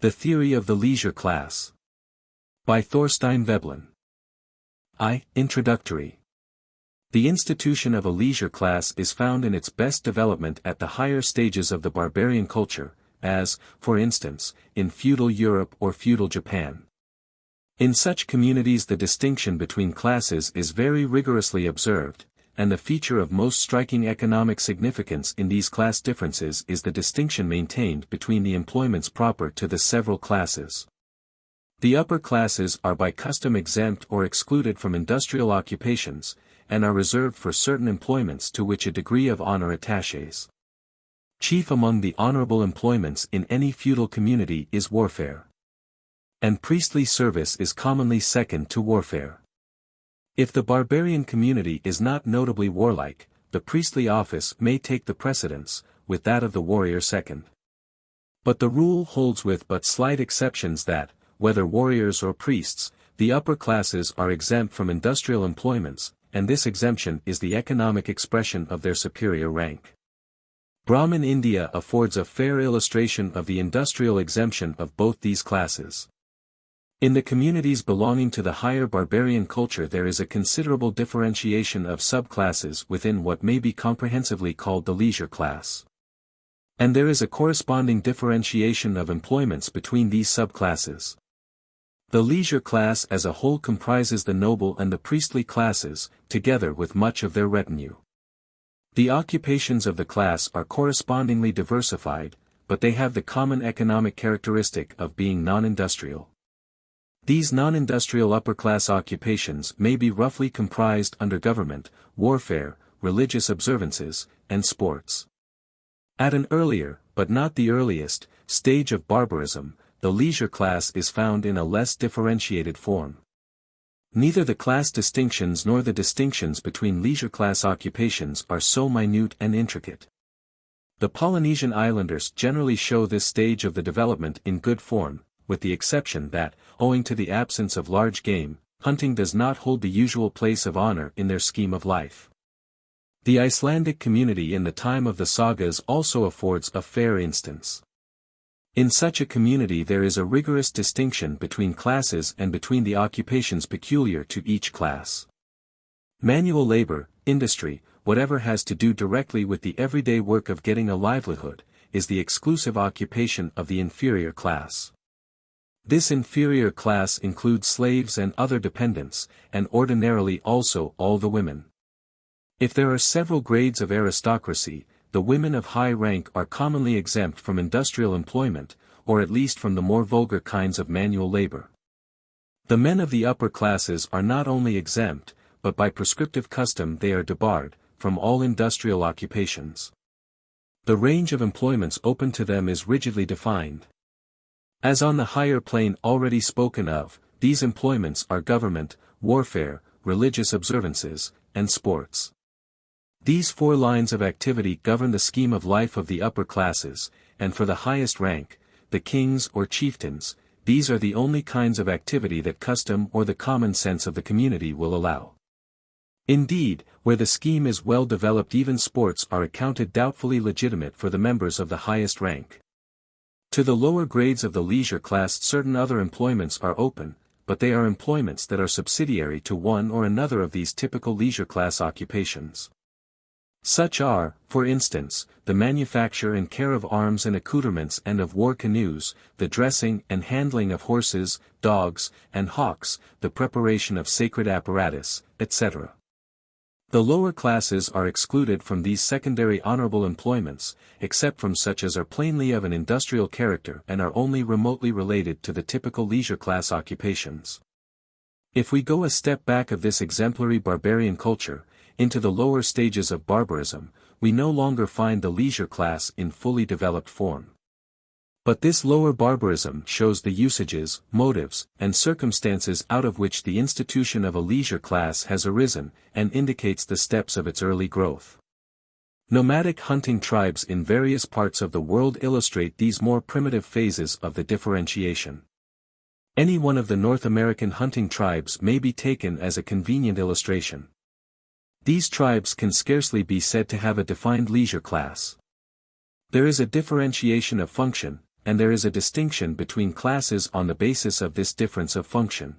The Theory of the Leisure Class. By Thorstein Veblen. Introductory. The institution of a leisure class is found in its best development at the higher stages of the barbarian culture, as, for instance, in feudal Europe or feudal Japan. In such communities the distinction between classes is very rigorously observed, and the feature of most striking economic significance in these class differences is the distinction maintained between the employments proper to the several classes. The upper classes are by custom exempt or excluded from industrial occupations, and are reserved for certain employments to which a degree of honor attaches. Chief among the honorable employments in any feudal community is warfare. And priestly service is commonly second to warfare. If the barbarian community is not notably warlike, the priestly office may take the precedence, with that of the warrior second. But the rule holds with but slight exceptions that, whether warriors or priests, the upper classes are exempt from industrial employments, and this exemption is the economic expression of their superior rank. Brahmin India affords a fair illustration of the industrial exemption of both these classes. In the communities belonging to the higher barbarian culture there is a considerable differentiation of subclasses within what may be comprehensively called the leisure class. And there is a corresponding differentiation of employments between these subclasses. The leisure class as a whole comprises the noble and the priestly classes, together with much of their retinue. The occupations of the class are correspondingly diversified, but they have the common economic characteristic of being non-industrial. These non-industrial upper-class occupations may be roughly comprised under government, warfare, religious observances, and sports. At an earlier, but not the earliest, stage of barbarism, the leisure class is found in a less differentiated form. Neither the class distinctions nor the distinctions between leisure class occupations are so minute and intricate. The Polynesian islanders generally show this stage of the development in good form, with the exception that, owing to the absence of large game, hunting does not hold the usual place of honor in their scheme of life. The Icelandic community in the time of the sagas also affords a fair instance. In such a community there is a rigorous distinction between classes and between the occupations peculiar to each class. Manual labor, industry, whatever has to do directly with the everyday work of getting a livelihood, is the exclusive occupation of the inferior class. This inferior class includes slaves and other dependents, and ordinarily also all the women. If there are several grades of aristocracy, the women of high rank are commonly exempt from industrial employment, or at least from the more vulgar kinds of manual labor. The men of the upper classes are not only exempt, but by prescriptive custom they are debarred, from all industrial occupations. The range of employments open to them is rigidly defined. As on the higher plane already spoken of, these employments are government, warfare, religious observances, and sports. These four lines of activity govern the scheme of life of the upper classes, and for the highest rank, the kings or chieftains, these are the only kinds of activity that custom or the common sense of the community will allow. Indeed, where the scheme is well developed even sports are accounted doubtfully legitimate for the members of the highest rank. To the lower grades of the leisure class certain other employments are open, but they are employments that are subsidiary to one or another of these typical leisure class occupations. Such are, for instance, the manufacture and care of arms and accoutrements and of war canoes, the dressing and handling of horses, dogs, and hawks, the preparation of sacred apparatus, etc. The lower classes are excluded from these secondary honorable employments, except from such as are plainly of an industrial character and are only remotely related to the typical leisure class occupations. If we go a step back of this exemplary barbarian culture, into the lower stages of barbarism, we no longer find the leisure class in fully developed form. But this lower barbarism shows the usages, motives, and circumstances out of which the institution of a leisure class has arisen, and indicates the steps of its early growth. Nomadic hunting tribes in various parts of the world illustrate these more primitive phases of the differentiation. Any one of the North American hunting tribes may be taken as a convenient illustration. These tribes can scarcely be said to have a defined leisure class. There is a differentiation of function, and there is a distinction between classes on the basis of this difference of function.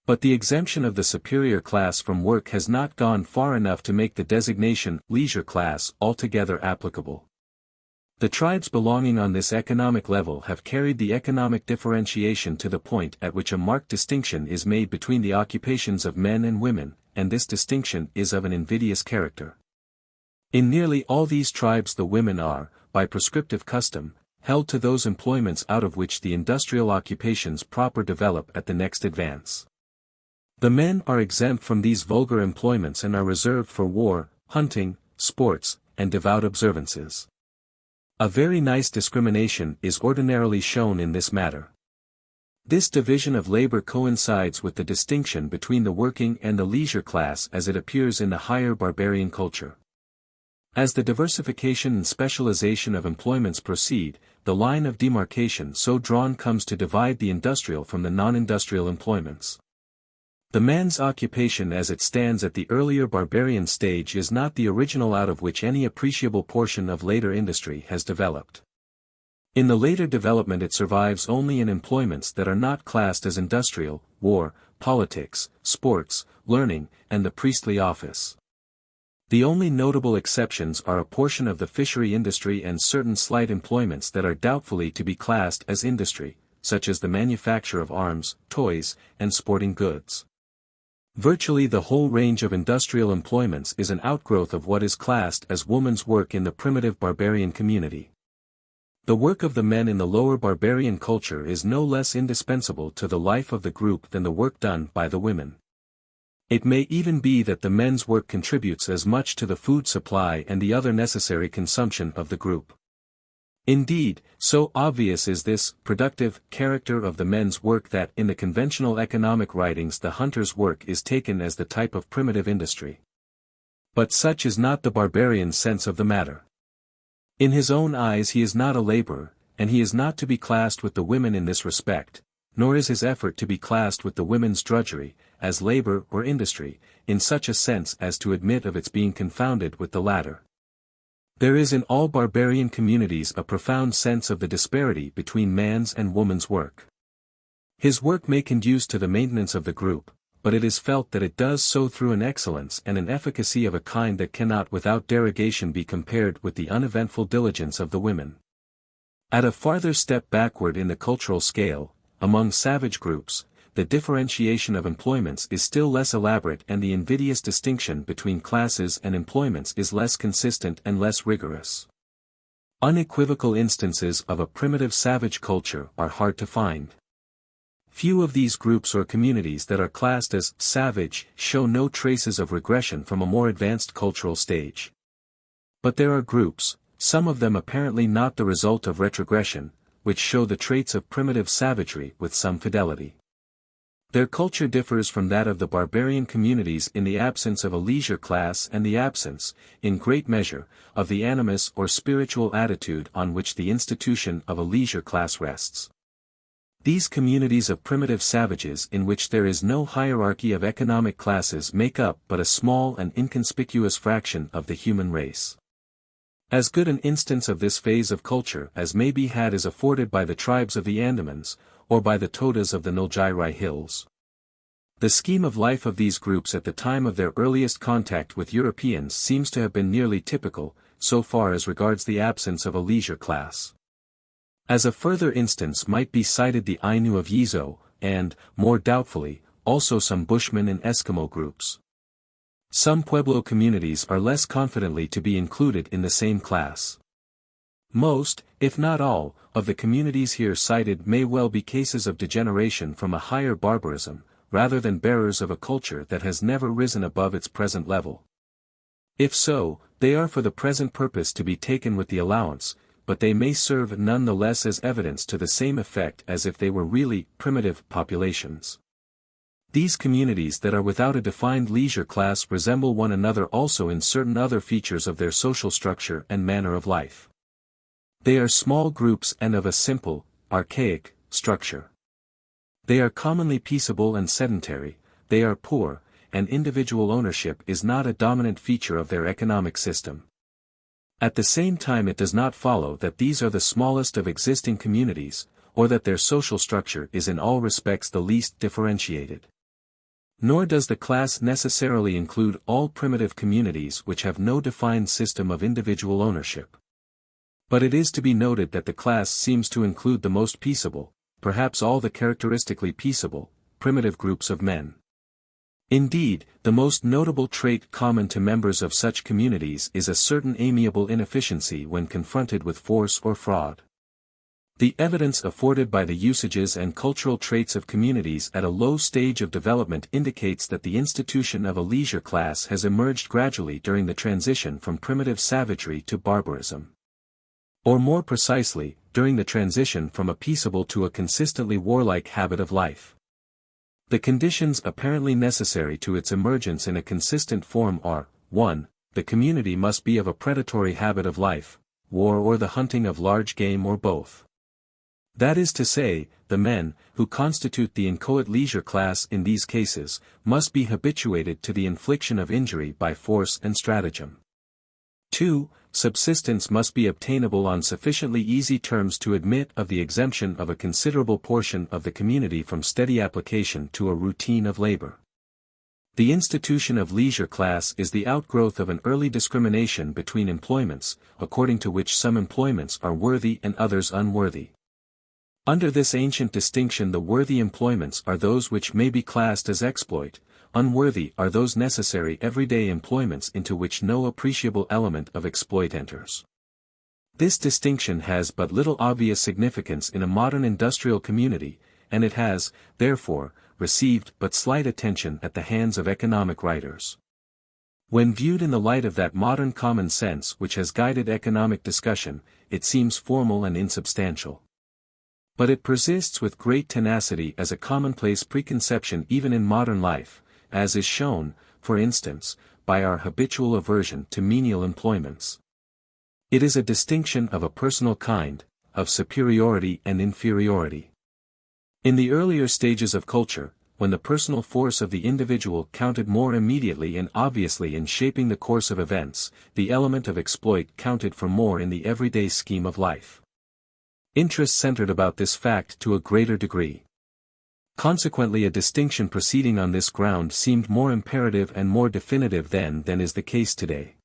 But the exemption of the superior class from work has not gone far enough to make the designation leisure class altogether applicable. The tribes belonging on this economic level have carried the economic differentiation to the point at which a marked distinction is made between the occupations of men and women, and this distinction is of an invidious character. In nearly all these tribes the women are, by prescriptive custom, held to those employments out of which the industrial occupations proper develop at the next advance. The men are exempt from these vulgar employments and are reserved for war, hunting, sports, and devout observances. A very nice discrimination is ordinarily shown in this matter. This division of labor coincides with the distinction between the working and the leisure class as it appears in the higher barbarian culture. As the diversification and specialization of employments proceed, the line of demarcation so drawn comes to divide the industrial from the non-industrial employments. The man's occupation as it stands at the earlier barbarian stage is not the original out of which any appreciable portion of later industry has developed. In the later development it survives only in employments that are not classed as industrial, war, politics, sports, learning, and the priestly office. The only notable exceptions are a portion of the fishery industry and certain slight employments that are doubtfully to be classed as industry, such as the manufacture of arms, toys, and sporting goods. Virtually the whole range of industrial employments is an outgrowth of what is classed as woman's work in the primitive barbarian community. The work of the men in the lower barbarian culture is no less indispensable to the life of the group than the work done by the women. It may even be that the men's work contributes as much to the food supply and the other necessary consumption of the group. Indeed, so obvious is this productive character of the men's work that in the conventional economic writings the hunter's work is taken as the type of primitive industry. But such is not the barbarian's sense of the matter. In his own eyes he is not a laborer, and he is not to be classed with the women in this respect, nor is his effort to be classed with the women's drudgery, as labor or industry, in such a sense as to admit of its being confounded with the latter. There is in all barbarian communities a profound sense of the disparity between man's and woman's work. His work may conduce to the maintenance of the group, but it is felt that it does so through an excellence and an efficacy of a kind that cannot without derogation be compared with the uneventful diligence of the women. At a farther step backward in the cultural scale, among savage groups, the differentiation of employments is still less elaborate and the invidious distinction between classes and employments is less consistent and less rigorous. Unequivocal instances of a primitive savage culture are hard to find. Few of these groups or communities that are classed as savage show no traces of regression from a more advanced cultural stage. But there are groups, some of them apparently not the result of retrogression, which show the traits of primitive savagery with some fidelity. Their culture differs from that of the barbarian communities in the absence of a leisure class and the absence, in great measure, of the animus or spiritual attitude on which the institution of a leisure class rests. These communities of primitive savages in which there is no hierarchy of economic classes make up but a small and inconspicuous fraction of the human race. As good an instance of this phase of culture as may be had is afforded by the tribes of the Andamans, or by the Todas of the Nilgiri Hills. The scheme of life of these groups at the time of their earliest contact with Europeans seems to have been nearly typical, so far as regards the absence of a leisure class. As a further instance might be cited the Ainu of Yizo, and, more doubtfully, also some Bushmen and Eskimo groups. Some Pueblo communities are less confidently to be included in the same class. Most, if not all, of the communities here cited may well be cases of degeneration from a higher barbarism, rather than bearers of a culture that has never risen above its present level. If so, they are for the present purpose to be taken with the allowance, but they may serve none the less as evidence to the same effect as if they were really primitive populations. These communities that are without a defined leisure class resemble one another also in certain other features of their social structure and manner of life. They are small groups and of a simple, archaic, structure. They are commonly peaceable and sedentary, they are poor, and individual ownership is not a dominant feature of their economic system. At the same time, it does not follow that these are the smallest of existing communities, or that their social structure is in all respects the least differentiated. Nor does the class necessarily include all primitive communities which have no defined system of individual ownership. But it is to be noted that the class seems to include the most peaceable, perhaps all the characteristically peaceable, primitive groups of men. Indeed, the most notable trait common to members of such communities is a certain amiable inefficiency when confronted with force or fraud. The evidence afforded by the usages and cultural traits of communities at a low stage of development indicates that the institution of a leisure class has emerged gradually during the transition from primitive savagery to barbarism. Or more precisely, during the transition from a peaceable to a consistently warlike habit of life. The conditions apparently necessary to its emergence in a consistent form are, 1. The community must be of a predatory habit of life, war or the hunting of large game or both. That is to say, the men, who constitute the inchoate leisure class in these cases, must be habituated to the infliction of injury by force and stratagem. 2. Subsistence must be obtainable on sufficiently easy terms to admit of the exemption of a considerable portion of the community from steady application to a routine of labor. The institution of leisure class is the outgrowth of an early discrimination between employments, according to which some employments are worthy and others unworthy. Under this ancient distinction, the worthy employments are those which may be classed as exploit, unworthy are those necessary everyday employments into which no appreciable element of exploit enters. This distinction has but little obvious significance in a modern industrial community, and it has, therefore, received but slight attention at the hands of economic writers. When viewed in the light of that modern common sense which has guided economic discussion, it seems formal and insubstantial. But it persists with great tenacity as a commonplace preconception even in modern life, as is shown, for instance, by our habitual aversion to menial employments. It is a distinction of a personal kind, of superiority and inferiority. In the earlier stages of culture, when the personal force of the individual counted more immediately and obviously in shaping the course of events, the element of exploit counted for more in the everyday scheme of life. Interest centered about this fact to a greater degree. Consequently, a distinction proceeding on this ground seemed more imperative and more definitive then than is the case today.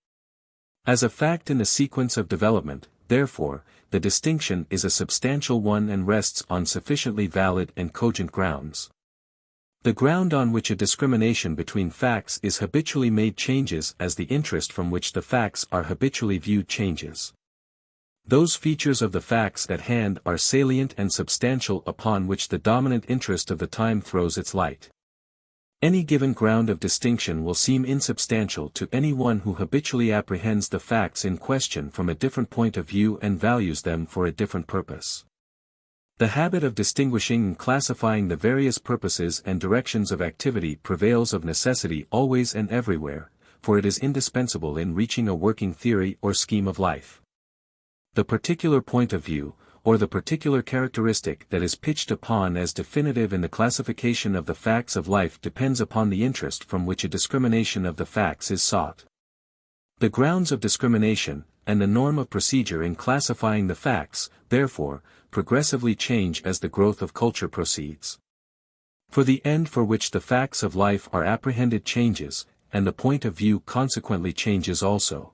As a fact in the sequence of development, therefore, the distinction is a substantial one and rests on sufficiently valid and cogent grounds. The ground on which a discrimination between facts is habitually made changes as the interest from which the facts are habitually viewed changes. Those features of the facts at hand are salient and substantial upon which the dominant interest of the time throws its light. Any given ground of distinction will seem insubstantial to any one who habitually apprehends the facts in question from a different point of view and values them for a different purpose. The habit of distinguishing and classifying the various purposes and directions of activity prevails of necessity always and everywhere, for it is indispensable in reaching a working theory or scheme of life. The particular point of view, or the particular characteristic that is pitched upon as definitive in the classification of the facts of life depends upon the interest from which a discrimination of the facts is sought. The grounds of discrimination, and the norm of procedure in classifying the facts, therefore, progressively change as the growth of culture proceeds. For the end for which the facts of life are apprehended changes, and the point of view consequently changes also.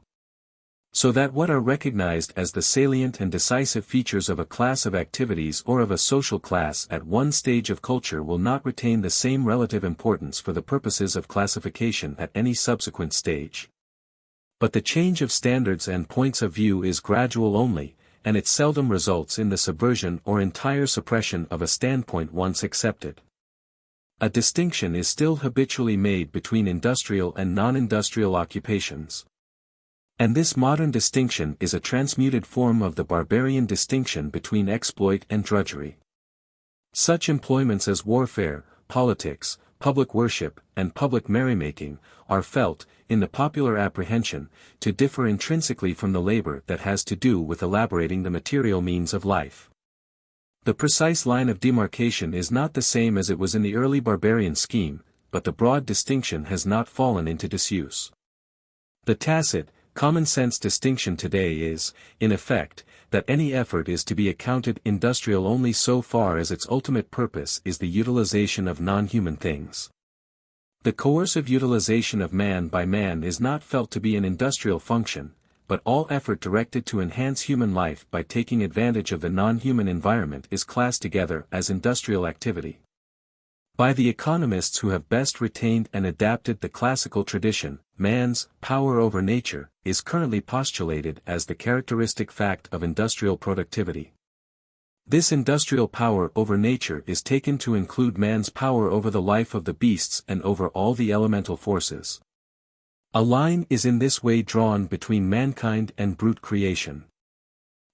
So that what are recognized as the salient and decisive features of a class of activities or of a social class at one stage of culture will not retain the same relative importance for the purposes of classification at any subsequent stage. But the change of standards and points of view is gradual only, and it seldom results in the subversion or entire suppression of a standpoint once accepted. A distinction is still habitually made between industrial and non-industrial occupations. And this modern distinction is a transmuted form of the barbarian distinction between exploit and drudgery. Such employments as warfare, politics, public worship, and public merrymaking, are felt, in the popular apprehension, to differ intrinsically from the labor that has to do with elaborating the material means of life. The precise line of demarcation is not the same as it was in the early barbarian scheme, but the broad distinction has not fallen into disuse. The tacit, Common-sense distinction today is, in effect, that any effort is to be accounted industrial only so far as its ultimate purpose is the utilization of non-human things. The coercive utilization of man by man is not felt to be an industrial function, but all effort directed to enhance human life by taking advantage of the non-human environment is classed together as industrial activity. By the economists who have best retained and adapted the classical tradition, man's power over nature is currently postulated as the characteristic fact of industrial productivity. This industrial power over nature is taken to include man's power over the life of the beasts and over all the elemental forces. A line is in this way drawn between mankind and brute creation.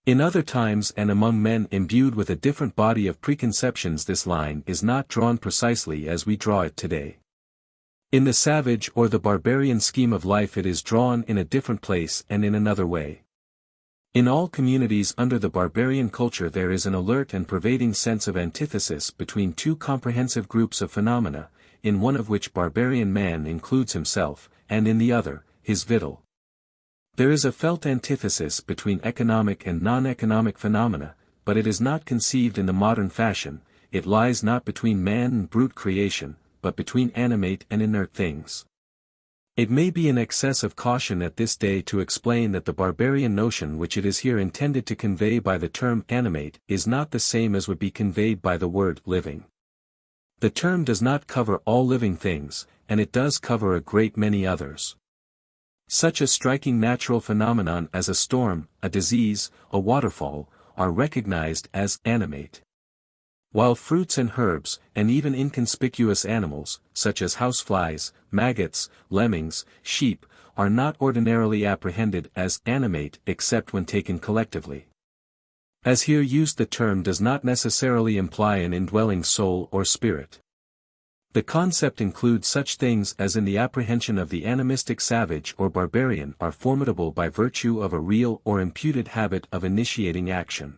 In other times and among men imbued with a different body of preconceptions, this line is not drawn precisely as we draw it today. In the savage or the barbarian scheme of life it is drawn in a different place and in another way. In all communities under the barbarian culture there is an alert and pervading sense of antithesis between two comprehensive groups of phenomena, in one of which barbarian man includes himself, and in the other, his victual. There is a felt antithesis between economic and non-economic phenomena, but it is not conceived in the modern fashion. It lies not between man and brute creation, but between animate and inert things. It may be an excess of caution at this day to explain that the barbarian notion which it is here intended to convey by the term animate is not the same as would be conveyed by the word living. The term does not cover all living things, and it does cover a great many others. Such a striking natural phenomenon as a storm, a disease, a waterfall, are recognized as animate. While fruits and herbs, and even inconspicuous animals, such as houseflies, maggots, lemmings, sheep, are not ordinarily apprehended as animate except when taken collectively. As here used, the term does not necessarily imply an indwelling soul or spirit. The concept includes such things as in the apprehension of the animistic savage or barbarian are formidable by virtue of a real or imputed habit of initiating action.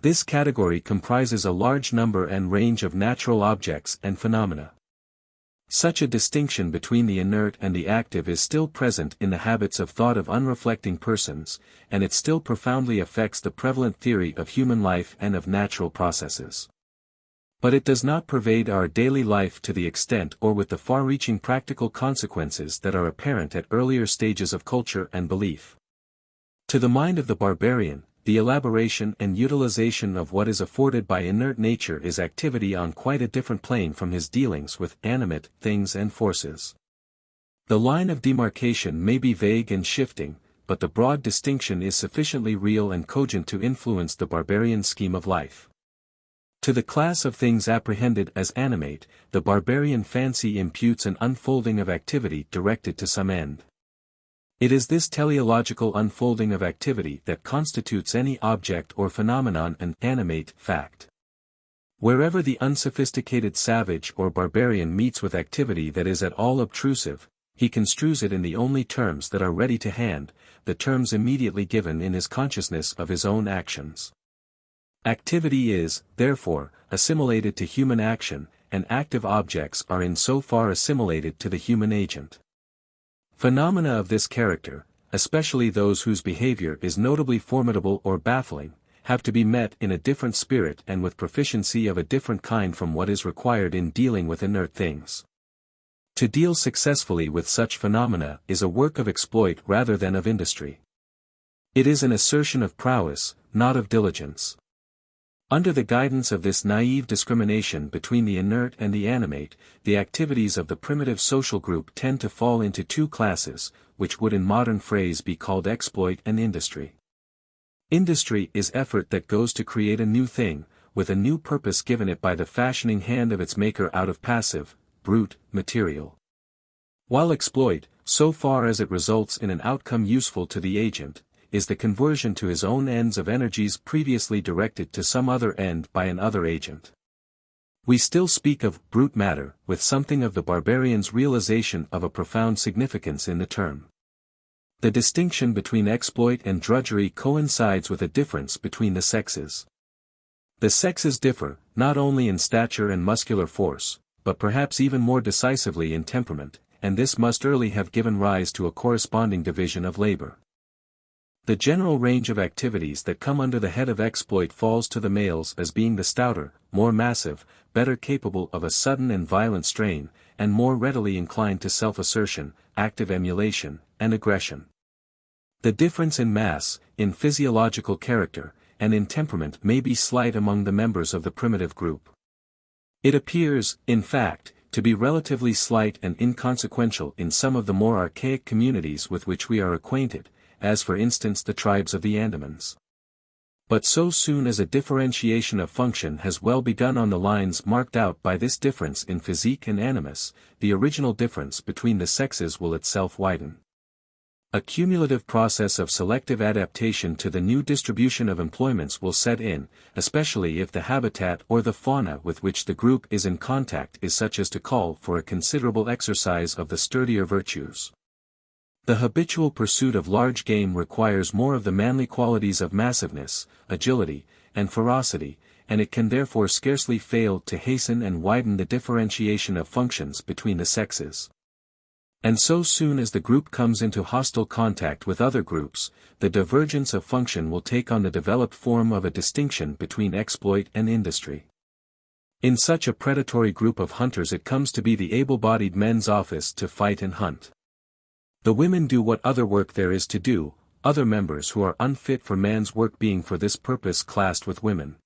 This category comprises a large number and range of natural objects and phenomena. Such a distinction between the inert and the active is still present in the habits of thought of unreflecting persons, and it still profoundly affects the prevalent theory of human life and of natural processes. But it does not pervade our daily life to the extent or with the far-reaching practical consequences that are apparent at earlier stages of culture and belief. To the mind of the barbarian, the elaboration and utilization of what is afforded by inert nature is activity on quite a different plane from his dealings with animate things and forces. The line of demarcation may be vague and shifting, but the broad distinction is sufficiently real and cogent to influence the barbarian scheme of life. To the class of things apprehended as animate, the barbarian fancy imputes an unfolding of activity directed to some end. It is this teleological unfolding of activity that constitutes any object or phenomenon an animate fact. Wherever the unsophisticated savage or barbarian meets with activity that is at all obtrusive, he construes it in the only terms that are ready to hand, the terms immediately given in his consciousness of his own actions. Activity is, therefore, assimilated to human action, and active objects are in so far assimilated to the human agent. Phenomena of this character, especially those whose behavior is notably formidable or baffling, have to be met in a different spirit and with proficiency of a different kind from what is required in dealing with inert things. To deal successfully with such phenomena is a work of exploit rather than of industry. It is an assertion of prowess, not of diligence. Under the guidance of this naive discrimination between the inert and the animate, the activities of the primitive social group tend to fall into two classes, which would in modern phrase be called exploit and industry. Industry is effort that goes to create a new thing, with a new purpose given it by the fashioning hand of its maker out of passive, brute, material. While exploit, so far as it results in an outcome useful to the agent, is the conversion to his own ends of energies previously directed to some other end by an other agent. We still speak of brute matter, with something of the barbarian's realization of a profound significance in the term. The distinction between exploit and drudgery coincides with a difference between the sexes. The sexes differ, not only in stature and muscular force, but perhaps even more decisively in temperament, and this must early have given rise to a corresponding division of labor. The general range of activities that come under the head of exploit falls to the males as being the stouter, more massive, better capable of a sudden and violent strain, and more readily inclined to self-assertion, active emulation, and aggression. The difference in mass, in physiological character, and in temperament may be slight among the members of the primitive group. It appears, in fact, to be relatively slight and inconsequential in some of the more archaic communities with which we are acquainted, as for instance the tribes of the Andamans. But so soon as a differentiation of function has well begun on the lines marked out by this difference in physique and animus, the original difference between the sexes will itself widen. A cumulative process of selective adaptation to the new distribution of employments will set in, especially if the habitat or the fauna with which the group is in contact is such as to call for a considerable exercise of the sturdier virtues. The habitual pursuit of large game requires more of the manly qualities of massiveness, agility, and ferocity, and it can therefore scarcely fail to hasten and widen the differentiation of functions between the sexes. And so soon as the group comes into hostile contact with other groups, the divergence of function will take on the developed form of a distinction between exploit and industry. In such a predatory group of hunters it comes to be the able-bodied men's office to fight and hunt. The women do what other work there is to do, other members who are unfit for man's work being for this purpose classed with women.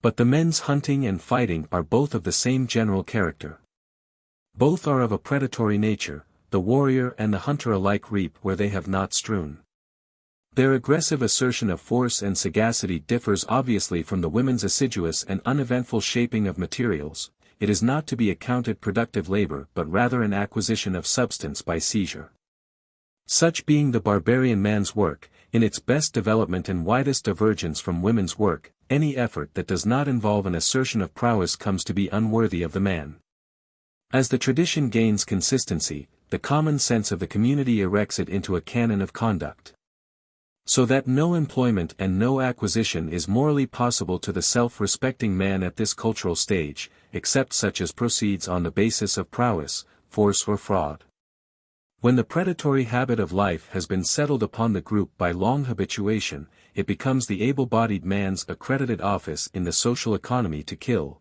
But the men's hunting and fighting are both of the same general character. Both are of a predatory nature, the warrior and the hunter alike reap where they have not strewn. Their aggressive assertion of force and sagacity differs obviously from the women's assiduous and uneventful shaping of materials. It is not to be accounted productive labor but rather an acquisition of substance by seizure. Such being the barbarian man's work, in its best development and widest divergence from women's work, any effort that does not involve an assertion of prowess comes to be unworthy of the man. As the tradition gains consistency, the common sense of the community erects it into a canon of conduct. So that no employment and no acquisition is morally possible to the self-respecting man at this cultural stage, except such as proceeds on the basis of prowess, force or fraud. When the predatory habit of life has been settled upon the group by long habituation, it becomes the able-bodied man's accredited office in the social economy to kill.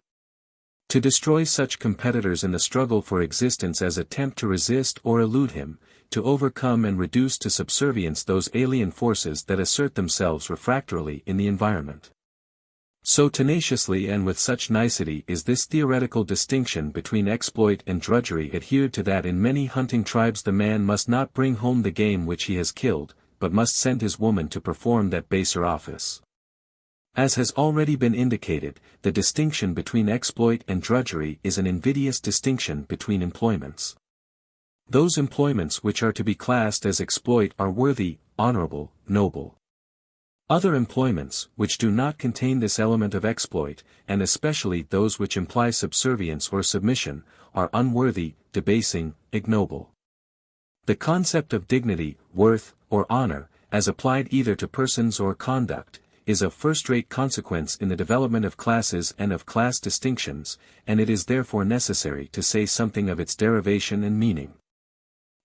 To destroy such competitors in the struggle for existence as attempt to resist or elude him, to overcome and reduce to subservience those alien forces that assert themselves refractorily in the environment. So tenaciously and with such nicety is this theoretical distinction between exploit and drudgery adhered to that in many hunting tribes the man must not bring home the game which he has killed, but must send his woman to perform that baser office. As has already been indicated, the distinction between exploit and drudgery is an invidious distinction between employments. Those employments which are to be classed as exploit are worthy, honorable, noble. Other employments, which do not contain this element of exploit, and especially those which imply subservience or submission, are unworthy, debasing, ignoble. The concept of dignity, worth, or honor, as applied either to persons or conduct, is of first-rate consequence in the development of classes and of class distinctions, and it is therefore necessary to say something of its derivation and meaning.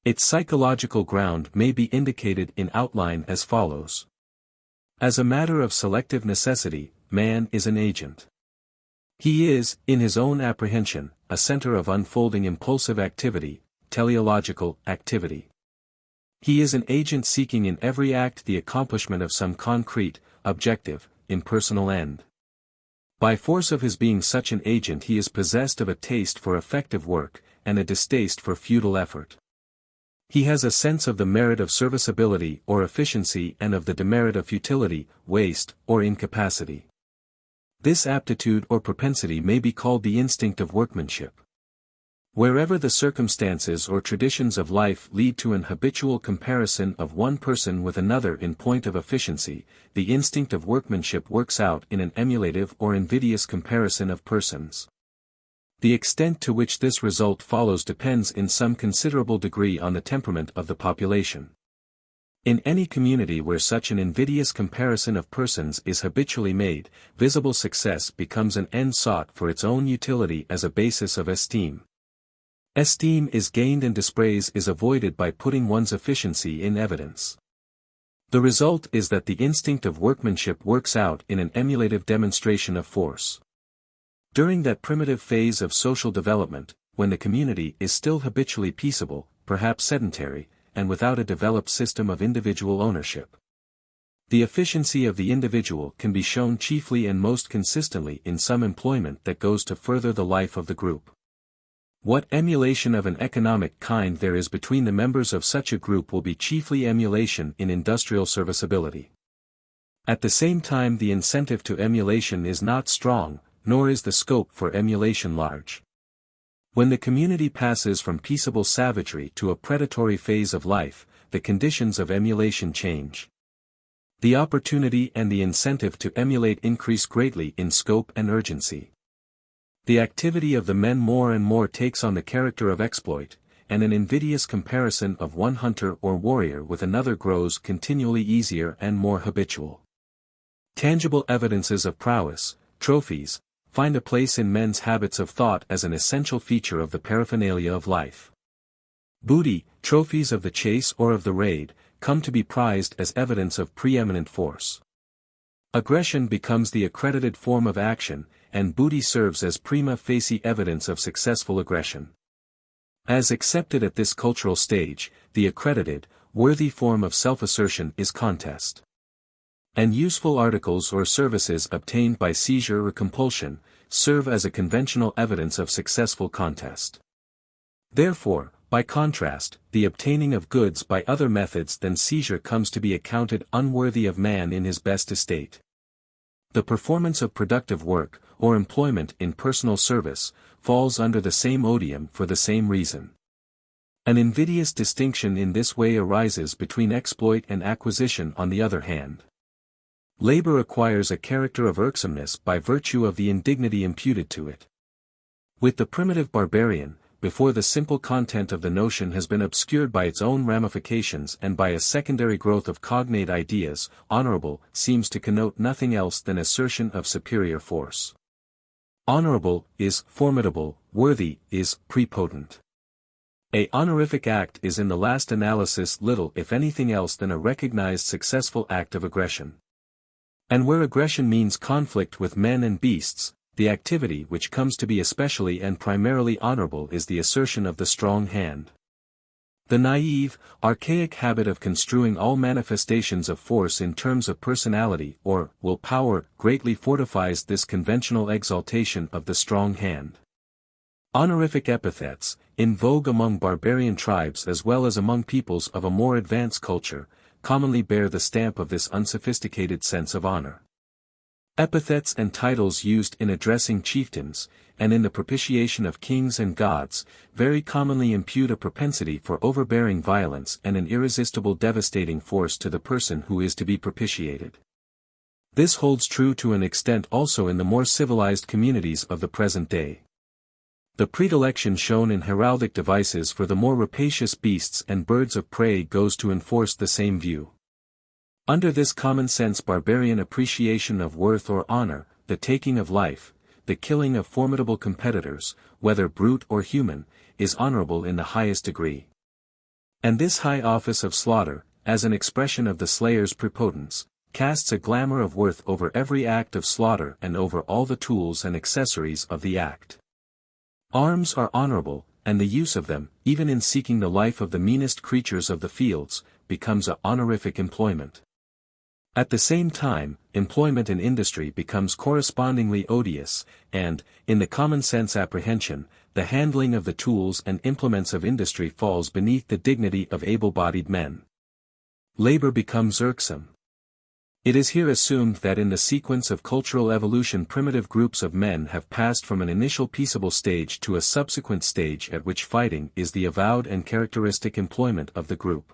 Its psychological ground may be indicated in outline as follows. As a matter of selective necessity, man is an agent. He is, in his own apprehension, a center of unfolding impulsive activity, teleological activity. He is an agent seeking in every act the accomplishment of some concrete, objective, impersonal end. By force of his being such an agent he is possessed of a taste for effective work, and a distaste for futile effort. He has a sense of the merit of serviceability or efficiency and of the demerit of futility, waste, or incapacity. This aptitude or propensity may be called the instinct of workmanship. Wherever the circumstances or traditions of life lead to an habitual comparison of one person with another in point of efficiency, the instinct of workmanship works out in an emulative or invidious comparison of persons. The extent to which this result follows depends in some considerable degree on the temperament of the population. In any community where such an invidious comparison of persons is habitually made, visible success becomes an end sought for its own utility as a basis of esteem. Esteem is gained and dispraise is avoided by putting one's efficiency in evidence. The result is that the instinct of workmanship works out in an emulative demonstration of force. During that primitive phase of social development, when the community is still habitually peaceable, perhaps sedentary, and without a developed system of individual ownership, the efficiency of the individual can be shown chiefly and most consistently in some employment that goes to further the life of the group. What emulation of an economic kind there is between the members of such a group will be chiefly emulation in industrial serviceability. At the same time, the incentive to emulation is not strong, nor is the scope for emulation large. When the community passes from peaceable savagery to a predatory phase of life, the conditions of emulation change. The opportunity and the incentive to emulate increase greatly in scope and urgency. The activity of the men more and more takes on the character of exploit, and an invidious comparison of one hunter or warrior with another grows continually easier and more habitual. Tangible evidences of prowess, trophies, find a place in men's habits of thought as an essential feature of the paraphernalia of life. Booty, trophies of the chase or of the raid, come to be prized as evidence of preeminent force. Aggression becomes the accredited form of action, and booty serves as prima facie evidence of successful aggression. As accepted at this cultural stage, the accredited, worthy form of self-assertion is contest. And useful articles or services obtained by seizure or compulsion, serve as a conventional evidence of successful contest. Therefore, by contrast, the obtaining of goods by other methods than seizure comes to be accounted unworthy of man in his best estate. The performance of productive work, or employment in personal service, falls under the same odium for the same reason. An invidious distinction in this way arises between exploit and acquisition on the other hand. Labor acquires a character of irksomeness by virtue of the indignity imputed to it. With the primitive barbarian, before the simple content of the notion has been obscured by its own ramifications and by a secondary growth of cognate ideas, honorable seems to connote nothing else than assertion of superior force. Honorable is formidable, worthy is prepotent. A honorific act is in the last analysis little if anything else than a recognized successful act of aggression. And where aggression means conflict with men and beasts, the activity which comes to be especially and primarily honorable is the assertion of the strong hand. The naive, archaic habit of construing all manifestations of force in terms of personality or will power greatly fortifies this conventional exaltation of the strong hand. Honorific epithets, in vogue among barbarian tribes as well as among peoples of a more advanced culture, commonly bear the stamp of this unsophisticated sense of honor. Epithets and titles used in addressing chieftains, and in the propitiation of kings and gods, very commonly impute a propensity for overbearing violence and an irresistible devastating force to the person who is to be propitiated. This holds true to an extent also in the more civilized communities of the present day. The predilection shown in heraldic devices for the more rapacious beasts and birds of prey goes to enforce the same view. Under this common-sense barbarian appreciation of worth or honor, the taking of life, the killing of formidable competitors, whether brute or human, is honorable in the highest degree. And this high office of slaughter, as an expression of the slayer's prepotence, casts a glamour of worth over every act of slaughter and over all the tools and accessories of the act. Arms are honorable, and the use of them, even in seeking the life of the meanest creatures of the fields, becomes a honorific employment. At the same time, employment in industry becomes correspondingly odious, and, in the common-sense apprehension, the handling of the tools and implements of industry falls beneath the dignity of able-bodied men. Labor becomes irksome. It is here assumed that in the sequence of cultural evolution primitive groups of men have passed from an initial peaceable stage to a subsequent stage at which fighting is the avowed and characteristic employment of the group.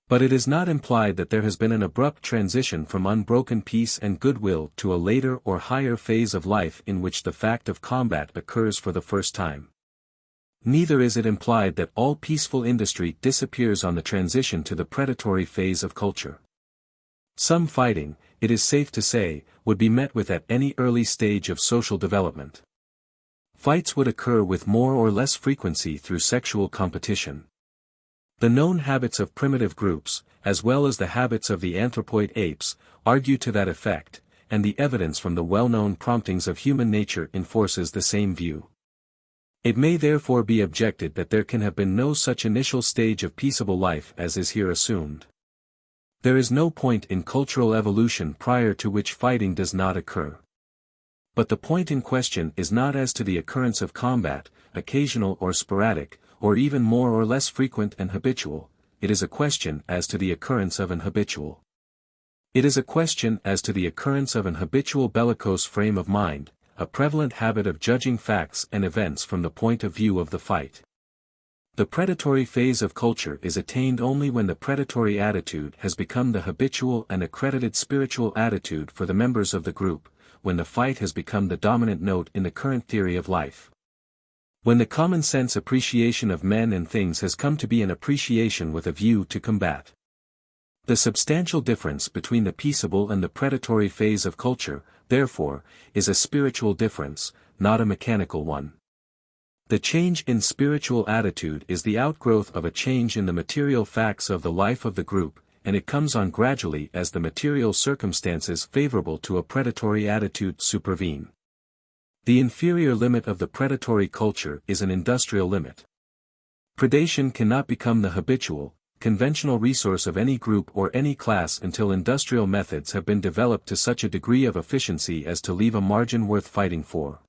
But it is not implied that there has been an abrupt transition from unbroken peace and goodwill to a later or higher phase of life in which the fact of combat occurs for the first time. Neither is it implied that all peaceful industry disappears on the transition to the predatory phase of culture. Some fighting, it is safe to say, would be met with at any early stage of social development. Fights would occur with more or less frequency through sexual competition. The known habits of primitive groups, as well as the habits of the anthropoid apes, argue to that effect, and the evidence from the well-known promptings of human nature enforces the same view. It may therefore be objected that there can have been no such initial stage of peaceable life as is here assumed. There is no point in cultural evolution prior to which fighting does not occur. But the point in question is not as to the occurrence of combat, occasional or sporadic, or even more or less frequent and habitual, it is a question as to the occurrence of an habitual. It is a question as to the occurrence of an habitual bellicose frame of mind, a prevalent habit of judging facts and events from the point of view of the fight. The predatory phase of culture is attained only when the predatory attitude has become the habitual and accredited spiritual attitude for the members of the group, when the fight has become the dominant note in the current theory of life. When the common sense appreciation of men and things has come to be an appreciation with a view to combat. The substantial difference between the peaceable and the predatory phase of culture, therefore, is a spiritual difference, not a mechanical one. The change in spiritual attitude is the outgrowth of a change in the material facts of the life of the group, and it comes on gradually as the material circumstances favorable to a predatory attitude supervene. The inferior limit of the predatory culture is an industrial limit. Predation cannot become the habitual, conventional resource of any group or any class until industrial methods have been developed to such a degree of efficiency as to leave a margin worth fighting for.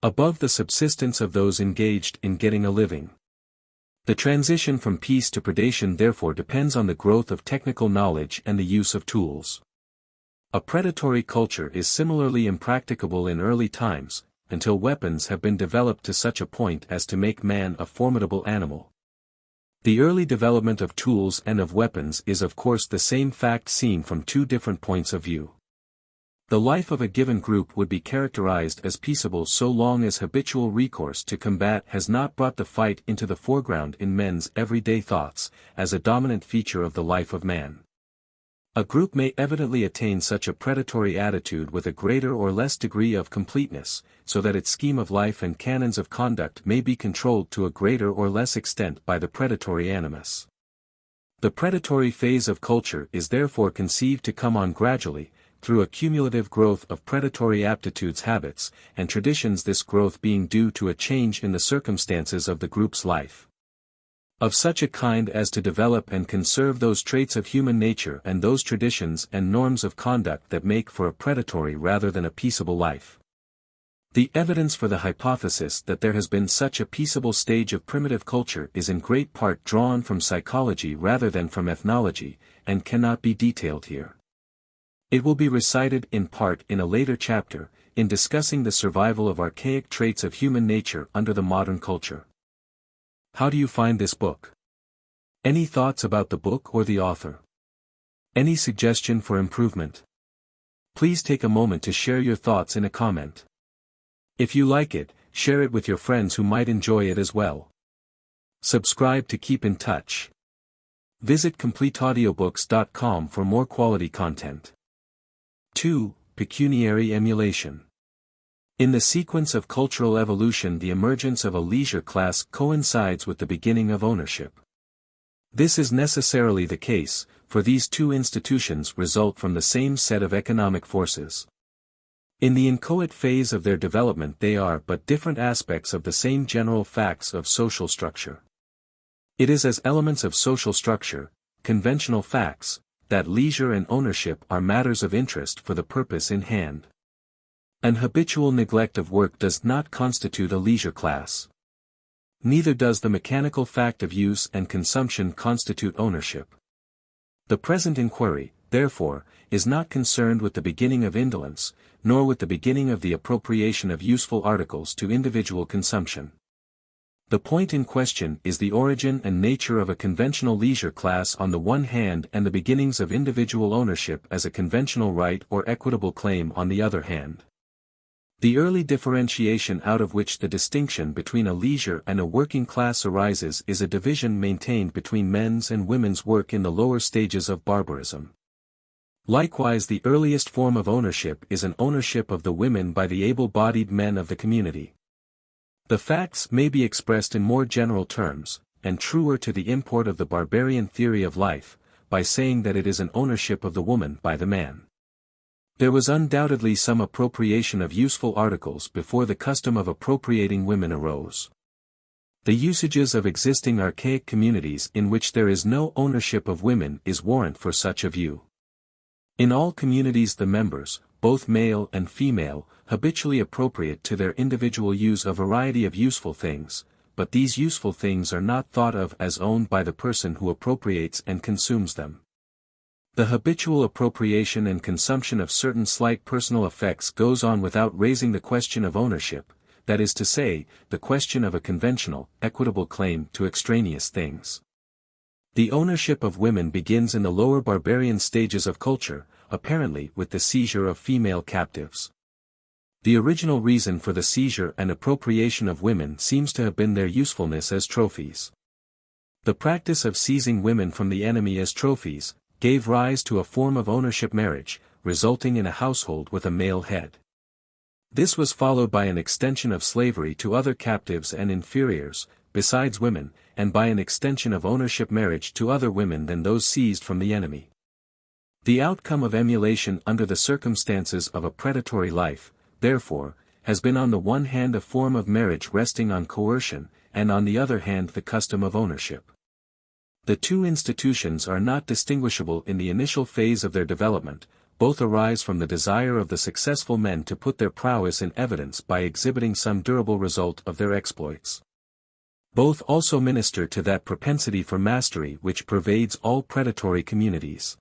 Above the subsistence of those engaged in getting a living. The transition from peace to predation therefore depends on the growth of technical knowledge and the use of tools. A predatory culture is similarly impracticable in early times, until weapons have been developed to such a point as to make man a formidable animal. The early development of tools and of weapons is of course the same fact seen from two different points of view. The life of a given group would be characterized as peaceable so long as habitual recourse to combat has not brought the fight into the foreground in men's everyday thoughts, as a dominant feature of the life of man. A group may evidently attain such a predatory attitude with a greater or less degree of completeness, so that its scheme of life and canons of conduct may be controlled to a greater or less extent by the predatory animus. The predatory phase of culture is therefore conceived to come on gradually, through a cumulative growth of predatory aptitudes habits, and traditions, this growth being due to a change in the circumstances of the group's life. Of such a kind as to develop and conserve those traits of human nature and those traditions and norms of conduct that make for a predatory rather than a peaceable life. The evidence for the hypothesis that there has been such a peaceable stage of primitive culture is in great part drawn from psychology rather than from ethnology, and cannot be detailed here. It will be recited in part in a later chapter, in discussing the survival of archaic traits of human nature under the modern culture. How do you find this book? Any thoughts about the book or the author? Any suggestion for improvement? Please take a moment to share your thoughts in a comment. If you like it, share it with your friends who might enjoy it as well. Subscribe to keep in touch. Visit CompleteAudiobooks.com for more quality content. 2. Pecuniary Emulation. In the sequence of cultural evolution, the emergence of a leisure class coincides with the beginning of ownership. This is necessarily the case, for these two institutions result from the same set of economic forces. In the inchoate phase of their development they are but different aspects of the same general facts of social structure. It is as elements of social structure, conventional facts, that leisure and ownership are matters of interest for the purpose in hand. An habitual neglect of work does not constitute a leisure class. Neither does the mechanical fact of use and consumption constitute ownership. The present inquiry, therefore, is not concerned with the beginning of indolence, nor with the beginning of the appropriation of useful articles to individual consumption. The point in question is the origin and nature of a conventional leisure class on the one hand and the beginnings of individual ownership as a conventional right or equitable claim on the other hand. The early differentiation out of which the distinction between a leisure and a working class arises is a division maintained between men's and women's work in the lower stages of barbarism. Likewise, the earliest form of ownership is an ownership of the women by the able-bodied men of the community. The facts may be expressed in more general terms, and truer to the import of the barbarian theory of life, by saying that it is an ownership of the woman by the man. There was undoubtedly some appropriation of useful articles before the custom of appropriating women arose. The usages of existing archaic communities in which there is no ownership of women is warrant for such a view. In all communities the members, both male and female, habitually appropriate to their individual use a variety of useful things, but these useful things are not thought of as owned by the person who appropriates and consumes them. The habitual appropriation and consumption of certain slight personal effects goes on without raising the question of ownership, that is to say, the question of a conventional, equitable claim to extraneous things. The ownership of women begins in the lower barbarian stages of culture, apparently with the seizure of female captives. The original reason for the seizure and appropriation of women seems to have been their usefulness as trophies. The practice of seizing women from the enemy as trophies gave rise to a form of ownership marriage, resulting in a household with a male head. This was followed by an extension of slavery to other captives and inferiors, besides women, and by an extension of ownership marriage to other women than those seized from the enemy. The outcome of emulation under the circumstances of a predatory life, therefore, has been on the one hand a form of marriage resting on coercion, and on the other hand the custom of ownership. The two institutions are not distinguishable in the initial phase of their development, both arise from the desire of the successful men to put their prowess in evidence by exhibiting some durable result of their exploits. Both also minister to that propensity for mastery which pervades all predatory communities.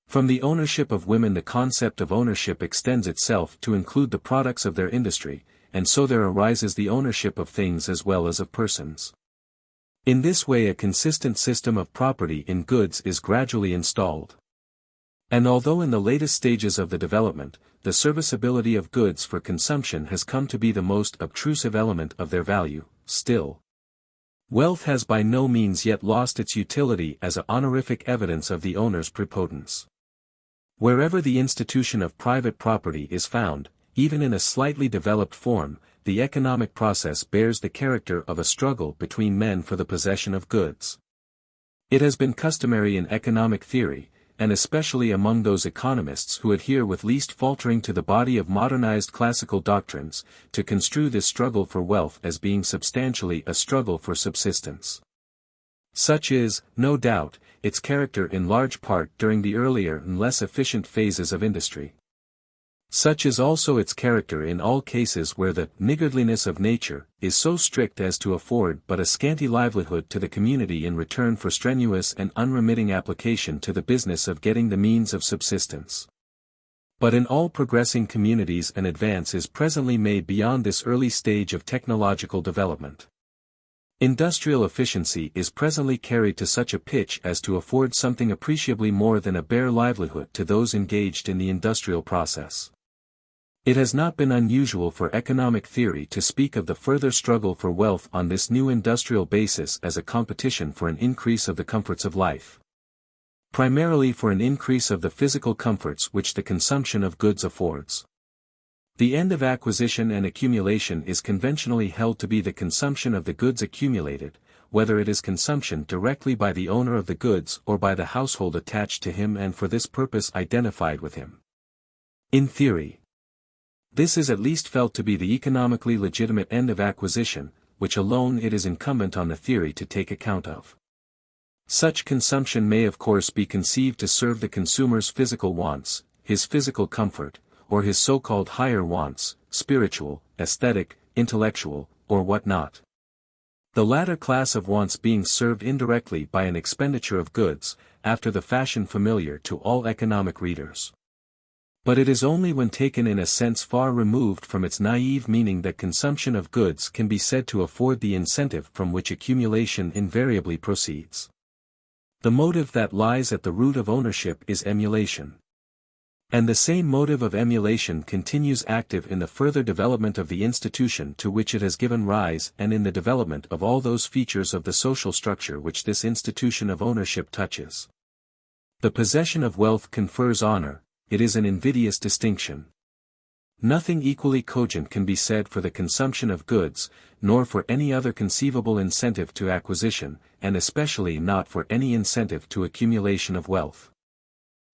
From the ownership of women the concept of ownership extends itself to include the products of their industry, and so there arises the ownership of things as well as of persons. In this way a consistent system of property in goods is gradually installed. And although in the latest stages of the development, the serviceability of goods for consumption has come to be the most obtrusive element of their value, still, wealth has by no means yet lost its utility as an honorific evidence of the owner's prepotence. Wherever the institution of private property is found, even in a slightly developed form, the economic process bears the character of a struggle between men for the possession of goods. It has been customary in economic theory, and especially among those economists who adhere with least faltering to the body of modernized classical doctrines, to construe this struggle for wealth as being substantially a struggle for subsistence. Such is, no doubt, its character in large part during the earlier and less efficient phases of industry. Such is also its character in all cases where the niggardliness of nature is so strict as to afford but a scanty livelihood to the community in return for strenuous and unremitting application to the business of getting the means of subsistence. But in all progressing communities an advance is presently made beyond this early stage of technological development. Industrial efficiency is presently carried to such a pitch as to afford something appreciably more than a bare livelihood to those engaged in the industrial process. It has not been unusual for economic theory to speak of the further struggle for wealth on this new industrial basis as a competition for an increase of the comforts of life. Primarily for an increase of the physical comforts which the consumption of goods affords. The end of acquisition and accumulation is conventionally held to be the consumption of the goods accumulated, whether it is consumption directly by the owner of the goods or by the household attached to him and for this purpose identified with him. In theory, this is at least felt to be the economically legitimate end of acquisition, which alone it is incumbent on the theory to take account of. Such consumption may of course be conceived to serve the consumer's physical wants, his physical comfort, or his so-called higher wants, spiritual, aesthetic, intellectual, or what not. The latter class of wants being served indirectly by an expenditure of goods, after the fashion familiar to all economic readers. But it is only when taken in a sense far removed from its naive meaning that consumption of goods can be said to afford the incentive from which accumulation invariably proceeds. The motive that lies at the root of ownership is emulation. And the same motive of emulation continues active in the further development of the institution to which it has given rise and in the development of all those features of the social structure which this institution of ownership touches. The possession of wealth confers honor. It is an invidious distinction. Nothing equally cogent can be said for the consumption of goods, nor for any other conceivable incentive to acquisition, and especially not for any incentive to accumulation of wealth.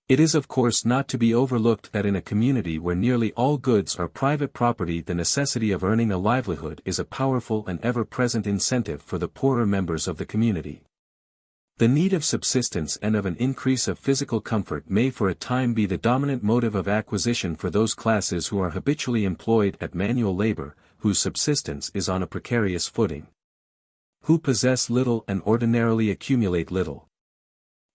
It is of course not to be overlooked that in a community where nearly all goods are private property, the necessity of earning a livelihood is a powerful and ever-present incentive for the poorer members of the community. The need of subsistence and of an increase of physical comfort may for a time be the dominant motive of acquisition for those classes who are habitually employed at manual labor, whose subsistence is on a precarious footing, who possess little and ordinarily accumulate little.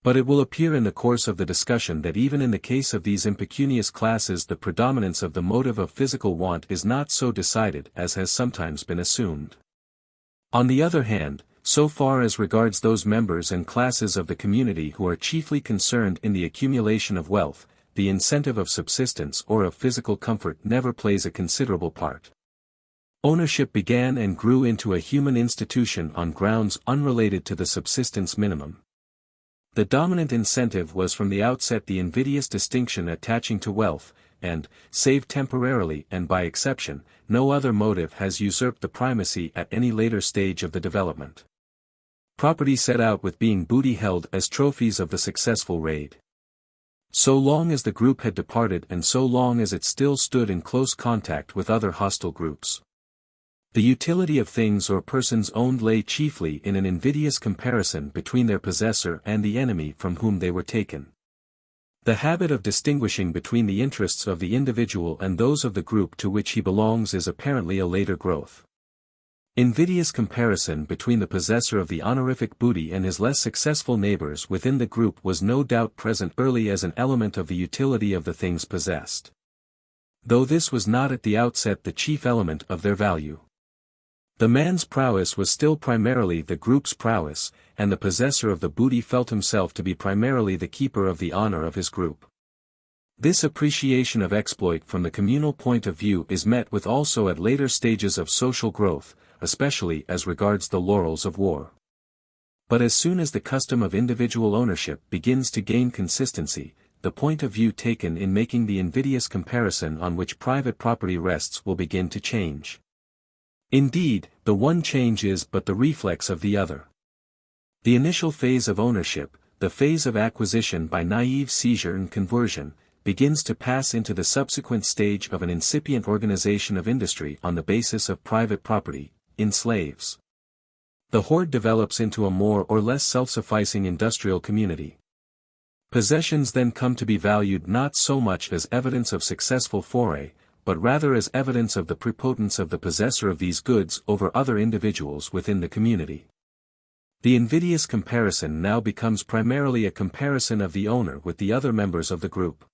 But it will appear in the course of the discussion that even in the case of these impecunious classes the predominance of the motive of physical want is not so decided as has sometimes been assumed. On the other hand, so far as regards those members and classes of the community who are chiefly concerned in the accumulation of wealth, the incentive of subsistence or of physical comfort never plays a considerable part. Ownership began and grew into a human institution on grounds unrelated to the subsistence minimum. The dominant incentive was from the outset the invidious distinction attaching to wealth, and, save temporarily and by exception, no other motive has usurped the primacy at any later stage of the development. Property set out with being booty held as trophies of the successful raid. So long as the group had departed and so long as it still stood in close contact with other hostile groups. The utility of things or persons owned lay chiefly in an invidious comparison between their possessor and the enemy from whom they were taken. The habit of distinguishing between the interests of the individual and those of the group to which he belongs is apparently a later growth. Invidious comparison between the possessor of the honorific booty and his less successful neighbors within the group was no doubt present early as an element of the utility of the things possessed, though this was not at the outset the chief element of their value. The man's prowess was still primarily the group's prowess, and the possessor of the booty felt himself to be primarily the keeper of the honor of his group. This appreciation of exploit from the communal point of view is met with also at later stages of social growth, especially as regards the laurels of war. But as soon as the custom of individual ownership begins to gain consistency, the point of view taken in making the invidious comparison on which private property rests will begin to change. Indeed, the one change is but the reflex of the other. The initial phase of ownership, the phase of acquisition by naive seizure and conversion, begins to pass into the subsequent stage of an incipient organization of industry on the basis of private property, in slaves. The horde develops into a more or less self-sufficing industrial community. Possessions then come to be valued not so much as evidence of successful foray, but rather as evidence of the prepotence of the possessor of these goods over other individuals within the community. The invidious comparison now becomes primarily a comparison of the owner with the other members of the group.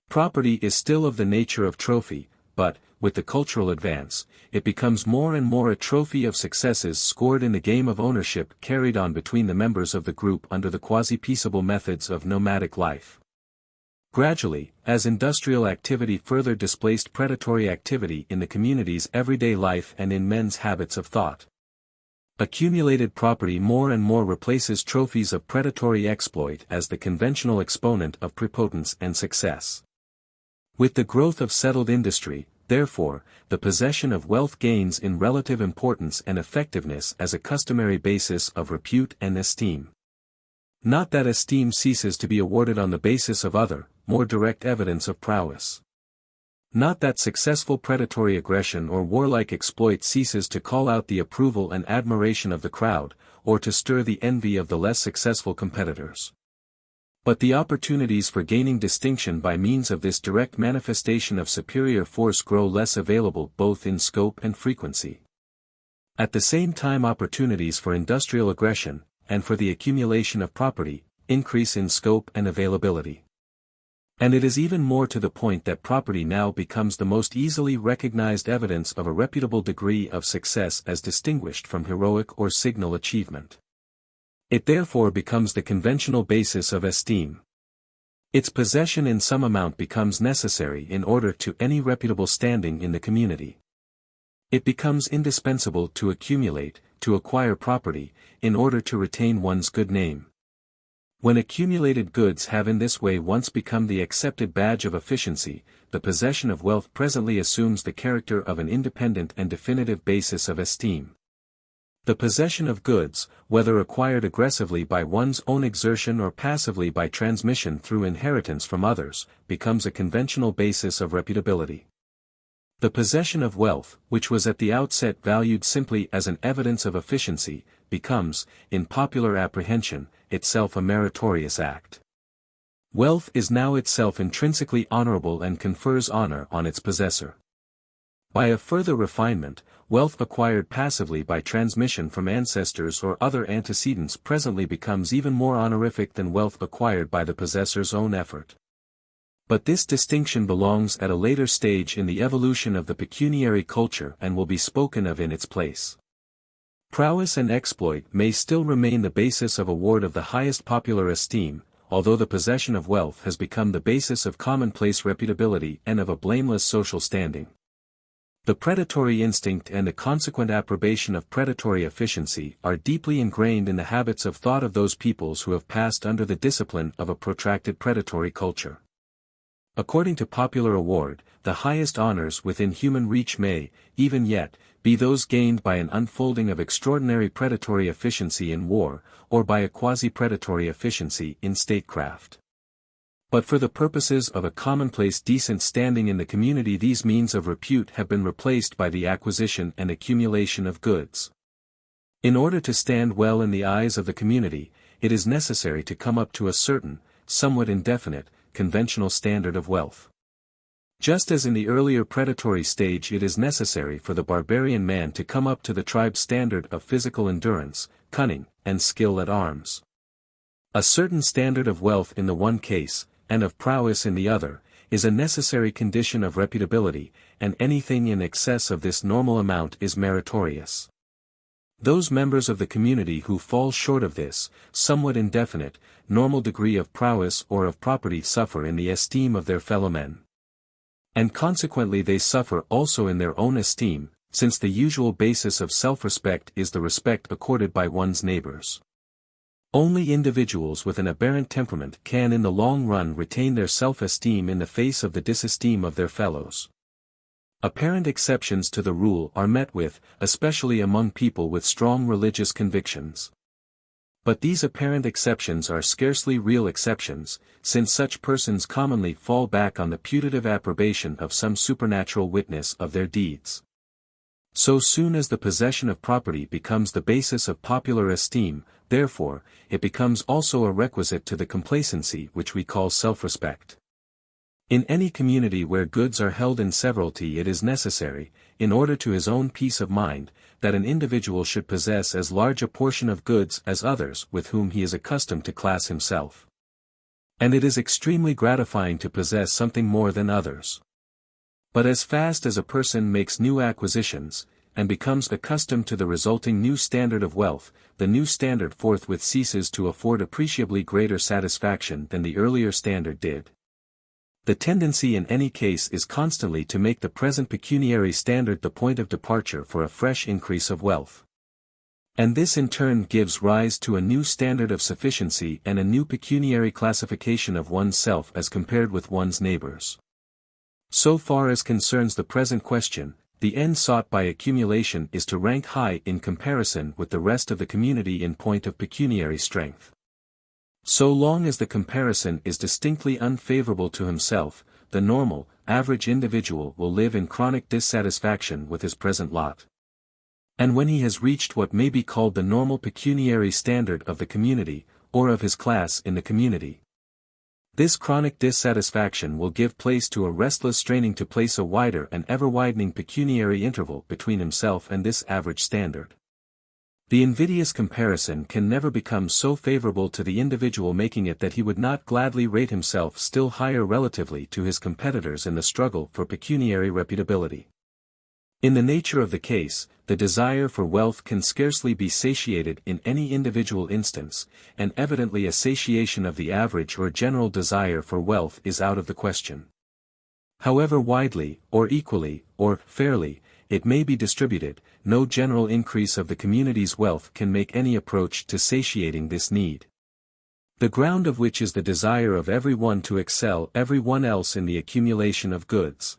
Property is still of the nature of trophy, but, with the cultural advance, it becomes more and more a trophy of successes scored in the game of ownership carried on between the members of the group under the quasi-peaceable methods of nomadic life. Gradually, as industrial activity further displaced predatory activity in the community's everyday life and in men's habits of thought, accumulated property more and more replaces trophies of predatory exploit as the conventional exponent of prepotence and success. With the growth of settled industry, therefore, the possession of wealth gains in relative importance and effectiveness as a customary basis of repute and esteem. Not that esteem ceases to be awarded on the basis of other, more direct evidence of prowess. Not that successful predatory aggression or warlike exploit ceases to call out the approval and admiration of the crowd, or to stir the envy of the less successful competitors. But the opportunities for gaining distinction by means of this direct manifestation of superior force grow less available both in scope and frequency. At the same time opportunities for industrial aggression, and for the accumulation of property, increase in scope and availability. And it is even more to the point that property now becomes the most easily recognized evidence of a reputable degree of success as distinguished from heroic or signal achievement. It therefore becomes the conventional basis of esteem. Its possession in some amount becomes necessary in order to any reputable standing in the community. It becomes indispensable to accumulate, to acquire property, in order to retain one's good name. When accumulated goods have in this way once become the accepted badge of efficiency, the possession of wealth presently assumes the character of an independent and definitive basis of esteem. The possession of goods, whether acquired aggressively by one's own exertion or passively by transmission through inheritance from others, becomes a conventional basis of reputability. The possession of wealth, which was at the outset valued simply as an evidence of efficiency, becomes, in popular apprehension, itself a meritorious act. Wealth is now itself intrinsically honorable and confers honor on its possessor. By a further refinement, wealth acquired passively by transmission from ancestors or other antecedents presently becomes even more honorific than wealth acquired by the possessor's own effort. But this distinction belongs at a later stage in the evolution of the pecuniary culture and will be spoken of in its place. Prowess and exploit may still remain the basis of award of the highest popular esteem, although the possession of wealth has become the basis of commonplace reputability and of a blameless social standing. The predatory instinct and the consequent approbation of predatory efficiency are deeply ingrained in the habits of thought of those peoples who have passed under the discipline of a protracted predatory culture. According to popular award, the highest honors within human reach may, even yet, be those gained by an unfolding of extraordinary predatory efficiency in war, or by a quasi-predatory efficiency in statecraft. But for the purposes of a commonplace decent standing in the community, these means of repute have been replaced by the acquisition and accumulation of goods. In order to stand well in the eyes of the community, it is necessary to come up to a certain, somewhat indefinite, conventional standard of wealth. Just as in the earlier predatory stage it is necessary for the barbarian man to come up to the tribe's standard of physical endurance, cunning, and skill at arms. A certain standard of wealth in the one case, and of prowess in the other, is a necessary condition of reputability, and anything in excess of this normal amount is meritorious. Those members of the community who fall short of this, somewhat indefinite, normal degree of prowess or of property suffer in the esteem of their fellow men. And consequently they suffer also in their own esteem, since the usual basis of self-respect is the respect accorded by one's neighbors. Only individuals with an aberrant temperament can in the long run retain their self-esteem in the face of the disesteem of their fellows. Apparent exceptions to the rule are met with, especially among people with strong religious convictions. But these apparent exceptions are scarcely real exceptions, since such persons commonly fall back on the putative approbation of some supernatural witness of their deeds. So soon as the possession of property becomes the basis of popular esteem, therefore, it becomes also a requisite to the complacency which we call self-respect. In any community where goods are held in severalty, it is necessary, in order to his own peace of mind, that an individual should possess as large a portion of goods as others with whom he is accustomed to class himself. And it is extremely gratifying to possess something more than others. But as fast as a person makes new acquisitions, and becomes accustomed to the resulting new standard of wealth, the new standard forthwith ceases to afford appreciably greater satisfaction than the earlier standard did. The tendency in any case is constantly to make the present pecuniary standard the point of departure for a fresh increase of wealth. And this in turn gives rise to a new standard of sufficiency and a new pecuniary classification of one's self as compared with one's neighbors. So far as concerns the present question, the end sought by accumulation is to rank high in comparison with the rest of the community in point of pecuniary strength. So long as the comparison is distinctly unfavorable to himself, the normal, average individual will live in chronic dissatisfaction with his present lot. And when he has reached what may be called the normal pecuniary standard of the community, or of his class in the community, this chronic dissatisfaction will give place to a restless straining to place a wider and ever-widening pecuniary interval between himself and this average standard. The invidious comparison can never become so favorable to the individual making it that he would not gladly rate himself still higher relatively to his competitors in the struggle for pecuniary reputability. In the nature of the case, the desire for wealth can scarcely be satiated in any individual instance, and evidently a satiation of the average or general desire for wealth is out of the question. However widely, or equally, or fairly, it may be distributed, no general increase of the community's wealth can make any approach to satiating this need. the ground of which is the desire of every one to excel every one else in the accumulation of goods.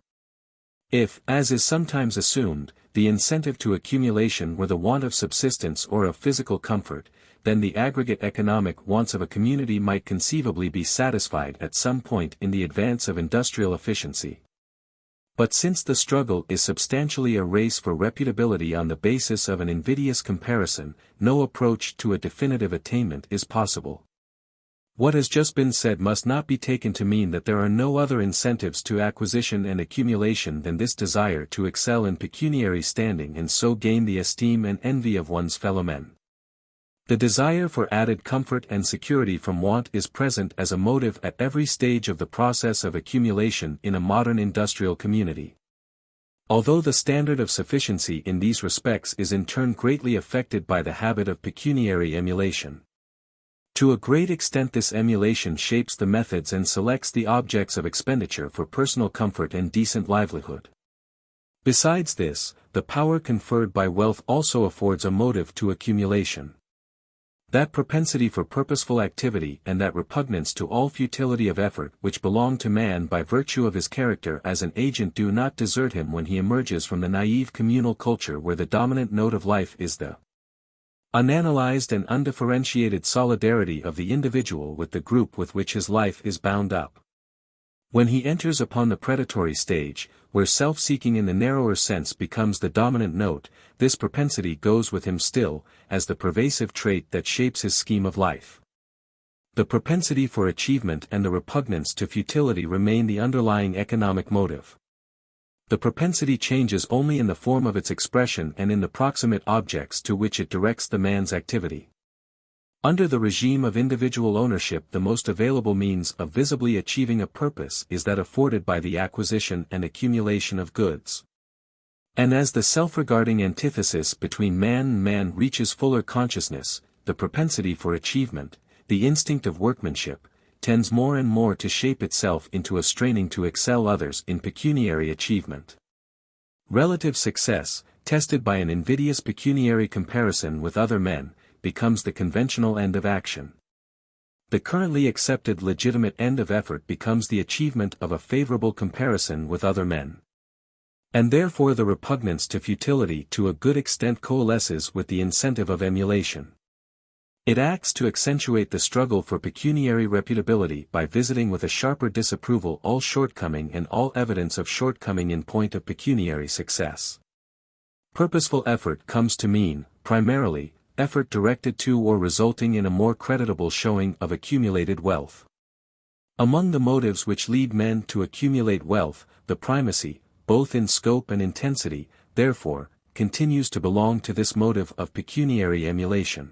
If, as is sometimes assumed, the incentive to accumulation were the want of subsistence or of physical comfort, then the aggregate economic wants of a community might conceivably be satisfied at some point in the advance of industrial efficiency. But since the struggle is substantially a race for reputability on the basis of an invidious comparison, no approach to a definitive attainment is possible. What has just been said must not be taken to mean that there are no other incentives to acquisition and accumulation than this desire to excel in pecuniary standing and so gain the esteem and envy of one's fellow men. The desire for added comfort and security from want is present as a motive at every stage of the process of accumulation in a modern industrial community. Although the standard of sufficiency in these respects is in turn greatly affected by the habit of pecuniary emulation. To a great extent this emulation shapes the methods and selects the objects of expenditure for personal comfort and decent livelihood. Besides this, the power conferred by wealth also affords a motive to accumulation. That propensity for purposeful activity and that repugnance to all futility of effort which belong to man by virtue of his character as an agent do not desert him when he emerges from the naive communal culture where the dominant note of life is the unanalyzed and undifferentiated solidarity of the individual with the group with which his life is bound up. When he enters upon the predatory stage, where self-seeking in the narrower sense becomes the dominant note, this propensity goes with him still, as the pervasive trait that shapes his scheme of life. The propensity for achievement and the repugnance to futility remain the underlying economic motive. The propensity changes only in the form of its expression and in the proximate objects to which it directs the man's activity. Under the regime of individual ownership the most available means of visibly achieving a purpose is that afforded by the acquisition and accumulation of goods. And as the self-regarding antithesis between man and man reaches fuller consciousness, the propensity for achievement, the instinct of workmanship, tends more and more to shape itself into a straining to excel others in pecuniary achievement. Relative success, tested by an invidious pecuniary comparison with other men, becomes the conventional end of action. The currently accepted legitimate end of effort becomes the achievement of a favorable comparison with other men. And therefore the repugnance to futility to a good extent coalesces with the incentive of emulation. It acts to accentuate the struggle for pecuniary reputability by visiting with a sharper disapproval all shortcoming and all evidence of shortcoming in point of pecuniary success. Purposeful effort comes to mean, primarily, effort directed to or resulting in a more creditable showing of accumulated wealth. Among the motives which lead men to accumulate wealth, the primacy, both in scope and intensity, therefore, continues to belong to this motive of pecuniary emulation.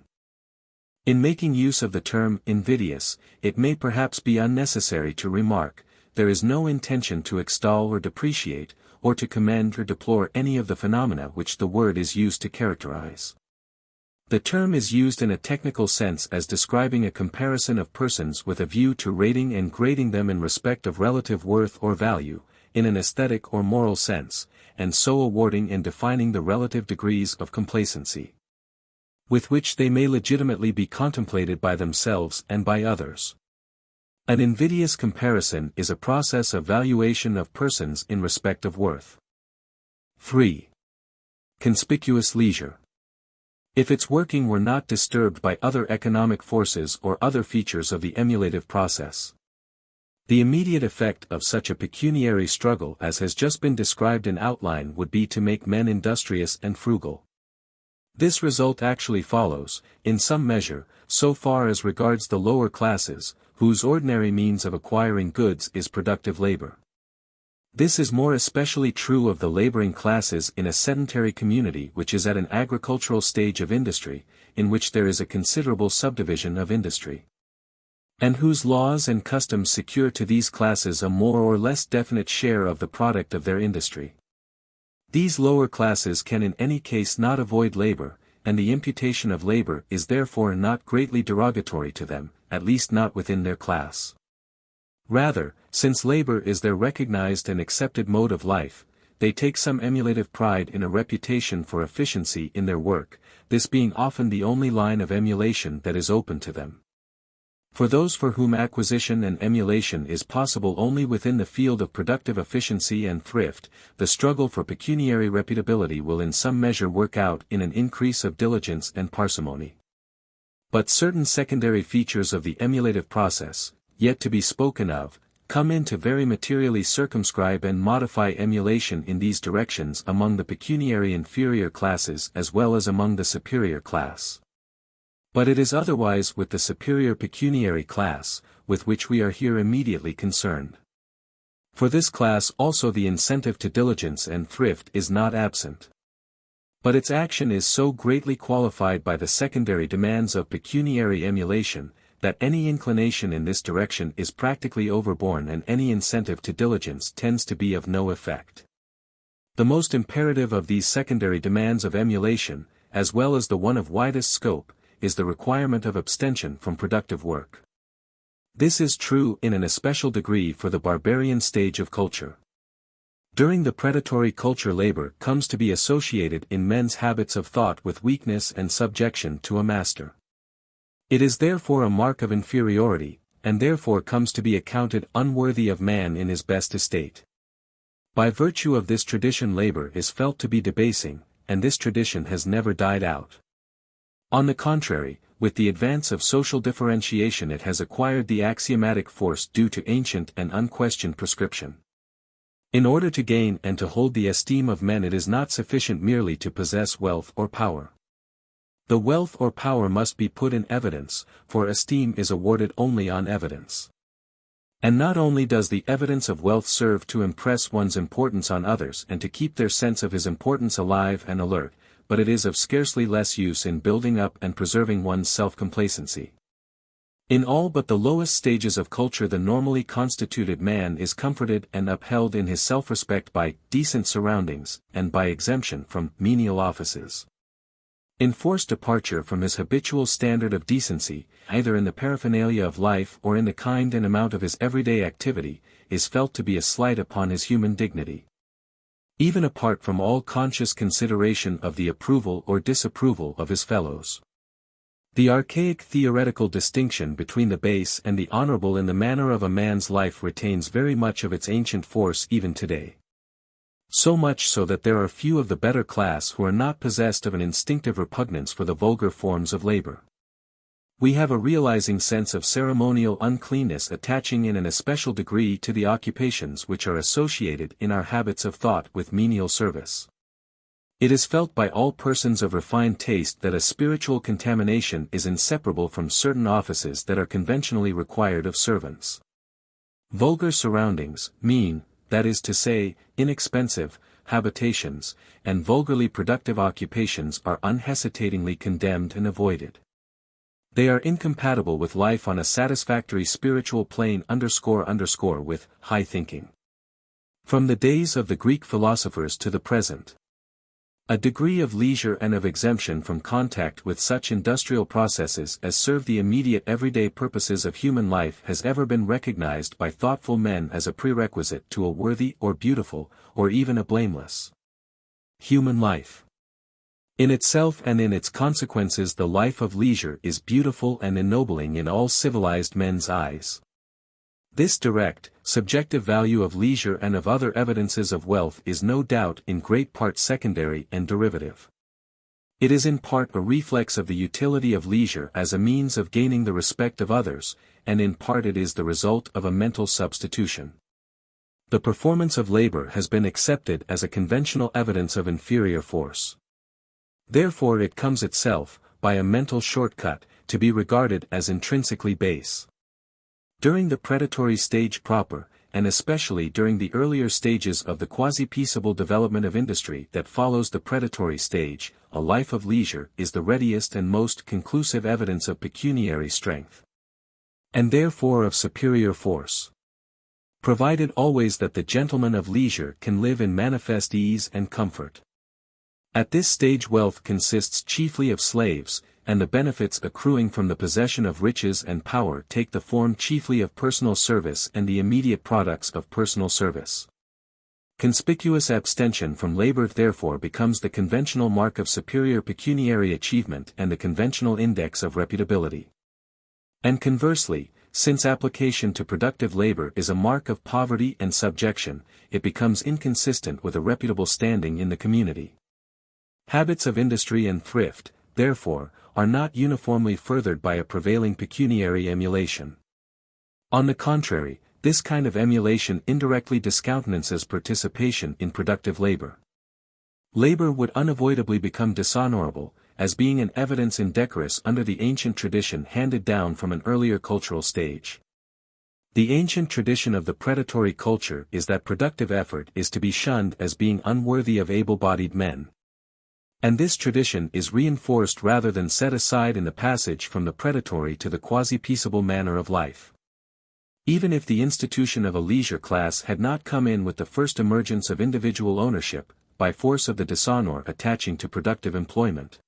In making use of the term invidious, it may perhaps be unnecessary to remark, there is no intention to extol or depreciate, or to commend or deplore any of the phenomena which the word is used to characterize. The term is used in a technical sense as describing a comparison of persons with a view to rating and grading them in respect of relative worth or value, in an aesthetic or moral sense, and so awarding and defining the relative degrees of complacency with which they may legitimately be contemplated by themselves and by others. An invidious comparison is a process of valuation of persons in respect of worth. 3. Conspicuous leisure. If its working were not disturbed by other economic forces or other features of the emulative process, the immediate effect of such a pecuniary struggle as has just been described in outline would be to make men industrious and frugal. This result actually follows, in some measure, so far as regards the lower classes, whose ordinary means of acquiring goods is productive labor. This is more especially true of the laboring classes in a sedentary community which is at an agricultural stage of industry, in which there is a considerable subdivision of industry, and whose laws and customs secure to these classes a more or less definite share of the product of their industry. These lower classes can in any case not avoid labor, and the imputation of labor is therefore not greatly derogatory to them, at least not within their class. Rather, since labor is their recognized and accepted mode of life, they take some emulative pride in a reputation for efficiency in their work, this being often the only line of emulation that is open to them. For those for whom acquisition and emulation is possible only within the field of productive efficiency and thrift, the struggle for pecuniary reputability will in some measure work out in an increase of diligence and parsimony. But certain secondary features of the emulative process, yet to be spoken of, come in to very materially circumscribe and modify emulation in these directions among the pecuniary inferior classes as well as among the superior class. But it is otherwise with the superior pecuniary class, with which we are here immediately concerned. For this class also the incentive to diligence and thrift is not absent. But its action is so greatly qualified by the secondary demands of pecuniary emulation, that any inclination in this direction is practically overborne and any incentive to diligence tends to be of no effect. The most imperative of these secondary demands of emulation, as well as the one of widest scope, is the requirement of abstention from productive work. This is true in an especial degree for the barbarian stage of culture. During the predatory culture labor comes to be associated in men's habits of thought with weakness and subjection to a master. It is therefore a mark of inferiority, and therefore comes to be accounted unworthy of man in his best estate. By virtue of this tradition labor is felt to be debasing, and this tradition has never died out. On the contrary, with the advance of social differentiation it has acquired the axiomatic force due to ancient and unquestioned prescription. In order to gain and to hold the esteem of men it is not sufficient merely to possess wealth or power. The wealth or power must be put in evidence, for esteem is awarded only on evidence. And not only does the evidence of wealth serve to impress one's importance on others and to keep their sense of his importance alive and alert, but it is of scarcely less use in building up and preserving one's self-complacency. In all but the lowest stages of culture the normally constituted man is comforted and upheld in his self-respect by decent surroundings, and by exemption from menial offices. Enforced departure from his habitual standard of decency, either in the paraphernalia of life or in the kind and amount of his everyday activity, is felt to be a slight upon his human dignity. Even apart from all conscious consideration of the approval or disapproval of his fellows. The archaic theoretical distinction between the base and the honorable in the manner of a man's life retains very much of its ancient force even today. So much so that there are few of the better class who are not possessed of an instinctive repugnance for the vulgar forms of labor. We have a realizing sense of ceremonial uncleanness attaching in an especial degree to the occupations which are associated in our habits of thought with menial service. It is felt by all persons of refined taste that a spiritual contamination is inseparable from certain offices that are conventionally required of servants. Vulgar surroundings, mean, that is to say, inexpensive, habitations, and vulgarly productive occupations are unhesitatingly condemned and avoided. They are incompatible with life on a satisfactory spiritual plane __ with high thinking. From the days of the Greek philosophers to the present, a degree of leisure and of exemption from contact with such industrial processes as serve the immediate everyday purposes of human life has ever been recognized by thoughtful men as a prerequisite to a worthy or beautiful, or even a blameless human life. In itself and in its consequences the life of leisure is beautiful and ennobling in all civilized men's eyes. This direct, subjective value of leisure and of other evidences of wealth is no doubt in great part secondary and derivative. It is in part a reflex of the utility of leisure as a means of gaining the respect of others, and in part it is the result of a mental substitution. The performance of labor has been accepted as a conventional evidence of inferior force. Therefore it comes itself, by a mental shortcut, to be regarded as intrinsically base. During the predatory stage proper, and especially during the earlier stages of the quasi-peaceable development of industry that follows the predatory stage, a life of leisure is the readiest and most conclusive evidence of pecuniary strength, and therefore of superior force. Provided always that the gentleman of leisure can live in manifest ease and comfort. At this stage wealth consists chiefly of slaves, and the benefits accruing from the possession of riches and power take the form chiefly of personal service and the immediate products of personal service. Conspicuous abstention from labor therefore becomes the conventional mark of superior pecuniary achievement and the conventional index of reputability. And conversely, since application to productive labor is a mark of poverty and subjection, it becomes inconsistent with a reputable standing in the community. Habits of industry and thrift, therefore, are not uniformly furthered by a prevailing pecuniary emulation. On the contrary, this kind of emulation indirectly discountenances participation in productive labor. Labor would unavoidably become dishonorable, as being an evidence indecorous under the ancient tradition handed down from an earlier cultural stage. The ancient tradition of the predatory culture is that productive effort is to be shunned as being unworthy of able-bodied men. And this tradition is reinforced rather than set aside in the passage from the predatory to the quasi-peaceable manner of life. Even if the institution of a leisure class had not come in with the first emergence of individual ownership, by force of the dishonor attaching to productive employment,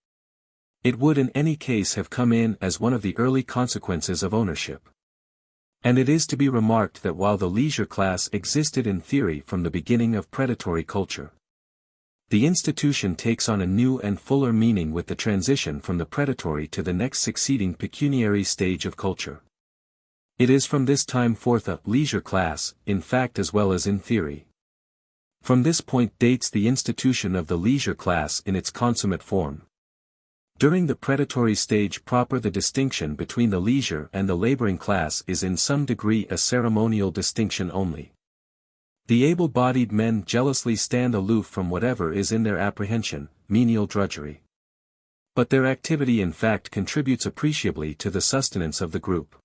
it would in any case have come in as one of the early consequences of ownership. And it is to be remarked that while the leisure class existed in theory from the beginning of predatory culture, the institution takes on a new and fuller meaning with the transition from the predatory to the next succeeding pecuniary stage of culture. It is from this time forth a leisure class, in fact as well as in theory. From this point dates the institution of the leisure class in its consummate form. During the predatory stage proper, the distinction between the leisure and the laboring class is in some degree a ceremonial distinction only. The able-bodied men jealously stand aloof from whatever is in their apprehension, menial drudgery. But their activity in fact contributes appreciably to the sustenance of the group.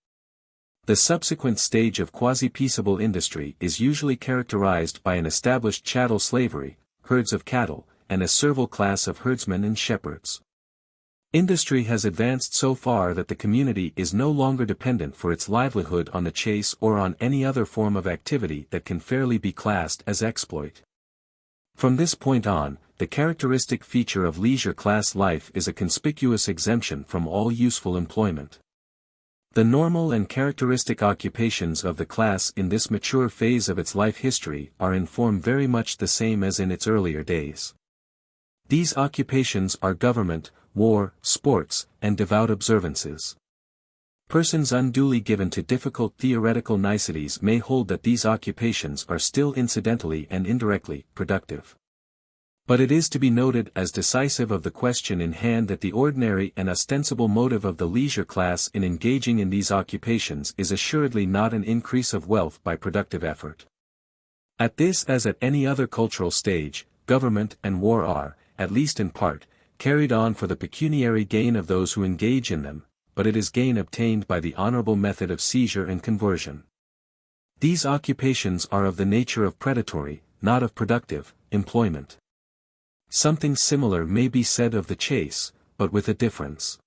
The subsequent stage of quasi-peaceable industry is usually characterized by an established chattel slavery, herds of cattle, and a servile class of herdsmen and shepherds. Industry has advanced so far that the community is no longer dependent for its livelihood on the chase or on any other form of activity that can fairly be classed as exploit. From this point on, the characteristic feature of leisure class life is a conspicuous exemption from all useful employment. The normal and characteristic occupations of the class in this mature phase of its life history are in form very much the same as in its earlier days. These occupations are government, war, sports, and devout observances. Persons unduly given to difficult theoretical niceties may hold that these occupations are still incidentally and indirectly productive. But it is to be noted as decisive of the question in hand that the ordinary and ostensible motive of the leisure class in engaging in these occupations is assuredly not an increase of wealth by productive effort. At this as at any other cultural stage, government and war are, at least in part, carried on for the pecuniary gain of those who engage in them, but it is gain obtained by the honorable method of seizure and conversion. These occupations are of the nature of predatory, not of productive, employment. Something similar may be said of the chase, but with a difference.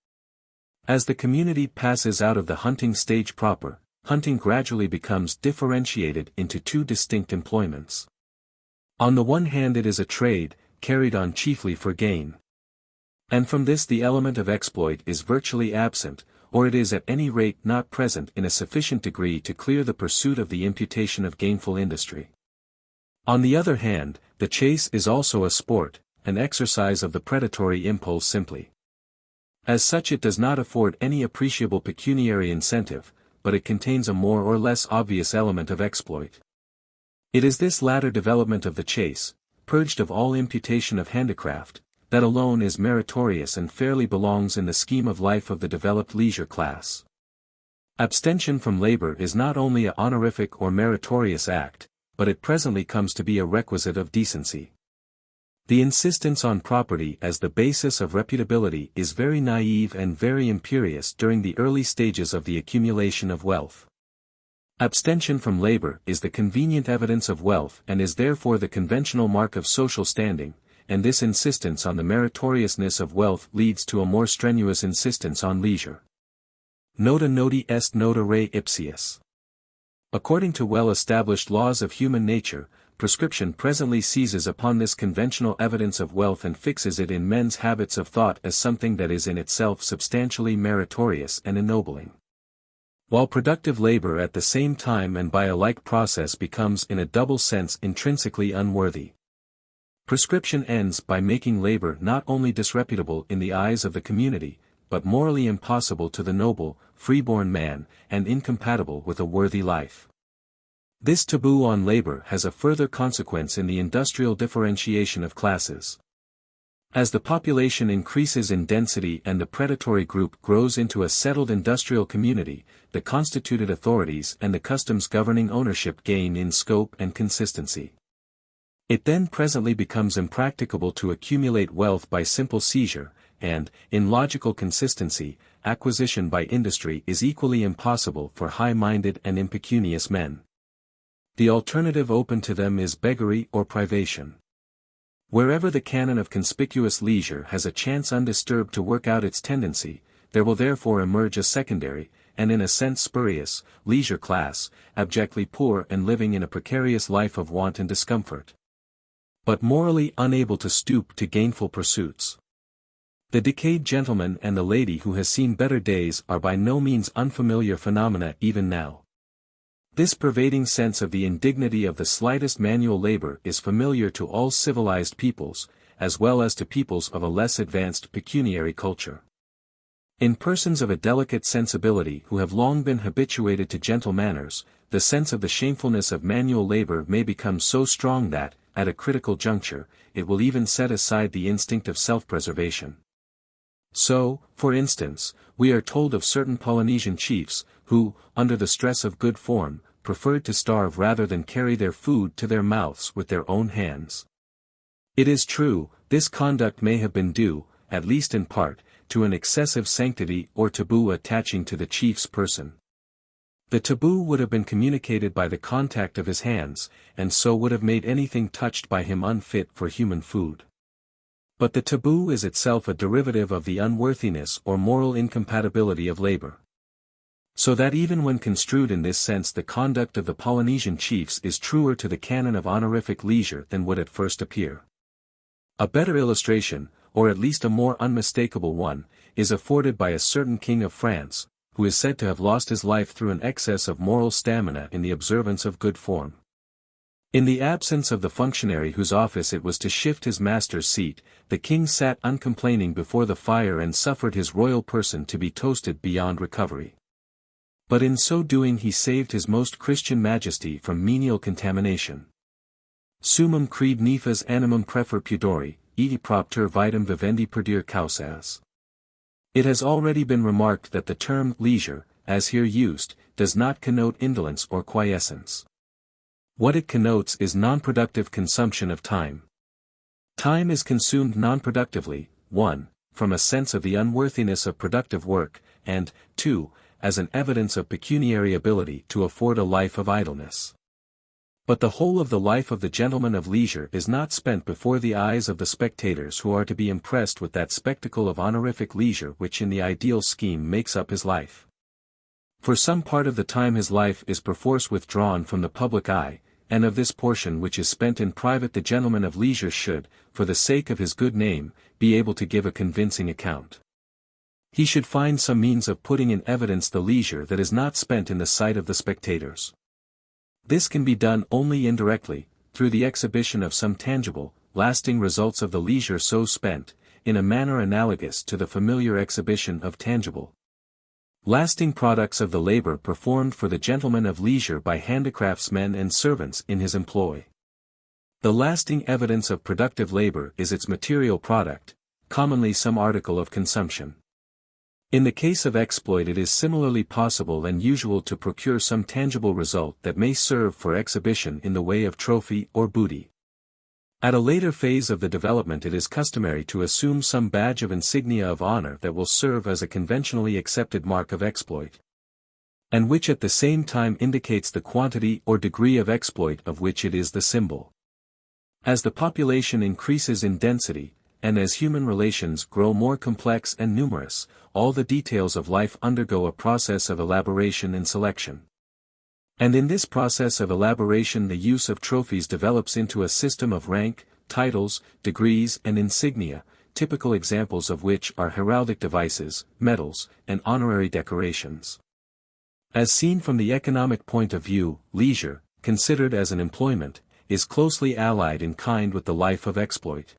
As the community passes out of the hunting stage proper, hunting gradually becomes differentiated into two distinct employments. On the one hand it is a trade, carried on chiefly for gain. And from this the element of exploit is virtually absent, or it is at any rate not present in a sufficient degree to clear the pursuit of the imputation of gainful industry. On the other hand, the chase is also a sport, an exercise of the predatory impulse simply. As such it does not afford any appreciable pecuniary incentive, but it contains a more or less obvious element of exploit. It is this latter development of the chase, purged of all imputation of handicraft, that alone is meritorious and fairly belongs in the scheme of life of the developed leisure class. Abstention from labor is not only a honorific or meritorious act, but it presently comes to be a requisite of decency. The insistence on property as the basis of reputability is very naive and very imperious during the early stages of the accumulation of wealth. Abstention from labor is the convenient evidence of wealth and is therefore the conventional mark of social standing, and this insistence on the meritoriousness of wealth leads to a more strenuous insistence on leisure. Nota noti est nota re ipsius. According to well-established laws of human nature, prescription presently seizes upon this conventional evidence of wealth and fixes it in men's habits of thought as something that is in itself substantially meritorious and ennobling. While productive labor at the same time and by a like process becomes in a double sense intrinsically unworthy. Prescription ends by making labor not only disreputable in the eyes of the community, but morally impossible to the noble, freeborn man, and incompatible with a worthy life. This taboo on labor has a further consequence in the industrial differentiation of classes. As the population increases in density and the predatory group grows into a settled industrial community, the constituted authorities and the customs governing ownership gain in scope and consistency. It then presently becomes impracticable to accumulate wealth by simple seizure, and, in logical consistency, acquisition by industry is equally impossible for high-minded and impecunious men. The alternative open to them is beggary or privation. Wherever the canon of conspicuous leisure has a chance undisturbed to work out its tendency, there will therefore emerge a secondary, and in a sense spurious, leisure class, abjectly poor and living in a precarious life of want and discomfort, but morally unable to stoop to gainful pursuits. The decayed gentleman and the lady who has seen better days are by no means unfamiliar phenomena even now. This pervading sense of the indignity of the slightest manual labor is familiar to all civilized peoples, as well as to peoples of a less advanced pecuniary culture. In persons of a delicate sensibility who have long been habituated to gentle manners, the sense of the shamefulness of manual labor may become so strong that, at a critical juncture, it will even set aside the instinct of self-preservation. So, for instance, we are told of certain Polynesian chiefs, who, under the stress of good form, preferred to starve rather than carry their food to their mouths with their own hands. It is true, this conduct may have been due, at least in part, to an excessive sanctity or taboo attaching to the chief's person. The taboo would have been communicated by the contact of his hands, and so would have made anything touched by him unfit for human food. But the taboo is itself a derivative of the unworthiness or moral incompatibility of labor. So that even when construed in this sense the conduct of the Polynesian chiefs is truer to the canon of honorific leisure than would at first appear. A better illustration, or at least a more unmistakable one, is afforded by a certain king of France, who is said to have lost his life through an excess of moral stamina in the observance of good form. In the absence of the functionary whose office it was to shift his master's seat, the king sat uncomplaining before the fire and suffered his royal person to be toasted beyond recovery. But in so doing he saved his most Christian majesty from menial contamination. Summum creed nefas animum prefer pudori, iti propter vitam vivendi perdir causas. It has already been remarked that the term leisure, as here used, does not connote indolence or quiescence. What it connotes is non-productive consumption of time. Time is consumed non-productively, 1, from a sense of the unworthiness of productive work, and, 2, as an evidence of pecuniary ability to afford a life of idleness. But the whole of the life of the gentleman of leisure is not spent before the eyes of the spectators who are to be impressed with that spectacle of honorific leisure which in the ideal scheme makes up his life. For some part of the time his life is perforce withdrawn from the public eye, and of this portion which is spent in private the gentleman of leisure should, for the sake of his good name, be able to give a convincing account. He should find some means of putting in evidence the leisure that is not spent in the sight of the spectators. This can be done only indirectly, through the exhibition of some tangible, lasting results of the leisure so spent, in a manner analogous to the familiar exhibition of tangible, lasting products of the labor performed for the gentleman of leisure by handicraftsmen and servants in his employ. The lasting evidence of productive labor is its material product, commonly some article of consumption. In the case of exploit it is similarly possible and usual to procure some tangible result that may serve for exhibition in the way of trophy or booty. At a later phase of the development it is customary to assume some badge of insignia of honor that will serve as a conventionally accepted mark of exploit, and which at the same time indicates the quantity or degree of exploit of which it is the symbol. As the population increases in density, and as human relations grow more complex and numerous, all the details of life undergo a process of elaboration and selection. And in this process of elaboration the use of trophies develops into a system of rank, titles, degrees and insignia, typical examples of which are heraldic devices, medals, and honorary decorations. As seen from the economic point of view, leisure, considered as an employment, is closely allied in kind with the life of exploit.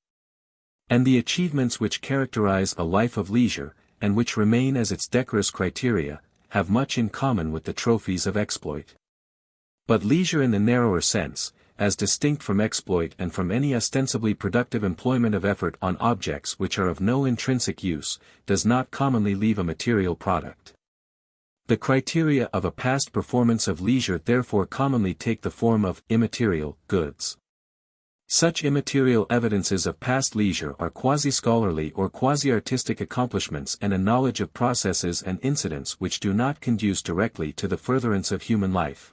And the achievements which characterize a life of leisure, and which remain as its decorous criteria, have much in common with the trophies of exploit. But leisure in the narrower sense, as distinct from exploit and from any ostensibly productive employment of effort on objects which are of no intrinsic use, does not commonly leave a material product. The criteria of a past performance of leisure therefore commonly take the form of immaterial goods. Such immaterial evidences of past leisure are quasi-scholarly or quasi-artistic accomplishments and a knowledge of processes and incidents which do not conduce directly to the furtherance of human life.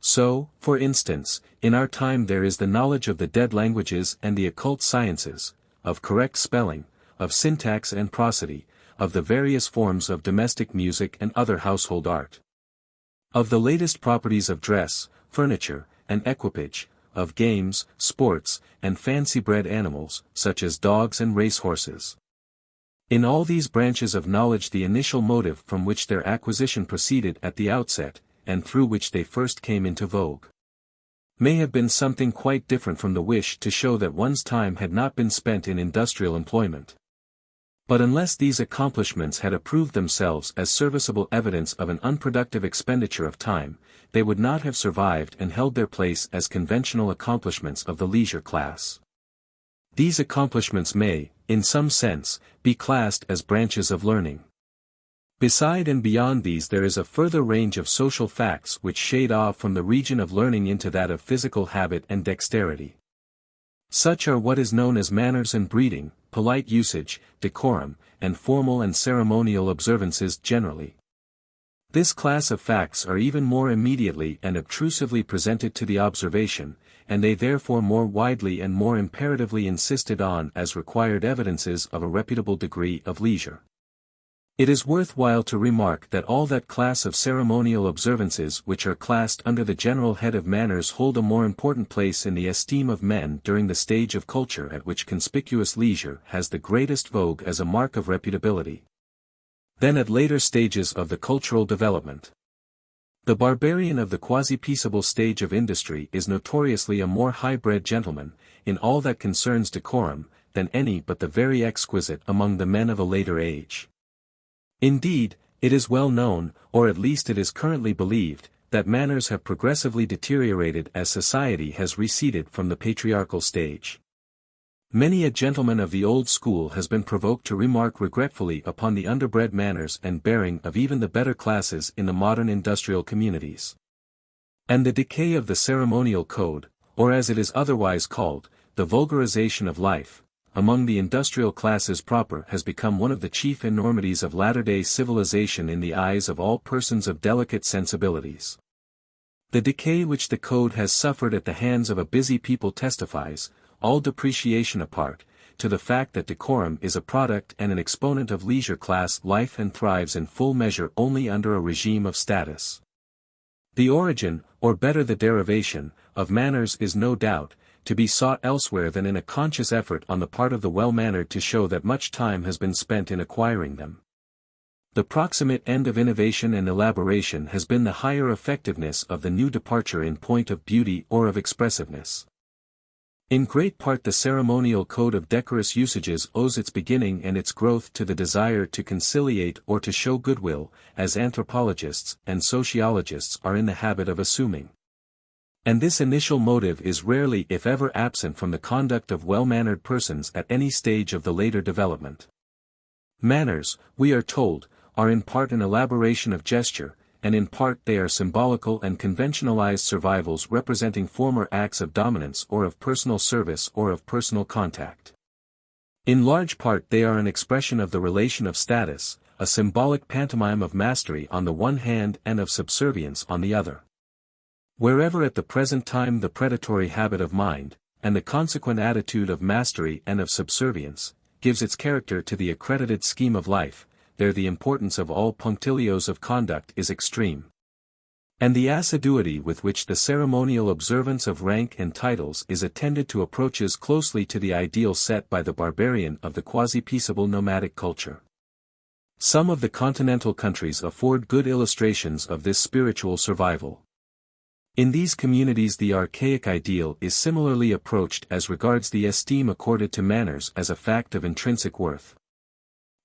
So, for instance, in our time there is the knowledge of the dead languages and the occult sciences, of correct spelling, of syntax and prosody, of the various forms of domestic music and other household art, of the latest properties of dress, furniture, and equipage, of games, sports, and fancy-bred animals, such as dogs and racehorses. In all these branches of knowledge the initial motive from which their acquisition proceeded at the outset, and through which they first came into vogue, may have been something quite different from the wish to show that one's time had not been spent in industrial employment. But unless these accomplishments had approved themselves as serviceable evidence of an unproductive expenditure of time, they would not have survived and held their place as conventional accomplishments of the leisure class. These accomplishments may, in some sense, be classed as branches of learning. Beside and beyond these there is a further range of social facts which shade off from the region of learning into that of physical habit and dexterity. Such are what is known as manners and breeding, polite usage, decorum, and formal and ceremonial observances generally. This class of facts are even more immediately and obtrusively presented to the observation, and they therefore more widely and more imperatively insisted on as required evidences of a reputable degree of leisure. It is worthwhile to remark that all that class of ceremonial observances which are classed under the general head of manners hold a more important place in the esteem of men during the stage of culture at which conspicuous leisure has the greatest vogue as a mark of reputability, than at later stages of the cultural development. The barbarian of the quasi-peaceable stage of industry is notoriously a more high-bred gentleman, in all that concerns decorum, than any but the very exquisite among the men of a later age. Indeed, it is well known, or at least it is currently believed, that manners have progressively deteriorated as society has receded from the patriarchal stage. Many a gentleman of the old school has been provoked to remark regretfully upon the underbred manners and bearing of even the better classes in the modern industrial communities. And the decay of the ceremonial code, or as it is otherwise called, the vulgarization of life, among the industrial classes proper has become one of the chief enormities of latter-day civilization in the eyes of all persons of delicate sensibilities. The decay which the code has suffered at the hands of a busy people testifies, all depreciation apart, to the fact that decorum is a product and an exponent of leisure class life and thrives in full measure only under a regime of status. The origin, or better the derivation, of manners is no doubt, to be sought elsewhere than in a conscious effort on the part of the well-mannered to show that much time has been spent in acquiring them. The proximate end of innovation and elaboration has been the higher effectiveness of the new departure in point of beauty or of expressiveness. In great part the ceremonial code of decorous usages owes its beginning and its growth to the desire to conciliate or to show goodwill, as anthropologists and sociologists are in the habit of assuming. And this initial motive is rarely if ever absent from the conduct of well-mannered persons at any stage of the later development. Manners, we are told, are in part an elaboration of gesture, and in part they are symbolical and conventionalized survivals representing former acts of dominance or of personal service or of personal contact. In large part they are an expression of the relation of status, a symbolic pantomime of mastery on the one hand and of subservience on the other. Wherever at the present time the predatory habit of mind, and the consequent attitude of mastery and of subservience, gives its character to the accredited scheme of life, there the importance of all punctilios of conduct is extreme. And the assiduity with which the ceremonial observance of rank and titles is attended to approaches closely to the ideal set by the barbarian of the quasi-peaceable nomadic culture. Some of the continental countries afford good illustrations of this spiritual survival. In these communities the archaic ideal is similarly approached as regards the esteem accorded to manners as a fact of intrinsic worth.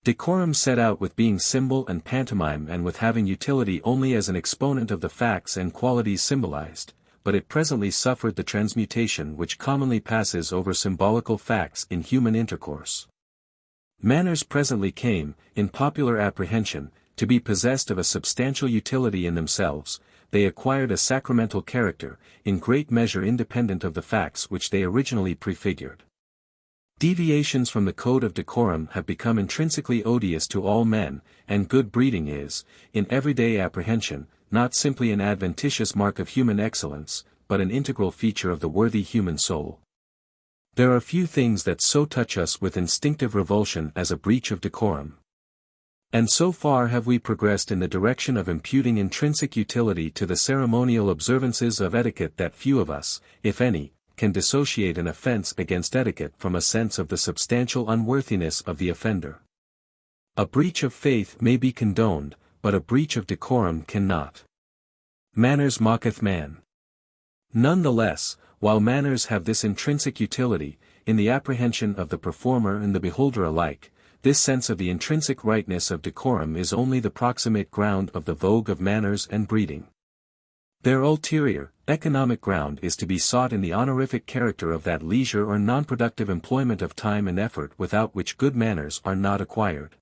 Decorum set out with being symbol and pantomime and with having utility only as an exponent of the facts and qualities symbolized, but it presently suffered the transmutation which commonly passes over symbolical facts in human intercourse. Manners presently came, in popular apprehension, to be possessed of a substantial utility in themselves. They acquired a sacramental character, in great measure independent of the facts which they originally prefigured. Deviations from the code of decorum have become intrinsically odious to all men, and good breeding is, in everyday apprehension, not simply an adventitious mark of human excellence, but an integral feature of the worthy human soul. There are few things that so touch us with instinctive revulsion as a breach of decorum. And so far have we progressed in the direction of imputing intrinsic utility to the ceremonial observances of etiquette that few of us, if any, can dissociate an offense against etiquette from a sense of the substantial unworthiness of the offender. A breach of faith may be condoned, but a breach of decorum cannot. Manners mocketh man. None the less, while manners have this intrinsic utility, in the apprehension of the performer and the beholder alike, this sense of the intrinsic rightness of decorum is only the proximate ground of the vogue of manners and breeding. Their ulterior, economic ground is to be sought in the honorific character of that leisure or non-productive employment of time and effort without which good manners are not acquired.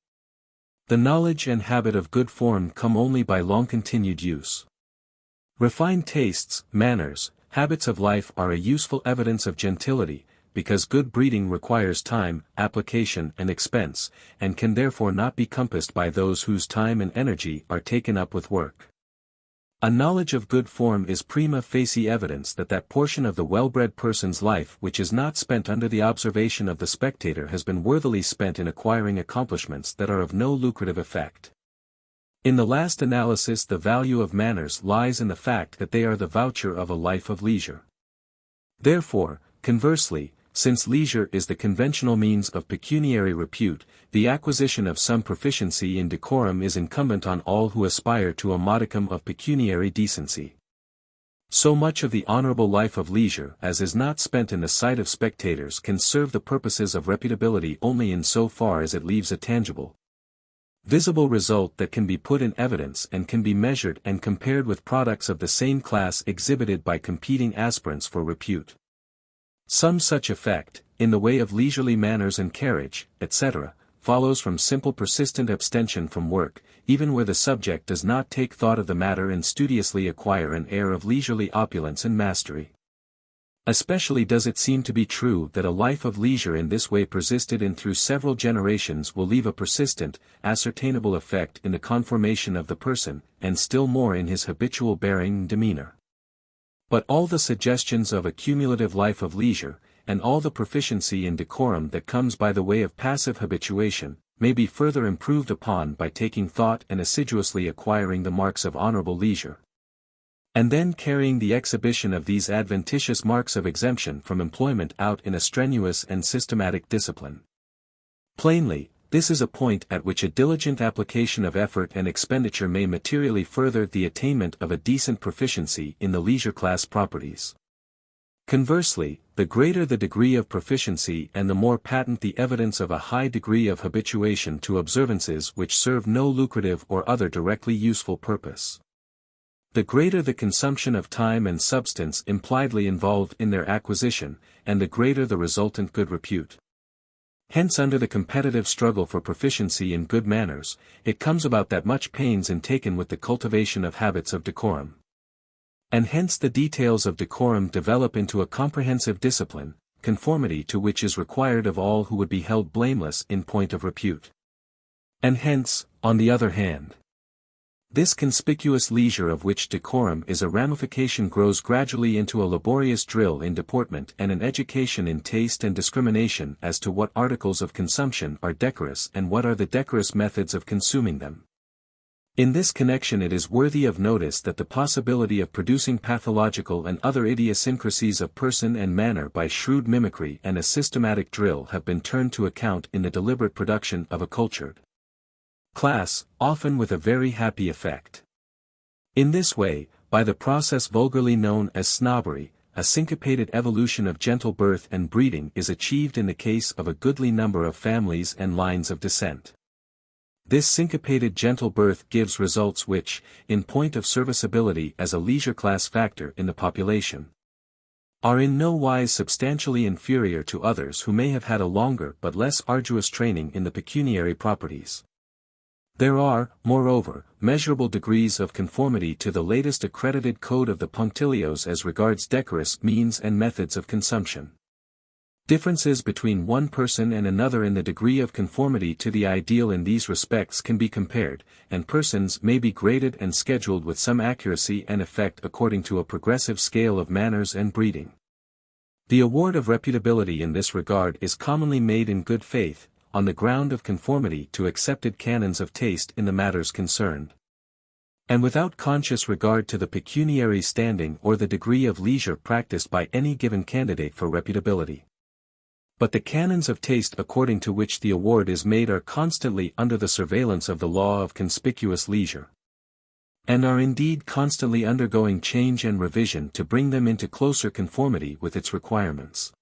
The knowledge and habit of good form come only by long-continued use. Refined tastes, manners, habits of life are a useful evidence of gentility, because good breeding requires time, application and expense, and can therefore not be compassed by those whose time and energy are taken up with work. A knowledge of good form is prima facie evidence that that portion of the well-bred person's life which is not spent under the observation of the spectator has been worthily spent in acquiring accomplishments that are of no lucrative effect. In the last analysis the value of manners lies in the fact that they are the voucher of a life of leisure. Therefore, conversely, since leisure is the conventional means of pecuniary repute, the acquisition of some proficiency in decorum is incumbent on all who aspire to a modicum of pecuniary decency. So much of the honorable life of leisure as is not spent in the sight of spectators can serve the purposes of reputability only in so far as it leaves a tangible, visible result that can be put in evidence and can be measured and compared with products of the same class exhibited by competing aspirants for repute. Some such effect, in the way of leisurely manners and carriage, etc., follows from simple persistent abstention from work, even where the subject does not take thought of the matter and studiously acquire an air of leisurely opulence and mastery. Especially does it seem to be true that a life of leisure in this way persisted in through several generations will leave a persistent, ascertainable effect in the conformation of the person, and still more in his habitual bearing and demeanor. But all the suggestions of a cumulative life of leisure, and all the proficiency in decorum that comes by the way of passive habituation, may be further improved upon by taking thought and assiduously acquiring the marks of honorable leisure, and then carrying the exhibition of these adventitious marks of exemption from employment out in a strenuous and systematic discipline. Plainly, this is a point at which a diligent application of effort and expenditure may materially further the attainment of a decent proficiency in the leisure class properties. Conversely, the greater the degree of proficiency and the more patent the evidence of a high degree of habituation to observances which serve no lucrative or other directly useful purpose, the greater the consumption of time and substance impliedly involved in their acquisition, and the greater the resultant good repute. Hence under the competitive struggle for proficiency in good manners, it comes about that much pains is taken with the cultivation of habits of decorum. And hence the details of decorum develop into a comprehensive discipline, conformity to which is required of all who would be held blameless in point of repute. And hence, on the other hand, this conspicuous leisure of which decorum is a ramification grows gradually into a laborious drill in deportment and an education in taste and discrimination as to what articles of consumption are decorous and what are the decorous methods of consuming them. In this connection it is worthy of notice that the possibility of producing pathological and other idiosyncrasies of person and manner by shrewd mimicry and a systematic drill have been turned to account in the deliberate production of a cultured class, often with a very happy effect. In this way, by the process vulgarly known as snobbery, a syncopated evolution of gentle birth and breeding is achieved in the case of a goodly number of families and lines of descent. This syncopated gentle birth gives results which, in point of serviceability as a leisure class factor in the population, are in no wise substantially inferior to others who may have had a longer but less arduous training in the pecuniary properties. There are, moreover, measurable degrees of conformity to the latest accredited code of the punctilios as regards decorous means and methods of consumption. Differences between one person and another in the degree of conformity to the ideal in these respects can be compared, and persons may be graded and scheduled with some accuracy and effect according to a progressive scale of manners and breeding. The award of reputability in this regard is commonly made in good faith, on the ground of conformity to accepted canons of taste in the matters concerned, and without conscious regard to the pecuniary standing or the degree of leisure practiced by any given candidate for reputability. But the canons of taste according to which the award is made are constantly under the surveillance of the law of conspicuous leisure, and are indeed constantly undergoing change and revision to bring them into closer conformity with its requirements.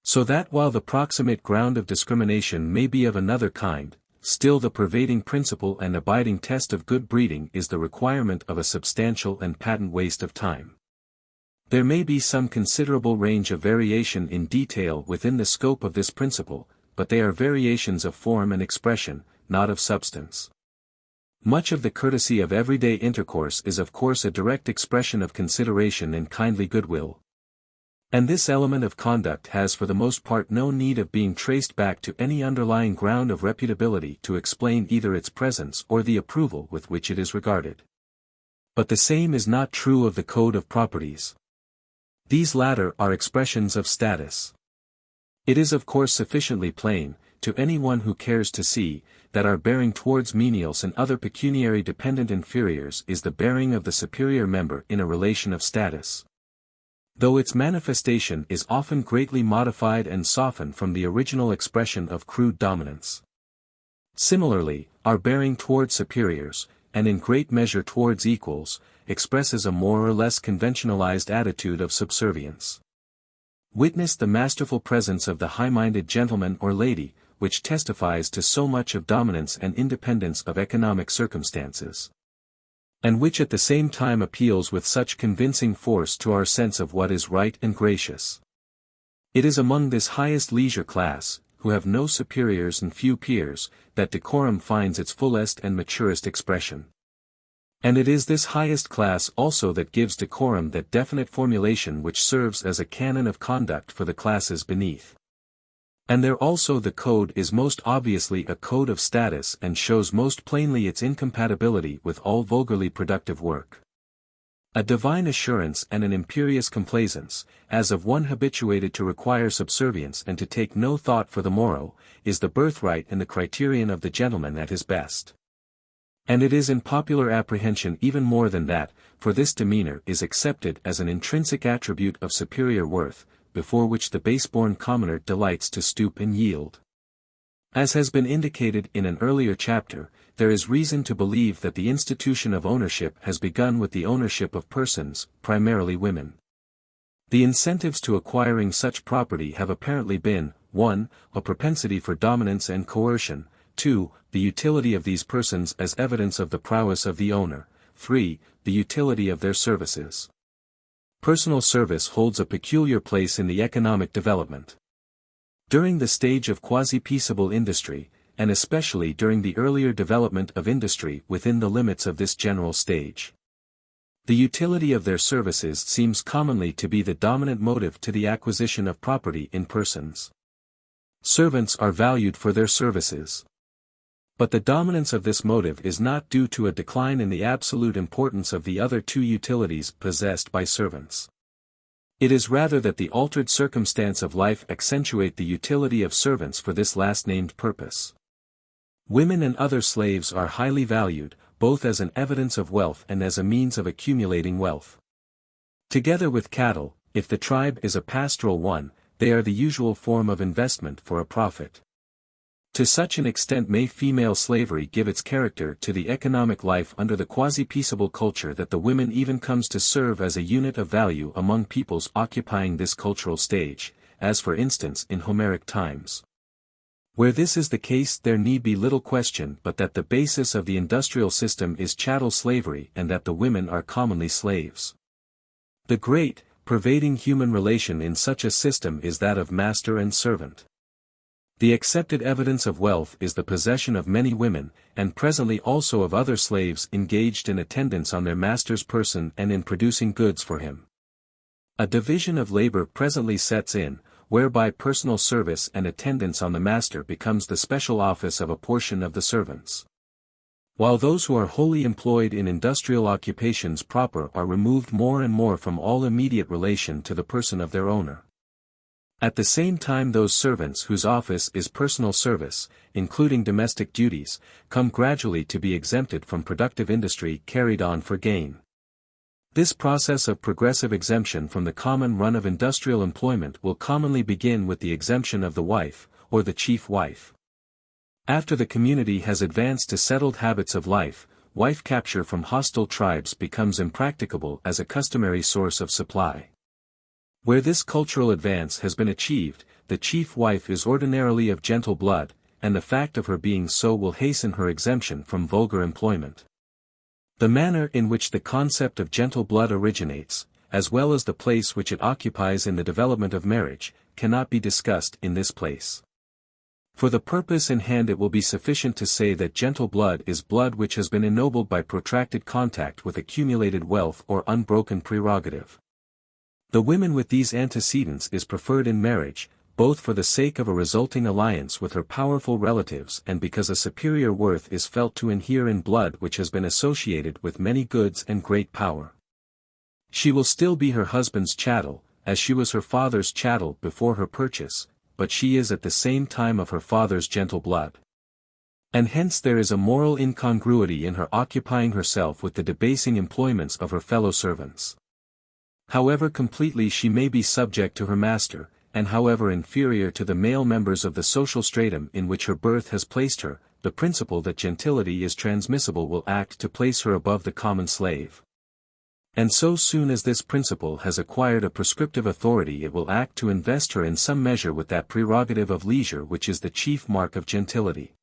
So that while the proximate ground of discrimination may be of another kind, still the pervading principle and abiding test of good breeding is the requirement of a substantial and patent waste of time. There may be some considerable range of variation in detail within the scope of this principle, but they are variations of form and expression, not of substance. Much of the courtesy of everyday intercourse is of course a direct expression of consideration and kindly goodwill, and this element of conduct has for the most part no need of being traced back to any underlying ground of reputability to explain either its presence or the approval with which it is regarded. But the same is not true of the code of properties. These latter are expressions of status. It is of course sufficiently plain, to anyone who cares to see, that our bearing towards menials and other pecuniary dependent inferiors is the bearing of the superior member in a relation of status, though its manifestation is often greatly modified and softened from the original expression of crude dominance. Similarly, our bearing towards superiors, and in great measure towards equals, expresses a more or less conventionalized attitude of subservience. Witness the masterful presence of the high-minded gentleman or lady, which testifies to so much of dominance and independence of economic circumstances, and which at the same time appeals with such convincing force to our sense of what is right and gracious. It is among this highest leisure class, who have no superiors and few peers, that decorum finds its fullest and maturest expression. And it is this highest class also that gives decorum that definite formulation which serves as a canon of conduct for the classes beneath. And there also the code is most obviously a code of status and shows most plainly its incompatibility with all vulgarly productive work. A divine assurance and an imperious complaisance, as of one habituated to require subservience and to take no thought for the morrow, is the birthright and the criterion of the gentleman at his best. And it is in popular apprehension even more than that, for this demeanor is accepted as an intrinsic attribute of superior worth, before which the base-born commoner delights to stoop and yield. As has been indicated in an earlier chapter, there is reason to believe that the institution of ownership has begun with the ownership of persons, primarily women. The incentives to acquiring such property have apparently been, 1. A propensity for dominance and coercion, 2. The utility of these persons as evidence of the prowess of the owner, 3. The utility of their services. Personal service holds a peculiar place in the economic development. During the stage of quasi-peaceable industry, and especially during the earlier development of industry within the limits of this general stage, the utility of their services seems commonly to be the dominant motive to the acquisition of property in persons. Servants are valued for their services. But the dominance of this motive is not due to a decline in the absolute importance of the other two utilities possessed by servants. It is rather that the altered circumstance of life accentuate the utility of servants for this last-named purpose. Women and other slaves are highly valued, both as an evidence of wealth and as a means of accumulating wealth. Together with cattle, if the tribe is a pastoral one, they are the usual form of investment for a profit. To such an extent may female slavery give its character to the economic life under the quasi-peaceable culture that the women even comes to serve as a unit of value among peoples occupying this cultural stage, as for instance in Homeric times. Where this is the case, there need be little question but that the basis of the industrial system is chattel slavery and that the women are commonly slaves. The great, pervading human relation in such a system is that of master and servant. The accepted evidence of wealth is the possession of many women, and presently also of other slaves engaged in attendance on their master's person and in producing goods for him. A division of labor presently sets in, whereby personal service and attendance on the master becomes the special office of a portion of the servants. While those who are wholly employed in industrial occupations proper are removed more and more from all immediate relation to the person of their owner. At the same time those servants whose office is personal service, including domestic duties, come gradually to be exempted from productive industry carried on for gain. This process of progressive exemption from the common run of industrial employment will commonly begin with the exemption of the wife, or the chief wife. After the community has advanced to settled habits of life, wife capture from hostile tribes becomes impracticable as a customary source of supply. Where this cultural advance has been achieved, the chief wife is ordinarily of gentle blood, and the fact of her being so will hasten her exemption from vulgar employment. The manner in which the concept of gentle blood originates, as well as the place which it occupies in the development of marriage, cannot be discussed in this place. For the purpose in hand it will be sufficient to say that gentle blood is blood which has been ennobled by protracted contact with accumulated wealth or unbroken prerogative. The woman with these antecedents is preferred in marriage, both for the sake of a resulting alliance with her powerful relatives and because a superior worth is felt to inhere in blood which has been associated with many goods and great power. She will still be her husband's chattel, as she was her father's chattel before her purchase, but she is at the same time of her father's gentle blood. And hence there is a moral incongruity in her occupying herself with the debasing employments of her fellow servants. However completely she may be subject to her master, and however inferior to the male members of the social stratum in which her birth has placed her, the principle that gentility is transmissible will act to place her above the common slave. And so soon as this principle has acquired a prescriptive authority it will act to invest her in some measure with that prerogative of leisure which is the chief mark of gentility.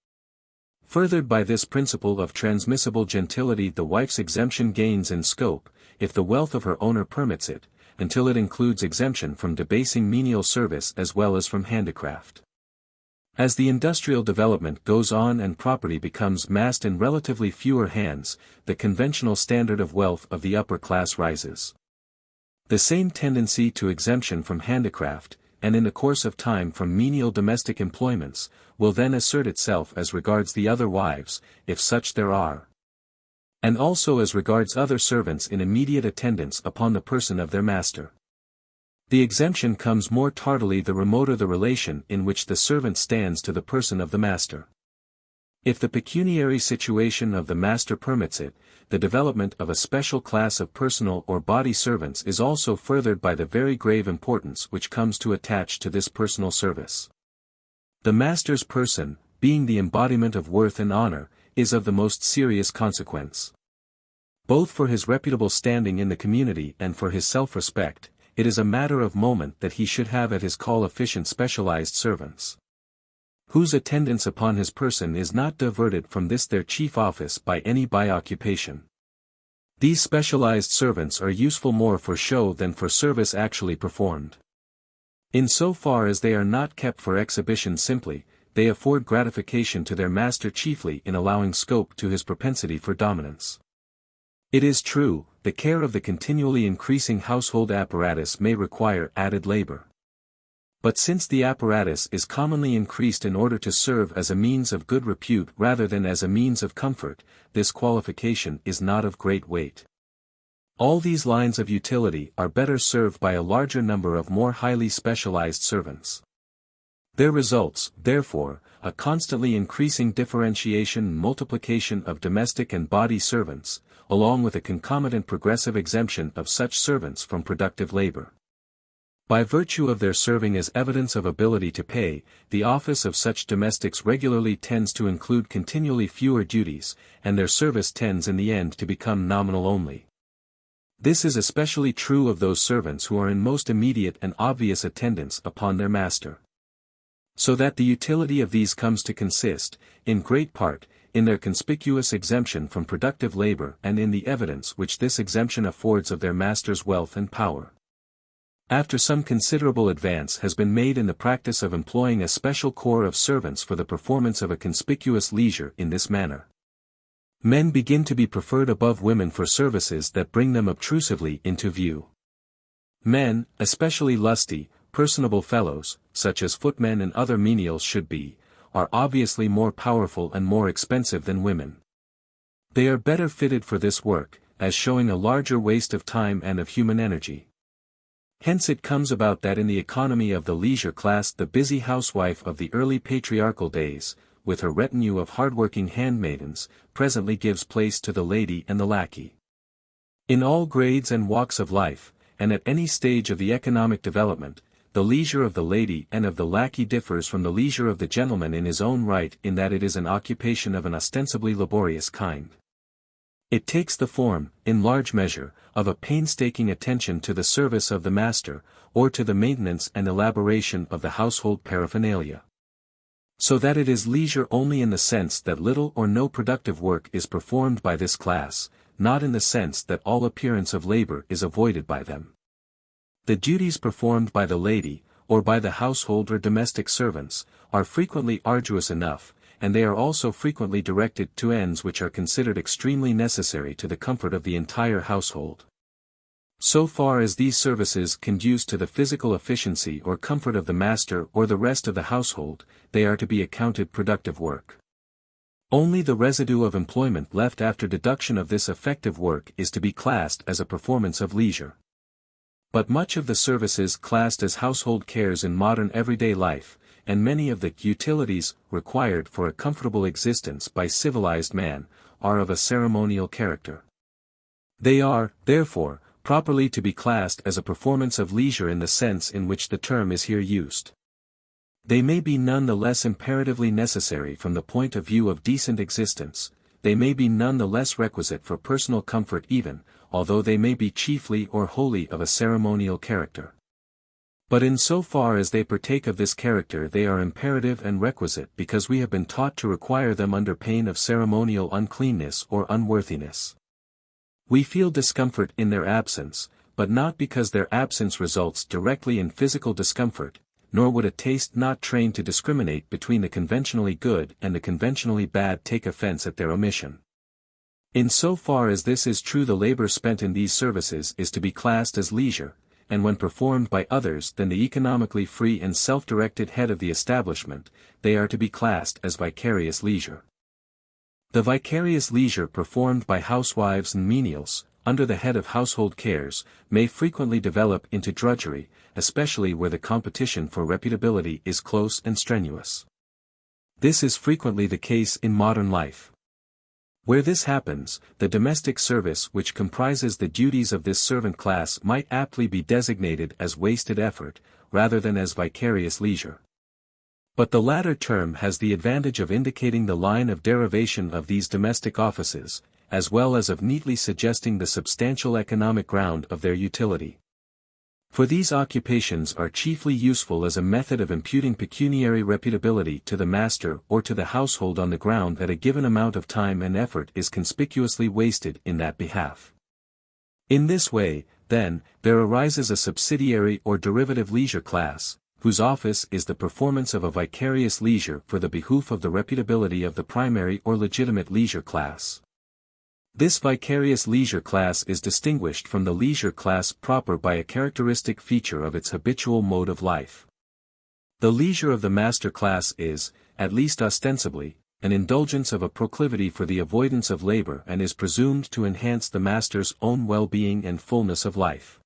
Furthered by this principle of transmissible gentility the wife's exemption gains in scope, if the wealth of her owner permits it, until it includes exemption from debasing menial service as well as from handicraft. As the industrial development goes on and property becomes massed in relatively fewer hands, the conventional standard of wealth of the upper class rises. The same tendency to exemption from handicraft, and in the course of time from menial domestic employments, will then assert itself as regards the other wives, if such there are. And also as regards other servants in immediate attendance upon the person of their master. The exemption comes more tardily the remoter the relation in which the servant stands to the person of the master. If the pecuniary situation of the master permits it, the development of a special class of personal or body servants is also furthered by the very grave importance which comes to attach to this personal service. The master's person, being the embodiment of worth and honor, is of the most serious consequence. Both for his reputable standing in the community and for his self-respect, it is a matter of moment that he should have at his call efficient specialized servants, whose attendance upon his person is not diverted from this their chief office by any by-occupation. These specialized servants are useful more for show than for service actually performed. In so far as they are not kept for exhibition simply, they afford gratification to their master chiefly in allowing scope to his propensity for dominance. It is true, the care of the continually increasing household apparatus may require added labor. But since the apparatus is commonly increased in order to serve as a means of good repute rather than as a means of comfort, this qualification is not of great weight. All these lines of utility are better served by a larger number of more highly specialized servants. There results, therefore, a constantly increasing differentiation and multiplication of domestic and body servants, along with a concomitant progressive exemption of such servants from productive labor. By virtue of their serving as evidence of ability to pay, the office of such domestics regularly tends to include continually fewer duties, and their service tends in the end to become nominal only. This is especially true of those servants who are in most immediate and obvious attendance upon their master. So that the utility of these comes to consist, in great part, in their conspicuous exemption from productive labor and in the evidence which this exemption affords of their master's wealth and power. After some considerable advance has been made in the practice of employing a special corps of servants for the performance of a conspicuous leisure in this manner, men begin to be preferred above women for services that bring them obtrusively into view. Men, especially lusty, personable fellows, such as footmen and other menials should be, are obviously more powerful and more expensive than women. They are better fitted for this work, as showing a larger waste of time and of human energy. Hence it comes about that in the economy of the leisure class the busy housewife of the early patriarchal days, with her retinue of hardworking handmaidens, presently gives place to the lady and the lackey. In all grades and walks of life, and at any stage of the economic development, the leisure of the lady and of the lackey differs from the leisure of the gentleman in his own right in that it is an occupation of an ostensibly laborious kind. It takes the form, in large measure, of a painstaking attention to the service of the master, or to the maintenance and elaboration of the household paraphernalia. So that it is leisure only in the sense that little or no productive work is performed by this class, not in the sense that all appearance of labor is avoided by them. The duties performed by the lady, or by the household or domestic servants, are frequently arduous enough, and they are also frequently directed to ends which are considered extremely necessary to the comfort of the entire household. So far as these services conduce to the physical efficiency or comfort of the master or the rest of the household, they are to be accounted productive work. Only the residue of employment left after deduction of this effective work is to be classed as a performance of leisure. But much of the services classed as household cares in modern everyday life, and many of the utilities required for a comfortable existence by civilized man, are of a ceremonial character. They are, therefore, properly to be classed as a performance of leisure in the sense in which the term is here used. They may be none the less imperatively necessary from the point of view of decent existence, they may be none the less requisite for personal comfort even, although they may be chiefly or wholly of a ceremonial character. But in so far as they partake of this character they are imperative and requisite because we have been taught to require them under pain of ceremonial uncleanness or unworthiness. We feel discomfort in their absence, but not because their absence results directly in physical discomfort, nor would a taste not trained to discriminate between the conventionally good and the conventionally bad take offense at their omission. In so far as this is true the labor spent in these services is to be classed as leisure, and when performed by others than the economically free and self-directed head of the establishment, they are to be classed as vicarious leisure. The vicarious leisure performed by housewives and menials, under the head of household cares, may frequently develop into drudgery, especially where the competition for reputability is close and strenuous. This is frequently the case in modern life. Where this happens, the domestic service which comprises the duties of this servant class might aptly be designated as wasted effort, rather than as vicarious leisure. But the latter term has the advantage of indicating the line of derivation of these domestic offices, as well as of neatly suggesting the substantial economic ground of their utility. For these occupations are chiefly useful as a method of imputing pecuniary reputability to the master or to the household on the ground that a given amount of time and effort is conspicuously wasted in that behalf. In this way, then, there arises a subsidiary or derivative leisure class, whose office is the performance of a vicarious leisure for the behoof of the reputability of the primary or legitimate leisure class. This vicarious leisure class is distinguished from the leisure class proper by a characteristic feature of its habitual mode of life. The leisure of the master class is, at least ostensibly, an indulgence of a proclivity for the avoidance of labor and is presumed to enhance the master's own well-being and fullness of life.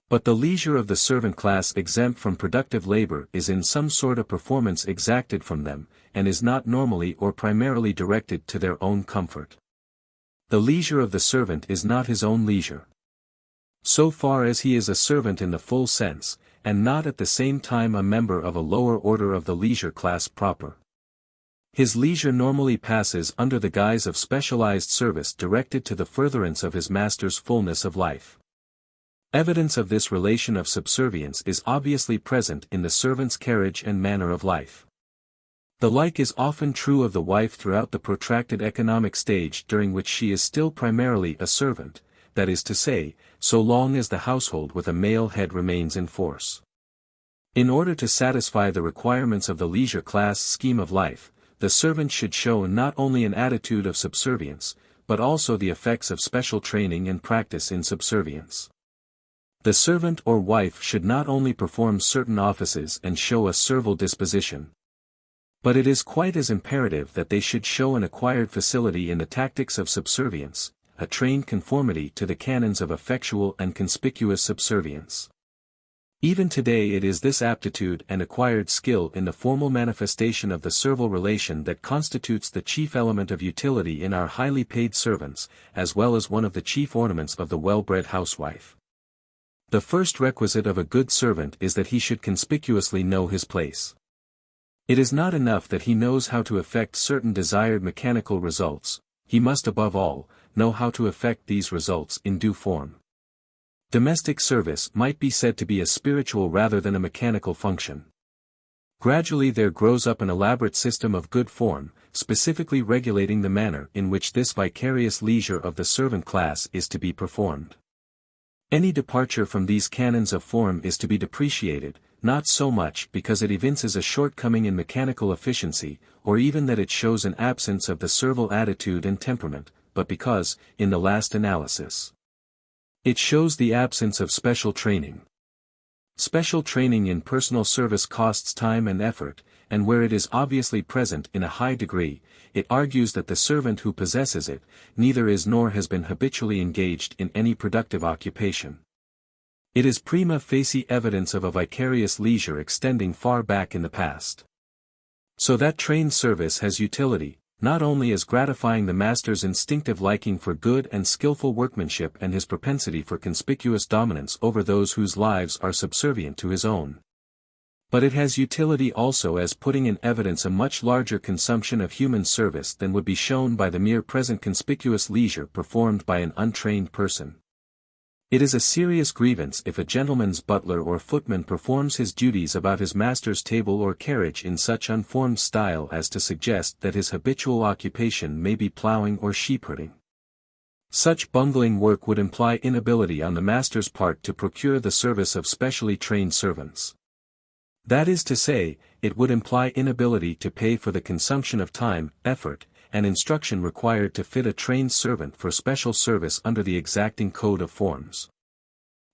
But the leisure of the servant class exempt from productive labor is in some sort a performance exacted from them, and is not normally or primarily directed to their own comfort. The leisure of the servant is not his own leisure. So far as he is a servant in the full sense, and not at the same time a member of a lower order of the leisure class proper. His leisure normally passes under the guise of specialized service directed to the furtherance of his master's fullness of life. Evidence of this relation of subservience is obviously present in the servant's carriage and manner of life. The like is often true of the wife throughout the protracted economic stage during which she is still primarily a servant, that is to say, so long as the household with a male head remains in force. In order to satisfy the requirements of the leisure class scheme of life, the servant should show not only an attitude of subservience, but also the effects of special training and practice in subservience. The servant or wife should not only perform certain offices and show a servile disposition, but it is quite as imperative that they should show an acquired facility in the tactics of subservience, a trained conformity to the canons of effectual and conspicuous subservience. Even today it is this aptitude and acquired skill in the formal manifestation of the servile relation that constitutes the chief element of utility in our highly paid servants, as well as one of the chief ornaments of the well-bred housewife. The first requisite of a good servant is that he should conspicuously know his place. It is not enough that he knows how to effect certain desired mechanical results, he must above all, know how to effect these results in due form. Domestic service might be said to be a spiritual rather than a mechanical function. Gradually there grows up an elaborate system of good form, specifically regulating the manner in which this vicarious leisure of the servant class is to be performed. Any departure from these canons of form is to be depreciated, not so much because it evinces a shortcoming in mechanical efficiency, or even that it shows an absence of the servile attitude and temperament, but because, in the last analysis, it shows the absence of special training. Special training in personal service costs time and effort, and where it is obviously present in a high degree, it argues that the servant who possesses it, neither is nor has been habitually engaged in any productive occupation. It is prima facie evidence of a vicarious leisure extending far back in the past. So that trained service has utility, not only as gratifying the master's instinctive liking for good and skillful workmanship and his propensity for conspicuous dominance over those whose lives are subservient to his own, but it has utility also as putting in evidence a much larger consumption of human service than would be shown by the mere present conspicuous leisure performed by an untrained person. It is a serious grievance if a gentleman's butler or footman performs his duties about his master's table or carriage in such unformed style as to suggest that his habitual occupation may be ploughing or sheep-herding. Such bungling work would imply inability on the master's part to procure the service of specially trained servants. That is to say, it would imply inability to pay for the consumption of time, effort, and instruction required to fit a trained servant for special service under the exacting code of forms.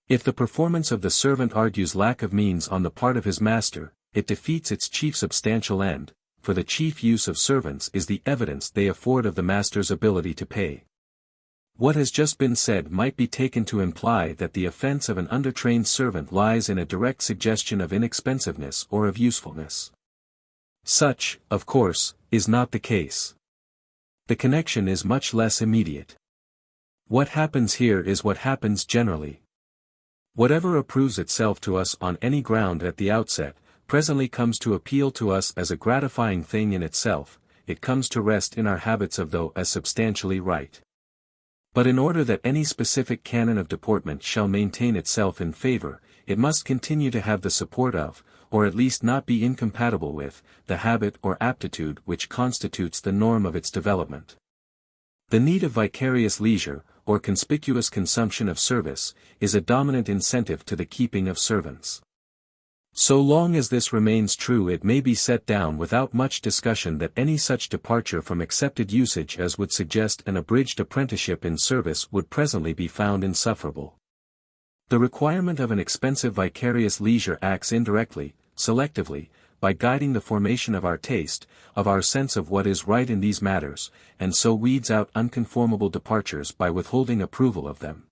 If the performance of the servant argues lack of means on the part of his master, it defeats its chief substantial end, for the chief use of servants is the evidence they afford of the master's ability to pay. What has just been said might be taken to imply that the offense of an undertrained servant lies in a direct suggestion of inexpensiveness or of usefulness. Such, of course, is not the case. The connection is much less immediate. What happens here is what happens generally. Whatever approves itself to us on any ground at the outset, presently comes to appeal to us as a gratifying thing in itself, it comes to rest in our habits of though as substantially right. But in order that any specific canon of deportment shall maintain itself in favor, it must continue to have the support of, or at least not be incompatible with, the habit or aptitude which constitutes the norm of its development. The need of vicarious leisure, or conspicuous consumption of service, is a dominant incentive to the keeping of servants. So long as this remains true, it may be set down without much discussion that any such departure from accepted usage as would suggest an abridged apprenticeship in service would presently be found insufferable. The requirement of an expensive vicarious leisure acts indirectly, selectively, by guiding the formation of our taste, of our sense of what is right in these matters, and so weeds out unconformable departures by withholding approval of them.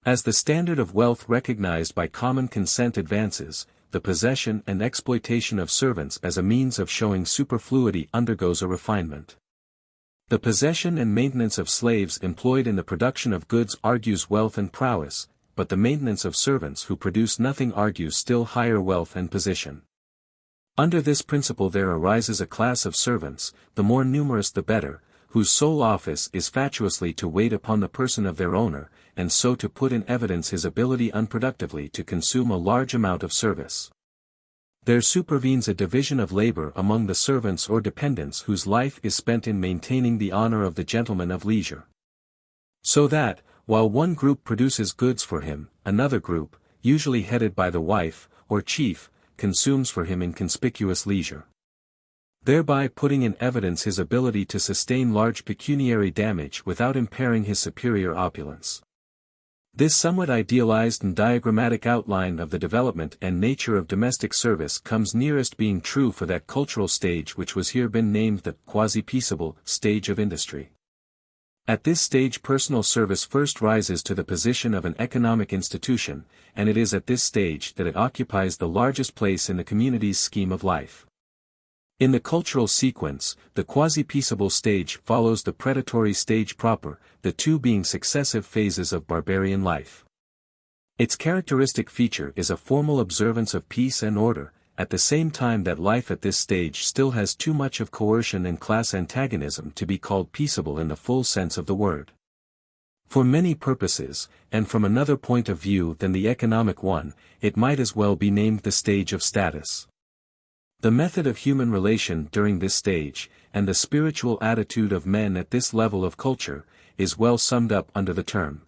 As the standard of wealth recognized by common consent advances, the possession and exploitation of servants as a means of showing superfluity undergoes a refinement. The possession and maintenance of slaves employed in the production of goods argues wealth and prowess, but the maintenance of servants who produce nothing argues still higher wealth and position. Under this principle there arises a class of servants, the more numerous the better, whose sole office is fatuously to wait upon the person of their owner, and so to put in evidence his ability unproductively to consume a large amount of service. There supervenes a division of labor among the servants or dependents whose life is spent in maintaining the honor of the gentleman of leisure. So that, while one group produces goods for him, another group, usually headed by the wife, or chief, consumes for him in conspicuous leisure, thereby putting in evidence his ability to sustain large pecuniary damage without impairing his superior opulence. This somewhat idealized and diagrammatic outline of the development and nature of domestic service comes nearest being true for that cultural stage which was here been named the quasi-peaceable stage of industry. At this stage personal service first rises to the position of an economic institution, and it is at this stage that it occupies the largest place in the community's scheme of life. In the cultural sequence, the quasi-peaceable stage follows the predatory stage proper, the two being successive phases of barbarian life. Its characteristic feature is a formal observance of peace and order, at the same time that life at this stage still has too much of coercion and class antagonism to be called peaceable in the full sense of the word. For many purposes, and from another point of view than the economic one, it might as well be named the stage of status. The method of human relation during this stage, and the spiritual attitude of men at this level of culture, is well summed up under the term.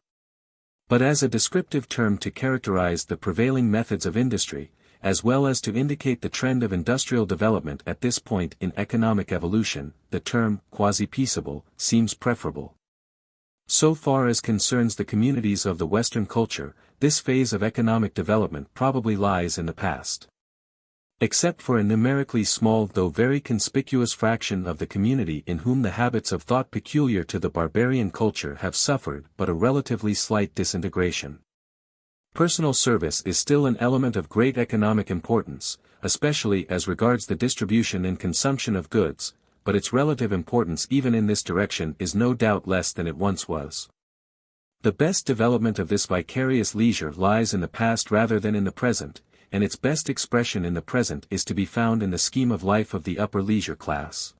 But as a descriptive term to characterize the prevailing methods of industry, as well as to indicate the trend of industrial development at this point in economic evolution, the term quasi-peaceable seems preferable. So far as concerns the communities of the Western culture, this phase of economic development probably lies in the past. Except for a numerically small though very conspicuous fraction of the community in whom the habits of thought peculiar to the barbarian culture have suffered but a relatively slight disintegration. Personal service is still an element of great economic importance, especially as regards the distribution and consumption of goods, but its relative importance even in this direction is no doubt less than it once was. The best development of this vicarious leisure lies in the past rather than in the present, and its best expression in the present is to be found in the scheme of life of the upper leisure class.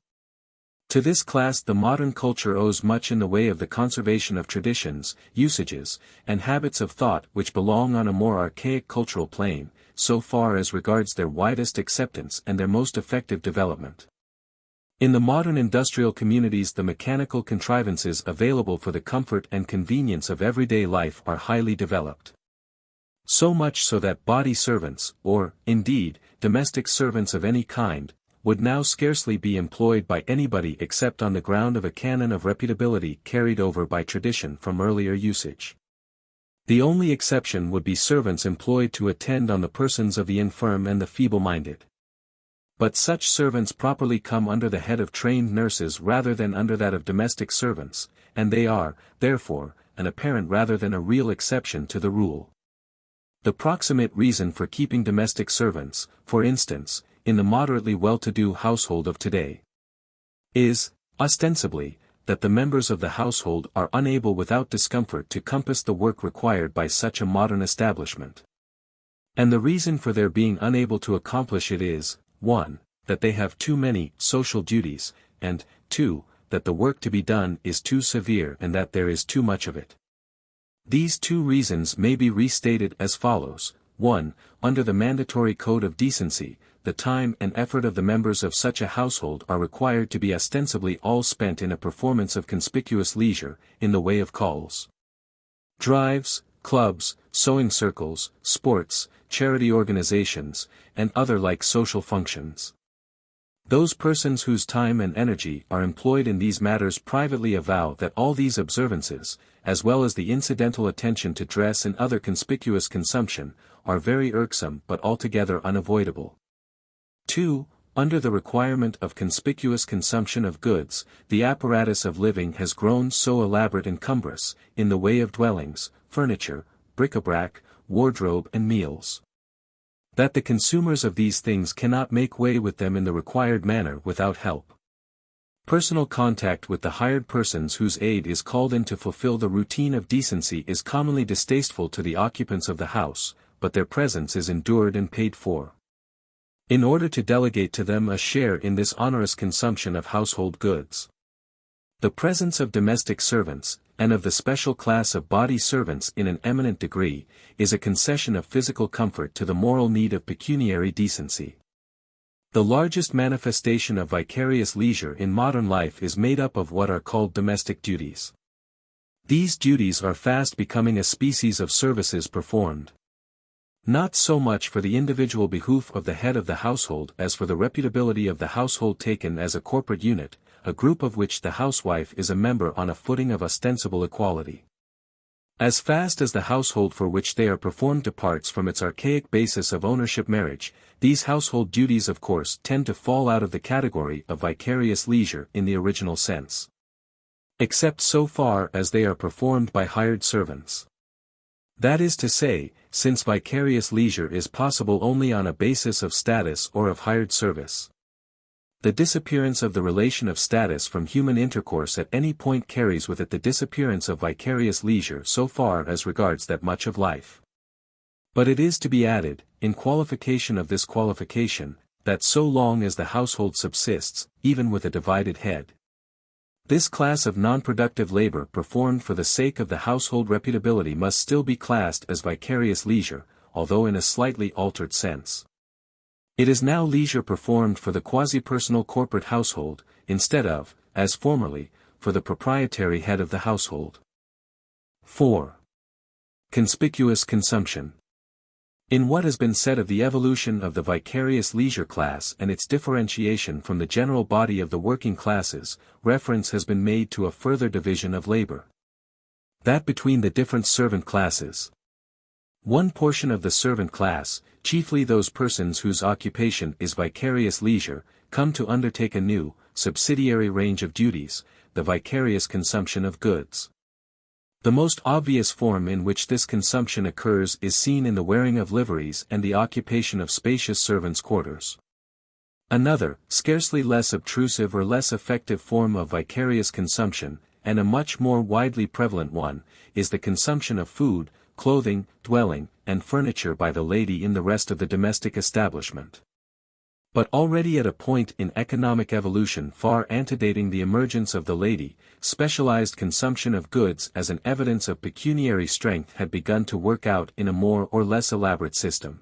To this class the modern culture owes much in the way of the conservation of traditions, usages, and habits of thought which belong on a more archaic cultural plane, so far as regards their widest acceptance and their most effective development. In the modern industrial communities the mechanical contrivances available for the comfort and convenience of everyday life are highly developed. So much so that body servants, or, indeed, domestic servants of any kind, would now scarcely be employed by anybody except on the ground of a canon of reputability carried over by tradition from earlier usage. The only exception would be servants employed to attend on the persons of the infirm and the feeble-minded. But such servants properly come under the head of trained nurses rather than under that of domestic servants, and they are, therefore, an apparent rather than a real exception to the rule. The proximate reason for keeping domestic servants, for instance, in the moderately well-to-do household of today, is, ostensibly, that the members of the household are unable without discomfort to compass the work required by such a modern establishment. And the reason for their being unable to accomplish it is, 1, that they have too many social duties, and, 2, that the work to be done is too severe and that there is too much of it. These two reasons may be restated as follows. 1. Under the mandatory code of decency, the time and effort of the members of such a household are required to be ostensibly all spent in a performance of conspicuous leisure, in the way of calls, drives, clubs, sewing circles, sports, charity organizations, and other like social functions. Those persons whose time and energy are employed in these matters privately avow that all these observances, as well as the incidental attention to dress and other conspicuous consumption, are very irksome but altogether unavoidable. 2. Under the requirement of conspicuous consumption of goods, the apparatus of living has grown so elaborate and cumbrous, in the way of dwellings, furniture, bric-a-brac, wardrobe and meals, that the consumers of these things cannot make way with them in the required manner without help. Personal contact with the hired persons whose aid is called in to fulfill the routine of decency is commonly distasteful to the occupants of the house, but their presence is endured and paid for, in order to delegate to them a share in this onerous consumption of household goods. The presence of domestic servants, and of the special class of body servants in an eminent degree, is a concession of physical comfort to the moral need of pecuniary decency. The largest manifestation of vicarious leisure in modern life is made up of what are called domestic duties. These duties are fast becoming a species of services performed, not so much for the individual behoof of the head of the household as for the reputability of the household taken as a corporate unit, a group of which the housewife is a member on a footing of ostensible equality. As fast as the household for which they are performed departs from its archaic basis of ownership marriage, these household duties of course tend to fall out of the category of vicarious leisure in the original sense. Except so far as they are performed by hired servants. That is to say, since vicarious leisure is possible only on a basis of status or of hired service. The disappearance of the relation of status from human intercourse at any point carries with it the disappearance of vicarious leisure so far as regards that much of life. But it is to be added, in qualification of this qualification, that so long as the household subsists, even with a divided head, this class of non-productive labor performed for the sake of the household reputability must still be classed as vicarious leisure, although in a slightly altered sense. It is now leisure performed for the quasi-personal corporate household, instead of, as formerly, for the proprietary head of the household. 4. Conspicuous consumption. In what has been said of the evolution of the vicarious leisure class and its differentiation from the general body of the working classes, reference has been made to a further division of labor. That between the different servant classes. One portion of the servant class, chiefly those persons whose occupation is vicarious leisure, come to undertake a new, subsidiary range of duties, the vicarious consumption of goods. The most obvious form in which this consumption occurs is seen in the wearing of liveries and the occupation of spacious servants' quarters. Another, scarcely less obtrusive or less effective form of vicarious consumption, and a much more widely prevalent one, is the consumption of food, clothing, dwelling, and furniture by the lady in the rest of the domestic establishment. But already at a point in economic evolution far antedating the emergence of the lady, specialized consumption of goods as an evidence of pecuniary strength had begun to work out in a more or less elaborate system.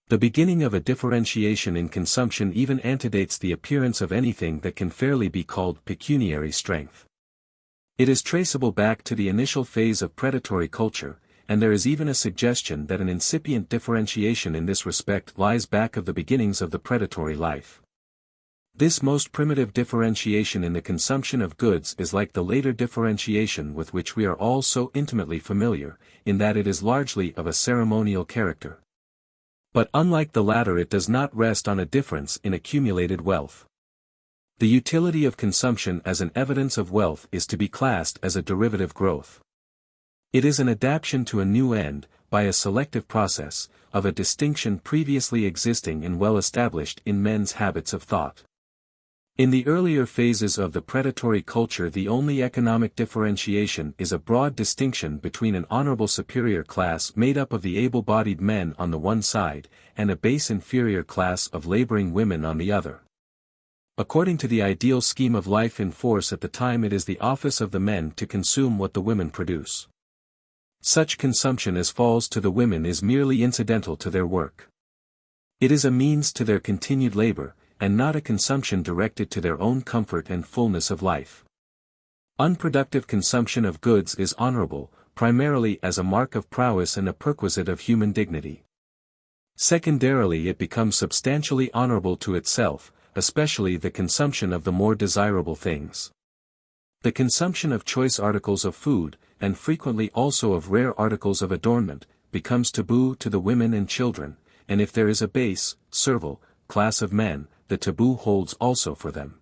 The beginning of a differentiation in consumption even antedates the appearance of anything that can fairly be called pecuniary strength. It is traceable back to the initial phase of predatory culture, and there is even a suggestion that an incipient differentiation in this respect lies back of the beginnings of the predatory life. This most primitive differentiation in the consumption of goods is like the later differentiation with which we are all so intimately familiar, in that it is largely of a ceremonial character. But unlike the latter, it does not rest on a difference in accumulated wealth. The utility of consumption as an evidence of wealth is to be classed as a derivative growth. It is an adaptation to a new end, by a selective process, of a distinction previously existing and well established in men's habits of thought. In the earlier phases of the predatory culture, the only economic differentiation is a broad distinction between an honorable superior class made up of the able-bodied men on the one side, and a base inferior class of laboring women on the other. According to the ideal scheme of life in force at the time, it is the office of the men to consume what the women produce. Such consumption as falls to the women is merely incidental to their work. It is a means to their continued labor, and not a consumption directed to their own comfort and fullness of life. Unproductive consumption of goods is honorable, primarily as a mark of prowess and a perquisite of human dignity. Secondarily, it becomes substantially honorable to itself, especially the consumption of the more desirable things. The consumption of choice articles of food, and frequently also of rare articles of adornment, becomes taboo to the women and children, and if there is a base, servile, class of men, the taboo holds also for them.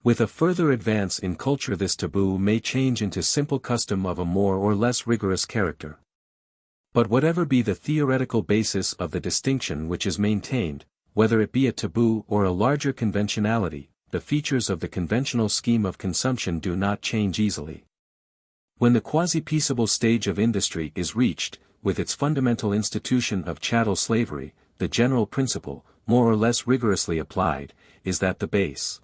With a further advance in culture, this taboo may change into simple custom of a more or less rigorous character. But whatever be the theoretical basis of the distinction which is maintained, whether it be a taboo or a larger conventionality, the features of the conventional scheme of consumption do not change easily. When the quasi-peaceable stage of industry is reached, with its fundamental institution of chattel slavery, the general principle, more or less rigorously applied, is that the base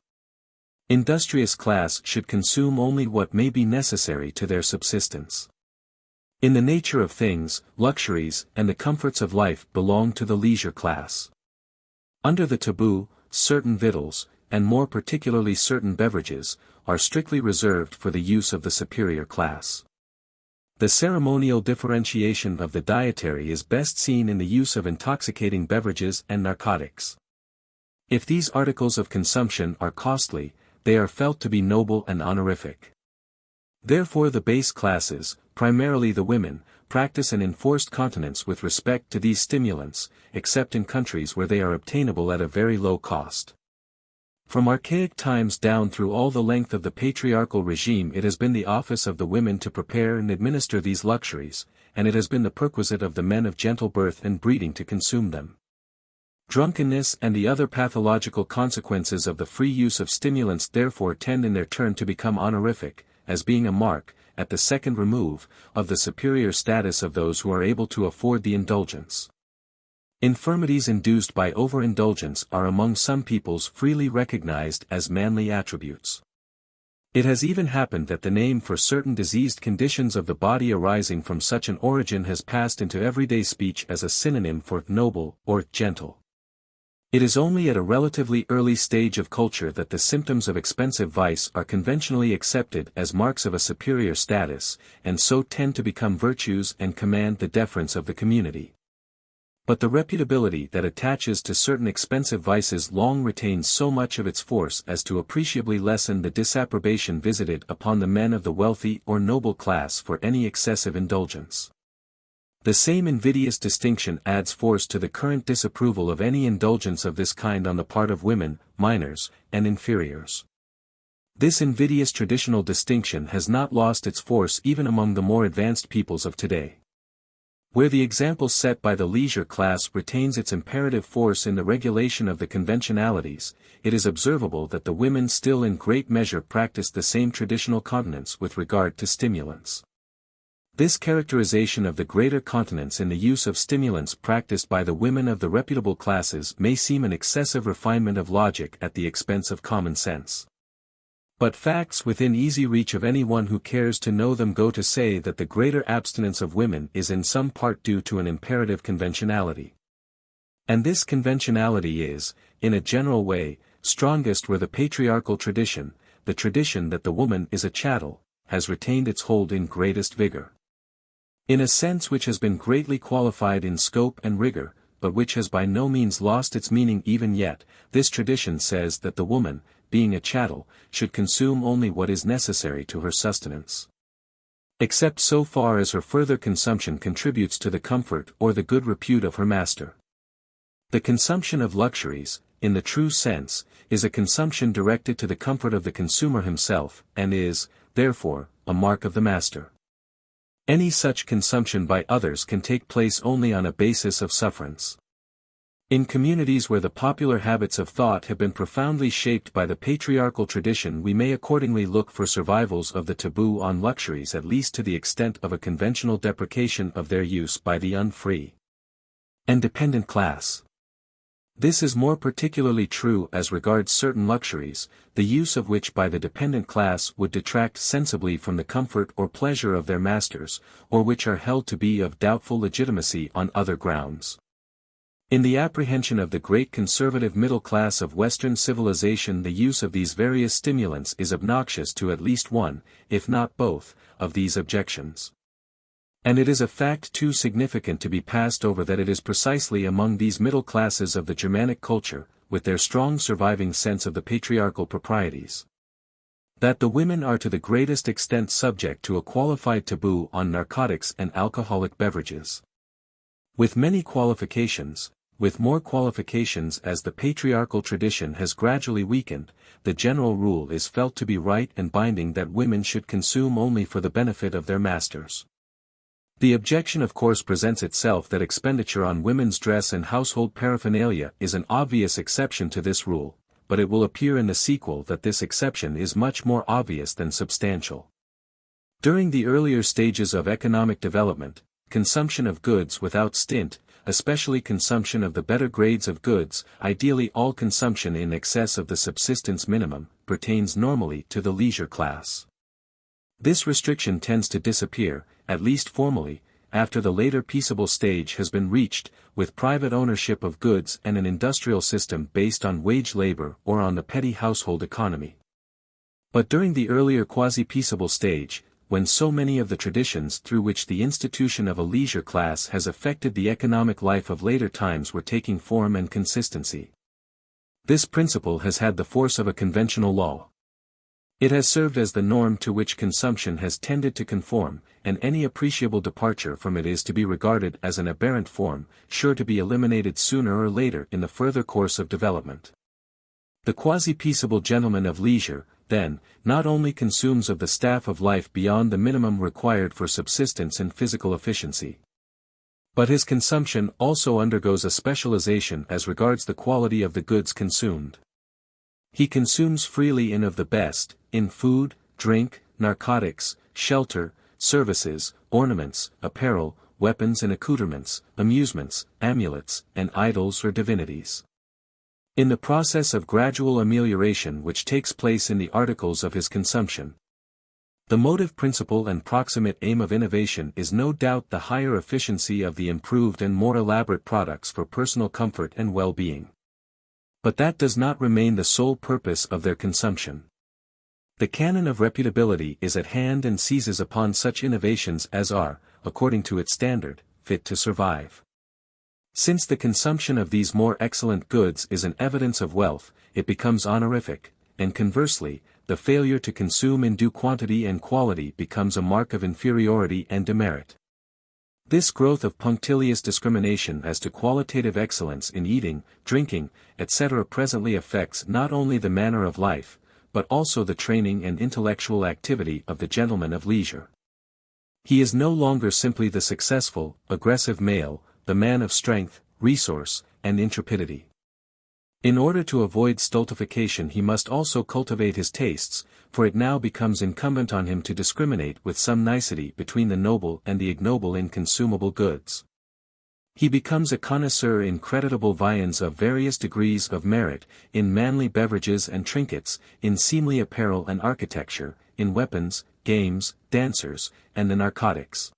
Industrious class should consume only what may be necessary to their subsistence. In the nature of things, luxuries and the comforts of life belong to the leisure class. Under the taboo, certain victuals, and more particularly certain beverages, are strictly reserved for the use of the superior class. The ceremonial differentiation of the dietary is best seen in the use of intoxicating beverages and narcotics. If these articles of consumption are costly, they are felt to be noble and honorific. Therefore the base classes, primarily the women, practice an enforced continence with respect to these stimulants, except in countries where they are obtainable at a very low cost. From archaic times down through all the length of the patriarchal regime it has been the office of the women to prepare and administer these luxuries, and it has been the perquisite of the men of gentle birth and breeding to consume them. Drunkenness and the other pathological consequences of the free use of stimulants therefore tend in their turn to become honorific, as being a mark, at the second remove, of the superior status of those who are able to afford the indulgence. Infirmities induced by overindulgence are among some peoples freely recognized as manly attributes. It has even happened that the name for certain diseased conditions of the body arising from such an origin has passed into everyday speech as a synonym for noble or gentle. It is only at a relatively early stage of culture that the symptoms of expensive vice are conventionally accepted as marks of a superior status, and so tend to become virtues and command the deference of the community. But the reputability that attaches to certain expensive vices long retains so much of its force as to appreciably lessen the disapprobation visited upon the men of the wealthy or noble class for any excessive indulgence. The same invidious distinction adds force to the current disapproval of any indulgence of this kind on the part of women, minors, and inferiors. This invidious traditional distinction has not lost its force even among the more advanced peoples of today. Where the example set by the leisure class retains its imperative force in the regulation of the conventionalities, it is observable that the women still in great measure practice the same traditional continence with regard to stimulants. This characterization of the greater continence in the use of stimulants practiced by the women of the reputable classes may seem an excessive refinement of logic at the expense of common sense. But facts within easy reach of anyone who cares to know them go to say that the greater abstinence of women is in some part due to an imperative conventionality. And this conventionality is, in a general way, strongest where the patriarchal tradition, the tradition that the woman is a chattel, has retained its hold in greatest vigor. In a sense which has been greatly qualified in scope and rigor, but which has by no means lost its meaning even yet, this tradition says that the woman, being a chattel, should consume only what is necessary to her sustenance. Except so far as her further consumption contributes to the comfort or the good repute of her master. The consumption of luxuries, in the true sense, is a consumption directed to the comfort of the consumer himself, and is, therefore, a mark of the master. Any such consumption by others can take place only on a basis of sufferance. In communities where the popular habits of thought have been profoundly shaped by the patriarchal tradition we may accordingly look for survivals of the taboo on luxuries at least to the extent of a conventional deprecation of their use by the unfree and dependent class. This is more particularly true as regards certain luxuries, the use of which by the dependent class would detract sensibly from the comfort or pleasure of their masters, or which are held to be of doubtful legitimacy on other grounds. In the apprehension of the great conservative middle class of Western civilization, the use of these various stimulants is obnoxious to at least one, if not both, of these objections. And it is a fact too significant to be passed over that it is precisely among these middle classes of the Germanic culture, with their strong surviving sense of the patriarchal proprieties, that the women are to the greatest extent subject to a qualified taboo on narcotics and alcoholic beverages. With many qualifications, with more qualifications as the patriarchal tradition has gradually weakened, the general rule is felt to be right and binding that women should consume only for the benefit of their masters. The objection of course presents itself that expenditure on women's dress and household paraphernalia is an obvious exception to this rule, but it will appear in the sequel that this exception is much more obvious than substantial. During the earlier stages of economic development, consumption of goods without stint, especially consumption of the better grades of goods, ideally all consumption in excess of the subsistence minimum, pertains normally to the leisure class. This restriction tends to disappear, at least formally, after the later peaceable stage has been reached, with private ownership of goods and an industrial system based on wage labor or on the petty household economy. But during the earlier quasi-peaceable stage, when so many of the traditions through which the institution of a leisure class has affected the economic life of later times were taking form and consistency, this principle has had the force of a conventional law. It has served as the norm to which consumption has tended to conform, and any appreciable departure from it is to be regarded as an aberrant form, sure to be eliminated sooner or later in the further course of development. The quasi-peaceable gentleman of leisure, then, not only consumes of the staff of life beyond the minimum required for subsistence and physical efficiency, but his consumption also undergoes a specialization as regards the quality of the goods consumed. He consumes freely in of the best, in food, drink, narcotics, shelter, services, ornaments, apparel, weapons and accoutrements, amusements, amulets, and idols or divinities. In the process of gradual amelioration which takes place in the articles of his consumption, the motive principle and proximate aim of innovation is no doubt the higher efficiency of the improved and more elaborate products for personal comfort and well-being. But that does not remain the sole purpose of their consumption. The canon of reputability is at hand and seizes upon such innovations as are, according to its standard, fit to survive. Since the consumption of these more excellent goods is an evidence of wealth, it becomes honorific, and conversely, the failure to consume in due quantity and quality becomes a mark of inferiority and demerit. This growth of punctilious discrimination as to qualitative excellence in eating, drinking, etc. presently affects not only the manner of life, but also the training and intellectual activity of the gentleman of leisure. He is no longer simply the successful, aggressive male, the man of strength, resource, and intrepidity. In order to avoid stultification he must also cultivate his tastes, for it now becomes incumbent on him to discriminate with some nicety between the noble and the ignoble in consumable goods. He becomes a connoisseur in creditable viands of various degrees of merit, in manly beverages and trinkets, in seemly apparel and architecture, in weapons, games, dancers, and the narcotics.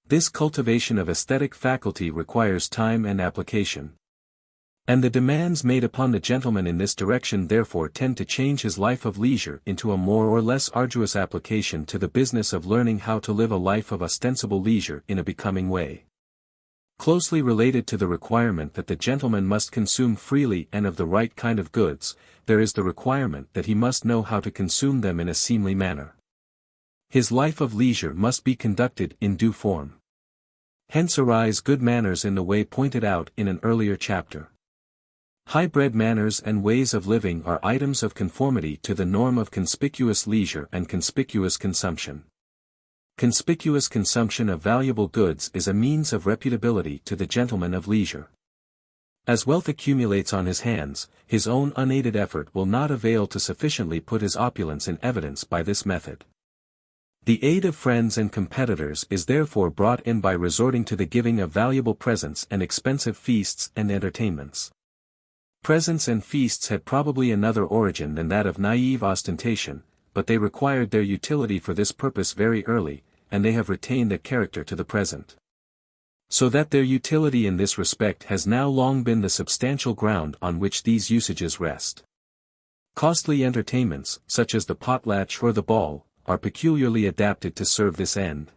This cultivation of aesthetic faculty requires time and application. And the demands made upon the gentleman in this direction therefore tend to change his life of leisure into a more or less arduous application to the business of learning how to live a life of ostensible leisure in a becoming way. Closely related to the requirement that the gentleman must consume freely and of the right kind of goods, there is the requirement that he must know how to consume them in a seemly manner. His life of leisure must be conducted in due form. Hence arise good manners in the way pointed out in an earlier chapter. High-bred manners and ways of living are items of conformity to the norm of conspicuous leisure and conspicuous consumption. Conspicuous consumption of valuable goods is a means of reputability to the gentleman of leisure. As wealth accumulates on his hands, his own unaided effort will not avail to sufficiently put his opulence in evidence by this method. The aid of friends and competitors is therefore brought in by resorting to the giving of valuable presents and expensive feasts and entertainments. Presents and feasts had probably another origin than that of naive ostentation, but they required their utility for this purpose very early, and they have retained their character to the present. So that their utility in this respect has now long been the substantial ground on which these usages rest. Costly entertainments, such as the potlatch or the ball, are peculiarly adapted to serve this end.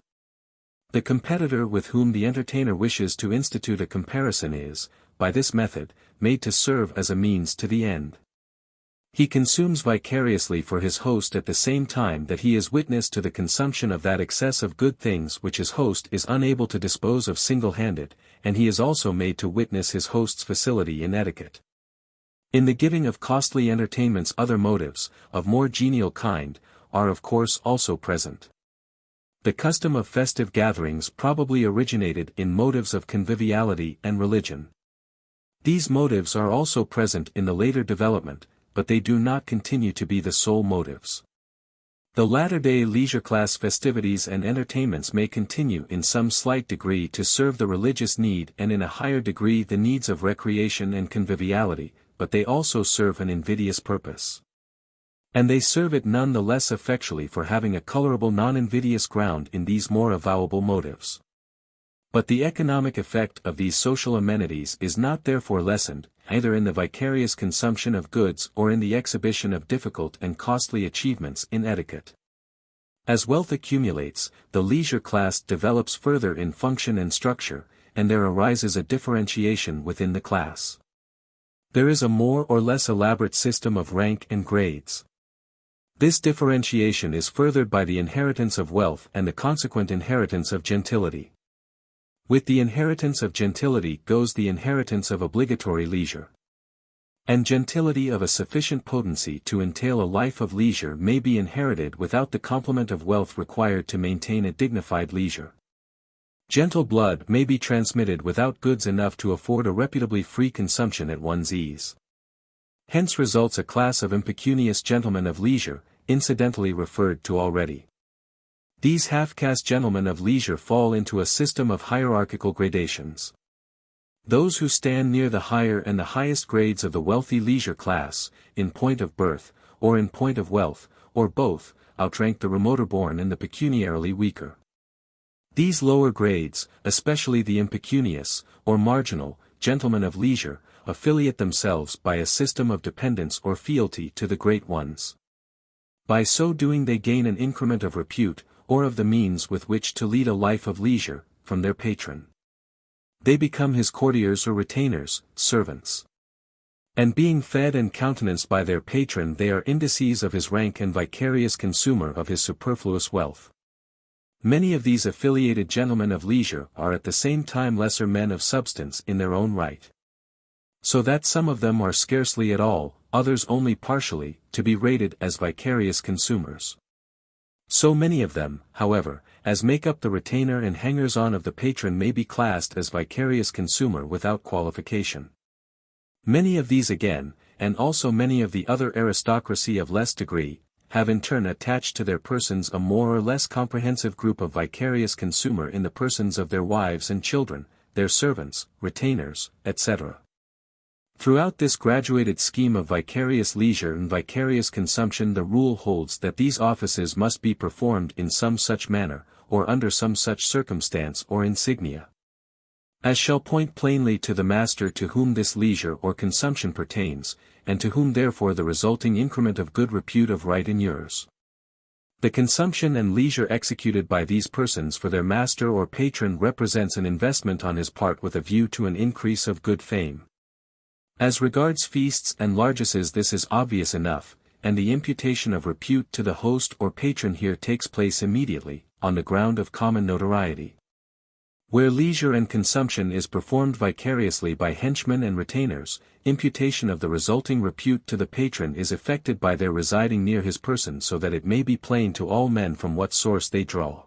The competitor with whom the entertainer wishes to institute a comparison is, by this method, made to serve as a means to the end. He consumes vicariously for his host at the same time that he is witness to the consumption of that excess of good things which his host is unable to dispose of single-handed, and he is also made to witness his host's facility in etiquette. In the giving of costly entertainments other motives, of more genial kind, are of course also present. The custom of festive gatherings probably originated in motives of conviviality and religion. These motives are also present in the later development, but they do not continue to be the sole motives. The latter-day leisure class festivities and entertainments may continue in some slight degree to serve the religious need and in a higher degree the needs of recreation and conviviality, but they also serve an invidious purpose. And they serve it none the less effectually for having a colorable non-invidious ground in these more avowable motives. But the economic effect of these social amenities is not therefore lessened, either in the vicarious consumption of goods or in the exhibition of difficult and costly achievements in etiquette. As wealth accumulates, the leisure class develops further in function and structure, and there arises a differentiation within the class. There is a more or less elaborate system of rank and grades. This differentiation is furthered by the inheritance of wealth and the consequent inheritance of gentility. With the inheritance of gentility goes the inheritance of obligatory leisure. And gentility of a sufficient potency to entail a life of leisure may be inherited without the complement of wealth required to maintain a dignified leisure. Gentle blood may be transmitted without goods enough to afford a reputably free consumption at one's ease. Hence results a class of impecunious gentlemen of leisure, incidentally referred to already. These half-caste gentlemen of leisure fall into a system of hierarchical gradations. Those who stand near the higher and the highest grades of the wealthy leisure class, in point of birth, or in point of wealth, or both, outrank the remoter born and the pecuniarily weaker. These lower grades, especially the impecunious, or marginal, gentlemen of leisure, affiliate themselves by a system of dependence or fealty to the great ones. By so doing they gain an increment of repute, or of the means with which to lead a life of leisure, from their patron. They become his courtiers or retainers, servants. And being fed and countenanced by their patron they are indices of his rank and vicarious consumer of his superfluous wealth. Many of these affiliated gentlemen of leisure are at the same time lesser men of substance in their own right. So that some of them are scarcely at all, others only partially, to be rated as vicarious consumers. So many of them, however, as make up the retainer and hangers-on of the patron may be classed as vicarious consumer without qualification. Many of these again, and also many of the other aristocracy of less degree, have in turn attached to their persons a more or less comprehensive group of vicarious consumer in the persons of their wives and children, their servants, retainers, etc. Throughout this graduated scheme of vicarious leisure and vicarious consumption the rule holds that these offices must be performed in some such manner, or under some such circumstance or insignia, as shall point plainly to the master to whom this leisure or consumption pertains, and to whom therefore the resulting increment of good repute of right inures. The consumption and leisure executed by these persons for their master or patron represents an investment on his part with a view to an increase of good fame. As regards feasts and largesses this is obvious enough, and the imputation of repute to the host or patron here takes place immediately, on the ground of common notoriety. Where leisure and consumption is performed vicariously by henchmen and retainers, imputation of the resulting repute to the patron is effected by their residing near his person so that it may be plain to all men from what source they draw.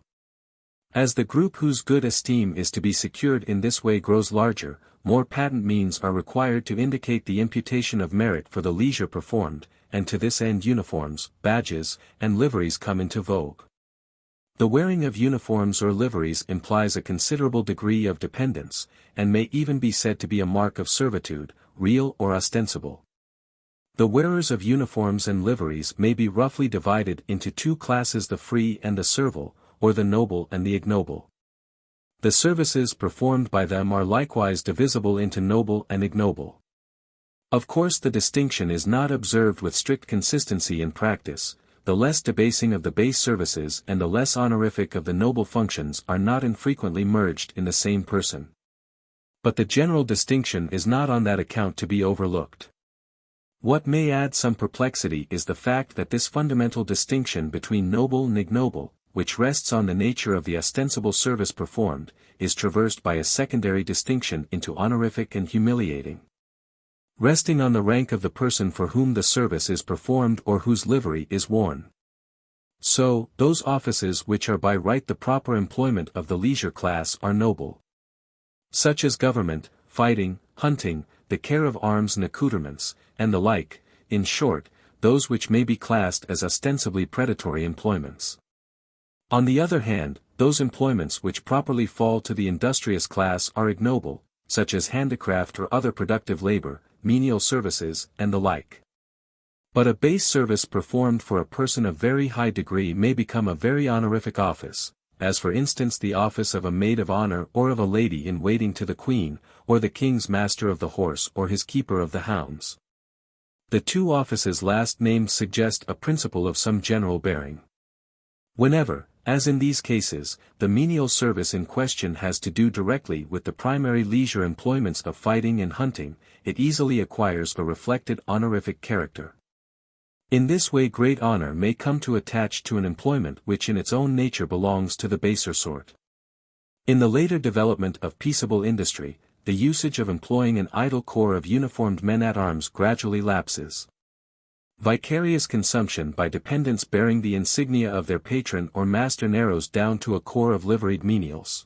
As the group whose good esteem is to be secured in this way grows larger, more patent means are required to indicate the imputation of merit for the leisure performed, and to this end uniforms, badges, and liveries come into vogue. The wearing of uniforms or liveries implies a considerable degree of dependence, and may even be said to be a mark of servitude, real or ostensible. The wearers of uniforms and liveries may be roughly divided into two classes: the free and the servile, or the noble and the ignoble. The services performed by them are likewise divisible into noble and ignoble. Of course the distinction is not observed with strict consistency in practice. The less debasing of the base services and the less honorific of the noble functions are not infrequently merged in the same person. But the general distinction is not on that account to be overlooked. What may add some perplexity is the fact that this fundamental distinction between noble and ignoble, which rests on the nature of the ostensible service performed, is traversed by a secondary distinction into honorific and humiliating, resting on the rank of the person for whom the service is performed or whose livery is worn. So, those offices which are by right the proper employment of the leisure class are noble, such as government, fighting, hunting, the care of arms and accoutrements, and the like. In short, those which may be classed as ostensibly predatory employments. On the other hand, those employments which properly fall to the industrious class are ignoble, such as handicraft or other productive labor, menial services, and the like. But a base service performed for a person of very high degree may become a very honorific office, as for instance the office of a maid of honor or of a lady in waiting to the queen, or the king's master of the horse or his keeper of the hounds. The two offices last named suggest a principle of some general bearing. Whenever, as in these cases, the menial service in question has to do directly with the primary leisure employments of fighting and hunting, it easily acquires a reflected honorific character. In this way great honor may come to attach to an employment which in its own nature belongs to the baser sort. In the later development of peaceable industry, the usage of employing an idle corps of uniformed men-at-arms gradually lapses. Vicarious consumption by dependents bearing the insignia of their patron or master narrows down to a corps of liveried menials.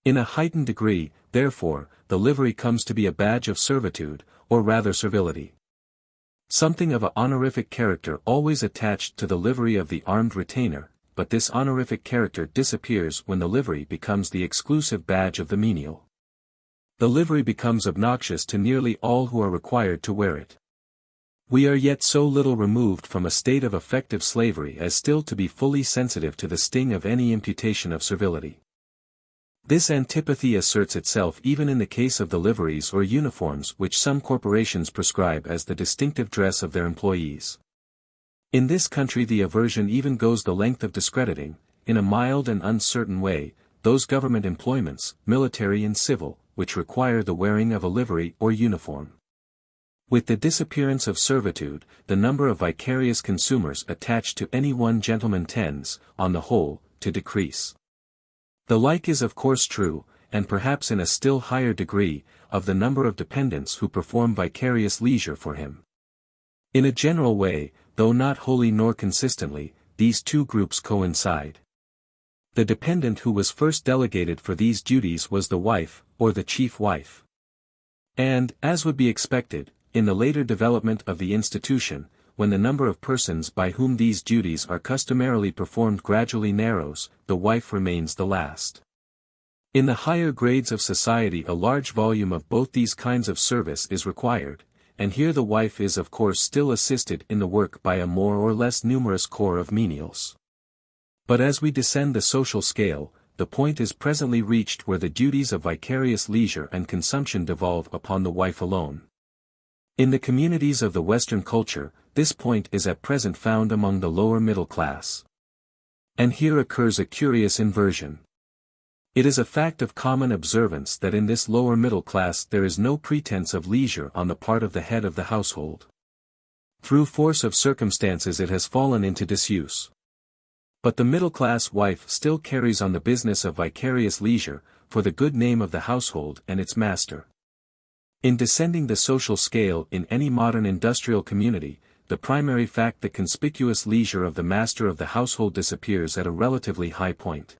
In a heightened degree, therefore, the livery comes to be a badge of servitude, or rather servility. Something of an honorific character always attached to the livery of the armed retainer, but this honorific character disappears when the livery becomes the exclusive badge of the menial. The livery becomes obnoxious to nearly all who are required to wear it. We are yet so little removed from a state of effective slavery as still to be fully sensitive to the sting of any imputation of servility. This antipathy asserts itself even in the case of the liveries or uniforms which some corporations prescribe as the distinctive dress of their employees. In this country the aversion even goes the length of discrediting, in a mild and uncertain way, those government employments, military and civil, which require the wearing of a livery or uniform. With the disappearance of servitude, the number of vicarious consumers attached to any one gentleman tends, on the whole, to decrease. The like is of course true, and perhaps in a still higher degree, of the number of dependents who perform vicarious leisure for him. In a general way, though not wholly nor consistently, these two groups coincide. The dependent who was first delegated for these duties was the wife, or the chief wife. And, as would be expected, in the later development of the institution, when the number of persons by whom these duties are customarily performed gradually narrows, the wife remains the last. In the higher grades of society a large volume of both these kinds of service is required, and here the wife is of course still assisted in the work by a more or less numerous corps of menials. But as we descend the social scale, the point is presently reached where the duties of vicarious leisure and consumption devolve upon the wife alone. In the communities of the Western culture, this point is at present found among the lower middle class. And here occurs a curious inversion. It is a fact of common observance that in this lower middle class there is no pretense of leisure on the part of the head of the household. Through force of circumstances it has fallen into disuse. But the middle-class wife still carries on the business of vicarious leisure, for the good name of the household and its master. In descending the social scale in any modern industrial community, the primary fact the conspicuous leisure of the master of the household disappears at a relatively high point.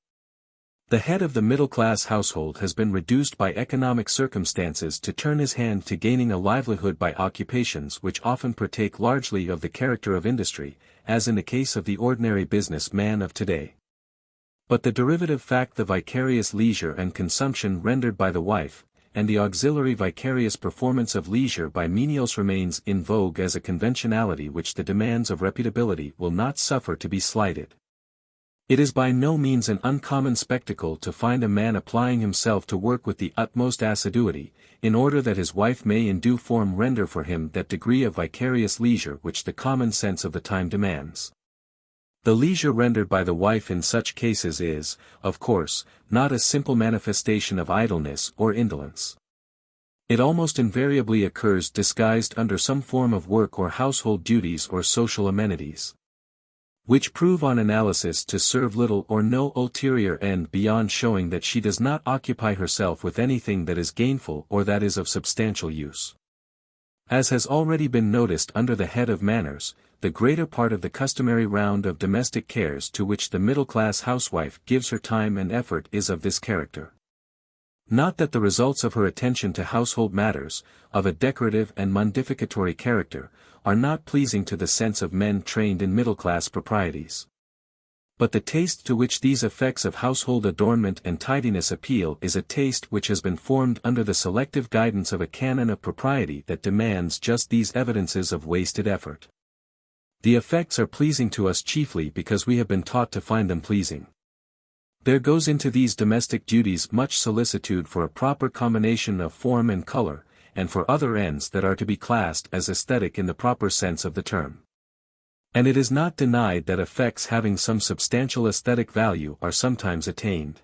The head of the middle-class household has been reduced by economic circumstances to turn his hand to gaining a livelihood by occupations which often partake largely of the character of industry, as in the case of the ordinary business man of today. But the derivative fact the vicarious leisure and consumption rendered by the wife, and the auxiliary vicarious performance of leisure by menials remains in vogue as a conventionality which the demands of reputability will not suffer to be slighted. It is by no means an uncommon spectacle to find a man applying himself to work with the utmost assiduity, in order that his wife may in due form render for him that degree of vicarious leisure which the common sense of the time demands. The leisure rendered by the wife in such cases is, of course, not a simple manifestation of idleness or indolence. It almost invariably occurs disguised under some form of work or household duties or social amenities, which prove on analysis to serve little or no ulterior end beyond showing that she does not occupy herself with anything that is gainful or that is of substantial use. As has already been noticed under the head of manners, the greater part of the customary round of domestic cares to which the middle-class housewife gives her time and effort is of this character. Not that the results of her attention to household matters, of a decorative and mundificatory character, are not pleasing to the sense of men trained in middle-class proprieties. But the taste to which these effects of household adornment and tidiness appeal is a taste which has been formed under the selective guidance of a canon of propriety that demands just these evidences of wasted effort. The effects are pleasing to us chiefly because we have been taught to find them pleasing. There goes into these domestic duties much solicitude for a proper combination of form and color, and for other ends that are to be classed as aesthetic in the proper sense of the term. And it is not denied that effects having some substantial aesthetic value are sometimes attained.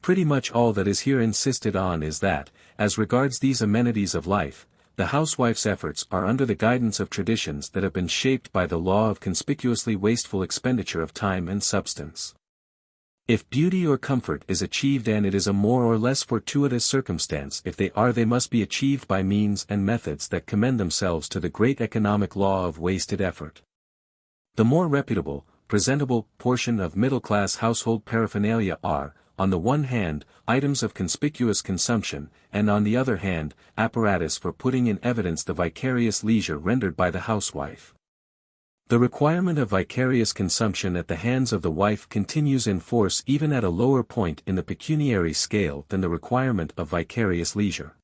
Pretty much all that is here insisted on is that, as regards these amenities of life, the housewife's efforts are under the guidance of traditions that have been shaped by the law of conspicuously wasteful expenditure of time and substance. If beauty or comfort is achieved, and it is a more or less fortuitous circumstance if they must be achieved by means and methods that commend themselves to the great economic law of wasted effort. The more reputable, presentable portion of middle-class household paraphernalia are, on the one hand, items of conspicuous consumption, and on the other hand, apparatus for putting in evidence the vicarious leisure rendered by the housewife. The requirement of vicarious consumption at the hands of the wife continues in force even at a lower point in the pecuniary scale than the requirement of vicarious leisure.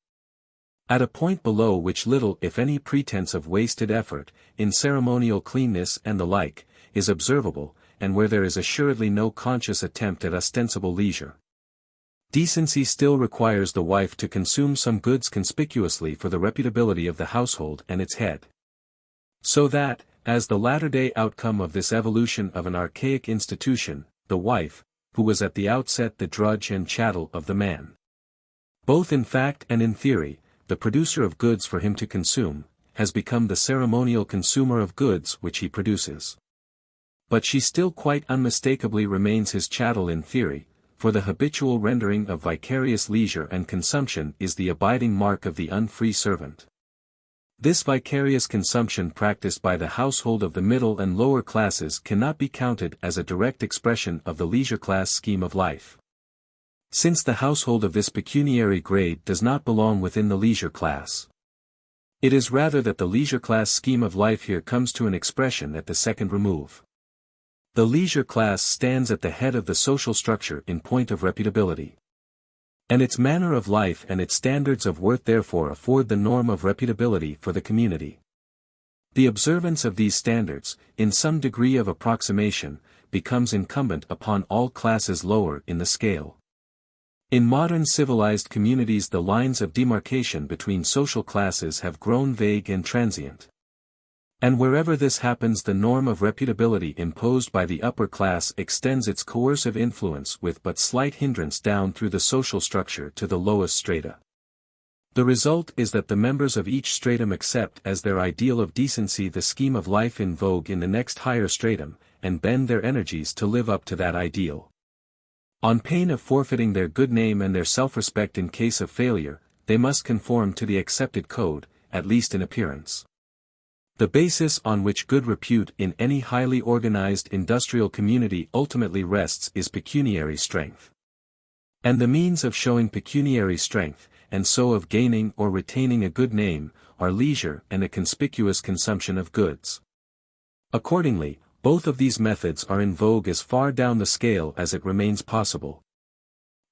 At a point below which little if any pretense of wasted effort, in ceremonial cleanness and the like, is observable, and where there is assuredly no conscious attempt at ostensible leisure, decency still requires the wife to consume some goods conspicuously for the reputability of the household and its head. So that, as the latter-day outcome of this evolution of an archaic institution, the wife, who was at the outset the drudge and chattel of the man, both in fact and in theory, the producer of goods for him to consume, has become the ceremonial consumer of goods which he produces. But she still quite unmistakably remains his chattel in theory, for the habitual rendering of vicarious leisure and consumption is the abiding mark of the unfree servant. This vicarious consumption practiced by the household of the middle and lower classes cannot be counted as a direct expression of the leisure class scheme of life, since the household of this pecuniary grade does not belong within the leisure class. It is rather that the leisure class scheme of life here comes to an expression at the second remove. The leisure class stands at the head of the social structure in point of reputability, and its manner of life and its standards of worth therefore afford the norm of reputability for the community. The observance of these standards, in some degree of approximation, becomes incumbent upon all classes lower in the scale. In modern civilized communities the lines of demarcation between social classes have grown vague and transient. And wherever this happens the norm of reputability imposed by the upper class extends its coercive influence with but slight hindrance down through the social structure to the lowest strata. The result is that the members of each stratum accept as their ideal of decency the scheme of life in vogue in the next higher stratum, and bend their energies to live up to that ideal. On pain of forfeiting their good name and their self-respect in case of failure, they must conform to the accepted code, at least in appearance. The basis on which good repute in any highly organized industrial community ultimately rests is pecuniary strength. And the means of showing pecuniary strength, and so of gaining or retaining a good name, are leisure and a conspicuous consumption of goods. Accordingly, both of these methods are in vogue as far down the scale as it remains possible.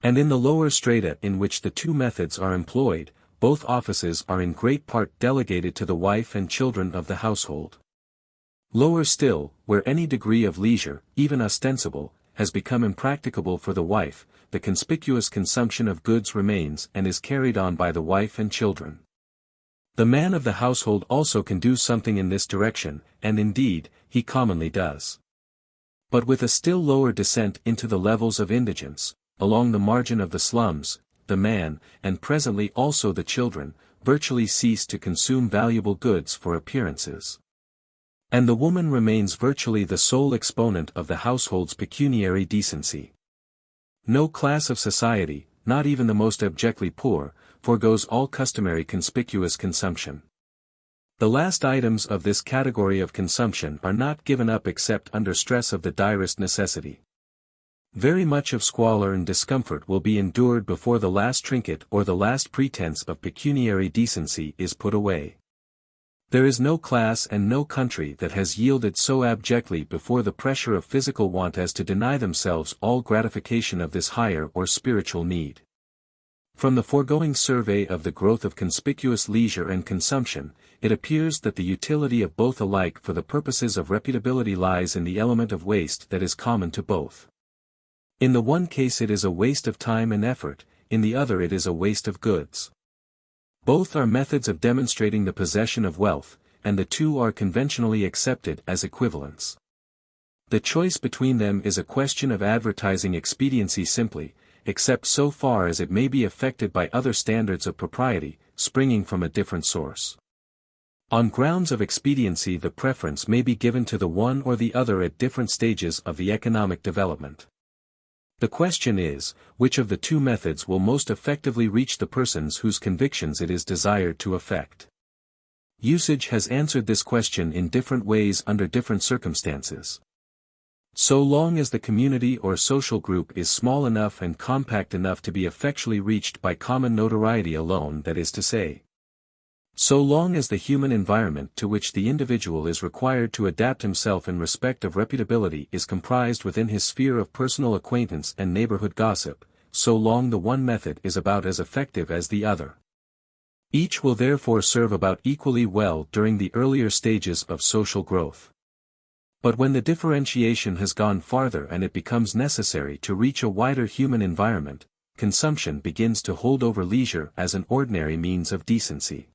And in the lower strata in which the two methods are employed, both offices are in great part delegated to the wife and children of the household. Lower still, where any degree of leisure, even ostensible, has become impracticable for the wife, the conspicuous consumption of goods remains and is carried on by the wife and children. The man of the household also can do something in this direction, and indeed, he commonly does. But with a still lower descent into the levels of indigence, along the margin of the slums, the man, and presently also the children, virtually cease to consume valuable goods for appearances. And the woman remains virtually the sole exponent of the household's pecuniary decency. No class of society, not even the most abjectly poor, forgoes all customary conspicuous consumption. The last items of this category of consumption are not given up except under stress of the direst necessity. Very much of squalor and discomfort will be endured before the last trinket or the last pretense of pecuniary decency is put away. There is no class and no country that has yielded so abjectly before the pressure of physical want as to deny themselves all gratification of this higher or spiritual need. From the foregoing survey of the growth of conspicuous leisure and consumption, it appears that the utility of both alike for the purposes of reputability lies in the element of waste that is common to both. In the one case it is a waste of time and effort, in the other it is a waste of goods. Both are methods of demonstrating the possession of wealth, and the two are conventionally accepted as equivalents. The choice between them is a question of advertising expediency simply, except so far as it may be affected by other standards of propriety, springing from a different source. On grounds of expediency the preference may be given to the one or the other at different stages of the economic development. The question is, which of the two methods will most effectively reach the persons whose convictions it is desired to affect? Usage has answered this question in different ways under different circumstances. So long as the community or social group is small enough and compact enough to be effectually reached by common notoriety alone, that is to say, so long as the human environment to which the individual is required to adapt himself in respect of reputability is comprised within his sphere of personal acquaintance and neighborhood gossip, so long the one method is about as effective as the other. Each will therefore serve about equally well during the earlier stages of social growth. But when the differentiation has gone farther and it becomes necessary to reach a wider human environment, consumption begins to hold over leisure as an ordinary means of decency.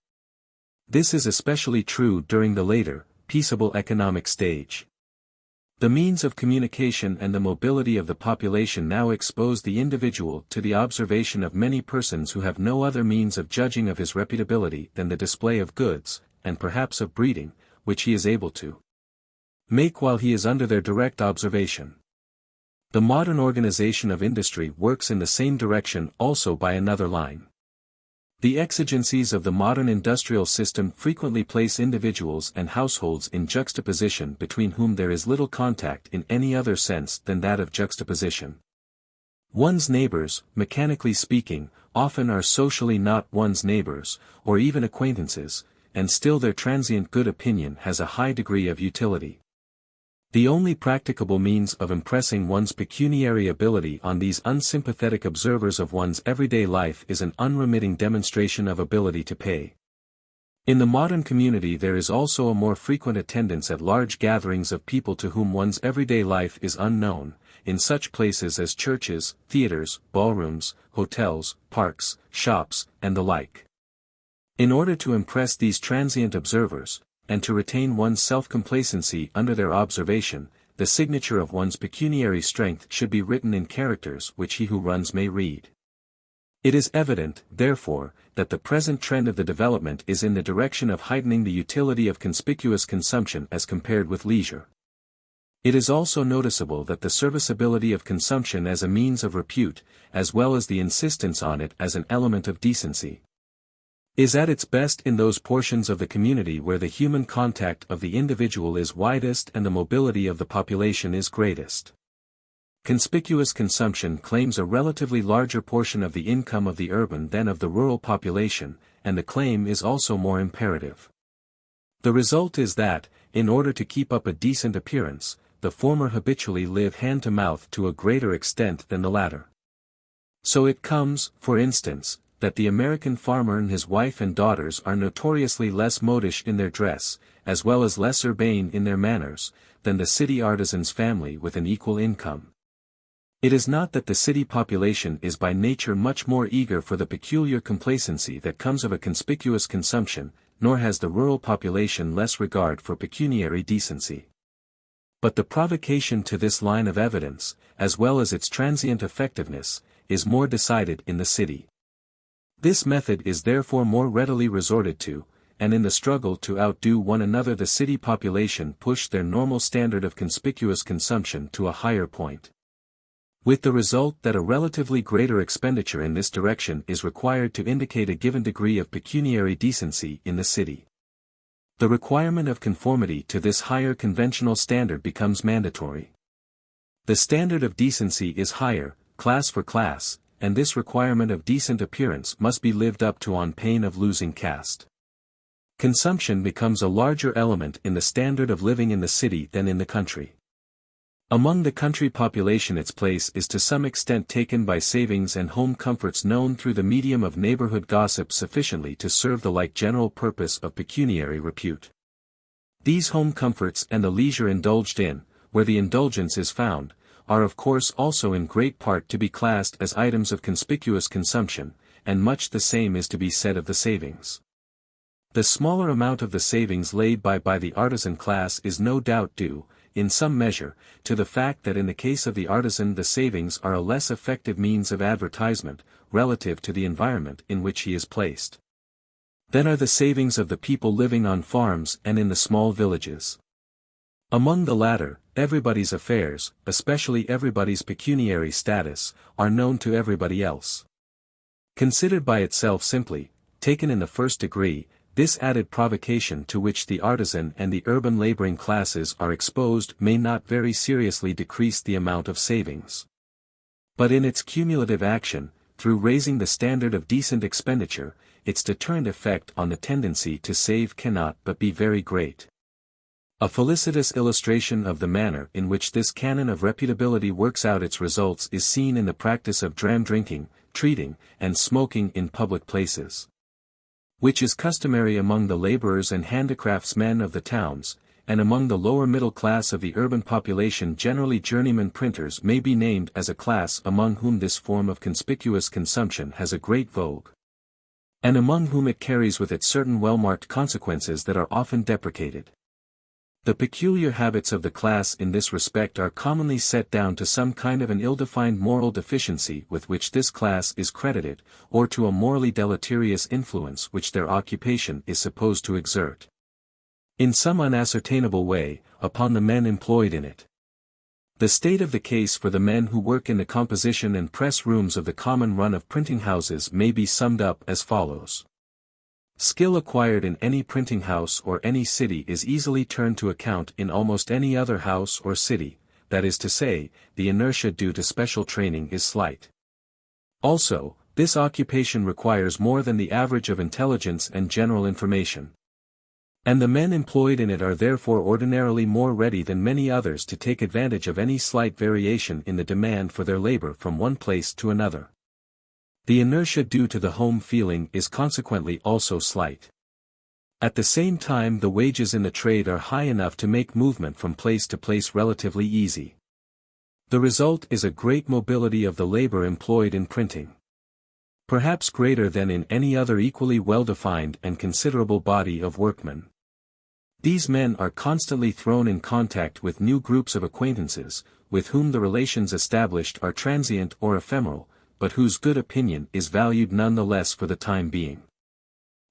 This is especially true during the later, peaceable economic stage. The means of communication and the mobility of the population now expose the individual to the observation of many persons who have no other means of judging of his reputability than the display of goods, and perhaps of breeding, which he is able to make while he is under their direct observation. The modern organization of industry works in the same direction also by another line. The exigencies of the modern industrial system frequently place individuals and households in juxtaposition between whom there is little contact in any other sense than that of juxtaposition. One's neighbors, mechanically speaking, often are socially not one's neighbors, or even acquaintances, and still their transient good opinion has a high degree of utility. The only practicable means of impressing one's pecuniary ability on these unsympathetic observers of one's everyday life is an unremitting demonstration of ability to pay. In the modern community there is also a more frequent attendance at large gatherings of people to whom one's everyday life is unknown, in such places as churches, theaters, ballrooms, hotels, parks, shops, and the like. In order to impress these transient observers, and to retain one's self-complacency under their observation, the signature of one's pecuniary strength should be written in characters which he who runs may read. It is evident, therefore, that the present trend of the development is in the direction of heightening the utility of conspicuous consumption as compared with leisure. It is also noticeable that the serviceability of consumption as a means of repute, as well as the insistence on it as an element of decency, is at its best in those portions of the community where the human contact of the individual is widest and the mobility of the population is greatest. Conspicuous consumption claims a relatively larger portion of the income of the urban than of the rural population, and the claim is also more imperative. The result is that, in order to keep up a decent appearance, the former habitually live hand-to-mouth to a greater extent than the latter. So it comes, for instance, that the American farmer and his wife and daughters are notoriously less modish in their dress, as well as less urbane in their manners, than the city artisan's family with an equal income. It is not that the city population is by nature much more eager for the peculiar complacency that comes of a conspicuous consumption, nor has the rural population less regard for pecuniary decency. But the provocation to this line of evidence, as well as its transient effectiveness, is more decided in the city. This method is therefore more readily resorted to, and in the struggle to outdo one another the city population push their normal standard of conspicuous consumption to a higher point, with the result that a relatively greater expenditure in this direction is required to indicate a given degree of pecuniary decency in the city. The requirement of conformity to this higher conventional standard becomes mandatory. The standard of decency is higher, class for class, and this requirement of decent appearance must be lived up to on pain of losing caste. Consumption becomes a larger element in the standard of living in the city than in the country. Among the country population its place is to some extent taken by savings and home comforts known through the medium of neighborhood gossip sufficiently to serve the like general purpose of pecuniary repute. These home comforts and the leisure indulged in, where the indulgence is found, are of course also in great part to be classed as items of conspicuous consumption, and much the same is to be said of the savings. The smaller amount of the savings laid by the artisan class is no doubt due, in some measure, to the fact that in the case of the artisan the savings are a less effective means of advertisement, relative to the environment in which he is placed, than are the savings of the people living on farms and in the small villages. Among the latter, everybody's affairs, especially everybody's pecuniary status, are known to everybody else. Considered by itself simply, taken in the first degree, this added provocation to which the artisan and the urban laboring classes are exposed may not very seriously decrease the amount of savings. But in its cumulative action, through raising the standard of decent expenditure, its deterrent effect on the tendency to save cannot but be very great. A felicitous illustration of the manner in which this canon of reputability works out its results is seen in the practice of dram drinking, treating, and smoking in public places, which is customary among the laborers and handicraftsmen of the towns, and among the lower middle class of the urban population. Generally journeymen printers may be named as a class among whom this form of conspicuous consumption has a great vogue, and among whom it carries with it certain well-marked consequences that are often deprecated. The peculiar habits of the class in this respect are commonly set down to some kind of an ill-defined moral deficiency with which this class is credited, or to a morally deleterious influence which their occupation is supposed to exert, in some unascertainable way, upon the men employed in it. The state of the case for the men who work in the composition and press rooms of the common run of printing houses may be summed up as follows. Skill acquired in any printing house or any city is easily turned to account in almost any other house or city, that is to say, the inertia due to special training is slight. Also, this occupation requires more than the average of intelligence and general information, and the men employed in it are therefore ordinarily more ready than many others to take advantage of any slight variation in the demand for their labor from one place to another. The inertia due to the home feeling is consequently also slight. At the same time the wages in the trade are high enough to make movement from place to place relatively easy. The result is a great mobility of the labor employed in printing, perhaps greater than in any other equally well-defined and considerable body of workmen. These men are constantly thrown in contact with new groups of acquaintances, with whom the relations established are transient or ephemeral, but whose good opinion is valued none the less for the time being.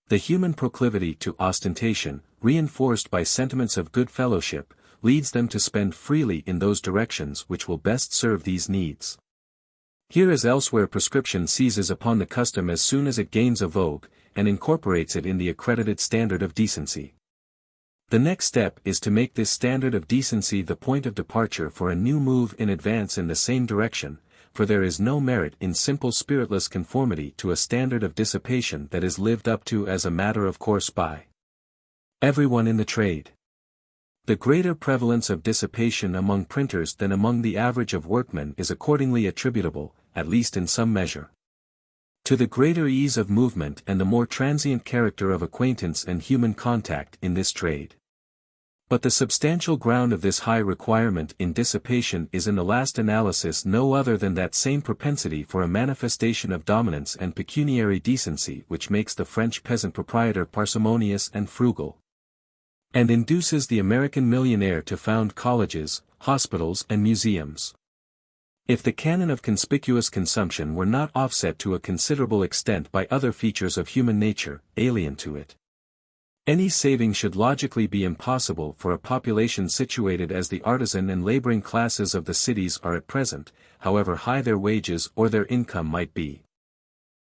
The human proclivity to ostentation, reinforced by sentiments of good fellowship, leads them to spend freely in those directions which will best serve these needs. Here as elsewhere prescription seizes upon the custom as soon as it gains a vogue, and incorporates it in the accredited standard of decency. The next step is to make this standard of decency the point of departure for a new move in advance in the same direction, for there is no merit in simple spiritless conformity to a standard of dissipation that is lived up to as a matter of course by everyone in the trade. The greater prevalence of dissipation among printers than among the average of workmen is accordingly attributable, at least in some measure, to the greater ease of movement and the more transient character of acquaintance and human contact in this trade. But the substantial ground of this high requirement in dissipation is in the last analysis no other than that same propensity for a manifestation of dominance and pecuniary decency which makes the French peasant proprietor parsimonious and frugal, and induces the American millionaire to found colleges, hospitals and museums. If the canon of conspicuous consumption were not offset to a considerable extent by other features of human nature, alien to it, any saving should logically be impossible for a population situated as the artisan and laboring classes of the cities are at present, however high their wages or their income might be.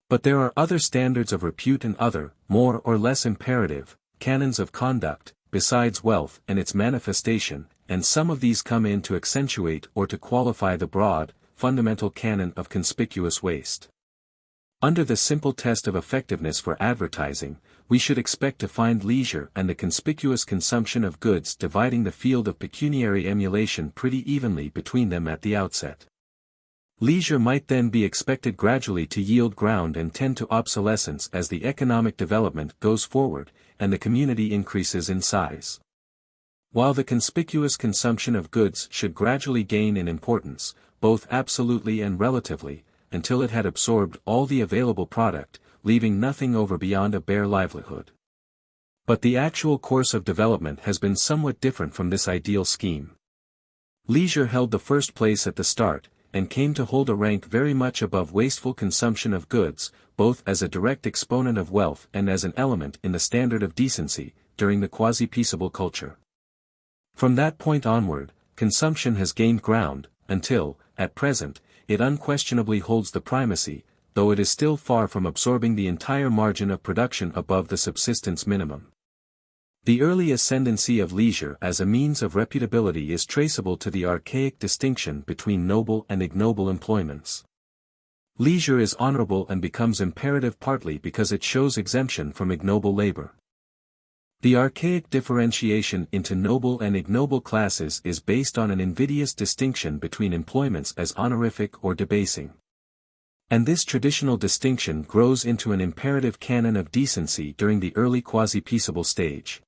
But there are other standards of repute and other, more or less imperative, canons of conduct, besides wealth and its manifestation, and some of these come in to accentuate or to qualify the broad, fundamental canon of conspicuous waste. Under the simple test of effectiveness for advertising, we should expect to find leisure and the conspicuous consumption of goods dividing the field of pecuniary emulation pretty evenly between them at the outset. Leisure might then be expected gradually to yield ground and tend to obsolescence as the economic development goes forward, and the community increases in size. While the conspicuous consumption of goods should gradually gain in importance, both absolutely and relatively, until it had absorbed all the available product, leaving nothing over beyond a bare livelihood. But the actual course of development has been somewhat different from this ideal scheme. Leisure held the first place at the start, and came to hold a rank very much above wasteful consumption of goods, both as a direct exponent of wealth and as an element in the standard of decency, during the quasi-peaceable culture. From that point onward, consumption has gained ground, until, at present, it unquestionably holds the primacy, though it is still far from absorbing the entire margin of production above the subsistence minimum. The early ascendancy of leisure as a means of reputability is traceable to the archaic distinction between noble and ignoble employments. Leisure is honorable and becomes imperative partly because it shows exemption from ignoble labor. The archaic differentiation into noble and ignoble classes is based on an invidious distinction between employments as honorific or debasing. And this traditional distinction grows into an imperative canon of decency during the early quasi-peaceable stage.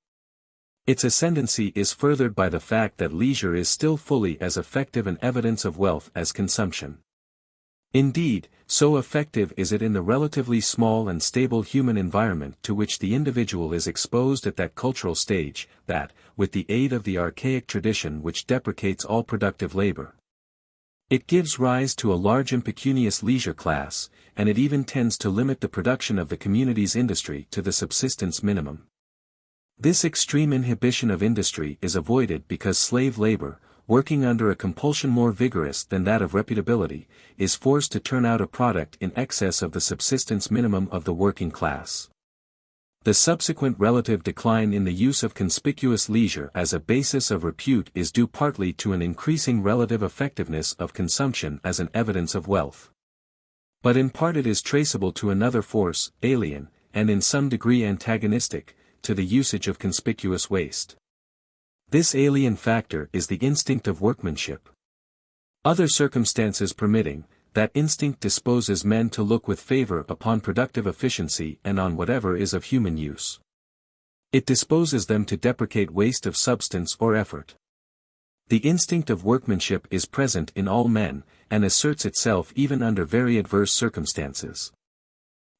Its ascendancy is furthered by the fact that leisure is still fully as effective an evidence of wealth as consumption. Indeed, so effective is it in the relatively small and stable human environment to which the individual is exposed at that cultural stage, that, with the aid of the archaic tradition which deprecates all productive labor, it gives rise to a large impecunious leisure class, and it even tends to limit the production of the community's industry to the subsistence minimum. This extreme inhibition of industry is avoided because slave labor, working under a compulsion more vigorous than that of reputability, is forced to turn out a product in excess of the subsistence minimum of the working class. The subsequent relative decline in the use of conspicuous leisure as a basis of repute is due partly to an increasing relative effectiveness of consumption as an evidence of wealth. But in part it is traceable to another force, alien, and in some degree antagonistic, to the usage of conspicuous waste. This alien factor is the instinct of workmanship. Other circumstances permitting, that instinct disposes men to look with favor upon productive efficiency and on whatever is of human use. It disposes them to deprecate waste of substance or effort. The instinct of workmanship is present in all men, and asserts itself even under very adverse circumstances.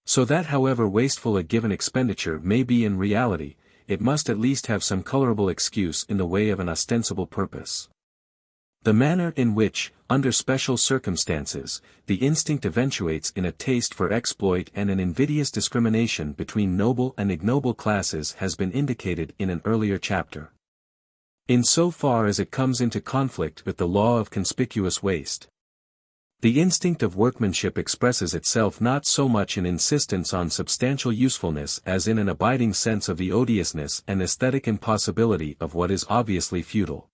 So that however wasteful a given expenditure may be in reality, it must at least have some colorable excuse in the way of an ostensible purpose. The manner in which, under special circumstances, the instinct eventuates in a taste for exploit and an invidious discrimination between noble and ignoble classes has been indicated in an earlier chapter. In so far as it comes into conflict with the law of conspicuous waste, the instinct of workmanship expresses itself not so much in insistence on substantial usefulness as in an abiding sense of the odiousness and aesthetic impossibility of what is obviously futile.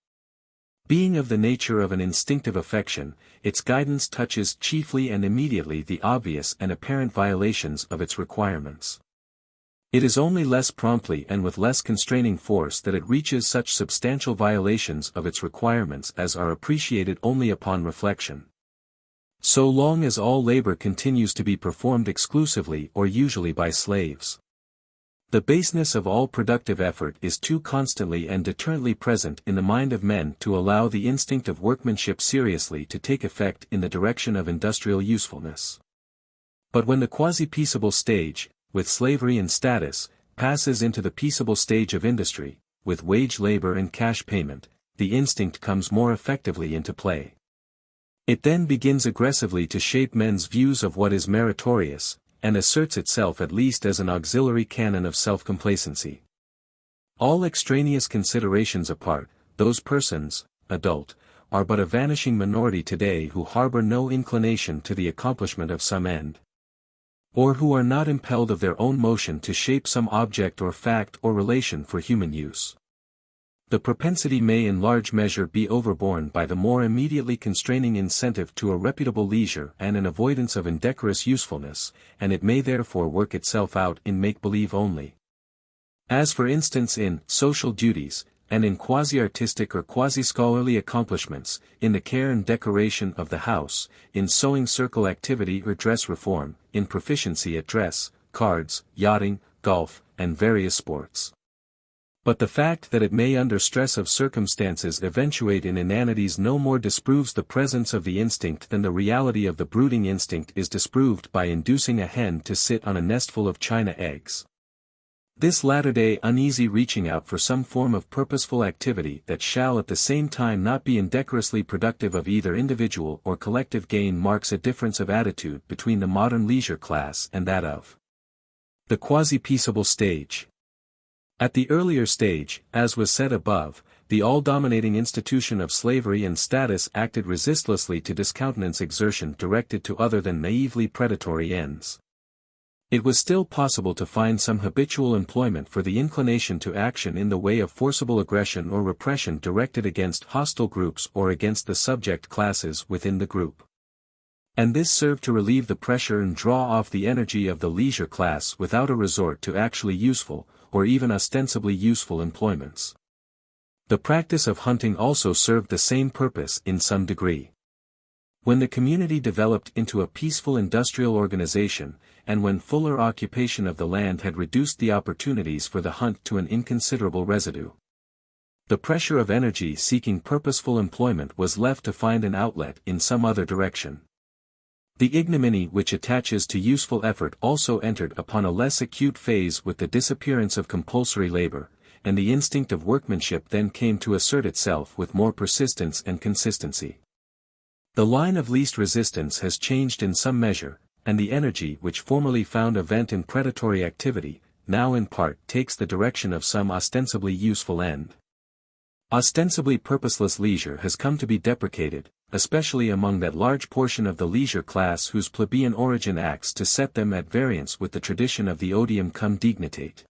Being of the nature of an instinctive affection, its guidance touches chiefly and immediately the obvious and apparent violations of its requirements. It is only less promptly and with less constraining force that it reaches such substantial violations of its requirements as are appreciated only upon reflection. So long as all labor continues to be performed exclusively or usually by slaves, the baseness of all productive effort is too constantly and deterrently present in the mind of men to allow the instinct of workmanship seriously to take effect in the direction of industrial usefulness. But when the quasi-peaceable stage, with slavery and status, passes into the peaceable stage of industry, with wage labor and cash payment, the instinct comes more effectively into play. It then begins aggressively to shape men's views of what is meritorious, and asserts itself at least as an auxiliary canon of self-complacency. All extraneous considerations apart, those persons, adult, are but a vanishing minority today who harbor no inclination to the accomplishment of some end, or who are not impelled of their own motion to shape some object or fact or relation for human use. The propensity may in large measure be overborne by the more immediately constraining incentive to a reputable leisure and an avoidance of indecorous usefulness, and it may therefore work itself out in make-believe only. As for instance in social duties, and in quasi-artistic or quasi-scholarly accomplishments, in the care and decoration of the house, in sewing circle activity or dress reform, in proficiency at dress, cards, yachting, golf, and various sports. But the fact that it may under stress of circumstances eventuate in inanities no more disproves the presence of the instinct than the reality of the brooding instinct is disproved by inducing a hen to sit on a nestful of china eggs. This latter-day uneasy reaching out for some form of purposeful activity that shall at the same time not be indecorously productive of either individual or collective gain marks a difference of attitude between the modern leisure class and that of the quasi-peaceable stage. At the earlier stage, as was said above, the all-dominating institution of slavery and status acted resistlessly to discountenance exertion directed to other than naively predatory ends. It was still possible to find some habitual employment for the inclination to action in the way of forcible aggression or repression directed against hostile groups or against the subject classes within the group. And this served to relieve the pressure and draw off the energy of the leisure class without a resort to actually useful, or even ostensibly useful employments. The practice of hunting also served the same purpose in some degree. When the community developed into a peaceful industrial organization, and when fuller occupation of the land had reduced the opportunities for the hunt to an inconsiderable residue, the pressure of energy seeking purposeful employment was left to find an outlet in some other direction. The ignominy which attaches to useful effort also entered upon a less acute phase with the disappearance of compulsory labor, and the instinct of workmanship then came to assert itself with more persistence and consistency. The line of least resistance has changed in some measure, and the energy which formerly found a vent in predatory activity, now in part takes the direction of some ostensibly useful end. Ostensibly purposeless leisure has come to be deprecated, especially among that large portion of the leisure class whose plebeian origin acts to set them at variance with the tradition of the odium cum dignitate.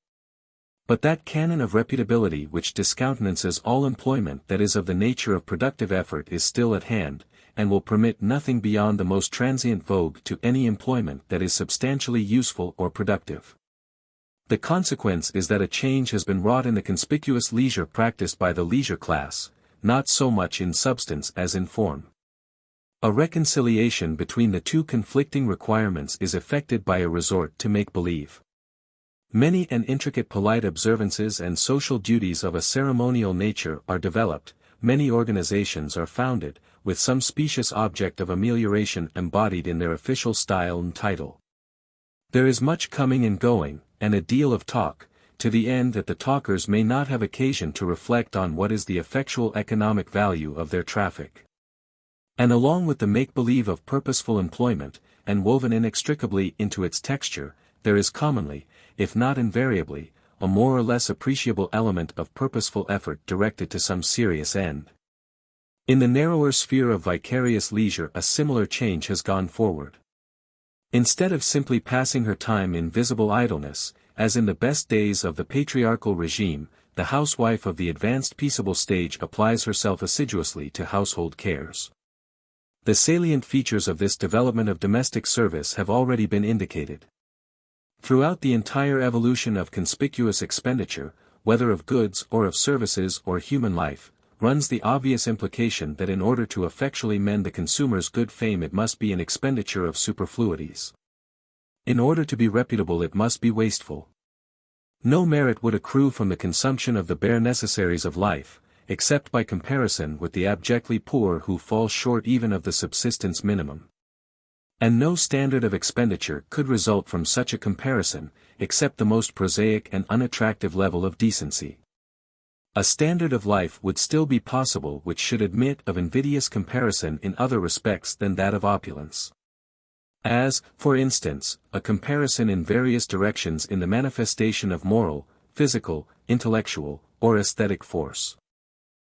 But that canon of reputability which discountenances all employment that is of the nature of productive effort is still at hand, and will permit nothing beyond the most transient vogue to any employment that is substantially useful or productive. The consequence is that a change has been wrought in the conspicuous leisure practiced by the leisure class, not so much in substance as in form. A reconciliation between the two conflicting requirements is effected by a resort to make-believe. Many and intricate polite observances and social duties of a ceremonial nature are developed, many organizations are founded, with some specious object of amelioration embodied in their official style and title. There is much coming and going, and a deal of talk, to the end that the talkers may not have occasion to reflect on what is the effectual economic value of their traffic. And along with the make-believe of purposeful employment, and woven inextricably into its texture, there is commonly, if not invariably, a more or less appreciable element of purposeful effort directed to some serious end. In the narrower sphere of vicarious leisure a similar change has gone forward. Instead of simply passing her time in visible idleness, as in the best days of the patriarchal regime, the housewife of the advanced peaceable stage applies herself assiduously to household cares. The salient features of this development of domestic service have already been indicated. Throughout the entire evolution of conspicuous expenditure, whether of goods or of services or human life, runs the obvious implication that in order to effectually mend the consumer's good fame it must be an expenditure of superfluities. In order to be reputable it must be wasteful. No merit would accrue from the consumption of the bare necessaries of life, except by comparison with the abjectly poor who fall short even of the subsistence minimum. And no standard of expenditure could result from such a comparison, except the most prosaic and unattractive level of decency. A standard of life would still be possible which should admit of invidious comparison in other respects than that of opulence. As, for instance, a comparison in various directions in the manifestation of moral, physical, intellectual, or aesthetic force.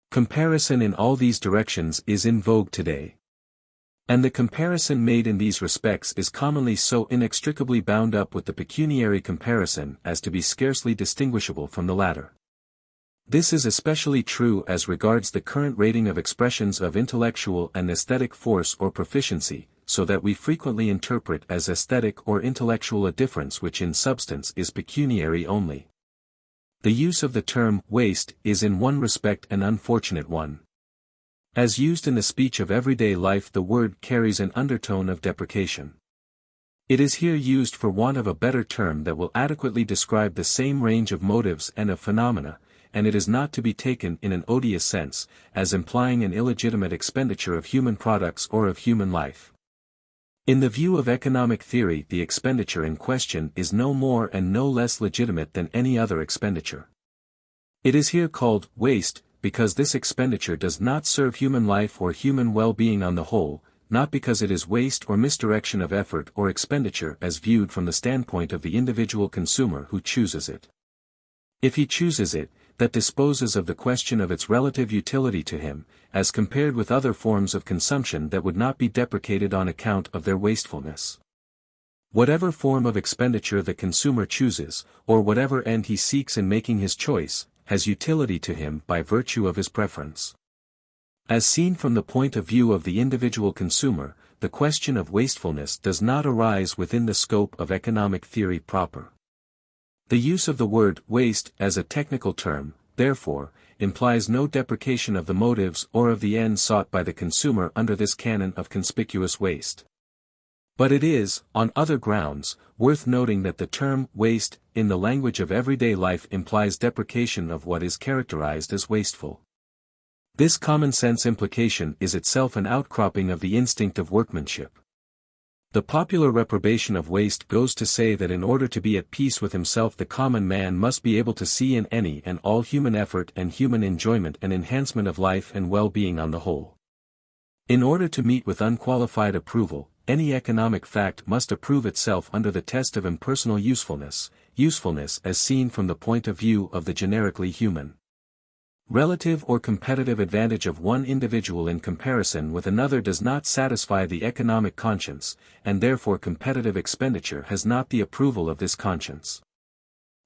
Comparison in all these directions is in vogue today. And the comparison made in these respects is commonly so inextricably bound up with the pecuniary comparison as to be scarcely distinguishable from the latter. This is especially true as regards the current rating of expressions of intellectual and aesthetic force or proficiency, so that we frequently interpret as aesthetic or intellectual a difference which in substance is pecuniary only. The use of the term waste is in one respect an unfortunate one. As used in the speech of everyday life, the word carries an undertone of deprecation. It is here used for want of a better term that will adequately describe the same range of motives and of phenomena, and it is not to be taken in an odious sense, as implying an illegitimate expenditure of human products or of human life. In the view of economic theory, the expenditure in question is no more and no less legitimate than any other expenditure. It is here called waste, because this expenditure does not serve human life or human well-being on the whole, not because it is waste or misdirection of effort or expenditure as viewed from the standpoint of the individual consumer who chooses it. If he chooses it, that disposes of the question of its relative utility to him, as compared with other forms of consumption that would not be deprecated on account of their wastefulness. Whatever form of expenditure the consumer chooses, or whatever end he seeks in making his choice, has utility to him by virtue of his preference. As seen from the point of view of the individual consumer, the question of wastefulness does not arise within the scope of economic theory proper. The use of the word waste as a technical term, therefore, implies no deprecation of the motives or of the ends sought by the consumer under this canon of conspicuous waste. But it is, on other grounds, worth noting that the term waste, in the language of everyday life, implies deprecation of what is characterized as wasteful. This common-sense implication is itself an outcropping of the instinct of workmanship. The popular reprobation of waste goes to say that in order to be at peace with himself, the common man must be able to see in any and all human effort and human enjoyment an enhancement of life and well-being on the whole. In order to meet with unqualified approval, any economic fact must approve itself under the test of impersonal usefulness, usefulness as seen from the point of view of the generically human. Relative or competitive advantage of one individual in comparison with another does not satisfy the economic conscience, and therefore competitive expenditure has not the approval of this conscience.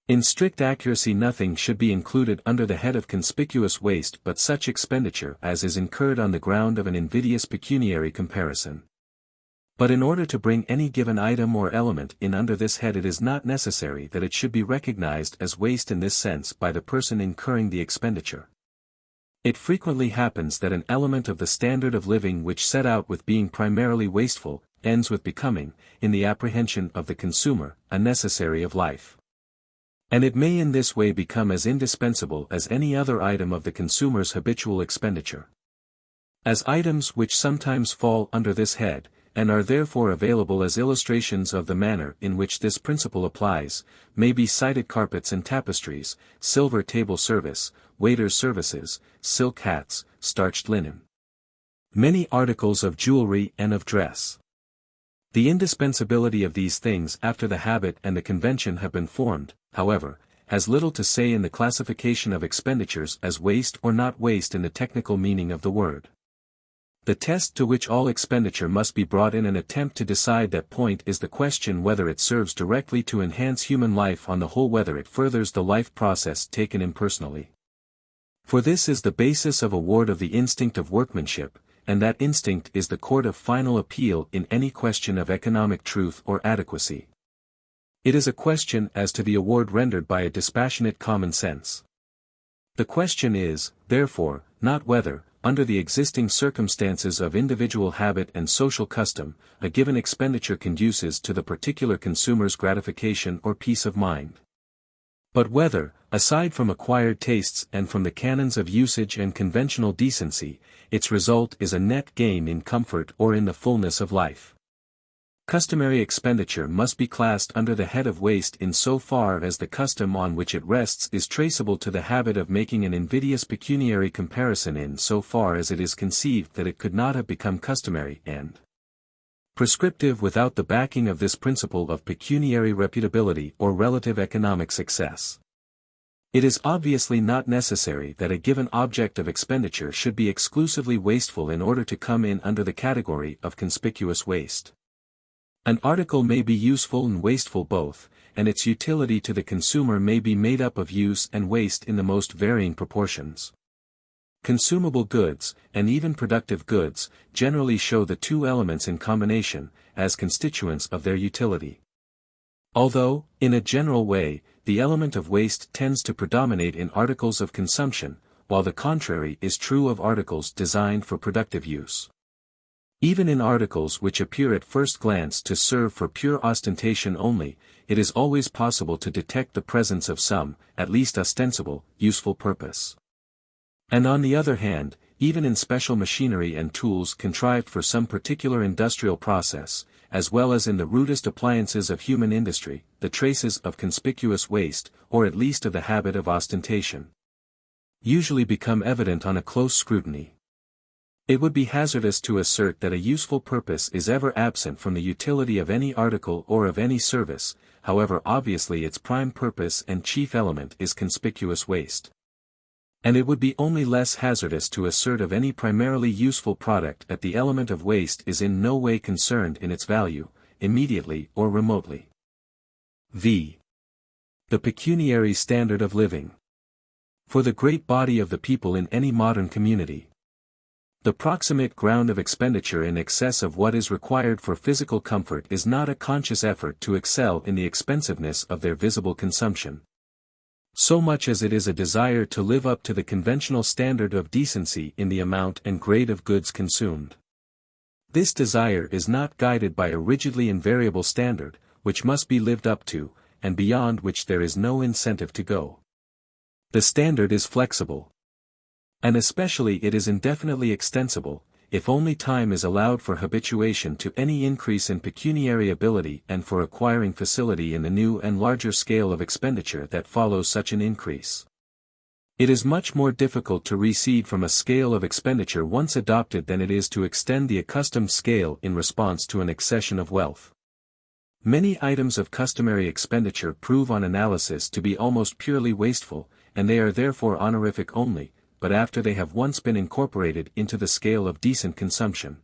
In strict accuracy, nothing should be included under the head of conspicuous waste but such expenditure as is incurred on the ground of an invidious pecuniary comparison. But in order to bring any given item or element in under this head, it is not necessary that it should be recognized as waste in this sense by the person incurring the expenditure. It frequently happens that an element of the standard of living which set out with being primarily wasteful, ends with becoming, in the apprehension of the consumer, a necessary of life. And it may in this way become as indispensable as any other item of the consumer's habitual expenditure. As items which sometimes fall under this head, and are therefore available as illustrations of the manner in which this principle applies, may be cited carpets and tapestries, silver table service, waiters' services, silk hats, starched linen. Many articles of jewelry and of dress. The indispensability of these things after the habit and the convention have been formed, however, has little to say in the classification of expenditures as waste or not waste in the technical meaning of the word. The test to which all expenditure must be brought in an attempt to decide that point is the question whether it serves directly to enhance human life on the whole, whether it furthers the life process taken impersonally. For this is the basis of award of the instinct of workmanship, and that instinct is the court of final appeal in any question of economic truth or adequacy. It is a question as to the award rendered by a dispassionate common sense. The question is, therefore, not whether, under the existing circumstances of individual habit and social custom, a given expenditure conduces to the particular consumer's gratification or peace of mind. But whether, aside from acquired tastes and from the canons of usage and conventional decency, its result is a net gain in comfort or in the fullness of life. Customary expenditure must be classed under the head of waste in so far as the custom on which it rests is traceable to the habit of making an invidious pecuniary comparison, in so far as it is conceived that it could not have become customary and prescriptive without the backing of this principle of pecuniary reputability or relative economic success. It is obviously not necessary that a given object of expenditure should be exclusively wasteful in order to come in under the category of conspicuous waste. An article may be useful and wasteful both, and its utility to the consumer may be made up of use and waste in the most varying proportions. Consumable goods, and even productive goods, generally show the two elements in combination, as constituents of their utility. Although, in a general way, the element of waste tends to predominate in articles of consumption, while the contrary is true of articles designed for productive use. Even in articles which appear at first glance to serve for pure ostentation only, it is always possible to detect the presence of some, at least ostensible, useful purpose. And on the other hand, even in special machinery and tools contrived for some particular industrial process, as well as in the rudest appliances of human industry, the traces of conspicuous waste, or at least of the habit of ostentation, usually become evident on a close scrutiny. It would be hazardous to assert that a useful purpose is ever absent from the utility of any article or of any service, however obviously its prime purpose and chief element is conspicuous waste. And it would be only less hazardous to assert of any primarily useful product that the element of waste is in no way concerned in its value, immediately or remotely. v. The pecuniary standard of living. For the great body of the people in any modern community, the proximate ground of expenditure in excess of what is required for physical comfort is not a conscious effort to excel in the expensiveness of their visible consumption, so much as it is a desire to live up to the conventional standard of decency in the amount and grade of goods consumed. This desire is not guided by a rigidly invariable standard, which must be lived up to, and beyond which there is no incentive to go. The standard is flexible. And especially it is indefinitely extensible, if only time is allowed for habituation to any increase in pecuniary ability and for acquiring facility in the new and larger scale of expenditure that follows such an increase. It is much more difficult to recede from a scale of expenditure once adopted than it is to extend the accustomed scale in response to an accession of wealth. Many items of customary expenditure prove on analysis to be almost purely wasteful, and they are therefore honorific only, but after they have once been incorporated into the scale of decent consumption,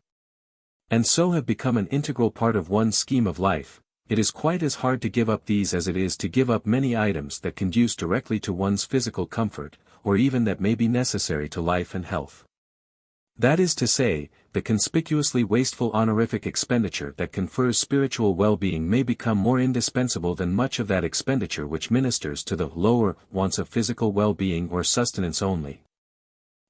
and so have become an integral part of one's scheme of life, it is quite as hard to give up these as it is to give up many items that conduce directly to one's physical comfort, or even that may be necessary to life and health. That is to say, the conspicuously wasteful honorific expenditure that confers spiritual well-being may become more indispensable than much of that expenditure which ministers to the lower wants of physical well-being or sustenance only.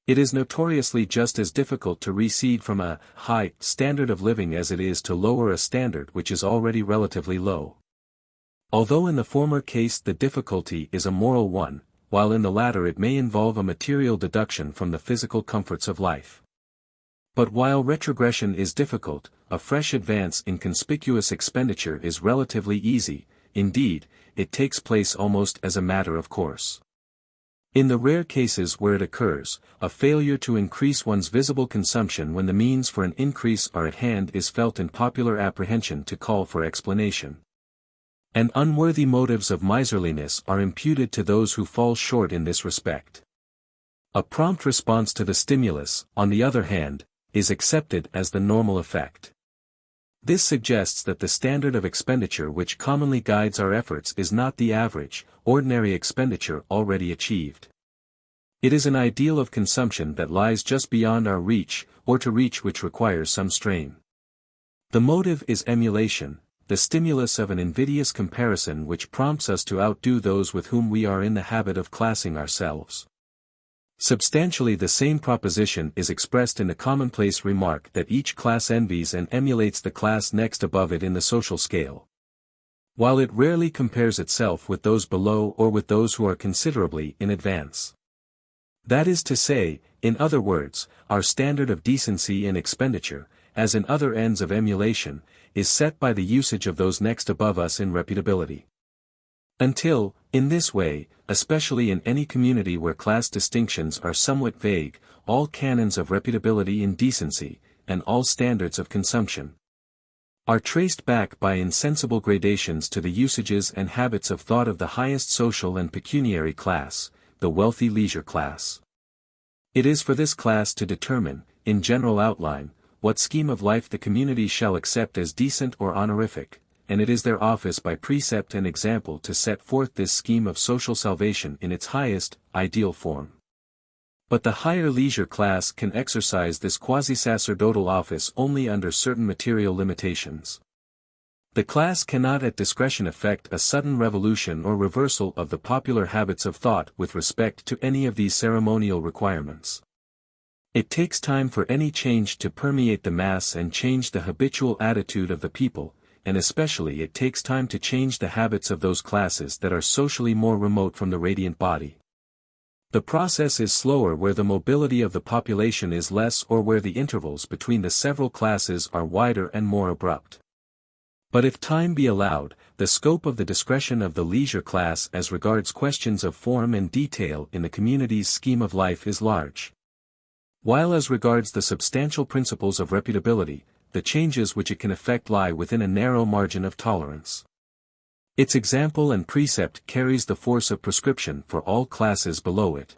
It is notoriously just as difficult to recede from a high standard of living as it is to lower a standard which is already relatively low. Although in the former case the difficulty is a moral one, while in the latter it may involve a material deduction from the physical comforts of life. But while retrogression is difficult, a fresh advance in conspicuous expenditure is relatively easy, indeed, it takes place almost as a matter of course. In the rare cases where it occurs, a failure to increase one's visible consumption when the means for an increase are at hand is felt in popular apprehension to call for explanation. And unworthy motives of miserliness are imputed to those who fall short in this respect. A prompt response to the stimulus, on the other hand, is accepted as the normal effect. This suggests that the standard of expenditure which commonly guides our efforts is not the average, ordinary expenditure already achieved. It is an ideal of consumption that lies just beyond our reach, or to reach which requires some strain. The motive is emulation, the stimulus of an invidious comparison which prompts us to outdo those with whom we are in the habit of classing ourselves. Substantially the same proposition is expressed in the commonplace remark that each class envies and emulates the class next above it in the social scale, while it rarely compares itself with those below or with those who are considerably in advance. That is to say, in other words, our standard of decency in expenditure, as in other ends of emulation, is set by the usage of those next above us in reputability. Until, in this way, especially in any community where class distinctions are somewhat vague, all canons of reputability in decency, and all standards of consumption, are traced back by insensible gradations to the usages and habits of thought of the highest social and pecuniary class, the wealthy leisure class. It is for this class to determine, in general outline, what scheme of life the community shall accept as decent or honorific, and it is their office by precept and example to set forth this scheme of social salvation in its highest, ideal form. But the higher leisure class can exercise this quasi-sacerdotal office only under certain material limitations. The class cannot at discretion effect a sudden revolution or reversal of the popular habits of thought with respect to any of these ceremonial requirements. It takes time for any change to permeate the mass and change the habitual attitude of the people, and especially it takes time to change the habits of those classes that are socially more remote from the radiant body. The process is slower where the mobility of the population is less or where the intervals between the several classes are wider and more abrupt. But if time be allowed, the scope of the discretion of the leisure class as regards questions of form and detail in the community's scheme of life is large. While as regards the substantial principles of reputability, the changes which it can effect lie within a narrow margin of tolerance. Its example and precept carries the force of prescription for all classes below it.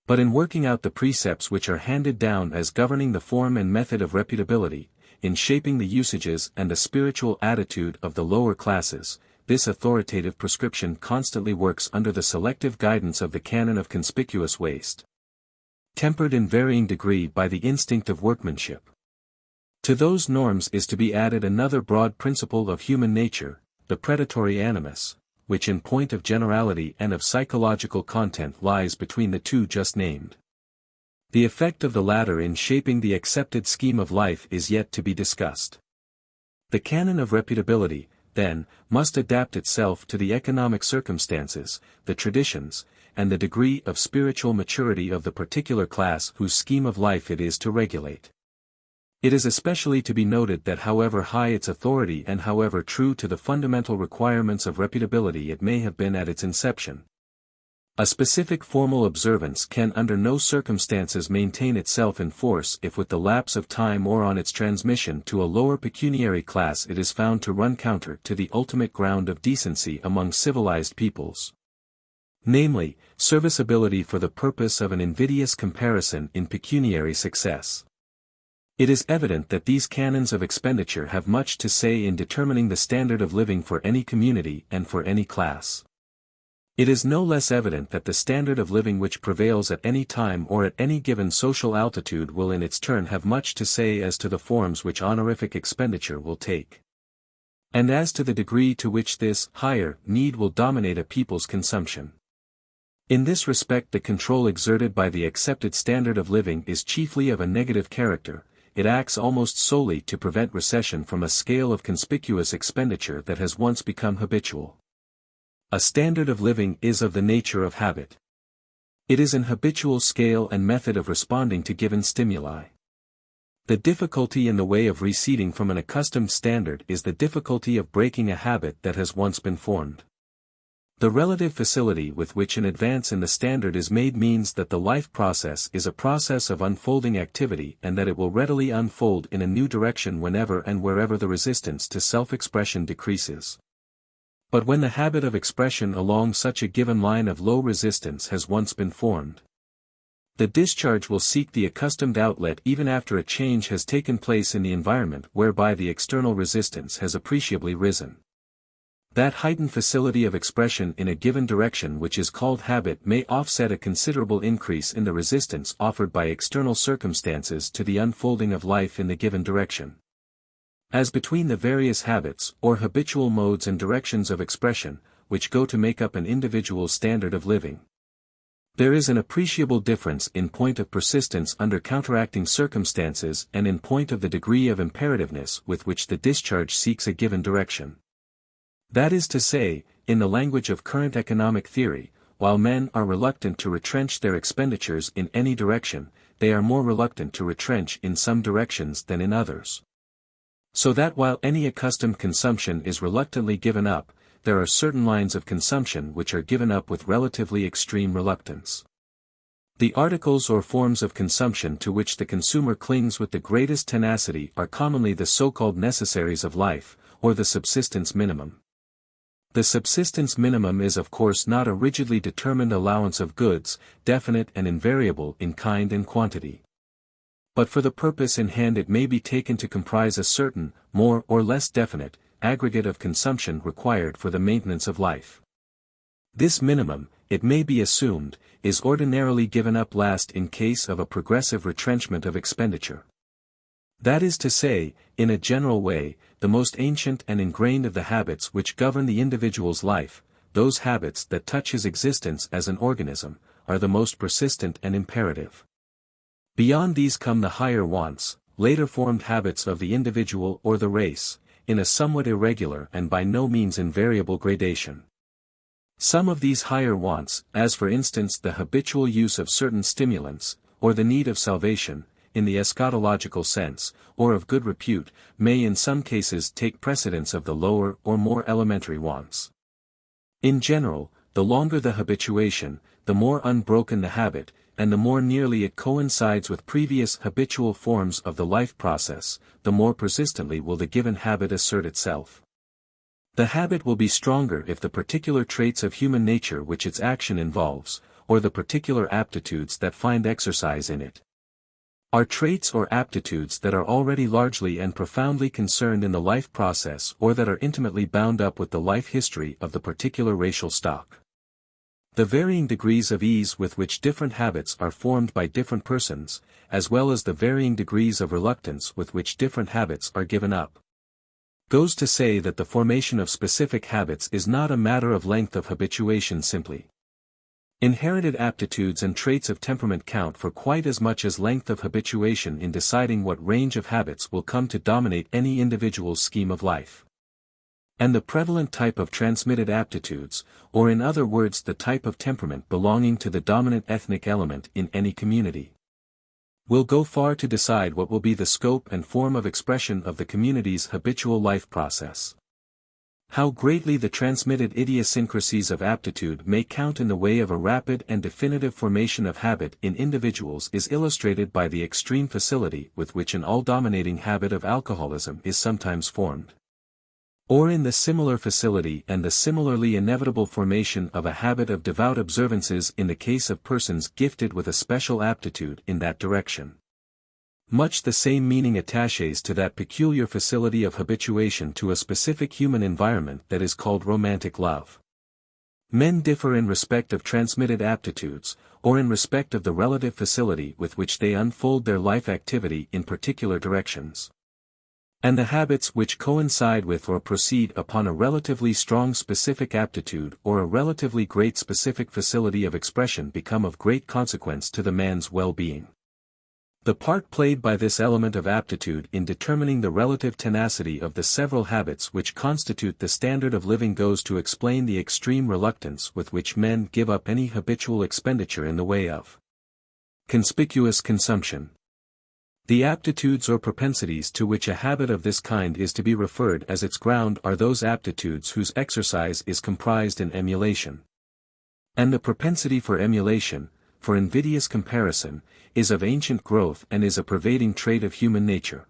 But in working out the precepts which are handed down as governing the form and method of reputability, in shaping the usages and the spiritual attitude of the lower classes, this authoritative prescription constantly works under the selective guidance of the canon of conspicuous waste, tempered in varying degree by the instinct of workmanship. To those norms is to be added another broad principle of human nature, the predatory animus, which in point of generality and of psychological content lies between the two just named. The effect of the latter in shaping the accepted scheme of life is yet to be discussed. The canon of reputability, then, must adapt itself to the economic circumstances, the traditions, and the degree of spiritual maturity of the particular class whose scheme of life it is to regulate. It is especially to be noted that however high its authority and however true to the fundamental requirements of reputability it may have been at its inception, a specific formal observance can under no circumstances maintain itself in force if with the lapse of time or on its transmission to a lower pecuniary class it is found to run counter to the ultimate ground of decency among civilized peoples. Namely, serviceability for the purpose of an invidious comparison in pecuniary success. It is evident that these canons of expenditure have much to say in determining the standard of living for any community and for any class. It is no less evident that the standard of living which prevails at any time or at any given social altitude will in its turn have much to say as to the forms which honorific expenditure will take, and as to the degree to which this higher need will dominate a people's consumption. In this respect the control exerted by the accepted standard of living is chiefly of a negative character. It acts almost solely to prevent recession from a scale of conspicuous expenditure that has once become habitual. A standard of living is of the nature of habit. It is an habitual scale and method of responding to given stimuli. The difficulty in the way of receding from an accustomed standard is the difficulty of breaking a habit that has once been formed. The relative facility with which an advance in the standard is made means that the life process is a process of unfolding activity and that it will readily unfold in a new direction whenever and wherever the resistance to self-expression decreases. But when the habit of expression along such a given line of low resistance has once been formed, the discharge will seek the accustomed outlet even after a change has taken place in the environment whereby the external resistance has appreciably risen. That heightened facility of expression in a given direction which is called habit may offset a considerable increase in the resistance offered by external circumstances to the unfolding of life in the given direction. As between the various habits or habitual modes and directions of expression, which go to make up an individual's standard of living, there is an appreciable difference in point of persistence under counteracting circumstances and in point of the degree of imperativeness with which the discharge seeks a given direction. That is to say, in the language of current economic theory, while men are reluctant to retrench their expenditures in any direction, they are more reluctant to retrench in some directions than in others. So that while any accustomed consumption is reluctantly given up, there are certain lines of consumption which are given up with relatively extreme reluctance. The articles or forms of consumption to which the consumer clings with the greatest tenacity are commonly the so-called necessaries of life, or the subsistence minimum. The subsistence minimum is of course not a rigidly determined allowance of goods, definite and invariable in kind and quantity. But for the purpose in hand it may be taken to comprise a certain, more or less definite, aggregate of consumption required for the maintenance of life. This minimum, it may be assumed, is ordinarily given up last in case of a progressive retrenchment of expenditure. That is to say, in a general way, the most ancient and ingrained of the habits which govern the individual's life, those habits that touch his existence as an organism, are the most persistent and imperative. Beyond these come the higher wants, later formed habits of the individual or the race, in a somewhat irregular and by no means invariable gradation. Some of these higher wants, as for instance the habitual use of certain stimulants, or the need of salvation, in the eschatological sense, or of good repute, may in some cases take precedence of the lower or more elementary wants. In general, the longer the habituation, the more unbroken the habit, and the more nearly it coincides with previous habitual forms of the life process, the more persistently will the given habit assert itself. The habit will be stronger if the particular traits of human nature which its action involves, or the particular aptitudes that find exercise in it, are traits or aptitudes that are already largely and profoundly concerned in the life process or that are intimately bound up with the life history of the particular racial stock. The varying degrees of ease with which different habits are formed by different persons, as well as the varying degrees of reluctance with which different habits are given up, goes to say that the formation of specific habits is not a matter of length of habituation simply. Inherited aptitudes and traits of temperament count for quite as much as length of habituation in deciding what range of habits will come to dominate any individual's scheme of life. And the prevalent type of transmitted aptitudes, or in other words the type of temperament belonging to the dominant ethnic element in any community, will go far to decide what will be the scope and form of expression of the community's habitual life process. How greatly the transmitted idiosyncrasies of aptitude may count in the way of a rapid and definitive formation of habit in individuals is illustrated by the extreme facility with which an all-dominating habit of alcoholism is sometimes formed. Or in the similar facility and the similarly inevitable formation of a habit of devout observances in the case of persons gifted with a special aptitude in that direction. Much the same meaning attaches to that peculiar facility of habituation to a specific human environment that is called romantic love. Men differ in respect of transmitted aptitudes, or in respect of the relative facility with which they unfold their life activity in particular directions. And the habits which coincide with or proceed upon a relatively strong specific aptitude or a relatively great specific facility of expression become of great consequence to the man's well-being. The part played by this element of aptitude in determining the relative tenacity of the several habits which constitute the standard of living goes to explain the extreme reluctance with which men give up any habitual expenditure in the way of conspicuous consumption. The aptitudes or propensities to which a habit of this kind is to be referred as its ground are those aptitudes whose exercise is comprised in emulation. And the propensity for emulation, for invidious comparison, is of ancient growth and is a pervading trait of human nature.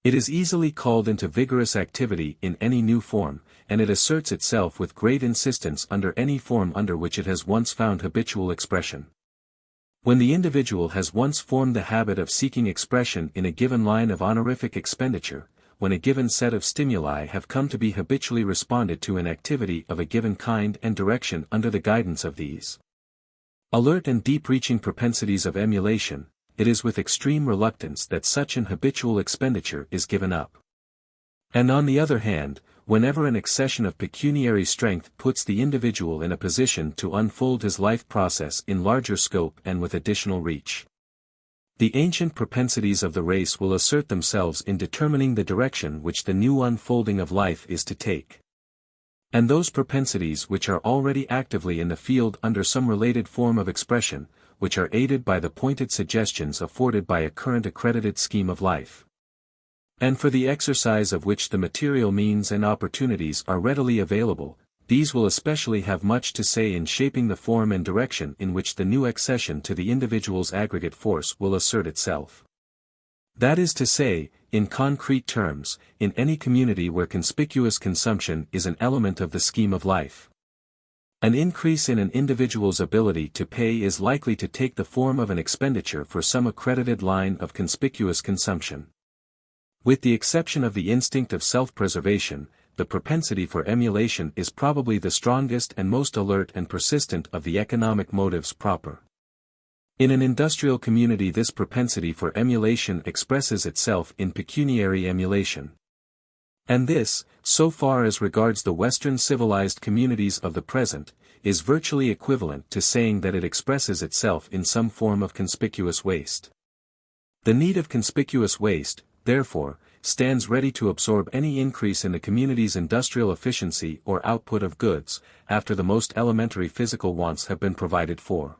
It is easily called into vigorous activity in any new form, and it asserts itself with great insistence under any form under which it has once found habitual expression. When the individual has once formed the habit of seeking expression in a given line of honorific expenditure, when a given set of stimuli have come to be habitually responded to in activity of a given kind and direction under the guidance of these alert and deep-reaching propensities of emulation, it is with extreme reluctance that such an habitual expenditure is given up. And on the other hand, whenever an accession of pecuniary strength puts the individual in a position to unfold his life process in larger scope and with additional reach, the ancient propensities of the race will assert themselves in determining the direction which the new unfolding of life is to take. And those propensities which are already actively in the field under some related form of expression, which are aided by the pointed suggestions afforded by a current accredited scheme of life, and for the exercise of which the material means and opportunities are readily available, these will especially have much to say in shaping the form and direction in which the new accession to the individual's aggregate force will assert itself. That is to say, in concrete terms, in any community where conspicuous consumption is an element of the scheme of life, an increase in an individual's ability to pay is likely to take the form of an expenditure for some accredited line of conspicuous consumption. With the exception of the instinct of self-preservation, the propensity for emulation is probably the strongest and most alert and persistent of the economic motives proper. In an industrial community, this propensity for emulation expresses itself in pecuniary emulation. And this, so far as regards the Western civilized communities of the present, is virtually equivalent to saying that it expresses itself in some form of conspicuous waste. The need of conspicuous waste, therefore, stands ready to absorb any increase in the community's industrial efficiency or output of goods, after the most elementary physical wants have been provided for.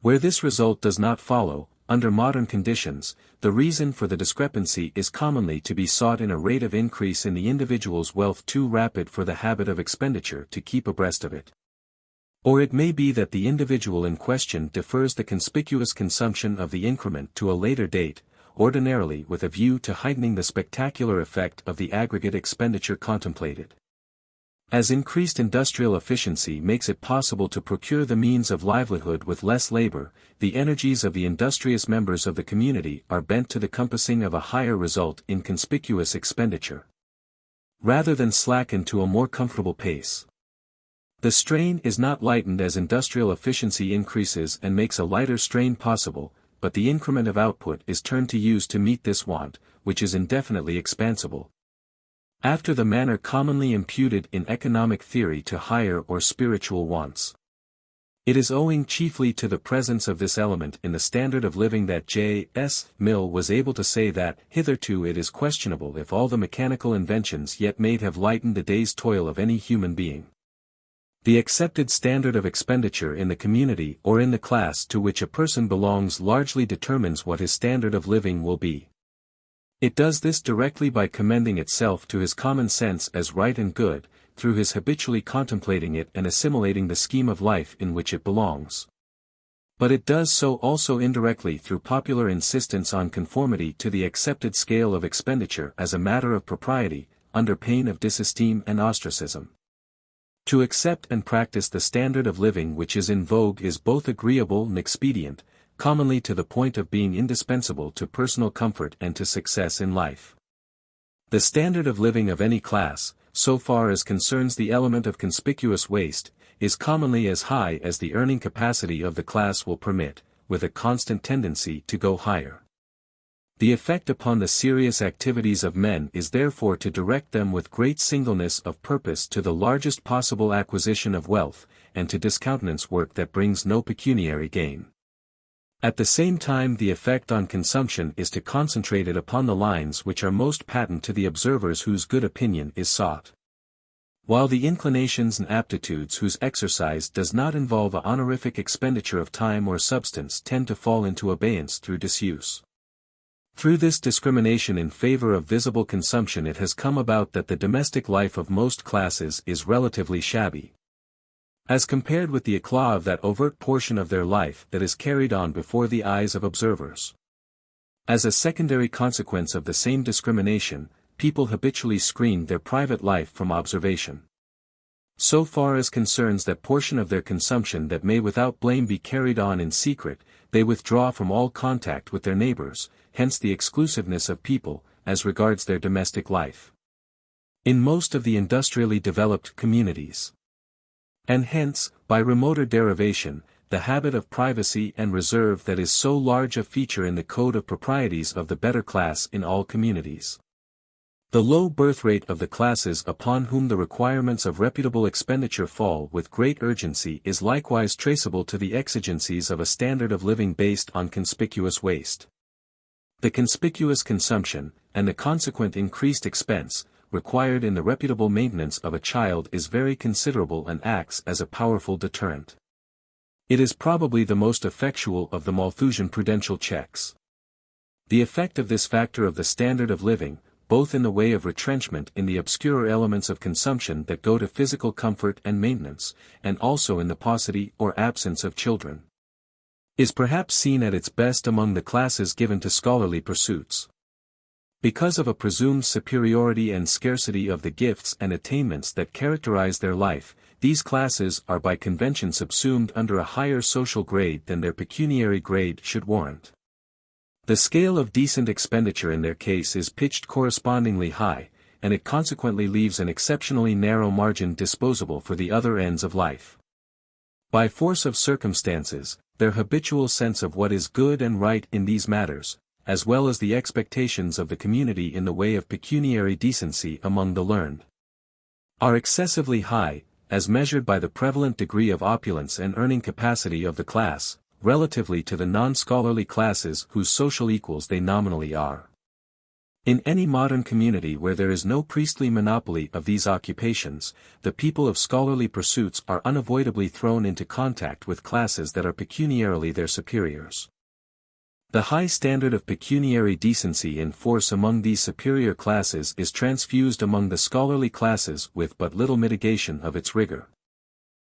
Where this result does not follow, under modern conditions, the reason for the discrepancy is commonly to be sought in a rate of increase in the individual's wealth too rapid for the habit of expenditure to keep abreast of it. Or it may be that the individual in question defers the conspicuous consumption of the increment to a later date, ordinarily with a view to heightening the spectacular effect of the aggregate expenditure contemplated. As increased industrial efficiency makes it possible to procure the means of livelihood with less labor, the energies of the industrious members of the community are bent to the compassing of a higher result in conspicuous expenditure, rather than slacken to a more comfortable pace. The strain is not lightened as industrial efficiency increases and makes a lighter strain possible, but the increment of output is turned to use to meet this want, which is indefinitely expansible, after the manner commonly imputed in economic theory to higher or spiritual wants. It is owing chiefly to the presence of this element in the standard of living that J.S. Mill was able to say that, hitherto it is questionable if all the mechanical inventions yet made have lightened the day's toil of any human being. The accepted standard of expenditure in the community or in the class to which a person belongs largely determines what his standard of living will be. It does this directly by commending itself to his common sense as right and good, through his habitually contemplating it and assimilating the scheme of life in which it belongs. But it does so also indirectly through popular insistence on conformity to the accepted scale of expenditure as a matter of propriety, under pain of disesteem and ostracism. To accept and practice the standard of living which is in vogue is both agreeable and expedient, commonly to the point of being indispensable to personal comfort and to success in life. The standard of living of any class, so far as concerns the element of conspicuous waste, is commonly as high as the earning capacity of the class will permit, with a constant tendency to go higher. The effect upon the serious activities of men is therefore to direct them with great singleness of purpose to the largest possible acquisition of wealth, and to discountenance work that brings no pecuniary gain. At the same time, the effect on consumption is to concentrate it upon the lines which are most patent to the observers whose good opinion is sought. While the inclinations and aptitudes whose exercise does not involve a honorific expenditure of time or substance tend to fall into abeyance through disuse. Through this discrimination in favor of visible consumption it has come about that the domestic life of most classes is relatively shabby, as compared with the éclat of that overt portion of their life that is carried on before the eyes of observers. As a secondary consequence of the same discrimination, people habitually screen their private life from observation. So far as concerns that portion of their consumption that may without blame be carried on in secret, they withdraw from all contact with their neighbors, hence the exclusiveness of people, as regards their domestic life, in most of the industrially developed communities. And hence, by remoter derivation, the habit of privacy and reserve that is so large a feature in the code of proprieties of the better class in all communities. The low birth rate of the classes upon whom the requirements of reputable expenditure fall with great urgency is likewise traceable to the exigencies of a standard of living based on conspicuous waste. The conspicuous consumption, and the consequent increased expense, required in the reputable maintenance of a child is very considerable and acts as a powerful deterrent. It is probably the most effectual of the Malthusian prudential checks. The effect of this factor of the standard of living, both in the way of retrenchment in the obscurer elements of consumption that go to physical comfort and maintenance, and also in the paucity or absence of children, is perhaps seen at its best among the classes given to scholarly pursuits. Because of a presumed superiority and scarcity of the gifts and attainments that characterize their life, these classes are by convention subsumed under a higher social grade than their pecuniary grade should warrant. The scale of decent expenditure in their case is pitched correspondingly high, and it consequently leaves an exceptionally narrow margin disposable for the other ends of life. By force of circumstances, their habitual sense of what is good and right in these matters, as well as the expectations of the community in the way of pecuniary decency among the learned, are excessively high, as measured by the prevalent degree of opulence and earning capacity of the class, relatively to the non-scholarly classes whose social equals they nominally are. In any modern community where there is no priestly monopoly of these occupations, the people of scholarly pursuits are unavoidably thrown into contact with classes that are pecuniarily their superiors. The high standard of pecuniary decency in force among these superior classes is transfused among the scholarly classes with but little mitigation of its rigor.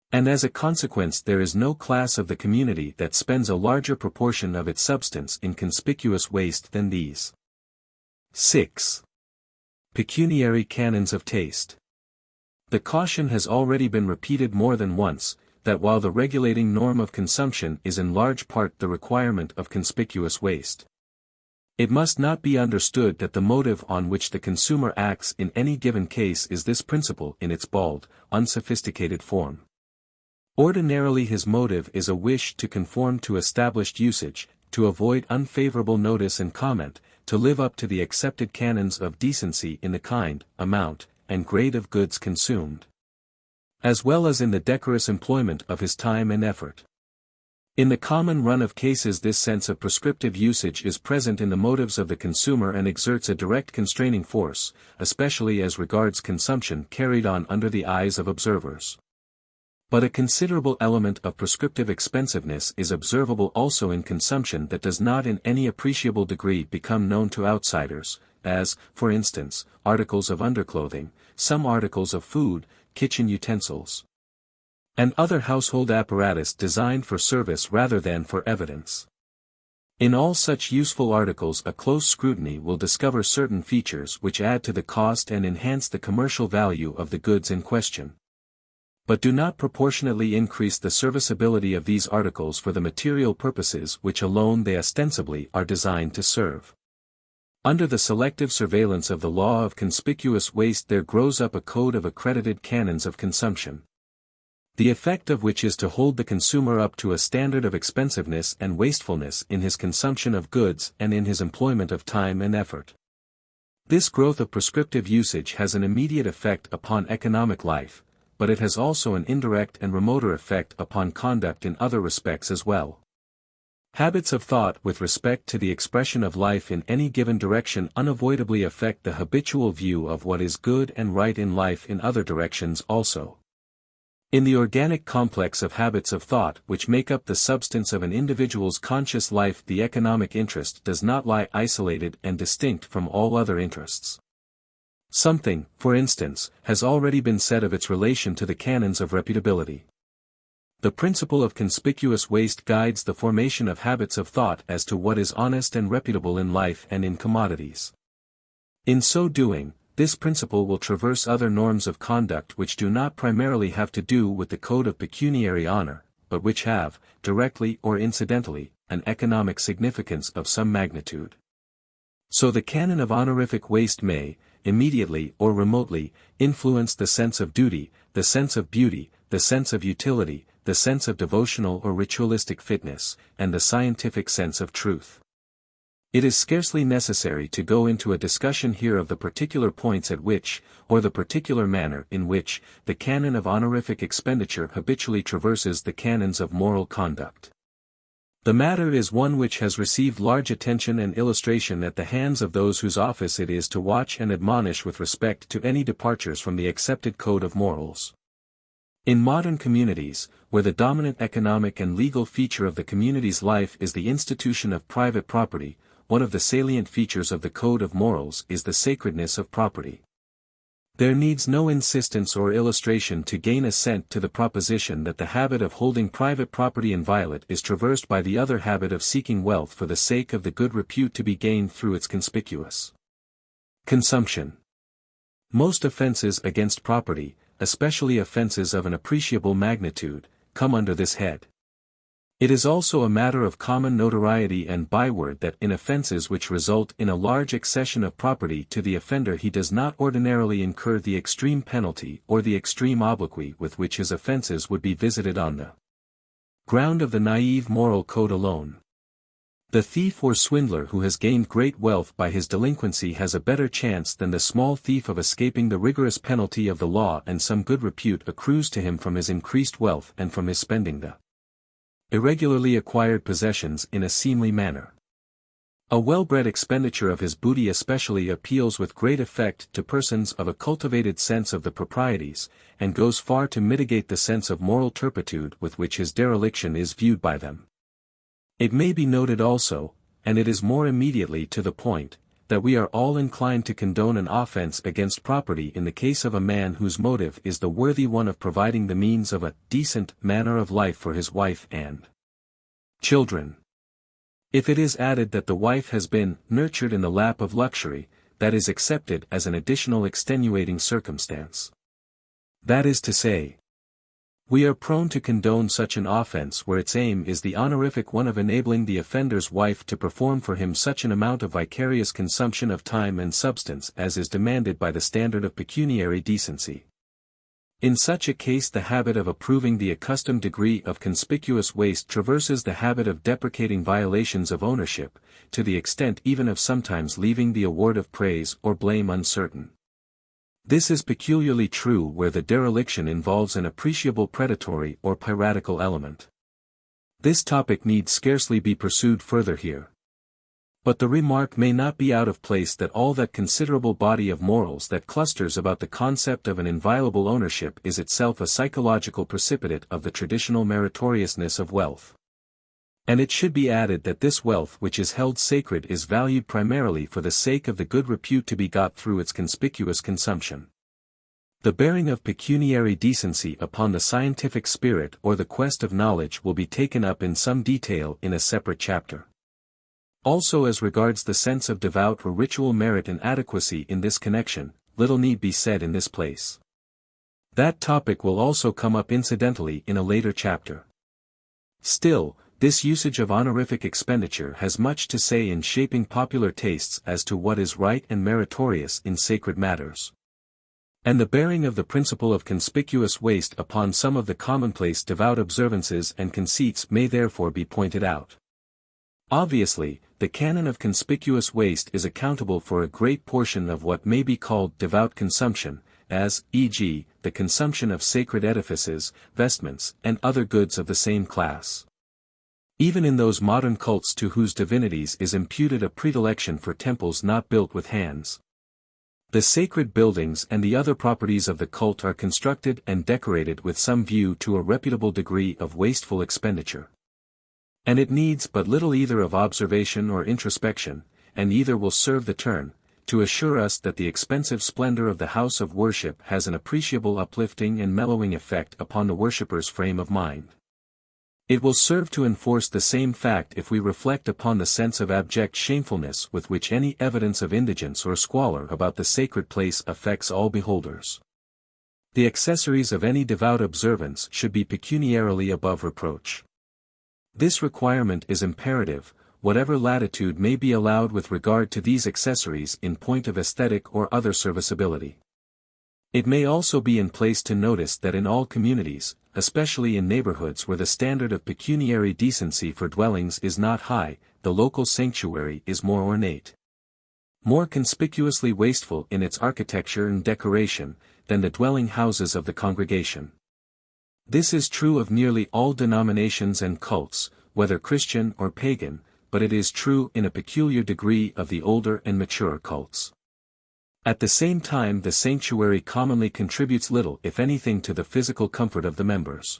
And as a consequence there is no class of the community that spends a larger proportion of its substance in conspicuous waste than these. 6. Pecuniary canons of taste. The caution has already been repeated more than once, that while the regulating norm of consumption is in large part the requirement of conspicuous waste, it must not be understood that the motive on which the consumer acts in any given case is this principle in its bald, unsophisticated form. Ordinarily his motive is a wish to conform to established usage, to avoid unfavorable notice and comment, to live up to the accepted canons of decency in the kind, amount, and grade of goods consumed, as well as in the decorous employment of his time and effort. In the common run of cases this sense of prescriptive usage is present in the motives of the consumer and exerts a direct constraining force, especially as regards consumption carried on under the eyes of observers. But a considerable element of prescriptive expensiveness is observable also in consumption that does not in any appreciable degree become known to outsiders, as, for instance, articles of underclothing, some articles of food, kitchen utensils, and other household apparatus designed for service rather than for evidence. In all such useful articles a close scrutiny will discover certain features which add to the cost and enhance the commercial value of the goods in question, but do not proportionately increase the serviceability of these articles for the material purposes which alone they ostensibly are designed to serve. Under the selective surveillance of the law of conspicuous waste there grows up a code of accredited canons of consumption, the effect of which is to hold the consumer up to a standard of expensiveness and wastefulness in his consumption of goods and in his employment of time and effort. This growth of prescriptive usage has an immediate effect upon economic life, but it has also an indirect and remoter effect upon conduct in other respects as well. Habits of thought with respect to the expression of life in any given direction unavoidably affect the habitual view of what is good and right in life in other directions also. In the organic complex of habits of thought which make up the substance of an individual's conscious life the economic interest does not lie isolated and distinct from all other interests. Something, for instance, has already been said of its relation to the canons of reputability. The principle of conspicuous waste guides the formation of habits of thought as to what is honest and reputable in life and in commodities. In so doing, this principle will traverse other norms of conduct which do not primarily have to do with the code of pecuniary honor, but which have, directly or incidentally, an economic significance of some magnitude. So the canon of honorific waste may, immediately or remotely, influence the sense of duty, the sense of beauty, the sense of utility, the sense of devotional or ritualistic fitness, and the scientific sense of truth. It is scarcely necessary to go into a discussion here of the particular points at which, or the particular manner in which, the canon of honorific expenditure habitually traverses the canons of moral conduct. The matter is one which has received large attention and illustration at the hands of those whose office it is to watch and admonish with respect to any departures from the accepted code of morals. In modern communities, where the dominant economic and legal feature of the community's life is the institution of private property, one of the salient features of the code of morals is the sacredness of property. There needs no insistence or illustration to gain assent to the proposition that the habit of holding private property inviolate is traversed by the other habit of seeking wealth for the sake of the good repute to be gained through its conspicuous consumption. Most offenses against property, especially offenses of an appreciable magnitude, come under this head. It is also a matter of common notoriety and byword that in offences which result in a large accession of property to the offender he does not ordinarily incur the extreme penalty or the extreme obloquy with which his offences would be visited on the ground of the naive moral code alone. The thief or swindler who has gained great wealth by his delinquency has a better chance than the small thief of escaping the rigorous penalty of the law, and some good repute accrues to him from his increased wealth and from his spending the irregularly acquired possessions in a seemly manner. A well-bred expenditure of his booty especially appeals with great effect to persons of a cultivated sense of the proprieties, and goes far to mitigate the sense of moral turpitude with which his dereliction is viewed by them. It may be noted also, and it is more immediately to the point, that we are all inclined to condone an offense against property in the case of a man whose motive is the worthy one of providing the means of a decent manner of life for his wife and children. If it is added that the wife has been nurtured in the lap of luxury, that is accepted as an additional extenuating circumstance. That is to say, we are prone to condone such an offense where its aim is the honorific one of enabling the offender's wife to perform for him such an amount of vicarious consumption of time and substance as is demanded by the standard of pecuniary decency. In such a case the habit of approving the accustomed degree of conspicuous waste traverses the habit of deprecating violations of ownership, to the extent even of sometimes leaving the award of praise or blame uncertain. This is peculiarly true where the dereliction involves an appreciable predatory or piratical element. This topic need scarcely be pursued further here. But the remark may not be out of place that all that considerable body of morals that clusters about the concept of an inviolable ownership is itself a psychological precipitate of the traditional meritoriousness of wealth. And it should be added that this wealth which is held sacred is valued primarily for the sake of the good repute to be got through its conspicuous consumption. The bearing of pecuniary decency upon the scientific spirit or the quest of knowledge will be taken up in some detail in a separate chapter. Also as regards the sense of devout or ritual merit and adequacy in this connection, little need be said in this place. That topic will also come up incidentally in a later chapter. Still, this usage of honorific expenditure has much to say in shaping popular tastes as to what is right and meritorious in sacred matters. And the bearing of the principle of conspicuous waste upon some of the commonplace devout observances and conceits may therefore be pointed out. Obviously, the canon of conspicuous waste is accountable for a great portion of what may be called devout consumption, as, e.g., the consumption of sacred edifices, vestments, and other goods of the same class. Even in those modern cults to whose divinities is imputed a predilection for temples not built with hands. The sacred buildings and the other properties of the cult are constructed and decorated with some view to a reputable degree of wasteful expenditure. And it needs but little either of observation or introspection, and either will serve the turn, to assure us that the expensive splendor of the house of worship has an appreciable uplifting and mellowing effect upon the worshipper's frame of mind. It will serve to enforce the same fact if we reflect upon the sense of abject shamefulness with which any evidence of indigence or squalor about the sacred place affects all beholders. The accessories of any devout observance should be pecuniarily above reproach. This requirement is imperative, whatever latitude may be allowed with regard to these accessories in point of aesthetic or other serviceability. It may also be in place to notice that in all communities, especially in neighborhoods where the standard of pecuniary decency for dwellings is not high, the local sanctuary is more ornate, more conspicuously wasteful in its architecture and decoration, than the dwelling houses of the congregation. This is true of nearly all denominations and cults, whether Christian or pagan, but it is true in a peculiar degree of the older and mature cults. At the same time the sanctuary commonly contributes little if anything to the physical comfort of the members.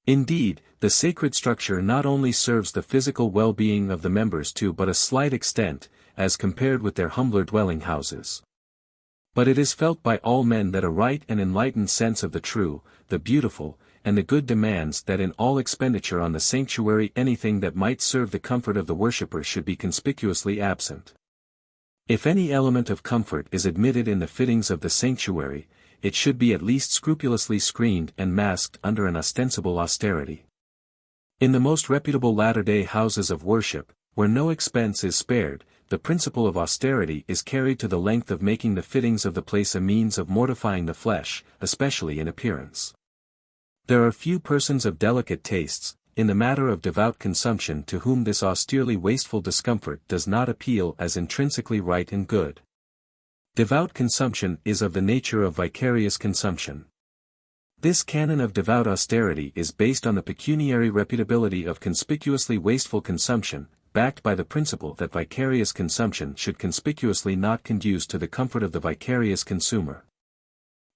Indeed, the sacred structure not only serves the physical well-being of the members to but a slight extent, as compared with their humbler dwelling houses. But it is felt by all men that a right and enlightened sense of the true, the beautiful, and the good demands that in all expenditure on the sanctuary anything that might serve the comfort of the worshipper should be conspicuously absent. If any element of comfort is admitted in the fittings of the sanctuary, it should be at least scrupulously screened and masked under an ostensible austerity. In the most reputable latter-day houses of worship, where no expense is spared, the principle of austerity is carried to the length of making the fittings of the place a means of mortifying the flesh, especially in appearance. There are few persons of delicate tastes, in the matter of devout consumption, to whom this austerely wasteful discomfort does not appeal as intrinsically right and good. Devout consumption is of the nature of vicarious consumption. This canon of devout austerity is based on the pecuniary reputability of conspicuously wasteful consumption, backed by the principle that vicarious consumption should conspicuously not conduce to the comfort of the vicarious consumer.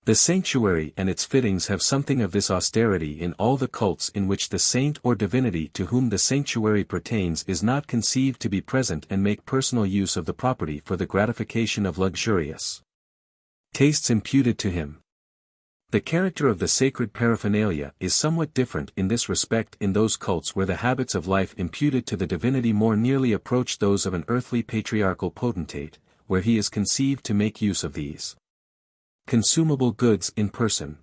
The sanctuary and its fittings have something of this austerity in all the cults in which the saint or divinity to whom the sanctuary pertains is not conceived to be present and make personal use of the property for the gratification of luxurious tastes imputed to him. The character of the sacred paraphernalia is somewhat different in this respect in those cults where the habits of life imputed to the divinity more nearly approach those of an earthly patriarchal potentate, where he is conceived to make use of these consumable goods in person.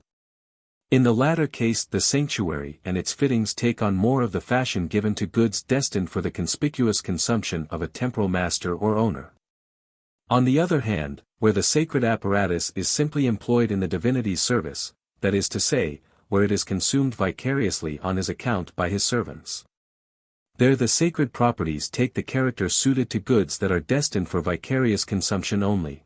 In the latter case the sanctuary and its fittings take on more of the fashion given to goods destined for the conspicuous consumption of a temporal master or owner. On the other hand, where the sacred apparatus is simply employed in the divinity's service, that is to say, where it is consumed vicariously on his account by his servants, there the sacred properties take the character suited to goods that are destined for vicarious consumption only.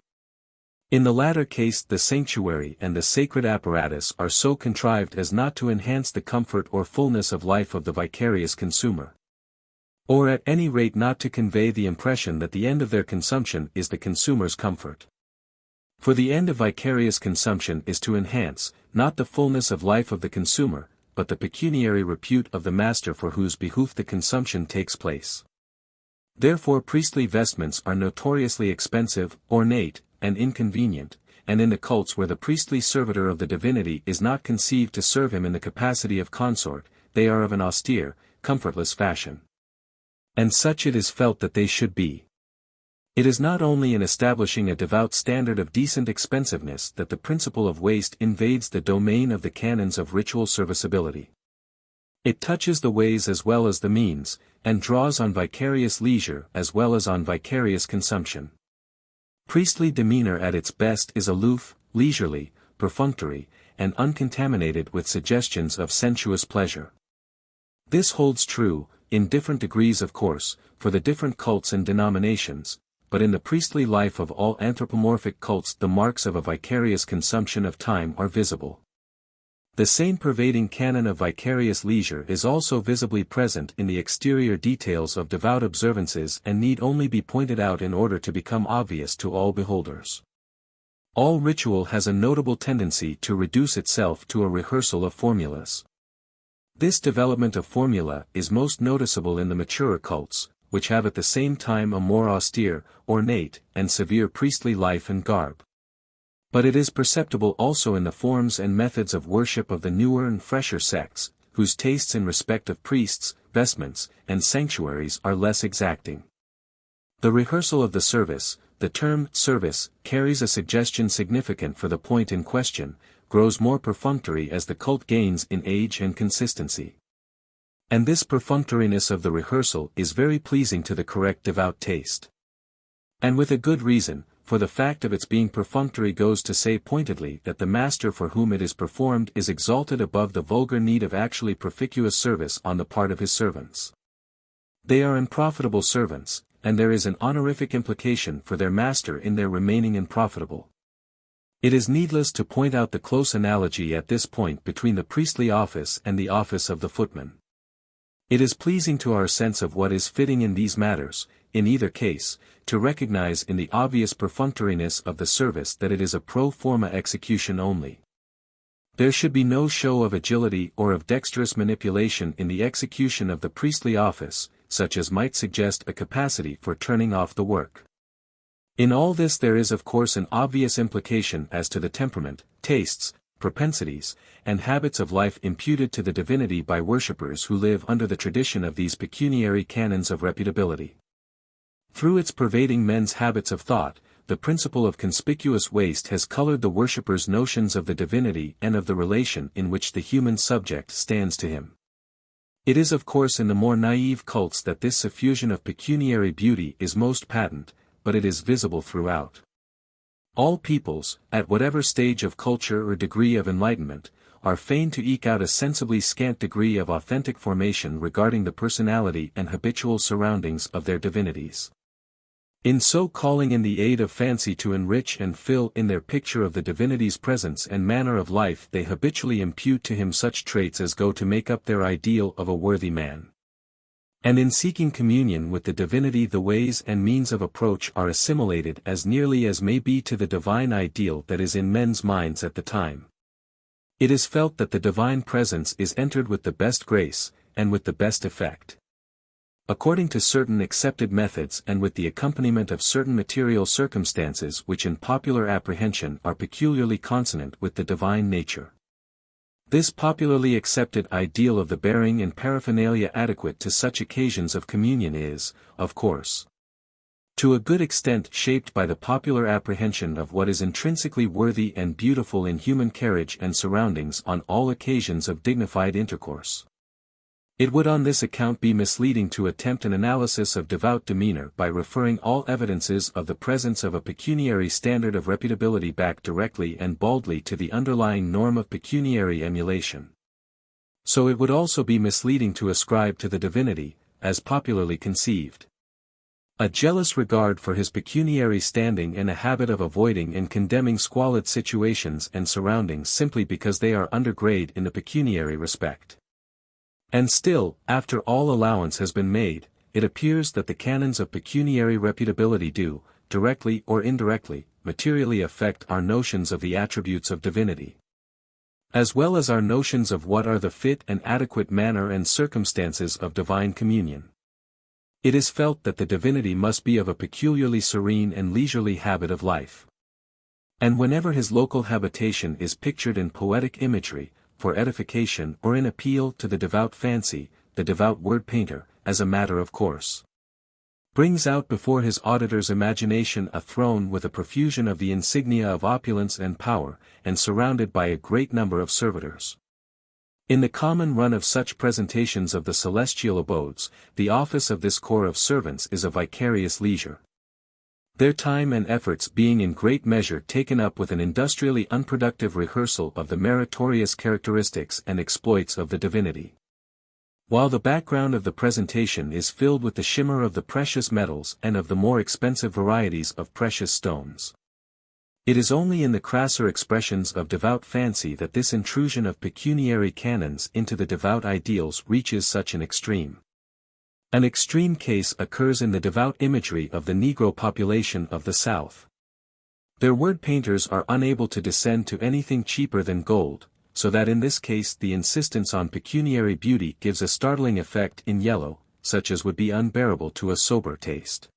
In the latter case the sanctuary and the sacred apparatus are so contrived as not to enhance the comfort or fullness of life of the vicarious consumer, or at any rate not to convey the impression that the end of their consumption is the consumer's comfort. For the end of vicarious consumption is to enhance, not the fullness of life of the consumer, but the pecuniary repute of the master for whose behoof the consumption takes place. Therefore priestly vestments are notoriously expensive, ornate, and inconvenient, and in the cults where the priestly servitor of the divinity is not conceived to serve him in the capacity of consort, they are of an austere, comfortless fashion. And such it is felt that they should be. It is not only in establishing a devout standard of decent expensiveness that the principle of waste invades the domain of the canons of ritual serviceability. It touches the ways as well as the means, and draws on vicarious leisure as well as on vicarious consumption. Priestly demeanor at its best is aloof, leisurely, perfunctory, and uncontaminated with suggestions of sensuous pleasure. This holds true, in different degrees of course, for the different cults and denominations, but in the priestly life of all anthropomorphic cults the marks of a vicarious consumption of time are visible. The same pervading canon of vicarious leisure is also visibly present in the exterior details of devout observances and need only be pointed out in order to become obvious to all beholders. All ritual has a notable tendency to reduce itself to a rehearsal of formulas. This development of formula is most noticeable in the maturer cults, which have at the same time a more austere, ornate, and severe priestly life and garb. But it is perceptible also in the forms and methods of worship of the newer and fresher sects, whose tastes in respect of priests, vestments, and sanctuaries are less exacting. The rehearsal of the service, the term service carries a suggestion significant for the point in question, grows more perfunctory as the cult gains in age and consistency. And this perfunctoriness of the rehearsal is very pleasing to the correct devout taste. And with a good reason, for the fact of its being perfunctory goes to say pointedly that the master for whom it is performed is exalted above the vulgar need of actually proficuous service on the part of his servants. They are unprofitable servants, and there is an honorific implication for their master in their remaining unprofitable. It is needless to point out the close analogy at this point between the priestly office and the office of the footman. It is pleasing to our sense of what is fitting in these matters, in either case, to recognize in the obvious perfunctoriness of the service that it is a pro forma execution only. There should be no show of agility or of dexterous manipulation in the execution of the priestly office, such as might suggest a capacity for turning off the work. In all this there is of course an obvious implication as to the temperament, tastes, propensities, and habits of life imputed to the divinity by worshippers who live under the tradition of these pecuniary canons of reputability. Through its pervading men's habits of thought, the principle of conspicuous waste has colored the worshipper's notions of the divinity and of the relation in which the human subject stands to him. It is of course in the more naive cults that this suffusion of pecuniary beauty is most patent, but it is visible throughout. All peoples, at whatever stage of culture or degree of enlightenment, are fain to eke out a sensibly scant degree of authentic formation regarding the personality and habitual surroundings of their divinities. In so calling in the aid of fancy to enrich and fill in their picture of the divinity's presence and manner of life, they habitually impute to him such traits as go to make up their ideal of a worthy man. And in seeking communion with the divinity, the ways and means of approach are assimilated as nearly as may be to the divine ideal that is in men's minds at the time. It is felt that the divine presence is entered with the best grace, and with the best effect. According to certain accepted methods and with the accompaniment of certain material circumstances which in popular apprehension are peculiarly consonant with the divine nature. This popularly accepted ideal of the bearing and paraphernalia adequate to such occasions of communion is, of course, to a good extent shaped by the popular apprehension of what is intrinsically worthy and beautiful in human carriage and surroundings on all occasions of dignified intercourse. It would on this account be misleading to attempt an analysis of devout demeanor by referring all evidences of the presence of a pecuniary standard of reputability back directly and baldly to the underlying norm of pecuniary emulation. So it would also be misleading to ascribe to the divinity, as popularly conceived, a jealous regard for his pecuniary standing and a habit of avoiding and condemning squalid situations and surroundings simply because they are undergrade in the pecuniary respect. And still, after all allowance has been made, it appears that the canons of pecuniary reputability do, directly or indirectly, materially affect our notions of the attributes of divinity, as well as our notions of what are the fit and adequate manner and circumstances of divine communion. It is felt that the divinity must be of a peculiarly serene and leisurely habit of life. And whenever his local habitation is pictured in poetic imagery, for edification or in appeal to the devout fancy, the devout word painter, as a matter of course, brings out before his auditor's imagination a throne with a profusion of the insignia of opulence and power, and surrounded by a great number of servitors. In the common run of such presentations of the celestial abodes, the office of this corps of servants is a vicarious leisure, their time and efforts being in great measure taken up with an industrially unproductive rehearsal of the meritorious characteristics and exploits of the divinity. While the background of the presentation is filled with the shimmer of the precious metals and of the more expensive varieties of precious stones. It is only in the crasser expressions of devout fancy that this intrusion of pecuniary canons into the devout ideals reaches such an extreme. An extreme case occurs in the devout imagery of the Negro population of the South. Their word painters are unable to descend to anything cheaper than gold, so that in this case the insistence on pecuniary beauty gives a startling effect in yellow, such as would be unbearable to a sober taste.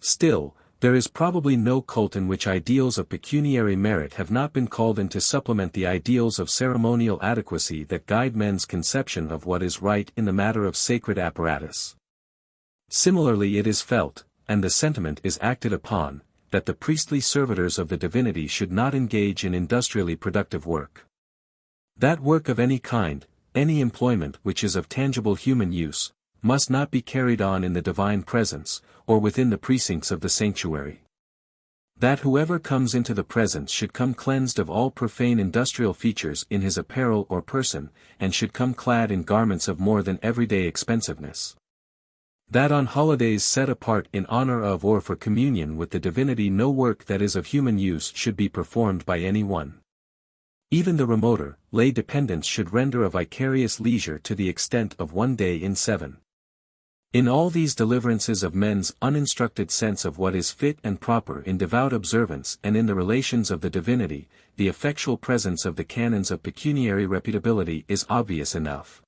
Still, there is probably no cult in which ideals of pecuniary merit have not been called in to supplement the ideals of ceremonial adequacy that guide men's conception of what is right in the matter of sacred apparatus. Similarly it is felt, and the sentiment is acted upon, that the priestly servitors of the divinity should not engage in industrially productive work. That work of any kind, any employment which is of tangible human use, must not be carried on in the divine presence, or within the precincts of the sanctuary. That whoever comes into the presence should come cleansed of all profane industrial features in his apparel or person, and should come clad in garments of more than everyday expensiveness. That on holidays set apart in honor of or for communion with the divinity no work that is of human use should be performed by any one. Even the remoter, lay dependents should render a vicarious leisure to the extent of 1 day in 7. In all these deliverances of men's uninstructed sense of what is fit and proper in devout observance and in the relations of the divinity, the effectual presence of the canons of pecuniary reputability is obvious enough.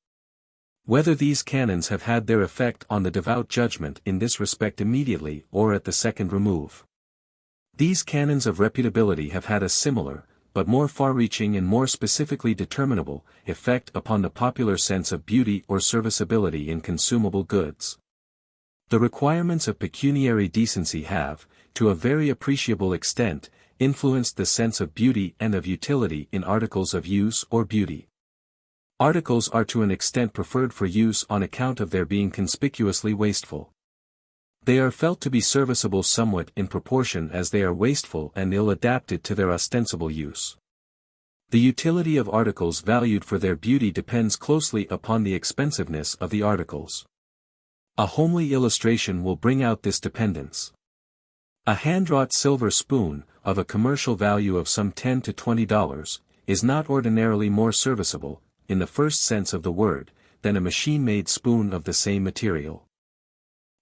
Whether these canons have had their effect on the devout judgment in this respect immediately or at the second remove. These canons of reputability have had a similar, but more far-reaching and more specifically determinable, effect upon the popular sense of beauty or serviceability in consumable goods. The requirements of pecuniary decency have, to a very appreciable extent, influenced the sense of beauty and of utility in articles of use or beauty. Articles are to an extent preferred for use on account of their being conspicuously wasteful. They are felt to be serviceable somewhat in proportion as they are wasteful and ill-adapted to their ostensible use. The utility of articles valued for their beauty depends closely upon the expensiveness of the articles. A homely illustration will bring out this dependence. A hand-wrought silver spoon, of a commercial value of some $10 to $20, is not ordinarily more serviceable, in the first sense of the word, than a machine-made spoon of the same material.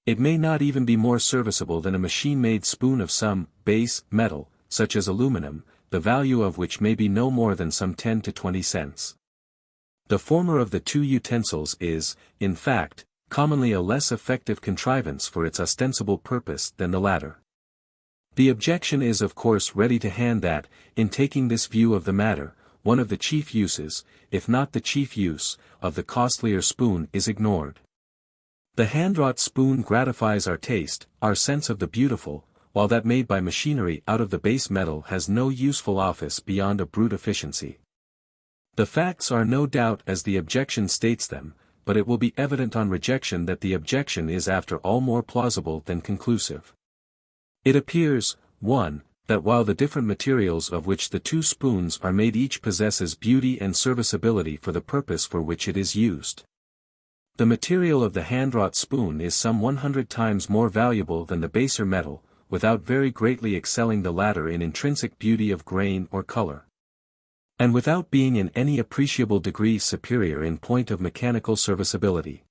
It may not even be more serviceable than a machine-made spoon of some base metal, such as aluminum, the value of which may be no more than some 10 to 20 cents. The former of the two utensils is, in fact, commonly a less effective contrivance for its ostensible purpose than the latter. The objection is of course ready to hand that, in taking this view of the matter, one of the chief uses, if not the chief use, of the costlier spoon is ignored. The hand-wrought spoon gratifies our taste, our sense of the beautiful, while that made by machinery out of the base metal has no useful office beyond a brute efficiency. The facts are no doubt as the objection states them, but it will be evident on rejection that the objection is after all more plausible than conclusive. It appears, 1. That while the different materials of which the two spoons are made each possesses beauty and serviceability for the purpose for which it is used. The material of the hand-wrought spoon is some 100 times more valuable than the baser metal, without very greatly excelling the latter in intrinsic beauty of grain or color. And without being in any appreciable degree superior in point of mechanical serviceability.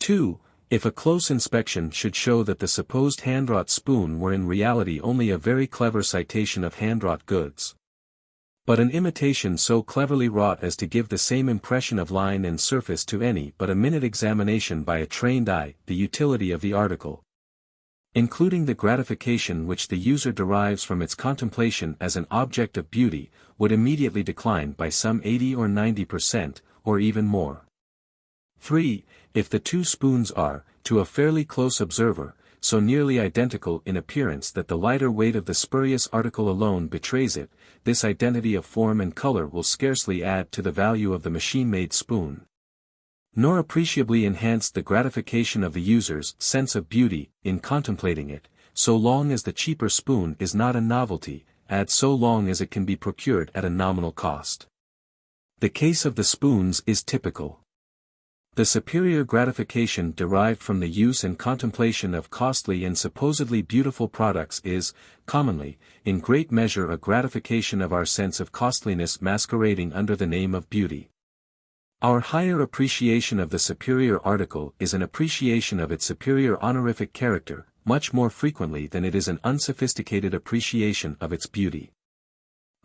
2. If a close inspection should show that the supposed hand-wrought spoon were in reality only a very clever citation of hand-wrought goods, but an imitation so cleverly wrought as to give the same impression of line and surface to any but a minute examination by a trained eye, the utility of the article, including the gratification which the user derives from its contemplation as an object of beauty, would immediately decline by some 80 or 90%, or even more. 3. If the two spoons are, to a fairly close observer, so nearly identical in appearance that the lighter weight of the spurious article alone betrays it, this identity of form and color will scarcely add to the value of the machine-made spoon, nor appreciably enhance the gratification of the user's sense of beauty in contemplating it, so long as the cheaper spoon is not a novelty, and so long as it can be procured at a nominal cost. The case of the spoons is typical. The superior gratification derived from the use and contemplation of costly and supposedly beautiful products is, commonly, in great measure a gratification of our sense of costliness masquerading under the name of beauty. Our higher appreciation of the superior article is an appreciation of its superior honorific character, much more frequently than it is an unsophisticated appreciation of its beauty.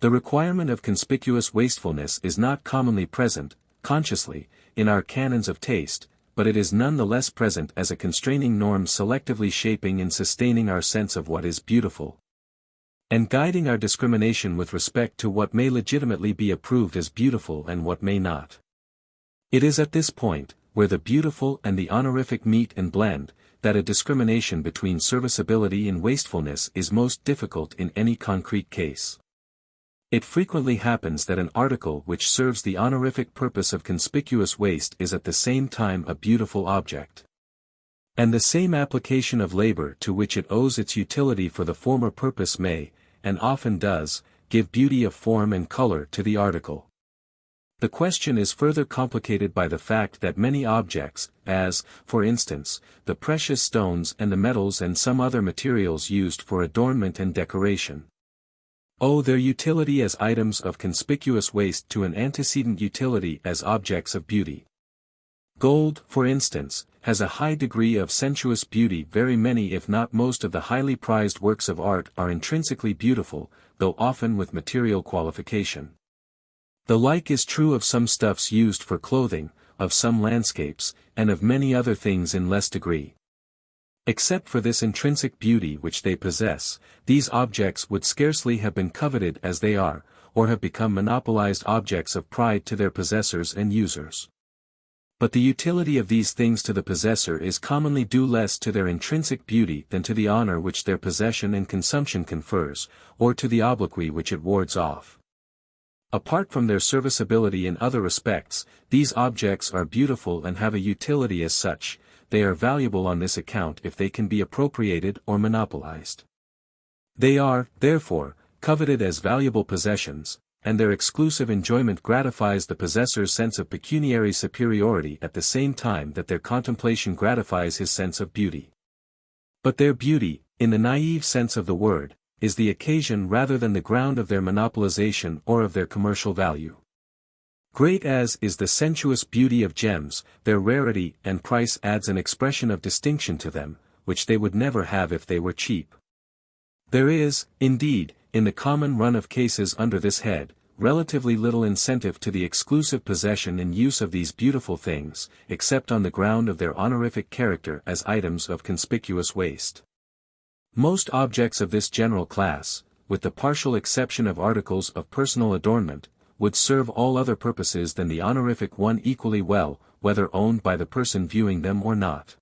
The requirement of conspicuous wastefulness is not commonly present, consciously, in our canons of taste, but it is none the less present as a constraining norm selectively shaping and sustaining our sense of what is beautiful, and guiding our discrimination with respect to what may legitimately be approved as beautiful and what may not. It is at this point, where the beautiful and the honorific meet and blend, that a discrimination between serviceability and wastefulness is most difficult in any concrete case. It frequently happens that an article which serves the honorific purpose of conspicuous waste is at the same time a beautiful object. And the same application of labor to which it owes its utility for the former purpose may, and often does, give beauty of form and color to the article. The question is further complicated by the fact that many objects, as, for instance, the precious stones and the metals and some other materials used for adornment and decoration, owe their utility as items of conspicuous waste to an antecedent utility as objects of beauty. Gold, for instance, has a high degree of sensuous beauty. Very many if not most of the highly prized works of art are intrinsically beautiful, though often with material qualification. The like is true of some stuffs used for clothing, of some landscapes, and of many other things in less degree. Except for this intrinsic beauty which they possess, these objects would scarcely have been coveted as they are, or have become monopolized objects of pride to their possessors and users. But the utility of these things to the possessor is commonly due less to their intrinsic beauty than to the honor which their possession and consumption confers, or to the obloquy which it wards off. Apart from their serviceability in other respects, these objects are beautiful and have a utility as such. They are valuable on this account if they can be appropriated or monopolized. They are, therefore, coveted as valuable possessions, and their exclusive enjoyment gratifies the possessor's sense of pecuniary superiority at the same time that their contemplation gratifies his sense of beauty. But their beauty, in the naive sense of the word, is the occasion rather than the ground of their monopolization or of their commercial value. Great as is the sensuous beauty of gems, their rarity and price adds an expression of distinction to them, which they would never have if they were cheap. There is, indeed, in the common run of cases under this head, relatively little incentive to the exclusive possession and use of these beautiful things, except on the ground of their honorific character as items of conspicuous waste. Most objects of this general class, with the partial exception of articles of personal adornment, would serve all other purposes than the honorific one equally well, whether owned by the person viewing them or not.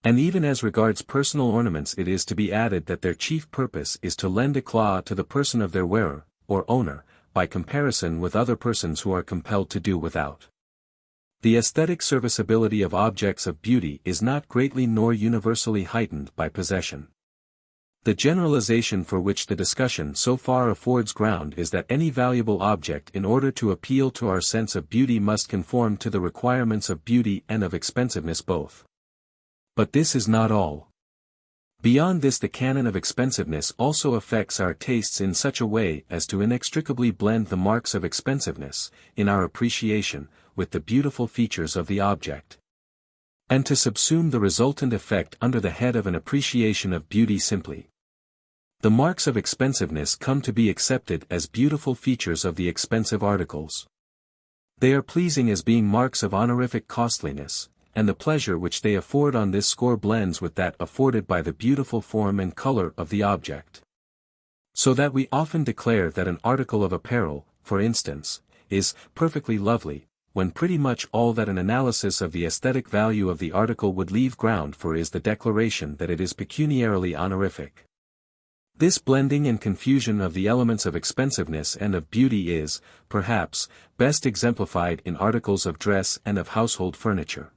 And even as regards personal ornaments it is to be added that their chief purpose is to lend éclat to the person of their wearer, or owner, by comparison with other persons who are compelled to do without. The aesthetic serviceability of objects of beauty is not greatly nor universally heightened by possession. The generalization for which the discussion so far affords ground is that any valuable object in order to appeal to our sense of beauty must conform to the requirements of beauty and of expensiveness both. But this is not all. Beyond this, the canon of expensiveness also affects our tastes in such a way as to inextricably blend the marks of expensiveness, in our appreciation, with the beautiful features of the object, and to subsume the resultant effect under the head of an appreciation of beauty simply. The marks of expensiveness come to be accepted as beautiful features of the expensive articles. They are pleasing as being marks of honorific costliness, and the pleasure which they afford on this score blends with that afforded by the beautiful form and color of the object. So that we often declare that an article of apparel, for instance, is perfectly lovely, when pretty much all that an analysis of the aesthetic value of the article would leave ground for is the declaration that it is pecuniarily honorific. This blending and confusion of the elements of expensiveness and of beauty is, perhaps, best exemplified in articles of dress and of household furniture.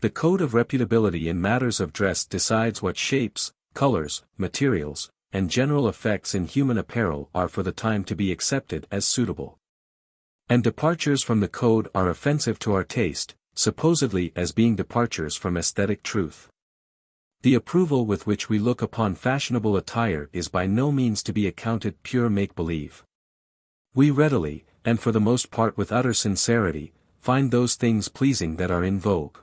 The code of reputability in matters of dress decides what shapes, colors, materials, and general effects in human apparel are for the time to be accepted as suitable. And departures from the code are offensive to our taste, supposedly as being departures from aesthetic truth. The approval with which we look upon fashionable attire is by no means to be accounted pure make-believe. We readily, and for the most part with utter sincerity, find those things pleasing that are in vogue.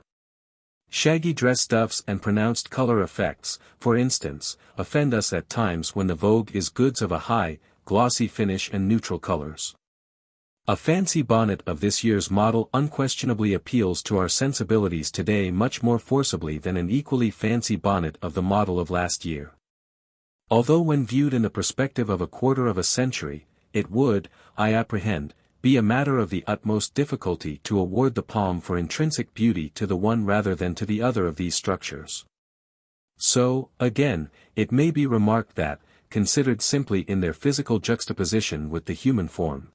Shaggy dress stuffs and pronounced color effects, for instance, offend us at times when the vogue is goods of a high, glossy finish and neutral colors. A fancy bonnet of this year's model unquestionably appeals to our sensibilities today much more forcibly than an equally fancy bonnet of the model of last year. Although when viewed in the perspective of a quarter of a century, it would, I apprehend, be a matter of the utmost difficulty to award the palm for intrinsic beauty to the one rather than to the other of these structures. So, again, it may be remarked that, considered simply in their physical juxtaposition with the human form,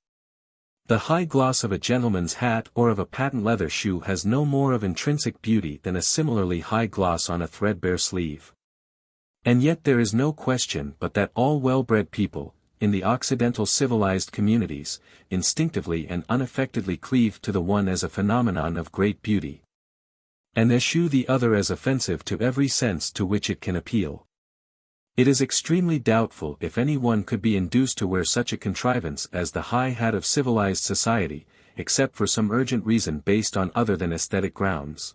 the high gloss of a gentleman's hat or of a patent leather shoe has no more of intrinsic beauty than a similarly high gloss on a threadbare sleeve. And yet there is no question but that all well-bred people, in the Occidental civilized communities, instinctively and unaffectedly cleave to the one as a phenomenon of great beauty, and eschew the other as offensive to every sense to which it can appeal. It is extremely doubtful if any one could be induced to wear such a contrivance as the high hat of civilized society, except for some urgent reason based on other than aesthetic grounds.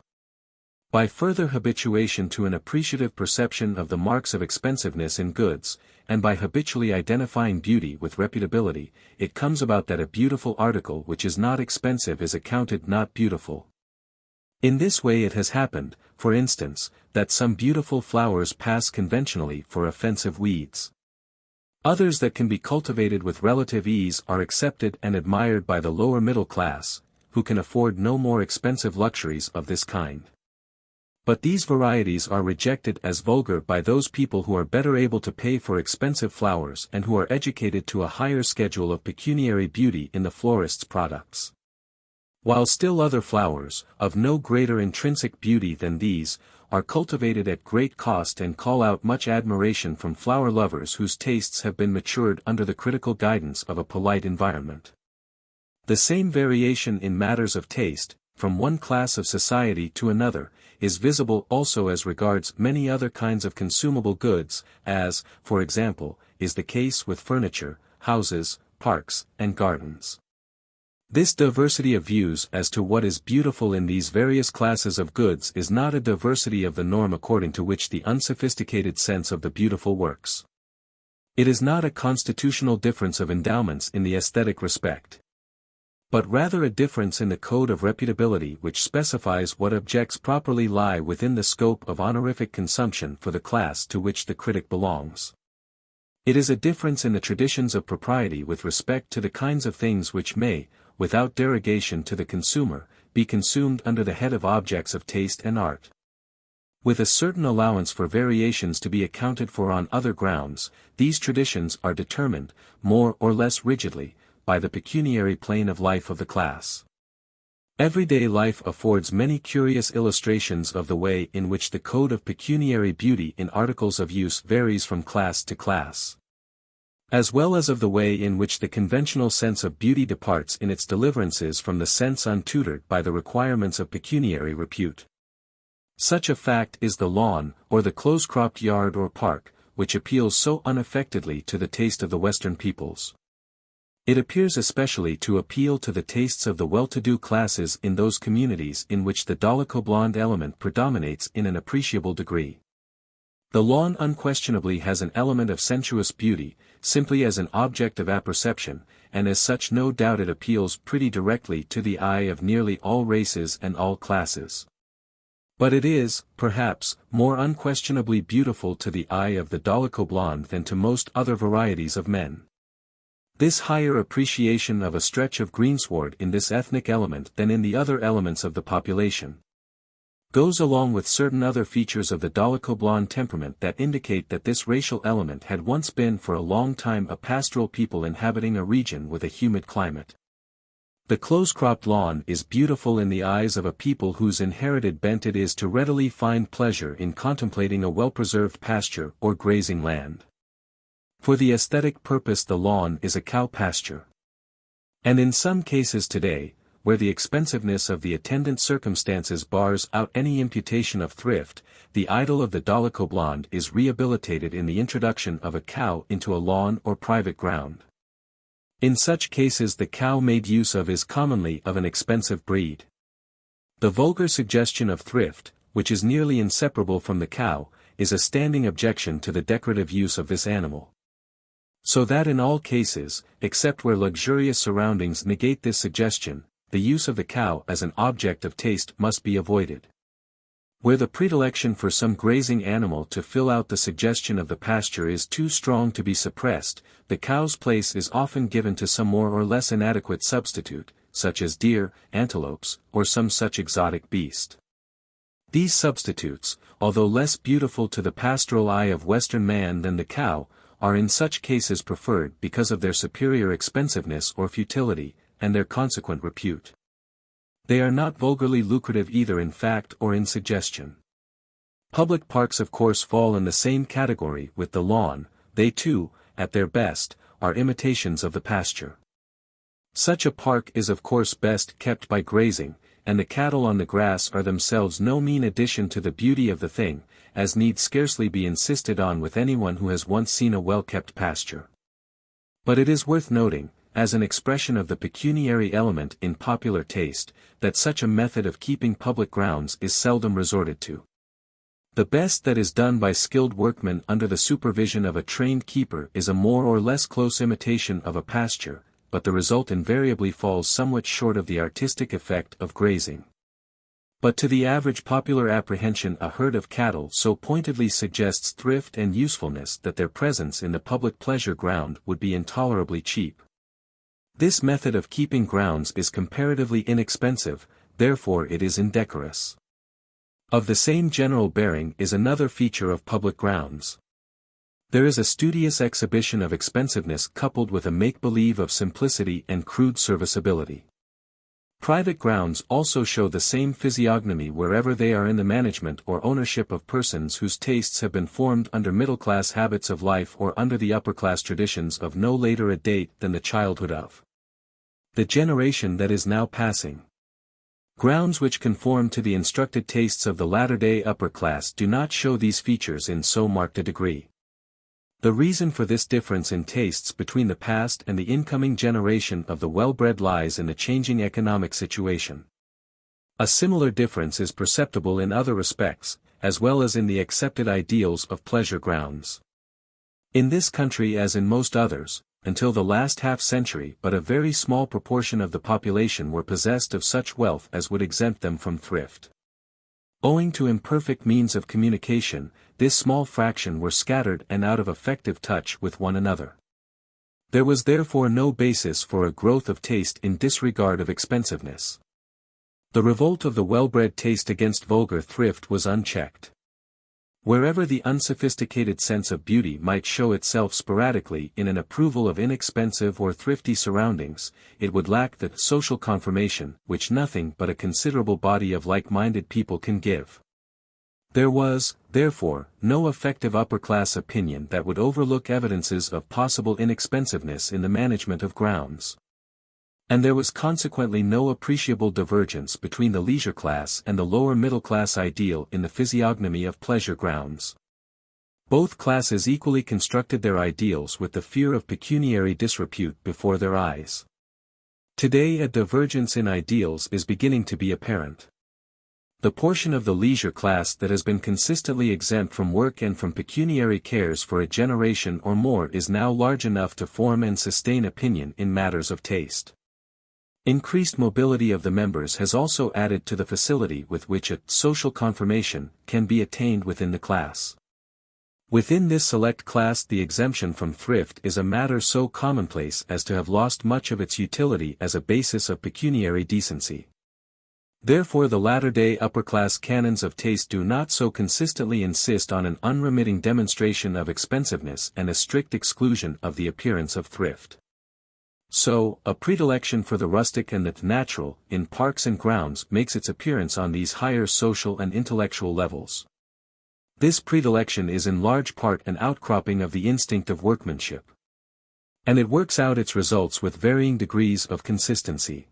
By further habituation to an appreciative perception of the marks of expensiveness in goods, and by habitually identifying beauty with reputability, it comes about that a beautiful article which is not expensive is accounted not beautiful. In this way it has happened, for instance, that some beautiful flowers pass conventionally for offensive weeds. Others that can be cultivated with relative ease are accepted and admired by the lower middle class, who can afford no more expensive luxuries of this kind. But these varieties are rejected as vulgar by those people who are better able to pay for expensive flowers and who are educated to a higher schedule of pecuniary beauty in the florist's products. While still other flowers, of no greater intrinsic beauty than these, are cultivated at great cost and call out much admiration from flower lovers whose tastes have been matured under the critical guidance of a polite environment. The same variation in matters of taste, from one class of society to another, is visible also as regards many other kinds of consumable goods, as, for example, is the case with furniture, houses, parks, and gardens. This diversity of views as to what is beautiful in these various classes of goods is not a diversity of the norm according to which the unsophisticated sense of the beautiful works. It is not a constitutional difference of endowments in the aesthetic respect, but rather a difference in the code of reputability which specifies what objects properly lie within the scope of honorific consumption for the class to which the critic belongs. It is a difference in the traditions of propriety with respect to the kinds of things which may, without derogation to the consumer, be consumed under the head of objects of taste and art. With a certain allowance for variations to be accounted for on other grounds, these traditions are determined, more or less rigidly, by the pecuniary plane of life of the class. Everyday life affords many curious illustrations of the way in which the code of pecuniary beauty in articles of use varies from class to class, as well as of the way in which the conventional sense of beauty departs in its deliverances from the sense untutored by the requirements of pecuniary repute. Such a fact is the lawn, or the close-cropped yard or park, which appeals so unaffectedly to the taste of the Western peoples. It appears especially to appeal to the tastes of the well-to-do classes in those communities in which the dolicho-blonde element predominates in an appreciable degree. The lawn unquestionably has an element of sensuous beauty, simply as an object of apperception, and as such no doubt it appeals pretty directly to the eye of nearly all races and all classes. But it is, perhaps, more unquestionably beautiful to the eye of the dolicho-blonde than to most other varieties of men. This higher appreciation of a stretch of greensward in this ethnic element than in the other elements of the population goes along with certain other features of the dolicho-blonde temperament that indicate that this racial element had once been for a long time a pastoral people inhabiting a region with a humid climate. The close-cropped lawn is beautiful in the eyes of a people whose inherited bent it is to readily find pleasure in contemplating a well-preserved pasture or grazing land. For the aesthetic purpose the lawn is a cow pasture. And in some cases today, where the expensiveness of the attendant circumstances bars out any imputation of thrift, the idol of the dolicho-blonde is rehabilitated in the introduction of a cow into a lawn or private ground. In such cases the cow made use of is commonly of an expensive breed. The vulgar suggestion of thrift, which is nearly inseparable from the cow, is a standing objection to the decorative use of this animal. So that in all cases, except where luxurious surroundings negate this suggestion, the use of the cow as an object of taste must be avoided. Where the predilection for some grazing animal to fill out the suggestion of the pasture is too strong to be suppressed, the cow's place is often given to some more or less inadequate substitute, such as deer, antelopes, or some such exotic beast. These substitutes, although less beautiful to the pastoral eye of Western man than the cow, are in such cases preferred because of their superior expensiveness or futility, and their consequent repute. They are not vulgarly lucrative either in fact or in suggestion. Public parks of course fall in the same category with the lawn, they too, at their best, are imitations of the pasture. Such a park is of course best kept by grazing, and the cattle on the grass are themselves no mean addition to the beauty of the thing, as need scarcely be insisted on with anyone who has once seen a well-kept pasture. But it is worth noting, as an expression of the pecuniary element in popular taste, that such a method of keeping public grounds is seldom resorted to. The best that is done by skilled workmen under the supervision of a trained keeper is a more or less close imitation of a pasture, but the result invariably falls somewhat short of the artistic effect of grazing. But to the average popular apprehension a herd of cattle so pointedly suggests thrift and usefulness that their presence in the public pleasure ground would be intolerably cheap. This method of keeping grounds is comparatively inexpensive, therefore it is indecorous. Of the same general bearing is another feature of public grounds. There is a studious exhibition of expensiveness coupled with a make-believe of simplicity and crude serviceability. Private grounds also show the same physiognomy wherever they are in the management or ownership of persons whose tastes have been formed under middle-class habits of life or under the upper-class traditions of no later a date than the childhood of the generation that is now passing. Grounds which conform to the instructed tastes of the latter-day upper class do not show these features in so marked a degree. The reason for this difference in tastes between the past and the incoming generation of the well-bred lies in the changing economic situation. A similar difference is perceptible in other respects, as well as in the accepted ideals of pleasure grounds. In this country as in most others, until the last half-century but a very small proportion of the population were possessed of such wealth as would exempt them from thrift. Owing to imperfect means of communication, this small fraction were scattered and out of effective touch with one another. There was therefore no basis for a growth of taste in disregard of expensiveness. The revolt of the well-bred taste against vulgar thrift was unchecked. Wherever the unsophisticated sense of beauty might show itself sporadically in an approval of inexpensive or thrifty surroundings, it would lack the social confirmation which nothing but a considerable body of like-minded people can give. There was, therefore, no effective upper-class opinion that would overlook evidences of possible inexpensiveness in the management of grounds. And there was consequently no appreciable divergence between the leisure class and the lower middle-class ideal in the physiognomy of pleasure grounds. Both classes equally constructed their ideals with the fear of pecuniary disrepute before their eyes. Today a divergence in ideals is beginning to be apparent. The portion of the leisure class that has been consistently exempt from work and from pecuniary cares for a generation or more is now large enough to form and sustain opinion in matters of taste. Increased mobility of the members has also added to the facility with which a social confirmation can be attained within the class. Within this select class the exemption from thrift is a matter so commonplace as to have lost much of its utility as a basis of pecuniary decency. Therefore the latter-day upper-class canons of taste do not so consistently insist on an unremitting demonstration of expensiveness and a strict exclusion of the appearance of thrift. So, a predilection for the rustic and the natural, in parks and grounds makes its appearance on these higher social and intellectual levels. This predilection is in large part an outcropping of the instinct of workmanship. And it works out its results with varying degrees of consistency.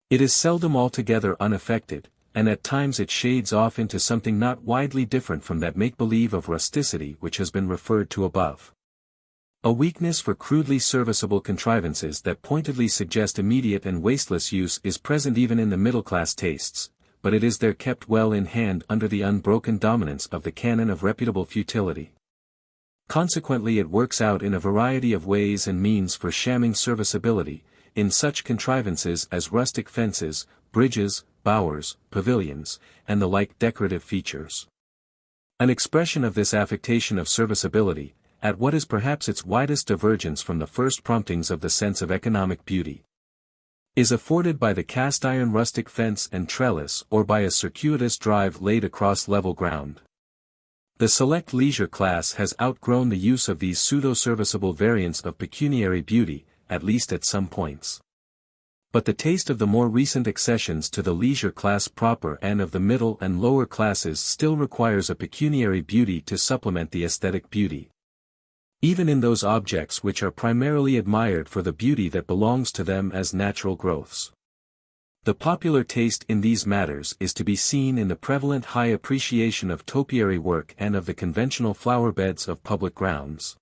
It is seldom altogether unaffected, and at times it shades off into something not widely different from that make-believe of rusticity which has been referred to above. A weakness for crudely serviceable contrivances that pointedly suggest immediate and wasteless use is present even in the middle-class tastes, but it is there kept well in hand under the unbroken dominance of the canon of reputable futility. Consequently it works out in a variety of ways and means for shamming serviceability, in such contrivances as rustic fences, bridges, bowers, pavilions, and the like decorative features. An expression of this affectation of serviceability, at what is perhaps its widest divergence from the first promptings of the sense of economic beauty, is afforded by the cast-iron rustic fence and trellis or by a circuitous drive laid across level ground. The select leisure class has outgrown the use of these pseudo-serviceable variants of pecuniary beauty, at least at some points. But the taste of the more recent accessions to the leisure class proper and of the middle and lower classes still requires a pecuniary beauty to supplement the aesthetic beauty. Even in those objects which are primarily admired for the beauty that belongs to them as natural growths. The popular taste in these matters is to be seen in the prevalent high appreciation of topiary work and of the conventional flower beds of public grounds.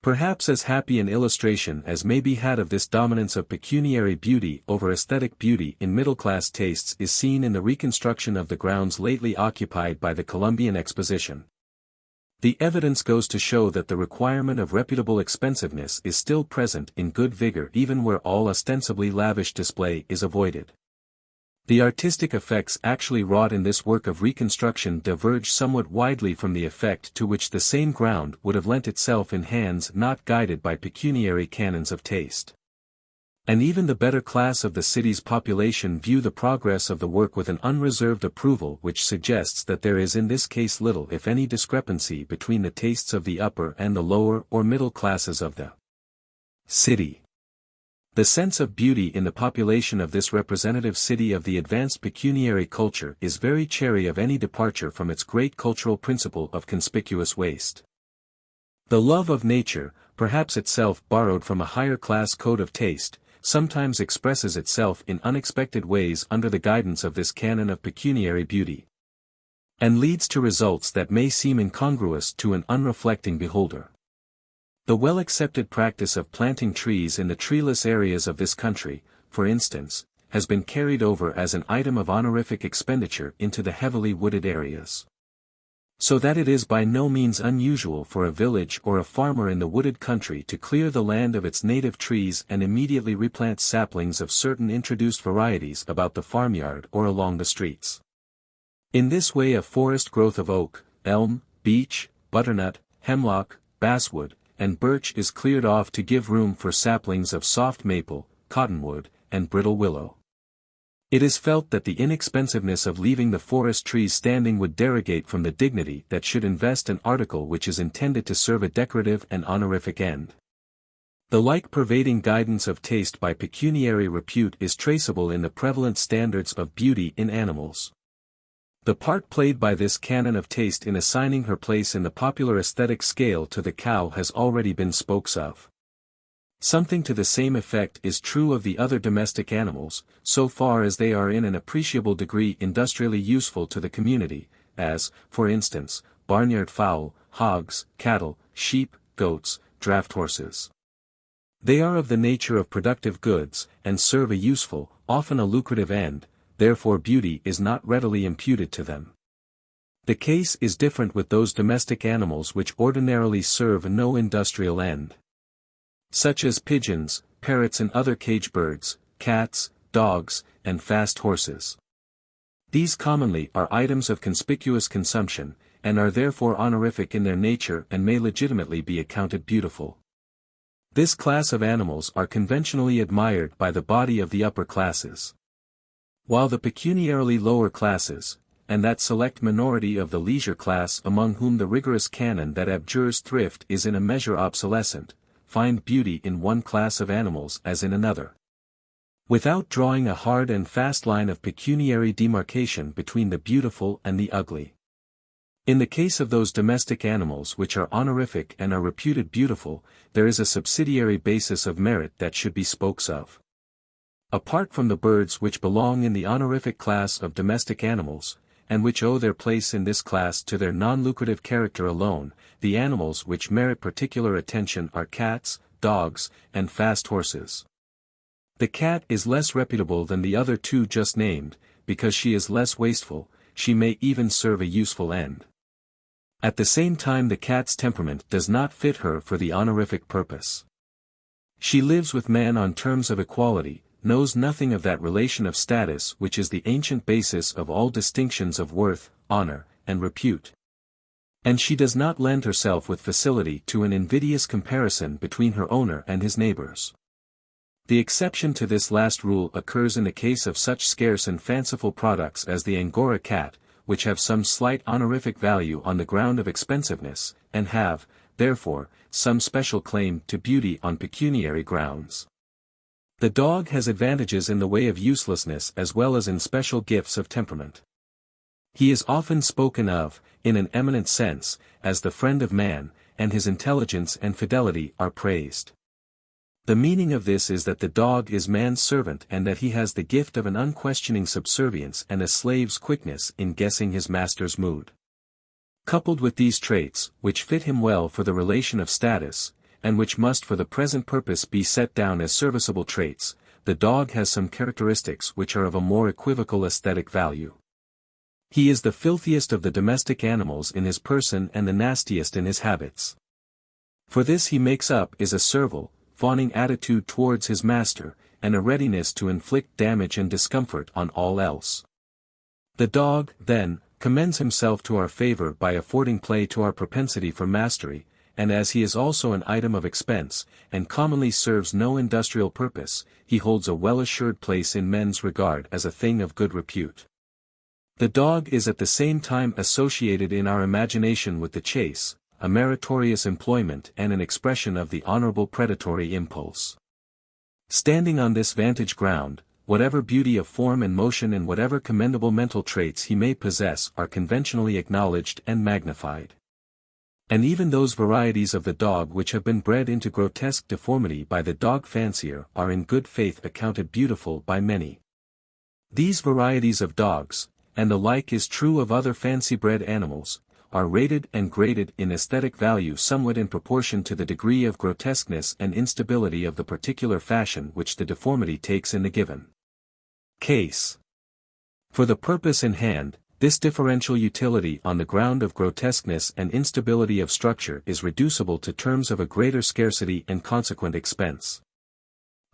Perhaps as happy an illustration as may be had of this dominance of pecuniary beauty over aesthetic beauty in middle-class tastes is seen in the reconstruction of the grounds lately occupied by the Columbian Exposition. The evidence goes to show that the requirement of reputable expensiveness is still present in good vigor even where all ostensibly lavish display is avoided. The artistic effects actually wrought in this work of reconstruction diverge somewhat widely from the effect to which the same ground would have lent itself in hands not guided by pecuniary canons of taste. And even the better class of the city's population view the progress of the work with an unreserved approval, which suggests that there is in this case little if any discrepancy between the tastes of the upper and the lower or middle classes of the city. The sense of beauty in the population of this representative city of the advanced pecuniary culture is very chary of any departure from its great cultural principle of conspicuous waste. The love of nature, perhaps itself borrowed from a higher class code of taste, sometimes expresses itself in unexpected ways under the guidance of this canon of pecuniary beauty, and leads to results that may seem incongruous to an unreflecting beholder. The well-accepted practice of planting trees in the treeless areas of this country, for instance, has been carried over as an item of honorific expenditure into the heavily wooded areas. So that it is by no means unusual for a village or a farmer in the wooded country to clear the land of its native trees and immediately replant saplings of certain introduced varieties about the farmyard or along the streets. In this way a forest growth of oak, elm, beech, butternut, hemlock, basswood, and birch is cleared off to give room for saplings of soft maple, cottonwood, and brittle willow. It is felt that the inexpensiveness of leaving the forest trees standing would derogate from the dignity that should invest an article which is intended to serve a decorative and honorific end. The like pervading guidance of taste by pecuniary repute is traceable in the prevalent standards of beauty in animals. The part played by this canon of taste in assigning her place in the popular aesthetic scale to the cow has already been spoken of. Something to the same effect is true of the other domestic animals, so far as they are in an appreciable degree industrially useful to the community, as, for instance, barnyard fowl, hogs, cattle, sheep, goats, draft horses. They are of the nature of productive goods, and serve a useful, often a lucrative end, therefore beauty is not readily imputed to them. The case is different with those domestic animals which ordinarily serve no industrial end, such as pigeons, parrots and other cage birds, cats, dogs, and fast horses. These commonly are items of conspicuous consumption, and are therefore honorific in their nature and may legitimately be accounted beautiful. This class of animals are conventionally admired by the body of the upper classes, while the pecuniarily lower classes, and that select minority of the leisure class among whom the rigorous canon that abjures thrift is in a measure obsolescent, find beauty in one class of animals as in another, without drawing a hard and fast line of pecuniary demarcation between the beautiful and the ugly. In the case of those domestic animals which are honorific and are reputed beautiful, there is a subsidiary basis of merit that should be spoken of. Apart from the birds which belong in the honorific class of domestic animals, and which owe their place in this class to their non-lucrative character alone, the animals which merit particular attention are cats, dogs, and fast horses. The cat is less reputable than the other two just named, because she is less wasteful, she may even serve a useful end. At the same time the cat's temperament does not fit her for the honorific purpose. She lives with man on terms of equality, knows nothing of that relation of status which is the ancient basis of all distinctions of worth, honor, and repute. And she does not lend herself with facility to an invidious comparison between her owner and his neighbors. The exception to this last rule occurs in the case of such scarce and fanciful products as the Angora cat, which have some slight honorific value on the ground of expensiveness, and have, therefore, some special claim to beauty on pecuniary grounds. The dog has advantages in the way of uselessness as well as in special gifts of temperament. He is often spoken of, in an eminent sense, as the friend of man, and his intelligence and fidelity are praised. The meaning of this is that the dog is man's servant and that he has the gift of an unquestioning subservience and a slave's quickness in guessing his master's mood. Coupled with these traits, which fit him well for the relation of status, and which must for the present purpose be set down as serviceable traits, the dog has some characteristics which are of a more equivocal aesthetic value. He is the filthiest of the domestic animals in his person and the nastiest in his habits. For this he makes up is a servile, fawning attitude towards his master, and a readiness to inflict damage and discomfort on all else. The dog, then, commends himself to our favor by affording play to our propensity for mastery, and as he is also an item of expense, and commonly serves no industrial purpose, he holds a well-assured place in men's regard as a thing of good repute. The dog is at the same time associated in our imagination with the chase, a meritorious employment and an expression of the honorable predatory impulse. Standing on this vantage ground, whatever beauty of form and motion and whatever commendable mental traits he may possess are conventionally acknowledged and magnified. And even those varieties of the dog which have been bred into grotesque deformity by the dog fancier are in good faith accounted beautiful by many. These varieties of dogs, and the like is true of other fancy-bred animals, are rated and graded in aesthetic value somewhat in proportion to the degree of grotesqueness and instability of the particular fashion which the deformity takes in the given case. For the purpose in hand, this differential utility on the ground of grotesqueness and instability of structure is reducible to terms of a greater scarcity and consequent expense.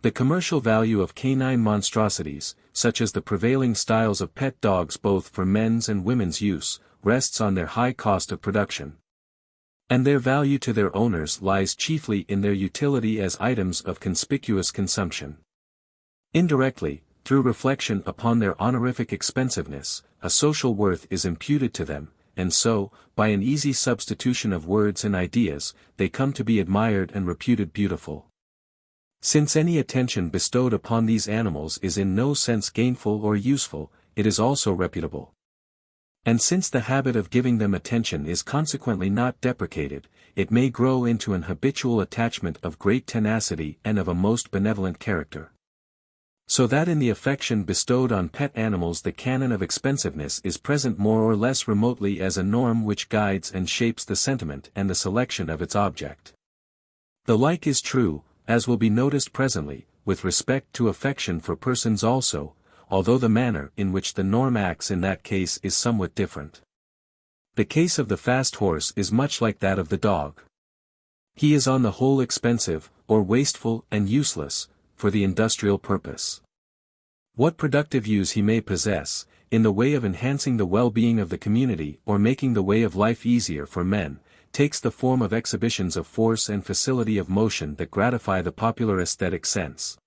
The commercial value of canine monstrosities, such as the prevailing styles of pet dogs both for men's and women's use, rests on their high cost of production. And their value to their owners lies chiefly in their utility as items of conspicuous consumption. Indirectly, through reflection upon their honorific expensiveness, a social worth is imputed to them, and so, by an easy substitution of words and ideas, they come to be admired and reputed beautiful. Since any attention bestowed upon these animals is in no sense gainful or useful, it is also reputable. And since the habit of giving them attention is consequently not deprecated, it may grow into an habitual attachment of great tenacity and of a most benevolent character. So that in the affection bestowed on pet animals the canon of expensiveness is present more or less remotely as a norm which guides and shapes the sentiment and the selection of its object. The like is true, as will be noticed presently, with respect to affection for persons also, although the manner in which the norm acts in that case is somewhat different. The case of the fast horse is much like that of the dog. He is on the whole expensive, or wasteful and useless, for the industrial purpose. What productive use he may possess, in the way of enhancing the well-being of the community or making the way of life easier for men, takes the form of exhibitions of force and facility of motion that gratify the popular aesthetic sense.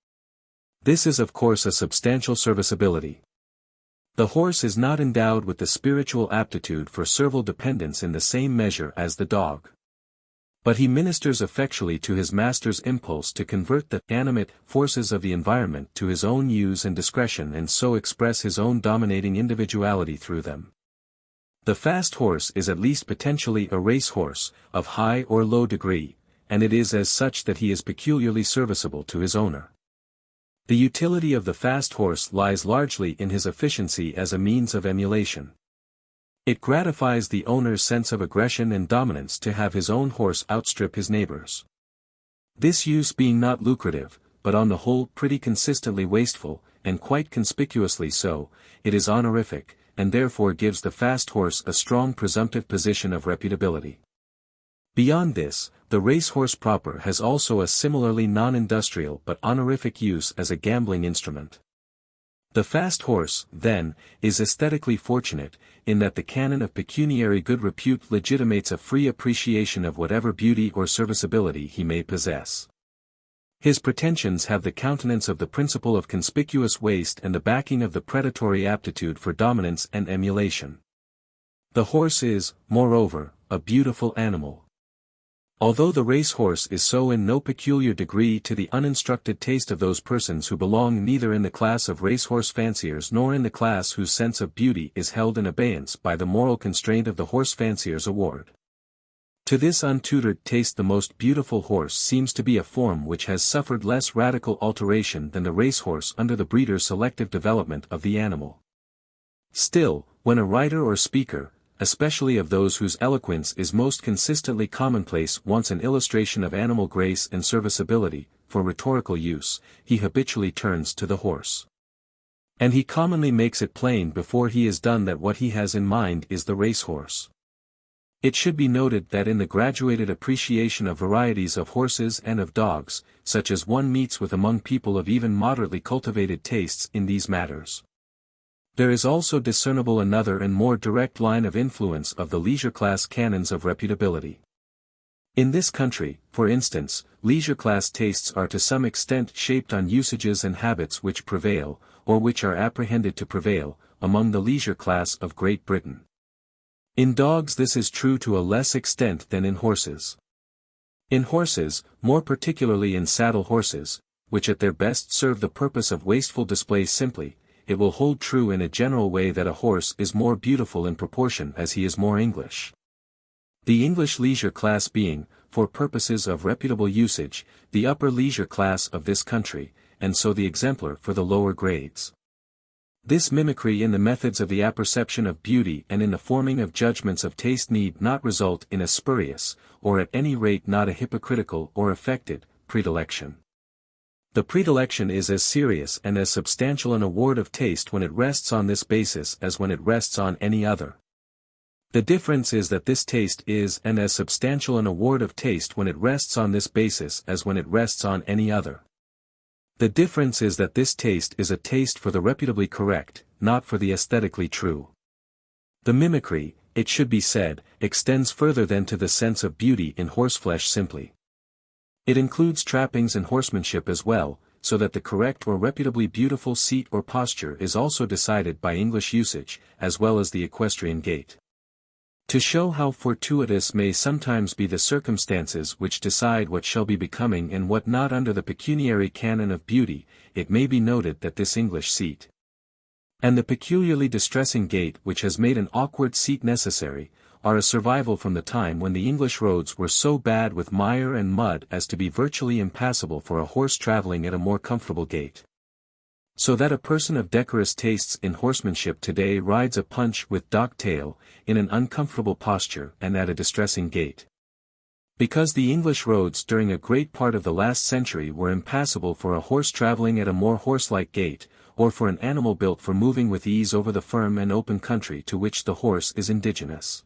This is of course a substantial serviceability. The horse is not endowed with the spiritual aptitude for servile dependence in the same measure as the dog. But he ministers effectually to his master's impulse to convert the animate forces of the environment to his own use and discretion and so express his own dominating individuality through them. The fast horse is at least potentially a race horse, of high or low degree, and it is as such that he is peculiarly serviceable to his owner. The utility of the fast horse lies largely in his efficiency as a means of emulation. It gratifies the owner's sense of aggression and dominance to have his own horse outstrip his neighbor's. This use being not lucrative, but on the whole pretty consistently wasteful, and quite conspicuously so, it is honorific, and therefore gives the fast horse a strong presumptive position of reputability. Beyond this, the racehorse proper has also a similarly non-industrial but honorific use as a gambling instrument. The fast horse, then, is aesthetically fortunate, in that the canon of pecuniary good repute legitimates a free appreciation of whatever beauty or serviceability he may possess. His pretensions have the countenance of the principle of conspicuous waste and the backing of the predatory aptitude for dominance and emulation. The horse is, moreover, a beautiful animal. Although the racehorse is so in no peculiar degree to the uninstructed taste of those persons who belong neither in the class of racehorse fanciers nor in the class whose sense of beauty is held in abeyance by the moral constraint of the horse fancier's award. To this untutored taste the most beautiful horse seems to be a form which has suffered less radical alteration than the racehorse under the breeder's selective development of the animal. Still, when a writer or speaker, especially of those whose eloquence is most consistently commonplace, wants an illustration of animal grace and serviceability, for rhetorical use, he habitually turns to the horse. And he commonly makes it plain before he is done that what he has in mind is the racehorse. It should be noted that in the graduated appreciation of varieties of horses and of dogs, such as one meets with among people of even moderately cultivated tastes in these matters, there is also discernible another and more direct line of influence of the leisure class canons of reputability. In this country, for instance, leisure class tastes are to some extent shaped on usages and habits which prevail, or which are apprehended to prevail, among the leisure class of Great Britain. In dogs this is true to a less extent than in horses. In horses, more particularly in saddle horses, which at their best serve the purpose of wasteful display simply, it will hold true in a general way that a horse is more beautiful in proportion as he is more English. The English leisure class being, for purposes of reputable usage, the upper leisure class of this country, and so the exemplar for the lower grades. This mimicry in the methods of the apperception of beauty and in the forming of judgments of taste need not result in a spurious, or at any rate not a hypocritical or affected, predilection. The predilection is as serious and as substantial an award of taste when it rests on this basis as when it rests on any other. The difference is that this taste is and as substantial an award of taste when it rests on this basis as when it rests on any other. The difference is that this taste is a taste for the reputably correct, not for the aesthetically true. The mimicry, it should be said, extends further than to the sense of beauty in horseflesh simply. It includes trappings and horsemanship as well, so that the correct or reputably beautiful seat or posture is also decided by English usage, as well as the equestrian gait. To show how fortuitous may sometimes be the circumstances which decide what shall be becoming and what not under the pecuniary canon of beauty, it may be noted that this English seat, and the peculiarly distressing gait which has made an awkward seat necessary, are a survival from the time when the English roads were so bad with mire and mud as to be virtually impassable for a horse travelling at a more comfortable gait. So that a person of decorous tastes in horsemanship today rides a punch with dock tail, in an uncomfortable posture and at a distressing gait. Because the English roads during a great part of the last century were impassable for a horse travelling at a more horse-like gait, or for an animal built for moving with ease over the firm and open country to which the horse is indigenous.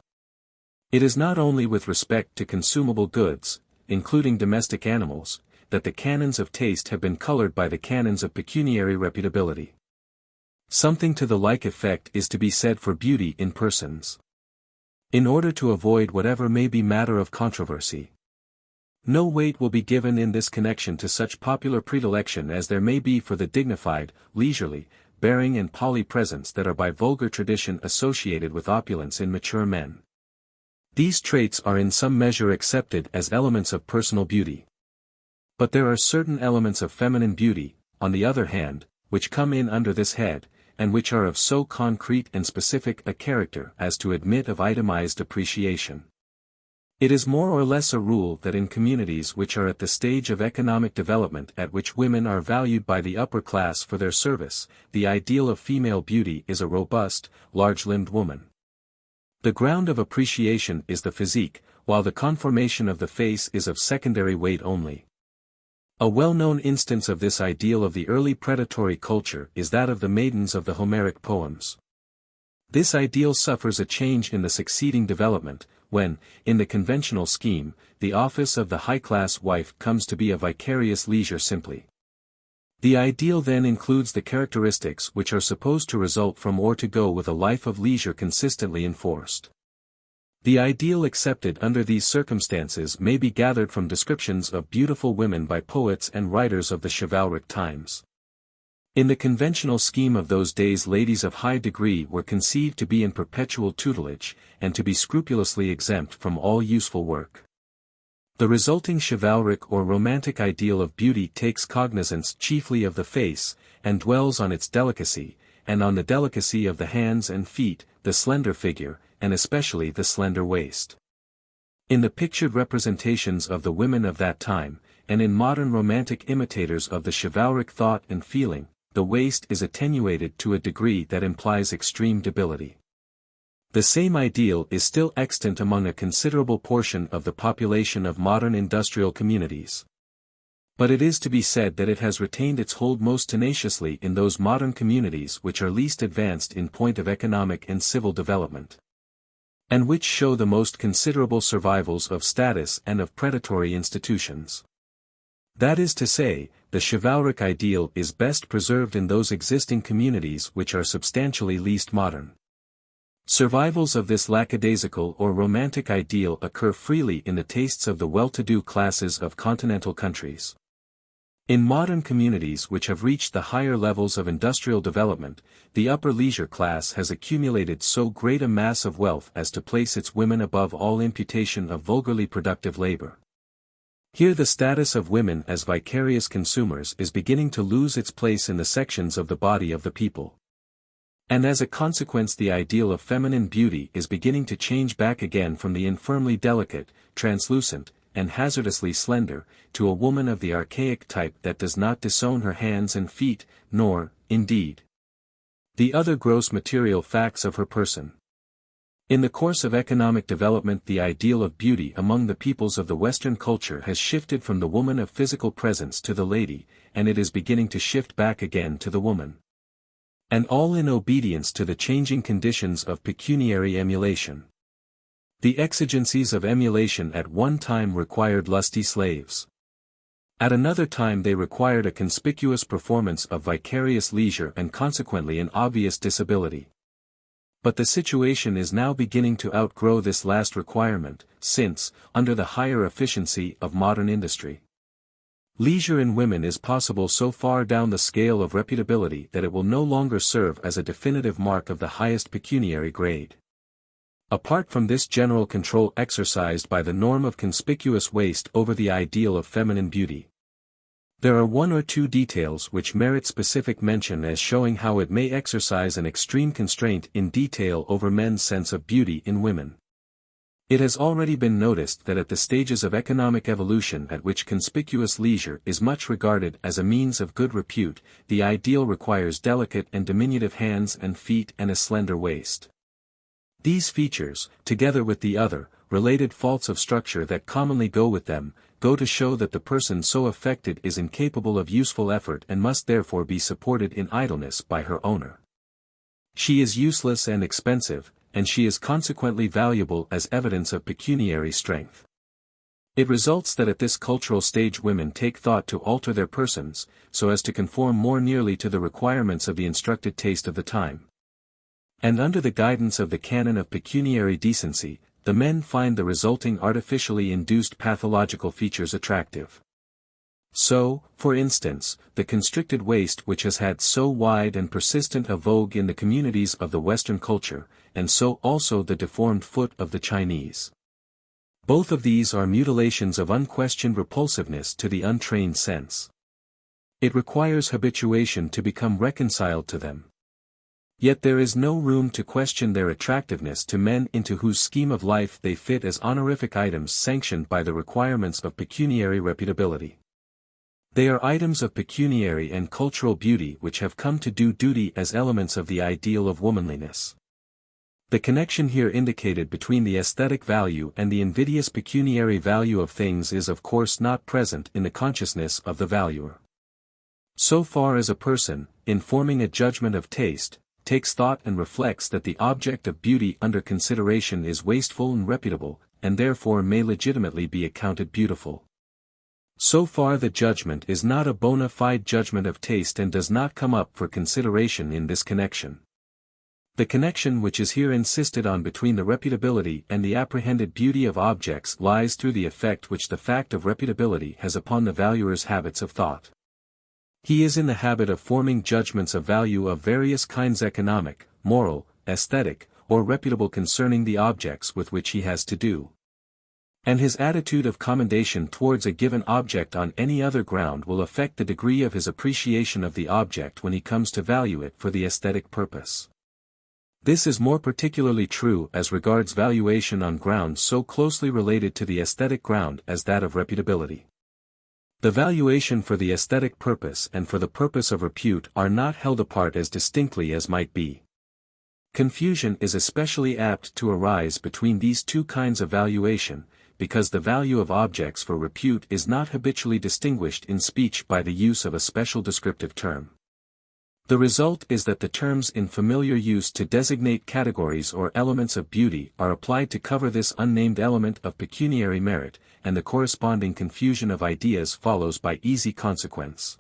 It is not only with respect to consumable goods, including domestic animals, that the canons of taste have been colored by the canons of pecuniary reputability. Something to the like effect is to be said for beauty in persons. In order to avoid whatever may be matter of controversy, no weight will be given in this connection to such popular predilection as there may be for the dignified, leisurely, bearing and poly presence that are by vulgar tradition associated with opulence in mature men. These traits are in some measure accepted as elements of personal beauty. But there are certain elements of feminine beauty, on the other hand, which come in under this head, and which are of so concrete and specific a character as to admit of itemized appreciation. It is more or less a rule that in communities which are at the stage of economic development at which women are valued by the upper class for their service, the ideal of female beauty is a robust, large-limbed woman. The ground of appreciation is the physique, while the conformation of the face is of secondary weight only. A well-known instance of this ideal of the early predatory culture is that of the maidens of the Homeric poems. This ideal suffers a change in the succeeding development, when, in the conventional scheme, the office of the high-class wife comes to be a vicarious leisure simply. The ideal then includes the characteristics which are supposed to result from or to go with a life of leisure consistently enforced. The ideal accepted under these circumstances may be gathered from descriptions of beautiful women by poets and writers of the chivalric times. In the conventional scheme of those days ladies of high degree were conceived to be in perpetual tutelage, and to be scrupulously exempt from all useful work. The resulting chivalric or romantic ideal of beauty takes cognizance chiefly of the face, and dwells on its delicacy, and on the delicacy of the hands and feet, the slender figure, and especially the slender waist. In the pictured representations of the women of that time, and in modern romantic imitators of the chivalric thought and feeling, the waist is attenuated to a degree that implies extreme debility. The same ideal is still extant among a considerable portion of the population of modern industrial communities. But it is to be said that it has retained its hold most tenaciously in those modern communities which are least advanced in point of economic and civil development, and which show the most considerable survivals of status and of predatory institutions. That is to say, the chivalric ideal is best preserved in those existing communities which are substantially least modern. Survivals of this lackadaisical or romantic ideal occur freely in the tastes of the well-to-do classes of continental countries. In modern communities which have reached the higher levels of industrial development, the upper leisure class has accumulated so great a mass of wealth as to place its women above all imputation of vulgarly productive labor. Here the status of women as vicarious consumers is beginning to lose its place in the sections of the body of the people. And as a consequence the ideal of feminine beauty is beginning to change back again from the infirmly delicate, translucent, and hazardously slender, to a woman of the archaic type that does not disown her hands and feet, nor, indeed, the other gross material facts of her person. In the course of economic development the ideal of beauty among the peoples of the Western culture has shifted from the woman of physical presence to the lady, and it is beginning to shift back again to the woman. And all in obedience to the changing conditions of pecuniary emulation. The exigencies of emulation at one time required lusty slaves. At another time they required a conspicuous performance of vicarious leisure and consequently an obvious disability. But the situation is now beginning to outgrow this last requirement, since, under the higher efficiency of modern industry, leisure in women is possible so far down the scale of reputability that it will no longer serve as a definitive mark of the highest pecuniary grade. Apart from this general control exercised by the norm of conspicuous waste over the ideal of feminine beauty, there are one or two details which merit specific mention as showing how it may exercise an extreme constraint in detail over men's sense of beauty in women. It has already been noticed that at the stages of economic evolution at which conspicuous leisure is much regarded as a means of good repute, the ideal requires delicate and diminutive hands and feet and a slender waist. These features, together with the other, related faults of structure that commonly go with them, go to show that the person so affected is incapable of useful effort and must therefore be supported in idleness by her owner. She is useless and expensive, and she is consequently valuable as evidence of pecuniary strength. It results that at this cultural stage women take thought to alter their persons, so as to conform more nearly to the requirements of the instructed taste of the time. And under the guidance of the canon of pecuniary decency, the men find the resulting artificially induced pathological features attractive. So, for instance, the constricted waist which has had so wide and persistent a vogue in the communities of the Western culture, and so also the deformed foot of the Chinese. Both of these are mutilations of unquestioned repulsiveness to the untrained sense. It requires habituation to become reconciled to them. Yet there is no room to question their attractiveness to men into whose scheme of life they fit as honorific items sanctioned by the requirements of pecuniary reputability. They are items of pecuniary and cultural beauty which have come to do duty as elements of the ideal of womanliness. The connection here indicated between the aesthetic value and the invidious pecuniary value of things is of course not present in the consciousness of the valuer. So far as a person, in forming a judgment of taste, takes thought and reflects that the object of beauty under consideration is wasteful and reputable, and therefore may legitimately be accounted beautiful. So far the judgment is not a bona fide judgment of taste and does not come up for consideration in this connection. The connection which is here insisted on between the reputability and the apprehended beauty of objects lies through the effect which the fact of reputability has upon the valuer's habits of thought. He is in the habit of forming judgments of value of various kinds: economic, moral, aesthetic, or reputable concerning the objects with which he has to do. And his attitude of commendation towards a given object on any other ground will affect the degree of his appreciation of the object when he comes to value it for the aesthetic purpose. This is more particularly true as regards valuation on grounds so closely related to the aesthetic ground as that of reputability. The valuation for the aesthetic purpose and for the purpose of repute are not held apart as distinctly as might be. Confusion is especially apt to arise between these two kinds of valuation, because the value of objects for repute is not habitually distinguished in speech by the use of a special descriptive term. The result is that the terms in familiar use to designate categories or elements of beauty are applied to cover this unnamed element of pecuniary merit, and the corresponding confusion of ideas follows by easy consequence.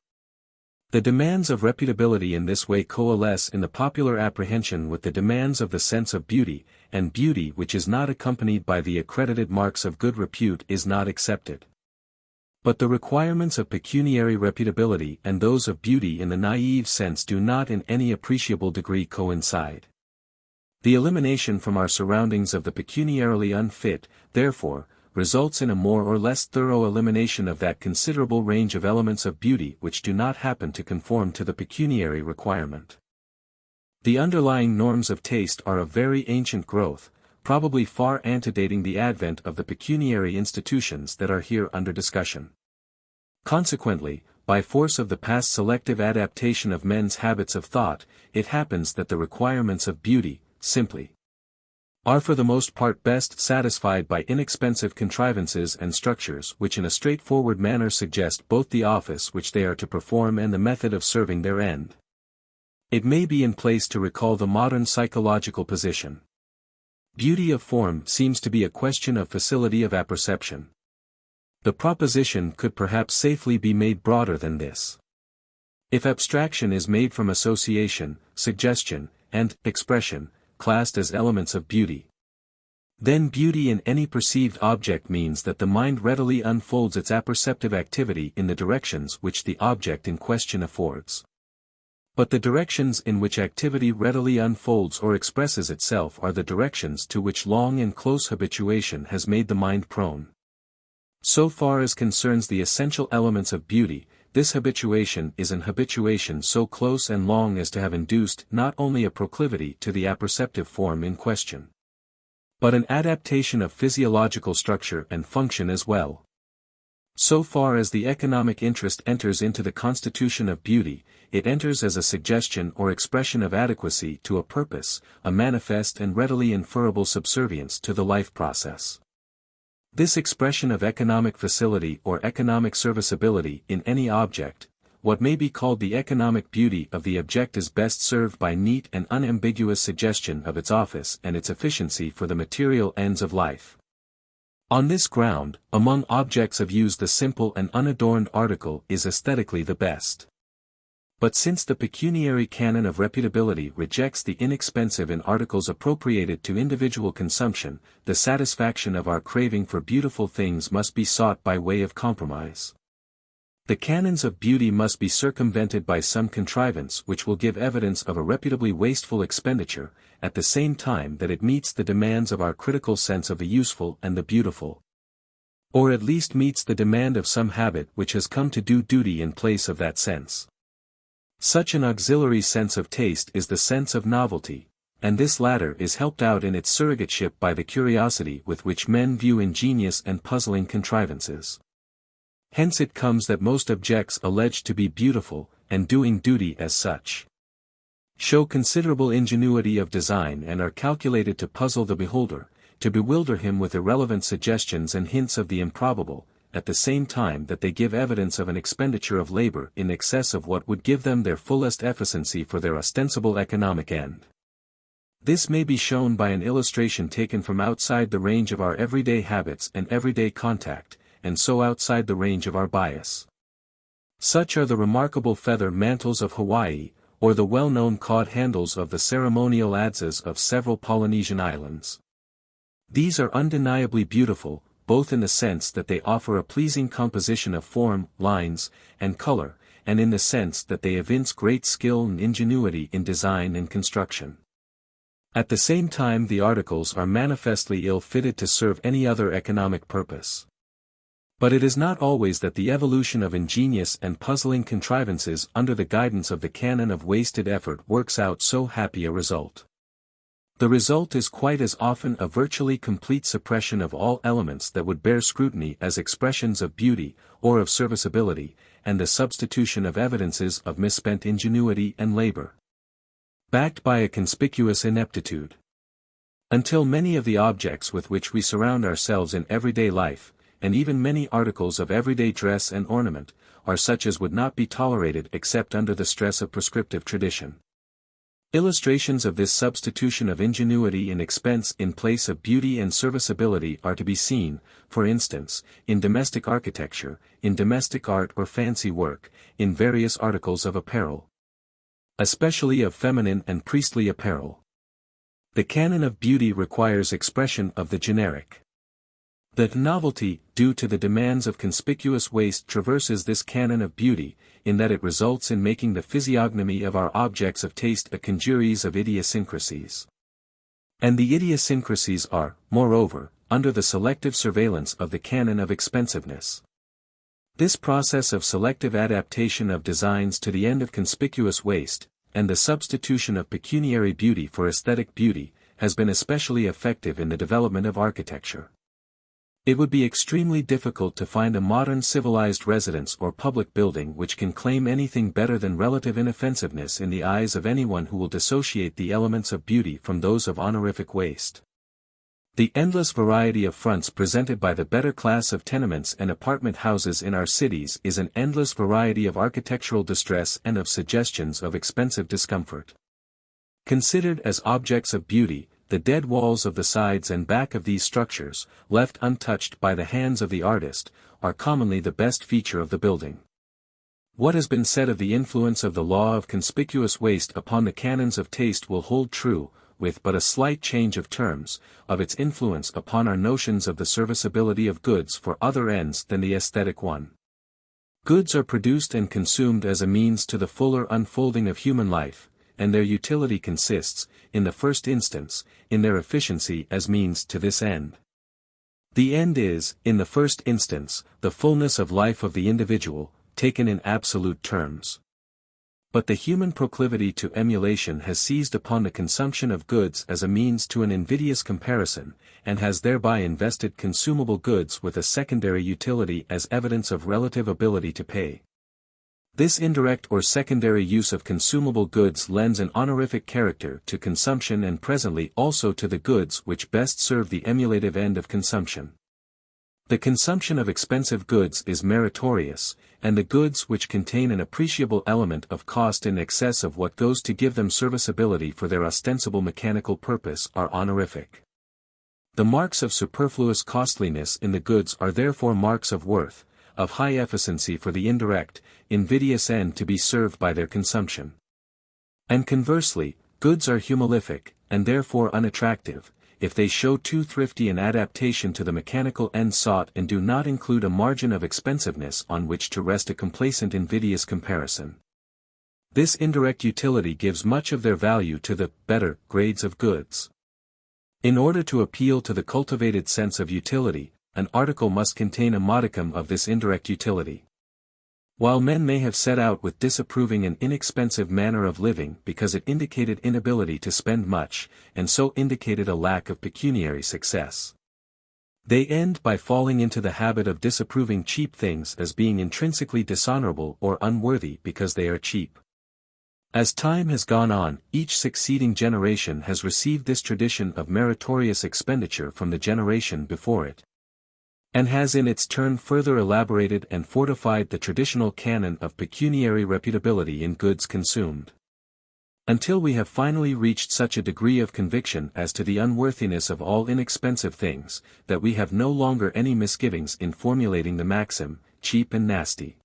The demands of reputability in this way coalesce in the popular apprehension with the demands of the sense of beauty, and beauty which is not accompanied by the accredited marks of good repute is not accepted. But the requirements of pecuniary reputability and those of beauty in the naive sense do not in any appreciable degree coincide. The elimination from our surroundings of the pecuniarily unfit, therefore, results in a more or less thorough elimination of that considerable range of elements of beauty which do not happen to conform to the pecuniary requirement. The underlying norms of taste are of very ancient growth, probably far antedating the advent of the pecuniary institutions that are here under discussion. Consequently, by force of the past selective adaptation of men's habits of thought, it happens that the requirements of beauty, simply, are for the most part best satisfied by inexpensive contrivances and structures which in a straightforward manner suggest both the office which they are to perform and the method of serving their end. It may be in place to recall the modern psychological position. Beauty of form seems to be a question of facility of apperception. The proposition could perhaps safely be made broader than this. If abstraction is made from association, suggestion, and expression, classed as elements of beauty, then beauty in any perceived object means that the mind readily unfolds its apperceptive activity in the directions which the object in question affords. But the directions in which activity readily unfolds or expresses itself are the directions to which long and close habituation has made the mind prone. So far as concerns the essential elements of beauty, this habituation is an habituation so close and long as to have induced not only a proclivity to the apperceptive form in question, but an adaptation of physiological structure and function as well. So far as the economic interest enters into the constitution of beauty, it enters as a suggestion or expression of adequacy to a purpose, a manifest and readily inferable subservience to the life process. This expression of economic facility or economic serviceability in any object, what may be called the economic beauty of the object, is best served by neat and unambiguous suggestion of its office and its efficiency for the material ends of life. On this ground, among objects of use the simple and unadorned article is aesthetically the best. But since the pecuniary canon of reputability rejects the inexpensive in articles appropriated to individual consumption, the satisfaction of our craving for beautiful things must be sought by way of compromise. The canons of beauty must be circumvented by some contrivance which will give evidence of a reputably wasteful expenditure, at the same time that it meets the demands of our critical sense of the useful and the beautiful. Or at least meets the demand of some habit which has come to do duty in place of that sense. Such an auxiliary sense of taste is the sense of novelty, and this latter is helped out in its surrogateship by the curiosity with which men view ingenious and puzzling contrivances. Hence it comes that most objects alleged to be beautiful, and doing duty as such, show considerable ingenuity of design and are calculated to puzzle the beholder, to bewilder him with irrelevant suggestions and hints of the improbable, at the same time that they give evidence of an expenditure of labor in excess of what would give them their fullest efficiency for their ostensible economic end. This may be shown by an illustration taken from outside the range of our everyday habits and everyday contact, and so outside the range of our bias. Such are the remarkable feather mantles of Hawaii, or the well-known cod handles of the ceremonial adzes of several Polynesian islands. These are undeniably beautiful, both in the sense that they offer a pleasing composition of form, lines, and color, and in the sense that they evince great skill and ingenuity in design and construction. At the same time the articles are manifestly ill-fitted to serve any other economic purpose. But it is not always that the evolution of ingenious and puzzling contrivances under the guidance of the canon of wasted effort works out so happy a result. The result is quite as often a virtually complete suppression of all elements that would bear scrutiny as expressions of beauty, or of serviceability, and the substitution of evidences of misspent ingenuity and labor, backed by a conspicuous ineptitude. Until many of the objects with which we surround ourselves in everyday life, and even many articles of everyday dress and ornament, are such as would not be tolerated except under the stress of prescriptive tradition. Illustrations of this substitution of ingenuity and expense in place of beauty and serviceability are to be seen, for instance, in domestic architecture, in domestic art or fancy work, in various articles of apparel, especially of feminine and priestly apparel. The canon of beauty requires expression of the generic. The novelty, due to the demands of conspicuous waste, traverses this canon of beauty, in that it results in making the physiognomy of our objects of taste a congeries of idiosyncrasies. And the idiosyncrasies are, moreover, under the selective surveillance of the canon of expensiveness. This process of selective adaptation of designs to the end of conspicuous waste, and the substitution of pecuniary beauty for aesthetic beauty, has been especially effective in the development of architecture. It would be extremely difficult to find a modern civilized residence or public building which can claim anything better than relative inoffensiveness in the eyes of anyone who will dissociate the elements of beauty from those of honorific waste. The endless variety of fronts presented by the better class of tenements and apartment houses in our cities is an endless variety of architectural distress and of suggestions of expensive discomfort. Considered as objects of beauty, the dead walls of the sides and back of these structures, left untouched by the hands of the artist, are commonly the best feature of the building. What has been said of the influence of the law of conspicuous waste upon the canons of taste will hold true, with but a slight change of terms, of its influence upon our notions of the serviceability of goods for other ends than the aesthetic one. Goods are produced and consumed as a means to the fuller unfolding of human life, and their utility consists, in the first instance, in their efficiency as means to this end. The end is, in the first instance, the fullness of life of the individual, taken in absolute terms. But the human proclivity to emulation has seized upon the consumption of goods as a means to an invidious comparison, and has thereby invested consumable goods with a secondary utility as evidence of relative ability to pay. This indirect or secondary use of consumable goods lends an honorific character to consumption and presently also to the goods which best serve the emulative end of consumption. The consumption of expensive goods is meritorious, and the goods which contain an appreciable element of cost in excess of what goes to give them serviceability for their ostensible mechanical purpose are honorific. The marks of superfluous costliness in the goods are therefore marks of worth, of high efficiency for the indirect, invidious end to be served by their consumption. And conversely, goods are humilific, and therefore unattractive, if they show too thrifty an adaptation to the mechanical end sought and do not include a margin of expensiveness on which to rest a complacent invidious comparison. This indirect utility gives much of their value to the better grades of goods. In order to appeal to the cultivated sense of utility, an article must contain a modicum of this indirect utility. While men may have set out with disapproving an inexpensive manner of living because it indicated inability to spend much, and so indicated a lack of pecuniary success, they end by falling into the habit of disapproving cheap things as being intrinsically dishonorable or unworthy because they are cheap. As time has gone on, each succeeding generation has received this tradition of meritorious expenditure from the generation before it, and has in its turn further elaborated and fortified the traditional canon of pecuniary reputability in goods consumed. Until we have finally reached such a degree of conviction as to the unworthiness of all inexpensive things, that we have no longer any misgivings in formulating the maxim, cheap and nasty.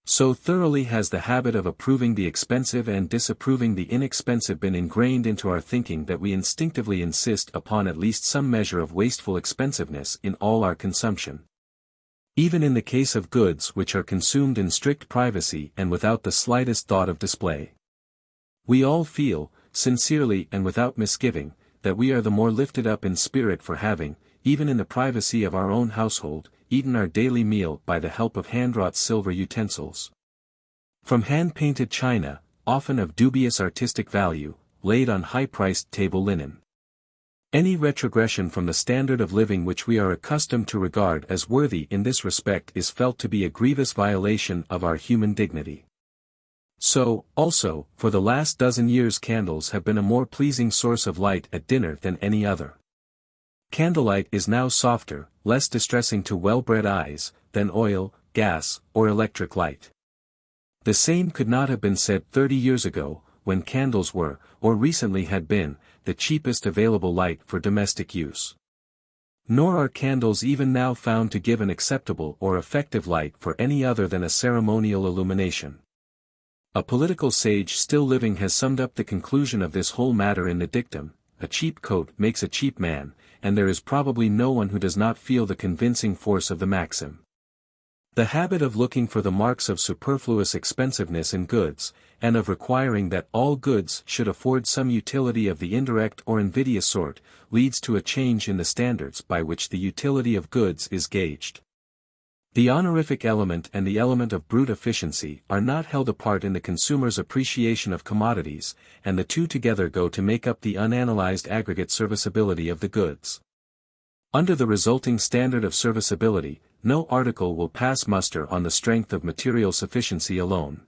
So thoroughly has the habit of approving the expensive and disapproving the inexpensive been ingrained into our thinking that we instinctively insist upon at least some measure of wasteful expensiveness in all our consumption. Even in the case of goods which are consumed in strict privacy and without the slightest thought of display. We all feel, sincerely and without misgiving, that we are the more lifted up in spirit for having, even in the privacy of our own household, eaten our daily meal by the help of hand-wrought silver utensils. From hand-painted china, often of dubious artistic value, laid on high-priced table linen. Any retrogression from the standard of living which we are accustomed to regard as worthy in this respect is felt to be a grievous violation of our human dignity. So, also, for the last dozen years candles have been a more pleasing source of light at dinner than any other. Candlelight is now softer, less distressing to well-bred eyes, than oil, gas, or electric light. The same could not have been said 30 years ago, when candles were, or recently had been, the cheapest available light for domestic use. Nor are candles even now found to give an acceptable or effective light for any other than a ceremonial illumination. A political sage still living has summed up the conclusion of this whole matter in the dictum, "A cheap coat makes a cheap man," and there is probably no one who does not feel the convincing force of the maxim. The habit of looking for the marks of superfluous expensiveness in goods, and of requiring that all goods should afford some utility of the indirect or invidious sort, leads to a change in the standards by which the utility of goods is gauged. The honorific element and the element of brute efficiency are not held apart in the consumer's appreciation of commodities, and the two together go to make up the unanalyzed aggregate serviceability of the goods. Under the resulting standard of serviceability, no article will pass muster on the strength of material sufficiency alone.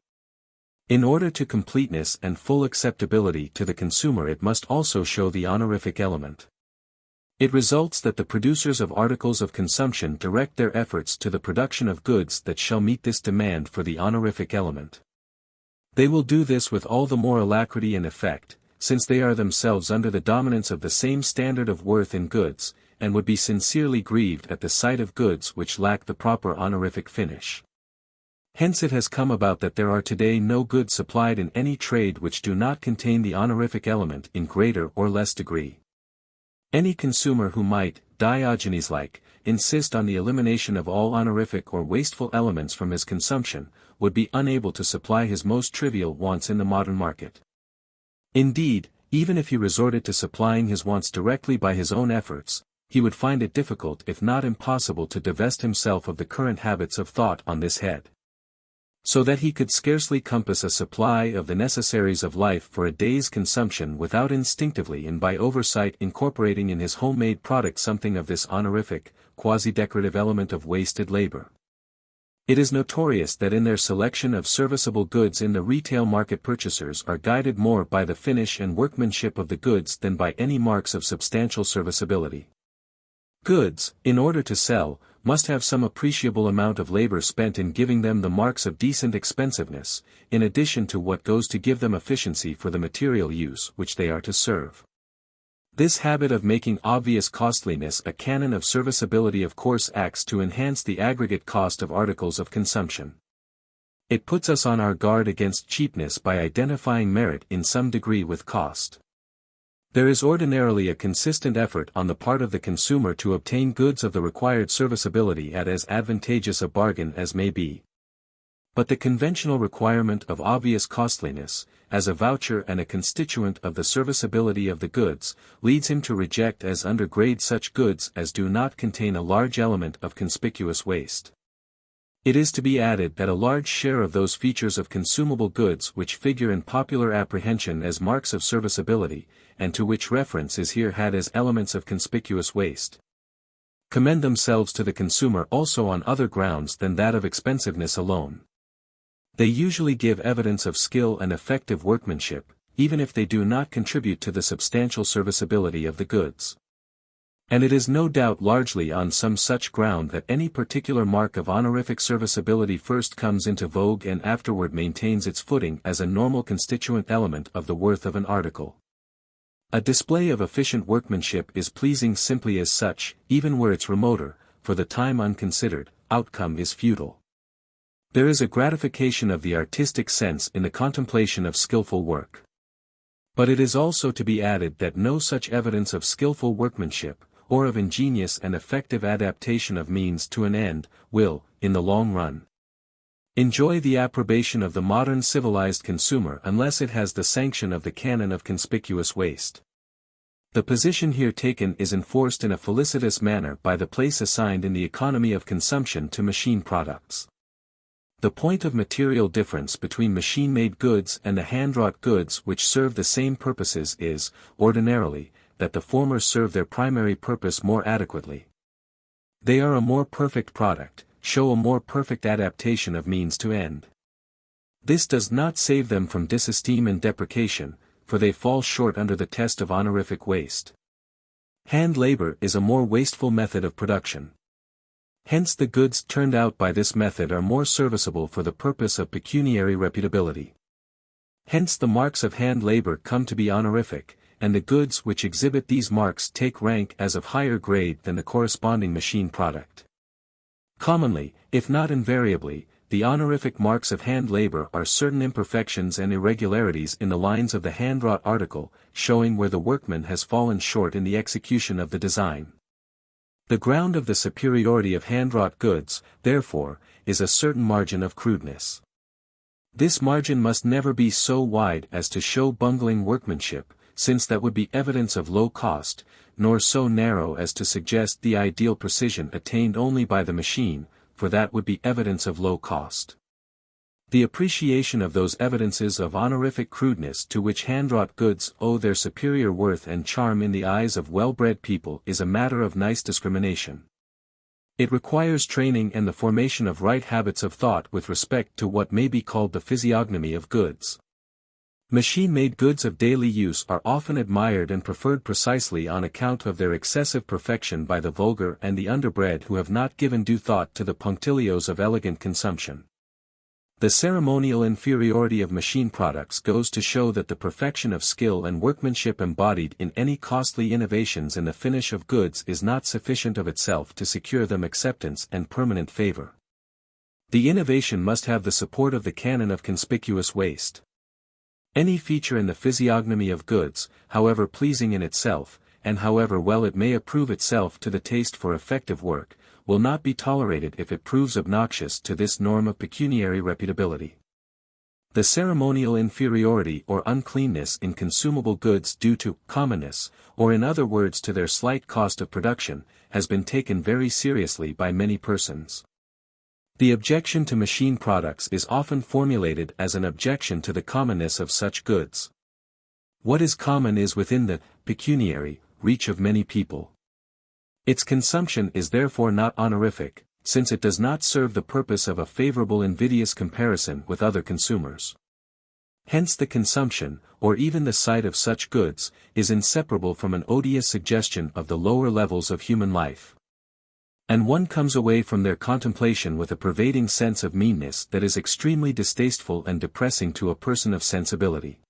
In order to completeness and full acceptability to the consumer, it must also show the honorific element. It results that the producers of articles of consumption direct their efforts to the production of goods that shall meet this demand for the honorific element. They will do this with all the more alacrity and effect, since they are themselves under the dominance of the same standard of worth in goods, and would be sincerely grieved at the sight of goods which lack the proper honorific finish. Hence it has come about that there are today no goods supplied in any trade which do not contain the honorific element in greater or less degree. Any consumer who might, Diogenes-like, insist on the elimination of all honorific or wasteful elements from his consumption, would be unable to supply his most trivial wants in the modern market. Indeed, even if he resorted to supplying his wants directly by his own efforts, he would find it difficult if not impossible to divest himself of the current habits of thought on this head. So that he could scarcely compass a supply of the necessaries of life for a day's consumption without instinctively and by oversight incorporating in his homemade product something of this honorific, quasi-decorative element of wasted labor. It is notorious that in their selection of serviceable goods in the retail market, purchasers are guided more by the finish and workmanship of the goods than by any marks of substantial serviceability. Goods, in order to sell, must have some appreciable amount of labor spent in giving them the marks of decent expensiveness, in addition to what goes to give them efficiency for the material use which they are to serve. This habit of making obvious costliness a canon of serviceability of course acts to enhance the aggregate cost of articles of consumption. It puts us on our guard against cheapness by identifying merit in some degree with cost. There is ordinarily a consistent effort on the part of the consumer to obtain goods of the required serviceability at as advantageous a bargain as may be. But the conventional requirement of obvious costliness, as a voucher and a constituent of the serviceability of the goods, leads him to reject as undergrade such goods as do not contain a large element of conspicuous waste. It is to be added that a large share of those features of consumable goods which figure in popular apprehension as marks of serviceability, and to which reference is here had as elements of conspicuous waste, commend themselves to the consumer also on other grounds than that of expensiveness alone. They usually give evidence of skill and effective workmanship, even if they do not contribute to the substantial serviceability of the goods. And it is no doubt largely on some such ground that any particular mark of honorific serviceability first comes into vogue and afterward maintains its footing as a normal constituent element of the worth of an article. A display of efficient workmanship is pleasing simply as such, even where its remoter, for the time unconsidered, outcome is futile. There is a gratification of the artistic sense in the contemplation of skillful work. But it is also to be added that no such evidence of skillful workmanship, or of ingenious and effective adaptation of means to an end, will, in the long run, enjoy the approbation of the modern civilized consumer unless it has the sanction of the canon of conspicuous waste. The position here taken is enforced in a felicitous manner by the place assigned in the economy of consumption to machine products. The point of material difference between machine-made goods and the hand-wrought goods which serve the same purposes is, ordinarily, that the former serve their primary purpose more adequately. They are a more perfect product, show a more perfect adaptation of means to end. This does not save them from disesteem and deprecation, for they fall short under the test of honorific waste. Hand labor is a more wasteful method of production. Hence the goods turned out by this method are more serviceable for the purpose of pecuniary reputability. Hence the marks of hand labor come to be honorific, and the goods which exhibit these marks take rank as of higher grade than the corresponding machine product. Commonly, if not invariably, the honorific marks of hand labor are certain imperfections and irregularities in the lines of the hand-wrought article, showing where the workman has fallen short in the execution of the design. The ground of the superiority of hand-wrought goods, therefore, is a certain margin of crudeness. This margin must never be so wide as to show bungling workmanship, since that would be evidence of low cost, nor so narrow as to suggest the ideal precision attained only by the machine, for that would be evidence of low cost. The appreciation of those evidences of honorific crudeness to which hand-wrought goods owe their superior worth and charm in the eyes of well-bred people is a matter of nice discrimination. It requires training and the formation of right habits of thought with respect to what may be called the physiognomy of goods. Machine-made goods of daily use are often admired and preferred precisely on account of their excessive perfection by the vulgar and the underbred who have not given due thought to the punctilios of elegant consumption. The ceremonial inferiority of machine products goes to show that the perfection of skill and workmanship embodied in any costly innovations in the finish of goods is not sufficient of itself to secure them acceptance and permanent favor. The innovation must have the support of the canon of conspicuous waste. Any feature in the physiognomy of goods, however pleasing in itself, and however well it may approve itself to the taste for effective work, will not be tolerated if it proves obnoxious to this norm of pecuniary reputability. The ceremonial inferiority or uncleanness in consumable goods due to commonness, or in other words to their slight cost of production, has been taken very seriously by many persons. The objection to machine products is often formulated as an objection to the commonness of such goods. What is common is within the pecuniary reach of many people. Its consumption is therefore not honorific, since it does not serve the purpose of a favorable invidious comparison with other consumers. Hence the consumption, or even the sight of such goods, is inseparable from an odious suggestion of the lower levels of human life. And one comes away from their contemplation with a pervading sense of meanness that is extremely distasteful and depressing to a person of sensibility.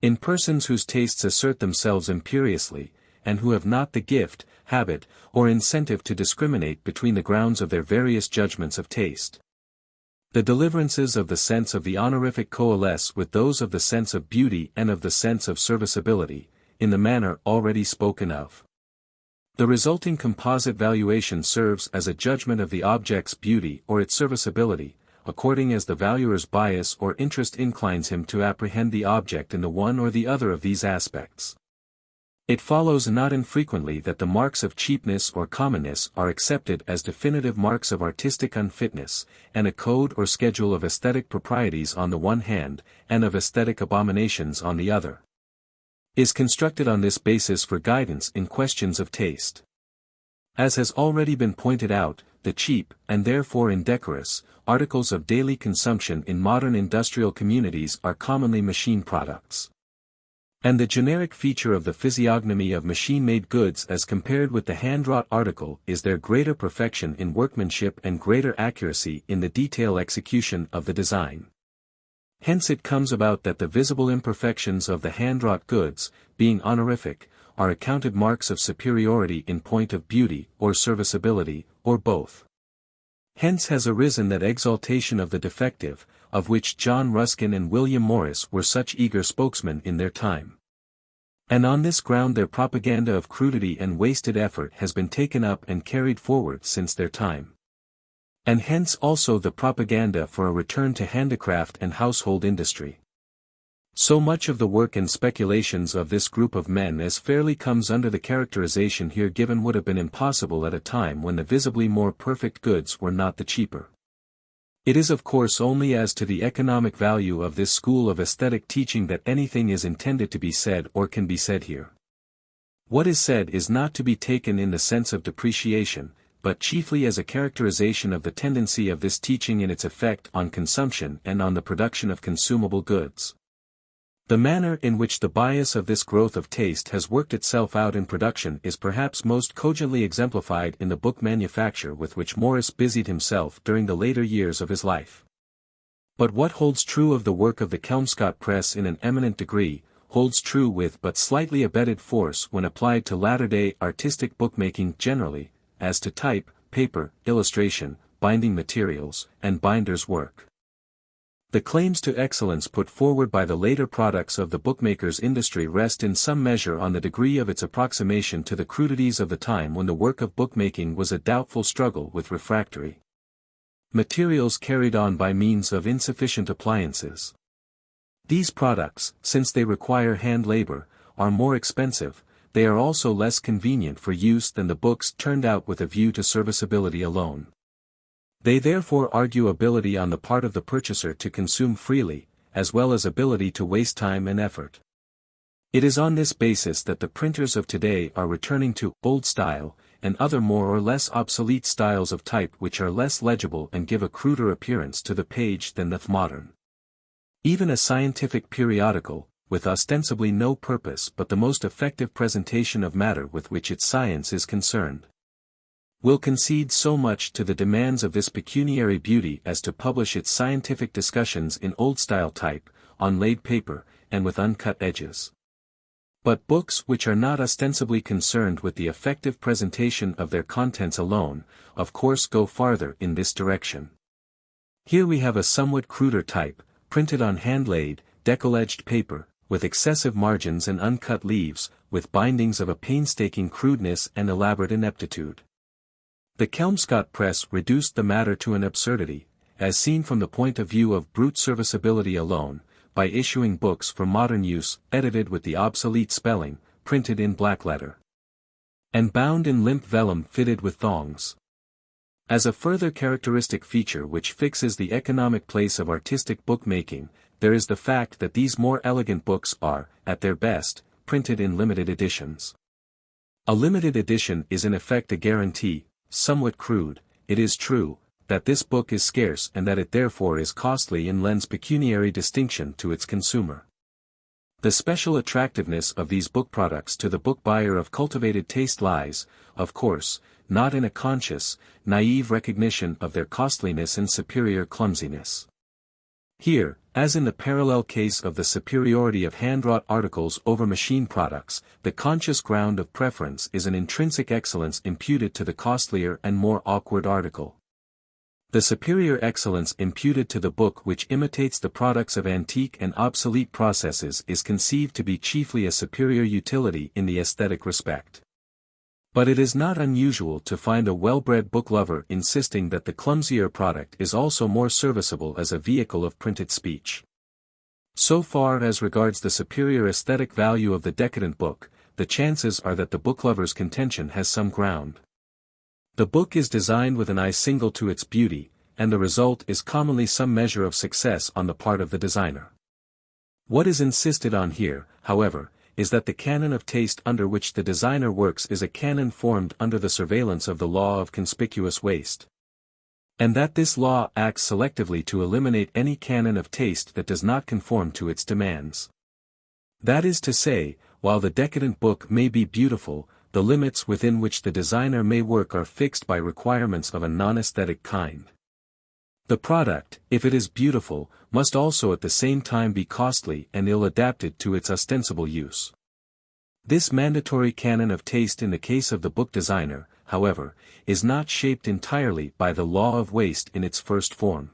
In persons whose tastes assert themselves imperiously, and who have not the gift, habit, or incentive to discriminate between the grounds of their various judgments of taste. The deliverances of the sense of the honorific coalesce with those of the sense of beauty and of the sense of serviceability, in the manner already spoken of. The resulting composite valuation serves as a judgment of the object's beauty or its serviceability, according as the valuer's bias or interest inclines him to apprehend the object in the one or the other of these aspects. It follows not infrequently that the marks of cheapness or commonness are accepted as definitive marks of artistic unfitness, and a code or schedule of aesthetic proprieties on the one hand, and of aesthetic abominations on the other, is constructed on this basis for guidance in questions of taste. As has already been pointed out, the cheap, and therefore indecorous, articles of daily consumption in modern industrial communities are commonly machine products. And the generic feature of the physiognomy of machine-made goods as compared with the hand-wrought article is their greater perfection in workmanship and greater accuracy in the detail execution of the design. Hence it comes about that the visible imperfections of the hand-wrought goods, being honorific, are accounted marks of superiority in point of beauty or serviceability, or both. Hence has arisen that exaltation of the defective, of which John Ruskin and William Morris were such eager spokesmen in their time. And on this ground their propaganda of crudity and wasted effort has been taken up and carried forward since their time. And hence also the propaganda for a return to handicraft and household industry. So much of the work and speculations of this group of men as fairly comes under the characterization here given would have been impossible at a time when the visibly more perfect goods were not the cheaper. It is of course only as to the economic value of this school of aesthetic teaching that anything is intended to be said or can be said here. What is said is not to be taken in the sense of depreciation, but chiefly as a characterization of the tendency of this teaching in its effect on consumption and on the production of consumable goods. The manner in which the bias of this growth of taste has worked itself out in production is perhaps most cogently exemplified in the book manufacture with which Morris busied himself during the later years of his life. But what holds true of the work of the Kelmscott Press in an eminent degree, holds true with but slightly abated force when applied to latter-day artistic bookmaking generally, as to type, paper, illustration, binding materials, and binder's work. The claims to excellence put forward by the later products of the bookmaker's industry rest in some measure on the degree of its approximation to the crudities of the time when the work of bookmaking was a doubtful struggle with refractory materials carried on by means of insufficient appliances. These products, since they require hand labor, are more expensive. They are also less convenient for use than the books turned out with a view to serviceability alone. They therefore argue ability on the part of the purchaser to consume freely, as well as ability to waste time and effort. It is on this basis that the printers of today are returning to old style, and other more or less obsolete styles of type which are less legible and give a cruder appearance to the page than the modern. Even a scientific periodical, with ostensibly no purpose but the most effective presentation of matter with which its science is concerned, will concede so much to the demands of this pecuniary beauty as to publish its scientific discussions in old-style type, on laid paper, and with uncut edges. But books which are not ostensibly concerned with the effective presentation of their contents alone, of course go farther in this direction. Here we have a somewhat cruder type, printed on hand-laid, decoll-edged paper, with excessive margins and uncut leaves, with bindings of a painstaking crudeness and elaborate ineptitude. The Kelmscott Press reduced the matter to an absurdity, as seen from the point of view of brute serviceability alone, by issuing books for modern use, edited with the obsolete spelling, printed in black letter, and bound in limp vellum fitted with thongs. As a further characteristic feature which fixes the economic place of artistic bookmaking, there is the fact that these more elegant books are, at their best, printed in limited editions. A limited edition is in effect a guarantee, somewhat crude, it is true, that this book is scarce and that it therefore is costly and lends pecuniary distinction to its consumer. The special attractiveness of these book products to the book buyer of cultivated taste lies, of course, not in a conscious, naive recognition of their costliness and superior clumsiness. Here, as in the parallel case of the superiority of hand-wrought articles over machine products, the conscious ground of preference is an intrinsic excellence imputed to the costlier and more awkward article. The superior excellence imputed to the book which imitates the products of antique and obsolete processes is conceived to be chiefly a superior utility in the aesthetic respect. But it is not unusual to find a well-bred book lover insisting that the clumsier product is also more serviceable as a vehicle of printed speech. So far as regards the superior aesthetic value of the decadent book, the chances are that the book lover's contention has some ground. The book is designed with an eye single to its beauty, and the result is commonly some measure of success on the part of the designer. What is insisted on here, however, is that the canon of taste under which the designer works is a canon formed under the surveillance of the law of conspicuous waste. And that this law acts selectively to eliminate any canon of taste that does not conform to its demands. That is to say, while the decadent book may be beautiful, the limits within which the designer may work are fixed by requirements of a non-aesthetic kind. The product, if it is beautiful, must also at the same time be costly and ill-adapted to its ostensible use. This mandatory canon of taste in the case of the book designer, however, is not shaped entirely by the law of waste in its first form.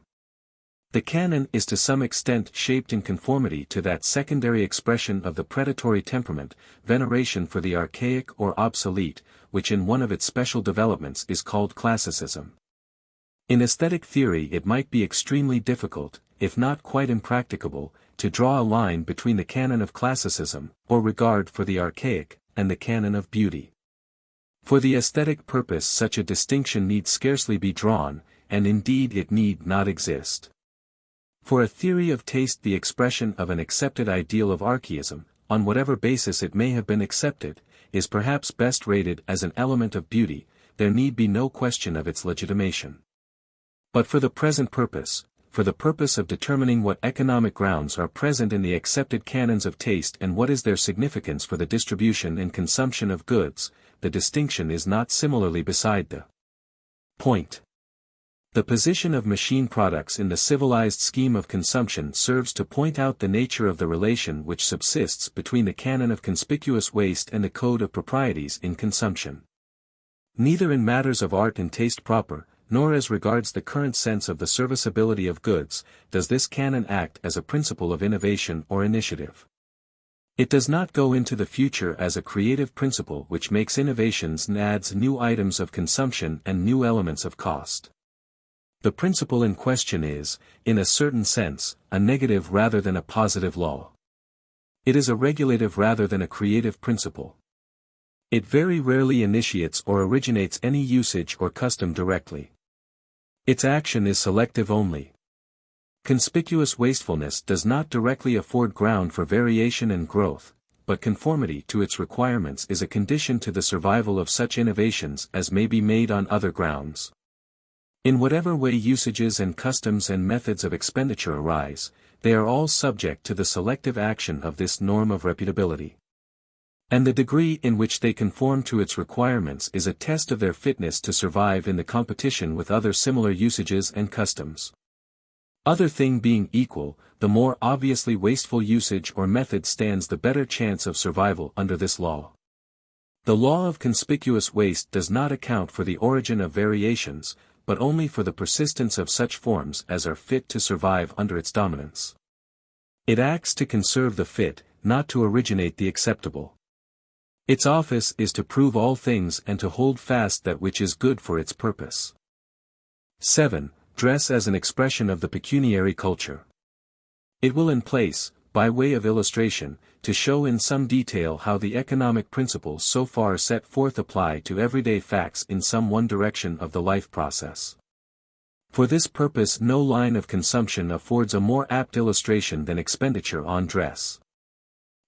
The canon is to some extent shaped in conformity to that secondary expression of the predatory temperament, veneration for the archaic or obsolete, which in one of its special developments is called classicism. In aesthetic theory it might be extremely difficult, if not quite impracticable, to draw a line between the canon of classicism, or regard for the archaic, and the canon of beauty. For the aesthetic purpose such a distinction need scarcely be drawn, and indeed it need not exist. For a theory of taste the expression of an accepted ideal of archaism, on whatever basis it may have been accepted, is perhaps best rated as an element of beauty, there need be no question of its legitimation. But for the present purpose, for the purpose of determining what economic grounds are present in the accepted canons of taste and what is their significance for the distribution and consumption of goods, the distinction is not similarly beside the point. The position of machine products in the civilized scheme of consumption serves to point out the nature of the relation which subsists between the canon of conspicuous waste and the code of proprieties in consumption. Neither in matters of art and taste proper, nor as regards the current sense of the serviceability of goods, does this canon act as a principle of innovation or initiative. It does not go into the future as a creative principle which makes innovations and adds new items of consumption and new elements of cost. The principle in question is, in a certain sense, a negative rather than a positive law. It is a regulative rather than a creative principle. It very rarely initiates or originates any usage or custom directly. Its action is selective only. Conspicuous wastefulness does not directly afford ground for variation and growth, but conformity to its requirements is a condition to the survival of such innovations as may be made on other grounds. In whatever way usages and customs and methods of expenditure arise, they are all subject to the selective action of this norm of reputability. And the degree in which they conform to its requirements is a test of their fitness to survive in the competition with other similar usages and customs. Other thing being equal, the more obviously wasteful usage or method stands the better chance of survival under this law. The law of conspicuous waste does not account for the origin of variations, but only for the persistence of such forms as are fit to survive under its dominance. It acts to conserve the fit, not to originate the acceptable. Its office is to prove all things and to hold fast that which is good for its purpose. 7. Dress as an expression of the pecuniary culture. It will in place, by way of illustration, to show in some detail how the economic principles so far set forth apply to everyday facts in some one direction of the life process. For this purpose no line of consumption affords a more apt illustration than expenditure on dress.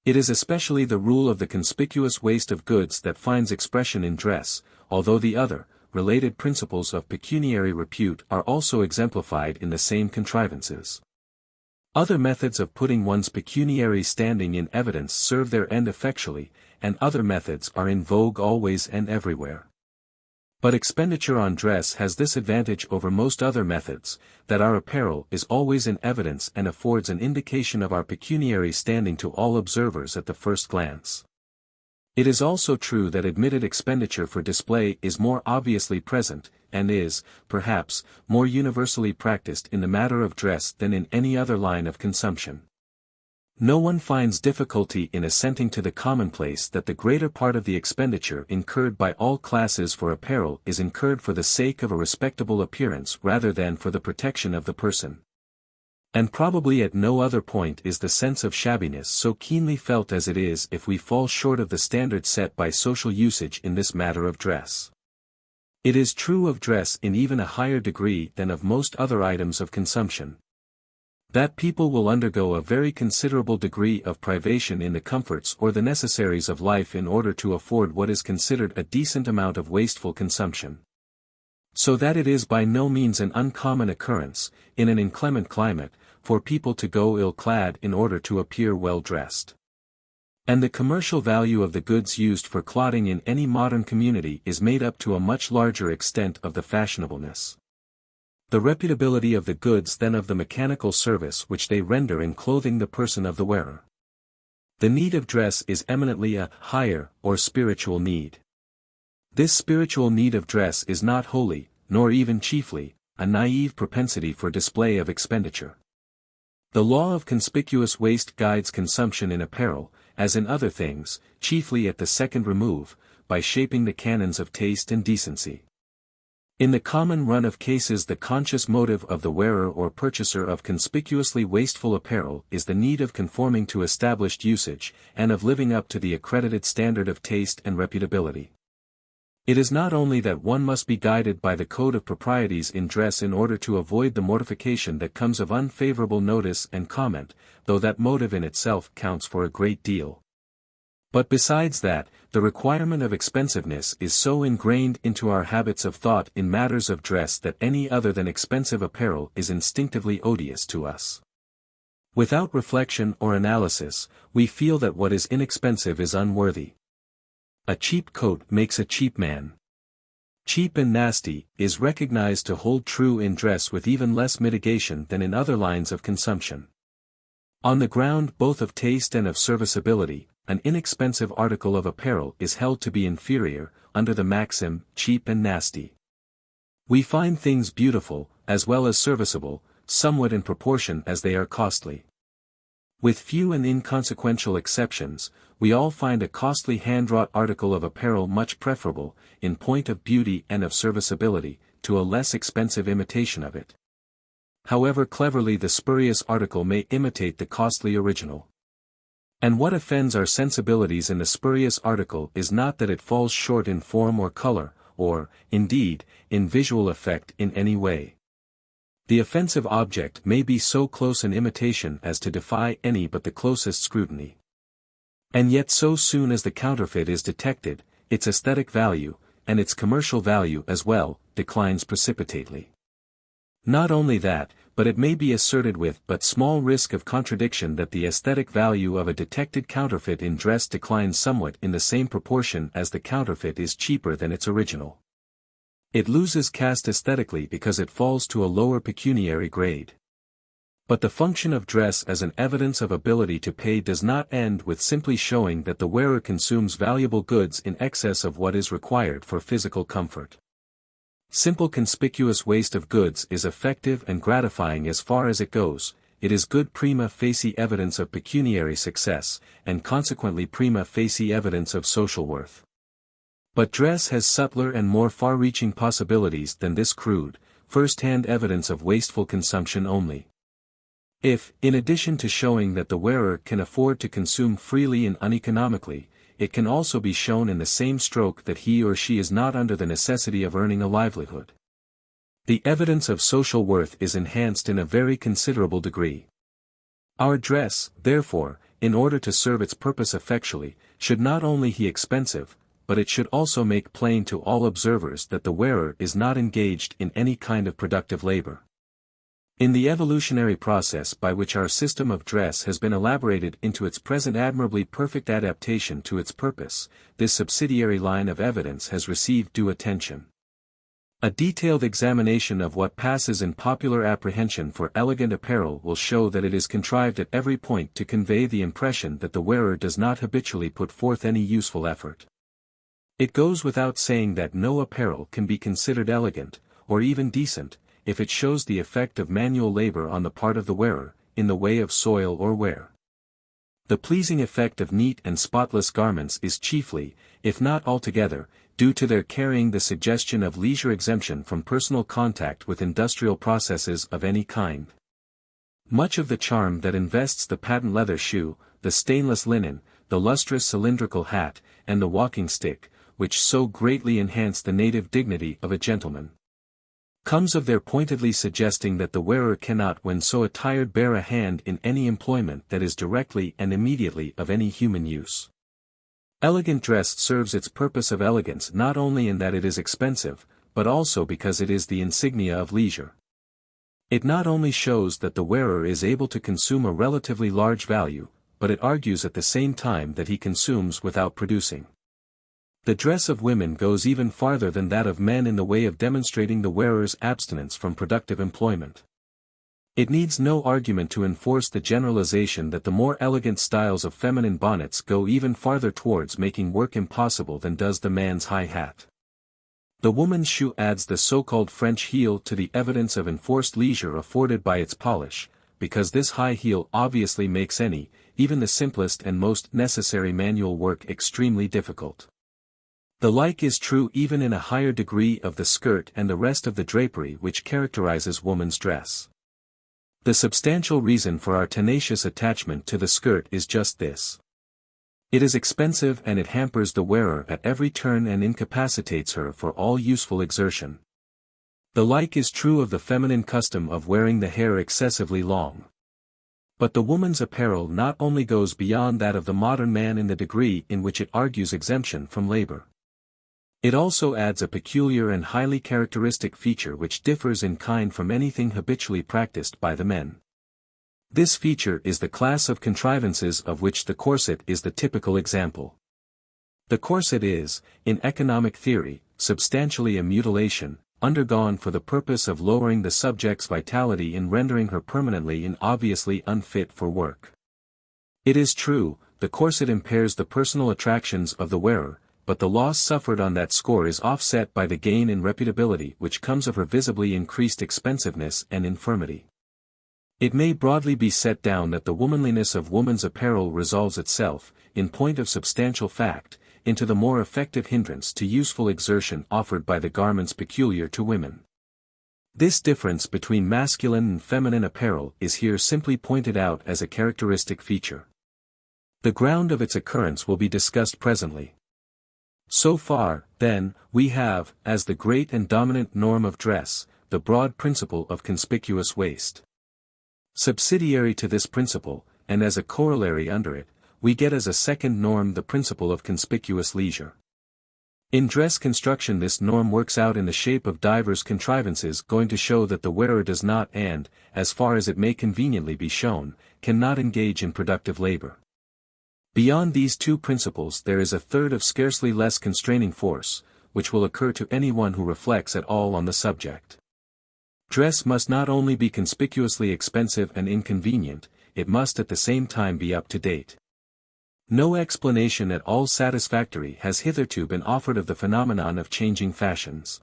It is especially the rule of the conspicuous waste of goods that finds expression in dress, although the other, related principles of pecuniary repute are also exemplified in the same contrivances. Other methods of putting one's pecuniary standing in evidence serve their end effectually, and other methods are in vogue always and everywhere. But expenditure on dress has this advantage over most other methods, that our apparel is always in evidence and affords an indication of our pecuniary standing to all observers at the first glance. It is also true that admitted expenditure for display is more obviously present, and is, perhaps, more universally practiced in the matter of dress than in any other line of consumption. No one finds difficulty in assenting to the commonplace that the greater part of the expenditure incurred by all classes for apparel is incurred for the sake of a respectable appearance rather than for the protection of the person. And probably at no other point is the sense of shabbiness so keenly felt as it is if we fall short of the standard set by social usage in this matter of dress. It is true of dress in even a higher degree than of most other items of consumption. That people will undergo a very considerable degree of privation in the comforts or the necessaries of life in order to afford what is considered a decent amount of wasteful consumption. So that it is by no means an uncommon occurrence, in an inclement climate, for people to go ill-clad in order to appear well-dressed. And the commercial value of the goods used for clothing in any modern community is made up to a much larger extent of the fashionableness. The reputability of the goods than of the mechanical service which they render in clothing the person of the wearer. The need of dress is eminently a higher, or spiritual need. This spiritual need of dress is not wholly, nor even chiefly, a naive propensity for display of expenditure. The law of conspicuous waste guides consumption in apparel, as in other things, chiefly at the second remove, by shaping the canons of taste and decency. In the common run of cases the conscious motive of the wearer or purchaser of conspicuously wasteful apparel is the need of conforming to established usage, and of living up to the accredited standard of taste and reputability. It is not only that one must be guided by the code of proprieties in dress in order to avoid the mortification that comes of unfavorable notice and comment, though that motive in itself counts for a great deal. But besides that, the requirement of expensiveness is so ingrained into our habits of thought in matters of dress that any other than expensive apparel is instinctively odious to us. Without reflection or analysis, we feel that what is inexpensive is unworthy. A cheap coat makes a cheap man. Cheap and nasty is recognized to hold true in dress with even less mitigation than in other lines of consumption. On the ground both of taste and of serviceability, an inexpensive article of apparel is held to be inferior, under the maxim, cheap and nasty. We find things beautiful, as well as serviceable, somewhat in proportion as they are costly. With few and inconsequential exceptions, we all find a costly hand-wrought article of apparel much preferable, in point of beauty and of serviceability, to a less expensive imitation of it. However cleverly the spurious article may imitate the costly original. And what offends our sensibilities in the spurious article is not that it falls short in form or color, or, indeed, in visual effect in any way. The offensive object may be so close an imitation as to defy any but the closest scrutiny. And yet so soon as the counterfeit is detected, its aesthetic value, and its commercial value as well, declines precipitately. Not only that, but it may be asserted with but small risk of contradiction that the aesthetic value of a detected counterfeit in dress declines somewhat in the same proportion as the counterfeit is cheaper than its original. It loses caste aesthetically because it falls to a lower pecuniary grade. But the function of dress as an evidence of ability to pay does not end with simply showing that the wearer consumes valuable goods in excess of what is required for physical comfort. Simple conspicuous waste of goods is effective and gratifying as far as it goes. It is good prima facie evidence of pecuniary success, and consequently prima facie evidence of social worth. But dress has subtler and more far-reaching possibilities than this crude, first-hand evidence of wasteful consumption only. If, in addition to showing that the wearer can afford to consume freely and uneconomically, it can also be shown in the same stroke that he or she is not under the necessity of earning a livelihood, the evidence of social worth is enhanced in a very considerable degree. Our dress, therefore, in order to serve its purpose effectually, should not only be expensive, but it should also make plain to all observers that the wearer is not engaged in any kind of productive labor. In the evolutionary process by which our system of dress has been elaborated into its present admirably perfect adaptation to its purpose, this subsidiary line of evidence has received due attention. A detailed examination of what passes in popular apprehension for elegant apparel will show that it is contrived at every point to convey the impression that the wearer does not habitually put forth any useful effort. It goes without saying that no apparel can be considered elegant, or even decent, if it shows the effect of manual labor on the part of the wearer, in the way of soil or wear. The pleasing effect of neat and spotless garments is chiefly, if not altogether, due to their carrying the suggestion of leisure exemption from personal contact with industrial processes of any kind. Much of the charm that invests the patent leather shoe, the stainless linen, the lustrous cylindrical hat, and the walking stick, which so greatly enhance the native dignity of a gentleman, comes of their pointedly suggesting that the wearer cannot when so attired bear a hand in any employment that is directly and immediately of any human use. Elegant dress serves its purpose of elegance not only in that it is expensive, but also because it is the insignia of leisure. It not only shows that the wearer is able to consume a relatively large value, but it argues at the same time that he consumes without producing. The dress of women goes even farther than that of men in the way of demonstrating the wearer's abstinence from productive employment. It needs no argument to enforce the generalization that the more elegant styles of feminine bonnets go even farther towards making work impossible than does the man's high hat. The woman's shoe adds the so-called French heel to the evidence of enforced leisure afforded by its polish, because this high heel obviously makes any, even the simplest and most necessary manual work extremely difficult. The like is true even in a higher degree of the skirt and the rest of the drapery which characterizes woman's dress. The substantial reason for our tenacious attachment to the skirt is just this. It is expensive and it hampers the wearer at every turn and incapacitates her for all useful exertion. The like is true of the feminine custom of wearing the hair excessively long. But the woman's apparel not only goes beyond that of the modern man in the degree in which it argues exemption from labor. It also adds a peculiar and highly characteristic feature which differs in kind from anything habitually practiced by the men. This feature is the class of contrivances of which the corset is the typical example. The corset is, in economic theory, substantially a mutilation, undergone for the purpose of lowering the subject's vitality and rendering her permanently and obviously unfit for work. It is true, the corset impairs the personal attractions of the wearer, but the loss suffered on that score is offset by the gain in reputability which comes of her visibly increased expensiveness and infirmity. It may broadly be set down that the womanliness of woman's apparel resolves itself, in point of substantial fact, into the more effective hindrance to useful exertion offered by the garments peculiar to women. This difference between masculine and feminine apparel is here simply pointed out as a characteristic feature. The ground of its occurrence will be discussed presently. So far, then, we have, as the great and dominant norm of dress, the broad principle of conspicuous waste. Subsidiary to this principle, and as a corollary under it, we get as a second norm the principle of conspicuous leisure. In dress construction this norm works out in the shape of divers contrivances going to show that the wearer does not and, as far as it may conveniently be shown, cannot engage in productive labor. Beyond these two principles there is a third of scarcely less constraining force, which will occur to anyone who reflects at all on the subject. Dress must not only be conspicuously expensive and inconvenient, it must at the same time be up to date. No explanation at all satisfactory has hitherto been offered of the phenomenon of changing fashions.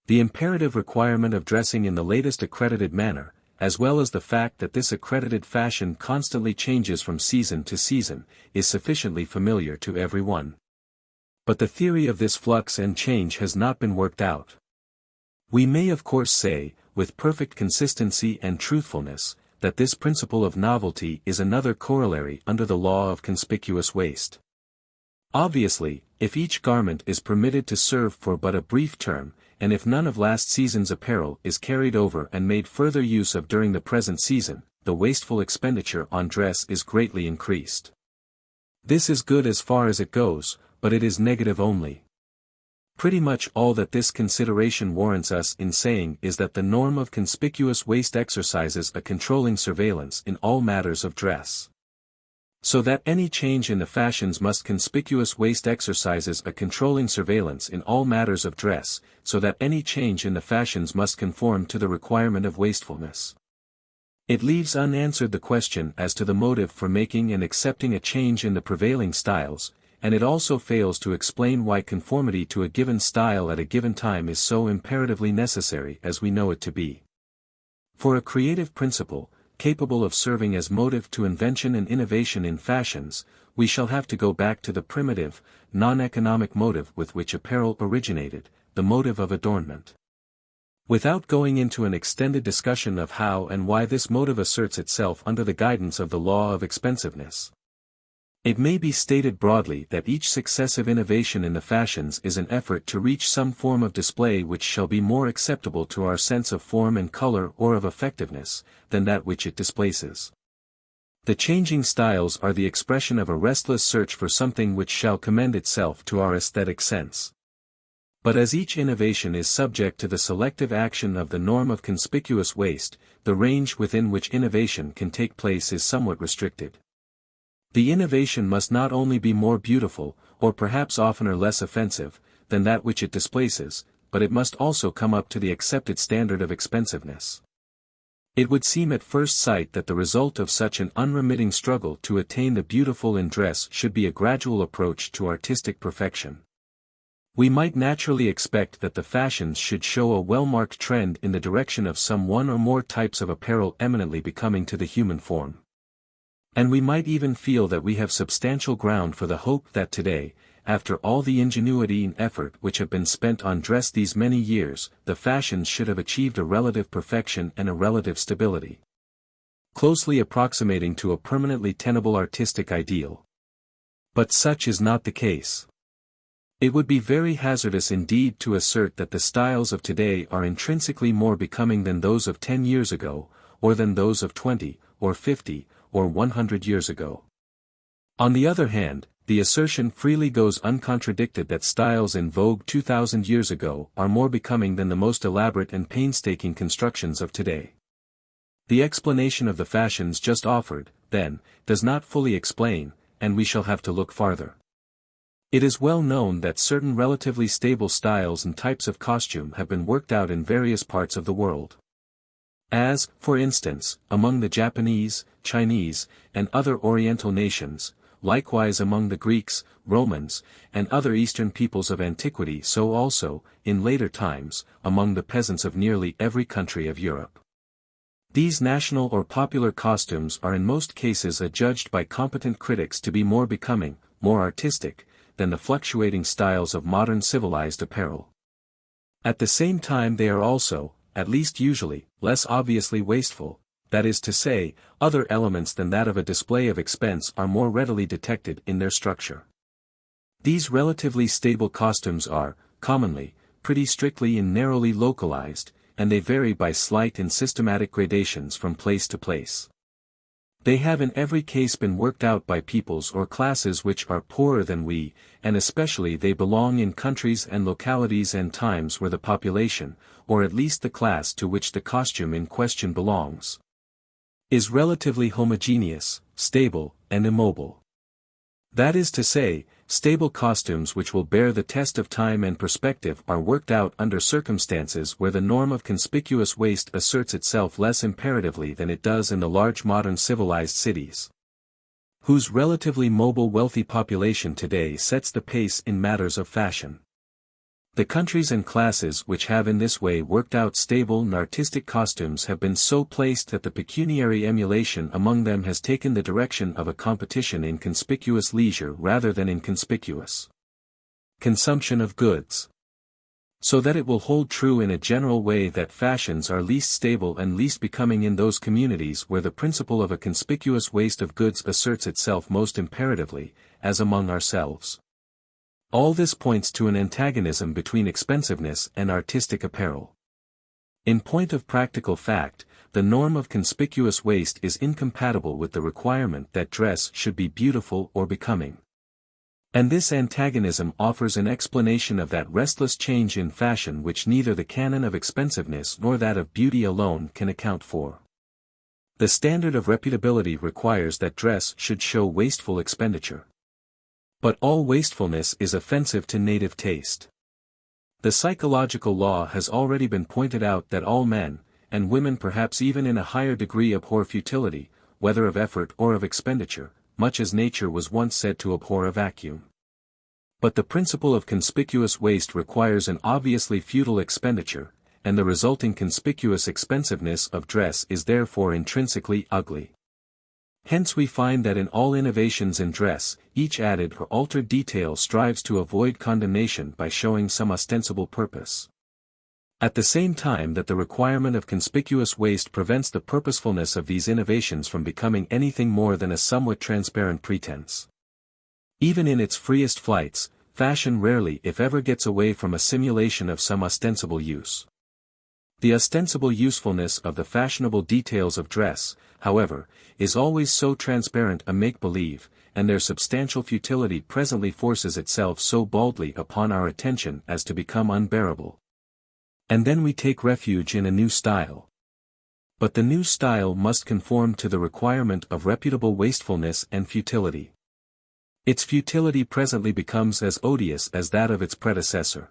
The imperative requirement of dressing in the latest accredited manner, as well as the fact that this accredited fashion constantly changes from season to season, is sufficiently familiar to every one. But the theory of this flux and change has not been worked out. We may of course say, with perfect consistency and truthfulness, that this principle of novelty is another corollary under the law of conspicuous waste. Obviously, if each garment is permitted to serve for but a brief term, and if none of last season's apparel is carried over and made further use of during the present season, the wasteful expenditure on dress is greatly increased. This is good as far as it goes, but it is negative only. Pretty much all that this consideration warrants us in saying is that the norm of conspicuous waste exercises a controlling surveillance in all matters of dress. So that any change in the fashions must conspicuous waste exercises a controlling surveillance in all matters of dress, so that any change in the fashions must conform to the requirement of wastefulness. It leaves unanswered the question as to the motive for making and accepting a change in the prevailing styles, and it also fails to explain why conformity to a given style at a given time is so imperatively necessary as we know it to be. For a creative principle, capable of serving as motive to invention and innovation in fashions, we shall have to go back to the primitive, non-economic motive with which apparel originated, the motive of adornment. Without going into an extended discussion of how and why this motive asserts itself under the guidance of the law of expensiveness, it may be stated broadly that each successive innovation in the fashions is an effort to reach some form of display which shall be more acceptable to our sense of form and color or of effectiveness, than that which it displaces. The changing styles are the expression of a restless search for something which shall commend itself to our aesthetic sense. But as each innovation is subject to the selective action of the norm of conspicuous waste, the range within which innovation can take place is somewhat restricted. The innovation must not only be more beautiful, or perhaps oftener less offensive, than that which it displaces, but it must also come up to the accepted standard of expensiveness. It would seem at first sight that the result of such an unremitting struggle to attain the beautiful in dress should be a gradual approach to artistic perfection. We might naturally expect that the fashions should show a well-marked trend in the direction of some one or more types of apparel eminently becoming to the human form. And we might even feel that we have substantial ground for the hope that today, after all the ingenuity and effort which have been spent on dress these many years, the fashions should have achieved a relative perfection and a relative stability, closely approximating to a permanently tenable artistic ideal. But such is not the case. It would be very hazardous indeed to assert that the styles of today are intrinsically more becoming than those of 10 years ago, or than those of 20, or 50, or 100 years ago. On the other hand, the assertion freely goes uncontradicted that styles in vogue 2,000 years ago are more becoming than the most elaborate and painstaking constructions of today. The explanation of the fashions just offered, then, does not fully explain, and we shall have to look farther. It is well known that certain relatively stable styles and types of costume have been worked out in various parts of the world. As, for instance, among the Japanese, Chinese, and other Oriental nations, likewise among the Greeks, Romans, and other Eastern peoples of antiquity, so also, in later times, among the peasants of nearly every country of Europe. These national or popular costumes are in most cases adjudged by competent critics to be more becoming, more artistic, than the fluctuating styles of modern civilized apparel. At the same time they are also, at least usually, less obviously wasteful, that is to say, other elements than that of a display of expense are more readily detected in their structure. These relatively stable costumes are, commonly, pretty strictly and narrowly localized, and they vary by slight and systematic gradations from place to place. They have in every case been worked out by peoples or classes which are poorer than we, and especially they belong in countries and localities and times where the population, or at least the class to which the costume in question belongs, is relatively homogeneous, stable, and immobile. That is to say, stable costumes which will bear the test of time and perspective are worked out under circumstances where the norm of conspicuous waste asserts itself less imperatively than it does in the large modern civilized cities, whose relatively mobile wealthy population today sets the pace in matters of fashion. The countries and classes which have in this way worked out stable and artistic costumes have been so placed that the pecuniary emulation among them has taken the direction of a competition in conspicuous leisure rather than in conspicuous consumption of goods. So that it will hold true in a general way that fashions are least stable and least becoming in those communities where the principle of a conspicuous waste of goods asserts itself most imperatively, as among ourselves. All this points to an antagonism between expensiveness and artistic apparel. In point of practical fact, the norm of conspicuous waste is incompatible with the requirement that dress should be beautiful or becoming. And this antagonism offers an explanation of that restless change in fashion which neither the canon of expensiveness nor that of beauty alone can account for. The standard of reputability requires that dress should show wasteful expenditure. But all wastefulness is offensive to native taste. The psychological law has already been pointed out that all men, and women perhaps even in a higher degree, abhor futility, whether of effort or of expenditure, much as nature was once said to abhor a vacuum. But the principle of conspicuous waste requires an obviously futile expenditure, and the resulting conspicuous expensiveness of dress is therefore intrinsically ugly. Hence we find that in all innovations in dress, each added or altered detail strives to avoid condemnation by showing some ostensible purpose. At the same time that the requirement of conspicuous waste prevents the purposefulness of these innovations from becoming anything more than a somewhat transparent pretense. Even in its freest flights, fashion rarely if ever gets away from a simulation of some ostensible use. The ostensible usefulness of the fashionable details of dress, however, is always so transparent a make-believe, and their substantial futility presently forces itself so baldly upon our attention as to become unbearable. And then we take refuge in a new style. But the new style must conform to the requirement of reputable wastefulness and futility. Its futility presently becomes as odious as that of its predecessor.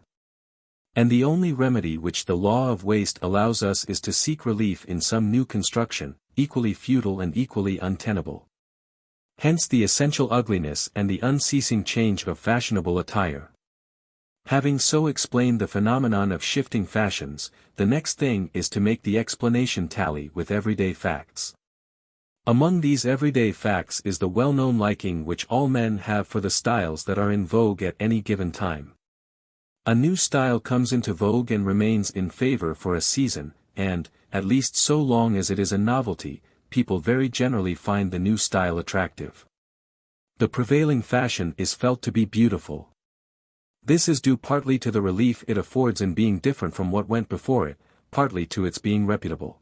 And the only remedy which the law of waste allows us is to seek relief in some new construction, equally futile and equally untenable. Hence the essential ugliness and the unceasing change of fashionable attire. Having so explained the phenomenon of shifting fashions, the next thing is to make the explanation tally with everyday facts. Among these everyday facts is the well-known liking which all men have for the styles that are in vogue at any given time. A new style comes into vogue and remains in favor for a season, and, at least so long as it is a novelty, people very generally find the new style attractive. The prevailing fashion is felt to be beautiful. This is due partly to the relief it affords in being different from what went before it, partly to its being reputable.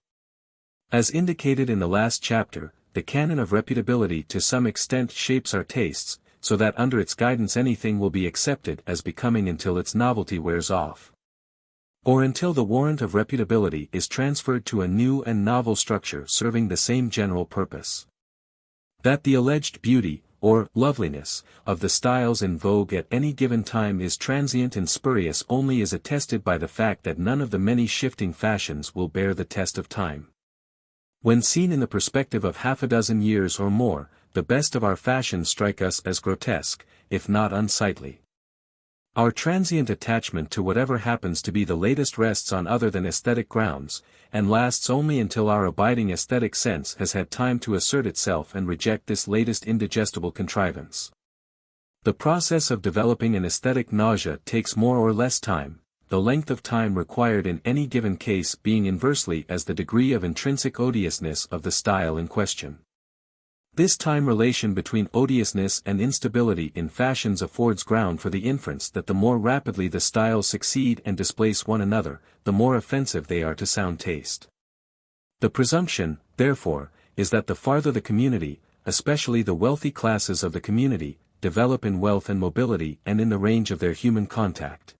As indicated in the last chapter, the canon of reputability to some extent shapes our tastes, so that under its guidance anything will be accepted as becoming until its novelty wears off. Or until the warrant of reputability is transferred to a new and novel structure serving the same general purpose. That the alleged beauty, or loveliness, of the styles in vogue at any given time is transient and spurious only is attested by the fact that none of the many shifting fashions will bear the test of time. When seen in the perspective of half a dozen years or more, the best of our fashions strike us as grotesque, if not unsightly. Our transient attachment to whatever happens to be the latest rests on other than aesthetic grounds, and lasts only until our abiding aesthetic sense has had time to assert itself and reject this latest indigestible contrivance. The process of developing an aesthetic nausea takes more or less time, the length of time required in any given case being inversely as the degree of intrinsic odiousness of the style in question. This time relation between odiousness and instability in fashions affords ground for the inference that the more rapidly the styles succeed and displace one another, the more offensive they are to sound taste. The presumption, therefore, is that the farther the community, especially the wealthy classes of the community, develop in wealth and mobility and in the range of their human contact,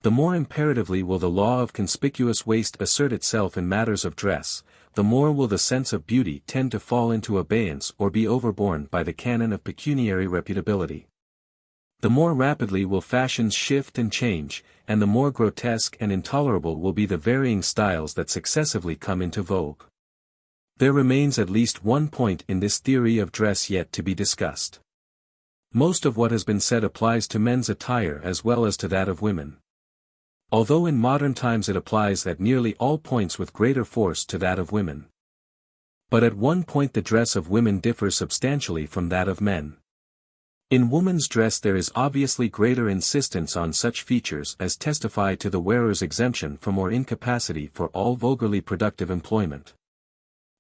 the more imperatively will the law of conspicuous waste assert itself in matters of dress, the more will the sense of beauty tend to fall into abeyance or be overborne by the canon of pecuniary reputability. The more rapidly will fashions shift and change, and the more grotesque and intolerable will be the varying styles that successively come into vogue. There remains at least one point in this theory of dress yet to be discussed. Most of what has been said applies to men's attire as well as to that of women. Although in modern times it applies at nearly all points with greater force to that of women. But at one point the dress of women differs substantially from that of men. In woman's dress there is obviously greater insistence on such features as testify to the wearer's exemption from or incapacity for all vulgarly productive employment.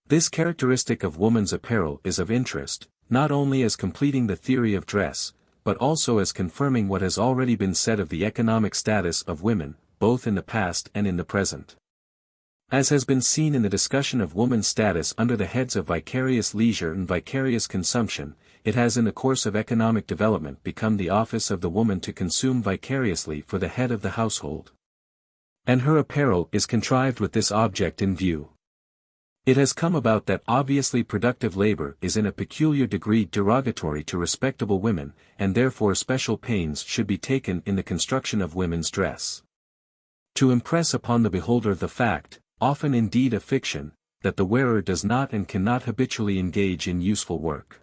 This characteristic of woman's apparel is of interest, not only as completing the theory of dress, but also as confirming what has already been said of the economic status of women, both in the past and in the present. As has been seen in the discussion of woman's status under the heads of vicarious leisure and vicarious consumption, it has in the course of economic development become the office of the woman to consume vicariously for the head of the household. And her apparel is contrived with this object in view. It has come about that obviously productive labor is in a peculiar degree derogatory to respectable women, and therefore special pains should be taken in the construction of women's dress. To impress upon the beholder the fact, often indeed a fiction, that the wearer does not and cannot habitually engage in useful work.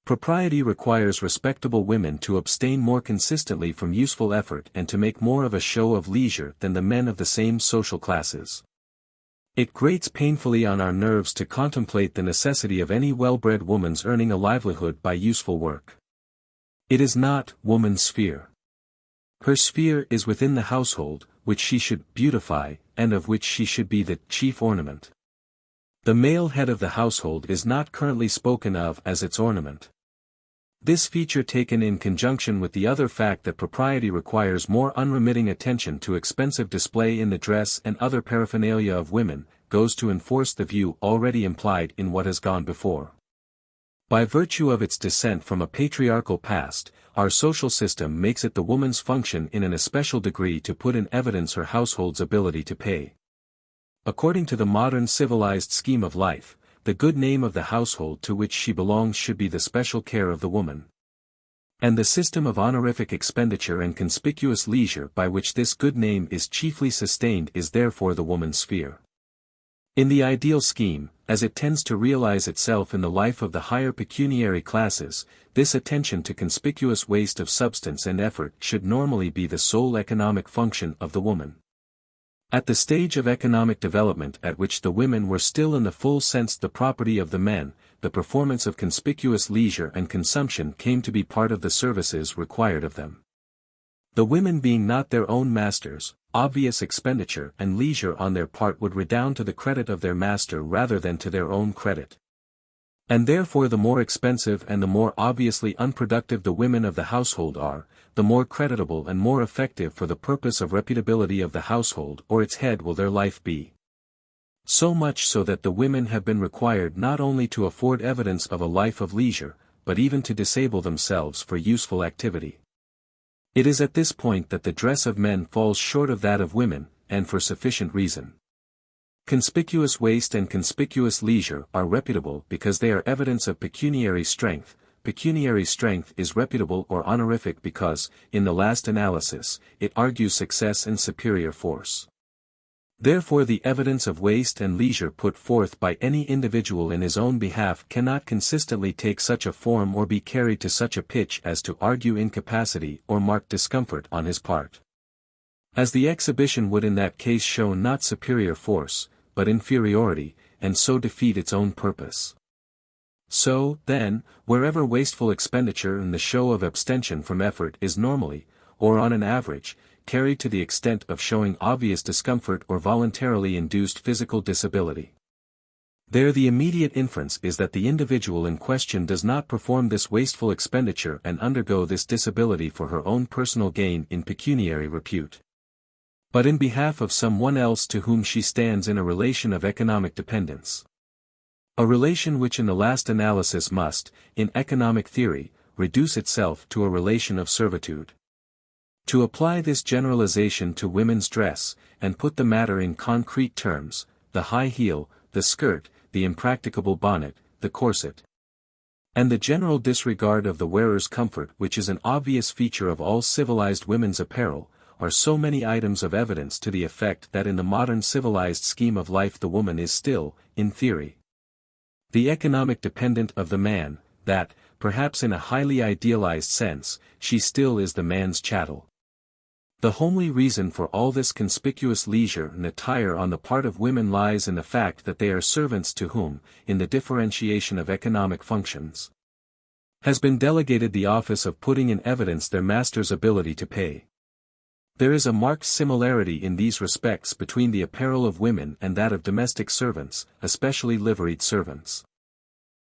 Propriety requires respectable women to abstain more consistently from useful effort and to make more of a show of leisure than the men of the same social classes. It grates painfully on our nerves to contemplate the necessity of any well-bred woman's earning a livelihood by useful work. It is not woman's sphere. Her sphere is within the household, which she should beautify, and of which she should be the chief ornament. The male head of the household is not currently spoken of as its ornament. This feature taken in conjunction with the other fact that propriety requires more unremitting attention to expensive display in the dress and other paraphernalia of women, goes to enforce the view already implied in what has gone before. By virtue of its descent from a patriarchal past, our social system makes it the woman's function in an especial degree to put in evidence her household's ability to pay. According to the modern civilized scheme of life, the good name of the household to which she belongs should be the special care of the woman. And the system of honorific expenditure and conspicuous leisure by which this good name is chiefly sustained is therefore the woman's sphere. In the ideal scheme, as it tends to realize itself in the life of the higher pecuniary classes, this attention to conspicuous waste of substance and effort should normally be the sole economic function of the woman. At the stage of economic development at which the women were still in the full sense the property of the men, the performance of conspicuous leisure and consumption came to be part of the services required of them. The women being not their own masters, obvious expenditure and leisure on their part would redound to the credit of their master rather than to their own credit. And therefore the more expensive and the more obviously unproductive the women of the household are, the more creditable and more effective for the purpose of reputability of the household or its head will their life be. So much so that the women have been required not only to afford evidence of a life of leisure, but even to disable themselves for useful activity. It is at this point that the dress of men falls short of that of women, and for sufficient reason. Conspicuous waste and conspicuous leisure are reputable because they are evidence of pecuniary strength, pecuniary strength is reputable or honorific because, in the last analysis, it argues success and superior force. Therefore the evidence of waste and leisure put forth by any individual in his own behalf cannot consistently take such a form or be carried to such a pitch as to argue incapacity or marked discomfort on his part. As the exhibition would in that case show not superior force, but inferiority, and so defeat its own purpose. So, then, wherever wasteful expenditure and the show of abstention from effort is normally, or on an average, carried to the extent of showing obvious discomfort or voluntarily induced physical disability, there the immediate inference is that the individual in question does not perform this wasteful expenditure and undergo this disability for her own personal gain in pecuniary repute, but in behalf of someone else to whom she stands in a relation of economic dependence. A relation which in the last analysis must, in economic theory, reduce itself to a relation of servitude. To apply this generalization to women's dress, and put the matter in concrete terms, the high heel, the skirt, the impracticable bonnet, the corset, and the general disregard of the wearer's comfort which is an obvious feature of all civilized women's apparel, are so many items of evidence to the effect that in the modern civilized scheme of life the woman is still, in theory, the economic dependent of the man, that, perhaps in a highly idealized sense, she still is the man's chattel. The homely reason for all this conspicuous leisure and attire on the part of women lies in the fact that they are servants to whom, in the differentiation of economic functions, has been delegated the office of putting in evidence their master's ability to pay. There is a marked similarity in these respects between the apparel of women and that of domestic servants, especially liveried servants.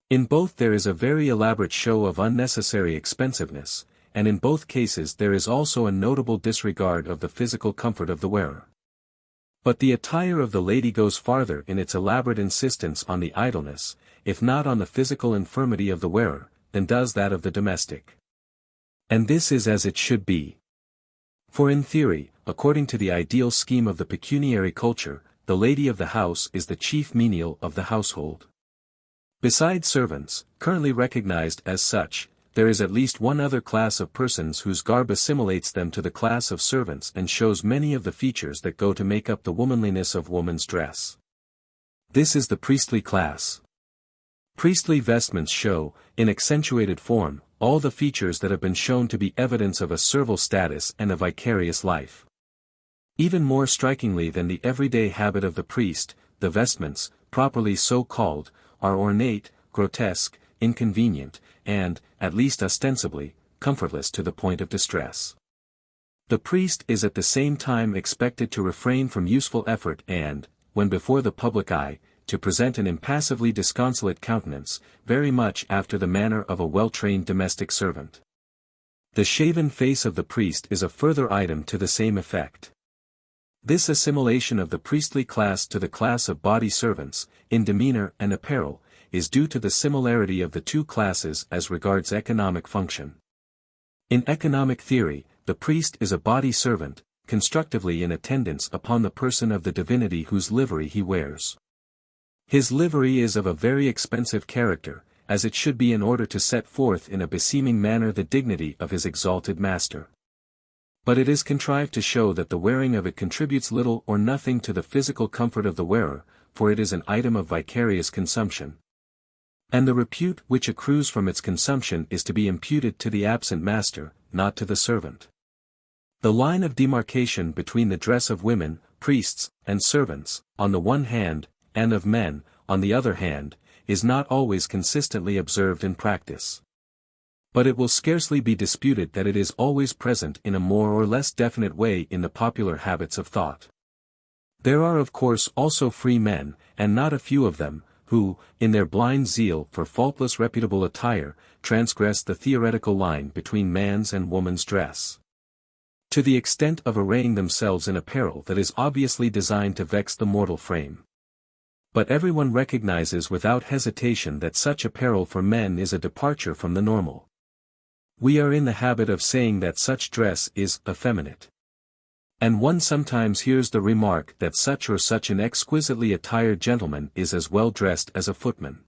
In both there is a very elaborate show of unnecessary expensiveness, and in both cases there is also a notable disregard of the physical comfort of the wearer. But the attire of the lady goes farther in its elaborate insistence on the idleness, if not on the physical infirmity of the wearer, than does that of the domestic. And this is as it should be. For in theory, according to the ideal scheme of the pecuniary culture, the lady of the house is the chief menial of the household. Besides servants, currently recognized as such, there is at least one other class of persons whose garb assimilates them to the class of servants and shows many of the features that go to make up the womanliness of woman's dress. This is the priestly class. Priestly vestments show, in accentuated form, all the features that have been shown to be evidence of a servile status and a vicarious life. Even more strikingly than the everyday habit of the priest, the vestments, properly so called, are ornate, grotesque, inconvenient, and, at least ostensibly, comfortless to the point of distress. The priest is at the same time expected to refrain from useful effort and, when before the public eye, to present an impassively disconsolate countenance, very much after the manner of a well-trained domestic servant. The shaven face of the priest is a further item to the same effect. This assimilation of the priestly class to the class of body servants, in demeanor and apparel, is due to the similarity of the two classes as regards economic function. In economic theory, the priest is a body servant, constructively in attendance upon the person of the divinity whose livery he wears. His livery is of a very expensive character, as it should be in order to set forth in a beseeming manner the dignity of his exalted master. But it is contrived to show that the wearing of it contributes little or nothing to the physical comfort of the wearer, for it is an item of vicarious consumption. And the repute which accrues from its consumption is to be imputed to the absent master, not to the servant. The line of demarcation between the dress of women, priests, and servants, on the one hand, and of men, on the other hand, is not always consistently observed in practice. But it will scarcely be disputed that it is always present in a more or less definite way in the popular habits of thought. There are of course also free men, and not a few of them, who, in their blind zeal for faultless reputable attire, transgress the theoretical line between man's and woman's dress, to the extent of arraying themselves in apparel that is obviously designed to vex the mortal frame. But everyone recognizes without hesitation that such apparel for men is a departure from the normal. We are in the habit of saying that such dress is effeminate. And one sometimes hears the remark that such or such an exquisitely attired gentleman is as well dressed as a footman.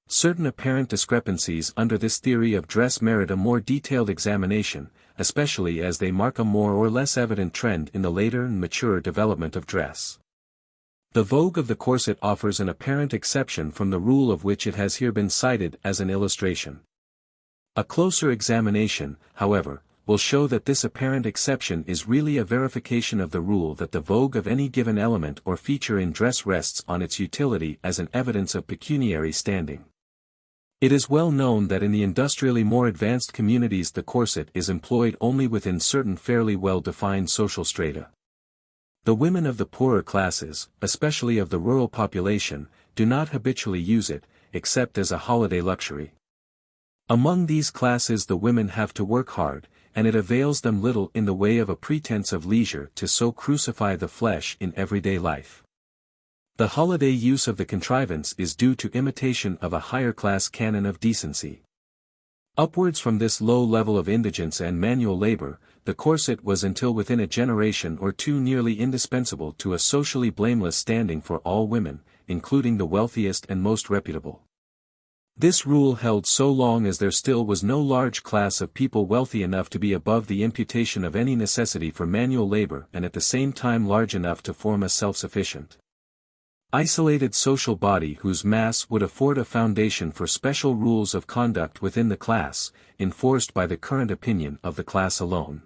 Certain apparent discrepancies under this theory of dress merit a more detailed examination, especially as they mark a more or less evident trend in the later and mature development of dress. The vogue of the corset offers an apparent exception from the rule of which it has here been cited as an illustration. A closer examination, however, will show that this apparent exception is really a verification of the rule that the vogue of any given element or feature in dress rests on its utility as an evidence of pecuniary standing. It is well known that in the industrially more advanced communities the corset is employed only within certain fairly well-defined social strata. The women of the poorer classes, especially of the rural population, do not habitually use it, except as a holiday luxury. Among these classes the women have to work hard, and it avails them little in the way of a pretense of leisure to so crucify the flesh in everyday life. The holiday use of the contrivance is due to imitation of a higher-class canon of decency. Upwards from this low level of indigence and manual labor, the corset was until within a generation or two nearly indispensable to a socially blameless standing for all women, including the wealthiest and most reputable. This rule held so long as there still was no large class of people wealthy enough to be above the imputation of any necessity for manual labor and at the same time large enough to form a self-sufficient, isolated social body whose mass would afford a foundation for special rules of conduct within the class, enforced by the current opinion of the class alone.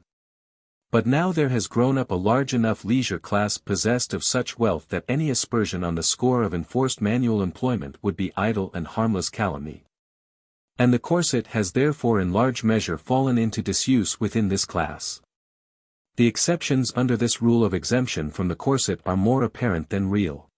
But now there has grown up a large enough leisure class possessed of such wealth that any aspersion on the score of enforced manual employment would be idle and harmless calumny. And the corset has therefore in large measure fallen into disuse within this class. The exceptions under this rule of exemption from the corset are more apparent than real.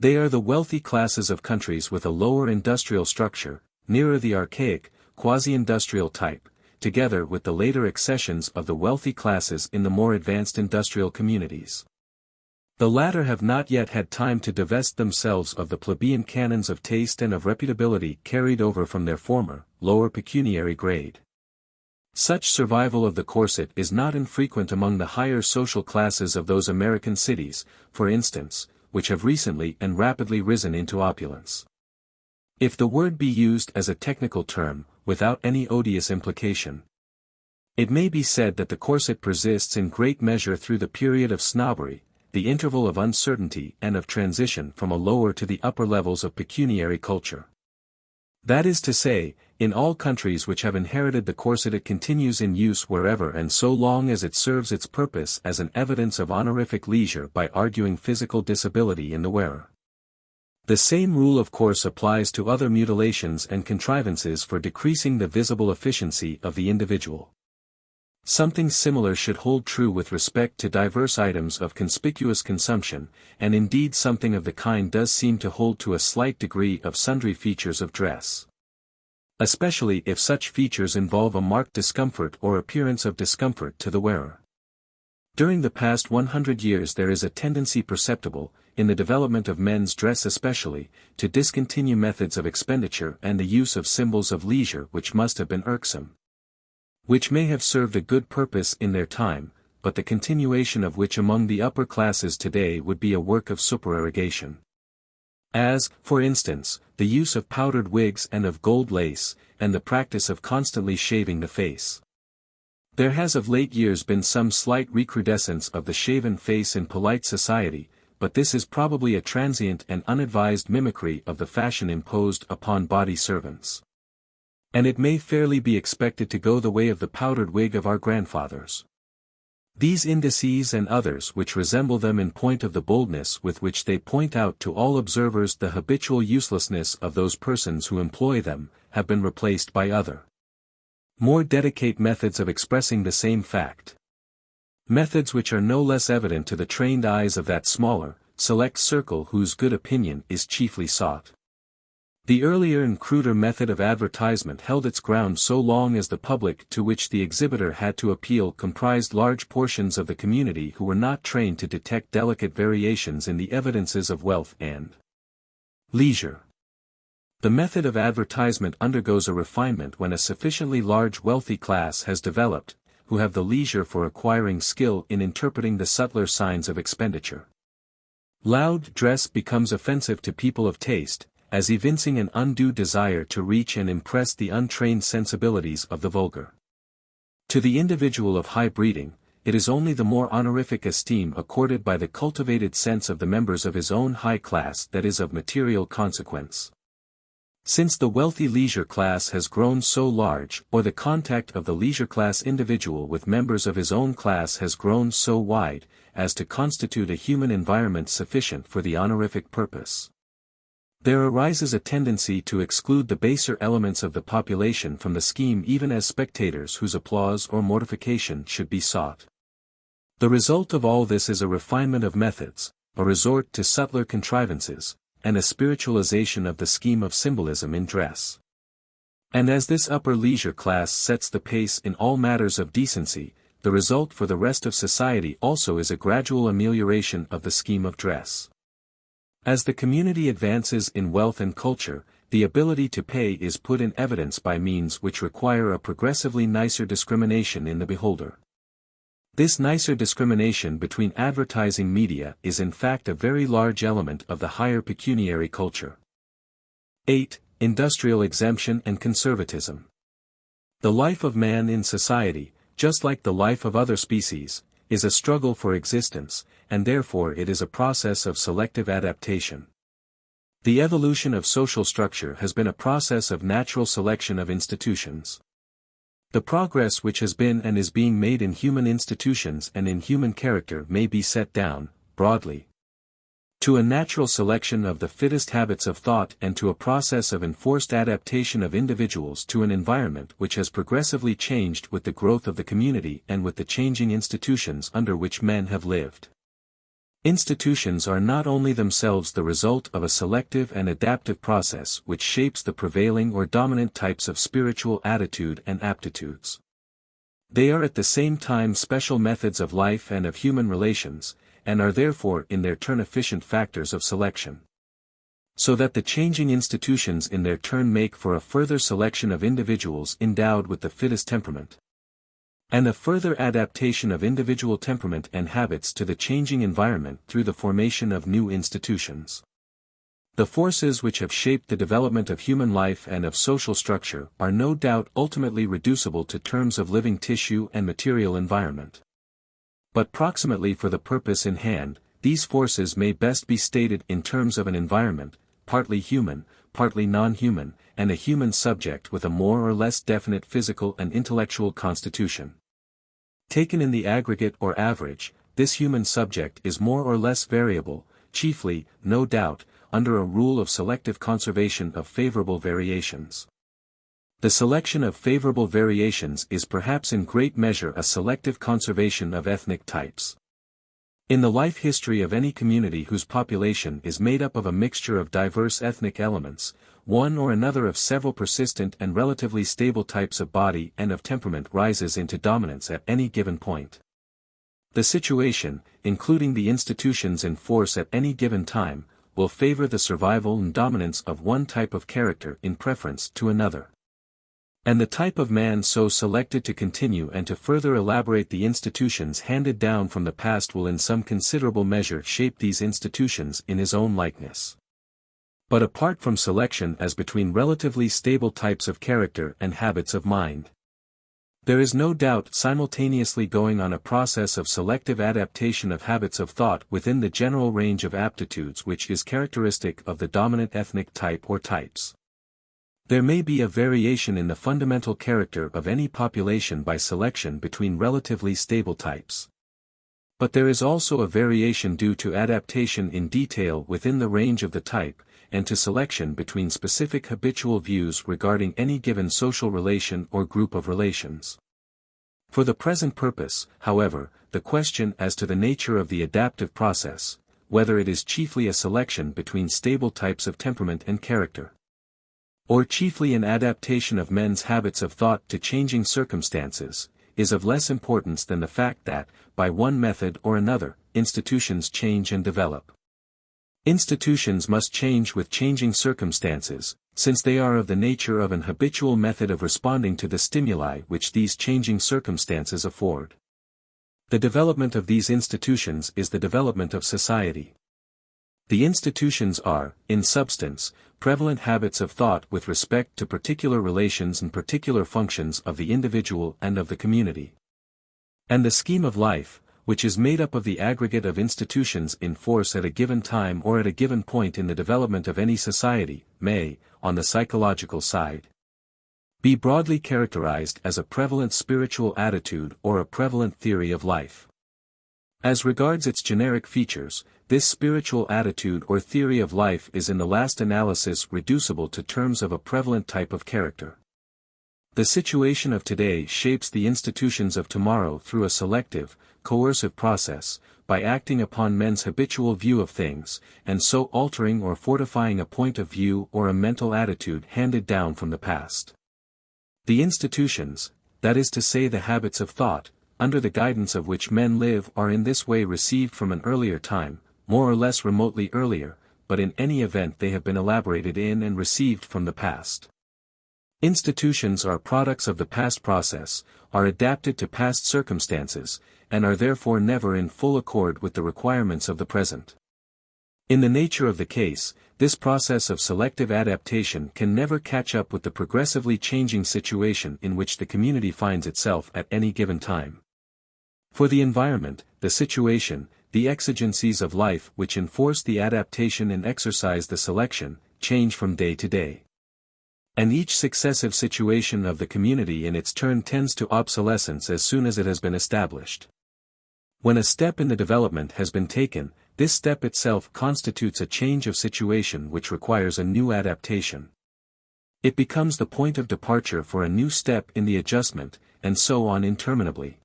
They are the wealthy classes of countries with a lower industrial structure, nearer the archaic, quasi-industrial type, together with the later accessions of the wealthy classes in the more advanced industrial communities. The latter have not yet had time to divest themselves of the plebeian canons of taste and of reputability carried over from their former, lower pecuniary grade. Such survival of the corset is not infrequent among the higher social classes of those American cities, for instance, which have recently and rapidly risen into opulence. If the word be used as a technical term, without any odious implication, it may be said that the corset persists in great measure through the period of snobbery, the interval of uncertainty and of transition from a lower to the upper levels of pecuniary culture. That is to say, in all countries which have inherited the corset it continues in use wherever and so long as it serves its purpose as an evidence of honorific leisure by arguing physical disability in the wearer. The same rule of course applies to other mutilations and contrivances for decreasing the visible efficiency of the individual. Something similar should hold true with respect to diverse items of conspicuous consumption, and indeed something of the kind does seem to hold to a slight degree of sundry features of dress. Especially if such features involve a marked discomfort or appearance of discomfort to the wearer. During the past 100 years there is a tendency perceptible, in the development of men's dress especially, to discontinue methods of expenditure and the use of symbols of leisure which must have been irksome, which may have served a good purpose in their time, but the continuation of which among the upper classes today would be a work of supererogation. As, for instance, the use of powdered wigs and of gold lace, and the practice of constantly shaving the face. There has of late years been some slight recrudescence of the shaven face in polite society, but this is probably a transient and unadvised mimicry of the fashion imposed upon body servants. And it may fairly be expected to go the way of the powdered wig of our grandfathers. These indices and others which resemble them in point of the boldness with which they point out to all observers the habitual uselessness of those persons who employ them, have been replaced by other, more delicate methods of expressing the same fact. Methods which are no less evident to the trained eyes of that smaller, select circle whose good opinion is chiefly sought. The earlier and cruder method of advertisement held its ground so long as the public to which the exhibitor had to appeal comprised large portions of the community who were not trained to detect delicate variations in the evidences of wealth and leisure. The method of advertisement undergoes a refinement when a sufficiently large wealthy class has developed, who have the leisure for acquiring skill in interpreting the subtler signs of expenditure. Loud dress becomes offensive to people of taste, as evincing an undue desire to reach and impress the untrained sensibilities of the vulgar. To the individual of high breeding, it is only the more honorific esteem accorded by the cultivated sense of the members of his own high class that is of material consequence. Since the wealthy leisure class has grown so large, or the contact of the leisure class individual with members of his own class has grown so wide, as to constitute a human environment sufficient for the honorific purpose, there arises a tendency to exclude the baser elements of the population from the scheme even as spectators whose applause or mortification should be sought. The result of all this is a refinement of methods, a resort to subtler contrivances, and a spiritualization of the scheme of symbolism in dress. And as this upper leisure class sets the pace in all matters of decency, the result for the rest of society also is a gradual amelioration of the scheme of dress. As the community advances in wealth and culture, the ability to pay is put in evidence by means which require a progressively nicer discrimination in the beholder. This nicer discrimination between advertising media is in fact a very large element of the higher pecuniary culture. 8. Industrial exemption and conservatism. The life of man in society, just like the life of other species, is a struggle for existence, and therefore it is a process of selective adaptation. The evolution of social structure has been a process of natural selection of institutions. The progress which has been and is being made in human institutions and in human character may be set down, broadly, to a natural selection of the fittest habits of thought and to a process of enforced adaptation of individuals to an environment which has progressively changed with the growth of the community and with the changing institutions under which men have lived. Institutions are not only themselves the result of a selective and adaptive process which shapes the prevailing or dominant types of spiritual attitude and aptitudes. They are at the same time special methods of life and of human relations, and are therefore in their turn efficient factors of selection. So that the changing institutions in their turn make for a further selection of individuals endowed with the fittest temperament, and a further adaptation of individual temperament and habits to the changing environment through the formation of new institutions. The forces which have shaped the development of human life and of social structure are no doubt ultimately reducible to terms of living tissue and material environment. But proximately for the purpose in hand, these forces may best be stated in terms of an environment, partly human, partly non-human, and a human subject with a more or less definite physical and intellectual constitution. Taken in the aggregate or average, this human subject is more or less variable, chiefly, no doubt, under a rule of selective conservation of favorable variations. The selection of favorable variations is perhaps in great measure a selective conservation of ethnic types. In the life history of any community whose population is made up of a mixture of diverse ethnic elements, one or another of several persistent and relatively stable types of body and of temperament rises into dominance at any given point. The situation, including the institutions in force at any given time, will favor the survival and dominance of one type of character in preference to another. And the type of man so selected to continue and to further elaborate the institutions handed down from the past will in some considerable measure shape these institutions in his own likeness. But apart from selection as between relatively stable types of character and habits of mind, there is no doubt simultaneously going on a process of selective adaptation of habits of thought within the general range of aptitudes which is characteristic of the dominant ethnic type or types. There may be a variation in the fundamental character of any population by selection between relatively stable types. But there is also a variation due to adaptation in detail within the range of the type, and to selection between specific habitual views regarding any given social relation or group of relations. For the present purpose, however, the question as to the nature of the adaptive process, whether it is chiefly a selection between stable types of temperament and character, or chiefly an adaptation of men's habits of thought to changing circumstances, is of less importance than the fact that, by one method or another, institutions change and develop. Institutions must change with changing circumstances, since they are of the nature of an habitual method of responding to the stimuli which these changing circumstances afford. The development of these institutions is the development of society. The institutions are, in substance, prevalent habits of thought with respect to particular relations and particular functions of the individual and of the community. And the scheme of life, which is made up of the aggregate of institutions in force at a given time or at a given point in the development of any society, may, on the psychological side, be broadly characterized as a prevalent spiritual attitude or a prevalent theory of life. As regards its generic features, this spiritual attitude or theory of life is in the last analysis reducible to terms of a prevalent type of character. The situation of today shapes the institutions of tomorrow through a selective, coercive process, by acting upon men's habitual view of things, and so altering or fortifying a point of view or a mental attitude handed down from the past. The institutions, that is to say the habits of thought, under the guidance of which men live are in this way received from an earlier time, more or less remotely earlier, but in any event they have been elaborated in and received from the past. Institutions are products of the past process, are adapted to past circumstances, and are therefore never in full accord with the requirements of the present. In the nature of the case, this process of selective adaptation can never catch up with the progressively changing situation in which the community finds itself at any given time. For the environment, the situation, the exigencies of life which enforce the adaptation and exercise the selection, change from day to day. And each successive situation of the community in its turn tends to obsolescence as soon as it has been established. When a step in the development has been taken, this step itself constitutes a change of situation which requires a new adaptation. It becomes the point of departure for a new step in the adjustment, and so on interminably.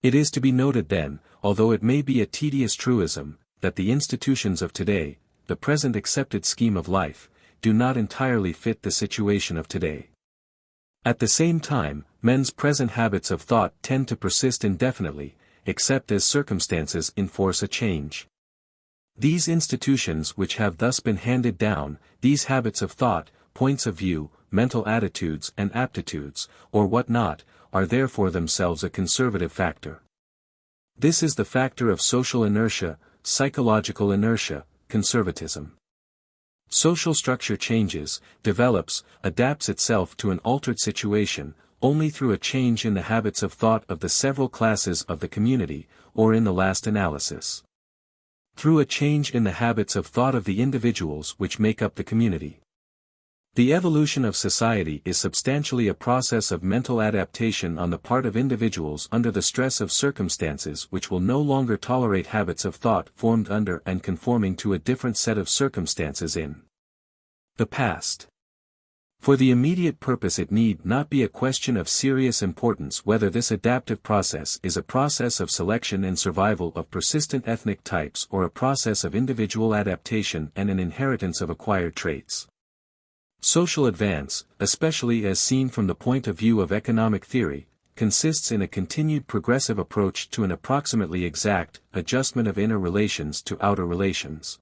It is to be noted then, although it may be a tedious truism, that the institutions of today, the present accepted scheme of life, do not entirely fit the situation of today. At the same time, men's present habits of thought tend to persist indefinitely, except as circumstances enforce a change. These institutions which have thus been handed down, these habits of thought, points of view, mental attitudes and aptitudes, or what not, are therefore themselves a conservative factor. This is the factor of social inertia, psychological inertia, conservatism. Social structure changes, develops, adapts itself to an altered situation, only through a change in the habits of thought of the several classes of the community, or in the last analysis, through a change in the habits of thought of the individuals which make up the community. The evolution of society is substantially a process of mental adaptation on the part of individuals under the stress of circumstances which will no longer tolerate habits of thought formed under and conforming to a different set of circumstances in the past. For the immediate purpose it need not be a question of serious importance whether this adaptive process is a process of selection and survival of persistent ethnic types or a process of individual adaptation and an inheritance of acquired traits. Social advance, especially as seen from the point of view of economic theory, consists in a continued progressive approach to an approximately exact adjustment of inner relations to outer relations.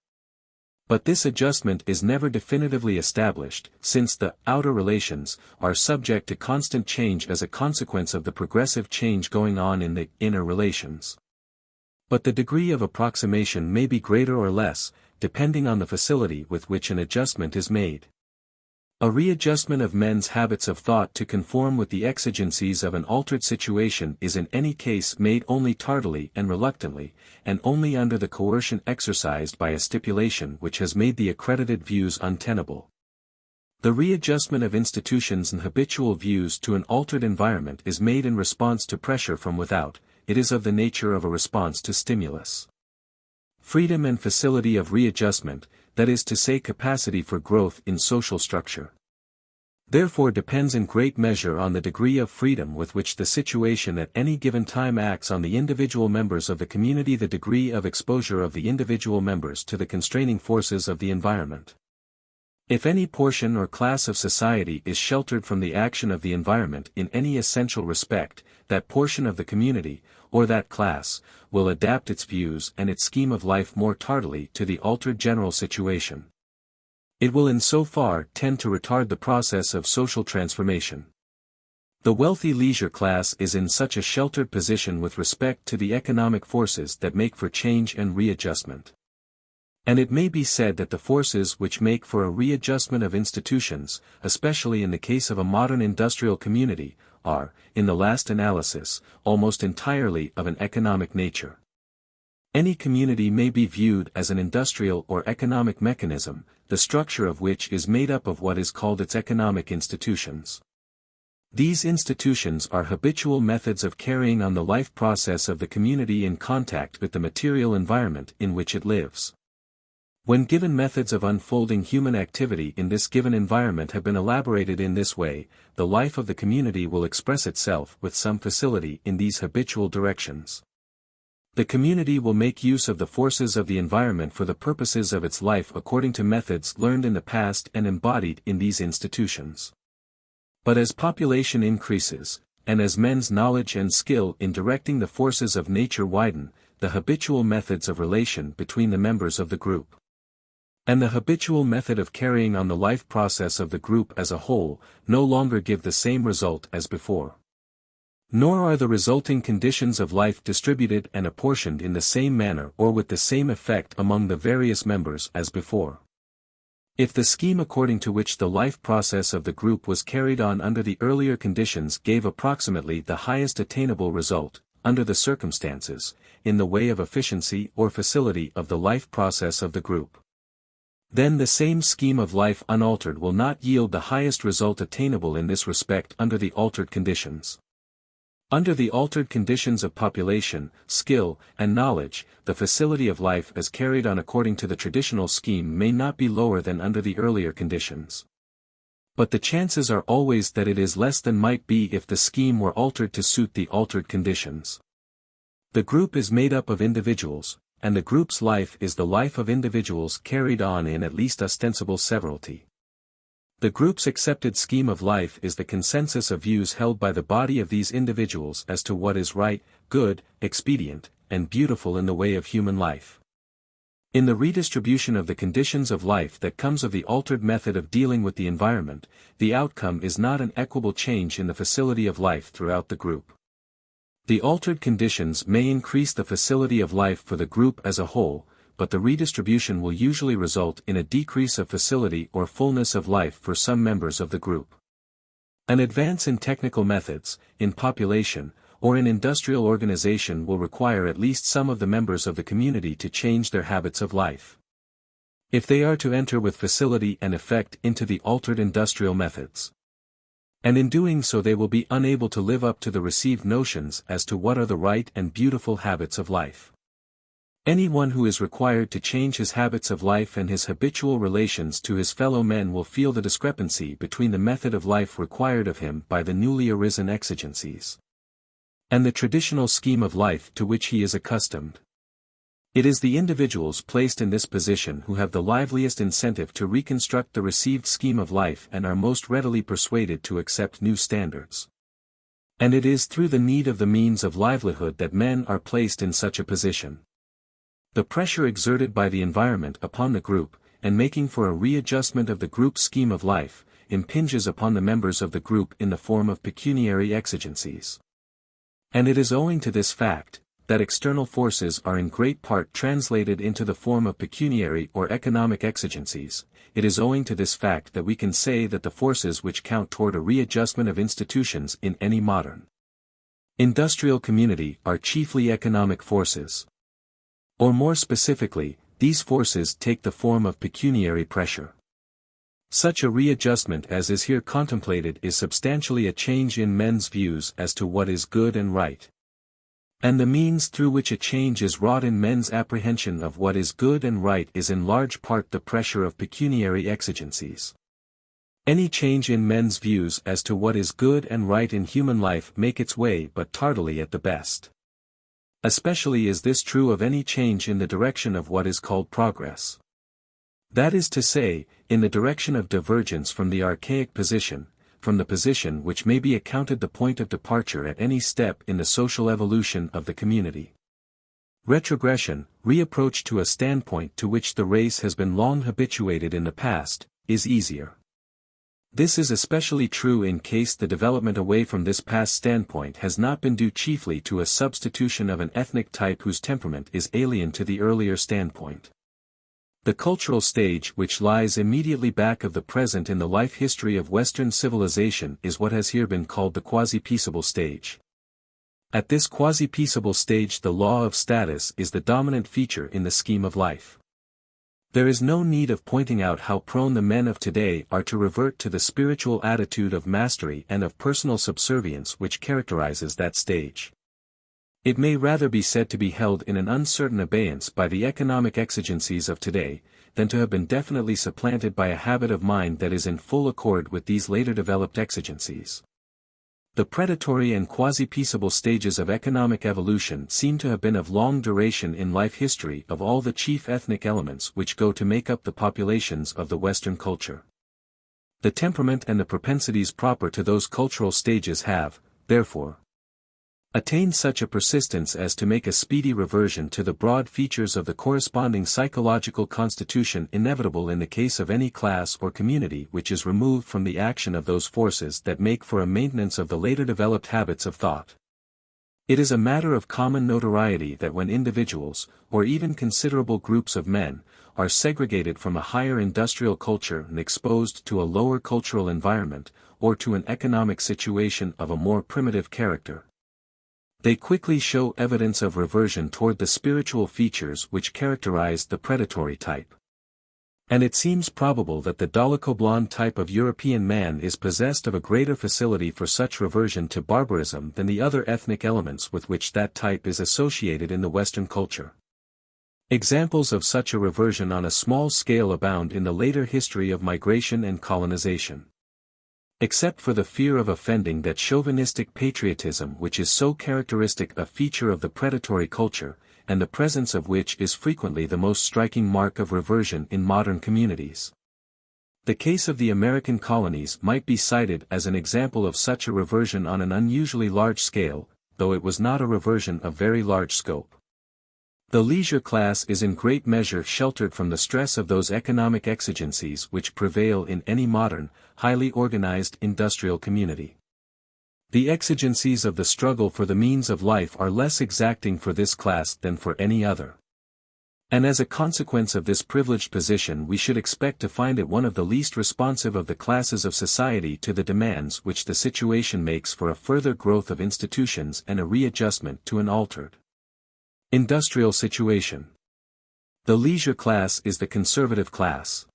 But this adjustment is never definitively established, since the outer relations are subject to constant change as a consequence of the progressive change going on in the inner relations. But the degree of approximation may be greater or less, depending on the facility with which an adjustment is made. A readjustment of men's habits of thought to conform with the exigencies of an altered situation is in any case made only tardily and reluctantly, and only under the coercion exercised by a stipulation which has made the accredited views untenable. The readjustment of institutions and habitual views to an altered environment is made in response to pressure from without, it is of the nature of a response to stimulus. Freedom and facility of readjustment, that is to say capacity for growth in social structure, therefore depends in great measure on the degree of freedom with which the situation at any given time acts on the individual members of the community, the degree of exposure of the individual members to the constraining forces of the environment. If any portion or class of society is sheltered from the action of the environment in any essential respect, that portion of the community, or that class, will adapt its views and its scheme of life more tardily to the altered general situation. It will in so far tend to retard the process of social transformation. The wealthy leisure class is in such a sheltered position with respect to the economic forces that make for change and readjustment. And it may be said that the forces which make for a readjustment of institutions, especially in the case of a modern industrial community, are, in the last analysis, almost entirely of an economic nature. Any community may be viewed as an industrial or economic mechanism, the structure of which is made up of what is called its economic institutions. These institutions are habitual methods of carrying on the life process of the community in contact with the material environment in which it lives. When given methods of unfolding human activity in this given environment have been elaborated in this way, the life of the community will express itself with some facility in these habitual directions. The community will make use of the forces of the environment for the purposes of its life according to methods learned in the past and embodied in these institutions. But as population increases, and as men's knowledge and skill in directing the forces of nature widen, the habitual methods of relation between the members of the group and the habitual method of carrying on the life process of the group as a whole, no longer give the same result as before. Nor are the resulting conditions of life distributed and apportioned in the same manner or with the same effect among the various members as before. If the scheme according to which the life process of the group was carried on under the earlier conditions gave approximately the highest attainable result, under the circumstances, in the way of efficiency or facility of the life process of the group, then the same scheme of life unaltered will not yield the highest result attainable in this respect under the altered conditions. Under the altered conditions of population, skill, and knowledge, the facility of life as carried on according to the traditional scheme may not be lower than under the earlier conditions. But the chances are always that it is less than might be if the scheme were altered to suit the altered conditions. The group is made up of individuals, and the group's life is the life of individuals carried on in at least ostensible severalty. The group's accepted scheme of life is the consensus of views held by the body of these individuals as to what is right, good, expedient, and beautiful in the way of human life. In the redistribution of the conditions of life that comes of the altered method of dealing with the environment, the outcome is not an equable change in the facility of life throughout the group. The altered conditions may increase the facility of life for the group as a whole, but the redistribution will usually result in a decrease of facility or fullness of life for some members of the group. An advance in technical methods, in population, or in industrial organization will require at least some of the members of the community to change their habits of life, if they are to enter with facility and effect into the altered industrial methods. And in doing so they will be unable to live up to the received notions as to what are the right and beautiful habits of life. Anyone who is required to change his habits of life and his habitual relations to his fellow men will feel the discrepancy between the method of life required of him by the newly arisen exigencies and the traditional scheme of life to which he is accustomed. It is the individuals placed in this position who have the liveliest incentive to reconstruct the received scheme of life and are most readily persuaded to accept new standards. And it is through the need of the means of livelihood that men are placed in such a position. The pressure exerted by the environment upon the group, and making for a readjustment of the group's scheme of life, impinges upon the members of the group in the form of pecuniary exigencies. And it is owing to this fact, that external forces are in great part translated into the form of pecuniary or economic exigencies. It is owing to this fact that we can say that the forces which count toward a readjustment of institutions in any modern industrial community are chiefly economic forces. Or more specifically, these forces take the form of pecuniary pressure. Such a readjustment as is here contemplated is substantially a change in men's views as to what is good and right. And the means through which a change is wrought in men's apprehension of what is good and right is in large part the pressure of pecuniary exigencies. Any change in men's views as to what is good and right in human life make its way but tardily at the best. Especially is this true of any change in the direction of what is called progress. That is to say, in the direction of divergence from the archaic position, from the position which may be accounted the point of departure at any step in the social evolution of the community. Retrogression, reapproach to a standpoint to which the race has been long habituated in the past, is easier. This is especially true in case the development away from this past standpoint has not been due chiefly to a substitution of an ethnic type whose temperament is alien to the earlier standpoint. The cultural stage which lies immediately back of the present in the life history of Western civilization is what has here been called the quasi-peaceable stage. At this quasi-peaceable stage the law of status is the dominant feature in the scheme of life. There is no need of pointing out how prone the men of today are to revert to the spiritual attitude of mastery and of personal subservience which characterizes that stage. It may rather be said to be held in an uncertain abeyance by the economic exigencies of today, than to have been definitely supplanted by a habit of mind that is in full accord with these later developed exigencies. The predatory and quasi-peaceable stages of economic evolution seem to have been of long duration in life history of all the chief ethnic elements which go to make up the populations of the Western culture. The temperament and the propensities proper to those cultural stages have, therefore, attained such a persistence as to make a speedy reversion to the broad features of the corresponding psychological constitution inevitable in the case of any class or community which is removed from the action of those forces that make for a maintenance of the later developed habits of thought. It is a matter of common notoriety that when individuals, or even considerable groups of men, are segregated from a higher industrial culture and exposed to a lower cultural environment, or to an economic situation of a more primitive character, they quickly show evidence of reversion toward the spiritual features which characterize the predatory type. And it seems probable that the dolichoblond type of European man is possessed of a greater facility for such reversion to barbarism than the other ethnic elements with which that type is associated in the Western culture. Examples of such a reversion on a small scale abound in the later history of migration and colonization. Except for the fear of offending that chauvinistic patriotism which is so characteristic a feature of the predatory culture, and the presence of which is frequently the most striking mark of reversion in modern communities. The case of the American colonies might be cited as an example of such a reversion on an unusually large scale, though it was not a reversion of very large scope. The leisure class is in great measure sheltered from the stress of those economic exigencies which prevail in any modern, highly organized industrial community. The exigencies of the struggle for the means of life are less exacting for this class than for any other. And as a consequence of this privileged position we should expect to find it one of the least responsive of the classes of society to the demands which the situation makes for a further growth of institutions and a readjustment to an altered industrial situation. The leisure class is the conservative class.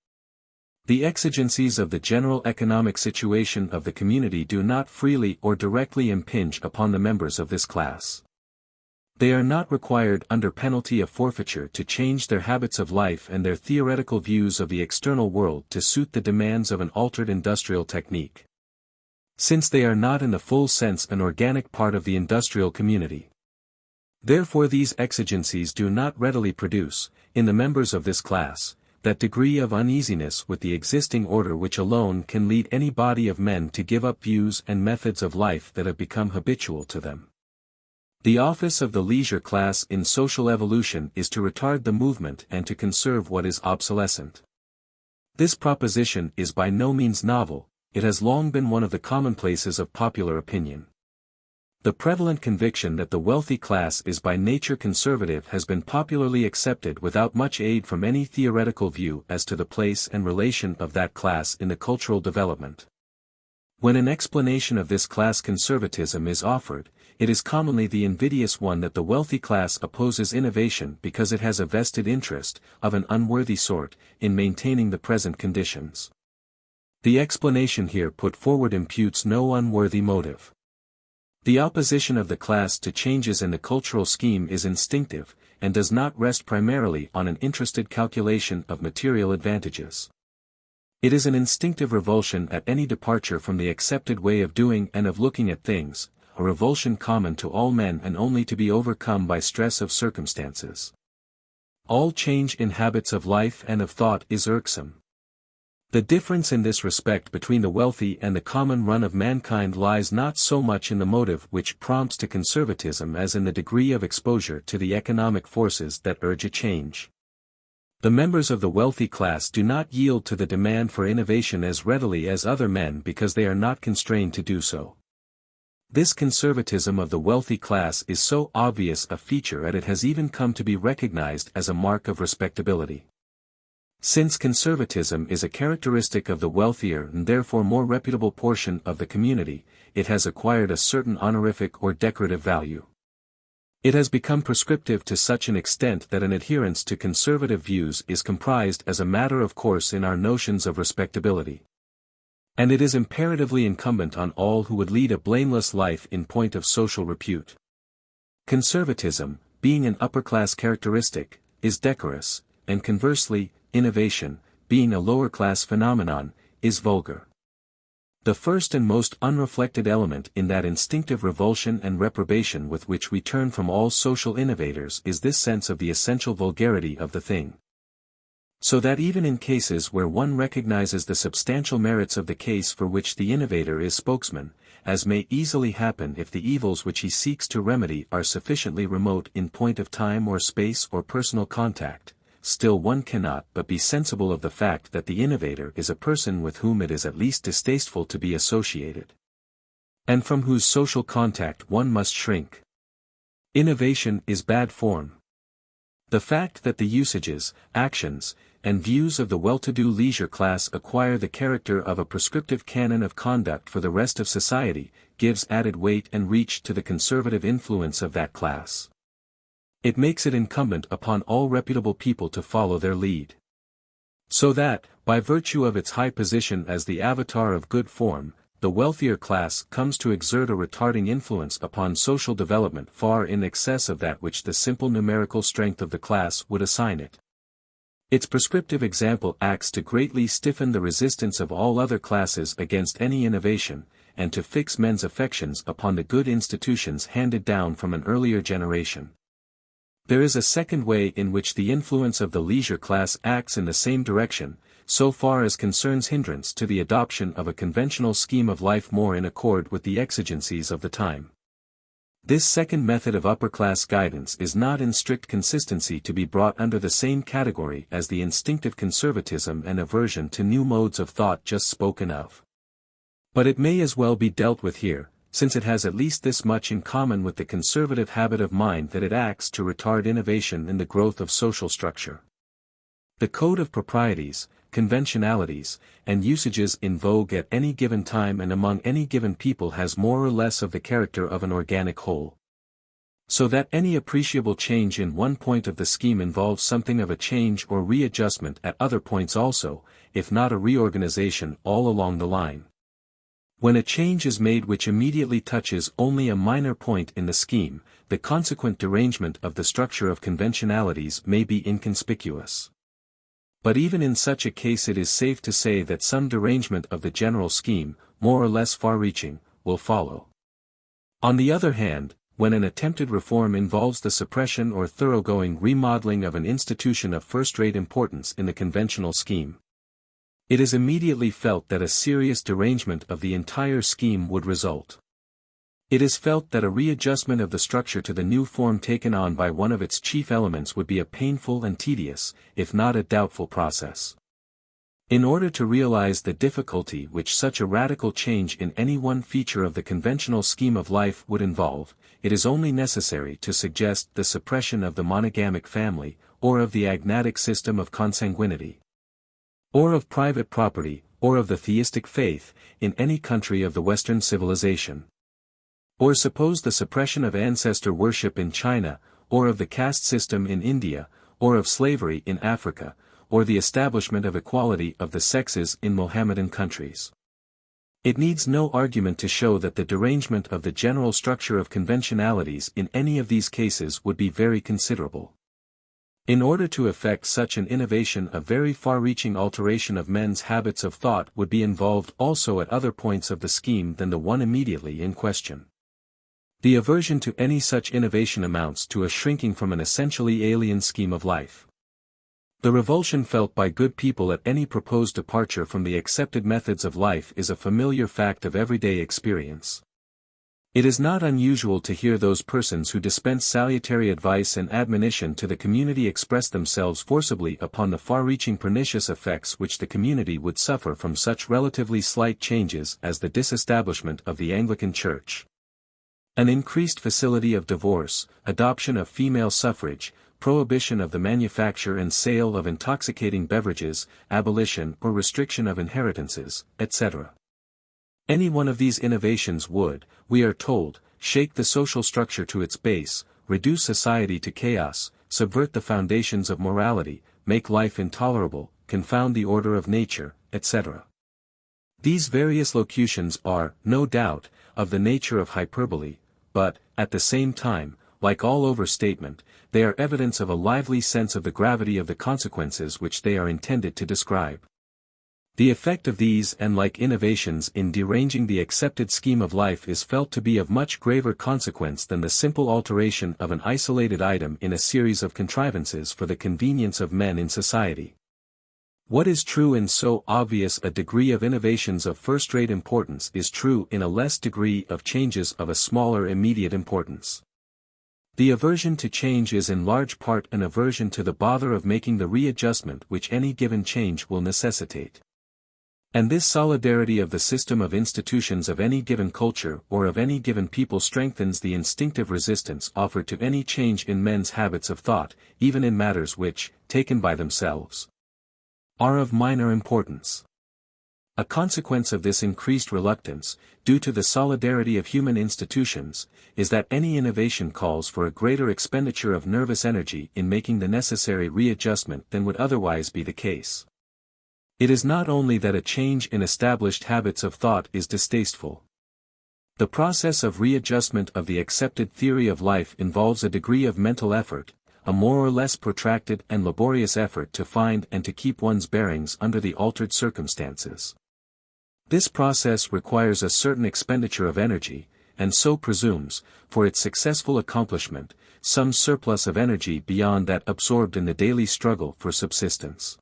The exigencies of the general economic situation of the community do not freely or directly impinge upon the members of this class. They are not required under penalty of forfeiture to change their habits of life and their theoretical views of the external world to suit the demands of an altered industrial technique, since they are not in the full sense an organic part of the industrial community. Therefore these exigencies do not readily produce, in the members of this class, that degree of uneasiness with the existing order which alone can lead any body of men to give up views and methods of life that have become habitual to them. The office of the leisure class in social evolution is to retard the movement and to conserve what is obsolescent. This proposition is by no means novel, it has long been one of the commonplaces of popular opinion. The prevalent conviction that the wealthy class is by nature conservative has been popularly accepted without much aid from any theoretical view as to the place and relation of that class in the cultural development. When an explanation of this class conservatism is offered, it is commonly the invidious one that the wealthy class opposes innovation because it has a vested interest, of an unworthy sort, in maintaining the present conditions. The explanation here put forward imputes no unworthy motive. The opposition of the class to changes in the cultural scheme is instinctive, and does not rest primarily on an interested calculation of material advantages. It is an instinctive revulsion at any departure from the accepted way of doing and of looking at things, a revulsion common to all men and only to be overcome by stress of circumstances. All change in habits of life and of thought is irksome. The difference in this respect between the wealthy and the common run of mankind lies not so much in the motive which prompts to conservatism as in the degree of exposure to the economic forces that urge a change. The members of the wealthy class do not yield to the demand for innovation as readily as other men because they are not constrained to do so. This conservatism of the wealthy class is so obvious a feature that it has even come to be recognized as a mark of respectability. Since conservatism is a characteristic of the wealthier and therefore more reputable portion of the community, it has acquired a certain honorific or decorative value. It has become prescriptive to such an extent that an adherence to conservative views is comprised as a matter of course in our notions of respectability. And it is imperatively incumbent on all who would lead a blameless life in point of social repute. Conservatism, being an upper-class characteristic, is decorous, and conversely, innovation, being a lower-class phenomenon, is vulgar. The first and most unreflected element in that instinctive revulsion and reprobation with which we turn from all social innovators is this sense of the essential vulgarity of the thing. So that even in cases where one recognizes the substantial merits of the case for which the innovator is spokesman, as may easily happen if the evils which he seeks to remedy are sufficiently remote in point of time or space or personal contact, still one cannot but be sensible of the fact that the innovator is a person with whom it is at least distasteful to be associated, and from whose social contact one must shrink. Innovation is bad form. The fact that the usages, actions, and views of the well-to-do leisure class acquire the character of a prescriptive canon of conduct for the rest of society, gives added weight and reach to the conservative influence of that class. It makes it incumbent upon all reputable people to follow their lead. So that, by virtue of its high position as the avatar of good form, the wealthier class comes to exert a retarding influence upon social development far in excess of that which the simple numerical strength of the class would assign it. Its prescriptive example acts to greatly stiffen the resistance of all other classes against any innovation, and to fix men's affections upon the good institutions handed down from an earlier generation. There is a second way in which the influence of the leisure class acts in the same direction, so far as concerns hindrance to the adoption of a conventional scheme of life more in accord with the exigencies of the time. This second method of upper-class guidance is not in strict consistency to be brought under the same category as the instinctive conservatism and aversion to new modes of thought just spoken of. But it may as well be dealt with here, since it has at least this much in common with the conservative habit of mind that it acts to retard innovation in the growth of social structure. The code of proprieties, conventionalities, and usages in vogue at any given time and among any given people has more or less of the character of an organic whole. So that any appreciable change in one point of the scheme involves something of a change or readjustment at other points also, if not a reorganization all along the line. When a change is made which immediately touches only a minor point in the scheme, the consequent derangement of the structure of conventionalities may be inconspicuous. But even in such a case it is safe to say that some derangement of the general scheme, more or less far-reaching, will follow. On the other hand, when an attempted reform involves the suppression or thoroughgoing remodeling of an institution of first-rate importance in the conventional scheme, it is immediately felt that a serious derangement of the entire scheme would result. It is felt that a readjustment of the structure to the new form taken on by one of its chief elements would be a painful and tedious, if not a doubtful process. In order to realize the difficulty which such a radical change in any one feature of the conventional scheme of life would involve, it is only necessary to suggest the suppression of the monogamic family, or of the agnatic system of consanguinity, or of private property, or of the theistic faith, in any country of the Western civilization. Or suppose the suppression of ancestor worship in China, or of the caste system in India, or of slavery in Africa, or the establishment of equality of the sexes in Mohammedan countries. It needs no argument to show that the derangement of the general structure of conventionalities in any of these cases would be very considerable. In order to effect such an innovation, a very far-reaching alteration of men's habits of thought would be involved also at other points of the scheme than the one immediately in question. The aversion to any such innovation amounts to a shrinking from an essentially alien scheme of life. The revulsion felt by good people at any proposed departure from the accepted methods of life is a familiar fact of everyday experience. It is not unusual to hear those persons who dispense salutary advice and admonition to the community express themselves forcibly upon the far-reaching pernicious effects which the community would suffer from such relatively slight changes as the disestablishment of the Anglican Church. An increased facility of divorce, adoption of female suffrage, prohibition of the manufacture and sale of intoxicating beverages, abolition or restriction of inheritances, etc. Any one of these innovations would, we are told, shake the social structure to its base, reduce society to chaos, subvert the foundations of morality, make life intolerable, confound the order of nature, etc. These various locutions are, no doubt, of the nature of hyperbole, but, at the same time, like all overstatement, they are evidence of a lively sense of the gravity of the consequences which they are intended to describe. The effect of these and like innovations in deranging the accepted scheme of life is felt to be of much graver consequence than the simple alteration of an isolated item in a series of contrivances for the convenience of men in society. What is true in so obvious a degree of innovations of first-rate importance is true in a less degree of changes of a smaller immediate importance. The aversion to change is in large part an aversion to the bother of making the readjustment which any given change will necessitate. And this solidarity of the system of institutions of any given culture or of any given people strengthens the instinctive resistance offered to any change in men's habits of thought, even in matters which, taken by themselves, are of minor importance. A consequence of this increased reluctance, due to the solidarity of human institutions, is that any innovation calls for a greater expenditure of nervous energy in making the necessary readjustment than would otherwise be the case. It is not only that a change in established habits of thought is distasteful. The process of readjustment of the accepted theory of life involves a degree of mental effort, a more or less protracted and laborious effort to find and to keep one's bearings under the altered circumstances. This process requires a certain expenditure of energy, and so presumes, for its successful accomplishment, some surplus of energy beyond that absorbed in the daily struggle for subsistence.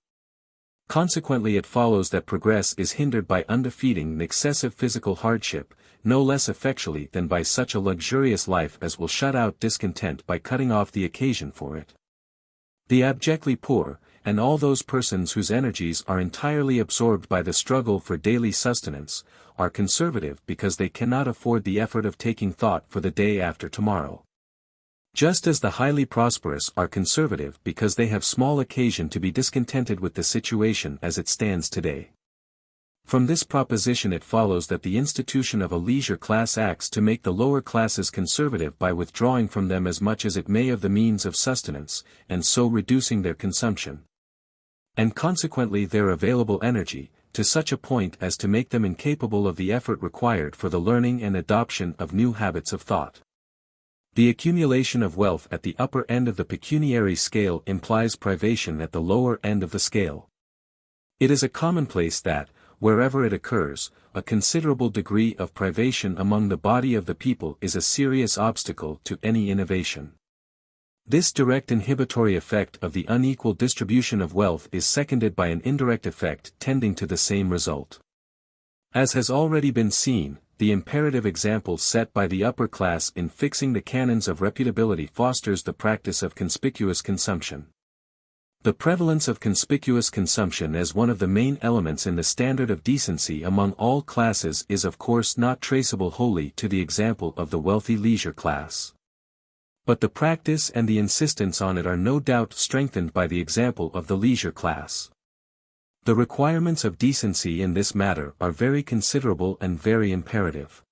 Consequently it follows that progress is hindered by undefeating and excessive physical hardship, no less effectually than by such a luxurious life as will shut out discontent by cutting off the occasion for it. The abjectly poor, and all those persons whose energies are entirely absorbed by the struggle for daily sustenance, are conservative because they cannot afford the effort of taking thought for the day after tomorrow. Just as the highly prosperous are conservative because they have small occasion to be discontented with the situation as it stands today. From this proposition it follows that the institution of a leisure class acts to make the lower classes conservative by withdrawing from them as much as it may of the means of sustenance, and so reducing their consumption, and consequently their available energy, to such a point as to make them incapable of the effort required for the learning and adoption of new habits of thought. The accumulation of wealth at the upper end of the pecuniary scale implies privation at the lower end of the scale. It is a commonplace that, wherever it occurs, a considerable degree of privation among the body of the people is a serious obstacle to any innovation. This direct inhibitory effect of the unequal distribution of wealth is seconded by an indirect effect tending to the same result. As has already been seen, the imperative example set by the upper class in fixing the canons of reputability fosters the practice of conspicuous consumption. The prevalence of conspicuous consumption as one of the main elements in the standard of decency among all classes is of course not traceable wholly to the example of the wealthy leisure class. But the practice and the insistence on it are no doubt strengthened by the example of the leisure class. The requirements of decency in this matter are very considerable and very imperative.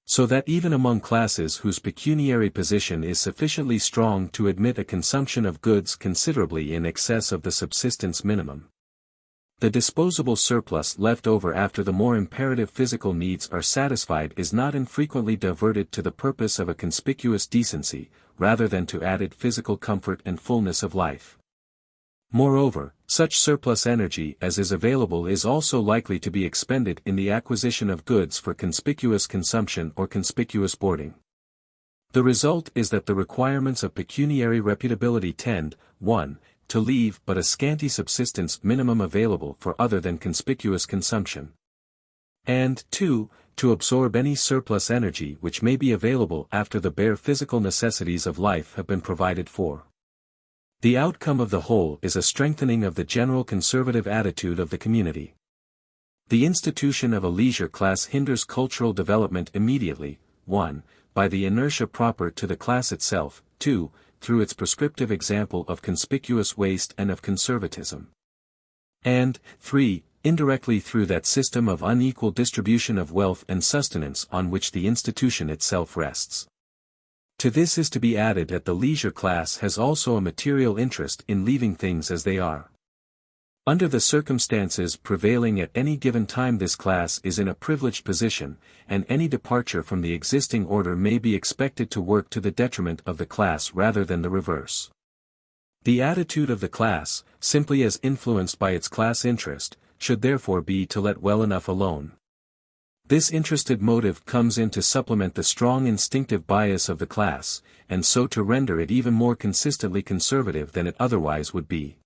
So that even among classes whose pecuniary position is sufficiently strong to admit a consumption of goods considerably in excess of the subsistence minimum, the disposable surplus left over after the more imperative physical needs are satisfied is not infrequently diverted to the purpose of a conspicuous decency, rather than to added physical comfort and fullness of life. Moreover, such surplus energy as is available is also likely to be expended in the acquisition of goods for conspicuous consumption or conspicuous boarding. The result is that the requirements of pecuniary reputability tend, 1. To leave but a scanty subsistence minimum available for other than conspicuous consumption, and 2. To absorb any surplus energy which may be available after the bare physical necessities of life have been provided for. The outcome of the whole is a strengthening of the general conservative attitude of the community. The institution of a leisure class hinders cultural development immediately, 1. by the inertia proper to the class itself, 2, through its prescriptive example of conspicuous waste and of conservatism. And, 3, indirectly through that system of unequal distribution of wealth and sustenance on which the institution itself rests. To this is to be added that the leisure class has also a material interest in leaving things as they are. Under the circumstances prevailing at any given time, this class is in a privileged position, and any departure from the existing order may be expected to work to the detriment of the class rather than the reverse. The attitude of the class, simply as influenced by its class interest, should therefore be to let well enough alone. This interested motive comes in to supplement the strong instinctive bias of the class, and so to render it even more consistently conservative than it otherwise would be.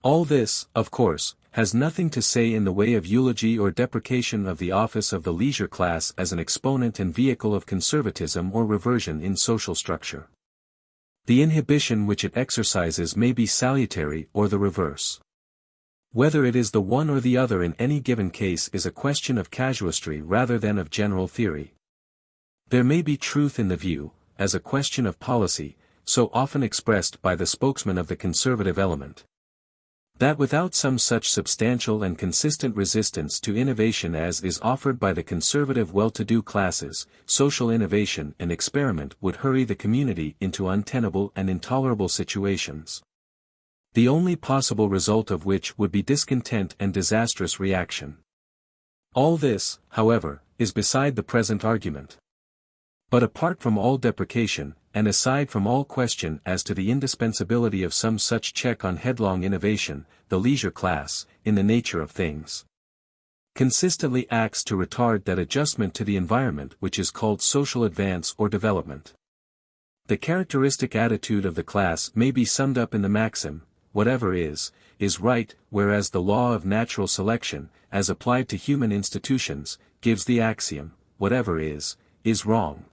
All this, of course, has nothing to say in the way of eulogy or deprecation of the office of the leisure class as an exponent and vehicle of conservatism or reversion in social structure. The inhibition which it exercises may be salutary or the reverse. Whether it is the one or the other in any given case is a question of casuistry rather than of general theory. There may be truth in the view, as a question of policy, so often expressed by the spokesman of the conservative element, that without some such substantial and consistent resistance to innovation as is offered by the conservative well-to-do classes, social innovation and experiment would hurry the community into untenable and intolerable situations, the only possible result of which would be discontent and disastrous reaction. All this, however, is beside the present argument. But apart from all deprecation, and aside from all question as to the indispensability of some such check on headlong innovation, the leisure class, in the nature of things, consistently acts to retard that adjustment to the environment which is called social advance or development. The characteristic attitude of the class may be summed up in the maxim, whatever is right, whereas the law of natural selection, as applied to human institutions, gives the axiom, whatever is wrong.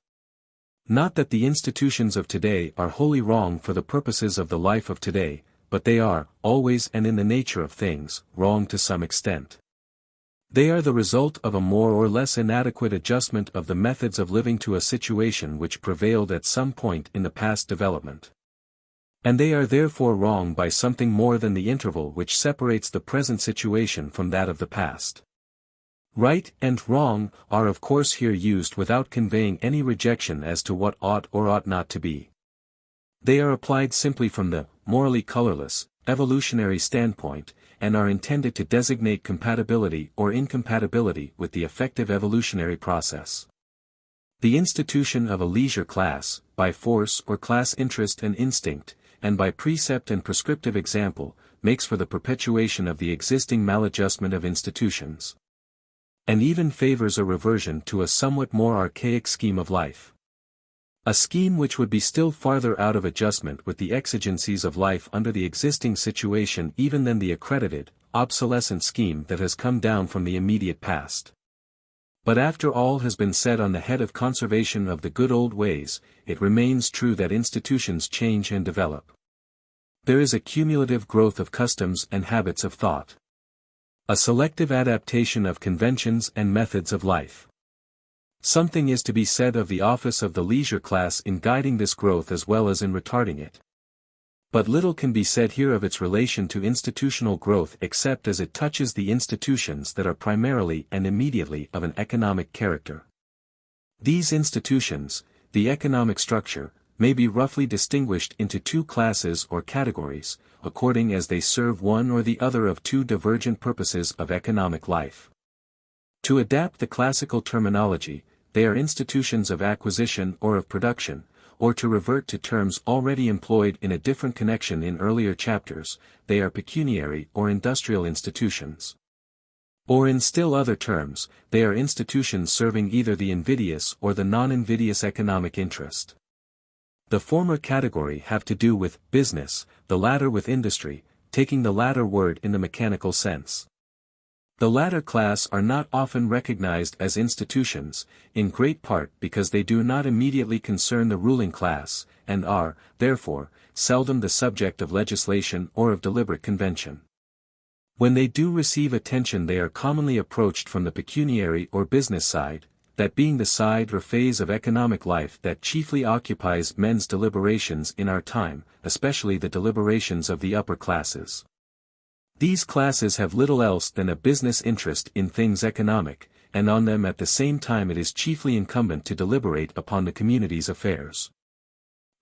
Not that the institutions of today are wholly wrong for the purposes of the life of today, but they are, always and in the nature of things, wrong to some extent. They are the result of a more or less inadequate adjustment of the methods of living to a situation which prevailed at some point in the past development. And they are therefore wrong by something more than the interval which separates the present situation from that of the past. Right and wrong are of course here used without conveying any rejection as to what ought or ought not to be. They are applied simply from the morally colorless, evolutionary standpoint, and are intended to designate compatibility or incompatibility with the effective evolutionary process. The institution of a leisure class, by force or class interest and instinct, and by precept and prescriptive example, makes for the perpetuation of the existing maladjustment of institutions, and even favors a reversion to a somewhat more archaic scheme of life. A scheme which would be still farther out of adjustment with the exigencies of life under the existing situation even than the accredited, obsolescent scheme that has come down from the immediate past. But after all has been said on the head of conservation of the good old ways, it remains true that institutions change and develop. There is a cumulative growth of customs and habits of thought, a selective adaptation of conventions and methods of life. Something is to be said of the office of the leisure class in guiding this growth as well as in retarding it. But little can be said here of its relation to institutional growth except as it touches the institutions that are primarily and immediately of an economic character. These institutions, the economic structure, may be roughly distinguished into two classes or categories, according as they serve one or the other of two divergent purposes of economic life. To adapt the classical terminology, they are institutions of acquisition or of production, or to revert to terms already employed in a different connection in earlier chapters, they are pecuniary or industrial institutions. Or in still other terms, they are institutions serving either the invidious or the non-invidious economic interest. The former category have to do with business, the latter with industry, taking the latter word in the mechanical sense. The latter class are not often recognized as institutions, in great part because they do not immediately concern the ruling class, and are, therefore, seldom the subject of legislation or of deliberate convention. When they do receive attention they are commonly approached from the pecuniary or business side, that being the side or phase of economic life that chiefly occupies men's deliberations in our time, especially the deliberations of the upper classes. These classes have little else than a business interest in things economic, and on them at the same time it is chiefly incumbent to deliberate upon the community's affairs.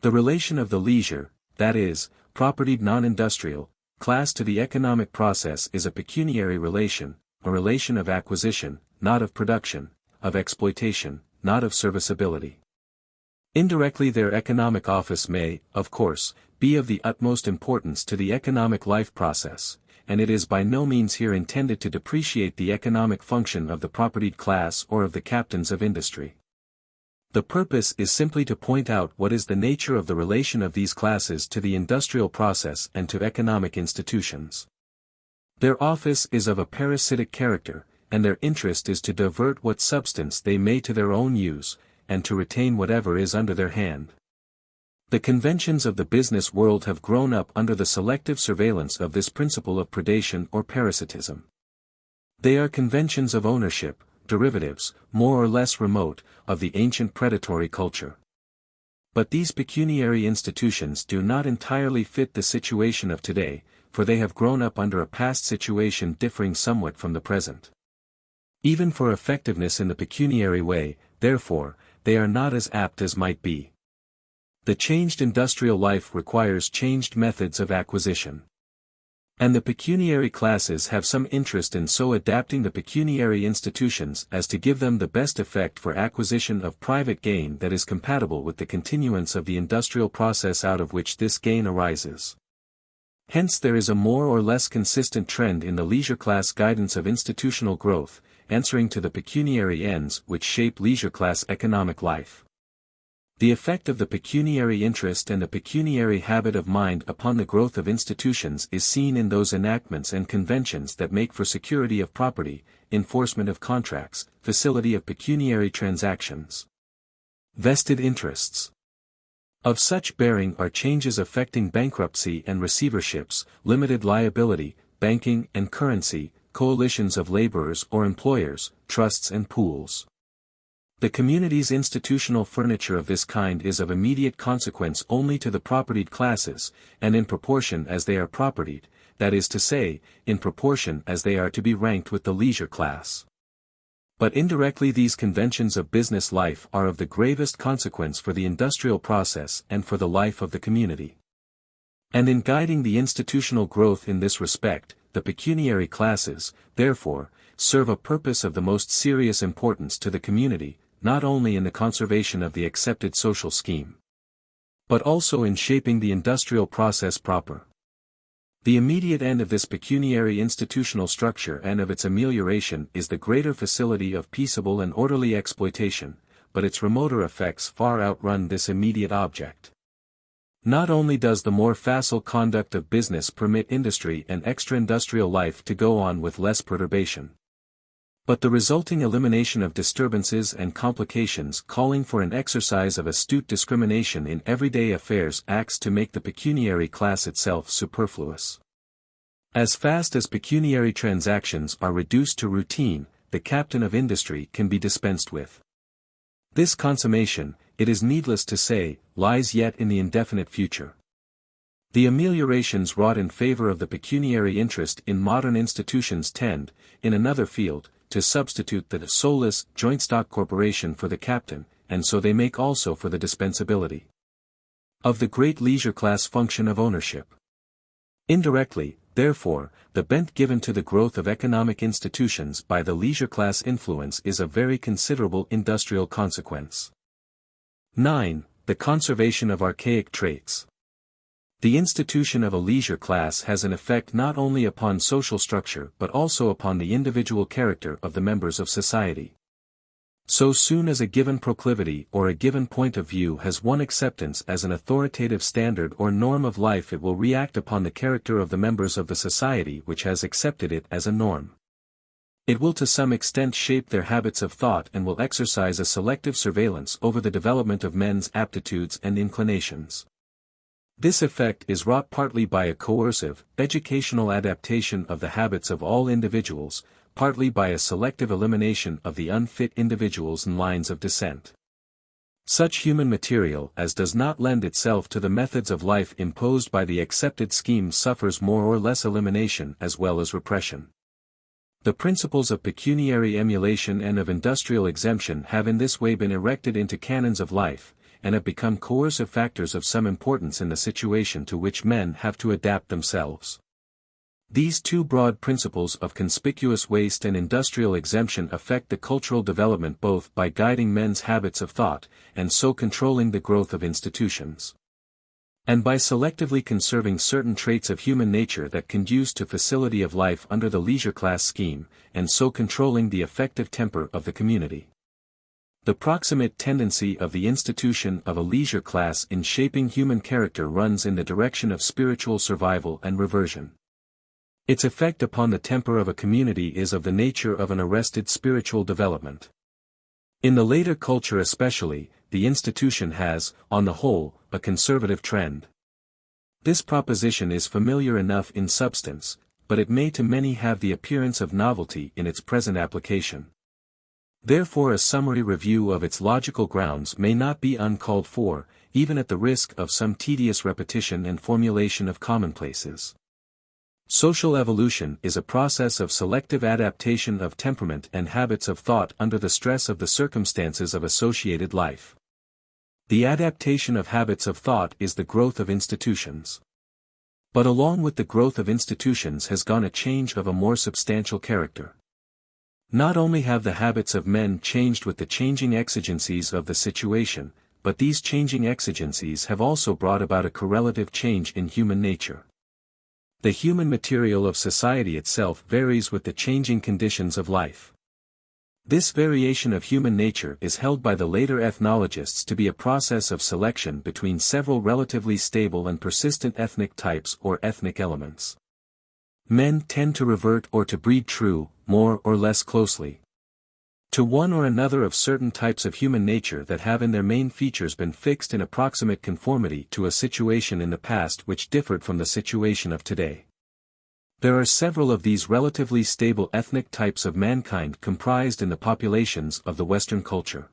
The relation of the leisure, that is, propertied non-industrial, class to the economic process is a pecuniary relation, a relation of acquisition, not of production, of exploitation, not of serviceability. Indirectly their economic office may, of course, be of the utmost importance to the economic life process, and it is by no means here intended to depreciate the economic function of the propertied class or of the captains of industry. The purpose is simply to point out what is the nature of the relation of these classes to the industrial process and to economic institutions. Their office is of a parasitic character, and their interest is to divert what substance they may to their own use, and to retain whatever is under their hand. The conventions of the business world have grown up under the selective surveillance of this principle of predation or parasitism. They are conventions of ownership, derivatives, more or less remote, of the ancient predatory culture. But these pecuniary institutions do not entirely fit the situation of today, for they have grown up under a past situation differing somewhat from the present. Even for effectiveness in the pecuniary way, therefore, they are not as apt as might be. The changed industrial life requires changed methods of acquisition. And the pecuniary classes have some interest in so adapting the pecuniary institutions as to give them the best effect for acquisition of private gain that is compatible with the continuance of the industrial process out of which this gain arises. Hence there is a more or less consistent trend in the leisure class guidance of institutional growth, answering to the pecuniary ends which shape leisure class economic life. The effect of the pecuniary interest and the pecuniary habit of mind upon the growth of institutions is seen in those enactments and conventions that make for security of property, enforcement of contracts, facility of pecuniary transactions. Vested interests. Of such bearing are changes affecting bankruptcy and receiverships, limited liability, banking and currency, coalitions of laborers or employers, trusts and pools. The community's institutional furniture of this kind is of immediate consequence only to the propertied classes, and in proportion as they are propertied, that is to say, in proportion as they are to be ranked with the leisure class. But indirectly these conventions of business life are of the gravest consequence for the industrial process and for the life of the community. And in guiding the institutional growth in this respect, the pecuniary classes, therefore, serve a purpose of the most serious importance to the community, not only in the conservation of the accepted social scheme, but also in shaping the industrial process proper. The immediate end of this pecuniary institutional structure and of its amelioration is the greater facility of peaceable and orderly exploitation, but its remoter effects far outrun this immediate object. Not only does the more facile conduct of business permit industry and extra-industrial life to go on with less perturbation, but the resulting elimination of disturbances and complications calling for an exercise of astute discrimination in everyday affairs acts to make the pecuniary class itself superfluous. As fast as pecuniary transactions are reduced to routine, the captain of industry can be dispensed with. This consummation, it is needless to say, lies yet in the indefinite future. The ameliorations wrought in favor of the pecuniary interest in modern institutions tend, in another field, to substitute the soulless, joint stock corporation for the captain, and so they make also for the dispensability of the great leisure class function of ownership. Indirectly, therefore, the bent given to the growth of economic institutions by the leisure class influence is of very considerable industrial consequence. 9. The conservation of archaic traits. The institution of a leisure class has an effect not only upon social structure but also upon the individual character of the members of society. So soon as a given proclivity or a given point of view has won acceptance as an authoritative standard or norm of life, it will react upon the character of the members of the society which has accepted it as a norm. It will to some extent shape their habits of thought and will exercise a selective surveillance over the development of men's aptitudes and inclinations. This effect is wrought partly by a coercive, educational adaptation of the habits of all individuals, partly by a selective elimination of the unfit individuals and lines of descent. Such human material as does not lend itself to the methods of life imposed by the accepted scheme suffers more or less elimination as well as repression. The principles of pecuniary emulation and of industrial exemption have in this way been erected into canons of life, and have become coercive factors of some importance in the situation to which men have to adapt themselves. These two broad principles of conspicuous waste and industrial exemption affect the cultural development both by guiding men's habits of thought, and so controlling the growth of institutions, and by selectively conserving certain traits of human nature that conduce to facility of life under the leisure class scheme, and so controlling the effective temper of the community. The proximate tendency of the institution of a leisure class in shaping human character runs in the direction of spiritual survival and reversion. Its effect upon the temper of a community is of the nature of an arrested spiritual development. In the later culture especially, the institution has, on the whole, a conservative trend. This proposition is familiar enough in substance, but it may to many have the appearance of novelty in its present application. Therefore a summary review of its logical grounds may not be uncalled for, even at the risk of some tedious repetition and formulation of commonplaces. Social evolution is a process of selective adaptation of temperament and habits of thought under the stress of the circumstances of associated life. The adaptation of habits of thought is the growth of institutions. But along with the growth of institutions has gone a change of a more substantial character. Not only have the habits of men changed with the changing exigencies of the situation, but these changing exigencies have also brought about a correlative change in human nature. The human material of society itself varies with the changing conditions of life. This variation of human nature is held by the later ethnologists to be a process of selection between several relatively stable and persistent ethnic types or ethnic elements. Men tend to revert or to breed true, more or less closely, to one or another of certain types of human nature that have in their main features been fixed in approximate conformity to a situation in the past which differed from the situation of today. There are several of these relatively stable ethnic types of mankind comprised in the populations of the Western culture.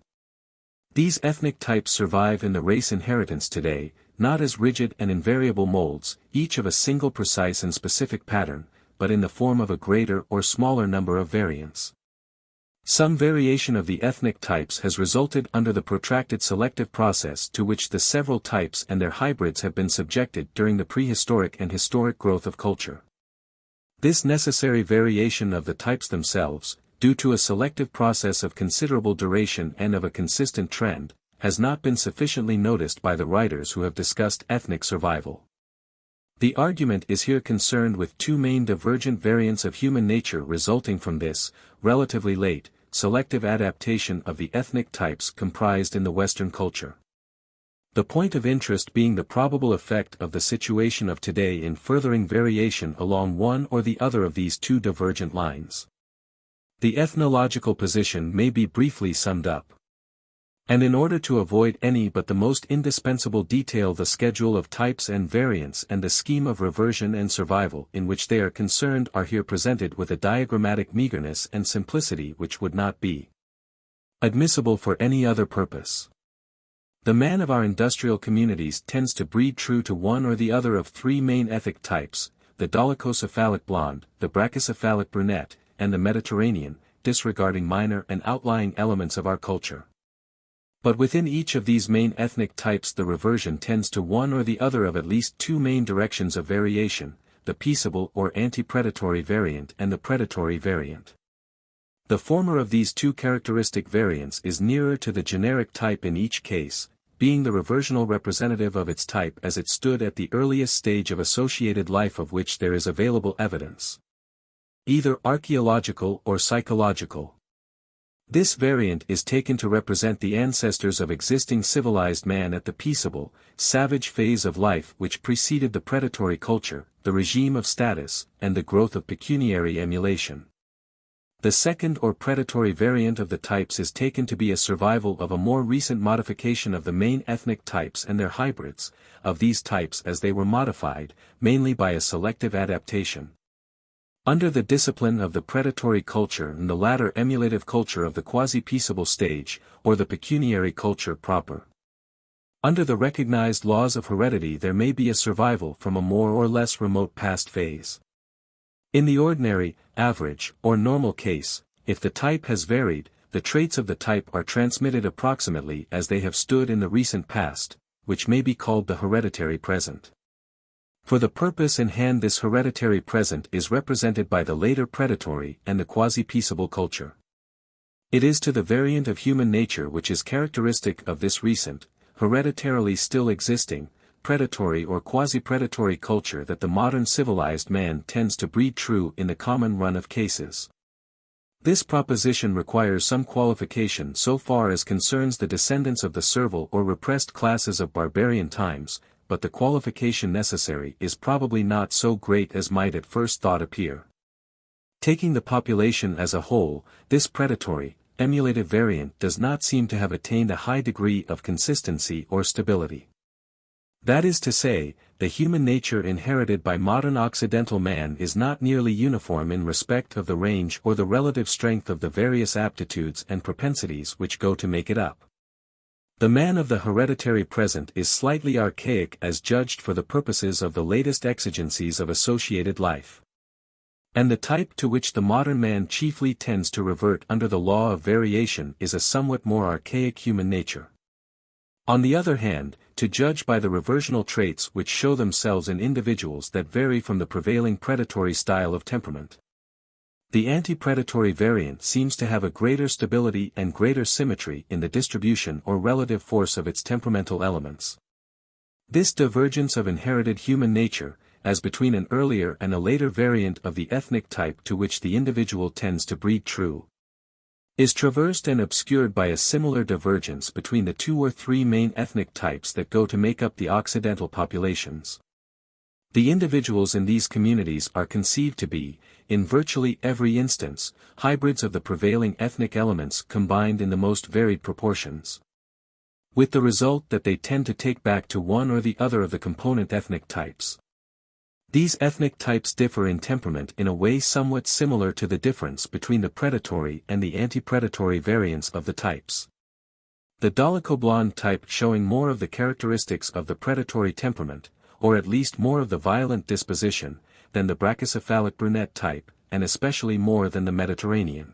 These ethnic types survive in the race inheritance today, not as rigid and invariable molds, each of a single precise and specific pattern, but in the form of a greater or smaller number of variants. Some variation of the ethnic types has resulted under the protracted selective process to which the several types and their hybrids have been subjected during the prehistoric and historic growth of culture. This necessary variation of the types themselves, due to a selective process of considerable duration and of a consistent trend, has not been sufficiently noticed by the writers who have discussed ethnic survival. The argument is here concerned with two main divergent variants of human nature resulting from this, relatively late, selective adaptation of the ethnic types comprised in the Western culture. The point of interest being the probable effect of the situation of today in furthering variation along one or the other of these two divergent lines. The ethnological position may be briefly summed up. And in order to avoid any but the most indispensable detail, the schedule of types and variants and the scheme of reversion and survival in which they are concerned are here presented with a diagrammatic meagerness and simplicity which would not be admissible for any other purpose. The man of our industrial communities tends to breed true to one or the other of three main ethnic types, the dolichocephalic blonde, the brachycephalic brunette, and the Mediterranean, disregarding minor and outlying elements of our culture. But within each of these main ethnic types the reversion tends to one or the other of at least two main directions of variation, the peaceable or anti-predatory variant and the predatory variant. The former of these two characteristic variants is nearer to the generic type in each case, being the reversional representative of its type as it stood at the earliest stage of associated life of which there is available evidence, either archaeological or psychological. This variant is taken to represent the ancestors of existing civilized man at the peaceable, savage phase of life which preceded the predatory culture, the regime of status, and the growth of pecuniary emulation. The second or predatory variant of the types is taken to be a survival of a more recent modification of the main ethnic types and their hybrids, of these types as they were modified, mainly by a selective adaptation. Under the discipline of the predatory culture and the latter emulative culture of the quasi-peaceable stage, or the pecuniary culture proper. Under the recognized laws of heredity there may be a survival from a more or less remote past phase. In the ordinary, average, or normal case, if the type has varied, the traits of the type are transmitted approximately as they have stood in the recent past, which may be called the hereditary present. For the purpose in hand this hereditary present is represented by the later predatory and the quasi-peaceable culture. It is to the variant of human nature which is characteristic of this recent, hereditarily still existing, predatory or quasi-predatory culture that the modern civilized man tends to breed true in the common run of cases. This proposition requires some qualification so far as concerns the descendants of the servile or repressed classes of barbarian times, but the qualification necessary is probably not so great as might at first thought appear. Taking the population as a whole, this predatory, emulative variant does not seem to have attained a high degree of consistency or stability. That is to say, the human nature inherited by modern Occidental man is not nearly uniform in respect of the range or the relative strength of the various aptitudes and propensities which go to make it up. The man of the hereditary present is slightly archaic as judged for the purposes of the latest exigencies of associated life. And the type to which the modern man chiefly tends to revert under the law of variation is a somewhat more archaic human nature. On the other hand, to judge by the reversional traits which show themselves in individuals that vary from the prevailing predatory style of temperament, the anti-predatory variant seems to have a greater stability and greater symmetry in the distribution or relative force of its temperamental elements. This divergence of inherited human nature, as between an earlier and a later variant of the ethnic type to which the individual tends to breed true, is traversed and obscured by a similar divergence between the 2 or 3 main ethnic types that go to make up the Occidental populations. The individuals in these communities are conceived to be, in virtually every instance, hybrids of the prevailing ethnic elements combined in the most varied proportions. With the result that they tend to take back to one or the other of the component ethnic types. These ethnic types differ in temperament in a way somewhat similar to the difference between the predatory and the anti-predatory variants of the types. The dolicho-blonde type showing more of the characteristics of the predatory temperament, or at least more of the violent disposition, than the brachycephalic brunette type, and especially more than the Mediterranean.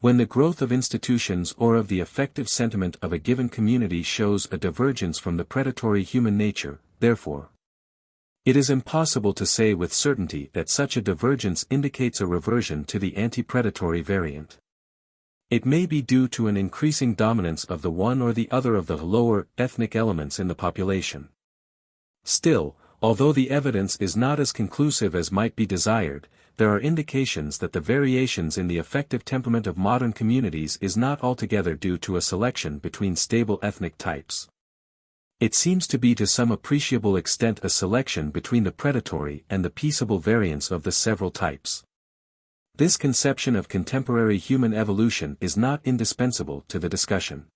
When the growth of institutions or of the affective sentiment of a given community shows a divergence from the predatory human nature, therefore, it is impossible to say with certainty that such a divergence indicates a reversion to the anti-predatory variant. It may be due to an increasing dominance of the one or the other of the lower ethnic elements in the population. Still, although the evidence is not as conclusive as might be desired, there are indications that the variations in the affective temperament of modern communities is not altogether due to a selection between stable ethnic types. It seems to be to some appreciable extent a selection between the predatory and the peaceable variants of the several types. This conception of contemporary human evolution is not indispensable to the discussion.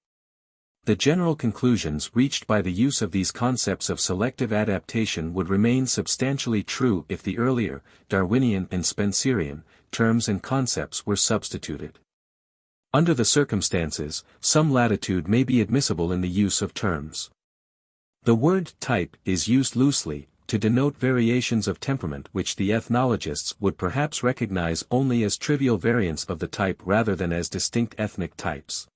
The general conclusions reached by the use of these concepts of selective adaptation would remain substantially true if the earlier, Darwinian and Spencerian, terms and concepts were substituted. Under the circumstances, some latitude may be admissible in the use of terms. The word type is used loosely, to denote variations of temperament which the ethnologists would perhaps recognize only as trivial variants of the type rather than as distinct ethnic types.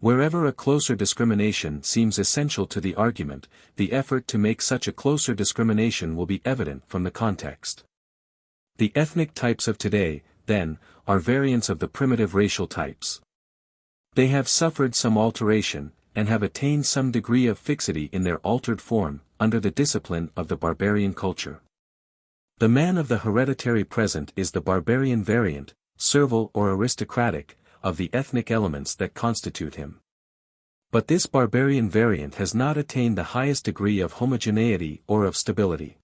Wherever a closer discrimination seems essential to the argument, the effort to make such a closer discrimination will be evident from the context. The ethnic types of today, then, are variants of the primitive racial types. They have suffered some alteration, and have attained some degree of fixity in their altered form, under the discipline of the barbarian culture. The man of the hereditary present is the barbarian variant, servile or aristocratic, of the ethnic elements that constitute him. But this barbarian variant has not attained the highest degree of homogeneity or of stability.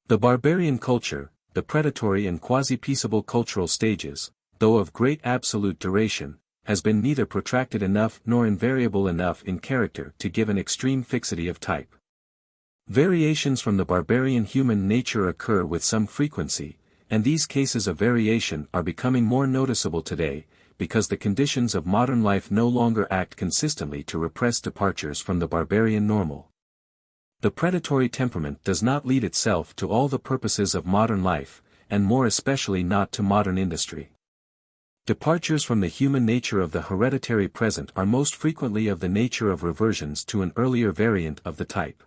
The barbarian culture, the predatory and quasi-peaceable cultural stages, though of great absolute duration, has been neither protracted enough nor invariable enough in character to give an extreme fixity of type. Variations from the barbarian human nature occur with some frequency, and these cases of variation are becoming more noticeable today, because the conditions of modern life no longer act consistently to repress departures from the barbarian normal. The predatory temperament does not lead itself to all the purposes of modern life, and more especially not to modern industry. Departures from the human nature of the hereditary present are most frequently of the nature of reversions to an earlier variant of the type.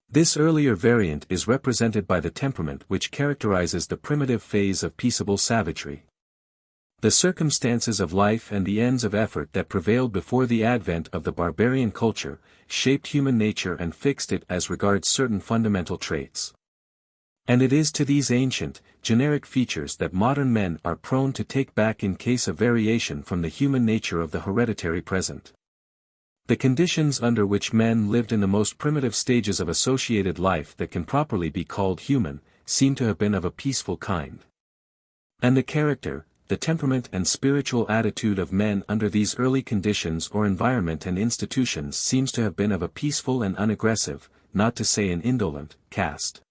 This earlier variant is represented by the temperament which characterizes the primitive phase of peaceable savagery. The circumstances of life and the ends of effort that prevailed before the advent of the barbarian culture, shaped human nature and fixed it as regards certain fundamental traits. And it is to these ancient, generic features that modern men are prone to take back in case of variation from the human nature of the hereditary present. The conditions under which men lived in the most primitive stages of associated life that can properly be called human, seem to have been of a peaceful kind. And the character, the temperament and spiritual attitude of men under these early conditions or environment and institutions seems to have been of a peaceful and unaggressive, not to say an indolent, cast.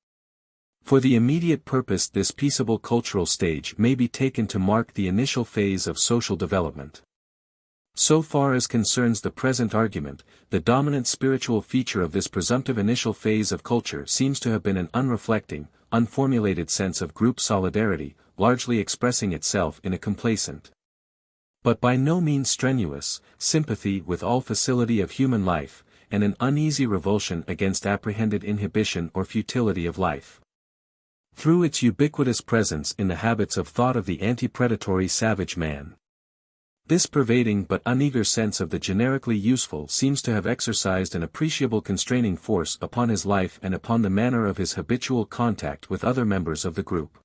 For the immediate purpose this peaceable cultural stage may be taken to mark the initial phase of social development. So far as concerns the present argument, the dominant spiritual feature of this presumptive initial phase of culture seems to have been an unreflecting, unformulated sense of group solidarity, largely expressing itself in a complacent, but by no means strenuous, sympathy with all facility of human life, and an uneasy revulsion against apprehended inhibition or futility of life. Through its ubiquitous presence in the habits of thought of the anti-predatory savage man, this pervading but uneager sense of the generically useful seems to have exercised an appreciable constraining force upon his life and upon the manner of his habitual contact with other members of the group.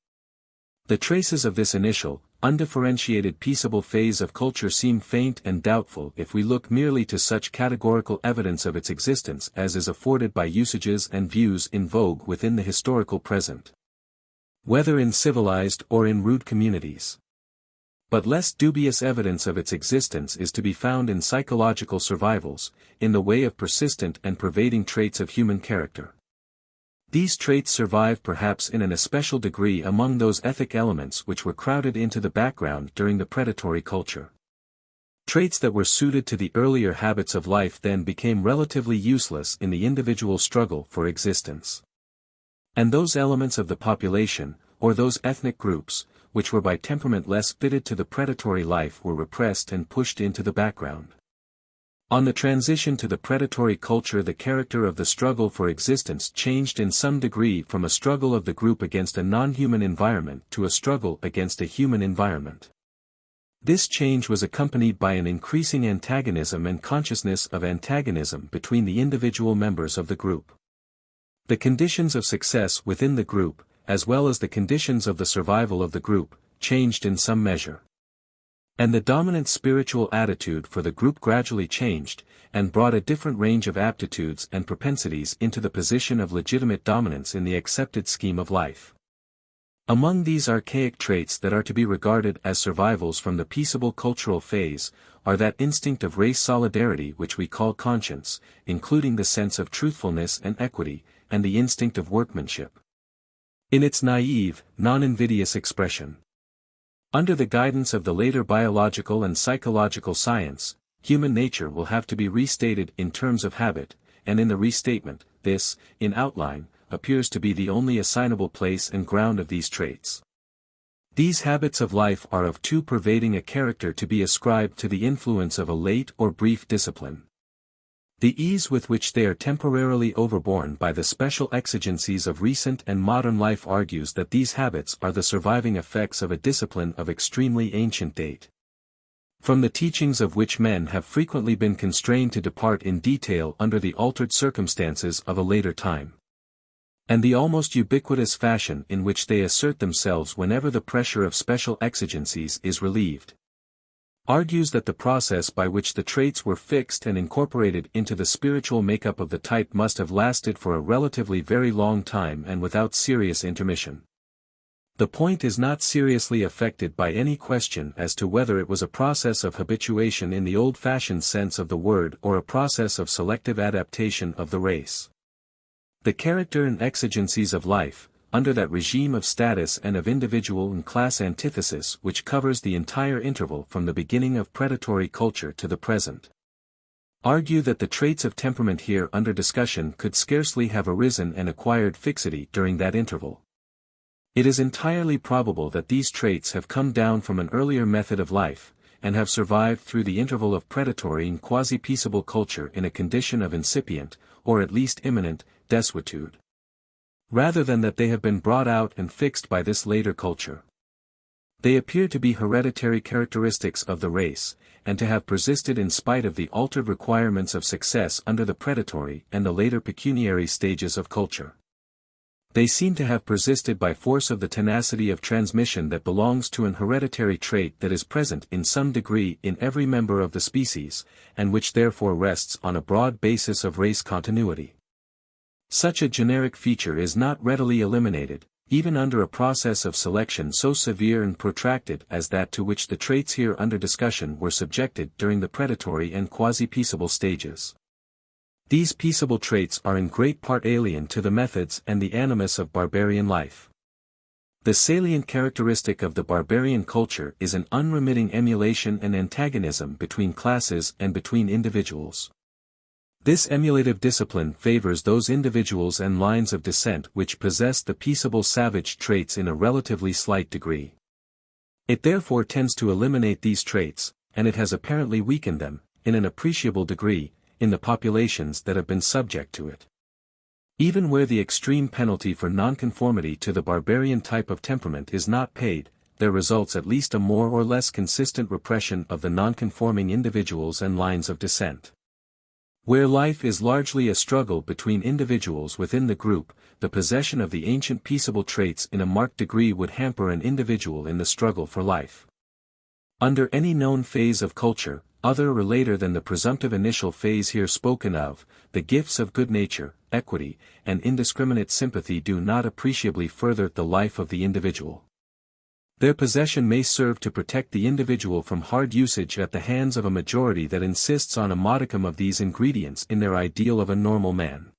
The traces of this initial, undifferentiated peaceable phase of culture seem faint and doubtful if we look merely to such categorical evidence of its existence as is afforded by usages and views in vogue within the historical present, whether in civilized or in rude communities. But less dubious evidence of its existence is to be found in psychological survivals, in the way of persistent and pervading traits of human character. These traits survive perhaps in an especial degree among those ethic elements which were crowded into the background during the predatory culture. Traits that were suited to the earlier habits of life then became relatively useless in the individual struggle for existence. And those elements of the population, or those ethnic groups, which were by temperament less fitted to the predatory life were repressed and pushed into the background. On the transition to the predatory culture the character of the struggle for existence changed in some degree from a struggle of the group against a non-human environment to a struggle against a human environment. This change was accompanied by an increasing antagonism and consciousness of antagonism between the individual members of the group. The conditions of success within the group, as well as the conditions of the survival of the group, changed in some measure. And the dominant spiritual attitude for the group gradually changed, and brought a different range of aptitudes and propensities into the position of legitimate dominance in the accepted scheme of life. Among these archaic traits that are to be regarded as survivals from the peaceable cultural phase, are that instinct of race solidarity which we call conscience, including the sense of truthfulness and equity, and the instinct of workmanship, in its naive, non-invidious expression. Under the guidance of the later biological and psychological science, human nature will have to be restated in terms of habit, and in the restatement, this, in outline, appears to be the only assignable place and ground of these traits. These habits of life are of too pervading a character to be ascribed to the influence of a late or brief discipline. The ease with which they are temporarily overborne by the special exigencies of recent and modern life argues that these habits are the surviving effects of a discipline of extremely ancient date, from the teachings of which men have frequently been constrained to depart in detail under the altered circumstances of a later time, and the almost ubiquitous fashion in which they assert themselves whenever the pressure of special exigencies is relieved, argues that the process by which the traits were fixed and incorporated into the spiritual makeup of the type must have lasted for a relatively very long time and without serious intermission. The point is not seriously affected by any question as to whether it was a process of habituation in the old-fashioned sense of the word or a process of selective adaptation of the race. The character and exigencies of life, under that regime of status and of individual and class antithesis which covers the entire interval from the beginning of predatory culture to the present. Argue that the traits of temperament here under discussion could scarcely have arisen and acquired fixity during that interval. It is entirely probable that these traits have come down from an earlier method of life, and have survived through the interval of predatory and quasi-peaceable culture in a condition of incipient, or at least imminent, desuetude. Rather than that they have been brought out and fixed by this later culture. They appear to be hereditary characteristics of the race, and to have persisted in spite of the altered requirements of success under the predatory and the later pecuniary stages of culture. They seem to have persisted by force of the tenacity of transmission that belongs to an hereditary trait that is present in some degree in every member of the species, and which therefore rests on a broad basis of race continuity. Such a generic feature is not readily eliminated, even under a process of selection so severe and protracted as that to which the traits here under discussion were subjected during the predatory and quasi-peaceable stages. These peaceable traits are in great part alien to the methods and the animus of barbarian life. The salient characteristic of the barbarian culture is an unremitting emulation and antagonism between classes and between individuals. This emulative discipline favors those individuals and lines of descent which possess the peaceable savage traits in a relatively slight degree. It therefore tends to eliminate these traits, and it has apparently weakened them, in an appreciable degree, in the populations that have been subject to it. Even where the extreme penalty for nonconformity to the barbarian type of temperament is not paid, there results at least a more or less consistent repression of the nonconforming individuals and lines of descent. Where life is largely a struggle between individuals within the group, the possession of the ancient peaceable traits in a marked degree would hamper an individual in the struggle for life. Under any known phase of culture, other or later than the presumptive initial phase here spoken of, the gifts of good nature, equity, and indiscriminate sympathy do not appreciably further the life of the individual. Their possession may serve to protect the individual from hard usage at the hands of a majority that insists on a modicum of these ingredients in their ideal of a normal man.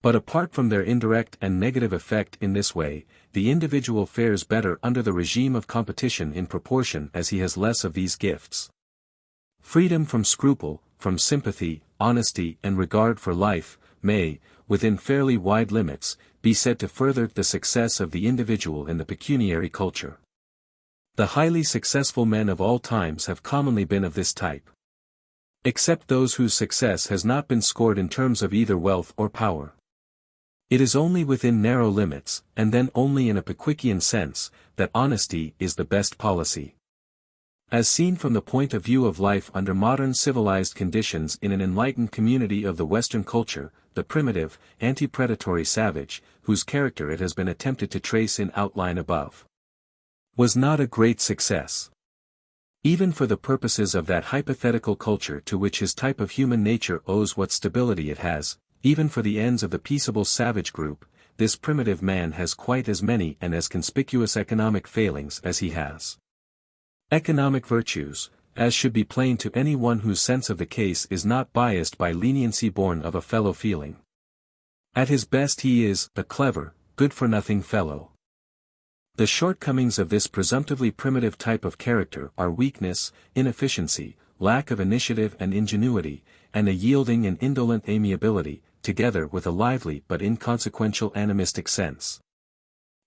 But apart from their indirect and negative effect in this way, the individual fares better under the regime of competition in proportion as he has less of these gifts. Freedom from scruple, from sympathy, honesty and regard for life, may, within fairly wide limits, be said to further the success of the individual in the pecuniary culture. The highly successful men of all times have commonly been of this type. Except those whose success has not been scored in terms of either wealth or power. It is only within narrow limits, and then only in a Pecunian sense, that honesty is the best policy. As seen from the point of view of life under modern civilized conditions in an enlightened community of the Western culture, the primitive, anti-predatory savage, whose character it has been attempted to trace in outline above, was not a great success. Even for the purposes of that hypothetical culture to which his type of human nature owes what stability it has, even for the ends of the peaceable savage group, this primitive man has quite as many and as conspicuous economic failings as he has economic virtues, as should be plain to any one whose sense of the case is not biased by leniency born of a fellow feeling. At his best he is a clever, good-for-nothing fellow. The shortcomings of this presumptively primitive type of character are weakness, inefficiency, lack of initiative and ingenuity, and a yielding and indolent amiability, together with a lively but inconsequential animistic sense.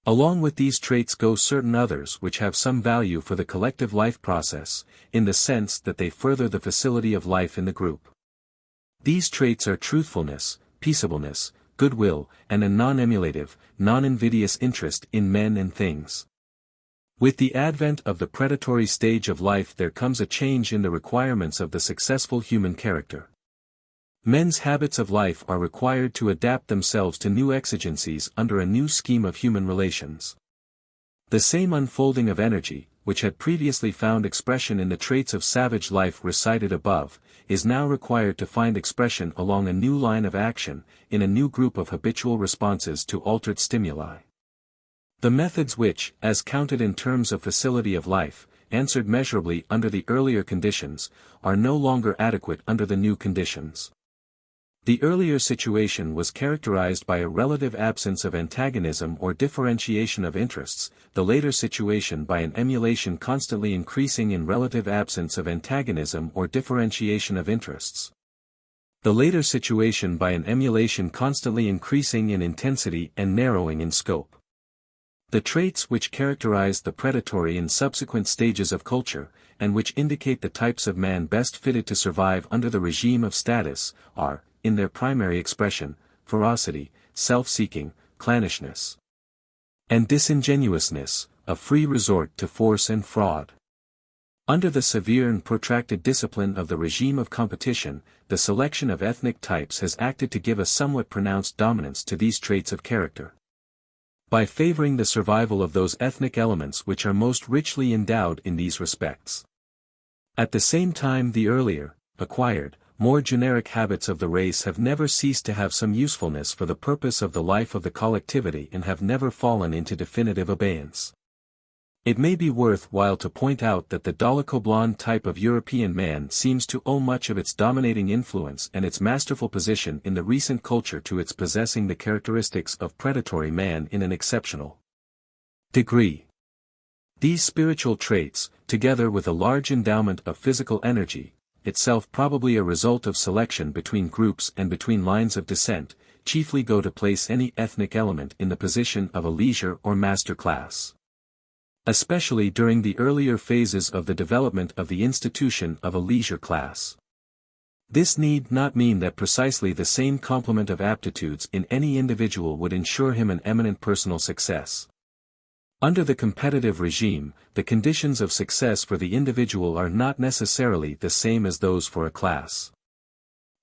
Along with these traits go certain others which have some value for the collective life process, in the sense that they further the facility of life in the group. These traits are truthfulness, peaceableness, goodwill, and a non-emulative, non-invidious interest in men and things. With the advent of the predatory stage of life there comes a change in the requirements of the successful human character. Men's habits of life are required to adapt themselves to new exigencies under a new scheme of human relations. The same unfolding of energy, which had previously found expression in the traits of savage life recited above, is now required to find expression along a new line of action, in a new group of habitual responses to altered stimuli. The methods which, as counted in terms of facility of life, answered measurably under the earlier conditions, are no longer adequate under the new conditions. The earlier situation was characterized by a relative absence of antagonism or differentiation of interests, the later situation by an emulation constantly increasing in relative absence of antagonism or differentiation of interests. The later situation by an emulation constantly increasing in intensity and narrowing in scope. The traits which characterize the predatory in subsequent stages of culture, and which indicate the types of man best fitted to survive under the regime of status, are, in their primary expression, ferocity, self-seeking, clannishness, and disingenuousness, a free resort to force and fraud. Under the severe and protracted discipline of the regime of competition, the selection of ethnic types has acted to give a somewhat pronounced dominance to these traits of character. By favoring the survival of those ethnic elements which are most richly endowed in these respects. At the same time, the earlier, acquired, more generic habits of the race have never ceased to have some usefulness for the purpose of the life of the collectivity and have never fallen into definitive abeyance. It may be worth while to point out that the dolicho-blonde type of European man seems to owe much of its dominating influence and its masterful position in the recent culture to its possessing the characteristics of predatory man in an exceptional degree. These spiritual traits, together with a large endowment of physical energy, itself probably a result of selection between groups and between lines of descent, chiefly go to place any ethnic element in the position of a leisure or master class. Especially during the earlier phases of the development of the institution of a leisure class. This need not mean that precisely the same complement of aptitudes in any individual would ensure him an eminent personal success. Under the competitive regime, the conditions of success for the individual are not necessarily the same as those for a class.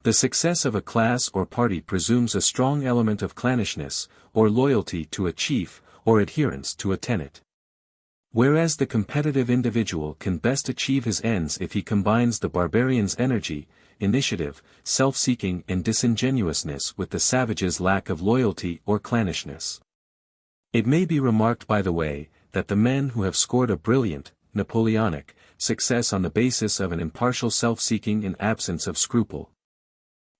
The success of a class or party presumes a strong element of clannishness, or loyalty to a chief, or adherence to a tenet. Whereas the competitive individual can best achieve his ends if he combines the barbarian's energy, initiative, self-seeking and disingenuousness with the savage's lack of loyalty or clannishness. It may be remarked by the way, that the men who have scored a brilliant, Napoleonic, success on the basis of an impartial self-seeking and absence of scruple,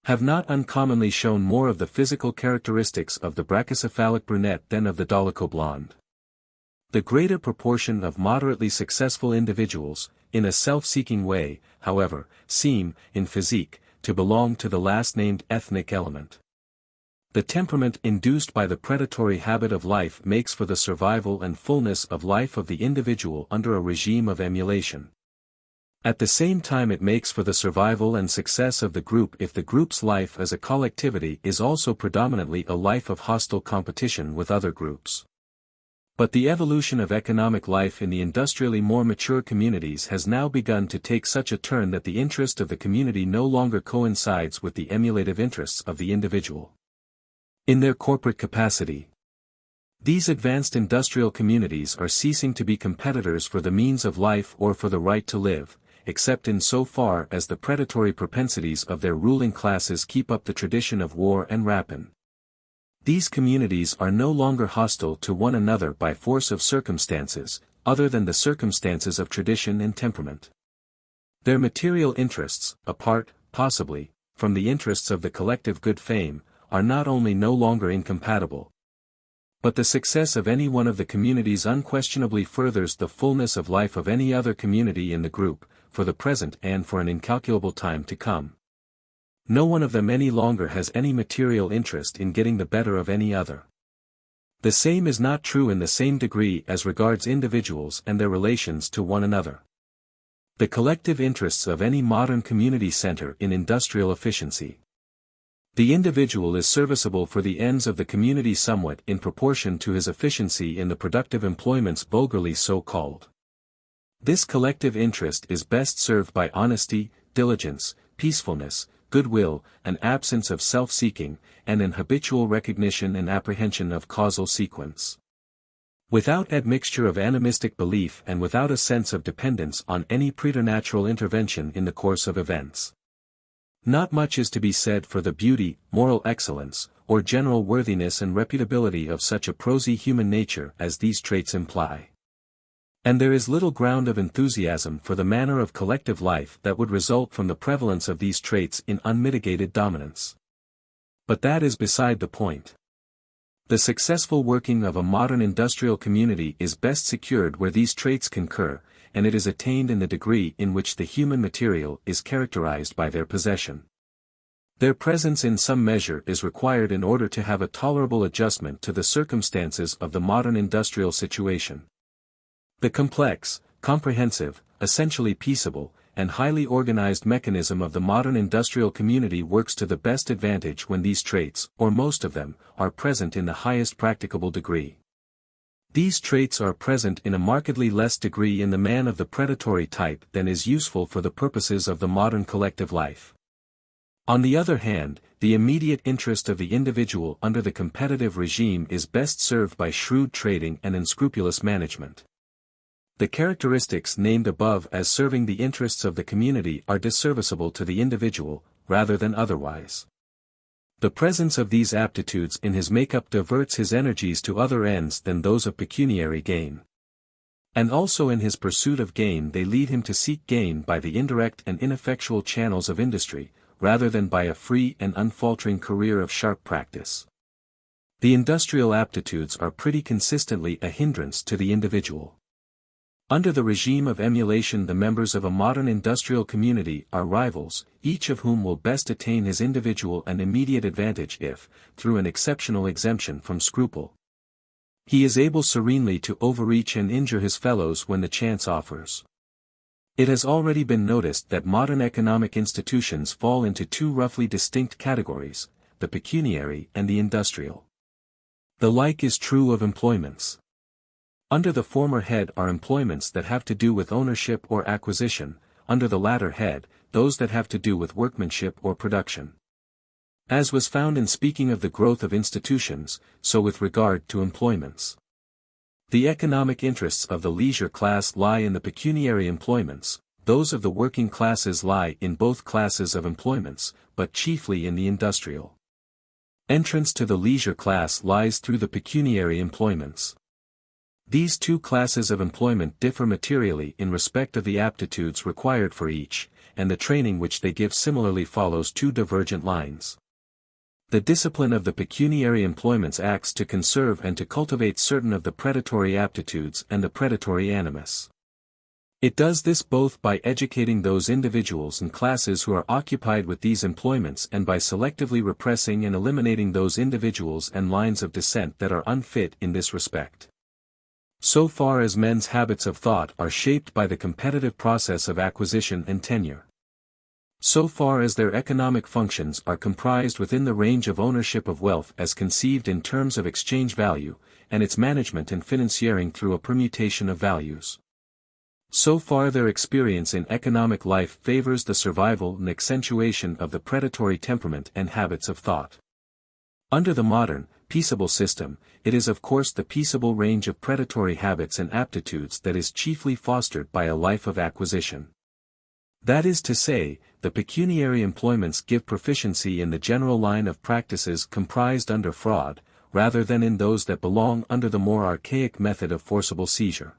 have not uncommonly shown more of the physical characteristics of the brachycephalic brunette than of the dolicho blonde. The greater proportion of moderately successful individuals, in a self-seeking way, however, seem, in physique, to belong to the last-named ethnic element. The temperament induced by the predatory habit of life makes for the survival and fullness of life of the individual under a regime of emulation. At the same time it makes for the survival and success of the group if the group's life as a collectivity is also predominantly a life of hostile competition with other groups. But the evolution of economic life in the industrially more mature communities has now begun to take such a turn that the interest of the community no longer coincides with the emulative interests of the individual. In their corporate capacity, these advanced industrial communities are ceasing to be competitors for the means of life or for the right to live, except in so far as the predatory propensities of their ruling classes keep up the tradition of war and rapine. These communities are no longer hostile to one another by force of circumstances, other than the circumstances of tradition and temperament. Their material interests, apart, possibly, from the interests of the collective good fame, are not only no longer incompatible, but the success of any one of the communities unquestionably furthers the fullness of life of any other community in the group, for the present and for an incalculable time to come. No one of them any longer has any material interest in getting the better of any other. The same is not true in the same degree as regards individuals and their relations to one another. The collective interests of any modern community center in industrial efficiency. The individual is serviceable for the ends of the community somewhat in proportion to his efficiency in the productive employments vulgarly so called. This collective interest is best served by honesty, diligence, peacefulness, goodwill, an absence of self-seeking, and an habitual recognition and apprehension of causal sequence. Without admixture of animistic belief and without a sense of dependence on any preternatural intervention in the course of events. Not much is to be said for the beauty, moral excellence, or general worthiness and reputability of such a prosy human nature as these traits imply. And there is little ground of enthusiasm for the manner of collective life that would result from the prevalence of these traits in unmitigated dominance. But that is beside the point. The successful working of a modern industrial community is best secured where these traits concur, and it is attained in the degree in which the human material is characterized by their possession. Their presence in some measure is required in order to have a tolerable adjustment to the circumstances of the modern industrial situation. The complex, comprehensive, essentially peaceable, and highly organized mechanism of the modern industrial community works to the best advantage when these traits, or most of them, are present in the highest practicable degree. These traits are present in a markedly less degree in the man of the predatory type than is useful for the purposes of the modern collective life. On the other hand, the immediate interest of the individual under the competitive regime is best served by shrewd trading and unscrupulous management. The characteristics named above as serving the interests of the community are disserviceable to the individual, rather than otherwise. The presence of these aptitudes in his makeup diverts his energies to other ends than those of pecuniary gain. And also in his pursuit of gain they lead him to seek gain by the indirect and ineffectual channels of industry, rather than by a free and unfaltering career of sharp practice. The industrial aptitudes are pretty consistently a hindrance to the individual. Under the regime of emulation, the members of a modern industrial community are rivals, each of whom will best attain his individual and immediate advantage if, through an exceptional exemption from scruple, he is able serenely to overreach and injure his fellows when the chance offers. It has already been noticed that modern economic institutions fall into two roughly distinct categories, the pecuniary and the industrial. The like is true of employments. Under the former head are employments that have to do with ownership or acquisition, under the latter head, those that have to do with workmanship or production. As was found in speaking of the growth of institutions, so with regard to employments. The economic interests of the leisure class lie in the pecuniary employments, those of the working classes lie in both classes of employments, but chiefly in the industrial. Entrance to the leisure class lies through the pecuniary employments. These two classes of employment differ materially in respect of the aptitudes required for each, and the training which they give similarly follows two divergent lines. The discipline of the pecuniary employments acts to conserve and to cultivate certain of the predatory aptitudes and the predatory animus. It does this both by educating those individuals and classes who are occupied with these employments and by selectively repressing and eliminating those individuals and lines of descent that are unfit in this respect. So far as men's habits of thought are shaped by the competitive process of acquisition and tenure. So far as their economic functions are comprised within the range of ownership of wealth as conceived in terms of exchange value, and its management and financiering through a permutation of values. So far their experience in economic life favors the survival and accentuation of the predatory temperament and habits of thought. Under the modern, peaceable system, it is of course the peaceable range of predatory habits and aptitudes that is chiefly fostered by a life of acquisition. That is to say, the pecuniary employments give proficiency in the general line of practices comprised under fraud, rather than in those that belong under the more archaic method of forcible seizure.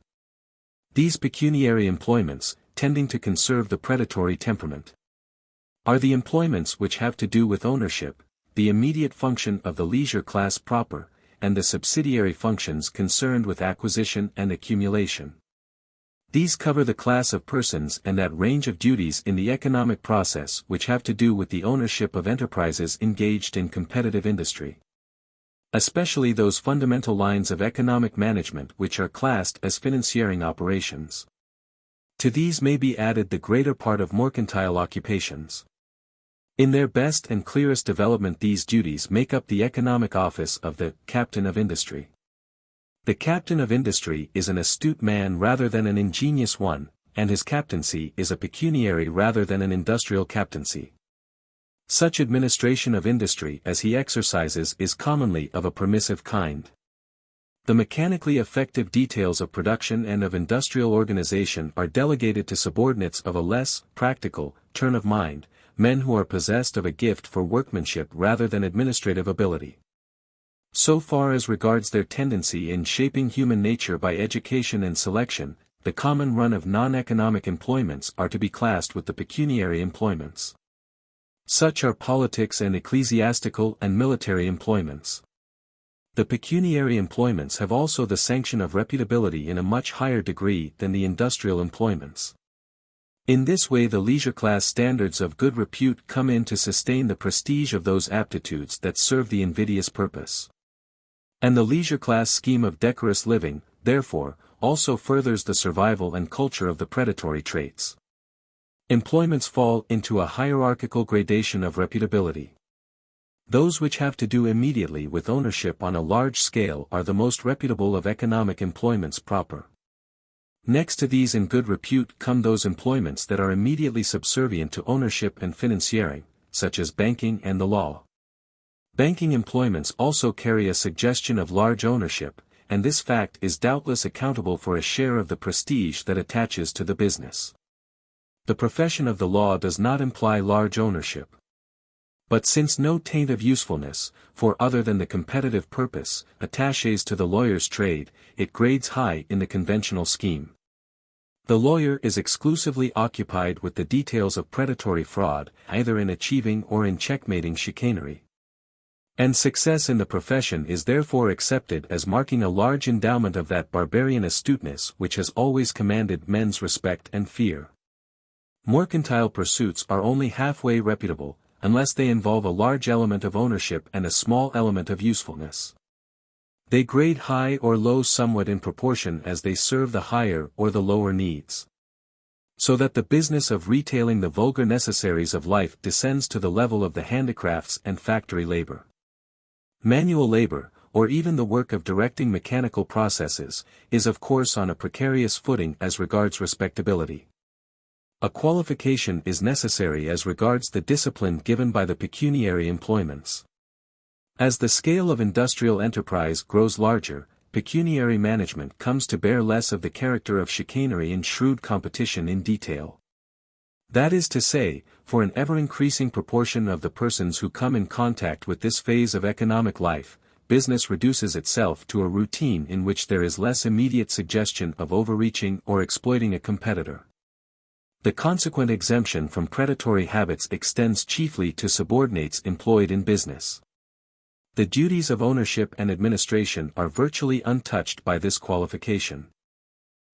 These pecuniary employments, tending to conserve the predatory temperament, are the employments which have to do with ownership, the immediate function of the leisure class proper, and the subsidiary functions concerned with acquisition and accumulation. These cover the class of persons and that range of duties in the economic process which have to do with the ownership of enterprises engaged in competitive industry. Especially those fundamental lines of economic management which are classed as financiering operations. To these may be added the greater part of mercantile occupations. In their best and clearest development these duties make up the economic office of the captain of industry. The captain of industry is an astute man rather than an ingenious one, and his captaincy is a pecuniary rather than an industrial captaincy. Such administration of industry as he exercises is commonly of a permissive kind. The mechanically effective details of production and of industrial organization are delegated to subordinates of a less practical turn of mind, men who are possessed of a gift for workmanship rather than administrative ability. So far as regards their tendency in shaping human nature by education and selection, the common run of non-economic employments are to be classed with the pecuniary employments. Such are politics and ecclesiastical and military employments. The pecuniary employments have also the sanction of reputability in a much higher degree than the industrial employments. In this way the leisure class standards of good repute come in to sustain the prestige of those aptitudes that serve the invidious purpose. And the leisure class scheme of decorous living, therefore, also furthers the survival and culture of the predatory traits. Employments fall into a hierarchical gradation of reputability. Those which have to do immediately with ownership on a large scale are the most reputable of economic employments proper. Next to these in good repute come those employments that are immediately subservient to ownership and financiering, such as banking and the law. Banking employments also carry a suggestion of large ownership, and this fact is doubtless accountable for a share of the prestige that attaches to the business. The profession of the law does not imply large ownership. But since no taint of usefulness, for other than the competitive purpose, attaches to the lawyer's trade, it grades high in the conventional scheme. The lawyer is exclusively occupied with the details of predatory fraud, either in achieving or in checkmating chicanery. And success in the profession is therefore accepted as marking a large endowment of that barbarian astuteness which has always commanded men's respect and fear. Mercantile pursuits are only halfway reputable, unless they involve a large element of ownership and a small element of usefulness. They grade high or low somewhat in proportion as they serve the higher or the lower needs. So that the business of retailing the vulgar necessaries of life descends to the level of the handicrafts and factory labor. Manual labor, or even the work of directing mechanical processes, is of course on a precarious footing as regards respectability. A qualification is necessary as regards the discipline given by the pecuniary employments. As the scale of industrial enterprise grows larger, pecuniary management comes to bear less of the character of chicanery and shrewd competition in detail. That is to say, for an ever-increasing proportion of the persons who come in contact with this phase of economic life, business reduces itself to a routine in which there is less immediate suggestion of overreaching or exploiting a competitor. The consequent exemption from predatory habits extends chiefly to subordinates employed in business. The duties of ownership and administration are virtually untouched by this qualification.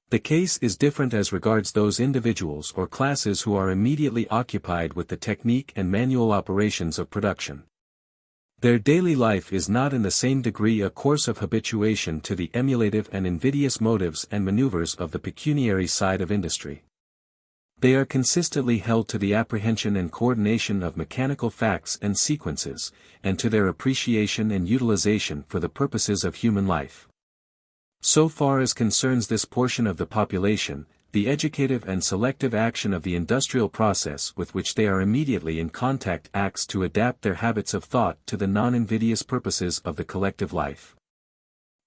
The case is different as regards those individuals or classes who are immediately occupied with the technique and manual operations of production. Their daily life is not in the same degree a course of habituation to the emulative and invidious motives and maneuvers of the pecuniary side of industry. They are consistently held to the apprehension and coordination of mechanical facts and sequences, and to their appreciation and utilization for the purposes of human life. So far as concerns this portion of the population, the educative and selective action of the industrial process with which they are immediately in contact acts to adapt their habits of thought to the non-invidious purposes of the collective life.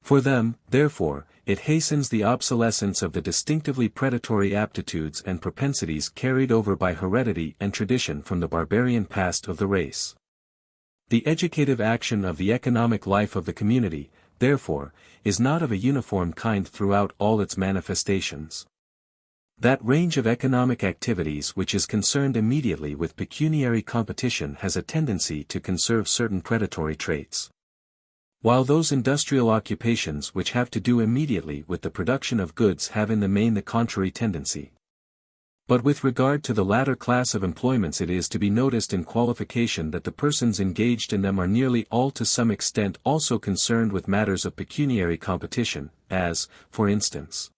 For them, therefore, it hastens the obsolescence of the distinctively predatory aptitudes and propensities carried over by heredity and tradition from the barbarian past of the race. The educative action of the economic life of the community, therefore, is not of a uniform kind throughout all its manifestations. That range of economic activities which is concerned immediately with pecuniary competition has a tendency to conserve certain predatory traits. While those industrial occupations which have to do immediately with the production of goods have in the main the contrary tendency. But with regard to the latter class of employments it is to be noticed in qualification that the persons engaged in them are nearly all to some extent also concerned with matters of pecuniary competition, as, for instance,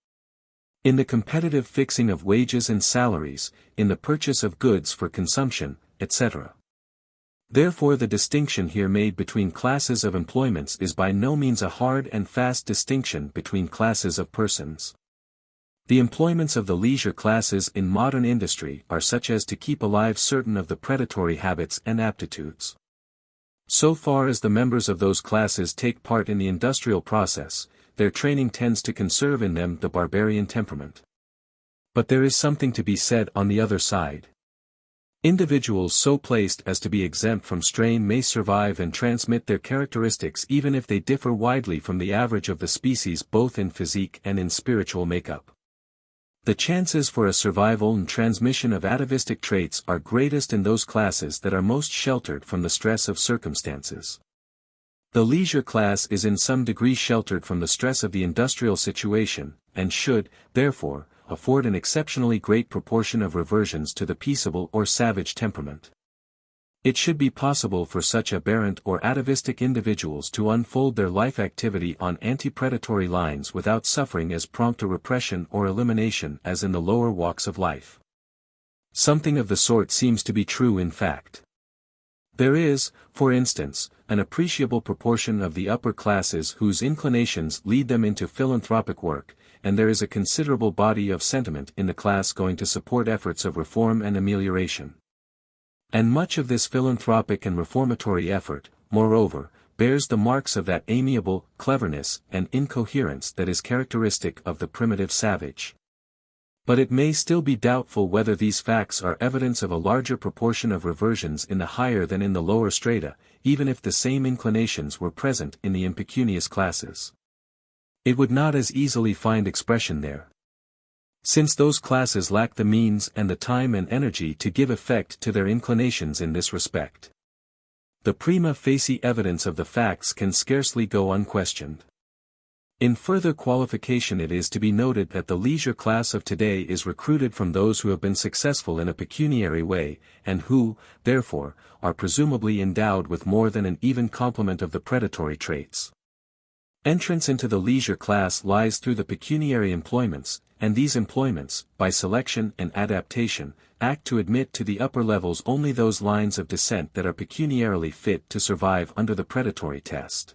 in the competitive fixing of wages and salaries, in the purchase of goods for consumption, etc. Therefore the distinction here made between classes of employments is by no means a hard and fast distinction between classes of persons. The employments of the leisure classes in modern industry are such as to keep alive certain of the predatory habits and aptitudes. So far as the members of those classes take part in the industrial process, their training tends to conserve in them the barbarian temperament. But there is something to be said on the other side. Individuals so placed as to be exempt from strain may survive and transmit their characteristics even if they differ widely from the average of the species both in physique and in spiritual makeup. The chances for a survival and transmission of atavistic traits are greatest in those classes that are most sheltered from the stress of circumstances. The leisure class is in some degree sheltered from the stress of the industrial situation, and should, therefore, afford an exceptionally great proportion of reversions to the peaceable or savage temperament. It should be possible for such aberrant or atavistic individuals to unfold their life activity on anti-predatory lines without suffering as prompt a repression or elimination as in the lower walks of life. Something of the sort seems to be true in fact. There is, for instance, an appreciable proportion of the upper classes whose inclinations lead them into philanthropic work, and there is a considerable body of sentiment in the class going to support efforts of reform and amelioration. And much of this philanthropic and reformatory effort, moreover, bears the marks of that amiable cleverness and incoherence that is characteristic of the primitive savage. But it may still be doubtful whether these facts are evidence of a larger proportion of reversions in the higher than in the lower strata, even if the same inclinations were present in the impecunious classes. It would not as easily find expression there, since those classes lack the means and the time and energy to give effect to their inclinations in this respect. The prima facie evidence of the facts can scarcely go unquestioned. In further qualification, it is to be noted that the leisure class of today is recruited from those who have been successful in a pecuniary way, and who, therefore, are presumably endowed with more than an even complement of the predatory traits. Entrance into the leisure class lies through the pecuniary employments, and these employments, by selection and adaptation, act to admit to the upper levels only those lines of descent that are pecuniarily fit to survive under the predatory test.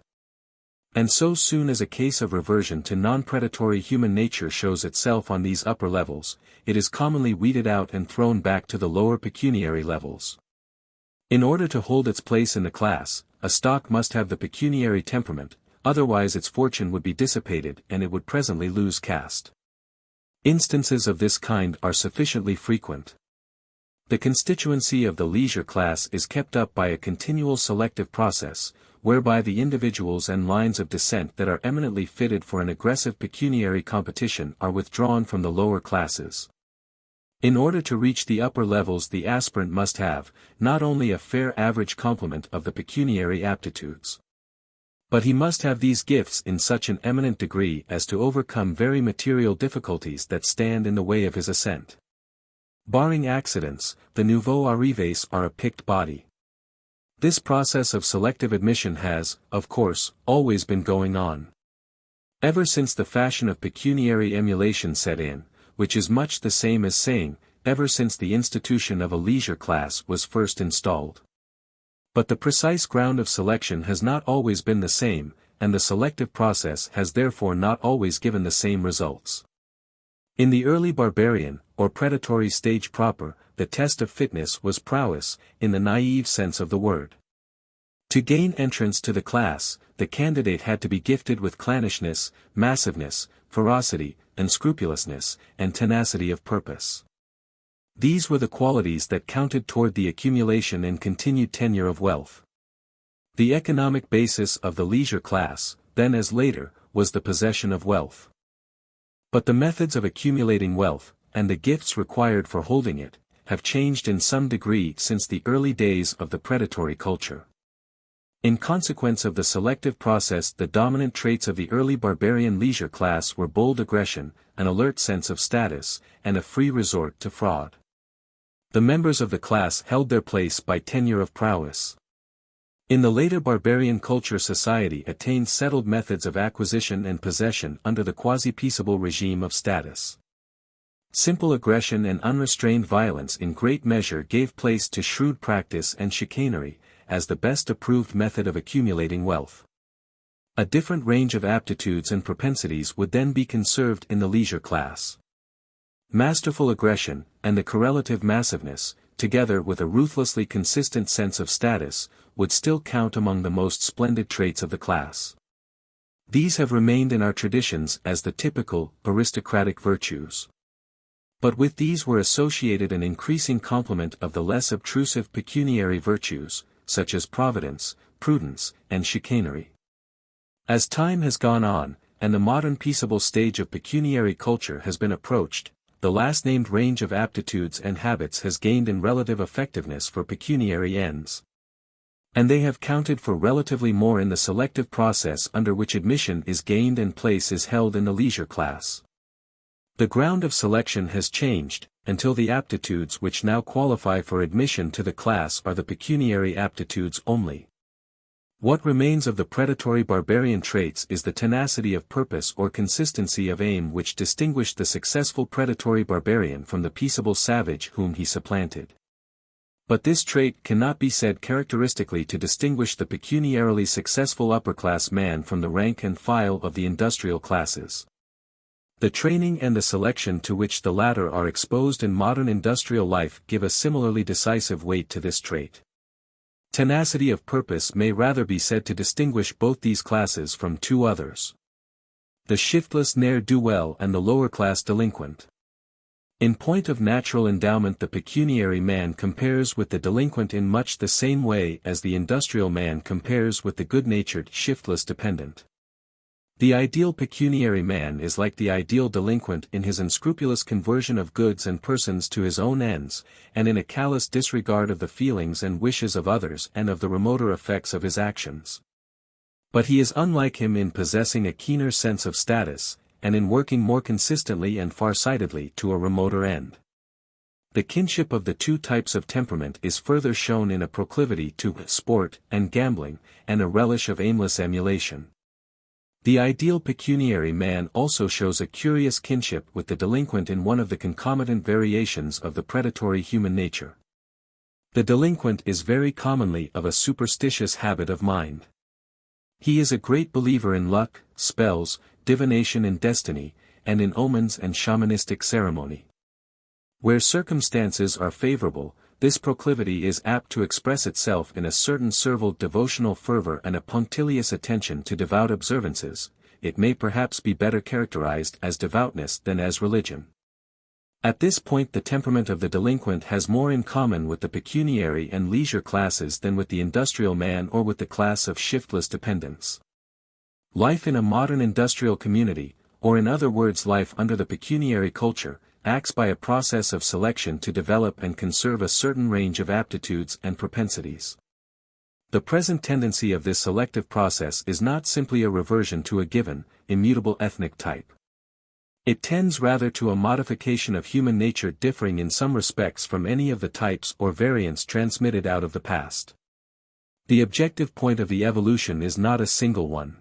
And so soon as a case of reversion to non-predatory human nature shows itself on these upper levels, it is commonly weeded out and thrown back to the lower pecuniary levels. In order to hold its place in the class, a stock must have the pecuniary temperament, otherwise its fortune would be dissipated and it would presently lose caste. Instances of this kind are sufficiently frequent. The constituency of the leisure class is kept up by a continual selective process, whereby the individuals and lines of descent that are eminently fitted for an aggressive pecuniary competition are withdrawn from the lower classes. In order to reach the upper levels, the aspirant must have, not only a fair average complement of the pecuniary aptitudes, but he must have these gifts in such an eminent degree as to overcome very material difficulties that stand in the way of his ascent. Barring accidents, the nouveaux arrivés are a picked body. This process of selective admission has, of course, always been going on. Ever since the fashion of pecuniary emulation set in, which is much the same as saying, ever since the institution of a leisure class was first installed. But the precise ground of selection has not always been the same, and the selective process has therefore not always given the same results. In the early barbarian, or predatory stage proper, the test of fitness was prowess, in the naive sense of the word. To gain entrance to the class, the candidate had to be gifted with clannishness, massiveness, ferocity, unscrupulousness, and tenacity of purpose. These were the qualities that counted toward the accumulation and continued tenure of wealth. The economic basis of the leisure class, then as later, was the possession of wealth. But the methods of accumulating wealth, and the gifts required for holding it, have changed in some degree since the early days of the predatory culture. In consequence of the selective process, the dominant traits of the early barbarian leisure class were bold aggression, an alert sense of status, and a free resort to fraud. The members of the class held their place by tenure of prowess. In the later barbarian culture, society attained settled methods of acquisition and possession under the quasi-peaceable regime of status. Simple aggression and unrestrained violence in great measure gave place to shrewd practice and chicanery, as the best approved method of accumulating wealth. A different range of aptitudes and propensities would then be conserved in the leisure class. Masterful aggression, and the correlative massiveness, together with a ruthlessly consistent sense of status, would still count among the most splendid traits of the class. These have remained in our traditions as the typical, aristocratic virtues. But with these were associated an increasing complement of the less obtrusive pecuniary virtues, such as providence, prudence, and chicanery. As time has gone on, and the modern peaceable stage of pecuniary culture has been approached, the last-named range of aptitudes and habits has gained in relative effectiveness for pecuniary ends. And they have counted for relatively more in the selective process under which admission is gained and place is held in the leisure class. The ground of selection has changed, until the aptitudes which now qualify for admission to the class are the pecuniary aptitudes only. What remains of the predatory barbarian traits is the tenacity of purpose or consistency of aim which distinguished the successful predatory barbarian from the peaceable savage whom he supplanted. But this trait cannot be said characteristically to distinguish the pecuniarily successful upper-class man from the rank and file of the industrial classes. The training and the selection to which the latter are exposed in modern industrial life give a similarly decisive weight to this trait. Tenacity of purpose may rather be said to distinguish both these classes from two others: the shiftless ne'er-do-well and the lower-class delinquent. In point of natural endowment, the pecuniary man compares with the delinquent in much the same way as the industrial man compares with the good-natured shiftless dependent. The ideal pecuniary man is like the ideal delinquent in his unscrupulous conversion of goods and persons to his own ends, and in a callous disregard of the feelings and wishes of others and of the remoter effects of his actions. But he is unlike him in possessing a keener sense of status, and in working more consistently and far-sightedly to a remoter end. The kinship of the two types of temperament is further shown in a proclivity to sport and gambling, and a relish of aimless emulation. The ideal pecuniary man also shows a curious kinship with the delinquent in one of the concomitant variations of the predatory human nature. The delinquent is very commonly of a superstitious habit of mind. He is a great believer in luck, spells, divination and destiny, and in omens and shamanistic ceremony. Where circumstances are favorable, this proclivity is apt to express itself in a certain servile devotional fervor and a punctilious attention to devout observances. It may perhaps be better characterized as devoutness than as religion. At this point, the temperament of the delinquent has more in common with the pecuniary and leisure classes than with the industrial man or with the class of shiftless dependents. Life in a modern industrial community, or in other words life under the pecuniary culture, acts by a process of selection to develop and conserve a certain range of aptitudes and propensities. The present tendency of this selective process is not simply a reversion to a given, immutable ethnic type. It tends rather to a modification of human nature differing in some respects from any of the types or variants transmitted out of the past. The objective point of the evolution is not a single one.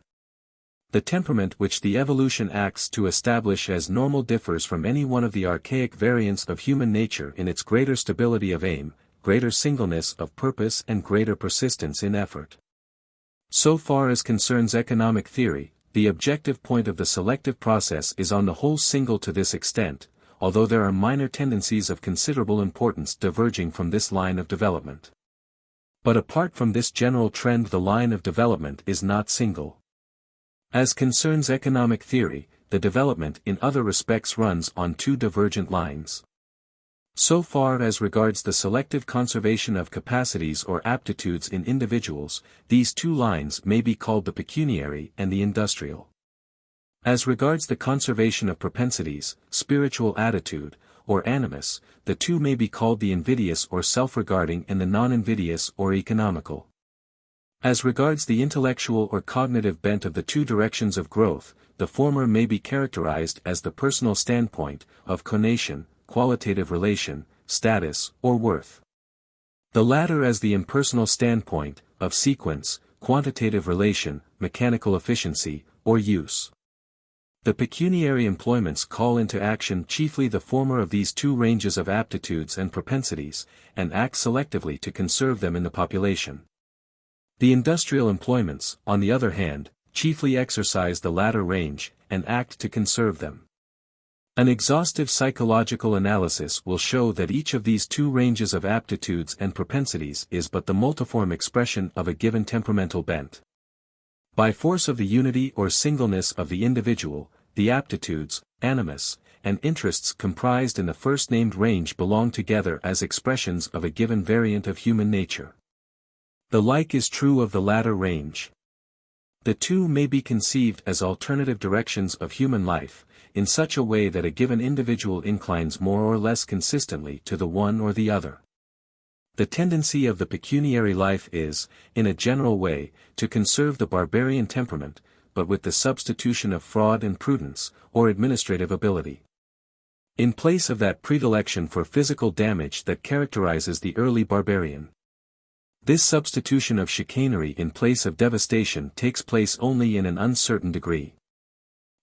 The temperament which the evolution acts to establish as normal differs from any one of the archaic variants of human nature in its greater stability of aim, greater singleness of purpose and greater persistence in effort. So far as concerns economic theory, the objective point of the selective process is on the whole single to this extent, although there are minor tendencies of considerable importance diverging from this line of development. But apart from this general trend, the line of development is not single. As concerns economic theory, the development in other respects runs on two divergent lines. So far as regards the selective conservation of capacities or aptitudes in individuals, these two lines may be called the pecuniary and the industrial. As regards the conservation of propensities, spiritual attitude, or animus, the two may be called the invidious or self-regarding and the non-invidious or economical. As regards the intellectual or cognitive bent of the two directions of growth, the former may be characterized as the personal standpoint, of conation, qualitative relation, status, or worth. The latter as the impersonal standpoint, of sequence, quantitative relation, mechanical efficiency, or use. The pecuniary employments call into action chiefly the former of these two ranges of aptitudes and propensities, and act selectively to conserve them in the population. The industrial employments, on the other hand, chiefly exercise the latter range, and act to conserve them. An exhaustive psychological analysis will show that each of these two ranges of aptitudes and propensities is but the multiform expression of a given temperamental bent. By force of the unity or singleness of the individual, the aptitudes, animus, and interests comprised in the first-named range belong together as expressions of a given variant of human nature. The like is true of the latter range. The two may be conceived as alternative directions of human life, in such a way that a given individual inclines more or less consistently to the one or the other. The tendency of the pecuniary life is, in a general way, to conserve the barbarian temperament, but with the substitution of fraud and prudence, or administrative ability. In place of that predilection for physical damage that characterizes the early barbarian. This substitution of chicanery in place of devastation takes place only in an uncertain degree.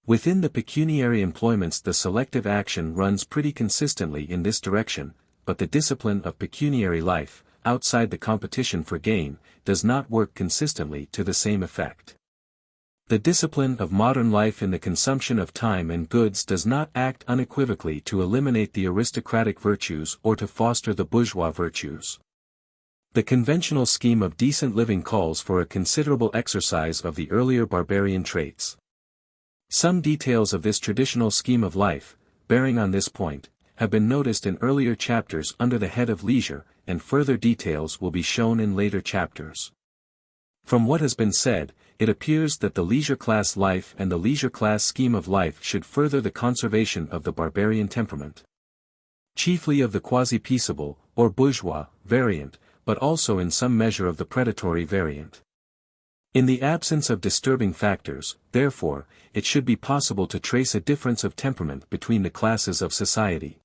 Within the pecuniary employments the selective action runs pretty consistently in this direction, but the discipline of pecuniary life, outside the competition for gain, does not work consistently to the same effect. The discipline of modern life in the consumption of time and goods does not act unequivocally to eliminate the aristocratic virtues or to foster the bourgeois virtues. The conventional scheme of decent living calls for a considerable exercise of the earlier barbarian traits. Some details of this traditional scheme of life, bearing on this point, have been noticed in earlier chapters under the head of leisure, and further details will be shown in later chapters. From what has been said, it appears that the leisure class life and the leisure class scheme of life should further the conservation of the barbarian temperament. Chiefly of the quasi-peaceable, or bourgeois, variant, but also in some measure of the predatory variant. In the absence of disturbing factors, therefore, it should be possible to trace a difference of temperament between the classes of society.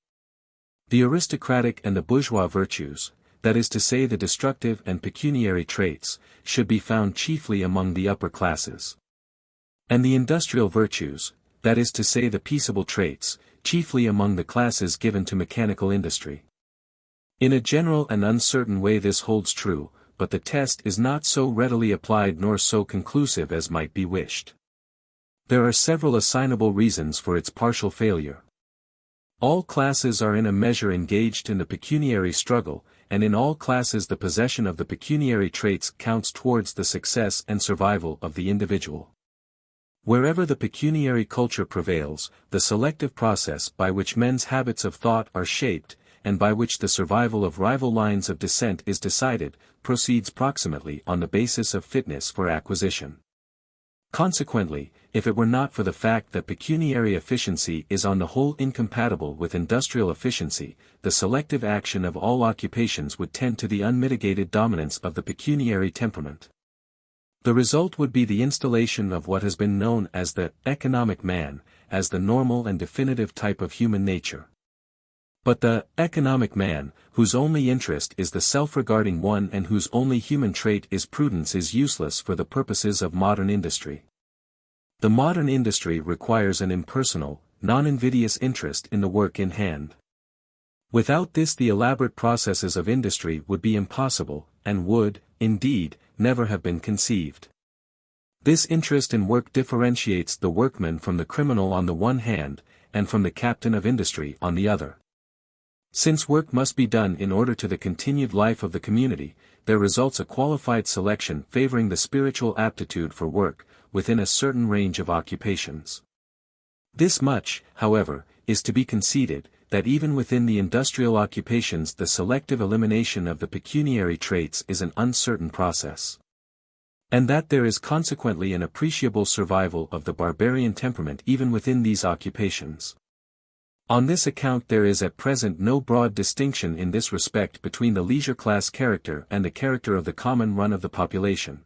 The aristocratic and the bourgeois virtues, that is to say the destructive and pecuniary traits, should be found chiefly among the upper classes. And the industrial virtues, that is to say the peaceable traits, chiefly among the classes given to mechanical industry. In a general and uncertain way this holds true, but the test is not so readily applied nor so conclusive as might be wished. There are several assignable reasons for its partial failure. All classes are in a measure engaged in the pecuniary struggle, and in all classes the possession of the pecuniary traits counts towards the success and survival of the individual. Wherever the pecuniary culture prevails, the selective process by which men's habits of thought are shaped, and by which the survival of rival lines of descent is decided, proceeds proximately on the basis of fitness for acquisition. Consequently, if it were not for the fact that pecuniary efficiency is on the whole incompatible with industrial efficiency, the selective action of all occupations would tend to the unmitigated dominance of the pecuniary temperament. The result would be the installation of what has been known as the economic man, as the normal and definitive type of human nature. But the economic man, whose only interest is the self-regarding one and whose only human trait is prudence, is useless for the purposes of modern industry. The modern industry requires an impersonal, non-invidious interest in the work in hand. Without this the elaborate processes of industry would be impossible, and would, indeed, never have been conceived. This interest in work differentiates the workman from the criminal on the one hand, and from the captain of industry on the other. Since work must be done in order to the continued life of the community, there results a qualified selection favoring the spiritual aptitude for work, within a certain range of occupations. This much, however, is to be conceded, that even within the industrial occupations the selective elimination of the pecuniary traits is an uncertain process. And that there is consequently an appreciable survival of the barbarian temperament even within these occupations. On this account there is at present no broad distinction in this respect between the leisure class character and the character of the common run of the population.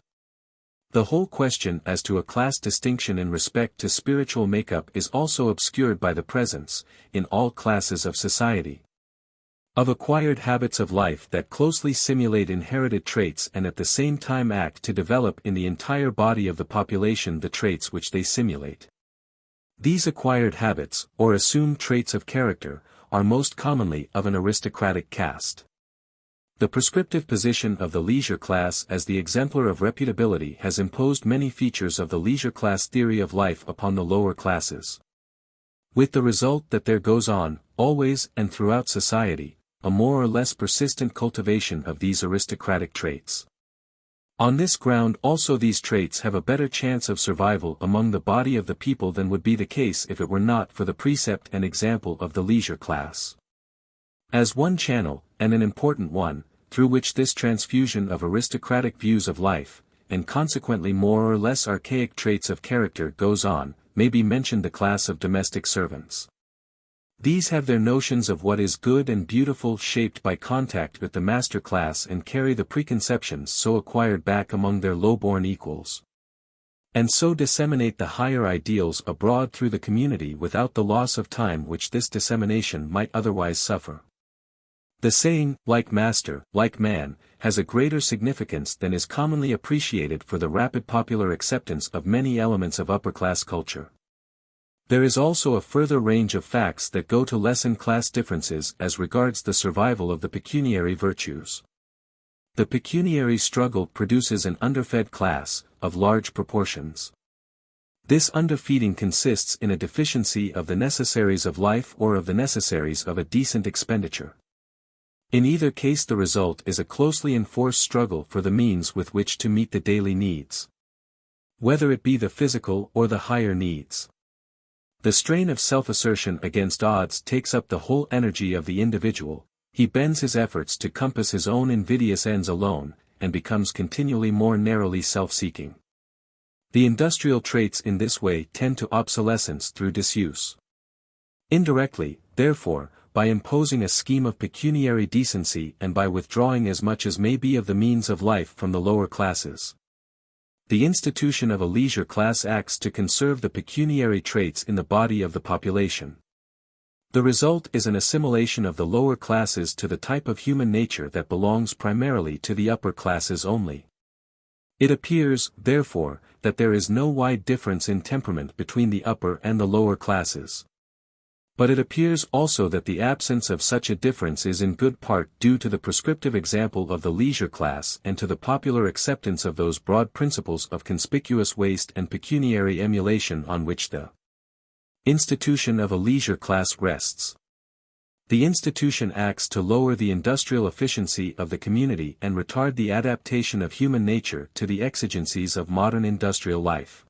The whole question as to a class distinction in respect to spiritual makeup is also obscured by the presence, in all classes of society, of acquired habits of life that closely simulate inherited traits and at the same time act to develop in the entire body of the population the traits which they simulate. These acquired habits, or assumed traits of character, are most commonly of an aristocratic caste. The prescriptive position of the leisure class as the exemplar of reputability has imposed many features of the leisure class theory of life upon the lower classes. With the result that there goes on, always and throughout society, a more or less persistent cultivation of these aristocratic traits. On this ground also these traits have a better chance of survival among the body of the people than would be the case if it were not for the precept and example of the leisure class. As one channel, and an important one, through which this transfusion of aristocratic views of life, and consequently more or less archaic traits of character goes on, may be mentioned the class of domestic servants. These have their notions of what is good and beautiful shaped by contact with the master class and carry the preconceptions so acquired back among their low-born equals. And so disseminate the higher ideals abroad through the community without the loss of time which this dissemination might otherwise suffer. The saying, like master, like man, has a greater significance than is commonly appreciated for the rapid popular acceptance of many elements of upper-class culture. There is also a further range of facts that go to lessen class differences as regards the survival of the pecuniary virtues. The pecuniary struggle produces an underfed class, of large proportions. This underfeeding consists in a deficiency of the necessaries of life or of the necessaries of a decent expenditure. In either case the result is a closely enforced struggle for the means with which to meet the daily needs. Whether it be the physical or the higher needs. The strain of self-assertion against odds takes up the whole energy of the individual, he bends his efforts to compass his own invidious ends alone, and becomes continually more narrowly self-seeking. The industrial traits in this way tend to obsolescence through disuse. Indirectly, therefore, by imposing a scheme of pecuniary decency and by withdrawing as much as may be of the means of life from the lower classes, the institution of a leisure class acts to conserve the pecuniary traits in the body of the population. The result is an assimilation of the lower classes to the type of human nature that belongs primarily to the upper classes only. It appears, therefore, that there is no wide difference in temperament between the upper and the lower classes. But it appears also that the absence of such a difference is in good part due to the prescriptive example of the leisure class and to the popular acceptance of those broad principles of conspicuous waste and pecuniary emulation on which the institution of a leisure class rests. The institution acts to lower the industrial efficiency of the community and retard the adaptation of human nature to the exigencies of modern industrial life.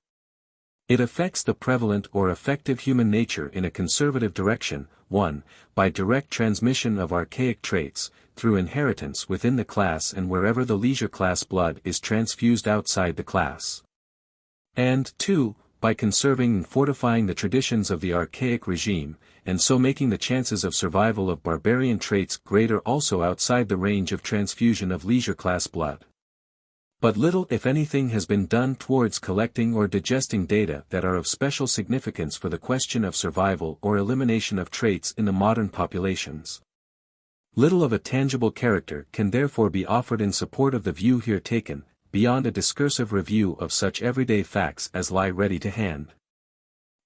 It affects the prevalent or effective human nature in a conservative direction, 1. By direct transmission of archaic traits, through inheritance within the class and wherever the leisure class blood is transfused outside the class. And 2. By conserving and fortifying the traditions of the archaic regime, and so making the chances of survival of barbarian traits greater also outside the range of transfusion of leisure class blood. But little if anything has been done towards collecting or digesting data that are of special significance for the question of survival or elimination of traits in the modern populations. Little of a tangible character can therefore be offered in support of the view here taken, beyond a discursive review of such everyday facts as lie ready to hand.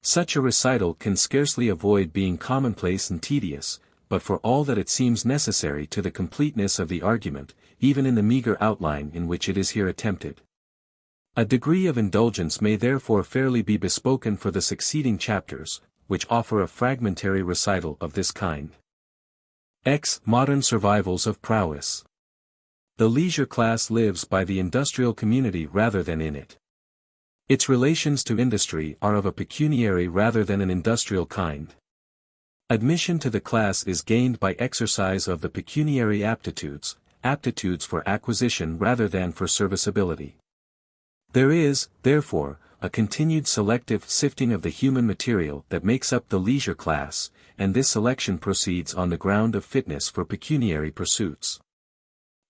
Such a recital can scarcely avoid being commonplace and tedious, but for all that it seems necessary to the completeness of the argument, even in the meager outline in which it is here attempted. A degree of indulgence may therefore fairly be bespoken for the succeeding chapters, which offer a fragmentary recital of this kind. X. Modern survivals of prowess. The leisure class lives by the industrial community rather than in it. Its relations to industry are of a pecuniary rather than an industrial kind. Admission to the class is gained by exercise of the pecuniary aptitudes for acquisition rather than for serviceability. There is, therefore, a continued selective sifting of the human material that makes up the leisure class, and this selection proceeds on the ground of fitness for pecuniary pursuits.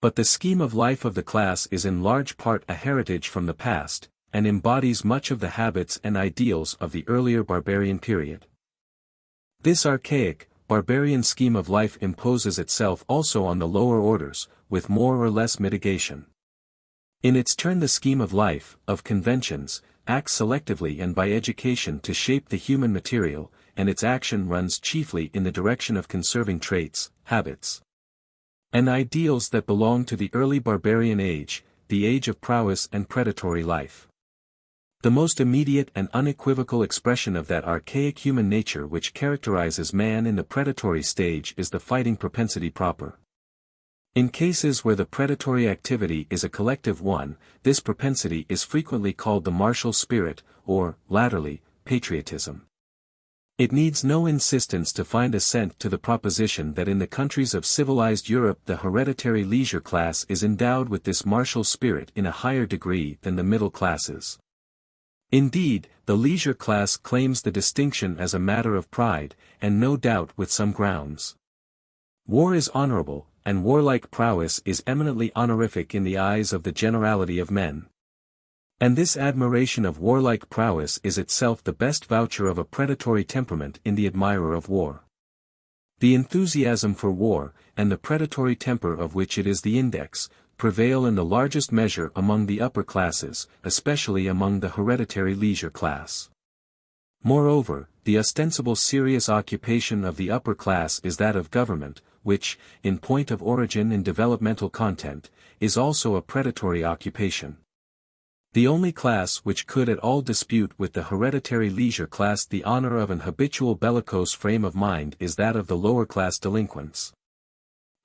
But the scheme of life of the class is in large part a heritage from the past, and embodies much of the habits and ideals of the earlier barbarian period. This archaic, barbarian scheme of life imposes itself also on the lower orders, with more or less mitigation. In its turn the scheme of life, of conventions, acts selectively and by education to shape the human material, and its action runs chiefly in the direction of conserving traits, habits, and ideals that belong to the early barbarian age, the age of prowess and predatory life. The most immediate and unequivocal expression of that archaic human nature which characterizes man in the predatory stage is the fighting propensity proper. In cases where the predatory activity is a collective one, this propensity is frequently called the martial spirit, or, latterly, patriotism. It needs no insistence to find assent to the proposition that in the countries of civilized Europe the hereditary leisure class is endowed with this martial spirit in a higher degree than the middle classes. Indeed, the leisure class claims the distinction as a matter of pride, and no doubt with some grounds. War is honorable, and warlike prowess is eminently honorific in the eyes of the generality of men. And this admiration of warlike prowess is itself the best voucher of a predatory temperament in the admirer of war. The enthusiasm for war, and the predatory temper of which it is the index, prevail in the largest measure among the upper classes, especially among the hereditary leisure class. Moreover, the ostensible serious occupation of the upper class is that of government, which, in point of origin and developmental content, is also a predatory occupation. The only class which could at all dispute with the hereditary leisure class the honor of an habitual bellicose frame of mind is that of the lower class delinquents.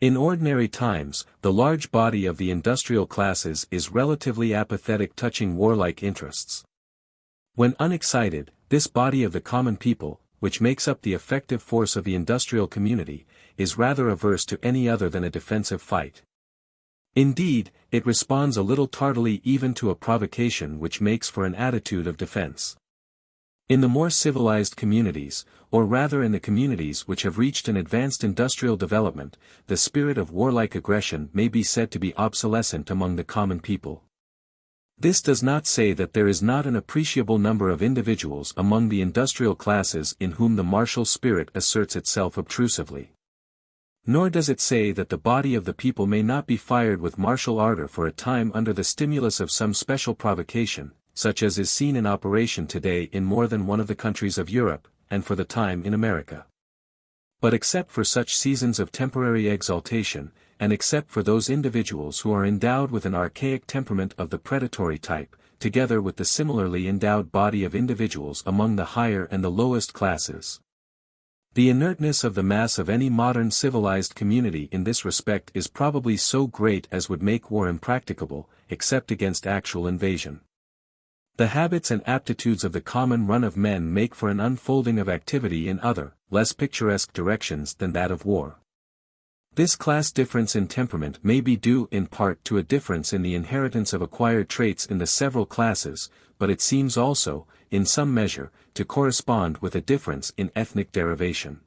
In ordinary times, the large body of the industrial classes is relatively apathetic touching warlike interests. When unexcited, this body of the common people, which makes up the effective force of the industrial community, is rather averse to any other than a defensive fight. Indeed, it responds a little tardily even to a provocation which makes for an attitude of defense. In the more civilized communities, or rather in the communities which have reached an advanced industrial development, the spirit of warlike aggression may be said to be obsolescent among the common people. This does not say that there is not an appreciable number of individuals among the industrial classes in whom the martial spirit asserts itself obtrusively. Nor does it say that the body of the people may not be fired with martial ardor for a time under the stimulus of some special provocation, such as is seen in operation today in more than one of the countries of Europe, and for the time in America. But except for such seasons of temporary exaltation, and except for those individuals who are endowed with an archaic temperament of the predatory type, together with the similarly endowed body of individuals among the higher and the lowest classes, the inertness of the mass of any modern civilized community in this respect is probably so great as would make war impracticable, except against actual invasion. The habits and aptitudes of the common run of men make for an unfolding of activity in other, less picturesque directions than that of war. This class difference in temperament may be due in part to a difference in the inheritance of acquired traits in the several classes, but it seems also, in some measure, to correspond with a difference in ethnic derivation.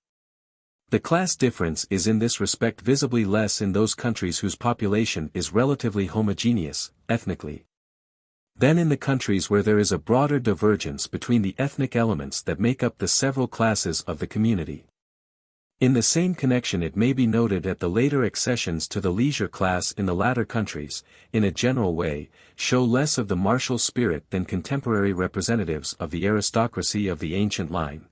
The class difference is in this respect visibly less in those countries whose population is relatively homogeneous, ethnically, than in the countries where there is a broader divergence between the ethnic elements that make up the several classes of the community. In the same connection it may be noted that the later accessions to the leisure class in the latter countries, in a general way, show less of the martial spirit than contemporary representatives of the aristocracy of the ancient line.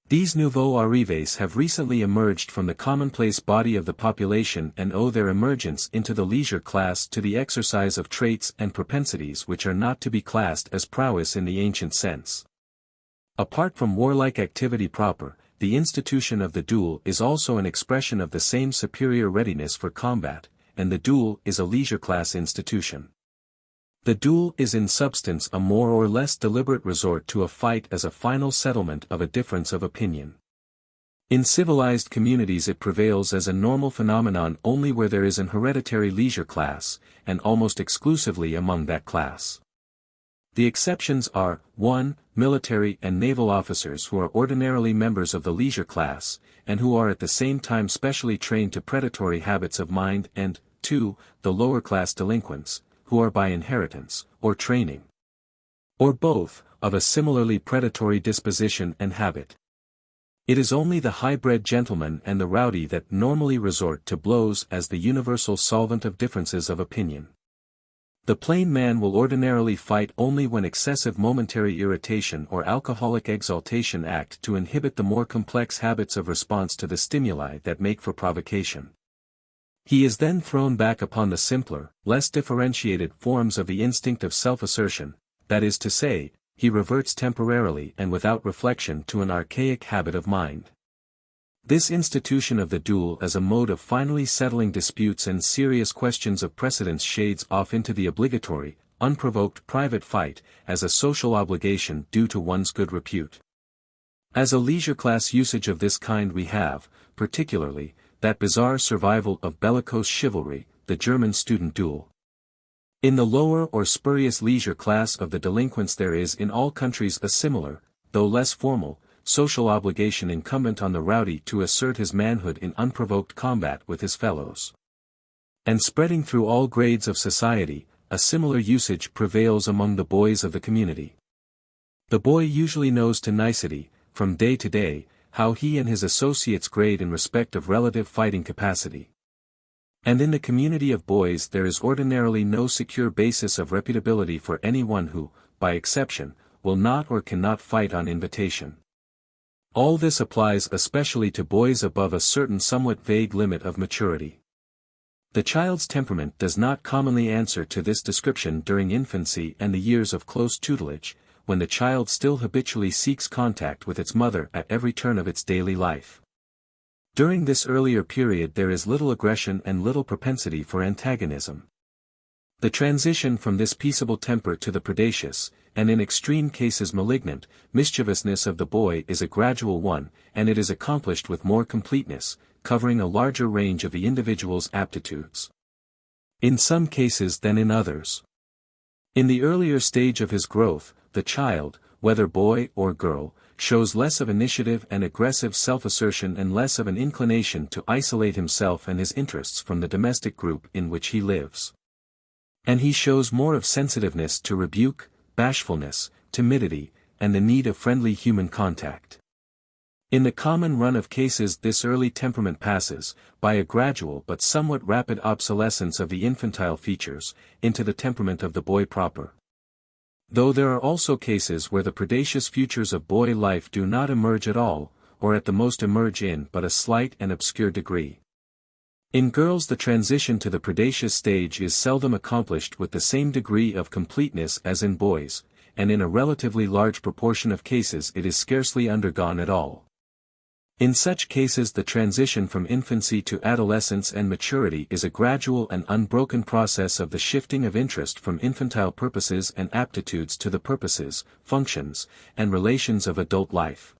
These nouveaux arrivés have recently emerged from the commonplace body of the population and owe their emergence into the leisure class to the exercise of traits and propensities which are not to be classed as prowess in the ancient sense. Apart from warlike activity proper, the institution of the duel is also an expression of the same superior readiness for combat, and the duel is a leisure class institution. The duel is in substance a more or less deliberate resort to a fight as a final settlement of a difference of opinion. In civilized communities it prevails as a normal phenomenon only where there is an hereditary leisure class, and almost exclusively among that class. The exceptions are, 1. Military and naval officers who are ordinarily members of the leisure class, and who are at the same time specially trained to predatory habits of mind, and, 2. The lower class delinquents, who are by inheritance, or training, or both, of a similarly predatory disposition and habit. It is only the high-bred gentleman and the rowdy that normally resort to blows as the universal solvent of differences of opinion. The plain man will ordinarily fight only when excessive momentary irritation or alcoholic exaltation act to inhibit the more complex habits of response to the stimuli that make for provocation. He is then thrown back upon the simpler, less differentiated forms of the instinct of self-assertion, that is to say, he reverts temporarily and without reflection to an archaic habit of mind. This institution of the duel as a mode of finally settling disputes and serious questions of precedence shades off into the obligatory, unprovoked private fight, as a social obligation due to one's good repute. As a leisure class usage of this kind we have, particularly, that bizarre survival of bellicose chivalry, the German student duel. In the lower or spurious leisure class of the delinquents there is in all countries a similar, though less formal, social obligation incumbent on the rowdy to assert his manhood in unprovoked combat with his fellows. And spreading through all grades of society, a similar usage prevails among the boys of the community. The boy usually knows to nicety, from day to day, how he and his associates grade in respect of relative fighting capacity. And in the community of boys there is ordinarily no secure basis of reputability for anyone who, by exception, will not or cannot fight on invitation. All this applies especially to boys above a certain somewhat vague limit of maturity. The child's temperament does not commonly answer to this description during infancy and the years of close tutelage, when the child still habitually seeks contact with its mother at every turn of its daily life. During this earlier period there is little aggression and little propensity for antagonism. The transition from this peaceable temper to the predacious, and in extreme cases malignant, mischievousness of the boy is a gradual one, and it is accomplished with more completeness, covering a larger range of the individual's aptitudes. In some cases than in others. In the earlier stage of his growth, the child, whether boy or girl, shows less of initiative and aggressive self-assertion and less of an inclination to isolate himself and his interests from the domestic group in which he lives. And he shows more of sensitiveness to rebuke, bashfulness, timidity, and the need of friendly human contact. In the common run of cases this early temperament passes, by a gradual but somewhat rapid obsolescence of the infantile features, into the temperament of the boy proper. Though there are also cases where the predacious features of boy life do not emerge at all, or at the most emerge in but a slight and obscure degree. In girls the transition to the predacious stage is seldom accomplished with the same degree of completeness as in boys, and in a relatively large proportion of cases it is scarcely undergone at all. In such cases the transition from infancy to adolescence and maturity is a gradual and unbroken process of the shifting of interest from infantile purposes and aptitudes to the purposes, functions, and relations of adult life.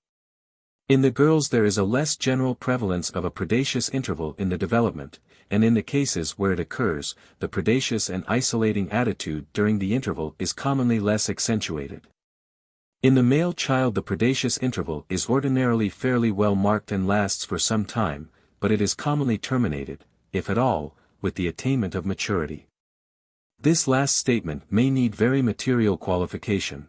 In the girls there is a less general prevalence of a predacious interval in the development, and in the cases where it occurs, the predacious and isolating attitude during the interval is commonly less accentuated. In the male child the predacious interval is ordinarily fairly well marked and lasts for some time, but it is commonly terminated, if at all, with the attainment of maturity. This last statement may need very material qualification.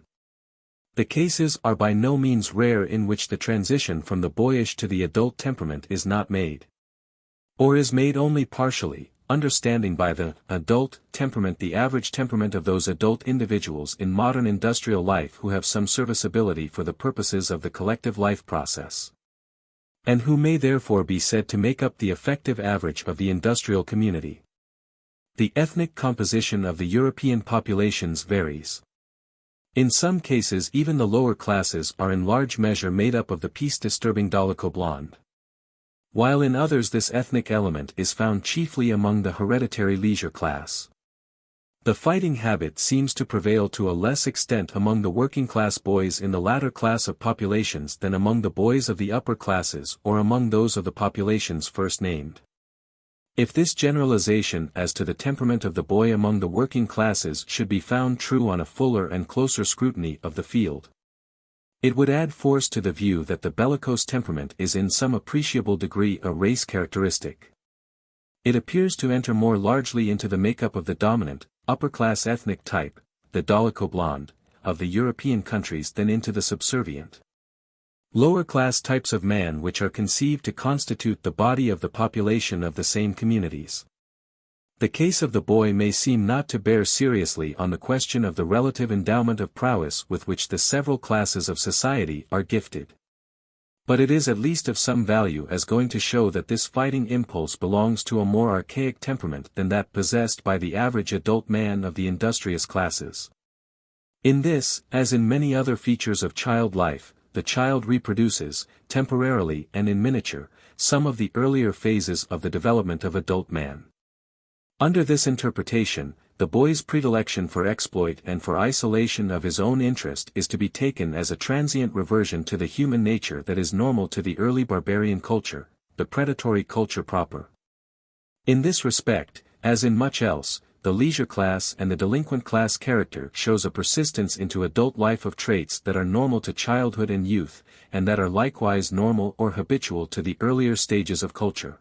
The cases are by no means rare in which the transition from the boyish to the adult temperament is not made. Or is made only partially, understanding by the adult temperament the average temperament of those adult individuals in modern industrial life who have some serviceability for the purposes of the collective life process. And who may therefore be said to make up the effective average of the industrial community. The ethnic composition of the European populations varies. In some cases even the lower classes are in large measure made up of the peace-disturbing dolicho blonde. While in others this ethnic element is found chiefly among the hereditary leisure class. The fighting habit seems to prevail to a less extent among the working-class boys in the latter class of populations than among the boys of the upper classes or among those of the populations first named. If this generalization as to the temperament of the boy among the working classes should be found true on a fuller and closer scrutiny of the field, it would add force to the view that the bellicose temperament is in some appreciable degree a race characteristic. It appears to enter more largely into the makeup of the dominant, upper-class ethnic type, the dolicho blonde, of the European countries than into the subservient, lower-class types of man which are conceived to constitute the body of the population of the same communities. The case of the boy may seem not to bear seriously on the question of the relative endowment of prowess with which the several classes of society are gifted. But it is at least of some value as going to show that this fighting impulse belongs to a more archaic temperament than that possessed by the average adult man of the industrious classes. In this, as in many other features of child life, the child reproduces, temporarily and in miniature, some of the earlier phases of the development of adult man. Under this interpretation, the boy's predilection for exploit and for isolation of his own interest is to be taken as a transient reversion to the human nature that is normal to the early barbarian culture, the predatory culture proper. In this respect, as in much else, the leisure class and the delinquent class character shows a persistence into adult life of traits that are normal to childhood and youth, and that are likewise normal or habitual to the earlier stages of culture.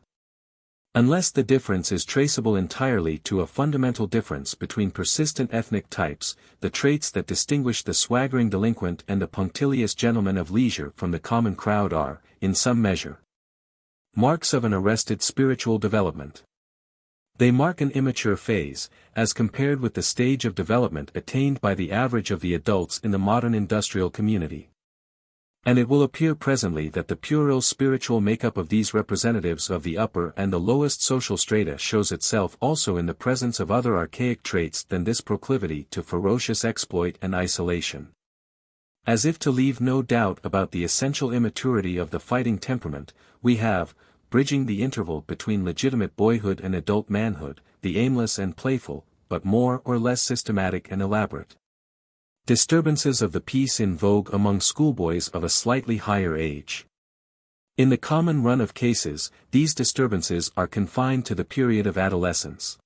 Unless the difference is traceable entirely to a fundamental difference between persistent ethnic types, the traits that distinguish the swaggering delinquent and the punctilious gentleman of leisure from the common crowd are, in some measure, marks of an arrested spiritual development. They mark an immature phase, as compared with the stage of development attained by the average of the adults in the modern industrial community. And it will appear presently that the puerile spiritual makeup of these representatives of the upper and the lowest social strata shows itself also in the presence of other archaic traits than this proclivity to ferocious exploit and isolation. As if to leave no doubt about the essential immaturity of the fighting temperament, we have, bridging the interval between legitimate boyhood and adult manhood, the aimless and playful, but more or less systematic and elaborate disturbances of the peace in vogue among schoolboys of a slightly higher age. In the common run of cases, these disturbances are confined to the period of adolescence.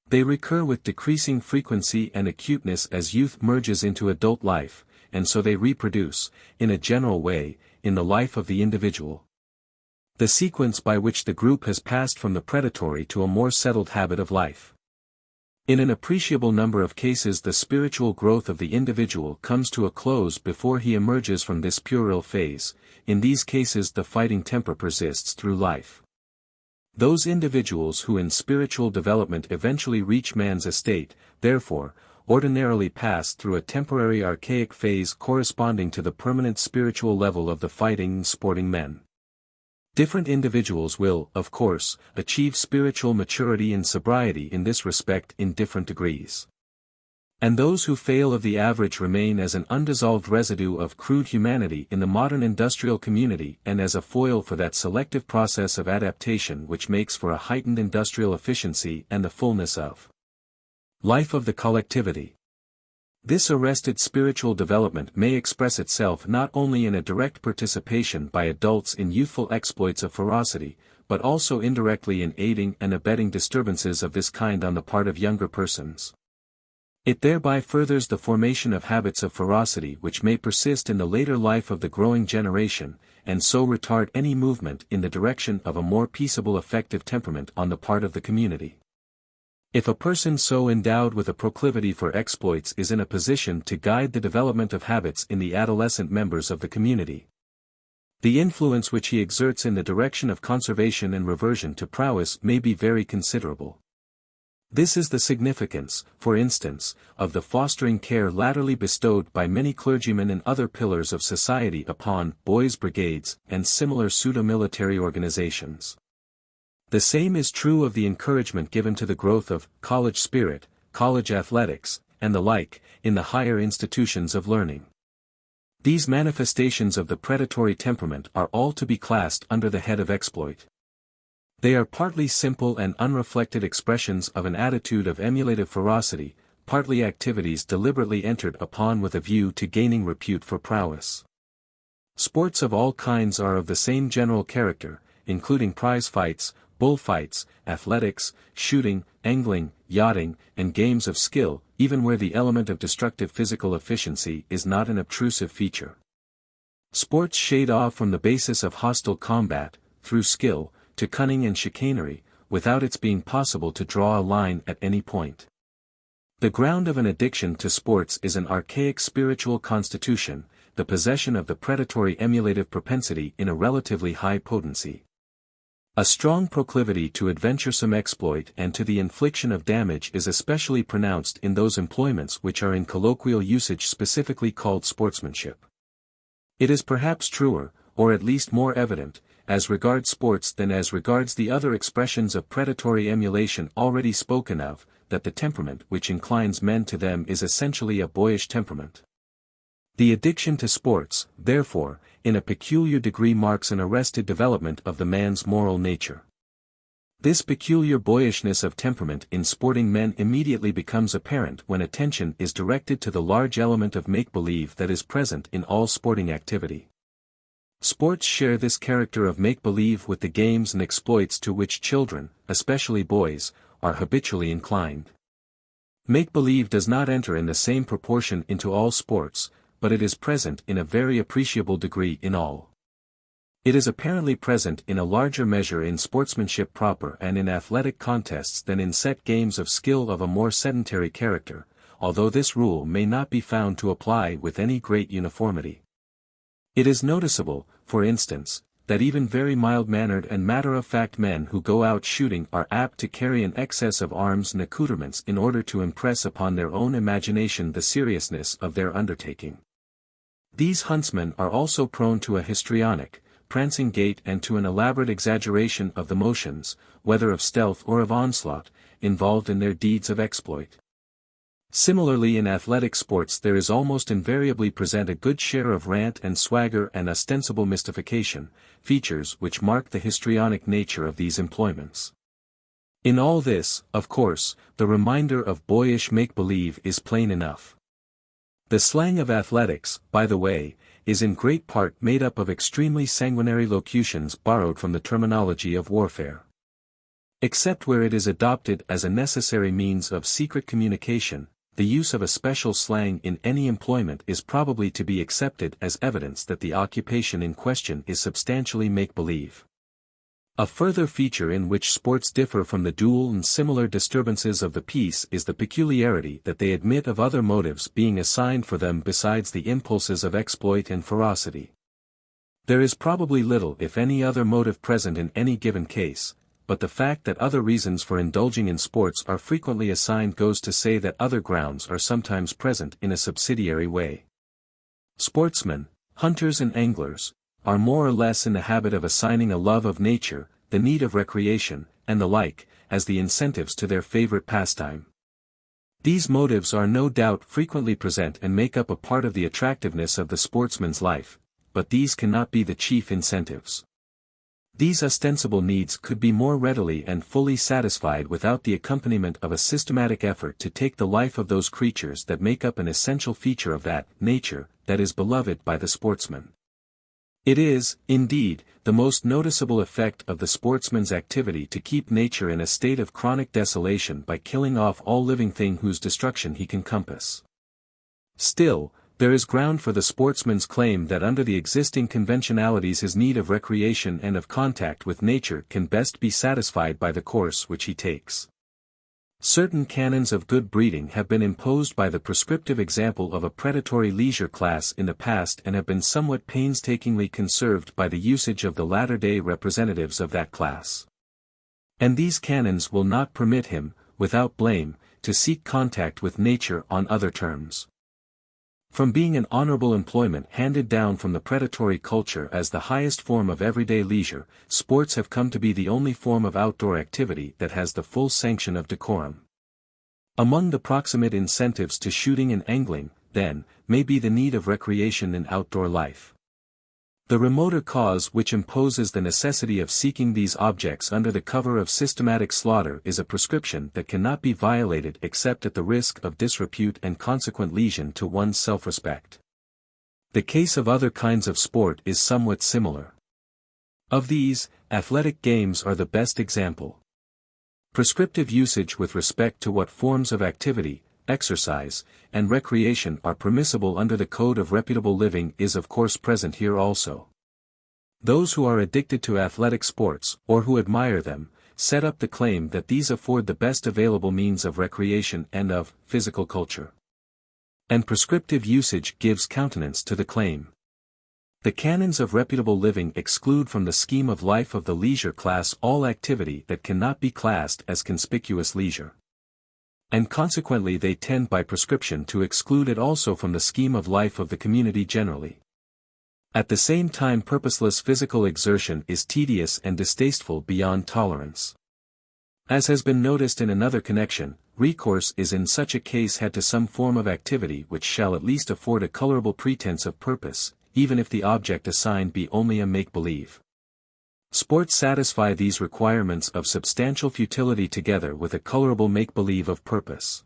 They recur with decreasing frequency and acuteness as youth merges into adult life, and so they reproduce, in a general way, in the life of the individual the sequence by which the group has passed from the predatory to a more settled habit of life. In an appreciable number of cases the spiritual growth of the individual comes to a close before he emerges from this puerile phase. In these cases the fighting temper persists through life. Those individuals who in spiritual development eventually reach man's estate, therefore, ordinarily pass through a temporary archaic phase corresponding to the permanent spiritual level of the fighting and sporting men. Different individuals will, of course, achieve spiritual maturity and sobriety in this respect in different degrees. And those who fail of the average remain as an undissolved residue of crude humanity in the modern industrial community and as a foil for that selective process of adaptation which makes for a heightened industrial efficiency and the fullness of life of the collectivity. This arrested spiritual development may express itself not only in a direct participation by adults in youthful exploits of ferocity, but also indirectly in aiding and abetting disturbances of this kind on the part of younger persons. It thereby furthers the formation of habits of ferocity which may persist in the later life of the growing generation, and so retard any movement in the direction of a more peaceable effective temperament on the part of the community. If a person so endowed with a proclivity for exploits is in a position to guide the development of habits in the adolescent members of the community, the influence which he exerts in the direction of conservation and reversion to prowess may be very considerable. This is the significance, for instance, of the fostering care latterly bestowed by many clergymen and other pillars of society upon boys' brigades and similar pseudo-military organizations. The same is true of the encouragement given to the growth of college spirit, college athletics, and the like, in the higher institutions of learning. These manifestations of the predatory temperament are all to be classed under the head of exploit. They are partly simple and unreflected expressions of an attitude of emulative ferocity, partly activities deliberately entered upon with a view to gaining repute for prowess. Sports of all kinds are of the same general character, including prize fights, bullfights, athletics, shooting, angling, yachting, and games of skill, even where the element of destructive physical efficiency is not an obtrusive feature. Sports shade off from the basis of hostile combat, through skill, to cunning and chicanery, without its being possible to draw a line at any point. The ground of an addiction to sports is an archaic spiritual constitution, the possession of the predatory emulative propensity in a relatively high potency. A strong proclivity to adventuresome exploit and to the infliction of damage is especially pronounced in those employments which are in colloquial usage specifically called sportsmanship. It is perhaps truer, or at least more evident, as regards sports than as regards the other expressions of predatory emulation already spoken of, that the temperament which inclines men to them is essentially a boyish temperament. The addiction to sports, therefore, in a peculiar degree marks an arrested development of the man's moral nature. This peculiar boyishness of temperament in sporting men immediately becomes apparent when attention is directed to the large element of make-believe that is present in all sporting activity. Sports share this character of make-believe with the games and exploits to which children, especially boys, are habitually inclined. Make-believe does not enter in the same proportion into all sports, but it is present in a very appreciable degree in all. It is apparently present in a larger measure in sportsmanship proper and in athletic contests than in set games of skill of a more sedentary character, although this rule may not be found to apply with any great uniformity. It is noticeable, for instance, that even very mild-mannered and matter-of-fact men who go out shooting are apt to carry an excess of arms and accoutrements in order to impress upon their own imagination the seriousness of their undertaking. These huntsmen are also prone to a histrionic, prancing gait and to an elaborate exaggeration of the motions, whether of stealth or of onslaught, involved in their deeds of exploit. Similarly in athletic sports there is almost invariably present a good share of rant and swagger and ostensible mystification, features which mark the histrionic nature of these employments. In all this, of course, the reminder of boyish make-believe is plain enough. The slang of athletics, by the way, is in great part made up of extremely sanguinary locutions borrowed from the terminology of warfare. Except where it is adopted as a necessary means of secret communication, the use of a special slang in any employment is probably to be accepted as evidence that the occupation in question is substantially make-believe. A further feature in which sports differ from the duel and similar disturbances of the peace is the peculiarity that they admit of other motives being assigned for them besides the impulses of exploit and ferocity. There is probably little if any other motive present in any given case, but the fact that other reasons for indulging in sports are frequently assigned goes to say that other grounds are sometimes present in a subsidiary way. Sportsmen, hunters and anglers, are more or less in the habit of assigning a love of nature, the need of recreation, and the like, as the incentives to their favorite pastime. These motives are no doubt frequently present and make up a part of the attractiveness of the sportsman's life, but these cannot be the chief incentives. These ostensible needs could be more readily and fully satisfied without the accompaniment of a systematic effort to take the life of those creatures that make up an essential feature of that nature that is beloved by the sportsman. It is, indeed, the most noticeable effect of the sportsman's activity to keep nature in a state of chronic desolation by killing off all living thing whose destruction he can compass. Still, there is ground for the sportsman's claim that under the existing conventionalities his need of recreation and of contact with nature can best be satisfied by the course which he takes. Certain canons of good breeding have been imposed by the prescriptive example of a predatory leisure class in the past and have been somewhat painstakingly conserved by the usage of the latter-day representatives of that class. And these canons will not permit him, without blame, to seek contact with nature on other terms. From being an honorable employment handed down from the predatory culture as the highest form of everyday leisure, sports have come to be the only form of outdoor activity that has the full sanction of decorum. Among the proximate incentives to shooting and angling, then, may be the need of recreation in outdoor life. The remoter cause which imposes the necessity of seeking these objects under the cover of systematic slaughter is a prescription that cannot be violated except at the risk of disrepute and consequent lesion to one's self-respect. The case of other kinds of sport is somewhat similar. Of these, athletic games are the best example. Prescriptive usage with respect to what forms of activity, exercise, and recreation are permissible under the code of reputable living is of course present here also. Those who are addicted to athletic sports, or who admire them, set up the claim that these afford the best available means of recreation and of physical culture. And prescriptive usage gives countenance to the claim. The canons of reputable living exclude from the scheme of life of the leisure class all activity that cannot be classed as conspicuous leisure. And consequently they tend by prescription to exclude it also from the scheme of life of the community generally. At the same time purposeless physical exertion is tedious and distasteful beyond tolerance. As has been noticed in another connection, recourse is in such a case had to some form of activity which shall at least afford a colorable pretense of purpose, even if the object assigned be only a make-believe. Sports satisfy these requirements of substantial futility together with a colorable make-believe of purpose.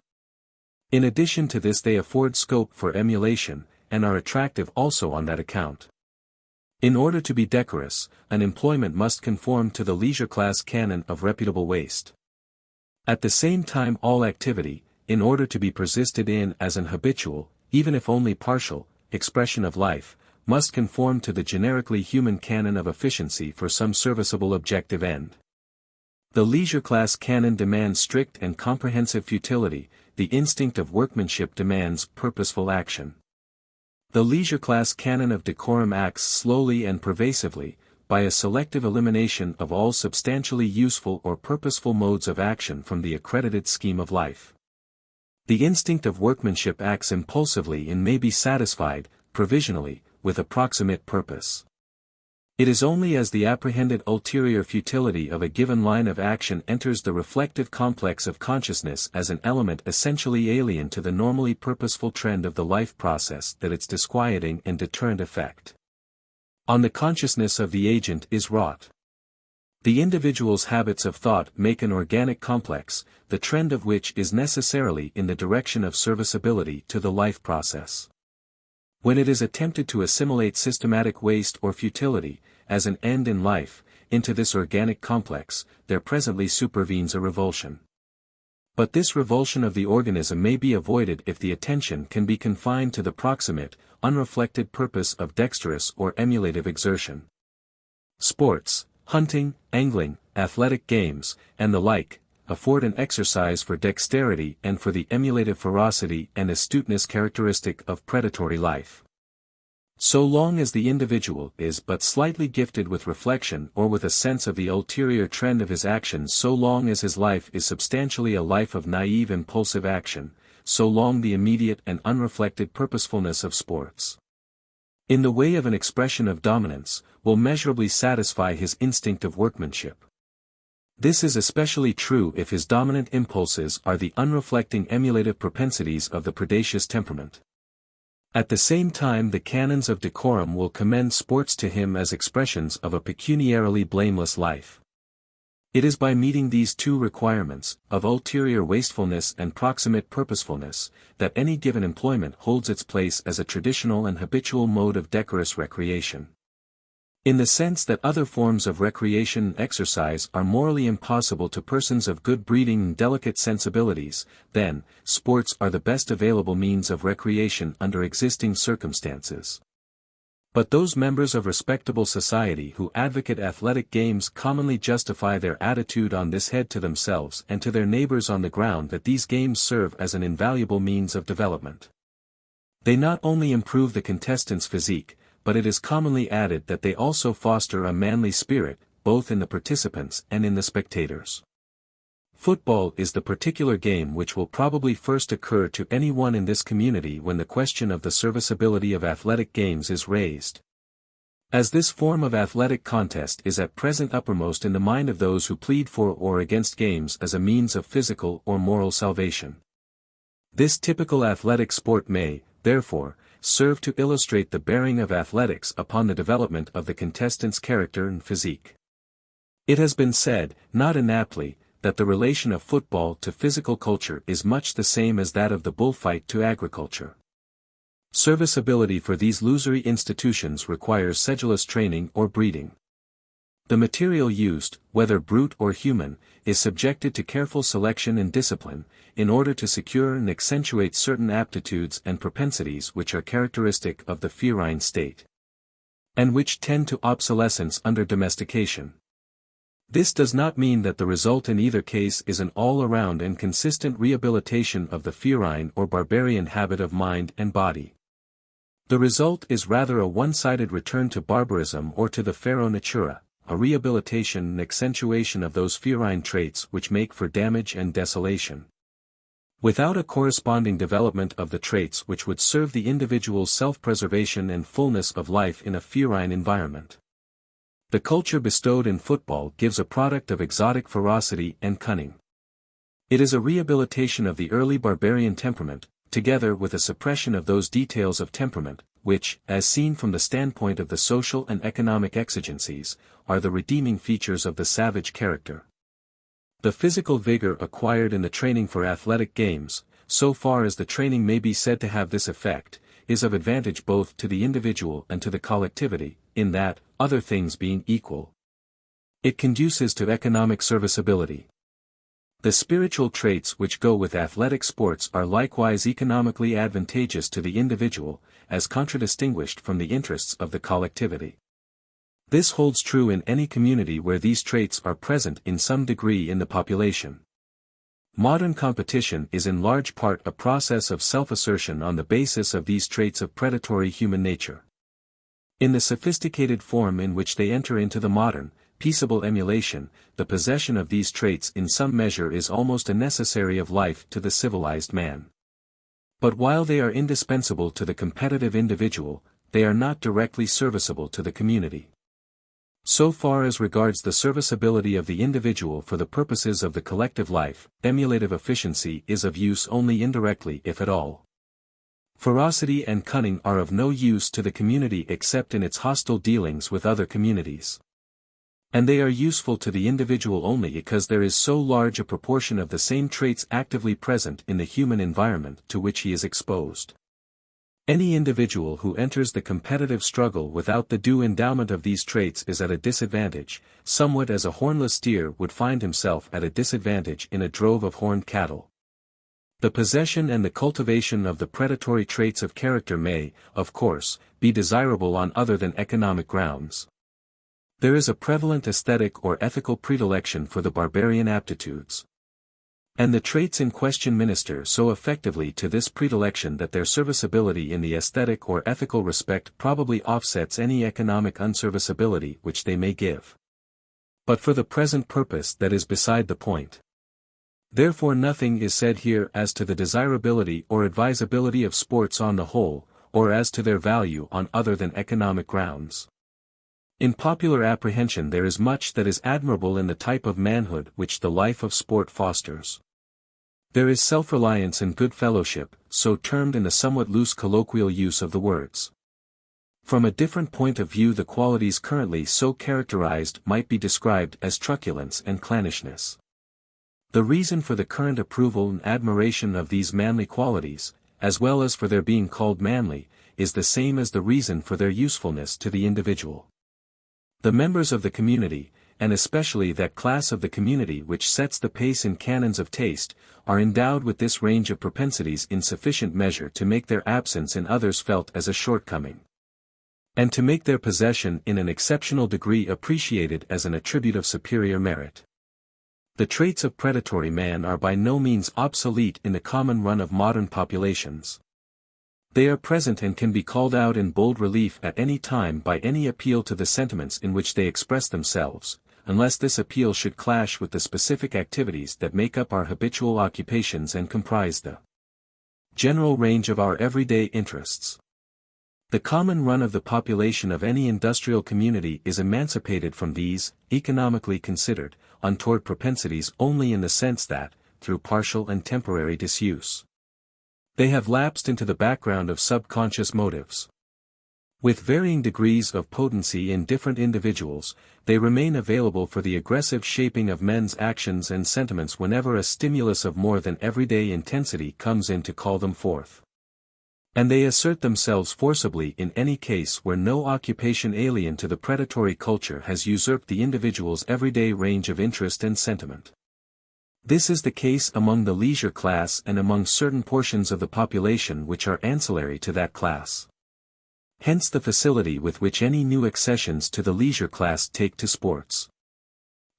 In addition to this, they afford scope for emulation, and are attractive also on that account. In order to be decorous, an employment must conform to the leisure class canon of reputable waste. At the same time, all activity, in order to be persisted in as an habitual, even if only partial, expression of life, must conform to the generically human canon of efficiency for some serviceable objective end. The leisure class canon demands strict and comprehensive futility, the instinct of workmanship demands purposeful action. The leisure class canon of decorum acts slowly and pervasively, by a selective elimination of all substantially useful or purposeful modes of action from the accredited scheme of life. The instinct of workmanship acts impulsively and may be satisfied, provisionally, with a proximate purpose. It is only as the apprehended ulterior futility of a given line of action enters the reflective complex of consciousness as an element essentially alien to the normally purposeful trend of the life process that its disquieting and deterrent effect on the consciousness of the agent is wrought. The individual's habits of thought make an organic complex, the trend of which is necessarily in the direction of serviceability to the life process. When it is attempted to assimilate systematic waste or futility, as an end in life, into this organic complex, there presently supervenes a revulsion. But this revulsion of the organism may be avoided if the attention can be confined to the proximate, unreflected purpose of dexterous or emulative exertion. Sports, hunting, angling, athletic games, and the like, afford an exercise for dexterity and for the emulative ferocity and astuteness characteristic of predatory life. So long as the individual is but slightly gifted with reflection or with a sense of the ulterior trend of his actions, so long as his life is substantially a life of naive impulsive action, so long the immediate and unreflected purposefulness of sports, in the way of an expression of dominance, will measurably satisfy his instinct of workmanship. This is especially true if his dominant impulses are the unreflecting emulative propensities of the predaceous temperament. At the same time, the canons of decorum will commend sports to him as expressions of a pecuniarily blameless life. It is by meeting these two requirements, of ulterior wastefulness and proximate purposefulness, that any given employment holds its place as a traditional and habitual mode of decorous recreation. In the sense that other forms of recreation and exercise are morally impossible to persons of good breeding and delicate sensibilities, then, sports are the best available means of recreation under existing circumstances. But those members of respectable society who advocate athletic games commonly justify their attitude on this head to themselves and to their neighbors on the ground that these games serve as an invaluable means of development. They not only improve the contestant's physique, but it is commonly added that they also foster a manly spirit, both in the participants and in the spectators. Football is the particular game which will probably first occur to anyone in this community when the question of the serviceability of athletic games is raised. As this form of athletic contest is at present uppermost in the mind of those who plead for or against games as a means of physical or moral salvation. This typical athletic sport may, therefore, serve to illustrate the bearing of athletics upon the development of the contestant's character and physique. It has been said, not inaptly, that the relation of football to physical culture is much the same as that of the bullfight to agriculture. Serviceability for these illusory institutions requires sedulous training or breeding. The material used, whether brute or human, is subjected to careful selection and discipline, in order to secure and accentuate certain aptitudes and propensities which are characteristic of the ferine state, and which tend to obsolescence under domestication. This does not mean that the result in either case is an all-around and consistent rehabilitation of the ferine or barbarian habit of mind and body. The result is rather a one-sided return to barbarism or to the fero natura, a rehabilitation and accentuation of those ferine traits which make for damage and desolation, without a corresponding development of the traits which would serve the individual's self-preservation and fullness of life in a ferine environment. The culture bestowed in football gives a product of exotic ferocity and cunning. It is a rehabilitation of the early barbarian temperament, together with a suppression of those details of temperament, which, as seen from the standpoint of the social and economic exigencies, are the redeeming features of the savage character. The physical vigor acquired in the training for athletic games, so far as the training may be said to have this effect, is of advantage both to the individual and to the collectivity, in that, other things being equal, it conduces to economic serviceability. The spiritual traits which go with athletic sports are likewise economically advantageous to the individual, as contradistinguished from the interests of the collectivity. This holds true in any community where these traits are present in some degree in the population. Modern competition is in large part a process of self-assertion on the basis of these traits of predatory human nature. In the sophisticated form in which they enter into the modern, peaceable emulation, the possession of these traits in some measure is almost a necessary of life to the civilized man. But while they are indispensable to the competitive individual, they are not directly serviceable to the community. So far as regards the serviceability of the individual for the purposes of the collective life, emulative efficiency is of use only indirectly if at all. Ferocity and cunning are of no use to the community except in its hostile dealings with other communities. And they are useful to the individual only because there is so large a proportion of the same traits actively present in the human environment to which he is exposed. Any individual who enters the competitive struggle without the due endowment of these traits is at a disadvantage, somewhat as a hornless steer would find himself at a disadvantage in a drove of horned cattle. The possession and the cultivation of the predatory traits of character may, of course, be desirable on other than economic grounds. There is a prevalent aesthetic or ethical predilection for the barbarian aptitudes. And the traits in question minister so effectively to this predilection that their serviceability in the aesthetic or ethical respect probably offsets any economic unserviceability which they may give. But for the present purpose that is beside the point. Therefore nothing is said here as to the desirability or advisability of sports on the whole, or as to their value on other than economic grounds. In popular apprehension there is much that is admirable in the type of manhood which the life of sport fosters. There is self-reliance and good fellowship, so termed in the somewhat loose colloquial use of the words. From a different point of view the qualities currently so characterized might be described as truculence and clannishness. The reason for the current approval and admiration of these manly qualities, as well as for their being called manly, is the same as the reason for their usefulness to the individual. The members of the community, and especially that class of the community which sets the pace in canons of taste, are endowed with this range of propensities in sufficient measure to make their absence in others felt as a shortcoming, and to make their possession in an exceptional degree appreciated as an attribute of superior merit. The traits of predatory man are by no means obsolete in the common run of modern populations. They are present and can be called out in bold relief at any time by any appeal to the sentiments in which they express themselves, unless this appeal should clash with the specific activities that make up our habitual occupations and comprise the general range of our everyday interests. The common run of the population of any industrial community is emancipated from these, economically considered, untoward propensities only in the sense that, through partial and temporary disuse, they have lapsed into the background of subconscious motives. With varying degrees of potency in different individuals, they remain available for the aggressive shaping of men's actions and sentiments whenever a stimulus of more than everyday intensity comes in to call them forth. And they assert themselves forcibly in any case where no occupation alien to the predatory culture has usurped the individual's everyday range of interest and sentiment. This is the case among the leisure class and among certain portions of the population which are ancillary to that class. Hence the facility with which any new accessions to the leisure class take to sports.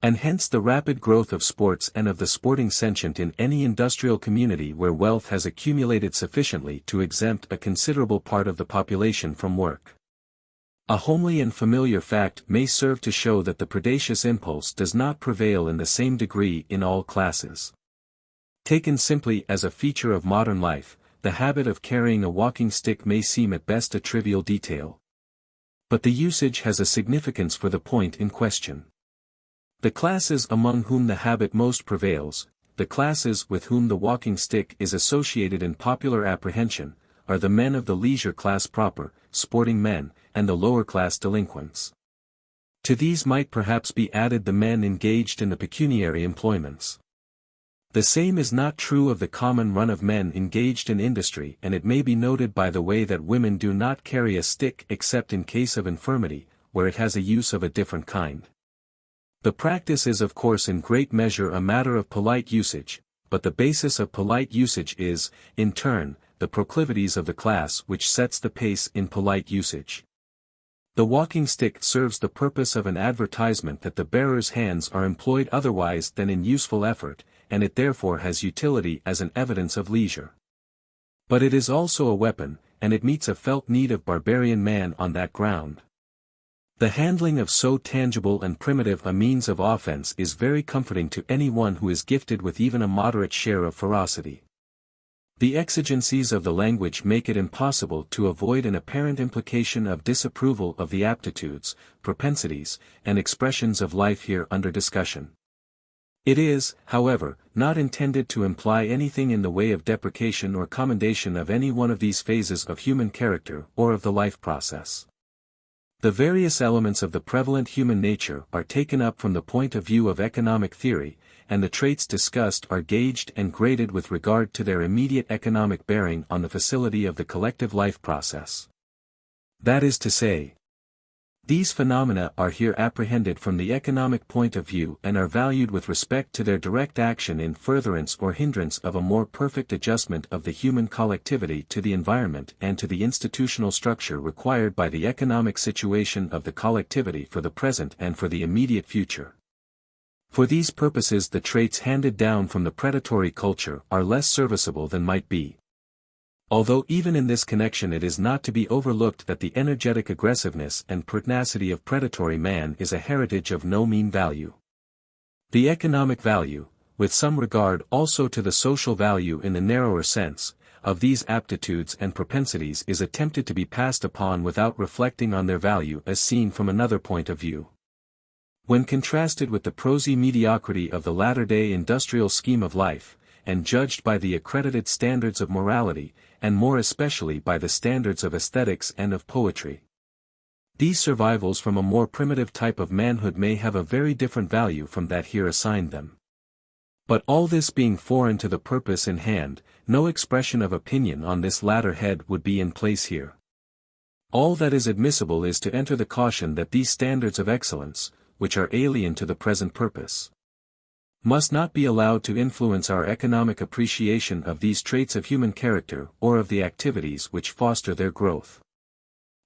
And hence the rapid growth of sports and of the sporting sentient in any industrial community where wealth has accumulated sufficiently to exempt a considerable part of the population from work. A homely and familiar fact may serve to show that the predacious impulse does not prevail in the same degree in all classes. Taken simply as a feature of modern life, the habit of carrying a walking stick may seem at best a trivial detail. But the usage has a significance for the point in question. The classes among whom the habit most prevails, the classes with whom the walking stick is associated in popular apprehension, are the men of the leisure class proper, sporting men, and the lower class delinquents. To these might perhaps be added the men engaged in the pecuniary employments. The same is not true of the common run of men engaged in industry, and it may be noted by the way that women do not carry a stick except in case of infirmity, where it has a use of a different kind. The practice is of course in great measure a matter of polite usage, but the basis of polite usage is, in turn, the proclivities of the class which sets the pace in polite usage. The walking stick serves the purpose of an advertisement that the bearer's hands are employed otherwise than in useful effort, and it therefore has utility as an evidence of leisure. But it is also a weapon, and it meets a felt need of barbarian man on that ground. The handling of so tangible and primitive a means of offense is very comforting to any one who is gifted with even a moderate share of ferocity. The exigencies of the language make it impossible to avoid an apparent implication of disapproval of the aptitudes, propensities, and expressions of life here under discussion. It is, however, not intended to imply anything in the way of deprecation or commendation of any one of these phases of human character or of the life process. The various elements of the prevalent human nature are taken up from the point of view of economic theory, and the traits discussed are gauged and graded with regard to their immediate economic bearing on the facility of the collective life process. That is to say, these phenomena are here apprehended from the economic point of view and are valued with respect to their direct action in furtherance or hindrance of a more perfect adjustment of the human collectivity to the environment and to the institutional structure required by the economic situation of the collectivity for the present and for the immediate future. For these purposes the traits handed down from the predatory culture are less serviceable than might be. Although even in this connection it is not to be overlooked that the energetic aggressiveness and pertinacity of predatory man is a heritage of no mean value. The economic value, with some regard also to the social value in the narrower sense, of these aptitudes and propensities is attempted to be passed upon without reflecting on their value as seen from another point of view. When contrasted with the prosy mediocrity of the latter-day industrial scheme of life, and judged by the accredited standards of morality, and more especially by the standards of aesthetics and of poetry, these survivals from a more primitive type of manhood may have a very different value from that here assigned them. But all this being foreign to the purpose in hand, no expression of opinion on this latter head would be in place here. All that is admissible is to enter the caution that these standards of excellence, which are alien to the present purpose, must not be allowed to influence our economic appreciation of these traits of human character or of the activities which foster their growth.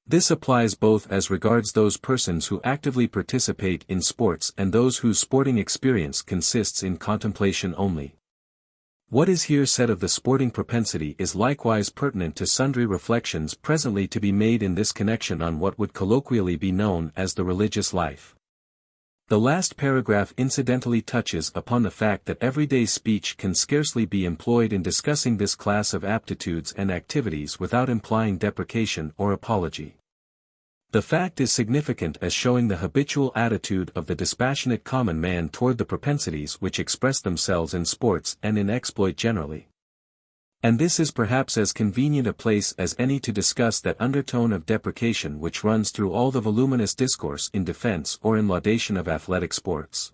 This applies both as regards those persons who actively participate in sports and those whose sporting experience consists in contemplation only. What is here said of the sporting propensity is likewise pertinent to sundry reflections presently to be made in this connection on what would colloquially be known as the religious life. The last paragraph incidentally touches upon the fact that everyday speech can scarcely be employed in discussing this class of aptitudes and activities without implying deprecation or apology. The fact is significant as showing the habitual attitude of the dispassionate common man toward the propensities which express themselves in sports and in exploit generally. And this is perhaps as convenient a place as any to discuss that undertone of deprecation which runs through all the voluminous discourse in defense or in laudation of athletic sports,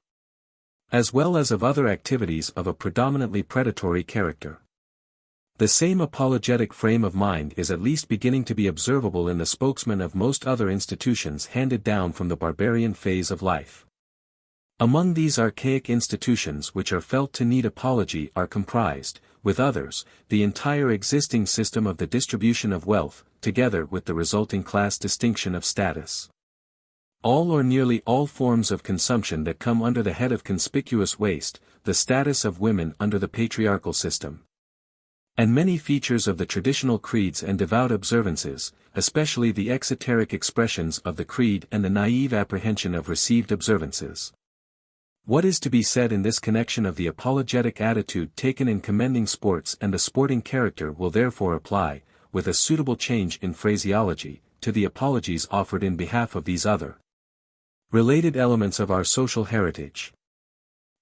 as well as of other activities of a predominantly predatory character. The same apologetic frame of mind is at least beginning to be observable in the spokesmen of most other institutions handed down from the barbarian phase of life. Among these archaic institutions which are felt to need apology are comprised, with others, the entire existing system of the distribution of wealth, together with the resulting class distinction of status. All or nearly all forms of consumption that come under the head of conspicuous waste, the status of women under the patriarchal system, and many features of the traditional creeds and devout observances, especially the exoteric expressions of the creed and the naive apprehension of received observances. What is to be said in this connection of the apologetic attitude taken in commending sports and the sporting character will therefore apply, with a suitable change in phraseology, to the apologies offered in behalf of these other related elements of our social heritage.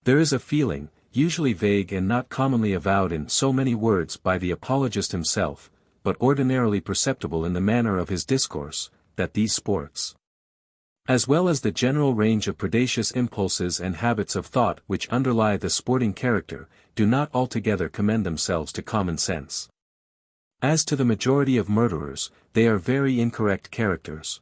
There is a feeling, usually vague and not commonly avowed in so many words by the apologist himself, but ordinarily perceptible in the manner of his discourse, that these sports, as well as the general range of predacious impulses and habits of thought which underlie the sporting character, do not altogether commend themselves to common sense. As to the majority of murderers, they are very incorrect characters.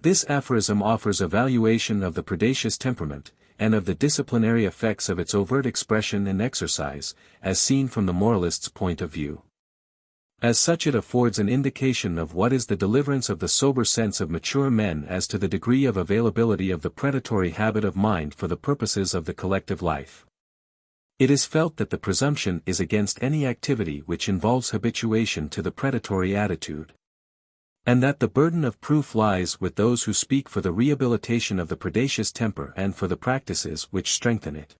This aphorism offers a valuation of the predacious temperament, and of the disciplinary effects of its overt expression and exercise, as seen from the moralist's point of view. As such it affords an indication of what is the deliverance of the sober sense of mature men as to the degree of availability of the predatory habit of mind for the purposes of the collective life. It is felt that the presumption is against any activity which involves habituation to the predatory attitude, and that the burden of proof lies with those who speak for the rehabilitation of the predacious temper and for the practices which strengthen it.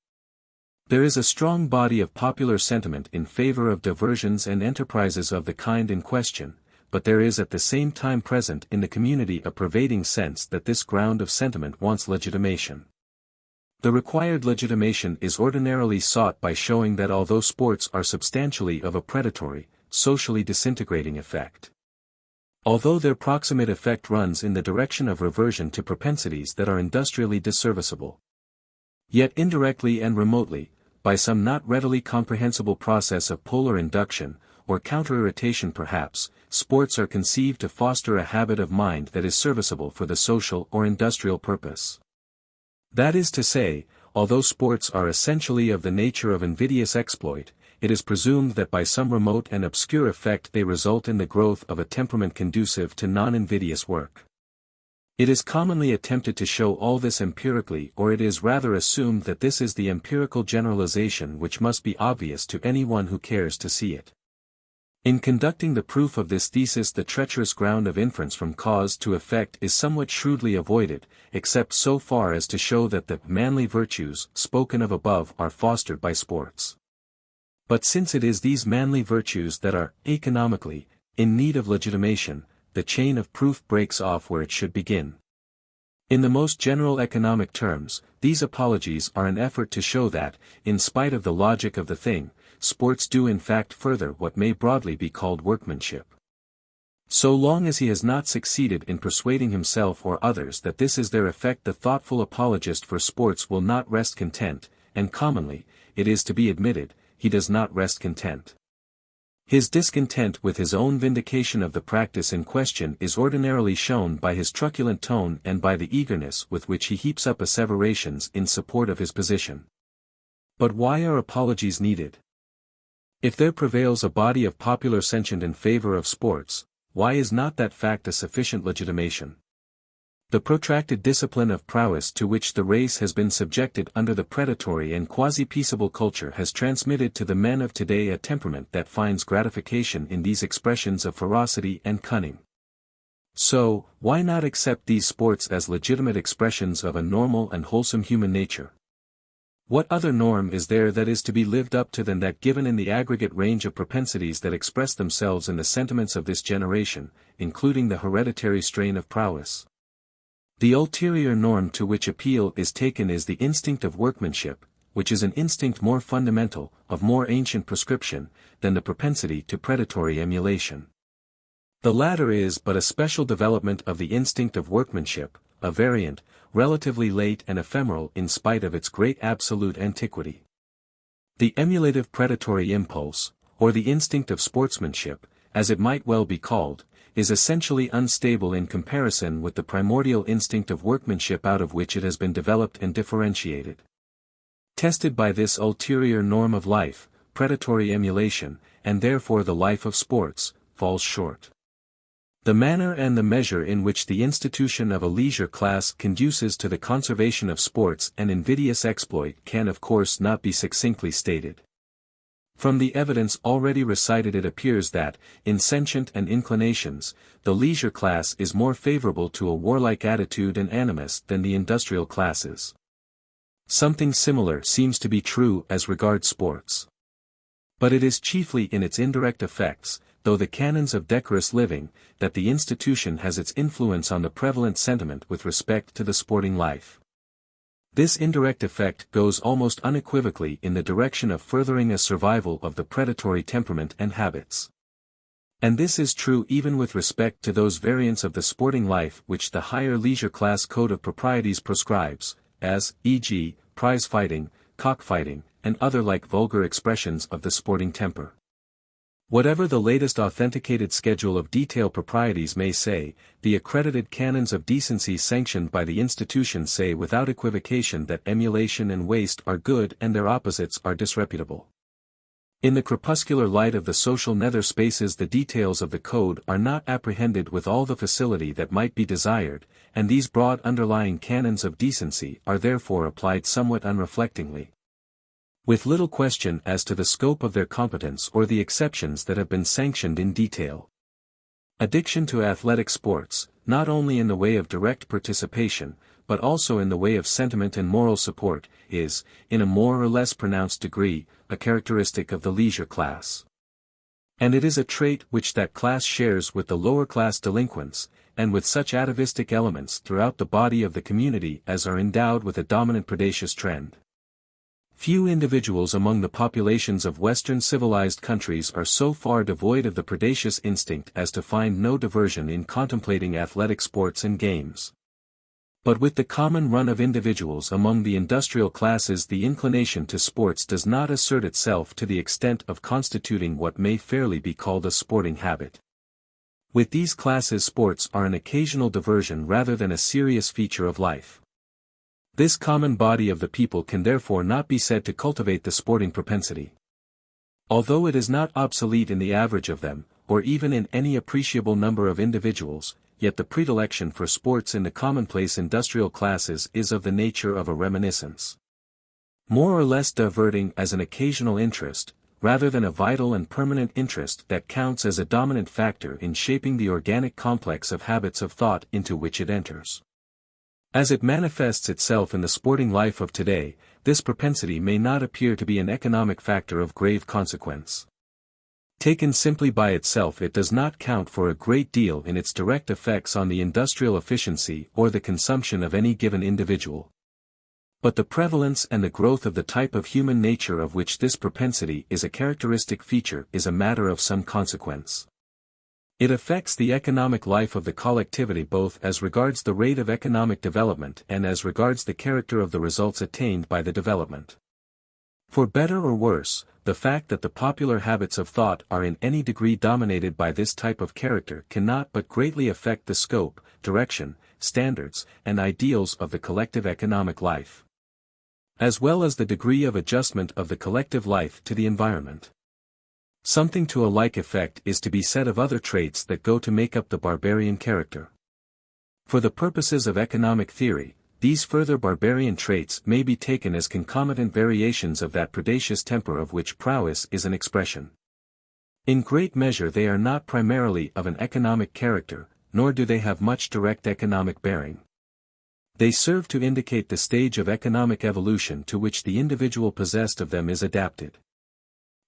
There is a strong body of popular sentiment in favor of diversions and enterprises of the kind in question, but there is at the same time present in the community a pervading sense that this ground of sentiment wants legitimation. The required legitimation is ordinarily sought by showing that although sports are substantially of a predatory, socially disintegrating effect, although their proximate effect runs in the direction of reversion to propensities that are industrially disserviceable, yet indirectly and remotely, by some not readily comprehensible process of polar induction, or counter-irritation perhaps, sports are conceived to foster a habit of mind that is serviceable for the social or industrial purpose. That is to say, although sports are essentially of the nature of invidious exploit, it is presumed that by some remote and obscure effect they result in the growth of a temperament conducive to non-invidious work. It is commonly attempted to show all this empirically, or it is rather assumed that this is the empirical generalization which must be obvious to anyone who cares to see it. In conducting the proof of this thesis the treacherous ground of inference from cause to effect is somewhat shrewdly avoided, except so far as to show that the manly virtues spoken of above are fostered by sports. But since it is these manly virtues that are, economically, in need of legitimation, the chain of proof breaks off where it should begin. In the most general economic terms, these apologies are an effort to show that, in spite of the logic of the thing, sports do in fact further what may broadly be called workmanship. So long as he has not succeeded in persuading himself or others that this is their effect, the thoughtful apologist for sports will not rest content, and commonly, it is to be admitted, he does not rest content. His discontent with his own vindication of the practice in question is ordinarily shown by his truculent tone and by the eagerness with which he heaps up asseverations in support of his position. But why are apologies needed? If there prevails a body of popular sentiment in favor of sports, why is not that fact a sufficient legitimation? The protracted discipline of prowess to which the race has been subjected under the predatory and quasi-peaceable culture has transmitted to the men of today a temperament that finds gratification in these expressions of ferocity and cunning. So, why not accept these sports as legitimate expressions of a normal and wholesome human nature? What other norm is there that is to be lived up to than that given in the aggregate range of propensities that express themselves in the sentiments of this generation, including the hereditary strain of prowess? The ulterior norm to which appeal is taken is the instinct of workmanship, which is an instinct more fundamental, of more ancient prescription, than the propensity to predatory emulation. The latter is but a special development of the instinct of workmanship, a variant, relatively late and ephemeral in spite of its great absolute antiquity. The emulative predatory impulse, or the instinct of sportsmanship, as it might well be called, is essentially unstable in comparison with the primordial instinct of workmanship out of which it has been developed and differentiated. Tested by this ulterior norm of life, predatory emulation, and therefore the life of sports, falls short. The manner and the measure in which the institution of a leisure class conduces to the conservation of sports and invidious exploit can of course not be succinctly stated. From the evidence already recited it appears that, in sentient and inclinations, the leisure class is more favorable to a warlike attitude and animus than the industrial classes. Something similar seems to be true as regards sports. But it is chiefly in its indirect effects, though the canons of decorous living, that the institution has its influence on the prevalent sentiment with respect to the sporting life. This indirect effect goes almost unequivocally in the direction of furthering a survival of the predatory temperament and habits. And this is true even with respect to those variants of the sporting life which the higher leisure class code of proprieties proscribes, as, e.g., prize fighting, cockfighting, and other like vulgar expressions of the sporting temper. Whatever the latest authenticated schedule of detail proprieties may say, the accredited canons of decency sanctioned by the institution say without equivocation that emulation and waste are good and their opposites are disreputable. In the crepuscular light of the social nether spaces, the details of the code are not apprehended with all the facility that might be desired, and these broad underlying canons of decency are therefore applied somewhat unreflectingly, with little question as to the scope of their competence or the exceptions that have been sanctioned in detail. Addiction to athletic sports, not only in the way of direct participation, but also in the way of sentiment and moral support, is, in a more or less pronounced degree, a characteristic of the leisure class. And it is a trait which that class shares with the lower class delinquents, and with such atavistic elements throughout the body of the community as are endowed with a dominant predacious trend. Few individuals among the populations of Western civilized countries are so far devoid of the predacious instinct as to find no diversion in contemplating athletic sports and games. But with the common run of individuals among the industrial classes, the inclination to sports does not assert itself to the extent of constituting what may fairly be called a sporting habit. With these classes, sports are an occasional diversion rather than a serious feature of life. This common body of the people can therefore not be said to cultivate the sporting propensity. Although it is not obsolete in the average of them, or even in any appreciable number of individuals, yet the predilection for sports in the commonplace industrial classes is of the nature of a reminiscence. More or less diverting as an occasional interest, rather than a vital and permanent interest that counts as a dominant factor in shaping the organic complex of habits of thought into which it enters. As it manifests itself in the sporting life of today, this propensity may not appear to be an economic factor of grave consequence. Taken simply by itself, it does not count for a great deal in its direct effects on the industrial efficiency or the consumption of any given individual. But the prevalence and the growth of the type of human nature of which this propensity is a characteristic feature is a matter of some consequence. It affects the economic life of the collectivity both as regards the rate of economic development and as regards the character of the results attained by the development. For better or worse, the fact that the popular habits of thought are in any degree dominated by this type of character cannot but greatly affect the scope, direction, standards, and ideals of the collective economic life, as well as the degree of adjustment of the collective life to the environment. Something to a like effect is to be said of other traits that go to make up the barbarian character. For the purposes of economic theory, these further barbarian traits may be taken as concomitant variations of that predacious temper of which prowess is an expression. In great measure they are not primarily of an economic character, nor do they have much direct economic bearing. They serve to indicate the stage of economic evolution to which the individual possessed of them is adapted.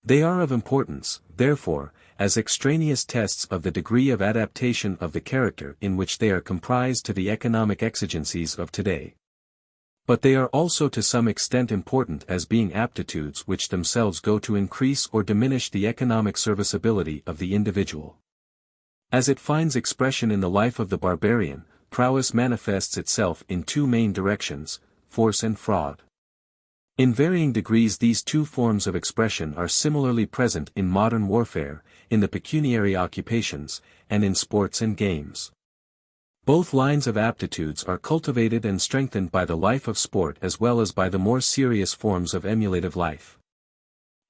They are of importance, therefore, as extraneous tests of the degree of adaptation of the character in which they are comprised to the economic exigencies of today. But they are also to some extent important as being aptitudes which themselves go to increase or diminish the economic serviceability of the individual. As it finds expression in the life of the barbarian, prowess manifests itself in two main directions, force and fraud. In varying degrees these two forms of expression are similarly present in modern warfare, in the pecuniary occupations, and in sports and games. Both lines of aptitudes are cultivated and strengthened by the life of sport as well as by the more serious forms of emulative life.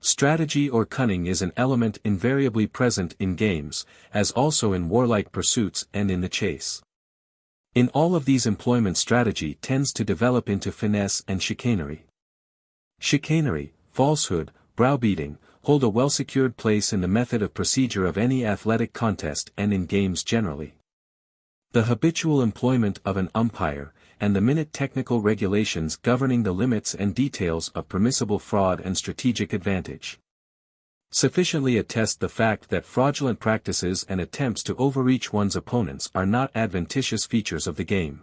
Strategy or cunning is an element invariably present in games, as also in warlike pursuits and in the chase. In all of these employments strategy tends to develop into finesse and chicanery. Chicanery, falsehood, browbeating, hold a well-secured place in the method of procedure of any athletic contest and in games generally. The habitual employment of an umpire, and the minute technical regulations governing the limits and details of permissible fraud and strategic advantage, sufficiently attest the fact that fraudulent practices and attempts to overreach one's opponents are not adventitious features of the game.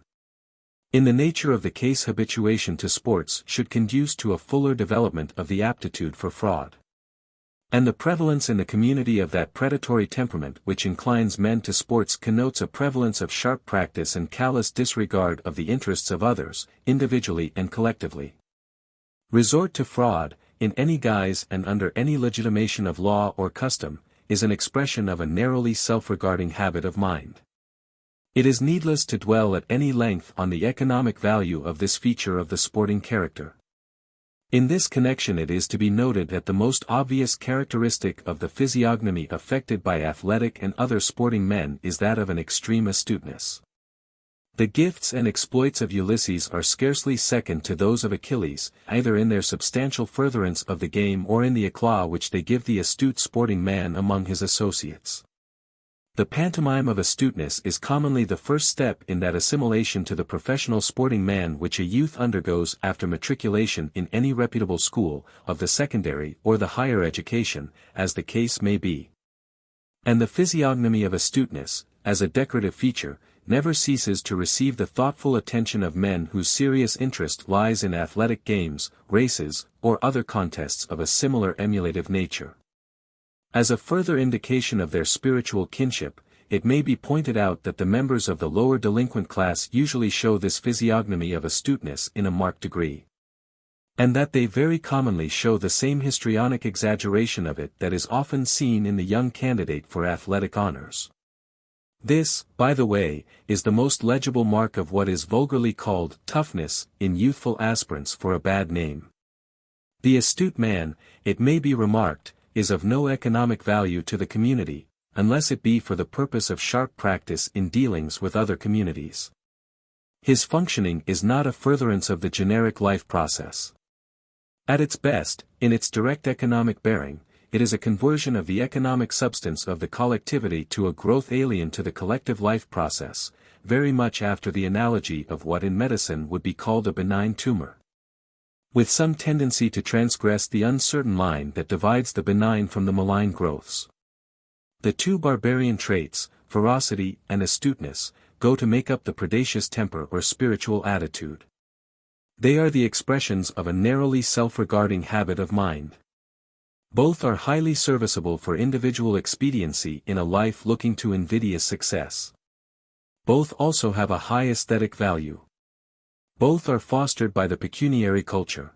In the nature of the case, habituation to sports should conduce to a fuller development of the aptitude for fraud. And the prevalence in the community of that predatory temperament which inclines men to sports connotes a prevalence of sharp practice and callous disregard of the interests of others, individually and collectively. Resort to fraud, in any guise and under any legitimation of law or custom, is an expression of a narrowly self-regarding habit of mind. It is needless to dwell at any length on the economic value of this feature of the sporting character. In this connection it is to be noted that the most obvious characteristic of the physiognomy affected by athletic and other sporting men is that of an extreme astuteness. The gifts and exploits of Ulysses are scarcely second to those of Achilles, either in their substantial furtherance of the game or in the éclat which they give the astute sporting man among his associates. The pantomime of astuteness is commonly the first step in that assimilation to the professional sporting man which a youth undergoes after matriculation in any reputable school, of the secondary or the higher education, as the case may be. And the physiognomy of astuteness, as a decorative feature, never ceases to receive the thoughtful attention of men whose serious interest lies in athletic games, races, or other contests of a similar emulative nature. As a further indication of their spiritual kinship, it may be pointed out that the members of the lower delinquent class usually show this physiognomy of astuteness in a marked degree. And that they very commonly show the same histrionic exaggeration of it that is often seen in the young candidate for athletic honors. This, by the way, is the most legible mark of what is vulgarly called toughness in youthful aspirants for a bad name. The astute man, it may be remarked, is of no economic value to the community, unless it be for the purpose of sharp practice in dealings with other communities. His functioning is not a furtherance of the generic life process. At its best, in its direct economic bearing, it is a conversion of the economic substance of the collectivity to a growth alien to the collective life process, very much after the analogy of what in medicine would be called a benign tumor, with some tendency to transgress the uncertain line that divides the benign from the malign growths. The two barbarian traits, ferocity and astuteness, go to make up the predacious temper or spiritual attitude. They are the expressions of a narrowly self-regarding habit of mind. Both are highly serviceable for individual expediency in a life looking to invidious success. Both also have a high aesthetic value. Both are fostered by the pecuniary culture.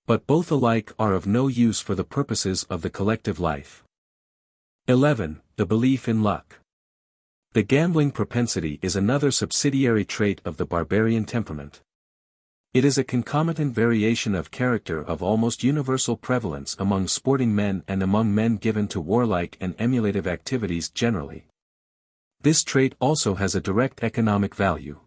But both alike are of no use for the purposes of the collective life. 11. The belief in luck. The gambling propensity is another subsidiary trait of the barbarian temperament. It is a concomitant variation of character of almost universal prevalence among sporting men and among men given to warlike and emulative activities generally. This trait also has a direct economic value.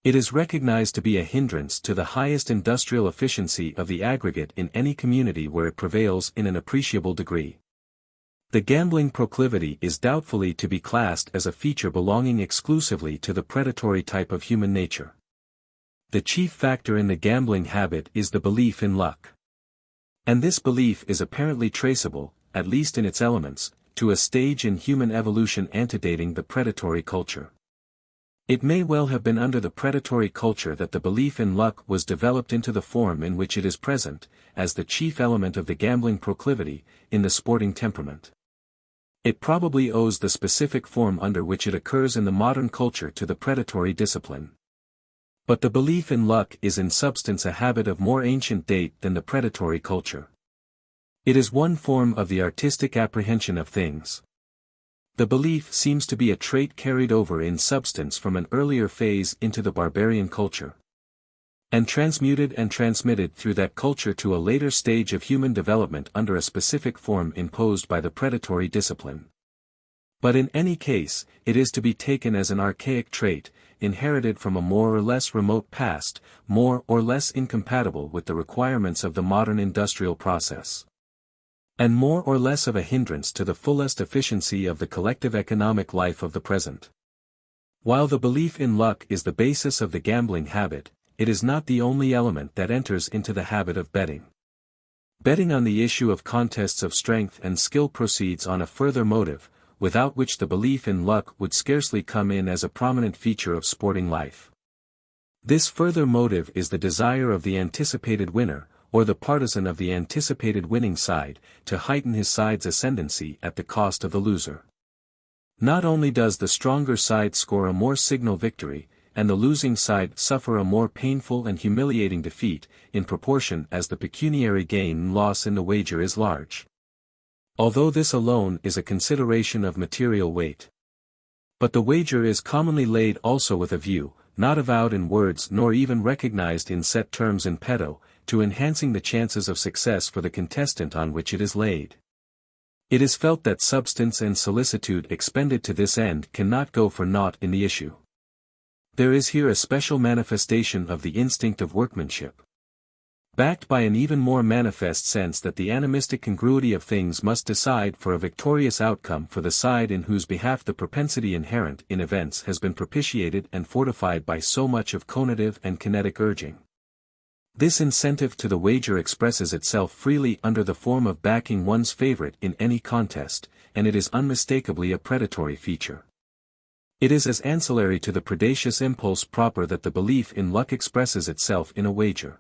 It is recognized to be a hindrance to the highest industrial efficiency of the aggregate in any community where it prevails in an appreciable degree. The gambling proclivity is doubtfully to be classed as a feature belonging exclusively to the predatory type of human nature. The chief factor in the gambling habit is the belief in luck. And this belief is apparently traceable, at least in its elements, to a stage in human evolution antedating the predatory culture. It may well have been under the predatory culture that the belief in luck was developed into the form in which it is present, as the chief element of the gambling proclivity, in the sporting temperament. It probably owes the specific form under which it occurs in the modern culture to the predatory discipline. But the belief in luck is in substance a habit of more ancient date than the predatory culture. It is one form of the artistic apprehension of things. The belief seems to be a trait carried over in substance from an earlier phase into the barbarian culture, and transmuted and transmitted through that culture to a later stage of human development under a specific form imposed by the predatory discipline. But in any case, it is to be taken as an archaic trait, inherited from a more or less remote past, more or less incompatible with the requirements of the modern industrial process, and more or less of a hindrance to the fullest efficiency of the collective economic life of the present. While the belief in luck is the basis of the gambling habit, it is not the only element that enters into the habit of betting. Betting on the issue of contests of strength and skill proceeds on a further motive, without which the belief in luck would scarcely come in as a prominent feature of sporting life. This further motive is the desire of the anticipated winner, or the partisan of the anticipated winning side, to heighten his side's ascendancy at the cost of the loser. Not only does the stronger side score a more signal victory, and the losing side suffer a more painful and humiliating defeat, in proportion as the pecuniary gain and loss in the wager is large. Although this alone is a consideration of material weight. But the wager is commonly laid also with a view, not avowed in words nor even recognized in set terms in petto, to enhancing the chances of success for the contestant on which it is laid. It is felt that substance and solicitude expended to this end cannot go for naught in the issue. There is here a special manifestation of the instinct of workmanship, backed by an even more manifest sense that the animistic congruity of things must decide for a victorious outcome for the side in whose behalf the propensity inherent in events has been propitiated and fortified by so much of conative and kinetic urging. This incentive to the wager expresses itself freely under the form of backing one's favorite in any contest, and it is unmistakably a predatory feature. It is as ancillary to the predacious impulse proper that the belief in luck expresses itself in a wager.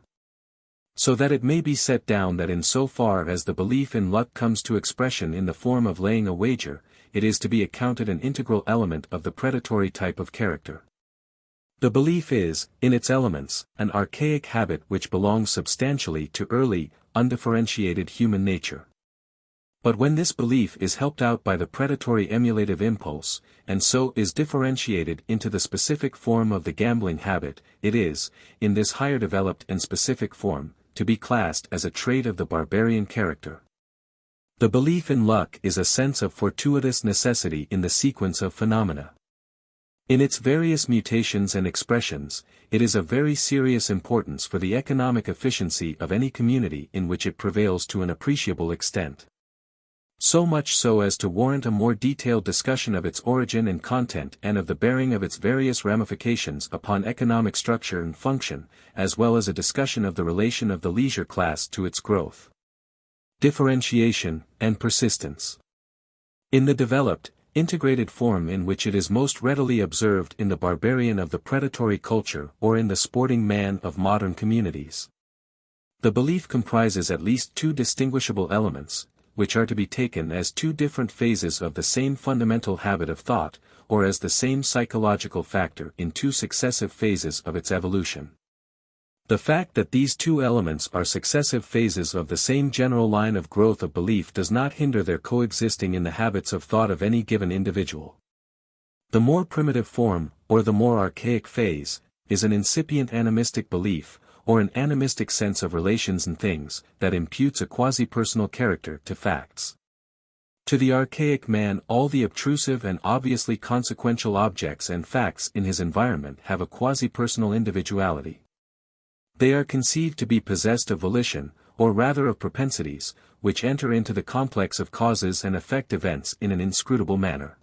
So that it may be set down that in so far as the belief in luck comes to expression in the form of laying a wager, it is to be accounted an integral element of the predatory type of character. The belief is, in its elements, an archaic habit which belongs substantially to early, undifferentiated human nature. But when this belief is helped out by the predatory emulative impulse, and so is differentiated into the specific form of the gambling habit, it is, in this higher developed and specific form, to be classed as a trait of the barbarian character. The belief in luck is a sense of fortuitous necessity in the sequence of phenomena. In its various mutations and expressions, it is of very serious importance for the economic efficiency of any community in which it prevails to an appreciable extent. So much so as to warrant a more detailed discussion of its origin and content and of the bearing of its various ramifications upon economic structure and function, as well as a discussion of the relation of the leisure class to its growth, differentiation, and persistence. In the developed, integrated form in which it is most readily observed in the barbarian of the predatory culture or in the sporting man of modern communities, the belief comprises at least two distinguishable elements, which are to be taken as two different phases of the same fundamental habit of thought, or as the same psychological factor in two successive phases of its evolution. The fact that these two elements are successive phases of the same general line of growth of belief does not hinder their coexisting in the habits of thought of any given individual. The more primitive form, or the more archaic phase, is an incipient animistic belief, or an animistic sense of relations and things, that imputes a quasi-personal character to facts. To the archaic man all the obtrusive and obviously consequential objects and facts in his environment have a quasi-personal individuality. They are conceived to be possessed of volition, or rather of propensities, which enter into the complex of causes and affect events in an inscrutable manner.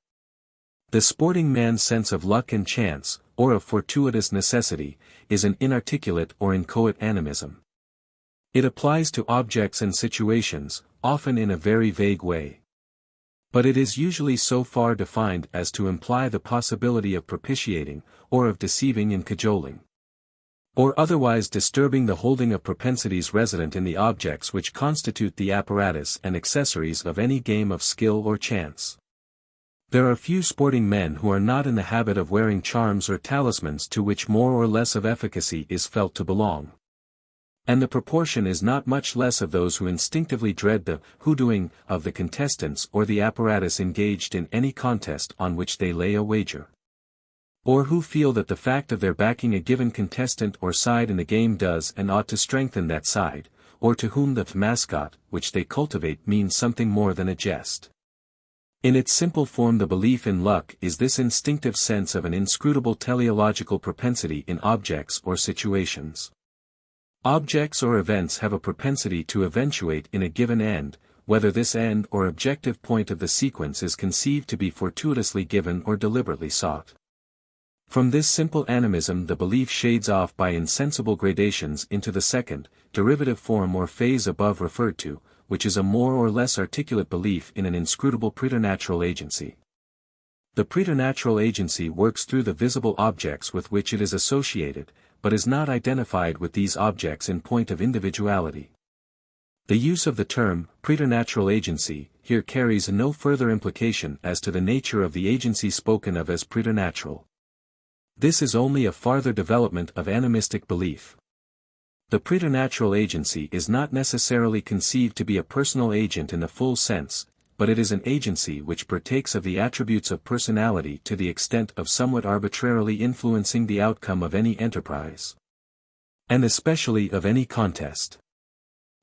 The sporting man's sense of luck and chance, or of fortuitous necessity, is an inarticulate or inchoate animism. It applies to objects and situations, often in a very vague way. But it is usually so far defined as to imply the possibility of propitiating, or of deceiving and cajoling, or otherwise disturbing the holding of propensities resident in the objects which constitute the apparatus and accessories of any game of skill or chance. There are few sporting men who are not in the habit of wearing charms or talismans to which more or less of efficacy is felt to belong. And the proportion is not much less of those who instinctively dread the hoodooing of the contestants or the apparatus engaged in any contest on which they lay a wager, or who feel that the fact of their backing a given contestant or side in the game does and ought to strengthen that side, or to whom the mascot which they cultivate means something more than a jest. In its simple form the belief in luck is this instinctive sense of an inscrutable teleological propensity in objects or situations. Objects or events have a propensity to eventuate in a given end, whether this end or objective point of the sequence is conceived to be fortuitously given or deliberately sought. From this simple animism the belief shades off by insensible gradations into the second, derivative form or phase above referred to, which is a more or less articulate belief in an inscrutable preternatural agency. The preternatural agency works through the visible objects with which it is associated, but is not identified with these objects in point of individuality, The use of the term, preternatural agency, here carries no further implication as to the nature of the agency spoken of as preternatural. This is only a farther development of animistic belief. The preternatural agency is not necessarily conceived to be a personal agent in the full sense, but it is an agency which partakes of the attributes of personality to the extent of somewhat arbitrarily influencing the outcome of any enterprise, and especially of any contest.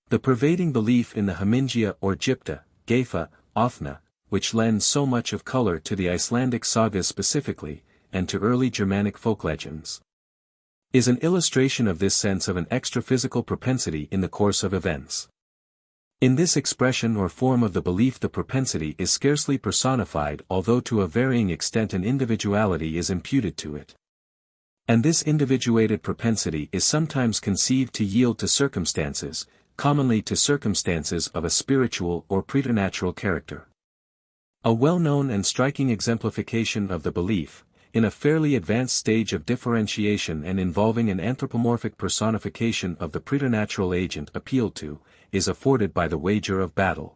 The pervading belief in the Hamingia or Gypta, Gefa, Othna, which lends so much of color to the Icelandic sagas specifically, and to early Germanic folk legends, is an illustration of this sense of an extra-physical propensity in the course of events. In this expression or form of the belief the propensity is scarcely personified, although to a varying extent an individuality is imputed to it. And this individuated propensity is sometimes conceived to yield to circumstances, commonly to circumstances of a spiritual or preternatural character. A well-known and striking exemplification of the belief, in a fairly advanced stage of differentiation and involving an anthropomorphic personification of the preternatural agent appealed to, is afforded by the wager of battle.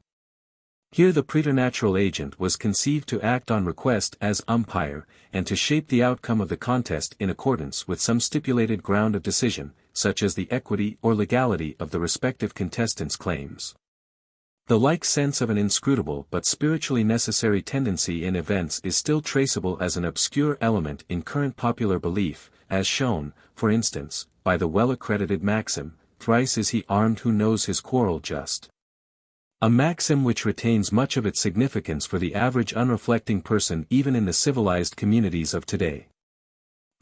Here the preternatural agent was conceived to act on request as umpire, and to shape the outcome of the contest in accordance with some stipulated ground of decision, such as the equity or legality of the respective contestants' claims. The like sense of an inscrutable but spiritually necessary tendency in events is still traceable as an obscure element in current popular belief, as shown, for instance, by the well-accredited maxim, "Thrice is he armed who knows his quarrel just." A maxim which retains much of its significance for the average unreflecting person even in the civilized communities of today.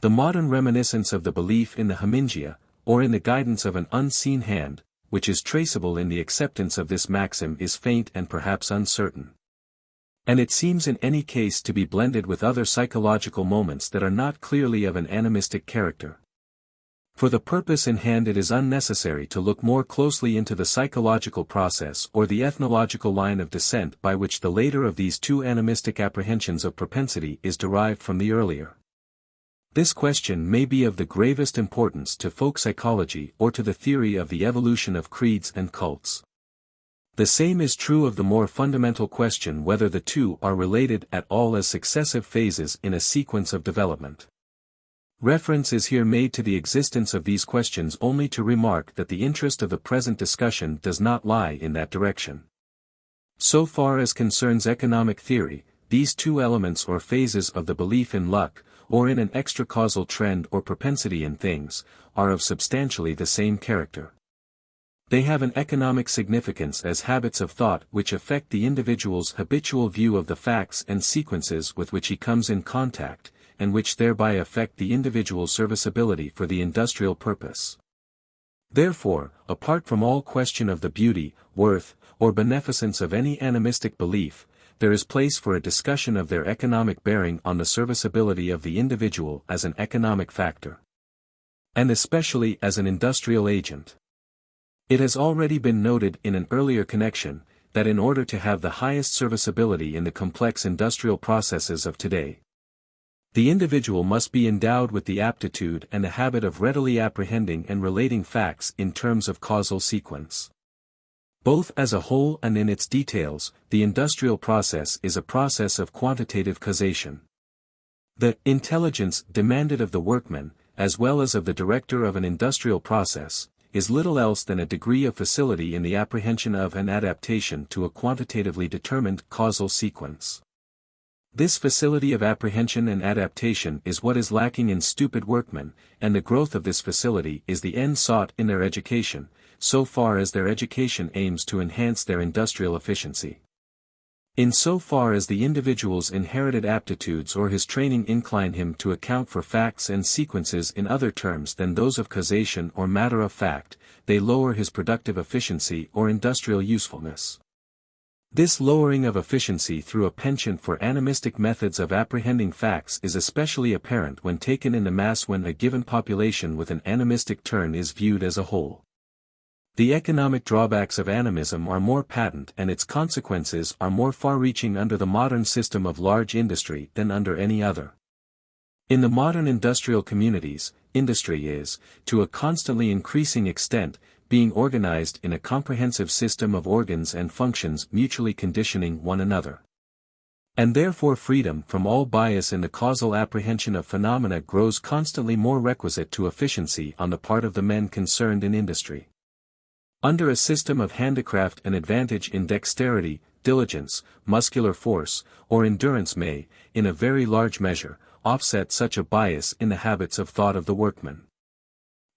The modern reminiscence of the belief in the Hamingia, or in the guidance of an unseen hand, which is traceable in the acceptance of this maxim is faint and perhaps uncertain. And it seems in any case to be blended with other psychological moments that are not clearly of an animistic character. For the purpose in hand it is unnecessary to look more closely into the psychological process or the ethnological line of descent by which the later of these two animistic apprehensions of propensity is derived from the earlier. This question may be of the gravest importance to folk psychology or to the theory of the evolution of creeds and cults. The same is true of the more fundamental question whether the two are related at all as successive phases in a sequence of development. Reference is here made to the existence of these questions only to remark that the interest of the present discussion does not lie in that direction. So far as concerns economic theory, these two elements or phases of the belief in luck, or in an extra-causal trend or propensity in things, are of substantially the same character. They have an economic significance as habits of thought which affect the individual's habitual view of the facts and sequences with which he comes in contact, and which thereby affect the individual's serviceability for the industrial purpose. Therefore, apart from all question of the beauty, worth, or beneficence of any animistic belief, there is place for a discussion of their economic bearing on the serviceability of the individual as an economic factor, and especially as an industrial agent. It has already been noted in an earlier connection, that in order to have the highest serviceability in the complex industrial processes of today, the individual must be endowed with the aptitude and the habit of readily apprehending and relating facts in terms of causal sequence. Both as a whole and in its details, the industrial process is a process of quantitative causation. The intelligence demanded of the workman, as well as of the director of an industrial process, is little else than a degree of facility in the apprehension of and adaptation to a quantitatively determined causal sequence. This facility of apprehension and adaptation is what is lacking in stupid workmen, and the growth of this facility is the end sought in their education, so far as their education aims to enhance their industrial efficiency. In so far as the individual's inherited aptitudes or his training incline him to account for facts and sequences in other terms than those of causation or matter of fact, they lower his productive efficiency or industrial usefulness. This lowering of efficiency through a penchant for animistic methods of apprehending facts is especially apparent when taken in the mass when a given population with an animistic turn is viewed as a whole. The economic drawbacks of animism are more patent and its consequences are more far-reaching under the modern system of large industry than under any other. In the modern industrial communities, industry is, to a constantly increasing extent, being organized in a comprehensive system of organs and functions mutually conditioning one another. And therefore freedom from all bias in the causal apprehension of phenomena grows constantly more requisite to efficiency on the part of the men concerned in industry. Under a system of handicraft, an advantage in dexterity, diligence, muscular force, or endurance may, in a very large measure, offset such a bias in the habits of thought of the workman.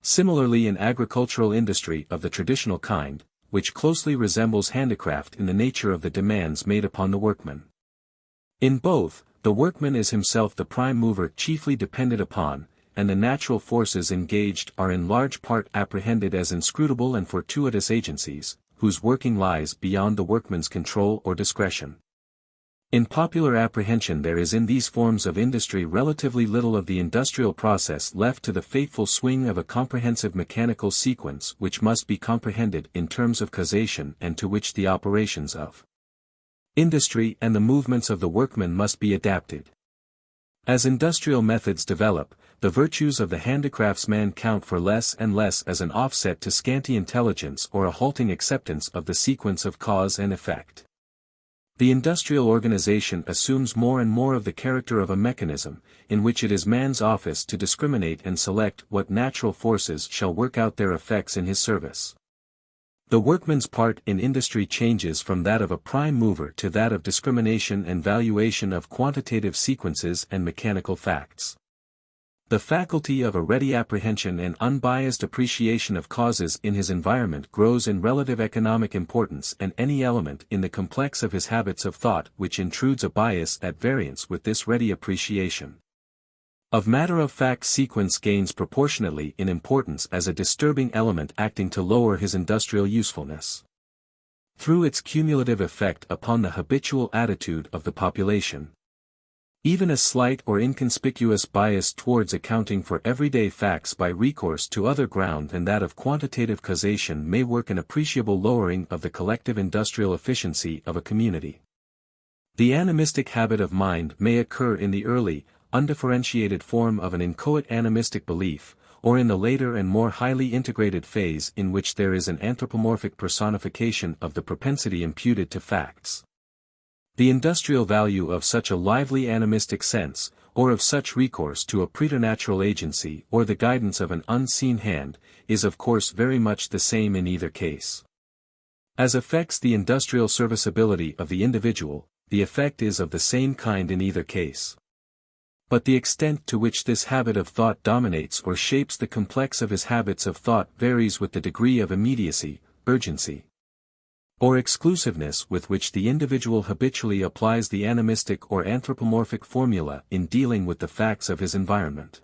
Similarly in agricultural industry of the traditional kind, which closely resembles handicraft in the nature of the demands made upon the workman. In both, the workman is himself the prime mover chiefly depended upon, and the natural forces engaged are in large part apprehended as inscrutable and fortuitous agencies, whose working lies beyond the workman's control or discretion. In popular apprehension there is in these forms of industry relatively little of the industrial process left to the fateful swing of a comprehensive mechanical sequence which must be comprehended in terms of causation and to which the operations of industry and the movements of the workman must be adapted. As industrial methods develop, the virtues of the handicraftsman count for less and less as an offset to scanty intelligence or a halting acceptance of the sequence of cause and effect. The industrial organization assumes more and more of the character of a mechanism, in which it is man's office to discriminate and select what natural forces shall work out their effects in his service. The workman's part in industry changes from that of a prime mover to that of discrimination and valuation of quantitative sequences and mechanical facts. The faculty of a ready apprehension and unbiased appreciation of causes in his environment grows in relative economic importance, and any element in the complex of his habits of thought which intrudes a bias at variance with this ready appreciation of matter-of-fact sequence gains proportionately in importance as a disturbing element acting to lower his industrial usefulness. Through its cumulative effect upon the habitual attitude of the population. Even a slight or inconspicuous bias towards accounting for everyday facts by recourse to other ground than that of quantitative causation may work an appreciable lowering of the collective industrial efficiency of a community. The animistic habit of mind may occur in the early, undifferentiated form of an inchoate animistic belief, or in the later and more highly integrated phase in which there is an anthropomorphic personification of the propensity imputed to facts. The industrial value of such a lively animistic sense, or of such recourse to a preternatural agency or the guidance of an unseen hand, is of course very much the same in either case. As affects the industrial serviceability of the individual, the effect is of the same kind in either case. But the extent to which this habit of thought dominates or shapes the complex of his habits of thought varies with the degree of immediacy, urgency, or exclusiveness with which the individual habitually applies the animistic or anthropomorphic formula in dealing with the facts of his environment.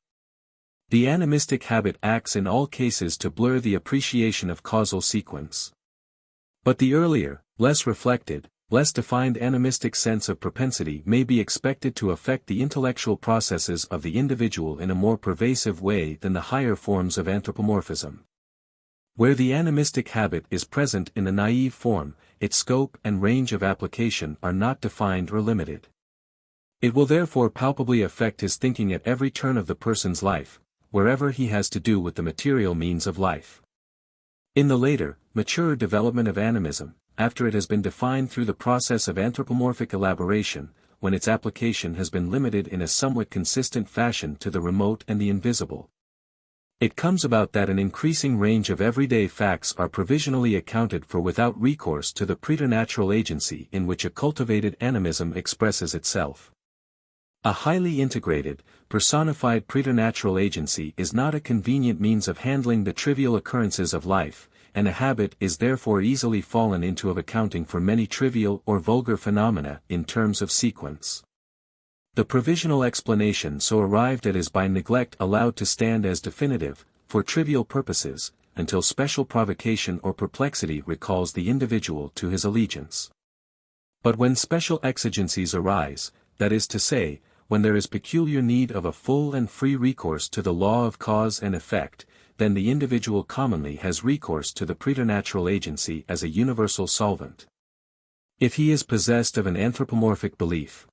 The animistic habit acts in all cases to blur the appreciation of causal sequence. But the earlier, less reflected, less defined animistic sense of propensity may be expected to affect the intellectual processes of the individual in a more pervasive way than the higher forms of anthropomorphism. Where the animistic habit is present in a naive form, its scope and range of application are not defined or limited. It will therefore palpably affect his thinking at every turn of the person's life, wherever he has to do with the material means of life. In the later, mature development of animism, after it has been defined through the process of anthropomorphic elaboration, when its application has been limited in a somewhat consistent fashion to the remote and the invisible, it comes about that an increasing range of everyday facts are provisionally accounted for without recourse to the preternatural agency in which a cultivated animism expresses itself. A highly integrated, personified preternatural agency is not a convenient means of handling the trivial occurrences of life, and a habit is therefore easily fallen into of accounting for many trivial or vulgar phenomena in terms of sequence. The provisional explanation so arrived at is by neglect allowed to stand as definitive, for trivial purposes, until special provocation or perplexity recalls the individual to his allegiance. But when special exigencies arise, that is to say, when there is peculiar need of a full and free recourse to the law of cause and effect, then the individual commonly has recourse to the preternatural agency as a universal solvent. If he is possessed of an anthropomorphic belief,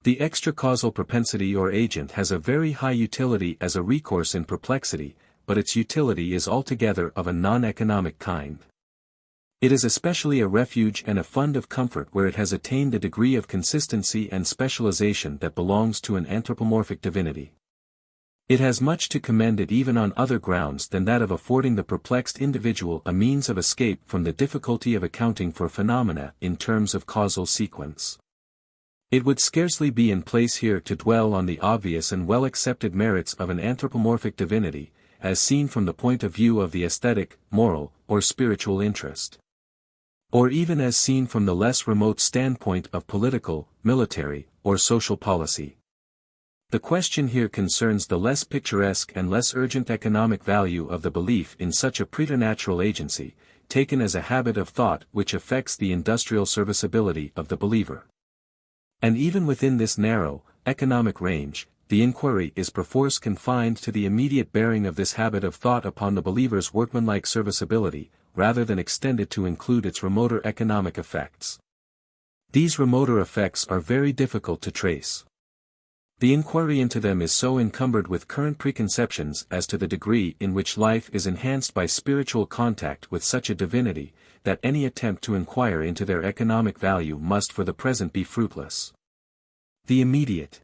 the extracausal propensity or agent has a very high utility as a recourse in perplexity, but its utility is altogether of a non-economic kind. It is especially a refuge and a fund of comfort where it has attained a degree of consistency and specialization that belongs to an anthropomorphic divinity. It has much to commend it even on other grounds than that of affording the perplexed individual a means of escape from the difficulty of accounting for phenomena in terms of causal sequence. It would scarcely be in place here to dwell on the obvious and well-accepted merits of an anthropomorphic divinity, as seen from the point of view of the aesthetic, moral, or spiritual interest. Or even as seen from the less remote standpoint of political, military, or social policy. The question here concerns the less picturesque and less urgent economic value of the belief in such a preternatural agency, taken as a habit of thought which affects the industrial serviceability of the believer. And even within this narrow, economic range, the inquiry is perforce confined to the immediate bearing of this habit of thought upon the believer's workmanlike serviceability, rather than extended to include its remoter economic effects. These remoter effects are very difficult to trace. The inquiry into them is so encumbered with current preconceptions as to the degree in which life is enhanced by spiritual contact with such a divinity, that any attempt to inquire into their economic value must for the present be fruitless. The immediate,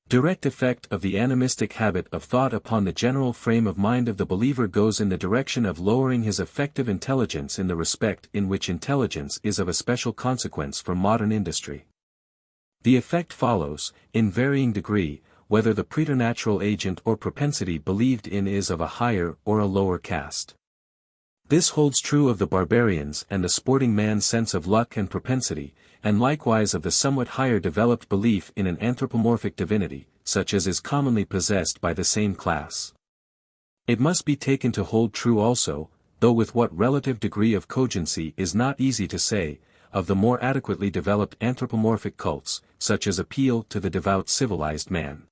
direct effect of the animistic habit of thought upon the general frame of mind of the believer goes in the direction of lowering his affective intelligence in the respect in which intelligence is of a special consequence for modern industry. The effect follows, in varying degree, whether the preternatural agent or propensity believed in is of a higher or a lower caste. This holds true of the barbarians and the sporting man's sense of luck and propensity, and likewise of the somewhat higher developed belief in an anthropomorphic divinity, such as is commonly possessed by the same class. It must be taken to hold true also, though with what relative degree of cogency is not easy to say, of the more adequately developed anthropomorphic cults, such as appeal to the devout civilized man.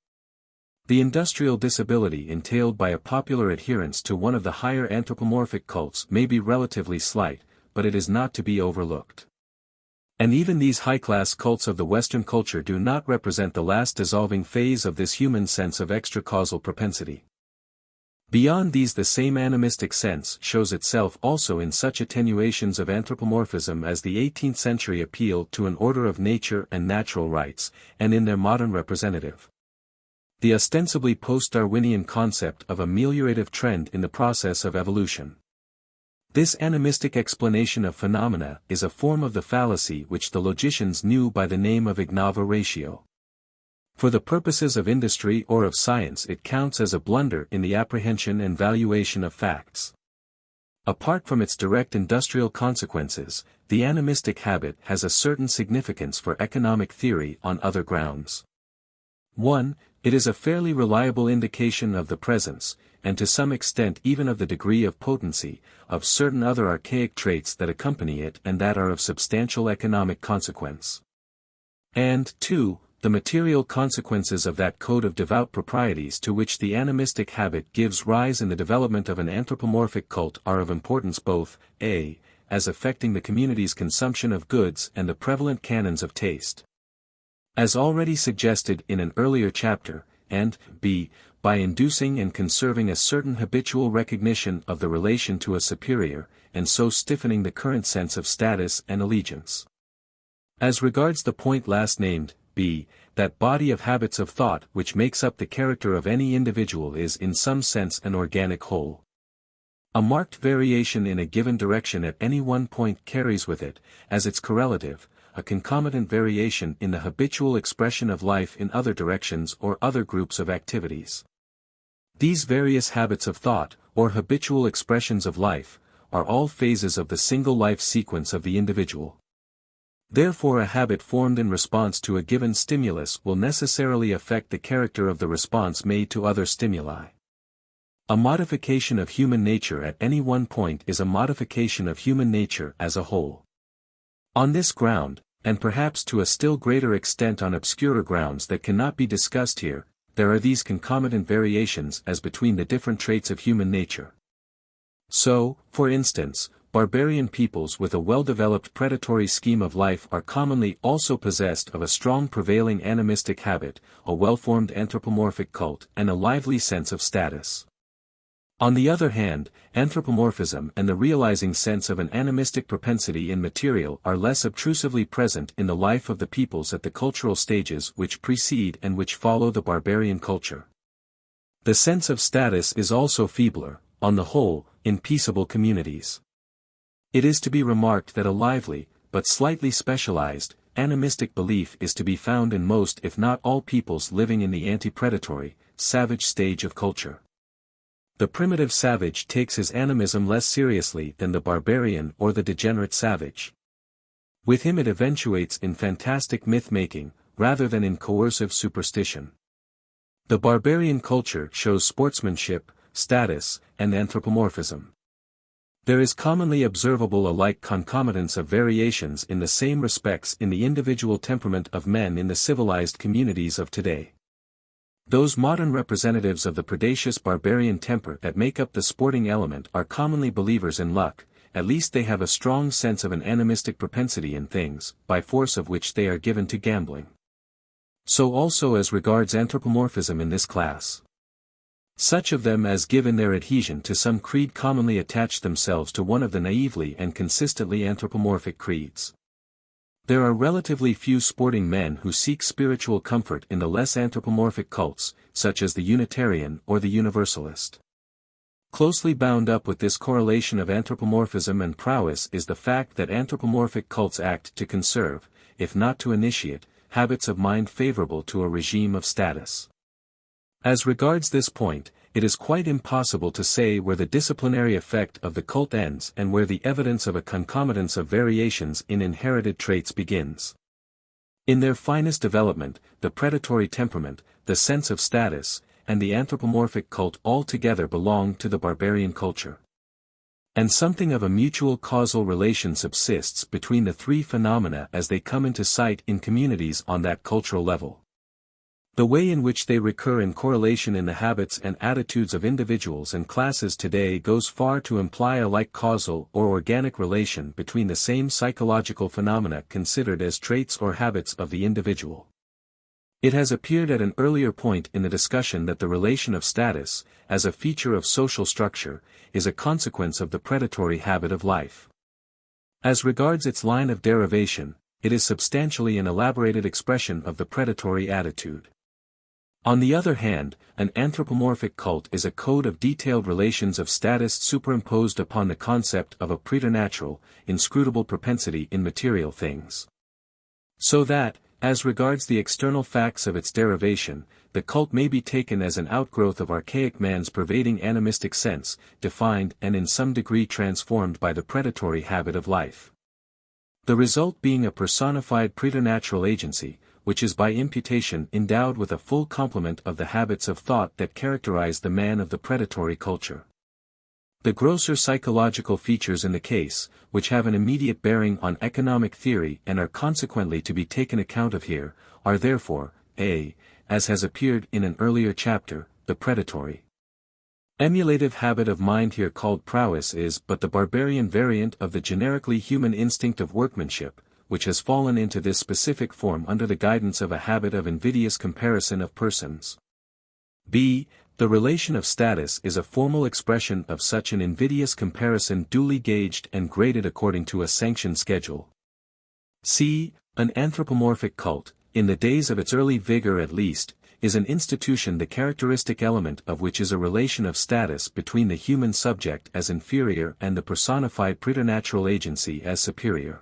The industrial disability entailed by a popular adherence to one of the higher anthropomorphic cults may be relatively slight, but it is not to be overlooked. And even these high-class cults of the Western culture do not represent the last dissolving phase of this human sense of extra-causal propensity. Beyond these the same animistic sense shows itself also in such attenuations of anthropomorphism as the 18th century appeal to an order of nature and natural rights, and in their modern representative. The ostensibly post-Darwinian concept of a meliorative trend in the process of evolution. This animistic explanation of phenomena is a form of the fallacy which the logicians knew by the name of ignava ratio. For the purposes of industry or of science it counts as a blunder in the apprehension and valuation of facts. Apart from its direct industrial consequences, the animistic habit has a certain significance for economic theory on other grounds. 1. It is a fairly reliable indication of the presence, and to some extent even of the degree of potency, of certain other archaic traits that accompany it and that are of substantial economic consequence. And 2. The material consequences of that code of devout proprieties to which the animistic habit gives rise in the development of an anthropomorphic cult are of importance both, a. as affecting the community's consumption of goods and the prevalent canons of taste, as already suggested in an earlier chapter, and b. by inducing and conserving a certain habitual recognition of the relation to a superior, and so stiffening the current sense of status and allegiance. As regards the point last named, b. that body of habits of thought which makes up the character of any individual is in some sense an organic whole. A marked variation in a given direction at any one point carries with it, as its correlative, a concomitant variation in the habitual expression of life in other directions or other groups of activities. These various habits of thought, or habitual expressions of life, are all phases of the single life sequence of the individual. Therefore a habit formed in response to a given stimulus will necessarily affect the character of the response made to other stimuli. A modification of human nature at any one point is a modification of human nature as a whole. On this ground, and perhaps to a still greater extent on obscurer grounds that cannot be discussed here, there are these concomitant variations as between the different traits of human nature. So, for instance, barbarian peoples with a well-developed predatory scheme of life are commonly also possessed of a strong prevailing animistic habit, a well-formed anthropomorphic cult, and a lively sense of status. On the other hand, anthropomorphism and the realizing sense of an animistic propensity in material are less obtrusively present in the life of the peoples at the cultural stages which precede and which follow the barbarian culture. The sense of status is also feebler, on the whole, in peaceable communities. It is to be remarked that a lively, but slightly specialized, animistic belief is to be found in most if not all peoples living in the anti-predatory, savage stage of culture. The primitive savage takes his animism less seriously than the barbarian or the degenerate savage. With him it eventuates in fantastic myth-making, rather than in coercive superstition. The barbarian culture shows sportsmanship, status, and anthropomorphism. There is commonly observable a like concomitance of variations in the same respects in the individual temperament of men in the civilized communities of today. Those modern representatives of the predaceous barbarian temper that make up the sporting element are commonly believers in luck, at least they have a strong sense of an animistic propensity in things, by force of which they are given to gambling. So also as regards anthropomorphism in this class. Such of them as give in their adhesion to some creed commonly attach themselves to one of the naively and consistently anthropomorphic creeds. There are relatively few sporting men who seek spiritual comfort in the less anthropomorphic cults, such as the Unitarian or the Universalist. Closely bound up with this correlation of anthropomorphism and prowess is the fact that anthropomorphic cults act to conserve, if not to initiate, habits of mind favorable to a regime of status. As regards this point, it is quite impossible to say where the disciplinary effect of the cult ends and where the evidence of a concomitance of variations in inherited traits begins. In their finest development, the predatory temperament, the sense of status, and the anthropomorphic cult altogether belong to the barbarian culture. And something of a mutual causal relation subsists between the three phenomena as they come into sight in communities on that cultural level. The way in which they recur in correlation in the habits and attitudes of individuals and classes today goes far to imply a like causal or organic relation between the same psychological phenomena considered as traits or habits of the individual. It has appeared at an earlier point in the discussion that the relation of status, as a feature of social structure, is a consequence of the predatory habit of life. As regards its line of derivation, it is substantially an elaborated expression of the predatory attitude. On the other hand, an anthropomorphic cult is a code of detailed relations of status superimposed upon the concept of a preternatural, inscrutable propensity in material things. So that, as regards the external facts of its derivation, the cult may be taken as an outgrowth of archaic man's pervading animistic sense, defined and in some degree transformed by the predatory habit of life. The result being a personified preternatural agency, which is by imputation endowed with a full complement of the habits of thought that characterize the man of the predatory culture. The grosser psychological features in the case, which have an immediate bearing on economic theory and are consequently to be taken account of here, are therefore, a, as has appeared in an earlier chapter, the predatory emulative habit of mind here called prowess is but the barbarian variant of the generically human instinct of workmanship, which has fallen into this specific form under the guidance of a habit of invidious comparison of persons. b. The relation of status is a formal expression of such an invidious comparison duly gauged and graded according to a sanctioned schedule. c. An anthropomorphic cult, in the days of its early vigor at least, is an institution the characteristic element of which is a relation of status between the human subject as inferior and the personified preternatural agency as superior.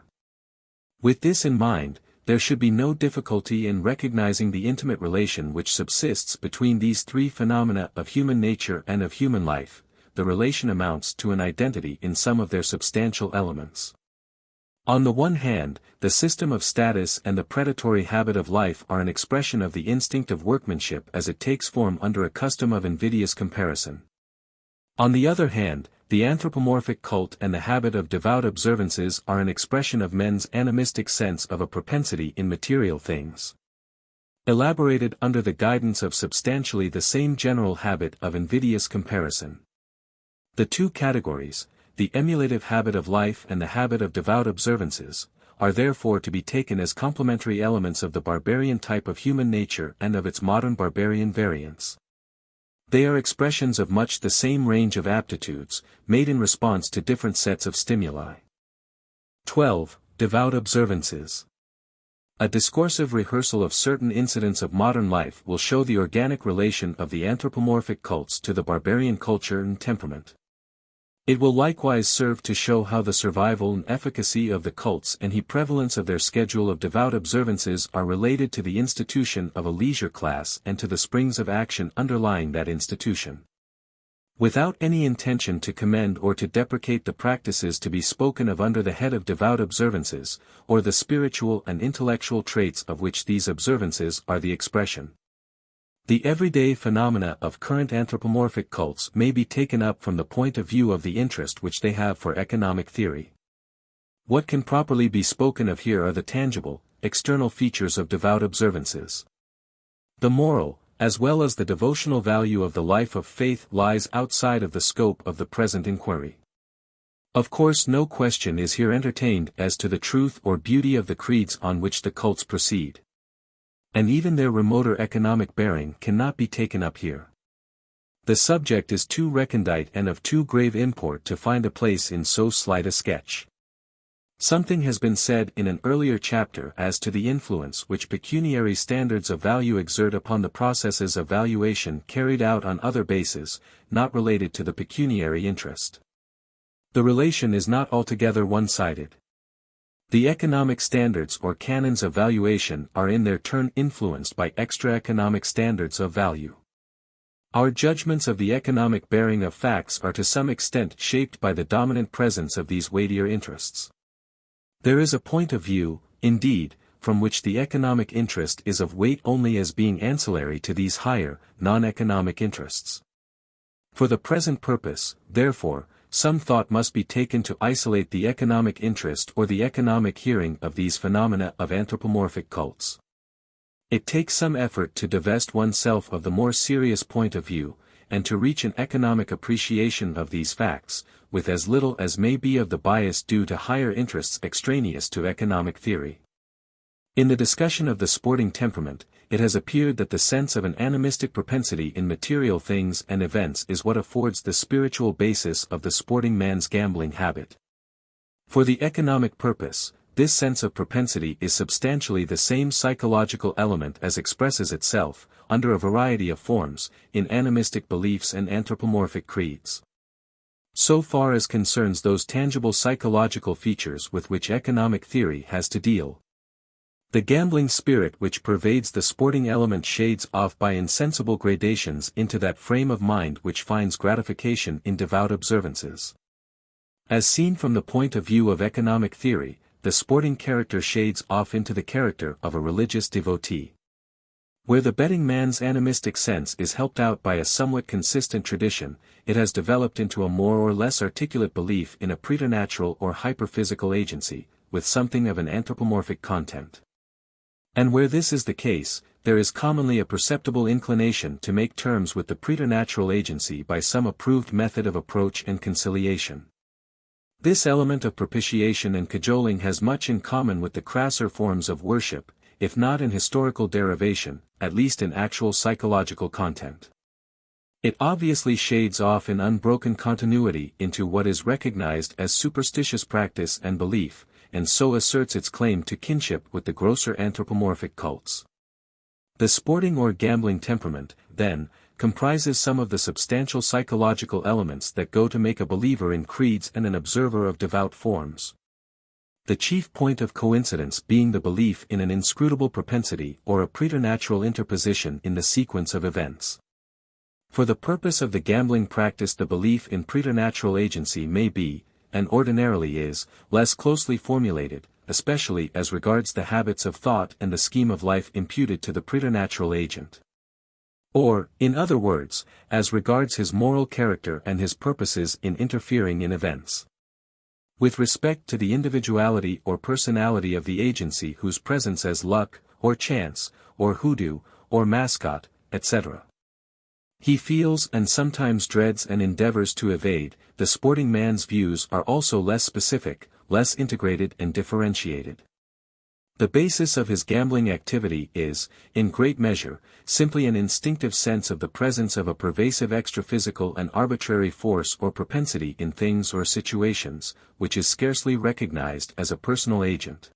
With this in mind, there should be no difficulty in recognizing the intimate relation which subsists between these three phenomena of human nature and of human life. The relation amounts to an identity in some of their substantial elements. On the one hand, the system of status and the predatory habit of life are an expression of the instinct of workmanship as it takes form under a custom of invidious comparison. On the other hand, the anthropomorphic cult and the habit of devout observances are an expression of men's animistic sense of a propensity in material things. Elaborated under the guidance of substantially the same general habit of invidious comparison. The two categories, the emulative habit of life and the habit of devout observances, are therefore to be taken as complementary elements of the barbarian type of human nature and of its modern barbarian variants. They are expressions of much the same range of aptitudes, made in response to different sets of stimuli. 12. Devout Observances. A discursive rehearsal of certain incidents of modern life will show the organic relation of the anthropomorphic cults to the barbarian culture and temperament. It will likewise serve to show how the survival and efficacy of the cults and the prevalence of their schedule of devout observances are related to the institution of a leisure class and to the springs of action underlying that institution. Without any intention to commend or to deprecate the practices to be spoken of under the head of devout observances, or the spiritual and intellectual traits of which these observances are the expression. The everyday phenomena of current anthropomorphic cults may be taken up from the point of view of the interest which they have for economic theory. What can properly be spoken of here are the tangible, external features of devout observances. The moral, as well as the devotional value of the life of faith lies outside of the scope of the present inquiry. Of course, no question is here entertained as to the truth or beauty of the creeds on which the cults proceed. And even their remoter economic bearing cannot be taken up here. The subject is too recondite and of too grave import to find a place in so slight a sketch. Something has been said in an earlier chapter as to the influence which pecuniary standards of value exert upon the processes of valuation carried out on other bases, not related to the pecuniary interest. The relation is not altogether one-sided. The economic standards or canons of valuation are in their turn influenced by extra-economic standards of value. Our judgments of the economic bearing of facts are to some extent shaped by the dominant presence of these weightier interests. There is a point of view, indeed, from which the economic interest is of weight only as being ancillary to these higher, non-economic interests. For the present purpose, therefore, some thought must be taken to isolate the economic interest or the economic hearing of these phenomena of anthropomorphic cults. It takes some effort to divest oneself of the more serious point of view, and to reach an economic appreciation of these facts, with as little as may be of the bias due to higher interests extraneous to economic theory. In the discussion of the sporting temperament, it has appeared that the sense of an animistic propensity in material things and events is what affords the spiritual basis of the sporting man's gambling habit. For the economic purpose, this sense of propensity is substantially the same psychological element as expresses itself, under a variety of forms, in animistic beliefs and anthropomorphic creeds. So far as concerns those tangible psychological features with which economic theory has to deal, the gambling spirit which pervades the sporting element shades off by insensible gradations into that frame of mind which finds gratification in devout observances. As seen from the point of view of economic theory, the sporting character shades off into the character of a religious devotee. Where the betting man's animistic sense is helped out by a somewhat consistent tradition, it has developed into a more or less articulate belief in a preternatural or hyperphysical agency, with something of an anthropomorphic content. And where this is the case, there is commonly a perceptible inclination to make terms with the preternatural agency by some approved method of approach and conciliation. This element of propitiation and cajoling has much in common with the crasser forms of worship, if not in historical derivation, at least in actual psychological content. It obviously shades off in unbroken continuity into what is recognized as superstitious practice and belief, and so asserts its claim to kinship with the grosser anthropomorphic cults. The sporting or gambling temperament, then, comprises some of the substantial psychological elements that go to make a believer in creeds and an observer of devout forms. The chief point of coincidence being the belief in an inscrutable propensity or a preternatural interposition in the sequence of events. For the purpose of the gambling practice, the belief in preternatural agency may be, and ordinarily is, less closely formulated, especially as regards the habits of thought and the scheme of life imputed to the preternatural agent. Or, in other words, as regards his moral character and his purposes in interfering in events. With respect to the individuality or personality of the agency whose presence as luck, or chance, or hoodoo, or mascot, etc. he feels and sometimes dreads and endeavors to evade, the sporting man's views are also less specific, less integrated and differentiated. The basis of his gambling activity is, in great measure, simply an instinctive sense of the presence of a pervasive extraphysical and arbitrary force or propensity in things or situations, which is scarcely recognized as a personal agent.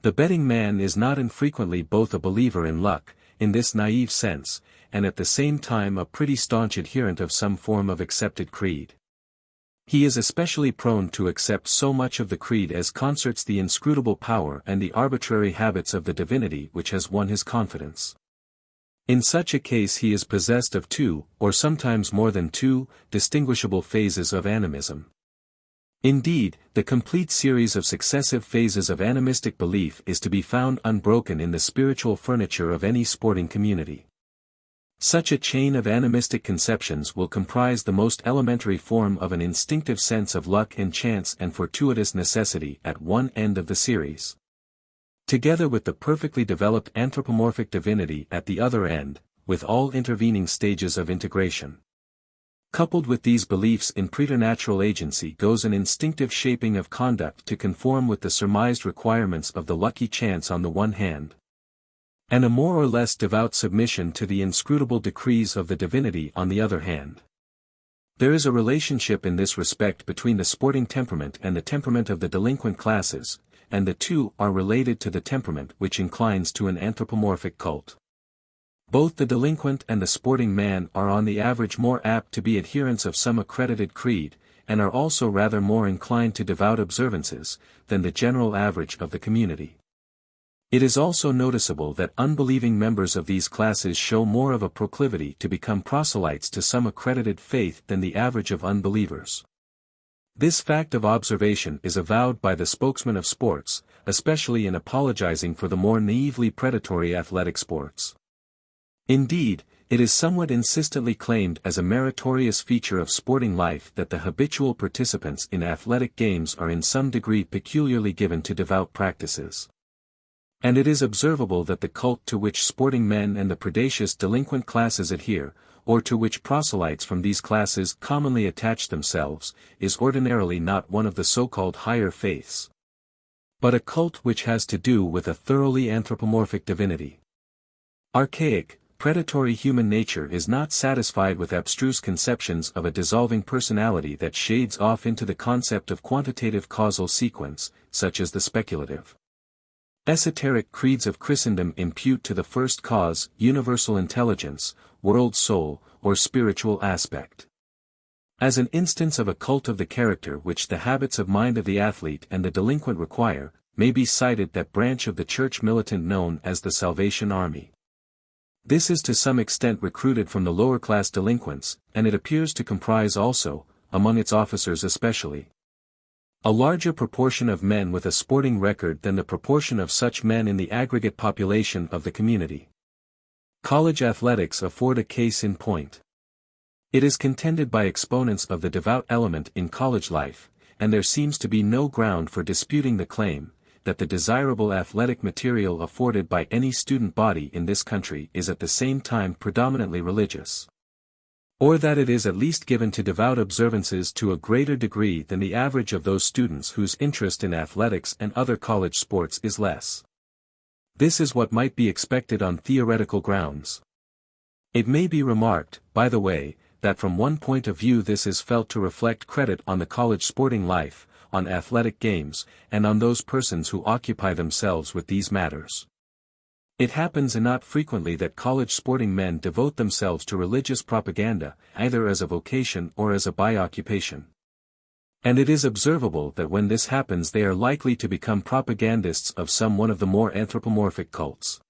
The betting man is not infrequently both a believer in luck, in this naive sense, and at the same time a pretty staunch adherent of some form of accepted creed. He is especially prone to accept so much of the creed as concerts the inscrutable power and the arbitrary habits of the divinity which has won his confidence. In such a case he is possessed of two, or sometimes more than two, distinguishable phases of animism. Indeed, the complete series of successive phases of animistic belief is to be found unbroken in the spiritual furniture of any sporting community. Such a chain of animistic conceptions will comprise the most elementary form of an instinctive sense of luck and chance and fortuitous necessity at one end of the series. Together with the perfectly developed anthropomorphic divinity at the other end, with all intervening stages of integration. Coupled with these beliefs in preternatural agency goes an instinctive shaping of conduct to conform with the surmised requirements of the lucky chance on the one hand, and a more or less devout submission to the inscrutable decrees of the divinity on the other hand. There is a relationship in this respect between the sporting temperament and the temperament of the delinquent classes, and the two are related to the temperament which inclines to an anthropomorphic cult. Both the delinquent and the sporting man are on the average more apt to be adherents of some accredited creed, and are also rather more inclined to devout observances, than the general average of the community. It is also noticeable that unbelieving members of these classes show more of a proclivity to become proselytes to some accredited faith than the average of unbelievers. This fact of observation is avowed by the spokesman of sports, especially in apologizing for the more naively predatory athletic sports. Indeed, it is somewhat insistently claimed as a meritorious feature of sporting life that the habitual participants in athletic games are in some degree peculiarly given to devout practices. And it is observable that the cult to which sporting men and the predacious delinquent classes adhere, or to which proselytes from these classes commonly attach themselves, is ordinarily not one of the so-called higher faiths, but a cult which has to do with a thoroughly anthropomorphic divinity. Archaic, predatory human nature is not satisfied with abstruse conceptions of a dissolving personality that shades off into the concept of quantitative causal sequence, such as the speculative. Esoteric creeds of Christendom impute to the first cause, universal intelligence, world soul, or spiritual aspect. As an instance of a cult of the character which the habits of mind of the athlete and the delinquent require, may be cited that branch of the church militant known as the Salvation Army. This is to some extent recruited from the lower-class delinquents, and it appears to comprise also, among its officers especially, a larger proportion of men with a sporting record than the proportion of such men in the aggregate population of the community. College athletics afford a case in point. It is contended by exponents of the devout element in college life, and there seems to be no ground for disputing the claim, that the desirable athletic material afforded by any student body in this country is at the same time predominantly religious. Or that it is at least given to devout observances to a greater degree than the average of those students whose interest in athletics and other college sports is less. This is what might be expected on theoretical grounds. It may be remarked, by the way, that from one point of view this is felt to reflect credit on the college sporting life, on athletic games, and on those persons who occupy themselves with these matters. It happens not frequently that college sporting men devote themselves to religious propaganda, either as a vocation or as a by-occupation. And it is observable that when this happens they are likely to become propagandists of some one of the more anthropomorphic cults.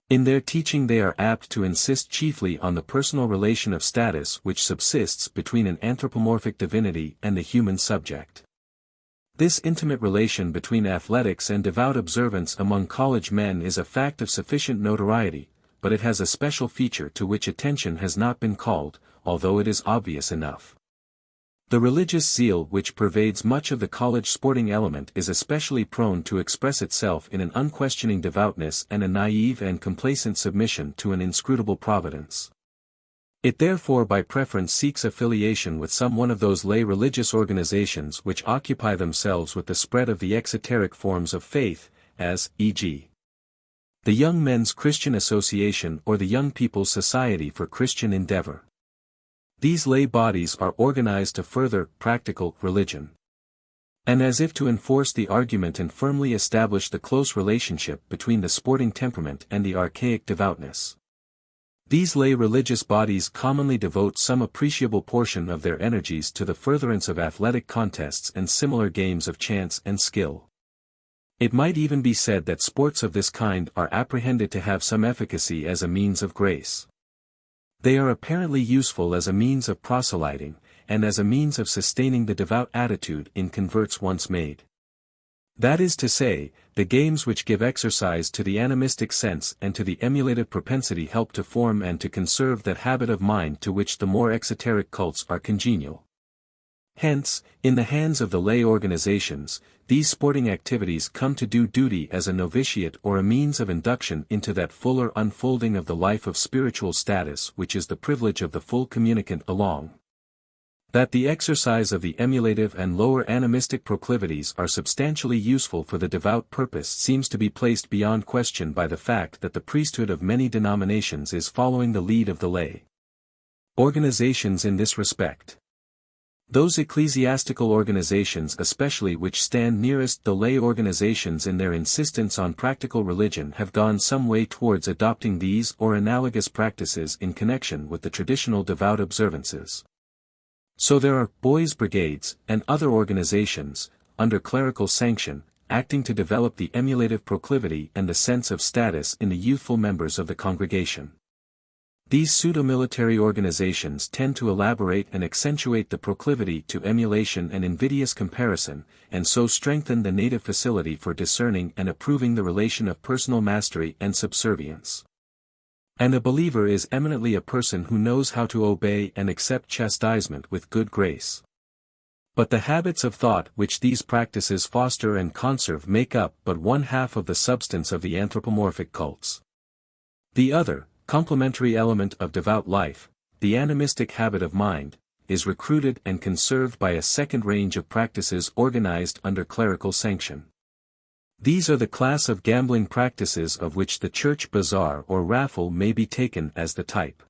In their teaching they are apt to insist chiefly on the personal relation of status which subsists between an anthropomorphic divinity and the human subject. This intimate relation between athletics and devout observance among college men is a fact of sufficient notoriety, but it has a special feature to which attention has not been called, although it is obvious enough. The religious zeal which pervades much of the college sporting element is especially prone to express itself in an unquestioning devoutness and a naive and complacent submission to an inscrutable providence. It therefore by preference seeks affiliation with some one of those lay religious organizations which occupy themselves with the spread of the exoteric forms of faith, as, e.g., the Young Men's Christian Association or the Young People's Society for Christian Endeavor. These lay bodies are organized to further practical religion, and as if to enforce the argument and firmly establish the close relationship between the sporting temperament and the archaic devoutness. These lay religious bodies commonly devote some appreciable portion of their energies to the furtherance of athletic contests and similar games of chance and skill. It might even be said that sports of this kind are apprehended to have some efficacy as a means of grace. They are apparently useful as a means of proselyting, and as a means of sustaining the devout attitude in converts once made. That is to say, the games which give exercise to the animistic sense and to the emulative propensity help to form and to conserve that habit of mind to which the more exoteric cults are congenial. Hence, in the hands of the lay organizations, these sporting activities come to do duty as a novitiate or a means of induction into that fuller unfolding of the life of spiritual status which is the privilege of the full communicant along. That the exercise of the emulative and lower animistic proclivities are substantially useful for the devout purpose seems to be placed beyond question by the fact that the priesthood of many denominations is following the lead of the lay organizations in this respect. Those ecclesiastical organizations especially which stand nearest the lay organizations in their insistence on practical religion have gone some way towards adopting these or analogous practices in connection with the traditional devout observances. So there are boys' brigades and other organizations, under clerical sanction, acting to develop the emulative proclivity and the sense of status in the youthful members of the congregation. These pseudo-military organizations tend to elaborate and accentuate the proclivity to emulation and invidious comparison, and so strengthen the native facility for discerning and approving the relation of personal mastery and subservience. And a believer is eminently a person who knows how to obey and accept chastisement with good grace. But the habits of thought which these practices foster and conserve make up but one half of the substance of the anthropomorphic cults. The other, complementary element of devout life, the animistic habit of mind, is recruited and conserved by a second range of practices organized under clerical sanction. These are the class of gambling practices of which the church bazaar or raffle may be taken as the type.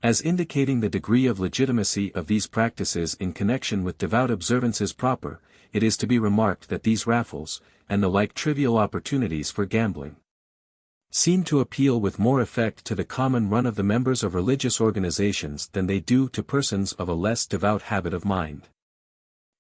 As indicating the degree of legitimacy of these practices in connection with devout observances proper, it is to be remarked that these raffles, and the like trivial opportunities for gambling, seem to appeal with more effect to the common run of the members of religious organizations than they do to persons of a less devout habit of mind.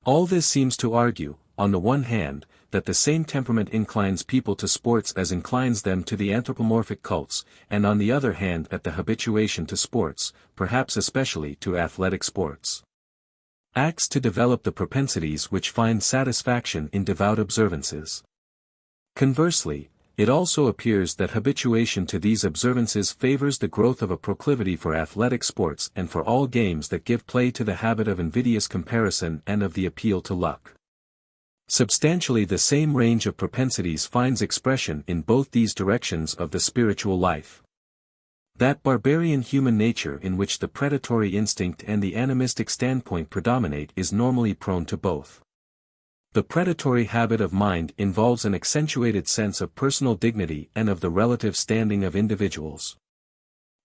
All this seems to argue, on the one hand, that the same temperament inclines people to sports as inclines them to the anthropomorphic cults, and on the other hand that the habituation to sports, perhaps especially to athletic sports, acts to develop the propensities which find satisfaction in devout observances. Conversely, it also appears that habituation to these observances favors the growth of a proclivity for athletic sports and for all games that give play to the habit of invidious comparison and of the appeal to luck. Substantially the same range of propensities finds expression in both these directions of the spiritual life. That barbarian human nature in which the predatory instinct and the animistic standpoint predominate is normally prone to both. The predatory habit of mind involves an accentuated sense of personal dignity and of the relative standing of individuals.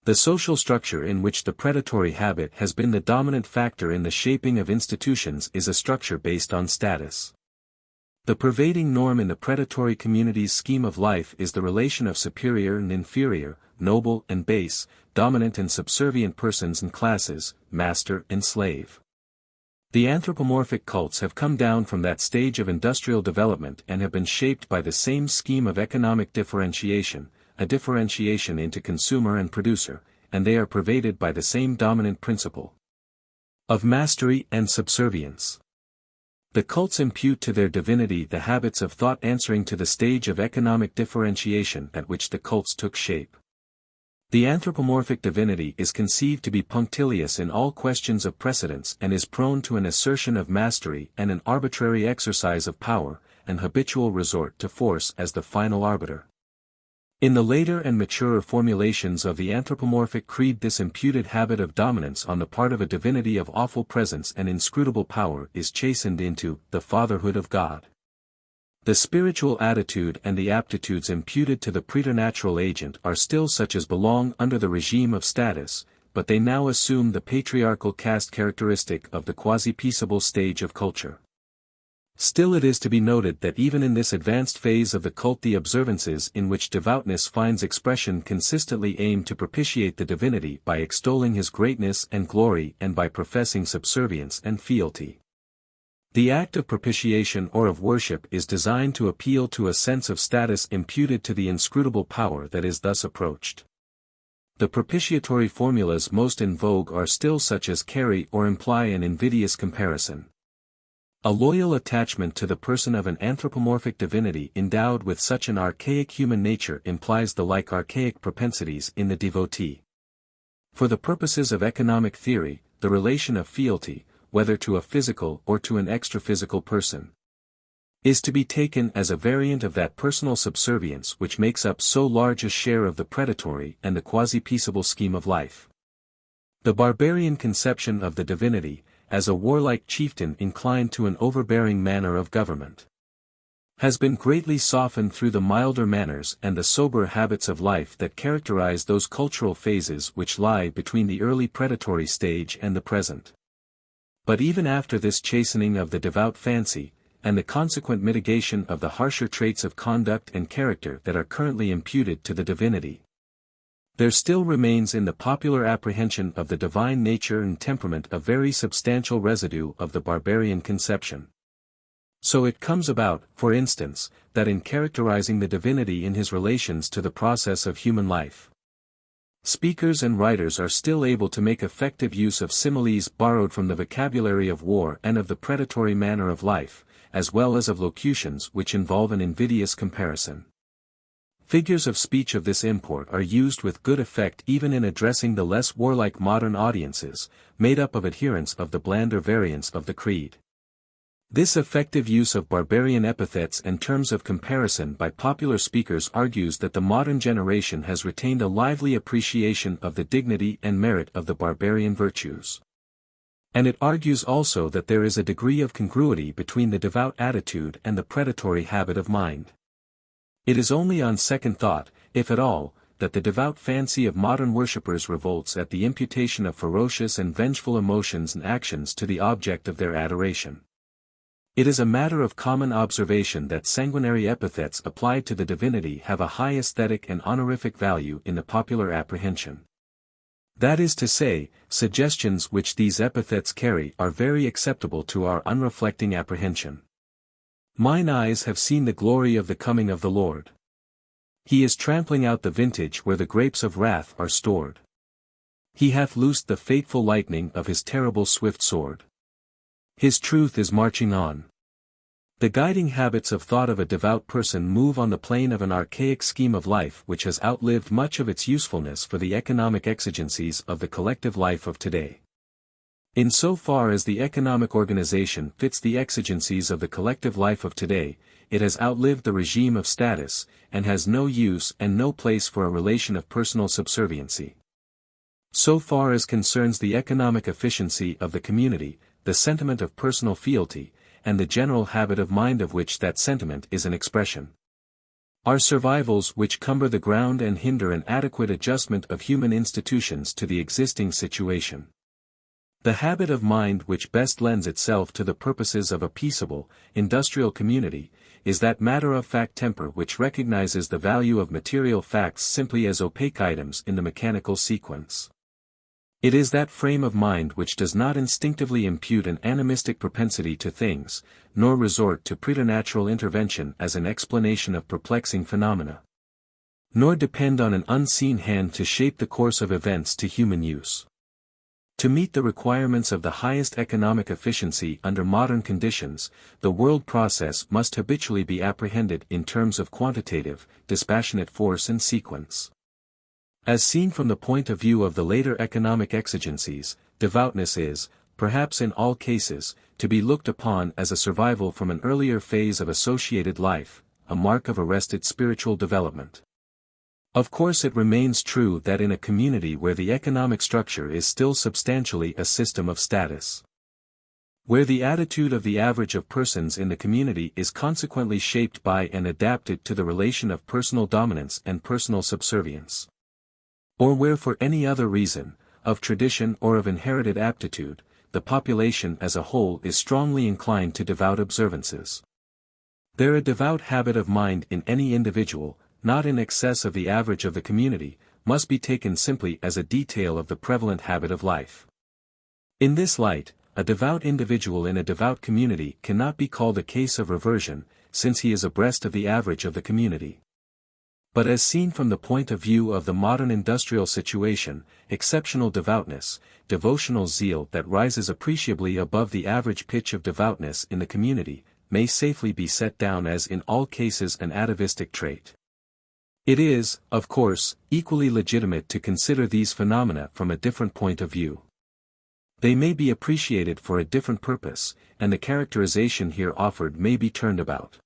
The social structure in which the predatory habit has been the dominant factor in the shaping of institutions is a structure based on status. The pervading norm in the predatory community's scheme of life is the relation of superior and inferior, noble and base, dominant and subservient persons and classes, master and slave. The anthropomorphic cults have come down from that stage of industrial development and have been shaped by the same scheme of economic differentiation, a differentiation into consumer and producer, and they are pervaded by the same dominant principle of mastery and subservience. The cults impute to their divinity the habits of thought answering to the stage of economic differentiation at which the cults took shape. The anthropomorphic divinity is conceived to be punctilious in all questions of precedence and is prone to an assertion of mastery and an arbitrary exercise of power, an habitual resort to force as the final arbiter. In the later and maturer formulations of the anthropomorphic creed this imputed habit of dominance on the part of a divinity of awful presence and inscrutable power is chastened into the fatherhood of God. The spiritual attitude and the aptitudes imputed to the preternatural agent are still such as belong under the regime of status, but they now assume the patriarchal caste characteristic of the quasi-peaceable stage of culture. Still it is to be noted that even in this advanced phase of the cult the observances in which devoutness finds expression consistently aim to propitiate the divinity by extolling his greatness and glory and by professing subservience and fealty. The act of propitiation or of worship is designed to appeal to a sense of status imputed to the inscrutable power that is thus approached. The propitiatory formulas most in vogue are still such as carry or imply an invidious comparison. A loyal attachment to the person of an anthropomorphic divinity endowed with such an archaic human nature implies the like archaic propensities in the devotee. For the purposes of economic theory, the relation of fealty, whether to a physical or to an extra-physical person, is to be taken as a variant of that personal subservience which makes up so large a share of the predatory and the quasi-peaceable scheme of life. The barbarian conception of the divinity, as a warlike chieftain inclined to an overbearing manner of government, has been greatly softened through the milder manners and the sober habits of life that characterize those cultural phases which lie between the early predatory stage and the present. But even after this chastening of the devout fancy, and the consequent mitigation of the harsher traits of conduct and character that are currently imputed to the divinity, there still remains in the popular apprehension of the divine nature and temperament a very substantial residue of the barbarian conception. So it comes about, for instance, that in characterizing the divinity in his relations to the process of human life, speakers and writers are still able to make effective use of similes borrowed from the vocabulary of war and of the predatory manner of life, as well as of locutions which involve an invidious comparison. Figures of speech of this import are used with good effect even in addressing the less warlike modern audiences, made up of adherents of the blander variants of the creed. This effective use of barbarian epithets and terms of comparison by popular speakers argues that the modern generation has retained a lively appreciation of the dignity and merit of the barbarian virtues. And it argues also that there is a degree of congruity between the devout attitude and the predatory habit of mind. It is only on second thought, if at all, that the devout fancy of modern worshippers revolts at the imputation of ferocious and vengeful emotions and actions to the object of their adoration. It is a matter of common observation that sanguinary epithets applied to the divinity have a high aesthetic and honorific value in the popular apprehension. That is to say, suggestions which these epithets carry are very acceptable to our unreflecting apprehension. Mine eyes have seen the glory of the coming of the Lord. He is trampling out the vintage where the grapes of wrath are stored. He hath loosed the fateful lightning of his terrible swift sword. His truth is marching on. The guiding habits of thought of a devout person move on the plane of an archaic scheme of life which has outlived much of its usefulness for the economic exigencies of the collective life of today. In so far as the economic organization fits the exigencies of the collective life of today, it has outlived the regime of status, and has no use and no place for a relation of personal subserviency. So far as concerns the economic efficiency of the community, the sentiment of personal fealty, and the general habit of mind of which that sentiment is an expression, are survivals which cumber the ground and hinder an adequate adjustment of human institutions to the existing situation. The habit of mind which best lends itself to the purposes of a peaceable, industrial community, is that matter-of-fact temper which recognizes the value of material facts simply as opaque items in the mechanical sequence. It is that frame of mind which does not instinctively impute an animistic propensity to things, nor resort to preternatural intervention as an explanation of perplexing phenomena, nor depend on an unseen hand to shape the course of events to human use. To meet the requirements of the highest economic efficiency under modern conditions, the world process must habitually be apprehended in terms of quantitative, dispassionate force and sequence. As seen from the point of view of the later economic exigencies, devoutness is, perhaps in all cases, to be looked upon as a survival from an earlier phase of associated life, a mark of arrested spiritual development. Of course it remains true that in a community where the economic structure is still substantially a system of status, where the attitude of the average of persons in the community is consequently shaped by and adapted to the relation of personal dominance and personal subservience. Or where for any other reason, of tradition or of inherited aptitude, the population as a whole is strongly inclined to devout observances. There a devout habit of mind in any individual, not in excess of the average of the community, must be taken simply as a detail of the prevalent habit of life. In this light, a devout individual in a devout community cannot be called a case of reversion, since he is abreast of the average of the community. But as seen from the point of view of the modern industrial situation, exceptional devoutness, devotional zeal that rises appreciably above the average pitch of devoutness in the community, may safely be set down as in all cases an atavistic trait. It is, of course, equally legitimate to consider these phenomena from a different point of view. They may be appreciated for a different purpose, and the characterization here offered may be turned about.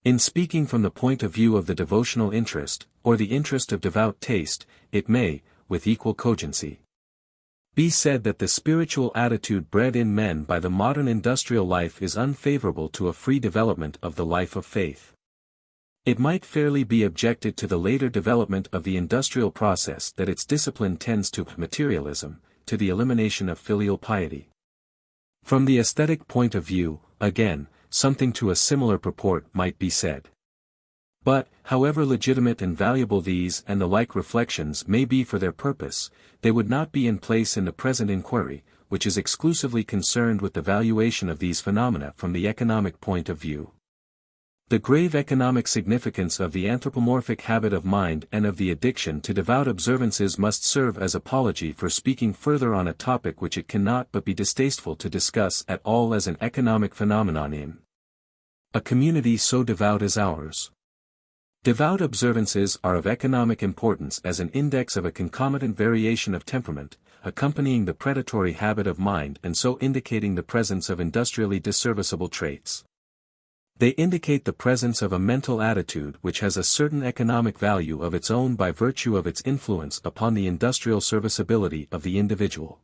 In speaking from the point of view of the devotional interest, or the interest of devout taste, it may, with equal cogency, be said that the spiritual attitude bred in men by the modern industrial life is unfavorable to a free development of the life of faith. It might fairly be objected to the later development of the industrial process that its discipline tends to materialism, to the elimination of filial piety. From the aesthetic point of view, again, something to a similar purport might be said. But, however legitimate and valuable these and the like reflections may be for their purpose, they would not be in place in the present inquiry, which is exclusively concerned with the valuation of these phenomena from the economic point of view. The grave economic significance of the anthropomorphic habit of mind and of the addiction to devout observances must serve as apology for speaking further on a topic which it cannot but be distasteful to discuss at all as an economic phenomenon in a community so devout as ours. Devout observances are of economic importance as an index of a concomitant variation of temperament, accompanying the predatory habit of mind and so indicating the presence of industrially disserviceable traits. They indicate the presence of a mental attitude which has a certain economic value of its own by virtue of its influence upon the industrial serviceability of the individual.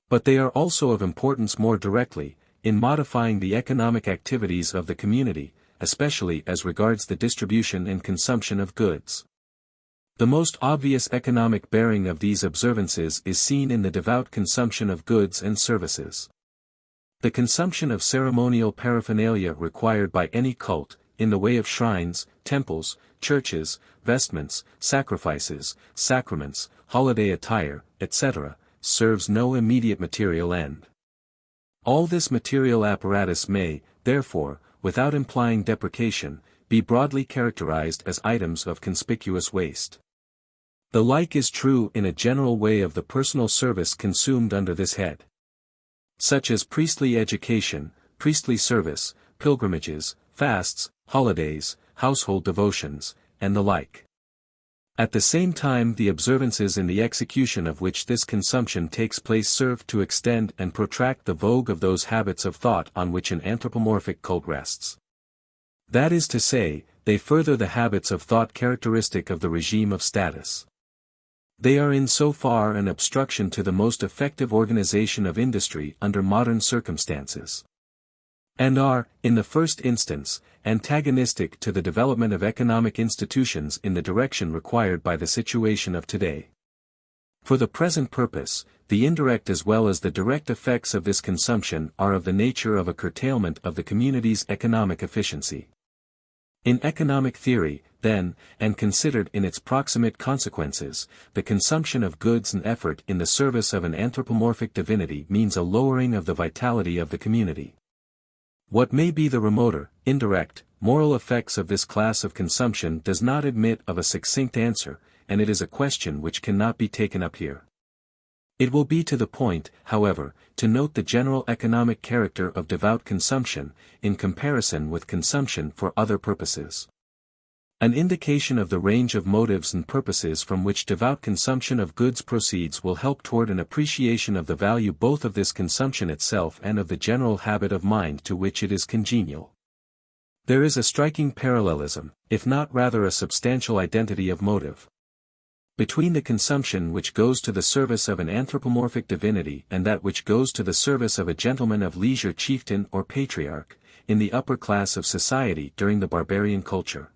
But they are also of importance more directly, in modifying the economic activities of the community, especially as regards the distribution and consumption of goods. The most obvious economic bearing of these observances is seen in the devout consumption of goods and services. The consumption of ceremonial paraphernalia required by any cult, in the way of shrines, temples, churches, vestments, sacrifices, sacraments, holiday attire, etc., serves no immediate material end. All this material apparatus may, therefore, without implying deprecation, be broadly characterized as items of conspicuous waste. The like is true in a general way of the personal service consumed under this head, such as priestly education, priestly service, pilgrimages, fasts, holidays, household devotions, and the like. At the same time the observances in the execution of which this consumption takes place serve to extend and protract the vogue of those habits of thought on which an anthropomorphic cult rests. That is to say, they further the habits of thought characteristic of the regime of status. They are in so far an obstruction to the most effective organization of industry under modern circumstances, and are, in the first instance, antagonistic to the development of economic institutions in the direction required by the situation of today. For the present purpose, the indirect as well as the direct effects of this consumption are of the nature of a curtailment of the community's economic efficiency. In economic theory, then, and considered in its proximate consequences, the consumption of goods and effort in the service of an anthropomorphic divinity means a lowering of the vitality of the community. What may be the remoter, indirect, moral effects of this class of consumption does not admit of a succinct answer, and it is a question which cannot be taken up here. It will be to the point, however, to note the general economic character of devout consumption, in comparison with consumption for other purposes. An indication of the range of motives and purposes from which devout consumption of goods proceeds will help toward an appreciation of the value both of this consumption itself and of the general habit of mind to which it is congenial. There is a striking parallelism, if not rather a substantial identity of motive. Between the consumption which goes to the service of an anthropomorphic divinity and that which goes to the service of a gentleman of leisure chieftain or patriarch, in the upper class of society during the barbarian culture.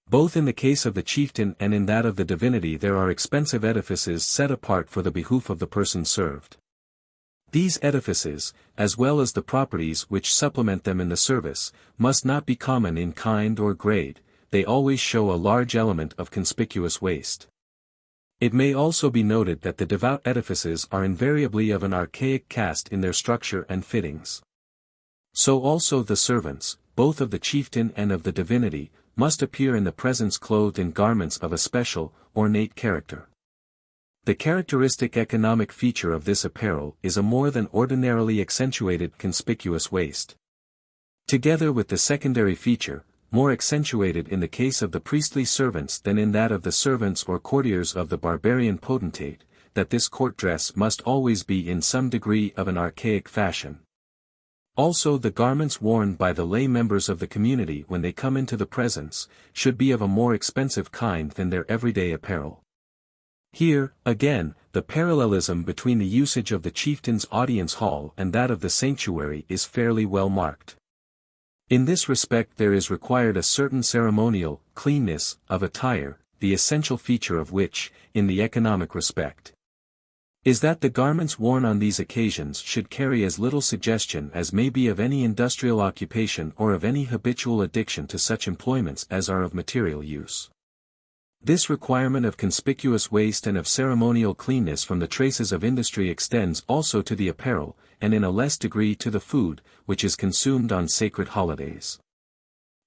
Both in the case of the chieftain and in that of the divinity there are expensive edifices set apart for the behoof of the person served. These edifices, as well as the properties which supplement them in the service, must not be common in kind or grade, they always show a large element of conspicuous waste. It may also be noted that the devout edifices are invariably of an archaic cast in their structure and fittings. So also the servants, both of the chieftain and of the divinity, must appear in the presence clothed in garments of a special, ornate character. The characteristic economic feature of this apparel is a more than ordinarily accentuated conspicuous waste. Together with the secondary feature, more accentuated in the case of the priestly servants than in that of the servants or courtiers of the barbarian potentate, that this court dress must always be in some degree of an archaic fashion. Also the garments worn by the lay members of the community when they come into the presence, should be of a more expensive kind than their everyday apparel. Here, again, the parallelism between the usage of the chieftain's audience hall and that of the sanctuary is fairly well marked. In this respect there is required a certain ceremonial cleanness of attire, the essential feature of which, in the economic respect, is that the garments worn on these occasions should carry as little suggestion as may be of any industrial occupation or of any habitual addiction to such employments as are of material use. This requirement of conspicuous waste and of ceremonial cleanness from the traces of industry extends also to the apparel, and in a less degree to the food, which is consumed on sacred holidays.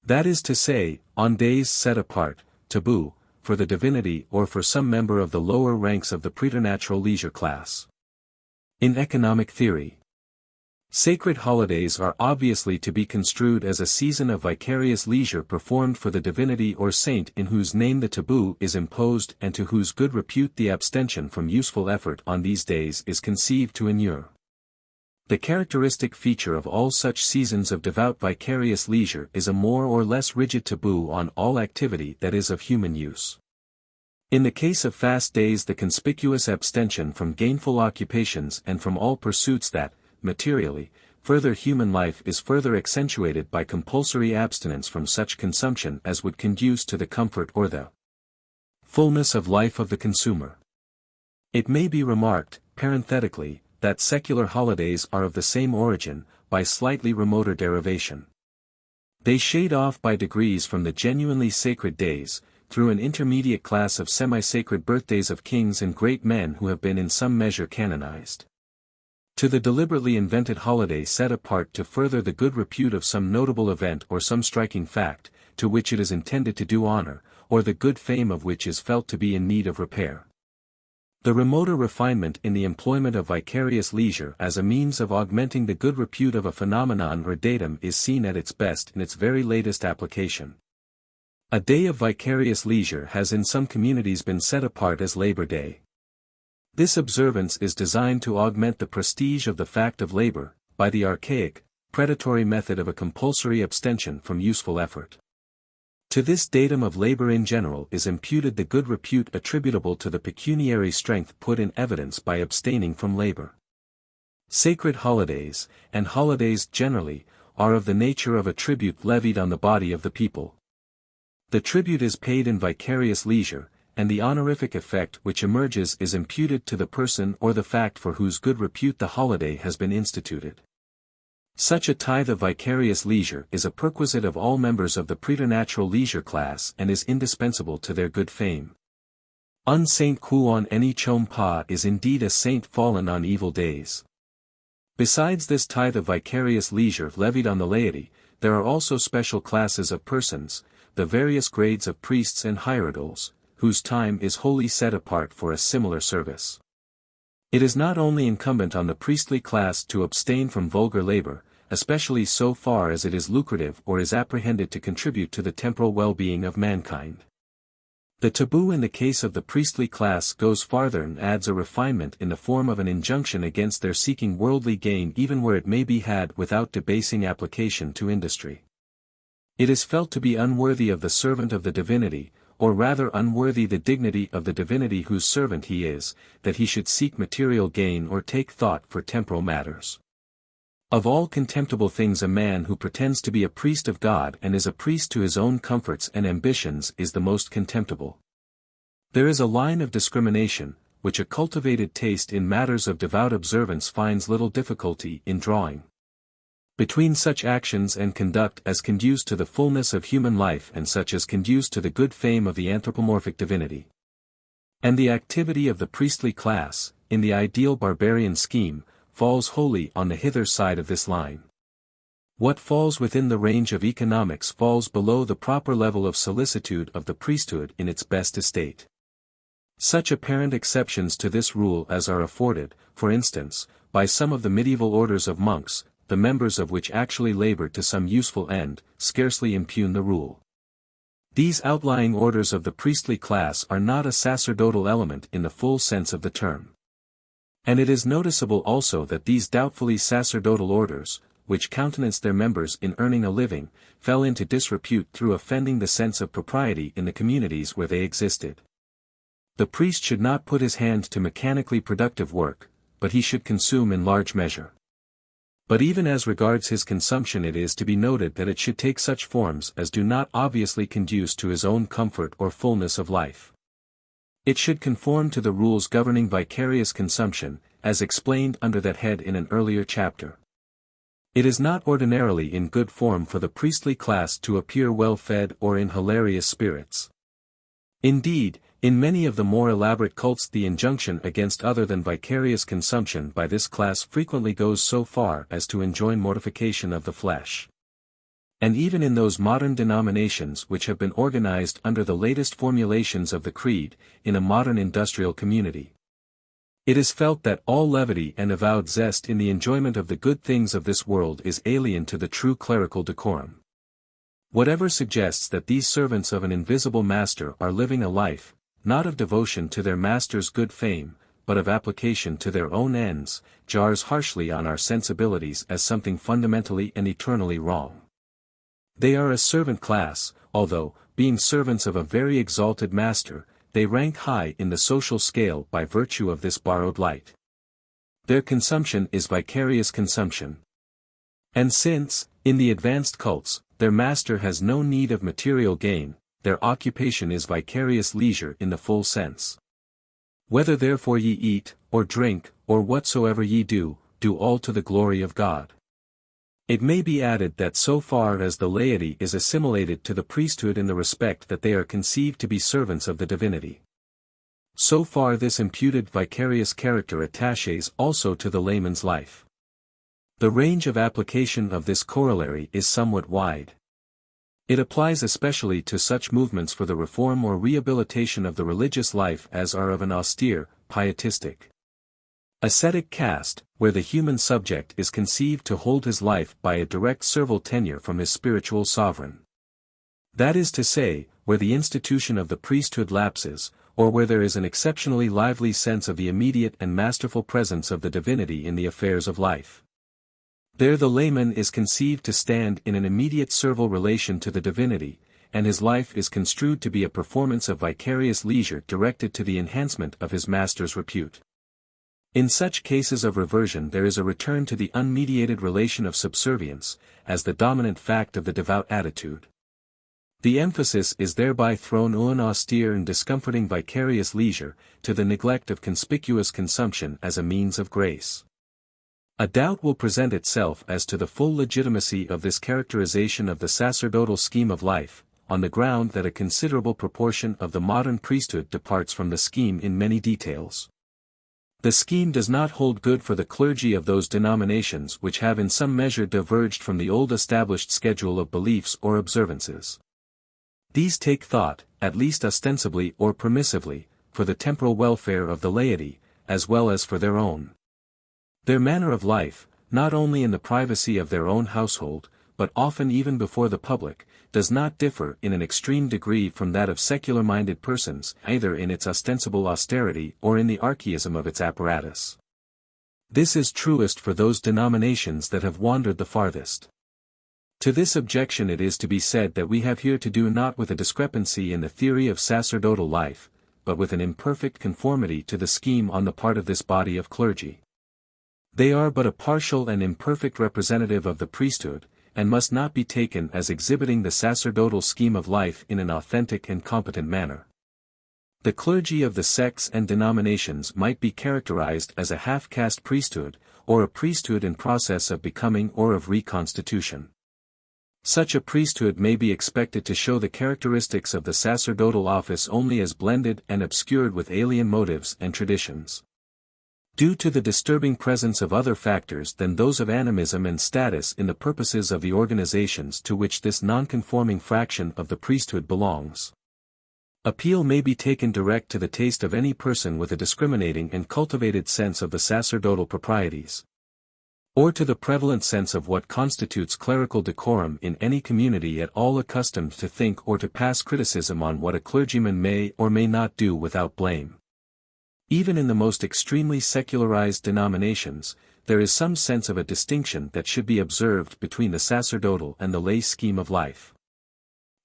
That is to say, on days set apart, taboo, for the divinity or for some member of the lower ranks of the preternatural leisure class. In economic theory, sacred holidays are obviously to be construed as a season of vicarious leisure performed for the divinity or saint in whose name the taboo is imposed and to whose good repute the abstention from useful effort on these days is conceived to inure. The characteristic feature of all such seasons of devout vicarious leisure is a more or less rigid taboo on all activity that is of human use. In the case of fast days the conspicuous abstention from gainful occupations and from all pursuits that, materially, further human life is further accentuated by compulsory abstinence from such consumption as would conduce to the comfort or the fullness of life of the consumer. It may be remarked, parenthetically, that secular holidays are of the same origin, by slightly remoter derivation. They shade off by degrees from the genuinely sacred days, through an intermediate class of semi-sacred birthdays of kings and great men who have been in some measure canonized, to the deliberately invented holiday set apart to further the good repute of some notable event or some striking fact, to which it is intended to do honor, or the good fame of which is felt to be in need of repair. The remoter refinement in the employment of vicarious leisure as a means of augmenting the good repute of a phenomenon or datum is seen at its best in its very latest application. A day of vicarious leisure has in some communities been set apart as Labor Day. This observance is designed to augment the prestige of the fact of labor, by the archaic, predatory method of a compulsory abstention from useful effort. To this datum of labor in general is imputed the good repute attributable to the pecuniary strength put in evidence by abstaining from labor. Sacred holidays, and holidays generally, are of the nature of a tribute levied on the body of the people. The tribute is paid in vicarious leisure, and the honorific effect which emerges is imputed to the person or the fact for whose good repute the holiday has been instituted. Such a tithe of vicarious leisure is a perquisite of all members of the preternatural leisure class and is indispensable to their good fame. Un saint qui on any chom pas is indeed a saint fallen on evil days. Besides this tithe of vicarious leisure levied on the laity, there are also special classes of persons, the various grades of priests and hierodoles, whose time is wholly set apart for a similar service. It is not only incumbent on the priestly class to abstain from vulgar labor, especially so far as it is lucrative or is apprehended to contribute to the temporal well-being of mankind. The taboo in the case of the priestly class goes farther and adds a refinement in the form of an injunction against their seeking worldly gain even where it may be had without debasing application to industry. It is felt to be unworthy of the servant of the divinity, or rather unworthy the dignity of the divinity whose servant he is, that he should seek material gain or take thought for temporal matters. Of all contemptible things a man who pretends to be a priest of God and is a priest to his own comforts and ambitions is the most contemptible. There is a line of discrimination, which a cultivated taste in matters of devout observance finds little difficulty in drawing. Between such actions and conduct as conduce to the fullness of human life and such as conduce to the good fame of the anthropomorphic divinity. And the activity of the priestly class, in the ideal barbarian scheme, falls wholly on the hither side of this line. What falls within the range of economics falls below the proper level of solicitude of the priesthood in its best estate. Such apparent exceptions to this rule as are afforded, for instance, by some of the medieval orders of monks, the members of which actually labored to some useful end, scarcely impugn the rule. These outlying orders of the priestly class are not a sacerdotal element in the full sense of the term. And it is noticeable also that these doubtfully sacerdotal orders, which countenanced their members in earning a living, fell into disrepute through offending the sense of propriety in the communities where they existed. The priest should not put his hand to mechanically productive work, but he should consume in large measure. But even as regards his consumption it is to be noted that it should take such forms as do not obviously conduce to his own comfort or fullness of life. It should conform to the rules governing vicarious consumption, as explained under that head in an earlier chapter. It is not ordinarily in good form for the priestly class to appear well-fed or in hilarious spirits. Indeed, in many of the more elaborate cults the injunction against other than vicarious consumption by this class frequently goes so far as to enjoin mortification of the flesh. And even in those modern denominations which have been organized under the latest formulations of the creed, in a modern industrial community, it is felt that all levity and avowed zest in the enjoyment of the good things of this world is alien to the true clerical decorum. Whatever suggests that these servants of an invisible master are living a life, not of devotion to their master's good fame, but of application to their own ends, jars harshly on our sensibilities as something fundamentally and eternally wrong. They are a servant class, although, being servants of a very exalted master, they rank high in the social scale by virtue of this borrowed light. Their consumption is vicarious consumption. And since, in the advanced cults, their master has no need of material gain, their occupation is vicarious leisure in the full sense. Whether therefore ye eat, or drink, or whatsoever ye do, do all to the glory of God. It may be added that so far as the laity is assimilated to the priesthood in the respect that they are conceived to be servants of the divinity, so far this imputed vicarious character attaches also to the layman's life. The range of application of this corollary is somewhat wide. It applies especially to such movements for the reform or rehabilitation of the religious life as are of an austere, pietistic, ascetic cast, where the human subject is conceived to hold his life by a direct servile tenure from his spiritual sovereign. That is to say, where the institution of the priesthood lapses, or where there is an exceptionally lively sense of the immediate and masterful presence of the divinity in the affairs of life. There the layman is conceived to stand in an immediate servile relation to the divinity, and his life is construed to be a performance of vicarious leisure directed to the enhancement of his master's repute. In such cases of reversion there is a return to the unmediated relation of subservience, as the dominant fact of the devout attitude. The emphasis is thereby thrown on austere and discomforting vicarious leisure, to the neglect of conspicuous consumption as a means of grace. A doubt will present itself as to the full legitimacy of this characterization of the sacerdotal scheme of life, on the ground that a considerable proportion of the modern priesthood departs from the scheme in many details. The scheme does not hold good for the clergy of those denominations which have in some measure diverged from the old established schedule of beliefs or observances. These take thought, at least ostensibly or permissively, for the temporal welfare of the laity, as well as for their own. Their manner of life, not only in the privacy of their own household, but often even before the public, does not differ in an extreme degree from that of secular-minded persons, either in its ostensible austerity or in the archaism of its apparatus. This is truest for those denominations that have wandered the farthest. To this objection it is to be said that we have here to do not with a discrepancy in the theory of sacerdotal life, but with an imperfect conformity to the scheme on the part of this body of clergy. They are but a partial and imperfect representative of the priesthood, and must not be taken as exhibiting the sacerdotal scheme of life in an authentic and competent manner. The clergy of the sects and denominations might be characterized as a half-caste priesthood, or a priesthood in process of becoming or of reconstitution. Such a priesthood may be expected to show the characteristics of the sacerdotal office only as blended and obscured with alien motives and traditions. Due to the disturbing presence of other factors than those of animism and status in the purposes of the organizations to which this non-conforming fraction of the priesthood belongs. Appeal may be taken direct to the taste of any person with a discriminating and cultivated sense of the sacerdotal proprieties, or to the prevalent sense of what constitutes clerical decorum in any community at all accustomed to think or to pass criticism on what a clergyman may or may not do without blame. Even in the most extremely secularized denominations, there is some sense of a distinction that should be observed between the sacerdotal and the lay scheme of life.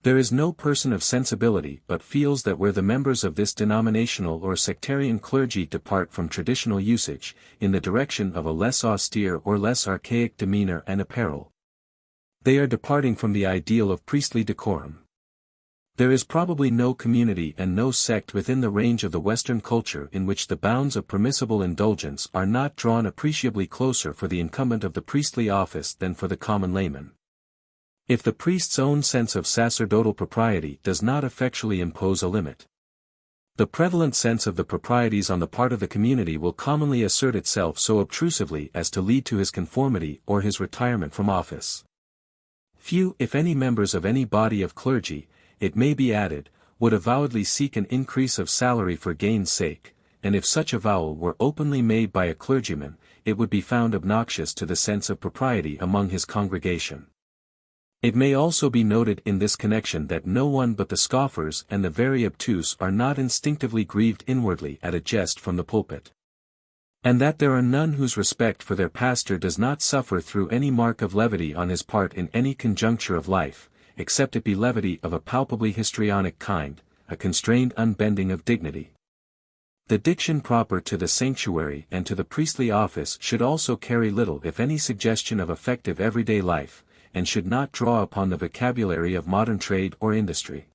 There is no person of sensibility but feels that where the members of this denominational or sectarian clergy depart from traditional usage, in the direction of a less austere or less archaic demeanor and apparel, they are departing from the ideal of priestly decorum. There is probably no community and no sect within the range of the Western culture in which the bounds of permissible indulgence are not drawn appreciably closer for the incumbent of the priestly office than for the common layman. If the priest's own sense of sacerdotal propriety does not effectually impose a limit, the prevalent sense of the proprieties on the part of the community will commonly assert itself so obtrusively as to lead to his conformity or his retirement from office. Few, if any, members of any body of clergy, it may be added, would avowedly seek an increase of salary for gain's sake, and if such avowal were openly made by a clergyman, it would be found obnoxious to the sense of propriety among his congregation. It may also be noted in this connection that no one but the scoffers and the very obtuse are not instinctively grieved inwardly at a jest from the pulpit, and that there are none whose respect for their pastor does not suffer through any mark of levity on his part in any conjuncture of life, except it be levity of a palpably histrionic kind, a constrained unbending of dignity. The diction proper to the sanctuary and to the priestly office should also carry little if any suggestion of effective everyday life, and should not draw upon the vocabulary of modern trade or industry.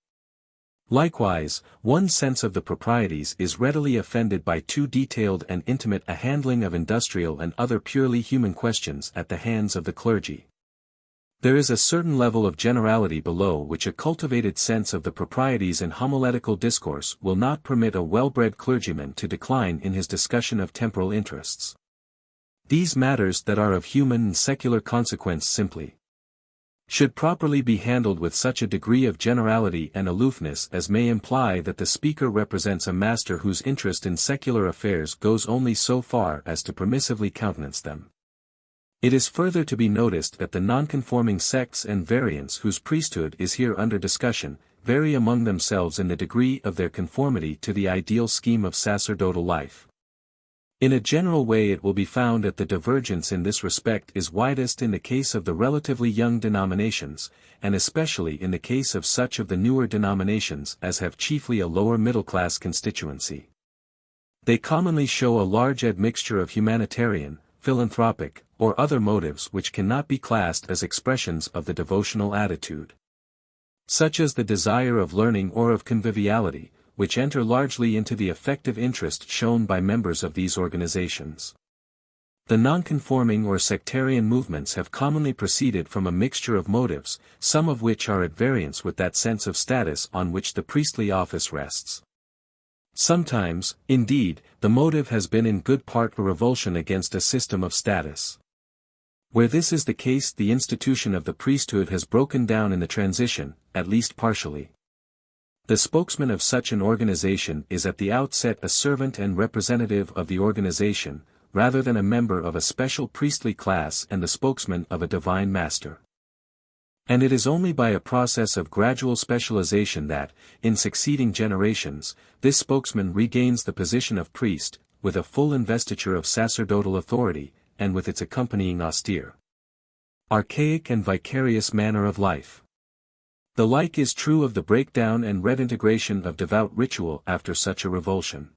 Likewise, one's sense of the proprieties is readily offended by too detailed and intimate a handling of industrial and other purely human questions at the hands of the clergy. There is a certain level of generality below which a cultivated sense of the proprieties in homiletical discourse will not permit a well-bred clergyman to decline in his discussion of temporal interests. These matters that are of human and secular consequence simply should properly be handled with such a degree of generality and aloofness as may imply that the speaker represents a master whose interest in secular affairs goes only so far as to permissively countenance them. It is further to be noticed that the nonconforming sects and variants whose priesthood is here under discussion, vary among themselves in the degree of their conformity to the ideal scheme of sacerdotal life. In a general way it will be found that the divergence in this respect is widest in the case of the relatively young denominations, and especially in the case of such of the newer denominations as have chiefly a lower middle-class constituency. They commonly show a large admixture of humanitarian, philanthropic, or other motives which cannot be classed as expressions of the devotional attitude, such as the desire of learning or of conviviality, which enter largely into the effective interest shown by members of these organizations. The nonconforming or sectarian movements have commonly proceeded from a mixture of motives, some of which are at variance with that sense of status on which the priestly office rests. Sometimes, indeed, the motive has been in good part a revulsion against a system of status. Where this is the case, the institution of the priesthood has broken down in the transition, at least partially. The spokesman of such an organization is at the outset a servant and representative of the organization, rather than a member of a special priestly class and the spokesman of a divine master. And it is only by a process of gradual specialization that, in succeeding generations, this spokesman regains the position of priest, with a full investiture of sacerdotal authority, and with its accompanying austere Archaic and vicarious manner of life. The like is true of the breakdown and redintegration of devout ritual after such a revulsion.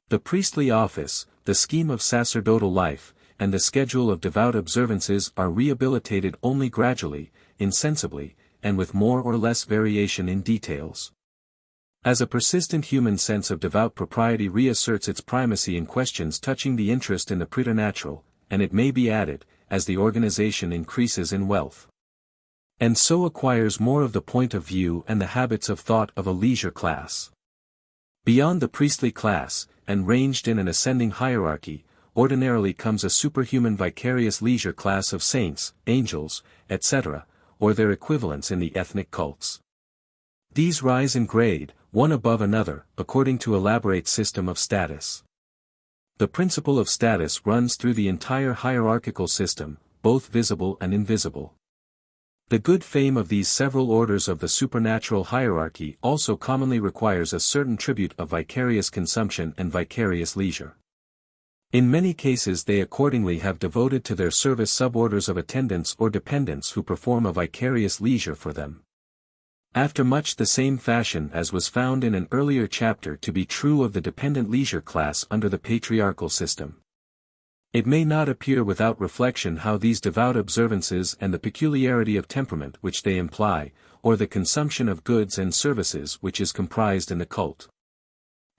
The priestly office, the scheme of sacerdotal life, and the schedule of devout observances are rehabilitated only gradually, insensibly, and with more or less variation in details. As a persistent human sense of devout propriety reasserts its primacy in questions touching the interest in the preternatural, and it may be added, as the organization increases in wealth, and so acquires more of the point of view and the habits of thought of a leisure class. Beyond the priestly class, and ranged in an ascending hierarchy, ordinarily comes a superhuman vicarious leisure class of saints, angels, etc., or their equivalents in the ethnic cults. These rise in grade, one above another, according to elaborate system of status. The principle of status runs through the entire hierarchical system, both visible and invisible. The good fame of these several orders of the supernatural hierarchy also commonly requires a certain tribute of vicarious consumption and vicarious leisure. In many cases they accordingly have devoted to their service suborders of attendants or dependents who perform a vicarious leisure for them. After much the same fashion as was found in an earlier chapter to be true of the dependent leisure class under the patriarchal system. It may not appear without reflection how these devout observances and the peculiarity of temperament which they imply, or the consumption of goods and services which is comprised in the cult,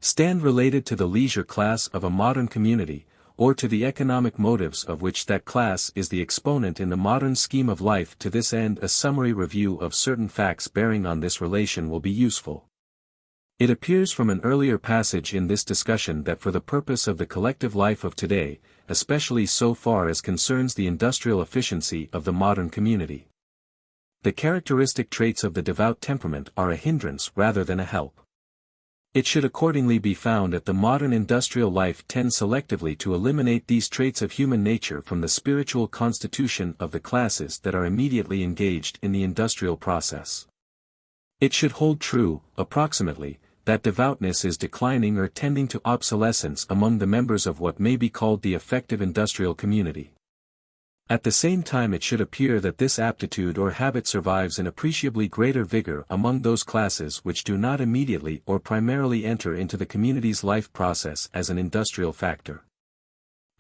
stand related to the leisure class of a modern community, or to the economic motives of which that class is the exponent in the modern scheme of life. To this end a summary review of certain facts bearing on this relation will be useful. It appears from an earlier passage in this discussion that for the purpose of the collective life of today, especially so far as concerns the industrial efficiency of the modern community, the characteristic traits of the devout temperament are a hindrance rather than a help. It should accordingly be found that the modern industrial life tends selectively to eliminate these traits of human nature from the spiritual constitution of the classes that are immediately engaged in the industrial process. It should hold true, approximately, that devoutness is declining or tending to obsolescence among the members of what may be called the effective industrial community. At the same time it should appear that this aptitude or habit survives in appreciably greater vigor among those classes which do not immediately or primarily enter into the community's life process as an industrial factor.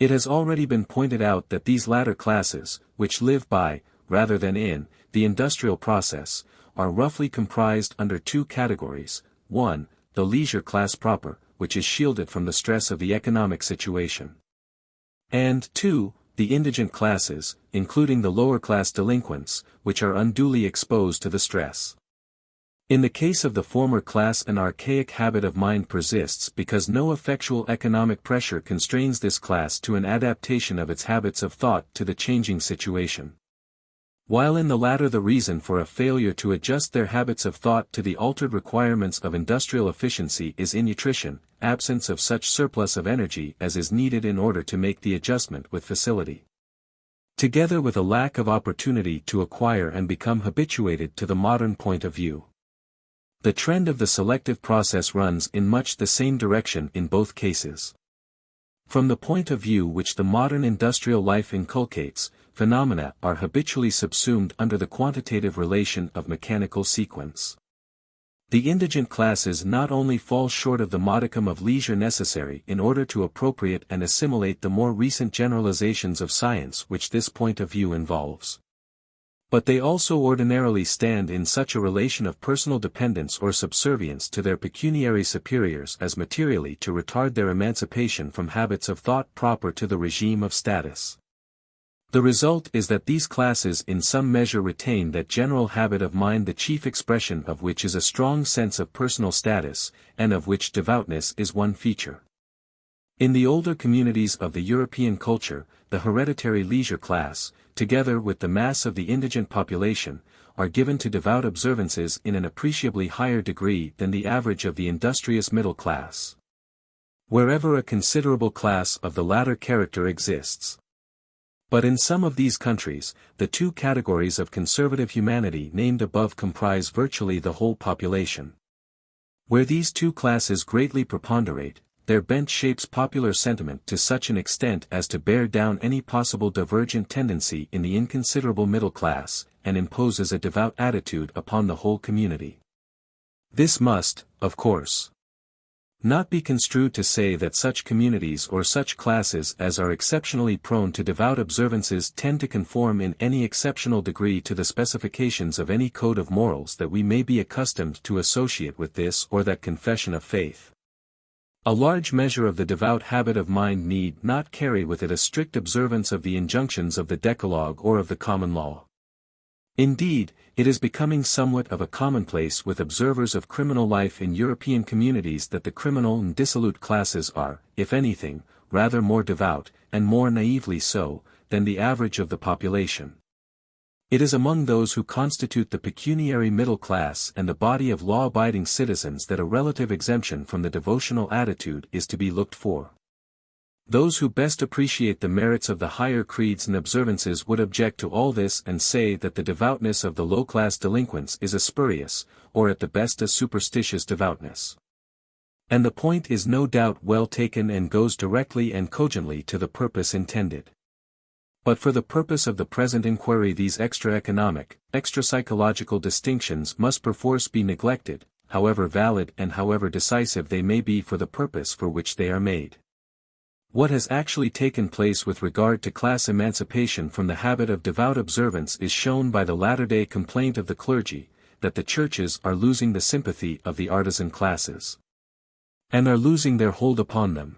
It has already been pointed out that these latter classes, which live by, rather than in, the industrial process, are roughly comprised under two categories: 1, the leisure class proper, which is shielded from the stress of the economic situation, and 2, the indigent classes, including the lower-class delinquents, which are unduly exposed to the stress. In the case of the former class an archaic habit of mind persists because no effectual economic pressure constrains this class to an adaptation of its habits of thought to the changing situation. While in the latter the reason for a failure to adjust their habits of thought to the altered requirements of industrial efficiency is innutrition, absence of such surplus of energy as is needed in order to make the adjustment with facility, together with a lack of opportunity to acquire and become habituated to the modern point of view. The trend of the selective process runs in much the same direction in both cases. From the point of view which the modern industrial life inculcates, phenomena are habitually subsumed under the quantitative relation of mechanical sequence. The indigent classes not only fall short of the modicum of leisure necessary in order to appropriate and assimilate the more recent generalizations of science which this point of view involves, but they also ordinarily stand in such a relation of personal dependence or subservience to their pecuniary superiors as materially to retard their emancipation from habits of thought proper to the regime of status. The result is that these classes in some measure retain that general habit of mind the chief expression of which is a strong sense of personal status, and of which devoutness is one feature. In the older communities of the European culture, the hereditary leisure class, together with the mass of the indigent population, are given to devout observances in an appreciably higher degree than the average of the industrious middle class. Wherever a considerable class of the latter character exists. But in some of these countries, the two categories of conservative humanity named above comprise virtually the whole population. Where these two classes greatly preponderate, their bent shapes popular sentiment to such an extent as to bear down any possible divergent tendency in the inconsiderable middle class, and imposes a devout attitude upon the whole community. This must, of course, not be construed to say that such communities or such classes as are exceptionally prone to devout observances tend to conform in any exceptional degree to the specifications of any code of morals that we may be accustomed to associate with this or that confession of faith. A large measure of the devout habit of mind need not carry with it a strict observance of the injunctions of the Decalogue or of the common law. Indeed, it is becoming somewhat of a commonplace with observers of criminal life in European communities that the criminal and dissolute classes are, if anything, rather more devout, and more naively so, than the average of the population. It is among those who constitute the pecuniary middle class and the body of law-abiding citizens that a relative exemption from the devotional attitude is to be looked for. Those who best appreciate the merits of the higher creeds and observances would object to all this and say that the devoutness of the low-class delinquents is a spurious, or at the best a superstitious devoutness. And the point is no doubt well taken and goes directly and cogently to the purpose intended. But for the purpose of the present inquiry these extra-economic, extra-psychological distinctions must perforce be neglected, however valid and however decisive they may be for the purpose for which they are made. What has actually taken place with regard to class emancipation from the habit of devout observance is shown by the latter-day complaint of the clergy, that the churches are losing the sympathy of the artisan classes, and are losing their hold upon them.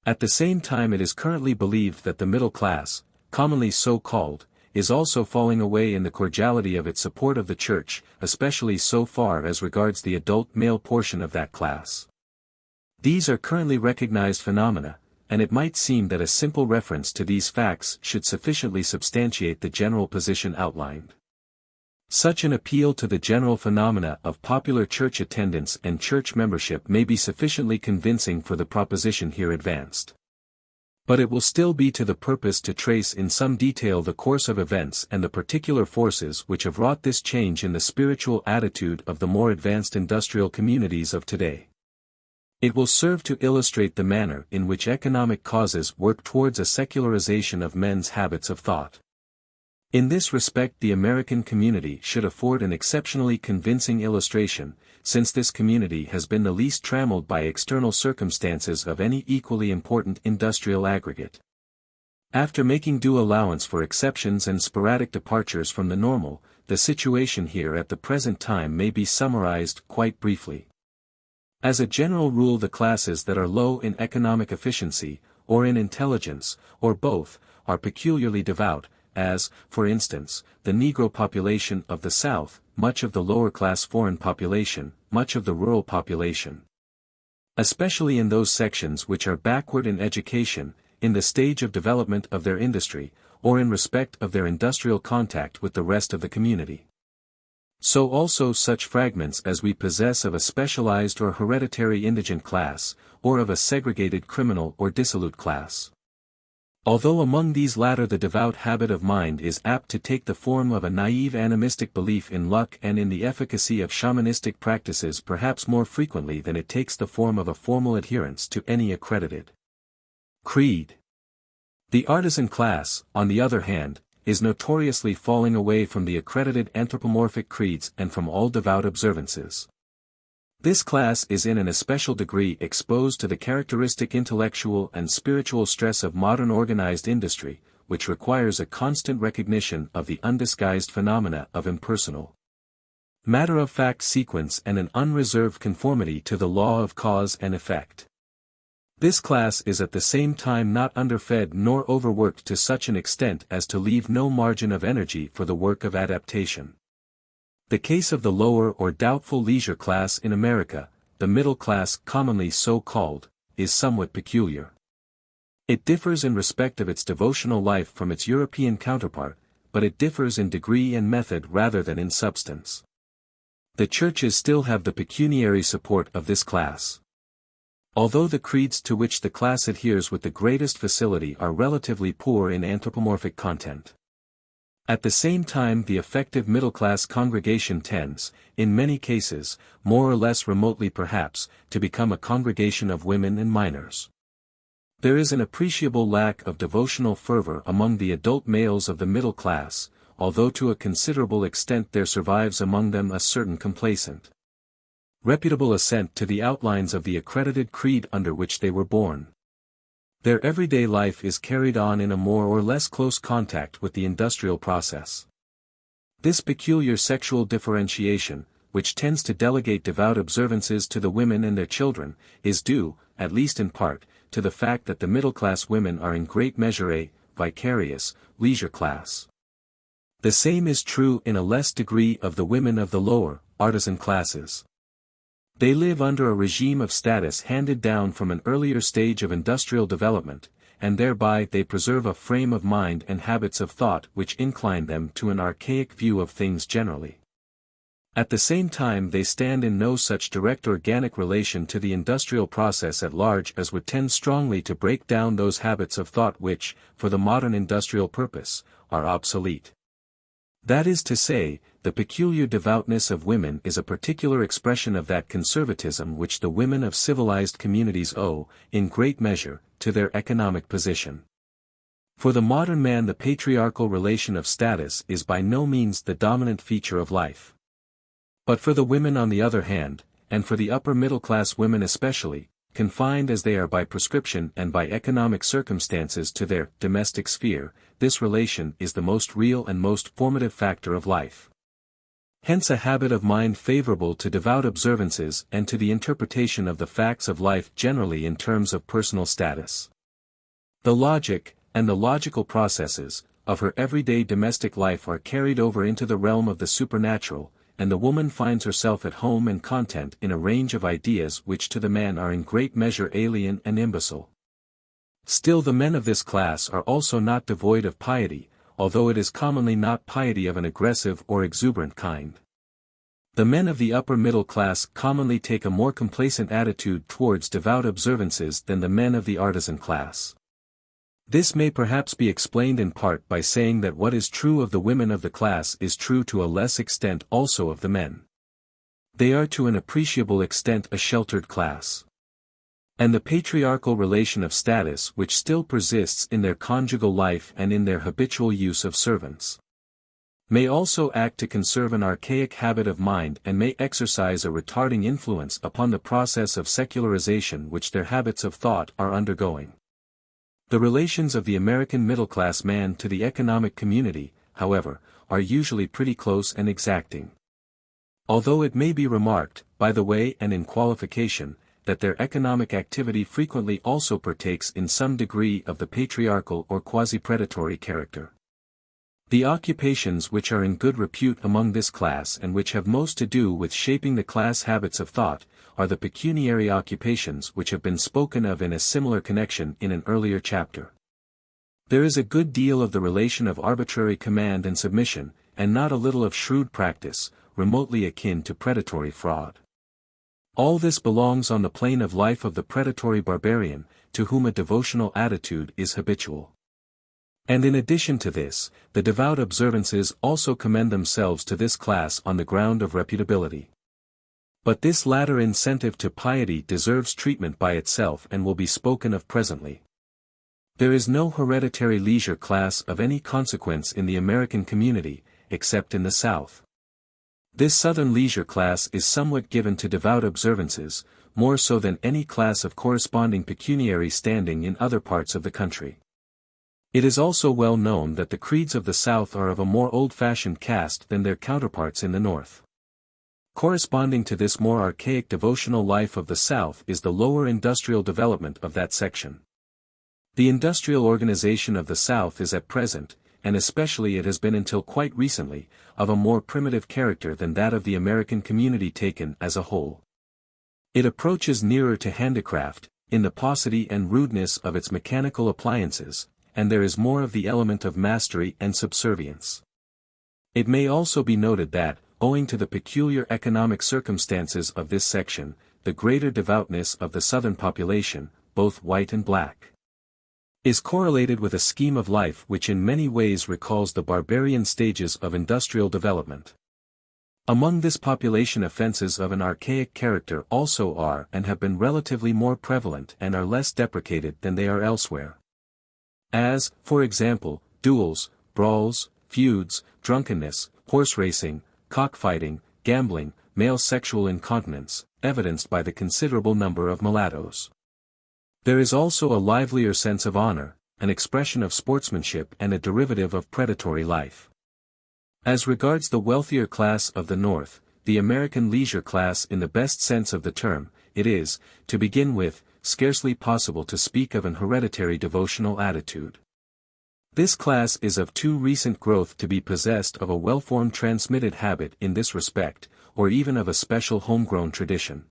At the same time it is currently believed that the middle class, commonly so called, is also falling away in the cordiality of its support of the Church, especially so far as regards the adult male portion of that class. These are currently recognized phenomena, and it might seem that a simple reference to these facts should sufficiently substantiate the general position outlined. Such an appeal to the general phenomena of popular church attendance and church membership may be sufficiently convincing for the proposition here advanced. But it will still be to the purpose to trace in some detail the course of events and the particular forces which have wrought this change in the spiritual attitude of the more advanced industrial communities of today. It will serve to illustrate the manner in which economic causes work towards a secularization of men's habits of thought. In this respect the American community should afford an exceptionally convincing illustration, since this community has been the least trammeled by external circumstances of any equally important industrial aggregate. After making due allowance for exceptions and sporadic departures from the normal, the situation here at the present time may be summarized quite briefly. As a general rule the classes that are low in economic efficiency, or in intelligence, or both, are peculiarly devout, as, for instance, the Negro population of the South, much of the lower-class foreign population, much of the rural population. Especially in those sections which are backward in education, in the stage of development of their industry, or in respect of their industrial contact with the rest of the community. So also such fragments as we possess of a specialized or hereditary indigent class, or of a segregated criminal or dissolute class. Although among these latter the devout habit of mind is apt to take the form of a naive animistic belief in luck and in the efficacy of shamanistic practices perhaps more frequently than it takes the form of a formal adherence to any accredited creed. The artisan class, on the other hand, is notoriously falling away from the accredited anthropomorphic creeds and from all devout observances. This class is in an especial degree exposed to the characteristic intellectual and spiritual stress of modern organized industry, which requires a constant recognition of the undisguised phenomena of impersonal matter-of-fact sequence and an unreserved conformity to the law of cause and effect. This class is at the same time not underfed nor overworked to such an extent as to leave no margin of energy for the work of adaptation. The case of the lower or doubtful leisure class in America, the middle class commonly so called, is somewhat peculiar. It differs in respect of its devotional life from its European counterpart, but it differs in degree and method rather than in substance. The churches still have the pecuniary support of this class. Although the creeds to which the class adheres with the greatest facility are relatively poor in anthropomorphic content. At the same time, the effective middle-class congregation tends, in many cases, more or less remotely perhaps, to become a congregation of women and minors. There is an appreciable lack of devotional fervor among the adult males of the middle class, although to a considerable extent there survives among them a certain complacent, reputable assent to the outlines of the accredited creed under which they were born. Their everyday life is carried on in a more or less close contact with the industrial process. This peculiar sexual differentiation, which tends to delegate devout observances to the women and their children, is due, at least in part, to the fact that the middle-class women are in great measure a vicarious, leisure class. The same is true in a less degree of the women of the lower, artisan classes. They live under a regime of status handed down from an earlier stage of industrial development, and thereby they preserve a frame of mind and habits of thought which incline them to an archaic view of things generally. At the same time they stand in no such direct organic relation to the industrial process at large as would tend strongly to break down those habits of thought which, for the modern industrial purpose, are obsolete. That is to say, the peculiar devoutness of women is a particular expression of that conservatism which the women of civilized communities owe, in great measure, to their economic position. For the modern man the patriarchal relation of status is by no means the dominant feature of life. But for the women on the other hand, and for the upper middle class women especially, confined as they are by prescription and by economic circumstances to their domestic sphere, this relation is the most real and most formative factor of life. Hence a habit of mind favorable to devout observances and to the interpretation of the facts of life generally in terms of personal status. The logic, and the logical processes, of her everyday domestic life are carried over into the realm of the supernatural, and the woman finds herself at home and content in a range of ideas which to the man are in great measure alien and imbecile. Still the men of this class are also not devoid of piety, although it is commonly not piety of an aggressive or exuberant kind. The men of the upper middle class commonly take a more complacent attitude towards devout observances than the men of the artisan class. This may perhaps be explained in part by saying that what is true of the women of the class is true to a less extent also of the men. They are to an appreciable extent a sheltered class. And the patriarchal relation of status which still persists in their conjugal life and in their habitual use of servants, may also act to conserve an archaic habit of mind and may exercise a retarding influence upon the process of secularization which their habits of thought are undergoing. The relations of the American middle-class man to the economic community, however, are usually pretty close and exacting. Although it may be remarked, by the way and in qualification, that their economic activity frequently also partakes in some degree of the patriarchal or quasi-predatory character. The occupations which are in good repute among this class and which have most to do with shaping the class habits of thought, are the pecuniary occupations which have been spoken of in a similar connection in an earlier chapter. There is a good deal of the relation of arbitrary command and submission, and not a little of shrewd practice, remotely akin to predatory fraud. All this belongs on the plane of life of the predatory barbarian, to whom a devotional attitude is habitual. And in addition to this, the devout observances also commend themselves to this class on the ground of reputability. But this latter incentive to piety deserves treatment by itself and will be spoken of presently. There is no hereditary leisure class of any consequence in the American community, except in the South. This Southern leisure class is somewhat given to devout observances, more so than any class of corresponding pecuniary standing in other parts of the country. It is also well known that the creeds of the South are of a more old-fashioned cast than their counterparts in the North. Corresponding to this more archaic devotional life of the South is the lower industrial development of that section. The industrial organization of the South is at present, and especially it has been until quite recently, of a more primitive character than that of the American community taken as a whole. It approaches nearer to handicraft, in the paucity and rudeness of its mechanical appliances, and there is more of the element of mastery and subservience. It may also be noted that, owing to the peculiar economic circumstances of this section, the greater devoutness of the Southern population, both white and black, is correlated with a scheme of life which in many ways recalls the barbarian stages of industrial development. Among this population offenses of an archaic character also are and have been relatively more prevalent and are less deprecated than they are elsewhere. As, for example, duels, brawls, feuds, drunkenness, horse racing, cockfighting, gambling, male sexual incontinence, evidenced by the considerable number of mulattoes. There is also a livelier sense of honor, an expression of sportsmanship and a derivative of predatory life. As regards the wealthier class of the North, the American leisure class in the best sense of the term, it is, to begin with, scarcely possible to speak of an hereditary devotional attitude. This class is of too recent growth to be possessed of a well-formed transmitted habit in this respect, or even of a special homegrown tradition.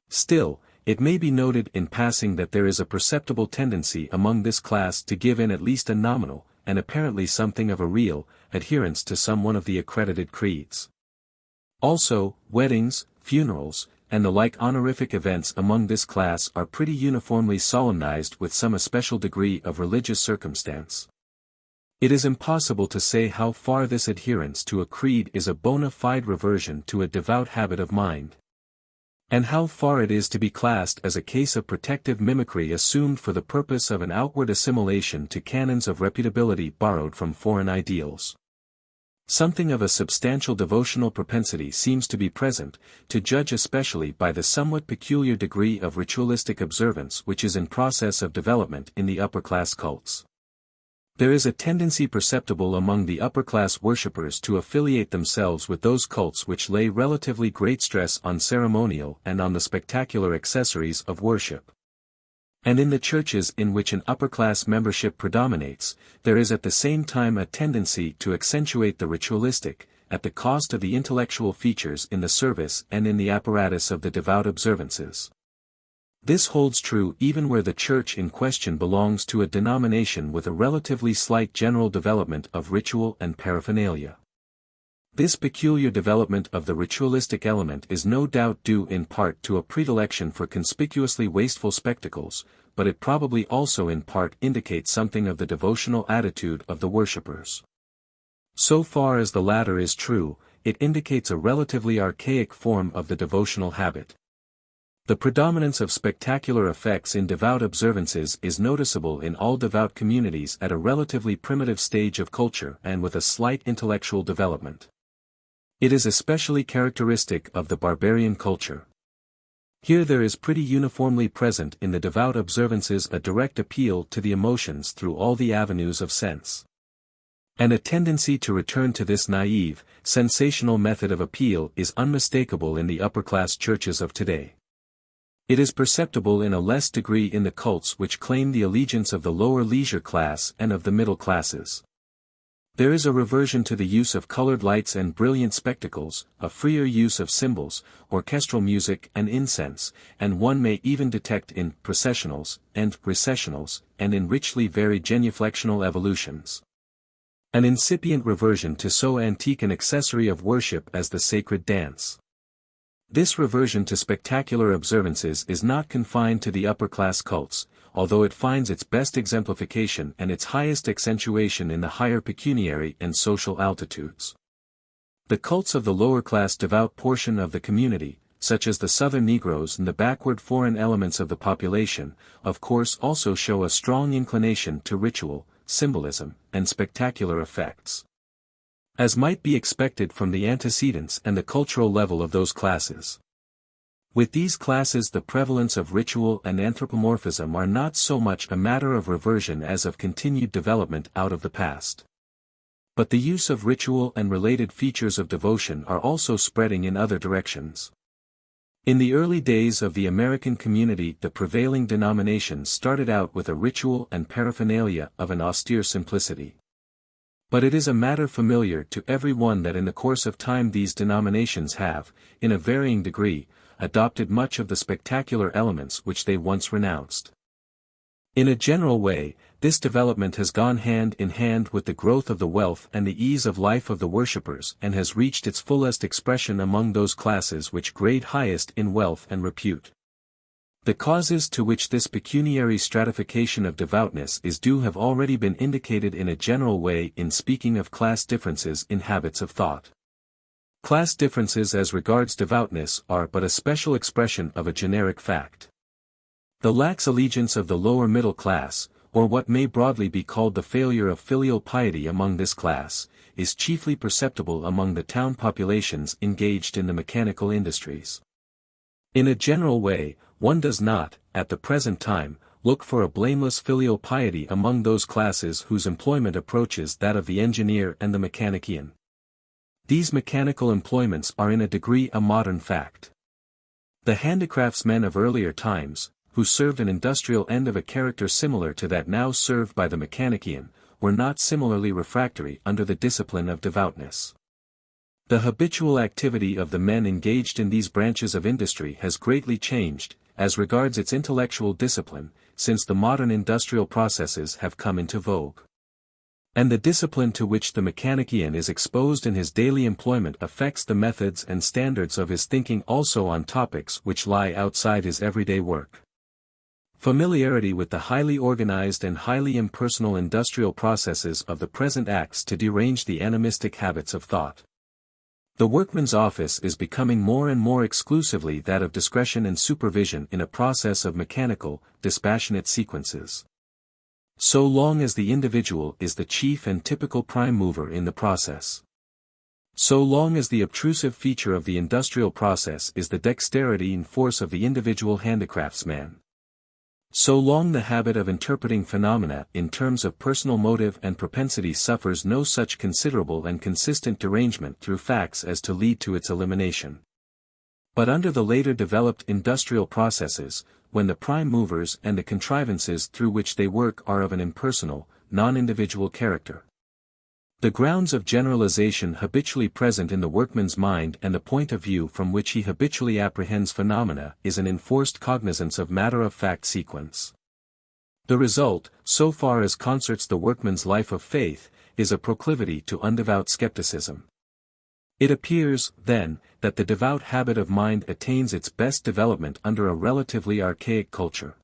Still, it may be noted in passing that there is a perceptible tendency among this class to give in at least a nominal, and apparently something of a real, adherence to some one of the accredited creeds. Also, weddings, funerals, and the like honorific events among this class are pretty uniformly solemnized with some especial degree of religious circumstance. It is impossible to say how far this adherence to a creed is a bona fide reversion to a devout habit of mind, and how far it is to be classed as a case of protective mimicry assumed for the purpose of an outward assimilation to canons of reputability borrowed from foreign ideals. Something of a substantial devotional propensity seems to be present, to judge especially by the somewhat peculiar degree of ritualistic observance which is in process of development in the upper-class cults. There is a tendency perceptible among the upper-class worshippers to affiliate themselves with those cults which lay relatively great stress on ceremonial and on the spectacular accessories of worship. And in the churches in which an upper-class membership predominates, there is at the same time a tendency to accentuate the ritualistic, at the cost of the intellectual features in the service and in the apparatus of the devout observances. This holds true even where the church in question belongs to a denomination with a relatively slight general development of ritual and paraphernalia. This peculiar development of the ritualistic element is no doubt due in part to a predilection for conspicuously wasteful spectacles, but it probably also in part indicates something of the devotional attitude of the worshippers. So far as the latter is true, it indicates a relatively archaic form of the devotional habit. The predominance of spectacular effects in devout observances is noticeable in all devout communities at a relatively primitive stage of culture and with a slight intellectual development. It is especially characteristic of the barbarian culture. Here there is pretty uniformly present in the devout observances a direct appeal to the emotions through all the avenues of sense. And a tendency to return to this naive, sensational method of appeal is unmistakable in the upper-class churches of today. It is perceptible in a less degree in the cults which claim the allegiance of the lower leisure class and of the middle classes. There is a reversion to the use of colored lights and brilliant spectacles, a freer use of cymbals, orchestral music and incense, and one may even detect in processionals and recessionals, and in richly varied genuflectional evolutions, an incipient reversion to so antique an accessory of worship as the sacred dance. This reversion to spectacular observances is not confined to the upper-class cults, although it finds its best exemplification and its highest accentuation in the higher pecuniary and social altitudes. The cults of the lower-class devout portion of the community, such as the Southern Negroes and the backward foreign elements of the population, of course also show a strong inclination to ritual, symbolism, and spectacular effects, as might be expected from the antecedents and the cultural level of those classes. With these classes the prevalence of ritual and anthropomorphism are not so much a matter of reversion as of continued development out of the past. But the use of ritual and related features of devotion are also spreading in other directions. In the early days of the American community the prevailing denominations started out with a ritual and paraphernalia of an austere simplicity. But it is a matter familiar to every one that in the course of time these denominations have, in a varying degree, adopted much of the spectacular elements which they once renounced. In a general way, this development has gone hand in hand with the growth of the wealth and the ease of life of the worshippers and has reached its fullest expression among those classes which grade highest in wealth and repute. The causes to which this pecuniary stratification of devoutness is due have already been indicated in a general way in speaking of class differences in habits of thought. Class differences as regards devoutness are but a special expression of a generic fact. The lax allegiance of the lower middle class, or what may broadly be called the failure of filial piety among this class, is chiefly perceptible among the town populations engaged in the mechanical industries. In a general way, one does not, at the present time, look for a blameless filial piety among those classes whose employment approaches that of the engineer and the mechanician. These mechanical employments are in a degree a modern fact. The handicraftsmen of earlier times, who served an industrial end of a character similar to that now served by the mechanician, were not similarly refractory under the discipline of devoutness. The habitual activity of the men engaged in these branches of industry has greatly changed, as regards its intellectual discipline, since the modern industrial processes have come into vogue. And the discipline to which the mechanician is exposed in his daily employment affects the methods and standards of his thinking also on topics which lie outside his everyday work. Familiarity with the highly organized and highly impersonal industrial processes of the present acts to derange the animistic habits of thought. The workman's office is becoming more and more exclusively that of discretion and supervision in a process of mechanical, dispassionate sequences. So long as the individual is the chief and typical prime mover in the process. So long as the obtrusive feature of the industrial process is the dexterity and force of the individual handicraftsman. So long the habit of interpreting phenomena in terms of personal motive and propensity suffers no such considerable and consistent derangement through facts as to lead to its elimination. But under the later developed industrial processes, when the prime movers and the contrivances through which they work are of an impersonal, non-individual character, the grounds of generalization habitually present in the workman's mind and the point of view from which he habitually apprehends phenomena is an enforced cognizance of matter-of-fact sequence. The result, so far as concerts the workman's life of faith, is a proclivity to undevout skepticism. It appears, then, that the devout habit of mind attains its best development under a relatively archaic culture.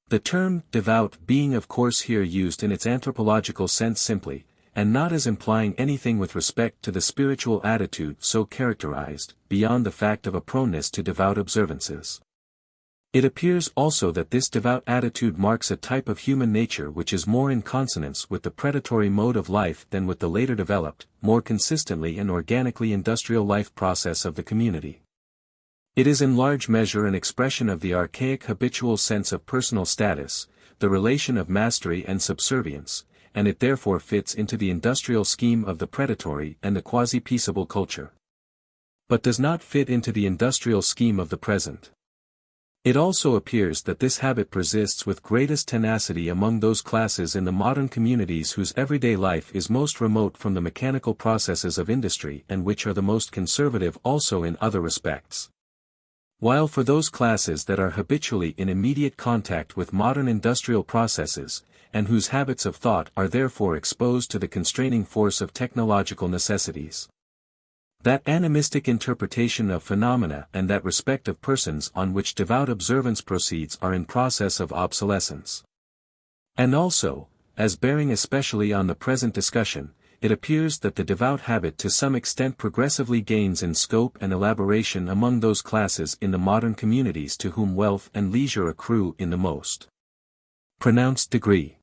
The term devout being of course here used in its anthropological sense simply, and not as implying anything with respect to the spiritual attitude so characterized, beyond the fact of a proneness to devout observances. It appears also that this devout attitude marks a type of human nature which is more in consonance with the predatory mode of life than with the later developed, more consistently and organically industrial life process of the community. It is in large measure an expression of the archaic habitual sense of personal status, the relation of mastery and subservience, and it therefore fits into the industrial scheme of the predatory and the quasi-peaceable culture. But does not fit into the industrial scheme of the present. It also appears that this habit persists with greatest tenacity among those classes in the modern communities whose everyday life is most remote from the mechanical processes of industry and which are the most conservative also in other respects. While for those classes that are habitually in immediate contact with modern industrial processes, and whose habits of thought are therefore exposed to the constraining force of technological necessities, that animistic interpretation of phenomena and that respect of persons on which devout observance proceeds are in process of obsolescence. And also, as bearing especially on the present discussion, it appears that the devout habit to some extent progressively gains in scope and elaboration among those classes in the modern communities to whom wealth and leisure accrue in the most pronounced degree.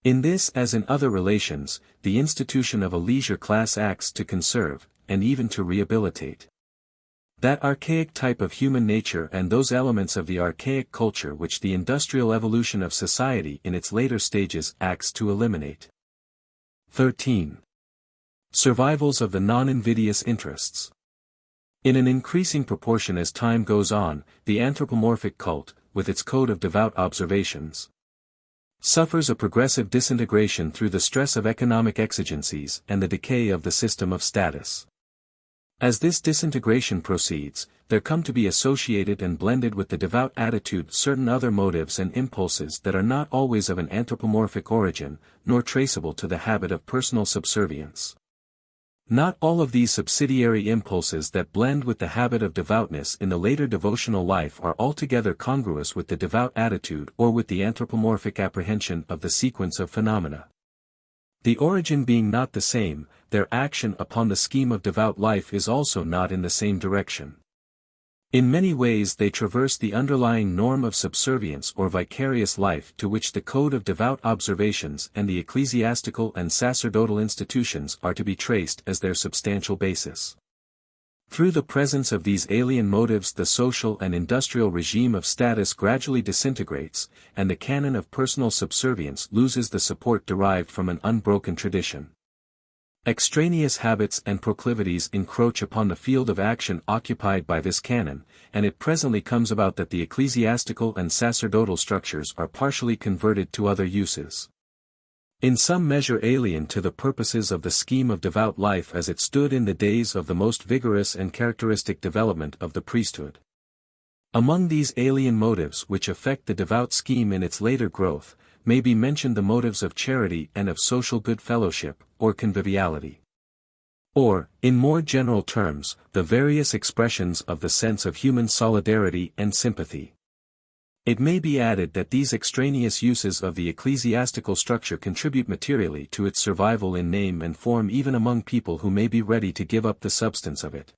In this as in other relations, the institution of a leisure class acts to conserve, and even to rehabilitate, that archaic type of human nature and those elements of the archaic culture which the industrial evolution of society in its later stages acts to eliminate. 13. Survivals of the non-invidious interests. In an increasing proportion as time goes on, the anthropomorphic cult, with its code of devout observations, suffers a progressive disintegration through the stress of economic exigencies and the decay of the system of status. As this disintegration proceeds, there come to be associated and blended with the devout attitude certain other motives and impulses that are not always of an anthropomorphic origin, nor traceable to the habit of personal subservience. Not all of these subsidiary impulses that blend with the habit of devoutness in the later devotional life are altogether congruous with the devout attitude or with the anthropomorphic apprehension of the sequence of phenomena. The origin being not the same, their action upon the scheme of devout life is also not in the same direction. In many ways they traverse the underlying norm of subservience or vicarious life to which the code of devout observations and the ecclesiastical and sacerdotal institutions are to be traced as their substantial basis. Through the presence of these alien motives the social and industrial regime of status gradually disintegrates, and the canon of personal subservience loses the support derived from an unbroken tradition. Extraneous habits and proclivities encroach upon the field of action occupied by this canon, and it presently comes about that the ecclesiastical and sacerdotal structures are partially converted to other uses. In some measure alien to the purposes of the scheme of devout life as it stood in the days of the most vigorous and characteristic development of the priesthood. Among these alien motives which affect the devout scheme in its later growth, may be mentioned the motives of charity and of social good fellowship, or conviviality. Or, in more general terms, the various expressions of the sense of human solidarity and sympathy. It may be added that these extraneous uses of the ecclesiastical structure contribute materially to its survival in name and form even among people who may be ready to give up the substance of it.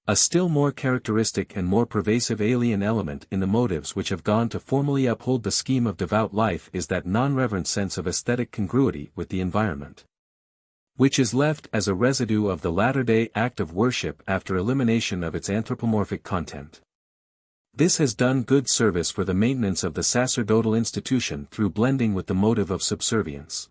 A still more characteristic and more pervasive alien element in the motives which have gone to formally uphold the scheme of devout life is that non-reverent sense of aesthetic congruity with the environment, which is left as a residue of the latter-day act of worship after elimination of its anthropomorphic content. This has done good service for the maintenance of the sacerdotal institution through blending with the motive of subservience.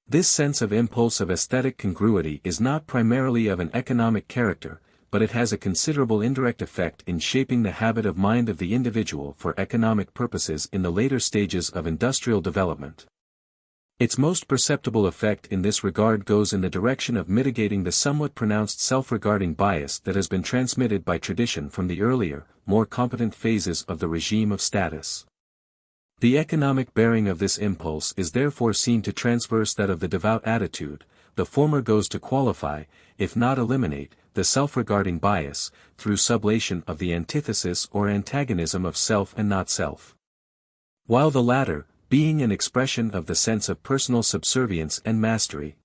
This sense of impulse of aesthetic congruity is not primarily of an economic character, but it has a considerable indirect effect in shaping the habit of mind of the individual for economic purposes in the later stages of industrial development. Its most perceptible effect in this regard goes in the direction of mitigating the somewhat pronounced self-regarding bias that has been transmitted by tradition from the earlier, more competent phases of the regime of status. The economic bearing of this impulse is therefore seen to transverse that of the devout attitude. The former goes to qualify, if not eliminate, the self-regarding bias, through sublation of the antithesis or antagonism of self and not self. While the latter, being an expression of the sense of personal subservience and mastery,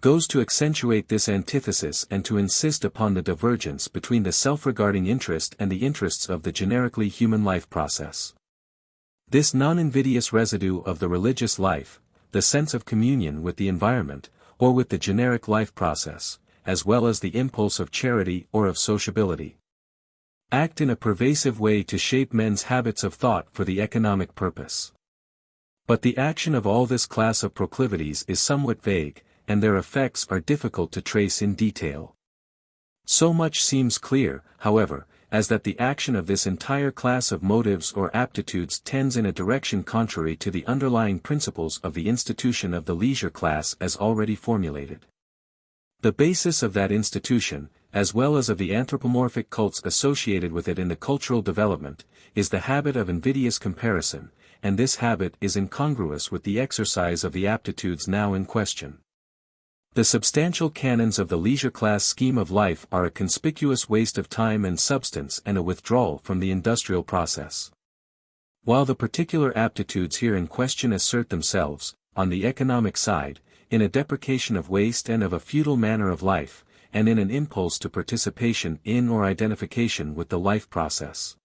goes to accentuate this antithesis and to insist upon the divergence between the self-regarding interest and the interests of the generically human life process. This non-invidious residue of the religious life, the sense of communion with the environment, or with the generic life process, as well as the impulse of charity or of sociability, act in a pervasive way to shape men's habits of thought for the economic purpose. But the action of all this class of proclivities is somewhat vague, and their effects are difficult to trace in detail. So much seems clear, however, as that the action of this entire class of motives or aptitudes tends in a direction contrary to the underlying principles of the institution of the leisure class as already formulated. The basis of that institution, as well as of the anthropomorphic cults associated with it in the cultural development, is the habit of invidious comparison, and this habit is incongruous with the exercise of the aptitudes now in question. The substantial canons of the leisure class scheme of life are a conspicuous waste of time and substance and a withdrawal from the industrial process. While the particular aptitudes here in question assert themselves, on the economic side, in a deprecation of waste and of a feudal manner of life, and in an impulse to participation in or identification with the life process.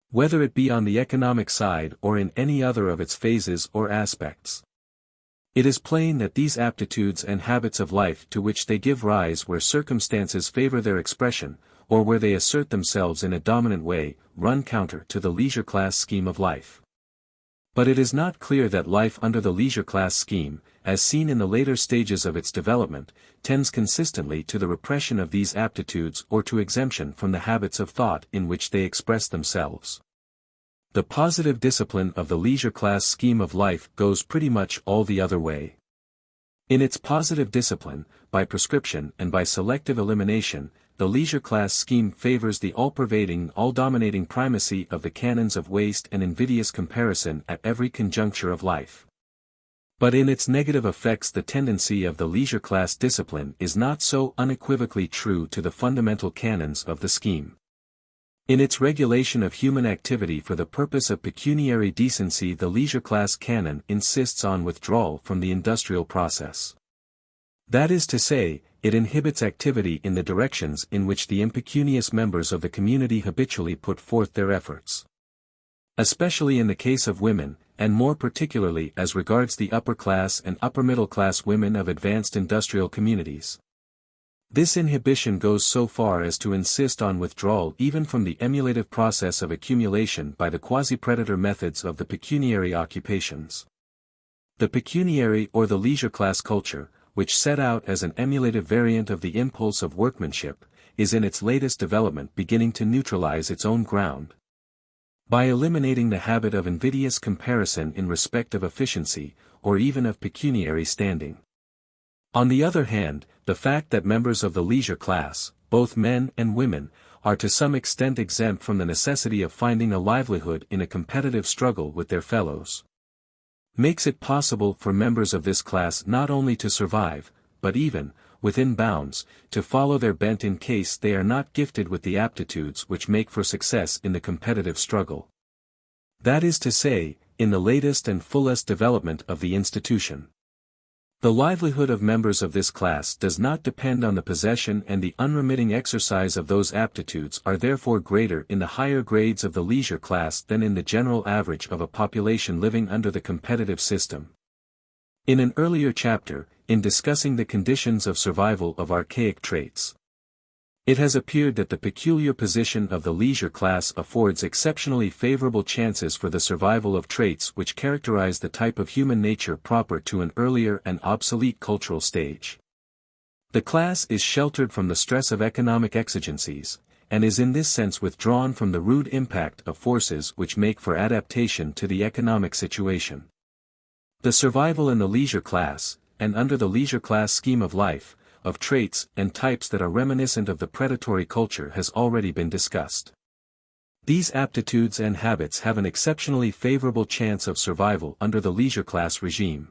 Whether it be on the economic side or in any other of its phases or aspects. It is plain that these aptitudes and habits of life to which they give rise where circumstances favor their expression, or where they assert themselves in a dominant way, run counter to the leisure class scheme of life. But it is not clear that life under the leisure class scheme, as seen in the later stages of its development, tends consistently to the repression of these aptitudes or to exemption from the habits of thought in which they express themselves. The positive discipline of the leisure class scheme of life goes pretty much all the other way. In its positive discipline, by prescription and by selective elimination, the leisure class scheme favors the all-pervading, all-dominating primacy of the canons of waste and invidious comparison at every conjuncture of life. But in its negative effects the tendency of the leisure class discipline is not so unequivocally true to the fundamental canons of the scheme. In its regulation of human activity for the purpose of pecuniary decency the leisure class canon insists on withdrawal from the industrial process. That is to say, it inhibits activity in the directions in which the impecunious members of the community habitually put forth their efforts. Especially in the case of women, and more particularly as regards the upper class and upper middle class women of advanced industrial communities. This inhibition goes so far as to insist on withdrawal even from the emulative process of accumulation by the quasi-predator methods of the pecuniary occupations. The pecuniary or the leisure class culture, which set out as an emulative variant of the impulse of workmanship, is in its latest development beginning to neutralize its own ground. By eliminating the habit of invidious comparison in respect of efficiency, or even of pecuniary standing. On the other hand, the fact that members of the leisure class, both men and women, are to some extent exempt from the necessity of finding a livelihood in a competitive struggle with their fellows, makes it possible for members of this class not only to survive, but even, within bounds, to follow their bent in case they are not gifted with the aptitudes which make for success in the competitive struggle. That is to say, in the latest and fullest development of the institution. The livelihood of members of this class does not depend on the possession and the unremitting exercise of those aptitudes are therefore greater in the higher grades of the leisure class than in the general average of a population living under the competitive system. In an earlier chapter, in discussing the conditions of survival of archaic traits, it has appeared that the peculiar position of the leisure class affords exceptionally favorable chances for the survival of traits which characterize the type of human nature proper to an earlier and obsolete cultural stage. The class is sheltered from the stress of economic exigencies, and is in this sense withdrawn from the rude impact of forces which make for adaptation to the economic situation. The survival in the leisure class, and under the leisure class scheme of life, of traits and types that are reminiscent of the predatory culture has already been discussed. These aptitudes and habits have an exceptionally favorable chance of survival under the leisure class regime.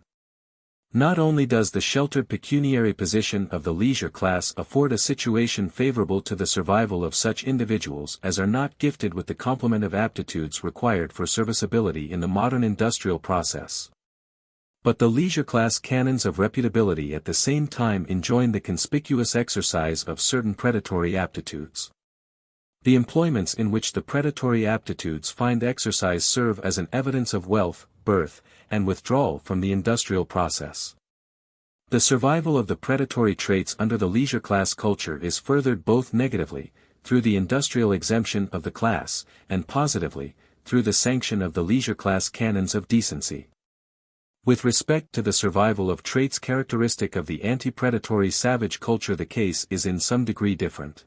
Not only does the sheltered pecuniary position of the leisure class afford a situation favorable to the survival of such individuals as are not gifted with the complement of aptitudes required for serviceability in the modern industrial process, but the leisure class canons of reputability at the same time enjoin the conspicuous exercise of certain predatory aptitudes. The employments in which the predatory aptitudes find exercise serve as an evidence of wealth, birth, and withdrawal from the industrial process. The survival of the predatory traits under the leisure class culture is furthered both negatively, through the industrial exemption of the class, and positively, through the sanction of the leisure class canons of decency. With respect to the survival of traits characteristic of the anti-predatory savage culture the case is in some degree different.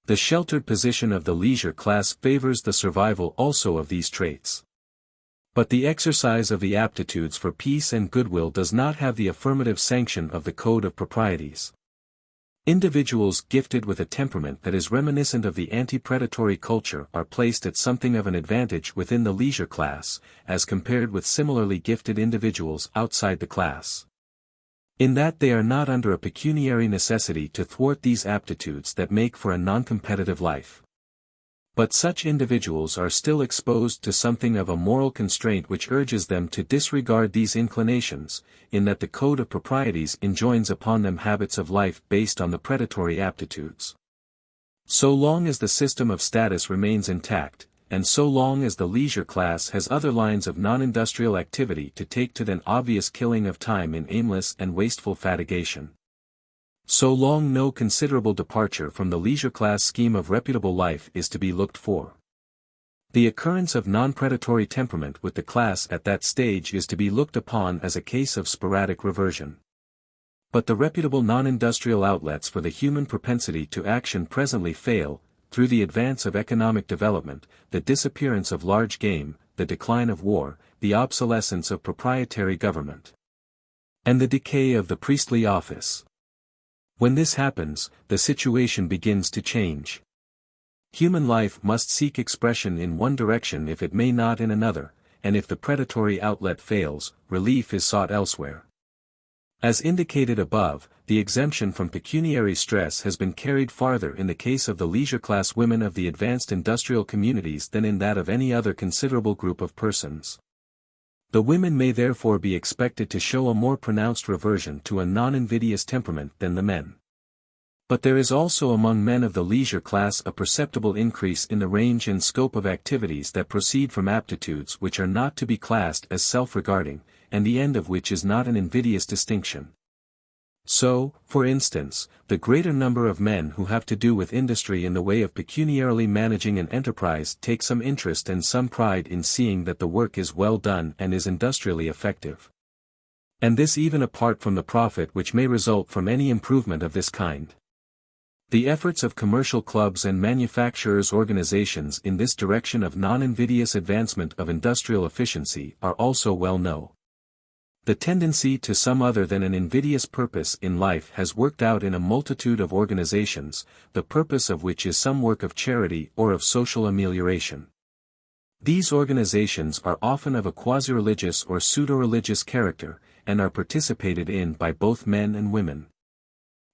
The sheltered position of the leisure class favors the survival also of these traits. But the exercise of the aptitudes for peace and goodwill does not have the affirmative sanction of the Code of Proprieties. Individuals gifted with a temperament that is reminiscent of the anti-predatory culture are placed at something of an advantage within the leisure class, as compared with similarly gifted individuals outside the class, in that they are not under a pecuniary necessity to thwart these aptitudes that make for a non-competitive life. But such individuals are still exposed to something of a moral constraint which urges them to disregard these inclinations, in that the Code of Proprieties enjoins upon them habits of life based on the predatory aptitudes. So long as the system of status remains intact, and so long as the leisure class has other lines of non-industrial activity to take to than obvious killing of time in aimless and wasteful fatigation, so long no considerable departure from the leisure class scheme of reputable life is to be looked for. The occurrence of non-predatory temperament with the class at that stage is to be looked upon as a case of sporadic reversion. But the reputable non-industrial outlets for the human propensity to action presently fail, through the advance of economic development, the disappearance of large game, the decline of war, the obsolescence of proprietary government, and the decay of the priestly office. When this happens, the situation begins to change. Human life must seek expression in one direction if it may not in another, and if the predatory outlet fails, relief is sought elsewhere. As indicated above, the exemption from pecuniary stress has been carried farther in the case of the leisure-class women of the advanced industrial communities than in that of any other considerable group of persons. The women may therefore be expected to show a more pronounced reversion to a non-invidious temperament than the men. But there is also among men of the leisure class a perceptible increase in the range and scope of activities that proceed from aptitudes which are not to be classed as self-regarding, and the end of which is not an invidious distinction. So, for instance, the greater number of men who have to do with industry in the way of pecuniarily managing an enterprise take some interest and some pride in seeing that the work is well done and is industrially effective. And this even apart from the profit which may result from any improvement of this kind. The efforts of commercial clubs and manufacturers' organizations in this direction of non-invidious advancement of industrial efficiency are also well known. The tendency to some other than an invidious purpose in life has worked out in a multitude of organizations, the purpose of which is some work of charity or of social amelioration. These organizations are often of a quasi-religious or pseudo-religious character, and are participated in by both men and women.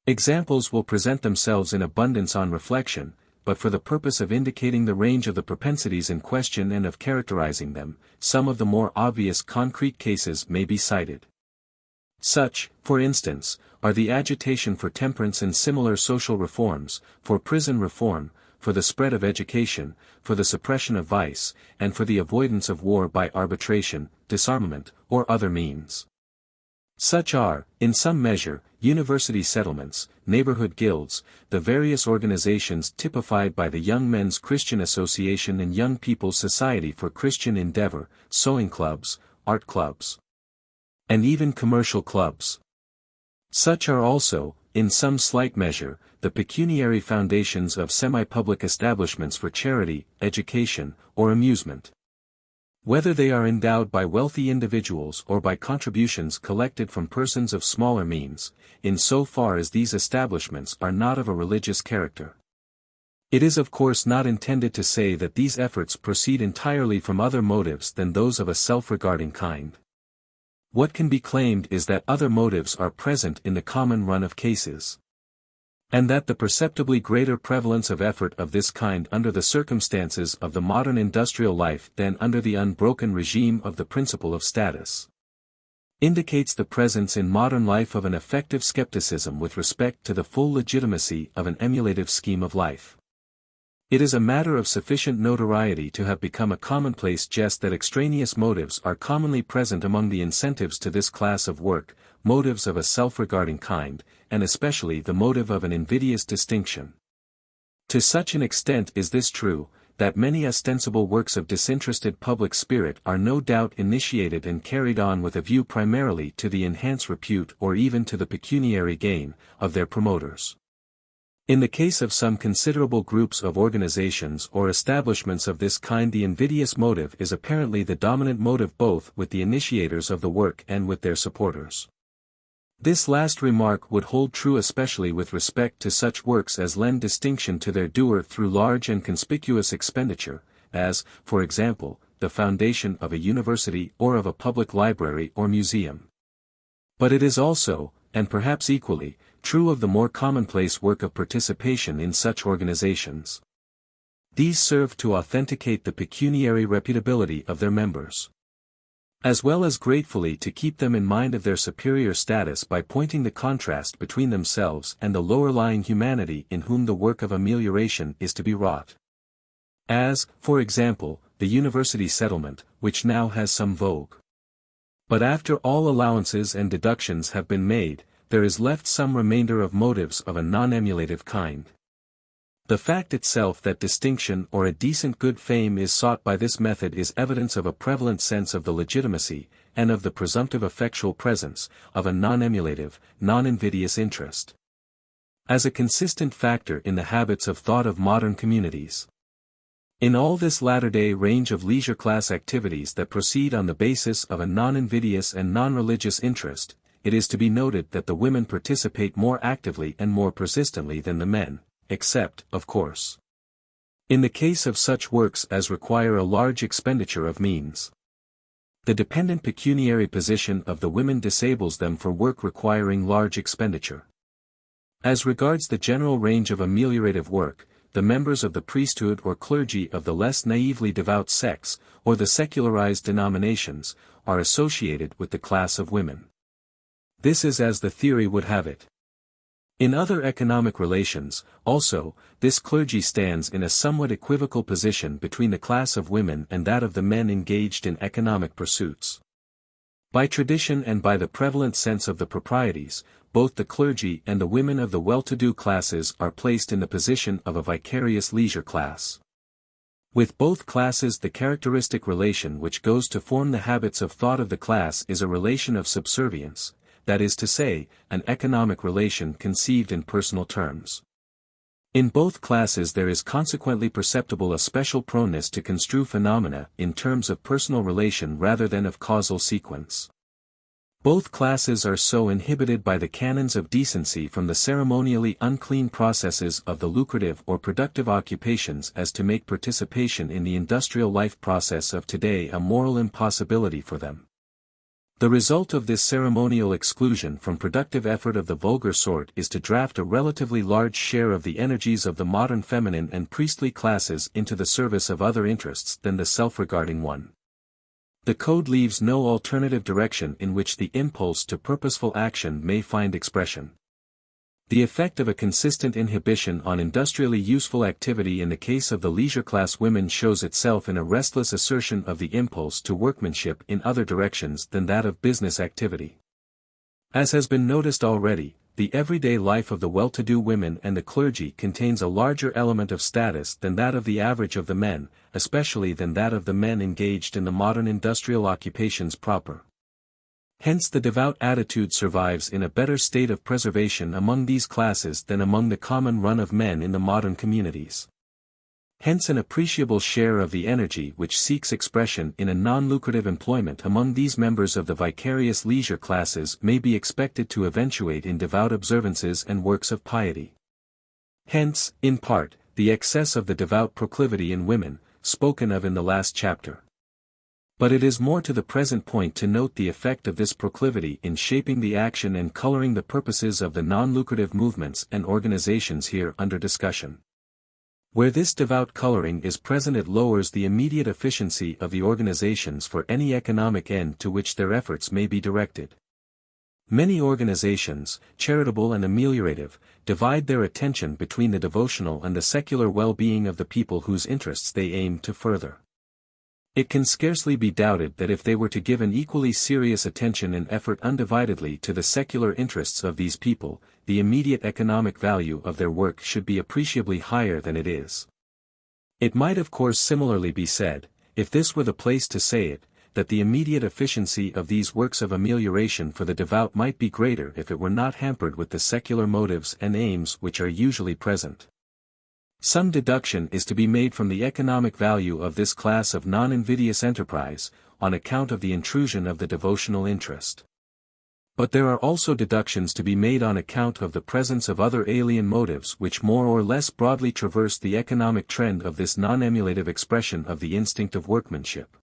Examples will present themselves in abundance on reflection, but for the purpose of indicating the range of the propensities in question and of characterizing them, some of the more obvious concrete cases may be cited. Such, for instance, are the agitation for temperance and similar social reforms, for prison reform, for the spread of education, for the suppression of vice, and for the avoidance of war by arbitration, disarmament, or other means. Such are, in some measure, university settlements, neighborhood guilds, the various organizations typified by the Young Men's Christian Association and Young People's Society for Christian Endeavor, sewing clubs, art clubs, and even commercial clubs. Such are also, in some slight measure, the pecuniary foundations of semi-public establishments for charity, education, or amusement. Whether they are endowed by wealthy individuals or by contributions collected from persons of smaller means, in so far as these establishments are not of a religious character. It is of course not intended to say that these efforts proceed entirely from other motives than those of a self-regarding kind. What can be claimed is that other motives are present in the common run of cases, and that the perceptibly greater prevalence of effort of this kind under the circumstances of the modern industrial life than under the unbroken regime of the principle of status indicates the presence in modern life of an effective skepticism with respect to the full legitimacy of an emulative scheme of life. It is a matter of sufficient notoriety to have become a commonplace jest that extraneous motives are commonly present among the incentives to this class of work, motives of a self-regarding kind, and especially the motive of an invidious distinction. To such an extent is this true, that many ostensible works of disinterested public spirit are no doubt initiated and carried on with a view primarily to the enhanced repute or even to the pecuniary gain of their promoters. In the case of some considerable groups of organizations or establishments of this kind, the invidious motive is apparently the dominant motive both with the initiators of the work and with their supporters. This last remark would hold true especially with respect to such works as lend distinction to their doer through large and conspicuous expenditure, as, for example, the foundation of a university or of a public library or museum. But it is also, and perhaps equally, true of the more commonplace work of participation in such organizations. These serve to authenticate the pecuniary reputability of their members, as well as gratefully to keep them in mind of their superior status by pointing the contrast between themselves and the lower-lying humanity in whom the work of amelioration is to be wrought. As, for example, the university settlement, which now has some vogue. But after all allowances and deductions have been made, there is left some remainder of motives of a non-emulative kind. The fact itself that distinction or a decent good fame is sought by this method is evidence of a prevalent sense of the legitimacy, and of the presumptive effectual presence, of a non-emulative, non-invidious interest, as a consistent factor in the habits of thought of modern communities. In all this latter-day range of leisure-class activities that proceed on the basis of a non-invidious and non-religious interest, it is to be noted that the women participate more actively and more persistently than the men, except, of course, in the case of such works as require a large expenditure of means. The dependent pecuniary position of the women disables them for work requiring large expenditure. As regards the general range of ameliorative work, the members of the priesthood or clergy of the less naively devout sects, or the secularized denominations, are associated with the class of women. This is as the theory would have it. In other economic relations, also, this clergy stands in a somewhat equivocal position between the class of women and that of the men engaged in economic pursuits. By tradition and by the prevalent sense of the proprieties, both the clergy and the women of the well-to-do classes are placed in the position of a vicarious leisure class. With both classes, the characteristic relation which goes to form the habits of thought of the class is a relation of subservience, that is to say, an economic relation conceived in personal terms. In both classes there is consequently perceptible a special proneness to construe phenomena in terms of personal relation rather than of causal sequence. Both classes are so inhibited by the canons of decency from the ceremonially unclean processes of the lucrative or productive occupations as to make participation in the industrial life process of today a moral impossibility for them. The result of this ceremonial exclusion from productive effort of the vulgar sort is to draft a relatively large share of the energies of the modern feminine and priestly classes into the service of other interests than the self-regarding one. The code leaves no alternative direction in which the impulse to purposeful action may find expression. The effect of a consistent inhibition on industrially useful activity in the case of the leisure class women shows itself in a restless assertion of the impulse to workmanship in other directions than that of business activity. As has been noticed already, the everyday life of the well-to-do women and the clergy contains a larger element of status than that of the average of the men, especially than that of the men engaged in the modern industrial occupations proper. Hence the devout attitude survives in a better state of preservation among these classes than among the common run of men in the modern communities. Hence an appreciable share of the energy which seeks expression in a non-lucrative employment among these members of the vicarious leisure classes may be expected to eventuate in devout observances and works of piety. Hence, in part, the excess of the devout proclivity in women, spoken of in the last chapter. But it is more to the present point to note the effect of this proclivity in shaping the action and coloring the purposes of the non-lucrative movements and organizations here under discussion. Where this devout coloring is present, it lowers the immediate efficiency of the organizations for any economic end to which their efforts may be directed. Many organizations, charitable and ameliorative, divide their attention between the devotional and the secular well-being of the people whose interests they aim to further. It can scarcely be doubted that if they were to give an equally serious attention and effort undividedly to the secular interests of these people, the immediate economic value of their work should be appreciably higher than it is. It might of course similarly be said, if this were the place to say it, that the immediate efficiency of these works of amelioration for the devout might be greater if it were not hampered with the secular motives and aims which are usually present. Some deduction is to be made from the economic value of this class of non-invidious enterprise, on account of the intrusion of the devotional interest. But there are also deductions to be made on account of the presence of other alien motives which more or less broadly traverse the economic trend of this non-emulative expression of the instinct of workmanship.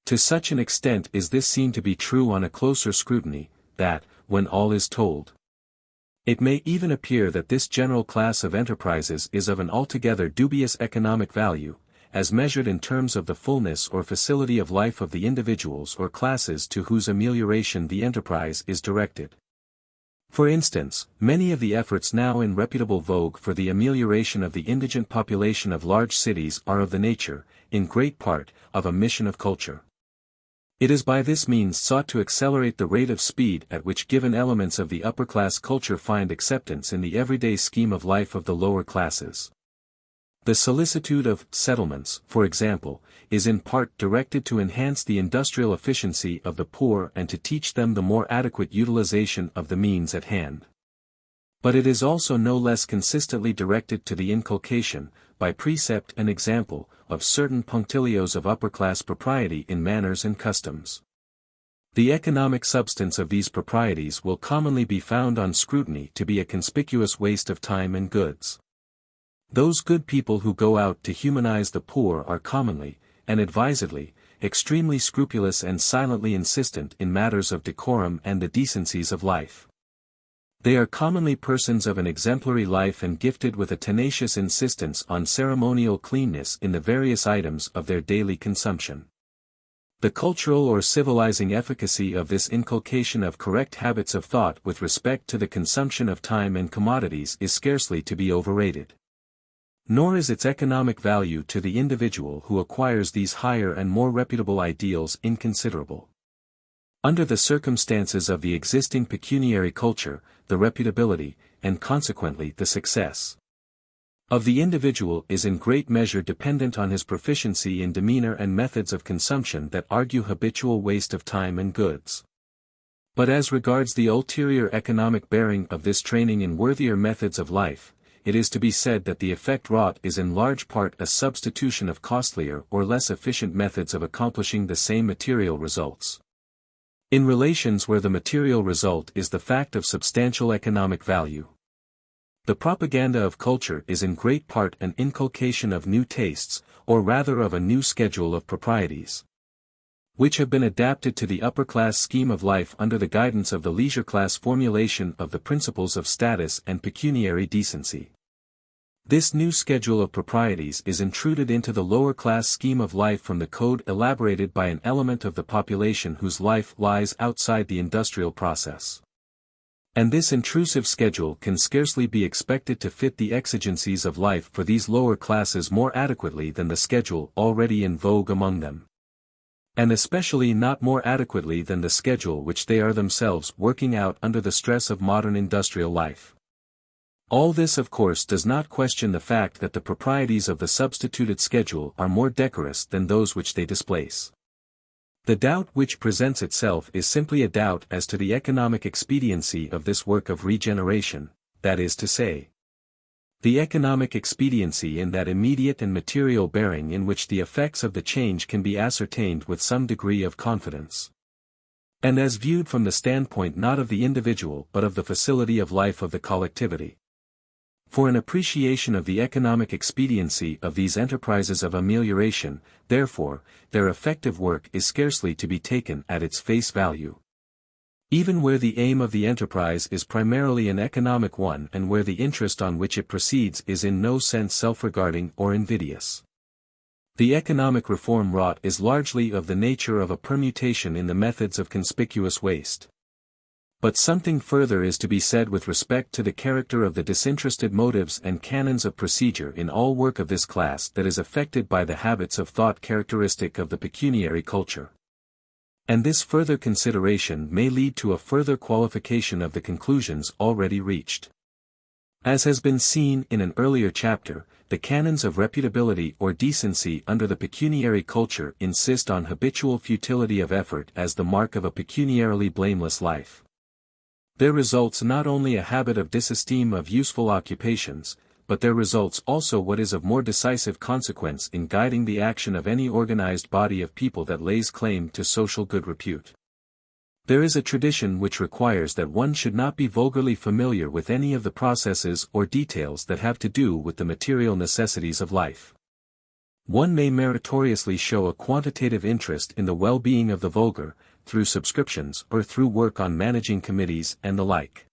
To such an extent is this seen to be true on a closer scrutiny, that, when all is told, it may even appear that this general class of enterprises is of an altogether dubious economic value, as measured in terms of the fullness or facility of life of the individuals or classes to whose amelioration the enterprise is directed. For instance, many of the efforts now in reputable vogue for the amelioration of the indigent population of large cities are of the nature, in great part, of a mission of culture. It is by this means sought to accelerate the rate of speed at which given elements of the upper-class culture find acceptance in the everyday scheme of life of the lower classes. The solicitude of settlements, for example, is in part directed to enhance the industrial efficiency of the poor and to teach them the more adequate utilization of the means at hand. But it is also no less consistently directed to the inculcation, by precept and example, of certain punctilios of upper-class propriety in manners and customs. The economic substance of these proprieties will commonly be found on scrutiny to be a conspicuous waste of time and goods. Those good people who go out to humanize the poor are commonly, and advisedly, extremely scrupulous and silently insistent in matters of decorum and the decencies of life. They are commonly persons of an exemplary life and gifted with a tenacious insistence on ceremonial cleanness in the various items of their daily consumption. The cultural or civilizing efficacy of this inculcation of correct habits of thought with respect to the consumption of time and commodities is scarcely to be overrated. Nor is its economic value to the individual who acquires these higher and more reputable ideals inconsiderable. Under the circumstances of the existing pecuniary culture, the reputability, and consequently the success of the individual is in great measure dependent on his proficiency in demeanor and methods of consumption that argue habitual waste of time and goods. But as regards the ulterior economic bearing of this training in worthier methods of life, it is to be said that the effect wrought is in large part a substitution of costlier or less efficient methods of accomplishing the same material results. In relations where the material result is the fact of substantial economic value, the propaganda of culture is in great part an inculcation of new tastes, or rather of a new schedule of proprieties, which have been adapted to the upper-class scheme of life under the guidance of the leisure-class formulation of the principles of status and pecuniary decency. This new schedule of proprieties is intruded into the lower-class scheme of life from the code elaborated by an element of the population whose life lies outside the industrial process. And this intrusive schedule can scarcely be expected to fit the exigencies of life for these lower classes more adequately than the schedule already in vogue among them, and especially not more adequately than the schedule which they are themselves working out under the stress of modern industrial life. All this of course does not question the fact that the proprieties of the substituted schedule are more decorous than those which they displace. The doubt which presents itself is simply a doubt as to the economic expediency of this work of regeneration, that is to say, the economic expediency in that immediate and material bearing in which the effects of the change can be ascertained with some degree of confidence, and as viewed from the standpoint not of the individual but of the facility of life of the collectivity. For an appreciation of the economic expediency of these enterprises of amelioration, therefore, their effective work is scarcely to be taken at its face value. Even where the aim of the enterprise is primarily an economic one and where the interest on which it proceeds is in no sense self-regarding or invidious. The economic reform wrought is largely of the nature of a permutation in the methods of conspicuous waste. But something further is to be said with respect to the character of the disinterested motives and canons of procedure in all work of this class that is affected by the habits of thought characteristic of the pecuniary culture. And this further consideration may lead to a further qualification of the conclusions already reached. As has been seen in an earlier chapter, the canons of reputability or decency under the pecuniary culture insist on habitual futility of effort as the mark of a pecuniarily blameless life. There results not only a habit of disesteem of useful occupations, but there results also what is of more decisive consequence in guiding the action of any organized body of people that lays claim to social good repute. There is a tradition which requires that one should not be vulgarly familiar with any of the processes or details that have to do with the material necessities of life. One may meritoriously show a quantitative interest in the well-being of the vulgar, through subscriptions or through work on managing committees and the like.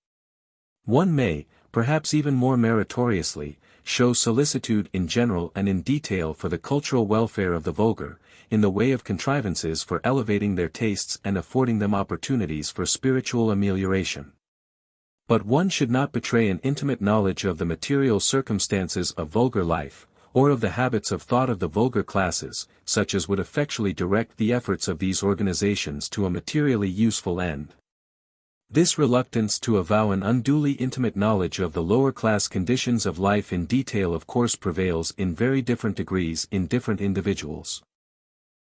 One may, perhaps even more meritoriously, show solicitude in general and in detail for the cultural welfare of the vulgar, in the way of contrivances for elevating their tastes and affording them opportunities for spiritual amelioration. But one should not betray an intimate knowledge of the material circumstances of vulgar life, or of the habits of thought of the vulgar classes, such as would effectually direct the efforts of these organizations to a materially useful end. This reluctance to avow an unduly intimate knowledge of the lower class conditions of life in detail of course prevails in very different degrees in different individuals.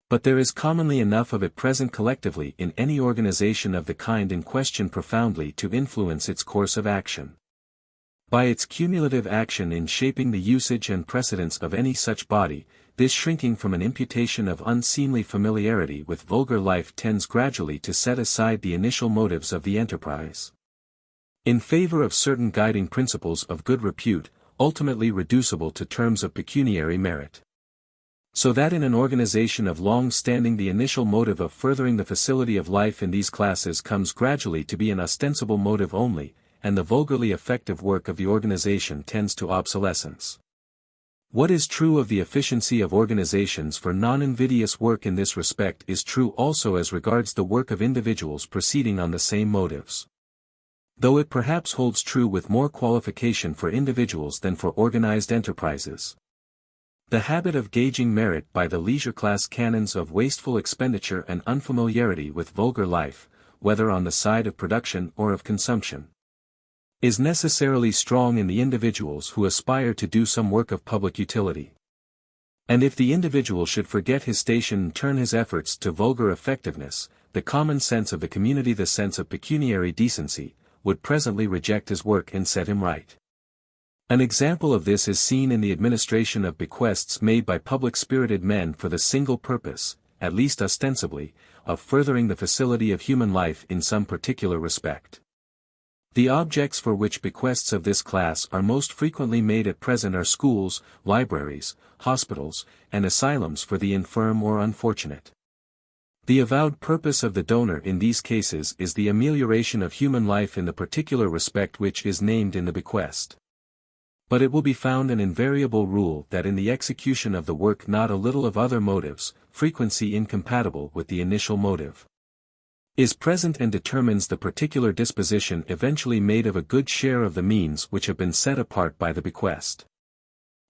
But there is commonly enough of it present collectively in any organization of the kind in question profoundly to influence its course of action. By its cumulative action in shaping the usage and precedents of any such body, this shrinking from an imputation of unseemly familiarity with vulgar life tends gradually to set aside the initial motives of the enterprise in favor of certain guiding principles of good repute, ultimately reducible to terms of pecuniary merit. So that in an organization of long standing the initial motive of furthering the facility of life in these classes comes gradually to be an ostensible motive only, and the vulgarly effective work of the organization tends to obsolescence. What is true of the efficiency of organizations for non-invidious work in this respect is true also as regards the work of individuals proceeding on the same motives. Though it perhaps holds true with more qualification for individuals than for organized enterprises. The habit of gauging merit by the leisure class canons of wasteful expenditure and unfamiliarity with vulgar life, whether on the side of production or of consumption, is necessarily strong in the individuals who aspire to do some work of public utility. And if the individual should forget his station and turn his efforts to vulgar effectiveness, the common sense of the community, the sense of pecuniary decency, would presently reject his work and set him right. An example of this is seen in the administration of bequests made by public-spirited men for the single purpose, at least ostensibly, of furthering the facility of human life in some particular respect. The objects for which bequests of this class are most frequently made at present are schools, libraries, hospitals, and asylums for the infirm or unfortunate. The avowed purpose of the donor in these cases is the amelioration of human life in the particular respect which is named in the bequest. But it will be found an invariable rule that in the execution of the work not a little of other motives, frequency incompatible with the initial motive, is present and determines the particular disposition eventually made of a good share of the means which have been set apart by the bequest.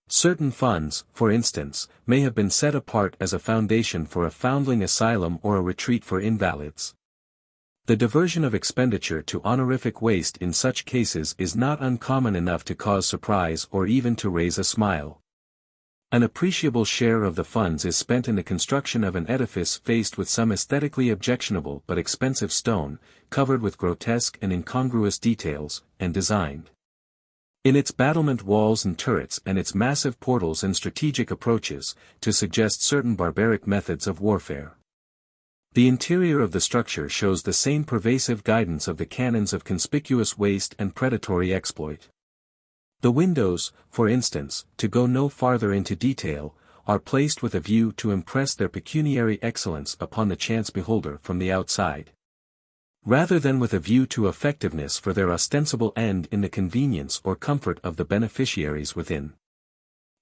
Certain funds, for instance, may have been set apart as a foundation for a foundling asylum or a retreat for invalids. The diversion of expenditure to honorific waste in such cases is not uncommon enough to cause surprise or even to raise a smile. An appreciable share of the funds is spent in the construction of an edifice faced with some aesthetically objectionable but expensive stone, covered with grotesque and incongruous details, and designed in its battlement walls and turrets and its massive portals and strategic approaches, to suggest certain barbaric methods of warfare. The interior of the structure shows the same pervasive guidance of the canons of conspicuous waste and predatory exploit. The windows, for instance, to go no farther into detail, are placed with a view to impress their pecuniary excellence upon the chance beholder from the outside, rather than with a view to effectiveness for their ostensible end in the convenience or comfort of the beneficiaries within.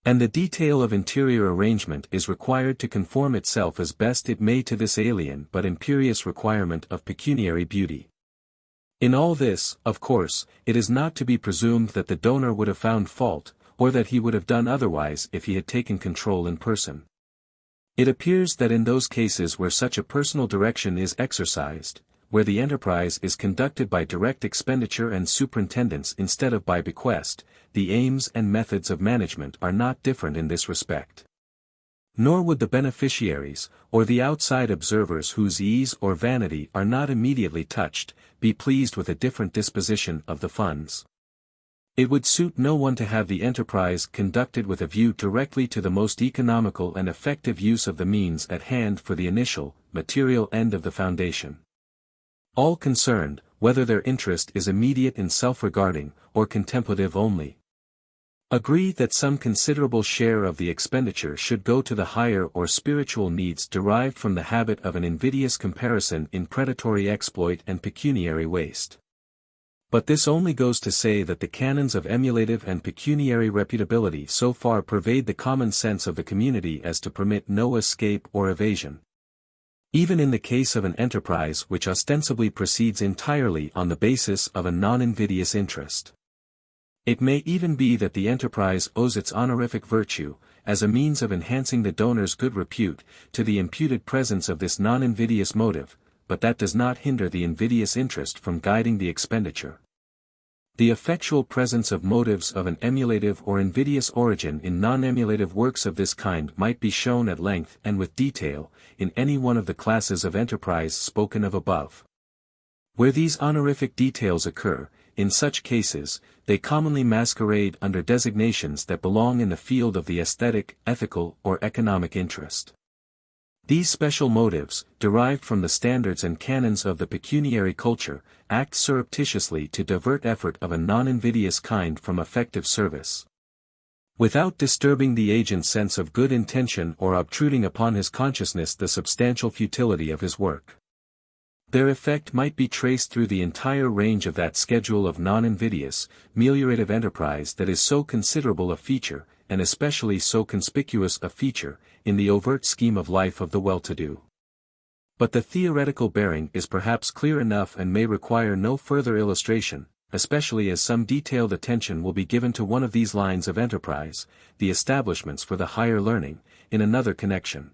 And the detail of interior arrangement is required to conform itself as best it may to this alien but imperious requirement of pecuniary beauty. In all this, of course, it is not to be presumed that the donor would have found fault, or that he would have done otherwise if he had taken control in person. It appears that in those cases where such a personal direction is exercised, where the enterprise is conducted by direct expenditure and superintendence instead of by bequest, the aims and methods of management are not different in this respect. Nor would the beneficiaries, or the outside observers whose ease or vanity are not immediately touched, be pleased with a different disposition of the funds. It would suit no one to have the enterprise conducted with a view directly to the most economical and effective use of the means at hand for the initial, material end of the foundation. All concerned, whether their interest is immediate and self-regarding, or contemplative only, agree that some considerable share of the expenditure should go to the higher or spiritual needs derived from the habit of an invidious comparison in predatory exploit and pecuniary waste. But this only goes to say that the canons of emulative and pecuniary reputability so far pervade the common sense of the community as to permit no escape or evasion. Even in the case of an enterprise which ostensibly proceeds entirely on the basis of a non-invidious interest. It may even be that the enterprise owes its honorific virtue, as a means of enhancing the donor's good repute, to the imputed presence of this non-invidious motive, but that does not hinder the invidious interest from guiding the expenditure. The effectual presence of motives of an emulative or invidious origin in non-emulative works of this kind might be shown at length and with detail, in any one of the classes of enterprise spoken of above. Where these honorific details occur, in such cases, they commonly masquerade under designations that belong in the field of the aesthetic, ethical, or economic interest. These special motives, derived from the standards and canons of the pecuniary culture, act surreptitiously to divert effort of a non-invidious kind from effective service. without disturbing the agent's sense of good intention or obtruding upon his consciousness the substantial futility of his work. Their effect might be traced through the entire range of that schedule of non-invidious, meliorative enterprise that is so considerable a feature, and especially so conspicuous a feature, in the overt scheme of life of the well-to-do. But the theoretical bearing is perhaps clear enough and may require no further illustration, especially as some detailed attention will be given to one of these lines of enterprise, the establishments for the higher learning, in another connection.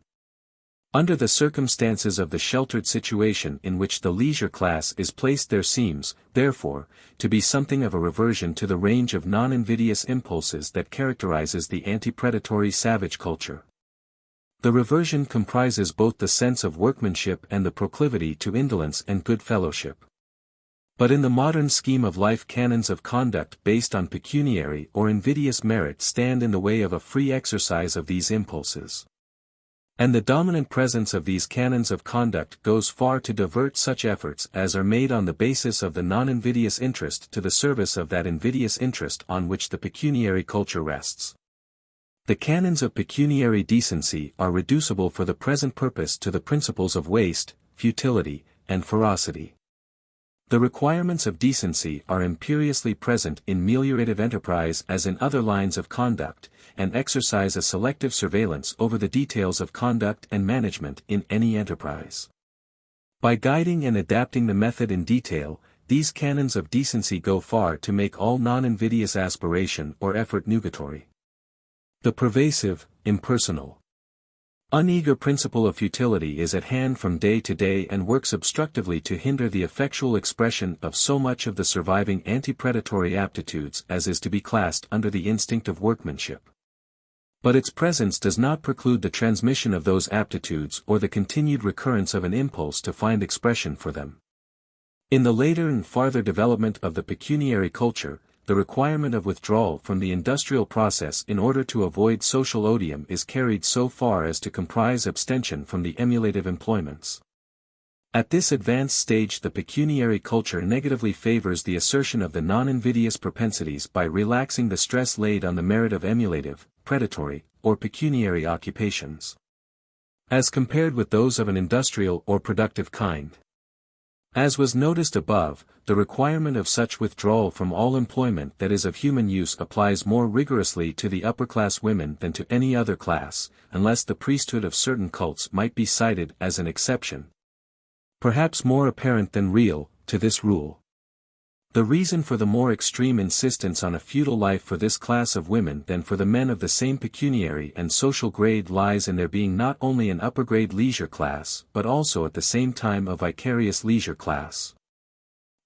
Under the circumstances of the sheltered situation in which the leisure class is placed, there seems, therefore, to be something of a reversion to the range of non-invidious impulses that characterizes the anti-predatory savage culture. The reversion comprises both the sense of workmanship and the proclivity to indolence and good fellowship. But in the modern scheme of life, canons of conduct based on pecuniary or invidious merit stand in the way of a free exercise of these impulses. And the dominant presence of these canons of conduct goes far to divert such efforts as are made on the basis of the non-invidious interest to the service of that invidious interest on which the pecuniary culture rests. The canons of pecuniary decency are reducible for the present purpose to the principles of waste, futility, and ferocity. The requirements of decency are imperiously present in meliorative enterprise as in other lines of conduct, and exercise a selective surveillance over the details of conduct and management in any enterprise. By guiding and adapting the method in detail, these canons of decency go far to make all non-invidious aspiration or effort nugatory. The pervasive, impersonal, uneager principle of futility is at hand from day to day and works obstructively to hinder the effectual expression of so much of the surviving anti-predatory aptitudes as is to be classed under the instinct of workmanship. But its presence does not preclude the transmission of those aptitudes or the continued recurrence of an impulse to find expression for them. In the later and farther development of the pecuniary culture, the requirement of withdrawal from the industrial process in order to avoid social odium is carried so far as to comprise abstention from the emulative employments. At this advanced stage, the pecuniary culture negatively favors the assertion of the non-invidious propensities by relaxing the stress laid on the merit of emulative, predatory, or pecuniary occupations, as compared with those of an industrial or productive kind. As was noticed above, the requirement of such withdrawal from all employment that is of human use applies more rigorously to the upper-class women than to any other class, unless the priesthood of certain cults might be cited as an exception, perhaps more apparent than real, to this rule. The reason for the more extreme insistence on a feudal life for this class of women than for the men of the same pecuniary and social grade lies in their being not only an upper-grade leisure class but also at the same time a vicarious leisure class.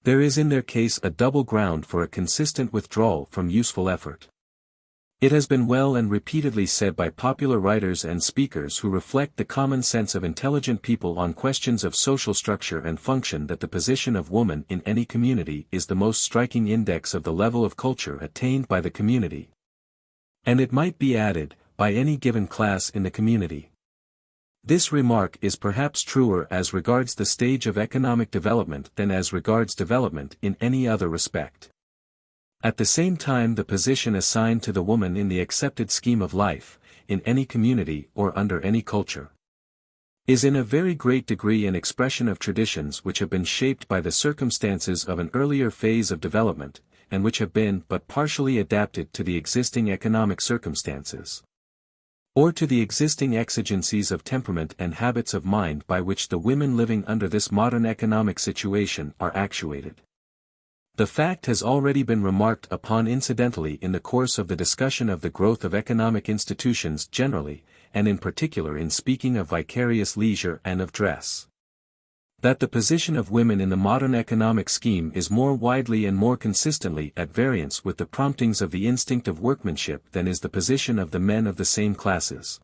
There is in their case a double ground for a consistent withdrawal from useful effort. It has been well and repeatedly said by popular writers and speakers who reflect the common sense of intelligent people on questions of social structure and function that the position of woman in any community is the most striking index of the level of culture attained by the community. And it might be added, by any given class in the community. This remark is perhaps truer as regards the stage of economic development than as regards development in any other respect. At the same time, the position assigned to the woman in the accepted scheme of life, in any community or under any culture, is in a very great degree an expression of traditions which have been shaped by the circumstances of an earlier phase of development, and which have been but partially adapted to the existing economic circumstances, or to the existing exigencies of temperament and habits of mind by which the women living under this modern economic situation are actuated. The fact has already been remarked upon incidentally in the course of the discussion of the growth of economic institutions generally, and in particular in speaking of vicarious leisure and of dress. That the position of women in the modern economic scheme is more widely and more consistently at variance with the promptings of the instinct of workmanship than is the position of the men of the same classes.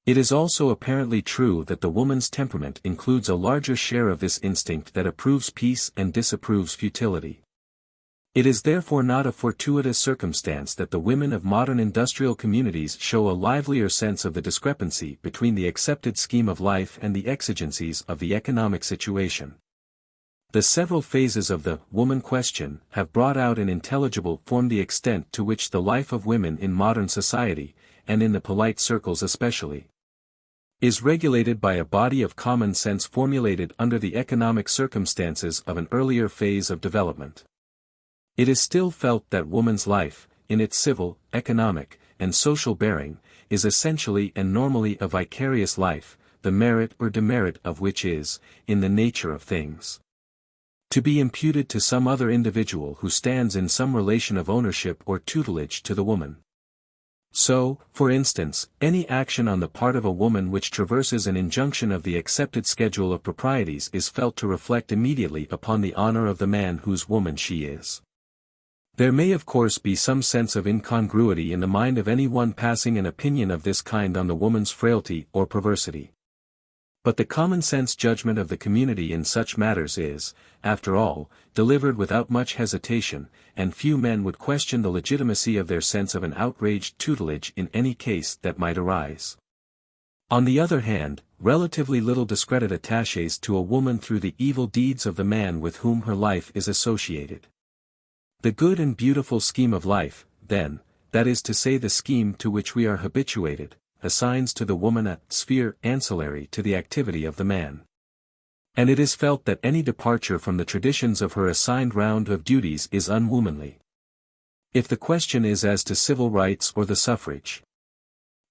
It is also apparently true that the woman's temperament includes a larger share of this instinct that approves peace and disapproves futility. It is therefore not a fortuitous circumstance that the women of modern industrial communities show a livelier sense of the discrepancy between the accepted scheme of life and the exigencies of the economic situation. The several phases of the woman question have brought out in intelligible form the extent to which the life of women in modern society, and in the polite circles especially, is regulated by a body of common sense formulated under the economic circumstances of an earlier phase of development. It is still felt that woman's life, in its civil, economic, and social bearing, is essentially and normally a vicarious life, the merit or demerit of which is, in the nature of things, to be imputed to some other individual who stands in some relation of ownership or tutelage to the woman. So, for instance, any action on the part of a woman which traverses an injunction of the accepted schedule of proprieties is felt to reflect immediately upon the honor of the man whose woman she is. There may of course be some sense of incongruity in the mind of any one passing an opinion of this kind on the woman's frailty or perversity. But the common-sense judgment of the community in such matters is, after all, delivered without much hesitation, and few men would question the legitimacy of their sense of an outraged tutelage in any case that might arise. On the other hand, relatively little discredit attaches to a woman through the evil deeds of the man with whom her life is associated. The good and beautiful scheme of life, then, that is to say the scheme to which we are habituated, assigns to the woman a sphere ancillary to the activity of the man. And it is felt that any departure from the traditions of her assigned round of duties is unwomanly. If the question is as to civil rights or the suffrage,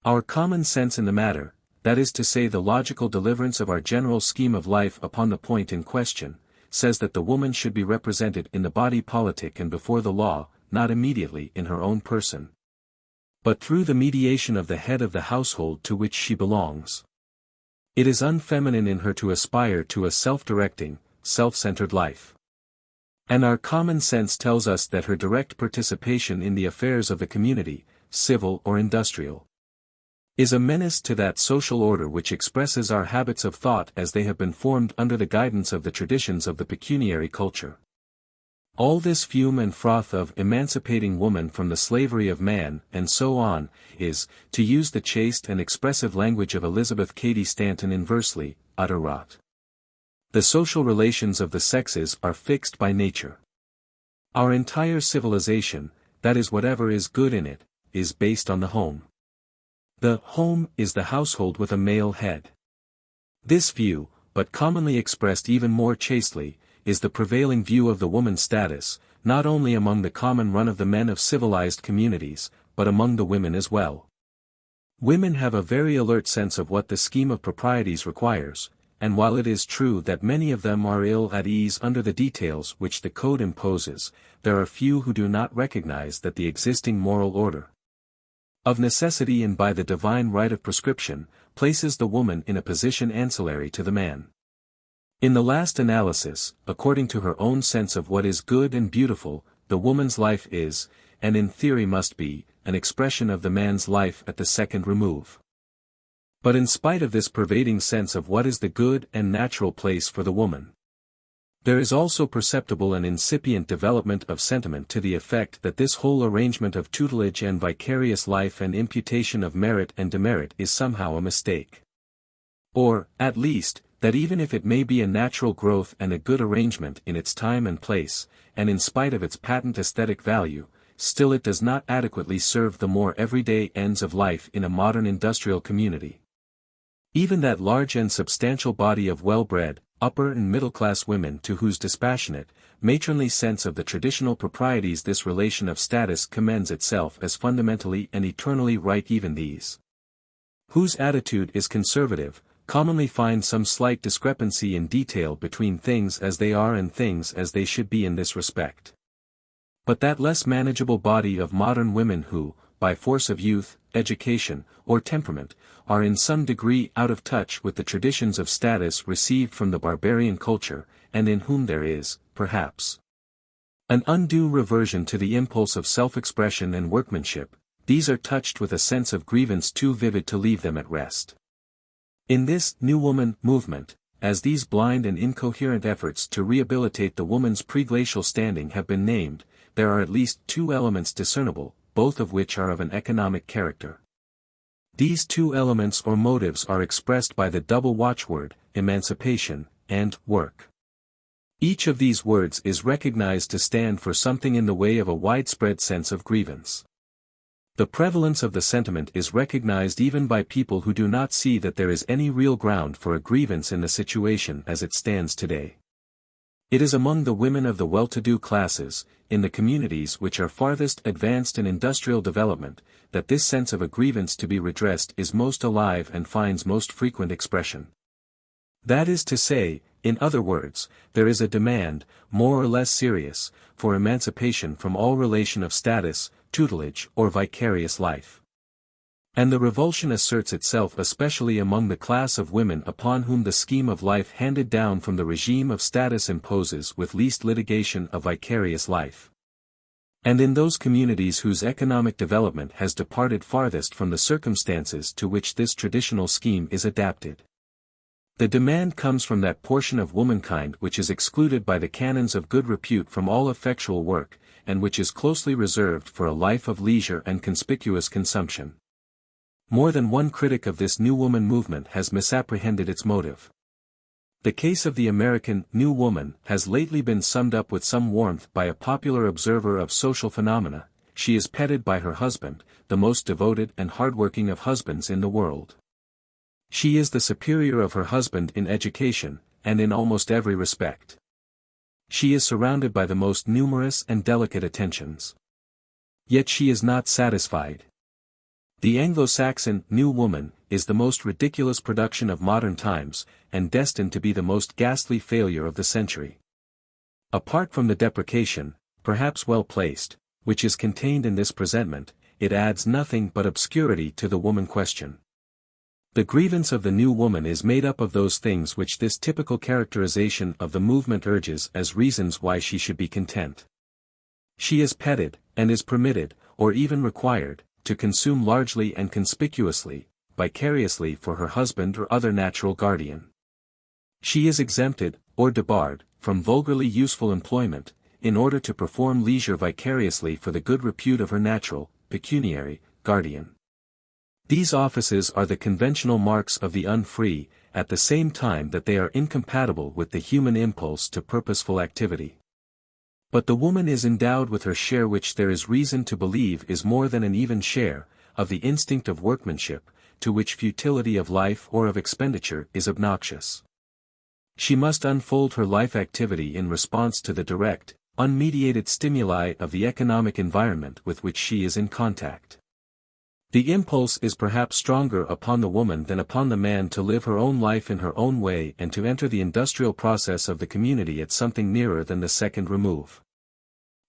our common sense in the matter, that is to say the logical deliverance of our general scheme of life upon the point in question, says that the woman should be represented in the body politic and before the law, not immediately in her own person, but through the mediation of the head of the household to which she belongs. It is unfeminine in her to aspire to a self-directing, self-centered life. And our common sense tells us that her direct participation in the affairs of the community, civil or industrial, is a menace to that social order which expresses our habits of thought as they have been formed under the guidance of the traditions of the pecuniary culture. All this fume and froth of emancipating woman from the slavery of man, and so on, is, to use the chaste and expressive language of Elizabeth Cady Stanton inversely, utter rot. The social relations of the sexes are fixed by nature. Our entire civilization, that is whatever is good in it, is based on the home. The home is the household with a male head. This view, but commonly expressed even more chastely, is the prevailing view of the woman's status, not only among the common run of the men of civilized communities, but among the women as well. Women have a very alert sense of what the scheme of proprieties requires, and while it is true that many of them are ill at ease under the details which the code imposes, there are few who do not recognize that the existing moral order, of necessity and by the divine right of prescription, places the woman in a position ancillary to the man. In the last analysis, according to her own sense of what is good and beautiful, the woman's life is, and in theory must be, an expression of the man's life at the second remove. But in spite of this pervading sense of what is the good and natural place for the woman, there is also perceptible an incipient development of sentiment to the effect that this whole arrangement of tutelage and vicarious life and imputation of merit and demerit is somehow a mistake. Or, at least, that even if it may be a natural growth and a good arrangement in its time and place, and in spite of its patent aesthetic value, still it does not adequately serve the more everyday ends of life in a modern industrial community. Even that large and substantial body of well-bred, upper and middle-class women to whose dispassionate, matronly sense of the traditional proprieties this relation of status commends itself as fundamentally and eternally right, even these, whose attitude is conservative, commonly find some slight discrepancy in detail between things as they are and things as they should be in this respect. But that less manageable body of modern women who, by force of youth, education, or temperament, are in some degree out of touch with the traditions of status received from the barbarian culture, and in whom there is, perhaps, an undue reversion to the impulse of self-expression and workmanship, these are touched with a sense of grievance too vivid to leave them at rest. In this New Woman movement, as these blind and incoherent efforts to rehabilitate the woman's pre-glacial standing have been named, there are at least two elements discernible, both of which are of an economic character. These two elements or motives are expressed by the double watchword, emancipation, and work. Each of these words is recognized to stand for something in the way of a widespread sense of grievance. The prevalence of the sentiment is recognized even by people who do not see that there is any real ground for a grievance in the situation as it stands today. It is among the women of the well-to-do classes, in the communities which are farthest advanced in industrial development, that this sense of a grievance to be redressed is most alive and finds most frequent expression. That is to say, in other words, there is a demand, more or less serious, for emancipation from all relation of status, tutelage, or vicarious life. And the revulsion asserts itself especially among the class of women upon whom the scheme of life handed down from the regime of status imposes with least litigation a vicarious life. And in those communities whose economic development has departed farthest from the circumstances to which this traditional scheme is adapted. The demand comes from that portion of womankind which is excluded by the canons of good repute from all effectual work, and which is closely reserved for a life of leisure and conspicuous consumption. More than one critic of this New Woman movement has misapprehended its motive. The case of the American New Woman has lately been summed up with some warmth by a popular observer of social phenomena. She is petted by her husband, the most devoted and hardworking of husbands in the world. She is the superior of her husband in education, and in almost every respect. She is surrounded by the most numerous and delicate attentions. Yet she is not satisfied. The Anglo-Saxon New Woman is the most ridiculous production of modern times, and destined to be the most ghastly failure of the century. Apart from the deprecation, perhaps well placed, which is contained in this presentment, it adds nothing but obscurity to the woman question. The grievance of the New Woman is made up of those things which this typical characterization of the movement urges as reasons why she should be content. She is petted, and is permitted, or even required, to consume largely and conspicuously, vicariously for her husband or other natural guardian. She is exempted, or debarred, from vulgarly useful employment, in order to perform leisure vicariously for the good repute of her natural, pecuniary, guardian. These offices are the conventional marks of the unfree, at the same time that they are incompatible with the human impulse to purposeful activity. But the woman is endowed with her share which there is reason to believe is more than an even share, of the instinct of workmanship, to which futility of life or of expenditure is obnoxious. She must unfold her life activity in response to the direct, unmediated stimuli of the economic environment with which she is in contact. The impulse is perhaps stronger upon the woman than upon the man to live her own life in her own way and to enter the industrial process of the community at something nearer than the second remove.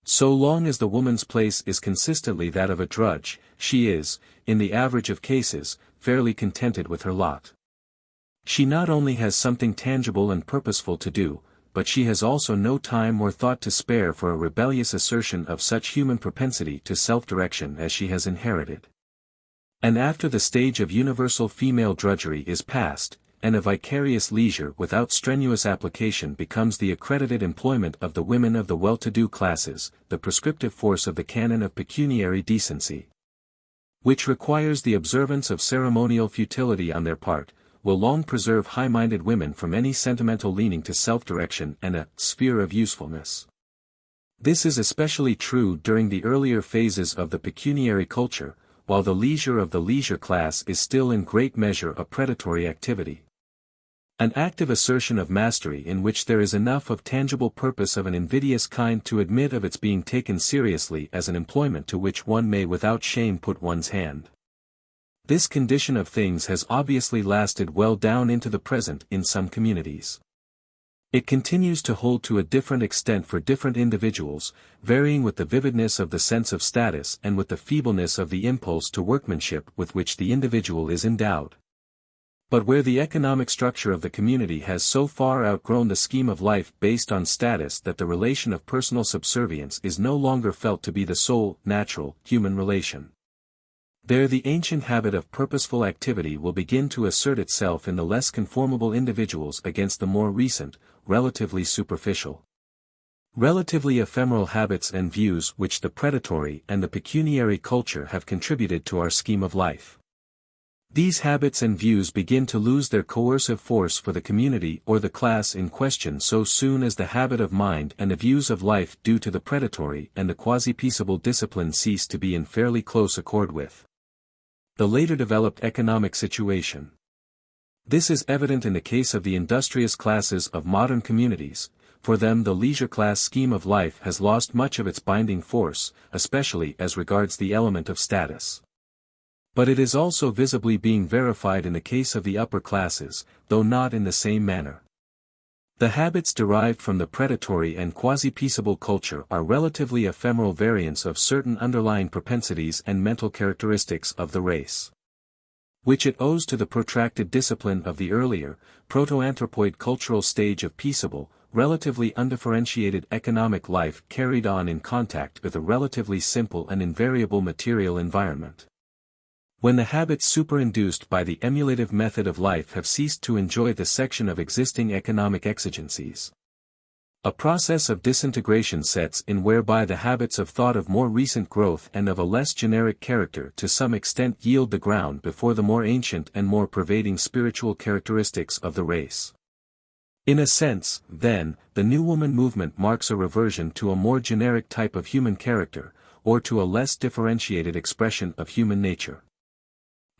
So long as the woman's place is consistently that of a drudge, she is, in the average of cases, fairly contented with her lot. She not only has something tangible and purposeful to do, but she has also no time or thought to spare for a rebellious assertion of such human propensity to self-direction as she has inherited. And after the stage of universal female drudgery is past, and a vicarious leisure without strenuous application becomes the accredited employment of the women of the well-to-do classes, the prescriptive force of the canon of pecuniary decency, which requires the observance of ceremonial futility on their part, will long preserve high-minded women from any sentimental leaning to self-direction and a sphere of usefulness. This is especially true during the earlier phases of the pecuniary culture, while the leisure of the leisure class is still in great measure a predatory activity. An active assertion of mastery in which there is enough of tangible purpose of an invidious kind to admit of its being taken seriously as an employment to which one may without shame put one's hand. This condition of things has obviously lasted well down into the present in some communities. It continues to hold to a different extent for different individuals, varying with the vividness of the sense of status and with the feebleness of the impulse to workmanship with which the individual is endowed. But where the economic structure of the community has so far outgrown the scheme of life based on status that the relation of personal subservience is no longer felt to be the sole, natural, human relation, there the ancient habit of purposeful activity will begin to assert itself in the less conformable individuals against the more recent, relatively superficial, relatively ephemeral habits and views which the predatory and the pecuniary culture have contributed to our scheme of life. These habits and views begin to lose their coercive force for the community or the class in question so soon as the habit of mind and the views of life due to the predatory and the quasi-peaceable discipline cease to be in fairly close accord with the later developed economic situation. This is evident in the case of the industrious classes of modern communities. For them the leisure class scheme of life has lost much of its binding force, especially as regards the element of status. But it is also visibly being verified in the case of the upper classes, though not in the same manner. The habits derived from the predatory and quasi-peaceable culture are relatively ephemeral variants of certain underlying propensities and mental characteristics of the race, which it owes to the protracted discipline of the earlier, proto-anthropoid cultural stage of peaceable, relatively undifferentiated economic life carried on in contact with a relatively simple and invariable material environment. When the habits superinduced by the emulative method of life have ceased to enjoy the section of existing economic exigencies, a process of disintegration sets in whereby the habits of thought of more recent growth and of a less generic character to some extent yield the ground before the more ancient and more pervading spiritual characteristics of the race. In a sense, then, the New Woman movement marks a reversion to a more generic type of human character, or to a less differentiated expression of human nature.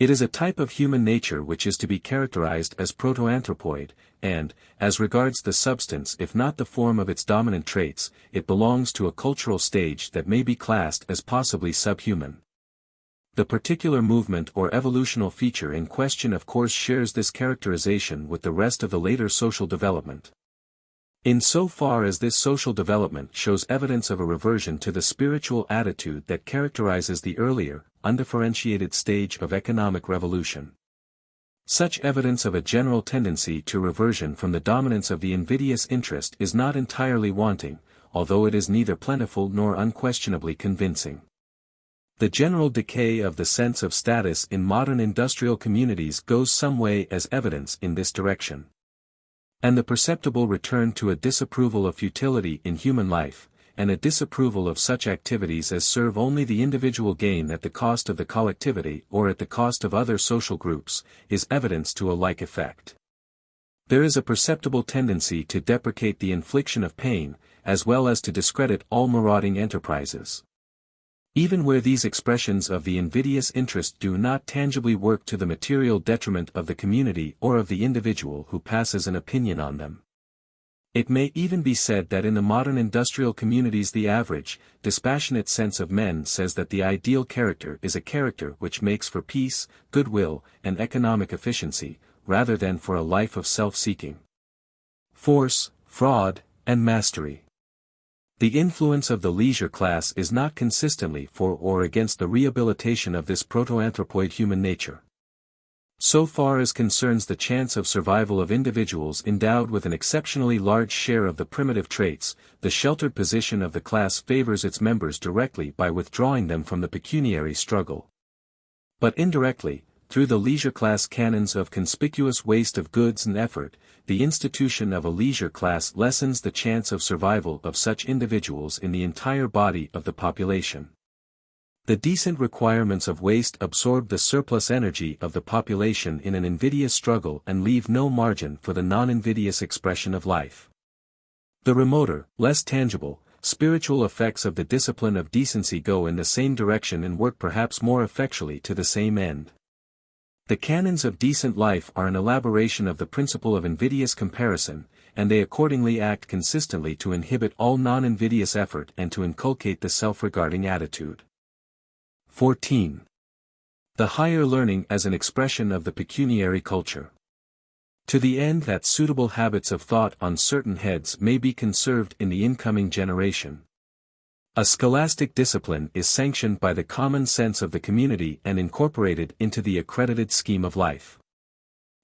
It is a type of human nature which is to be characterized as proto-anthropoid, and, as regards the substance if not the form of its dominant traits, it belongs to a cultural stage that may be classed as possibly subhuman. The particular movement or evolutional feature in question of course shares this characterization with the rest of the later social development. In so far as this social development shows evidence of a reversion to the spiritual attitude that characterizes the earlier, undifferentiated stage of economic revolution. Such evidence of a general tendency to reversion from the dominance of the invidious interest is not entirely wanting, although it is neither plentiful nor unquestionably convincing. The general decay of the sense of status in modern industrial communities goes some way as evidence in this direction. And the perceptible return to a disapproval of futility in human life, and a disapproval of such activities as serve only the individual gain at the cost of the collectivity or at the cost of other social groups, is evidence to a like effect. There is a perceptible tendency to deprecate the infliction of pain, as well as to discredit all marauding enterprises. Even where these expressions of the invidious interest do not tangibly work to the material detriment of the community or of the individual who passes an opinion on them. It may even be said that in the modern industrial communities the average, dispassionate sense of men says that the ideal character is a character which makes for peace, goodwill, and economic efficiency, rather than for a life of self-seeking, force, fraud, and mastery. The influence of the leisure class is not consistently for or against the rehabilitation of this proto-anthropoid human nature. So far as concerns the chance of survival of individuals endowed with an exceptionally large share of the primitive traits, the sheltered position of the class favors its members directly by withdrawing them from the pecuniary struggle. But indirectly, through the leisure class canons of conspicuous waste of goods and effort, the institution of a leisure class lessens the chance of survival of such individuals in the entire body of the population. The decent requirements of waste absorb the surplus energy of the population in an invidious struggle and leave no margin for the non-invidious expression of life. The remoter, less tangible, spiritual effects of the discipline of decency go in the same direction and work perhaps more effectually to the same end. The canons of decent life are an elaboration of the principle of invidious comparison, and they accordingly act consistently to inhibit all non-invidious effort and to inculcate the self-regarding attitude. 14. The higher learning as an expression of the pecuniary culture. To the end that suitable habits of thought on certain heads may be conserved in the incoming generation, a scholastic discipline is sanctioned by the common sense of the community and incorporated into the accredited scheme of life.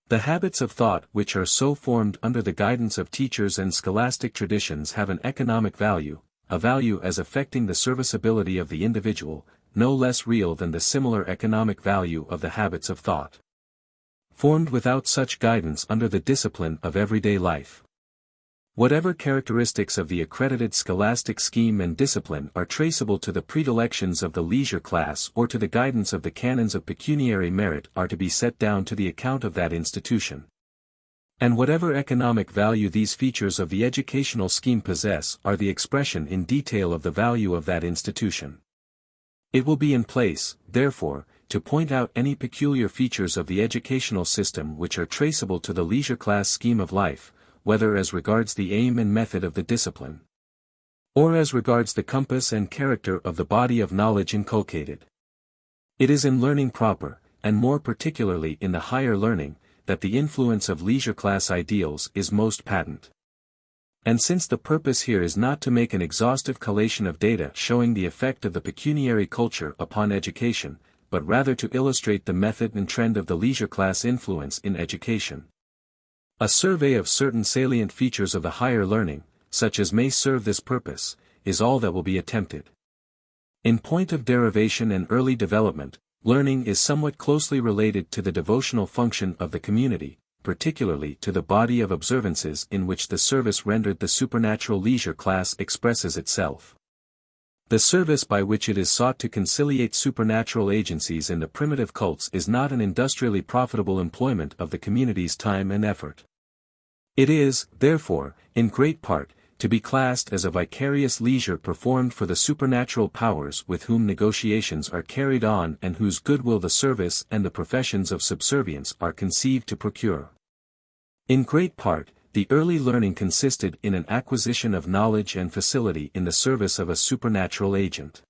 The habits of thought which are so formed under the guidance of teachers and scholastic traditions have an economic value, a value as affecting the serviceability of the individual, no less real than the similar economic value of the habits of thought formed without such guidance under the discipline of everyday life. Whatever characteristics of the accredited scholastic scheme and discipline are traceable to the predilections of the leisure class or to the guidance of the canons of pecuniary merit are to be set down to the account of that institution. And whatever economic value these features of the educational scheme possess are the expression in detail of the value of that institution. It will be in place, therefore, to point out any peculiar features of the educational system which are traceable to the leisure class scheme of life, whether as regards the aim and method of the discipline, or as regards the compass and character of the body of knowledge inculcated. It is in learning proper, and more particularly in the higher learning, that the influence of leisure class ideals is most patent. And since the purpose here is not to make an exhaustive collation of data showing the effect of the pecuniary culture upon education, but rather to illustrate the method and trend of the leisure class influence in education, a survey of certain salient features of the higher learning, such as may serve this purpose, is all that will be attempted. In point of derivation and early development, learning is somewhat closely related to the devotional function of the community, particularly to the body of observances in which the service rendered the supernatural leisure class expresses itself. The service by which it is sought to conciliate supernatural agencies in the primitive cults is not an industrially profitable employment of the community's time and effort. It is, therefore, in great part, to be classed as a vicarious leisure performed for the supernatural powers with whom negotiations are carried on and whose goodwill the service and the professions of subservience are conceived to procure. In great part, the early learning consisted in an acquisition of knowledge and facility in the service of a supernatural agent.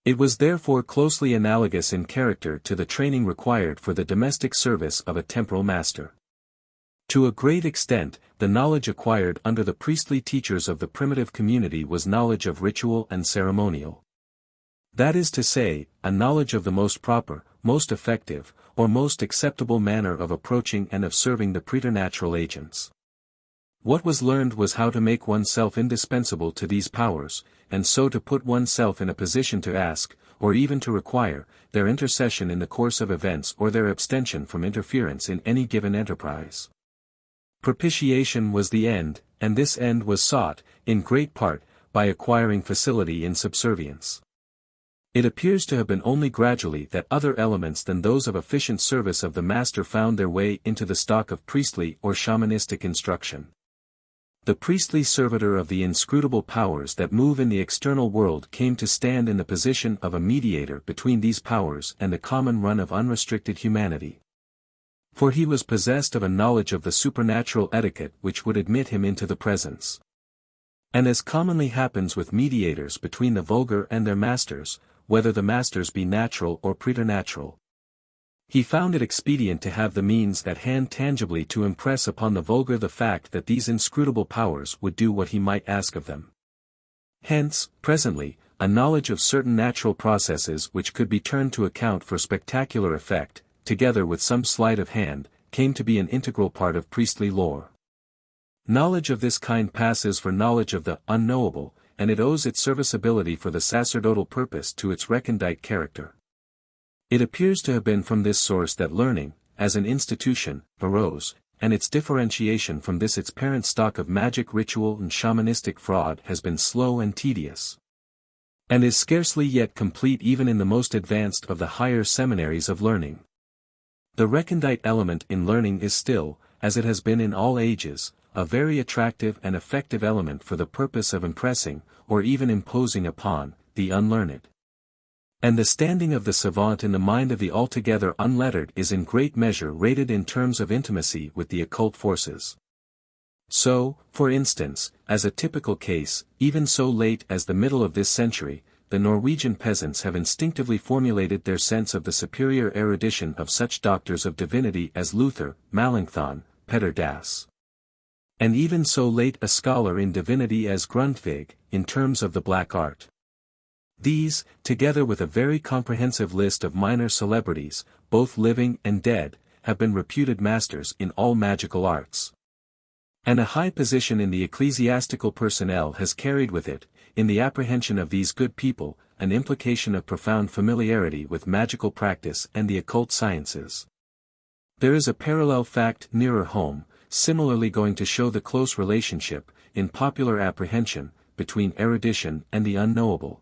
It was therefore closely analogous in character to the training required for the domestic service of a temporal master. To a great extent, the knowledge acquired under the priestly teachers of the primitive community was knowledge of ritual and ceremonial. That is to say, a knowledge of the most proper, most effective, or most acceptable manner of approaching and of serving the preternatural agents. What was learned was how to make oneself indispensable to these powers, and so to put oneself in a position to ask, or even to require, their intercession in the course of events or their abstention from interference in any given enterprise. Propitiation was the end, and this end was sought, in great part, by acquiring facility in subservience. It appears to have been only gradually that other elements than those of efficient service of the master found their way into the stock of priestly or shamanistic instruction. The priestly servitor of the inscrutable powers that move in the external world came to stand in the position of a mediator between these powers and the common run of unrestricted humanity. For he was possessed of a knowledge of the supernatural etiquette which would admit him into the presence. And as commonly happens with mediators between the vulgar and their masters, whether the masters be natural or preternatural, he found it expedient to have the means at hand tangibly to impress upon the vulgar the fact that these inscrutable powers would do what he might ask of them. Hence, presently, a knowledge of certain natural processes which could be turned to account for spectacular effect, together with some sleight of hand, came to be an integral part of priestly lore. Knowledge of this kind passes for knowledge of the unknowable, and it owes its serviceability for the sacerdotal purpose to its recondite character. It appears to have been from this source that learning, as an institution, arose, and its differentiation from this its parent stock of magic ritual and shamanistic fraud has been slow and tedious, and is scarcely yet complete even in the most advanced of the higher seminaries of learning. The recondite element in learning is still, as it has been in all ages, a very attractive and effective element for the purpose of impressing, or even imposing upon, the unlearned. And the standing of the savant in the mind of the altogether unlettered is in great measure rated in terms of intimacy with the occult forces. So, for instance, as a typical case, even so late as the middle of this century, the Norwegian peasants have instinctively formulated their sense of the superior erudition of such doctors of divinity as Luther, Melanchthon, Petter Dass. And even so late a scholar in divinity as Grundtvig, in terms of the black art. These, together with a very comprehensive list of minor celebrities, both living and dead, have been reputed masters in all magical arts. And a high position in the ecclesiastical personnel has carried with it, in the apprehension of these good people, an implication of profound familiarity with magical practice and the occult sciences. There is a parallel fact nearer home, similarly going to show the close relationship, in popular apprehension, between erudition and the unknowable.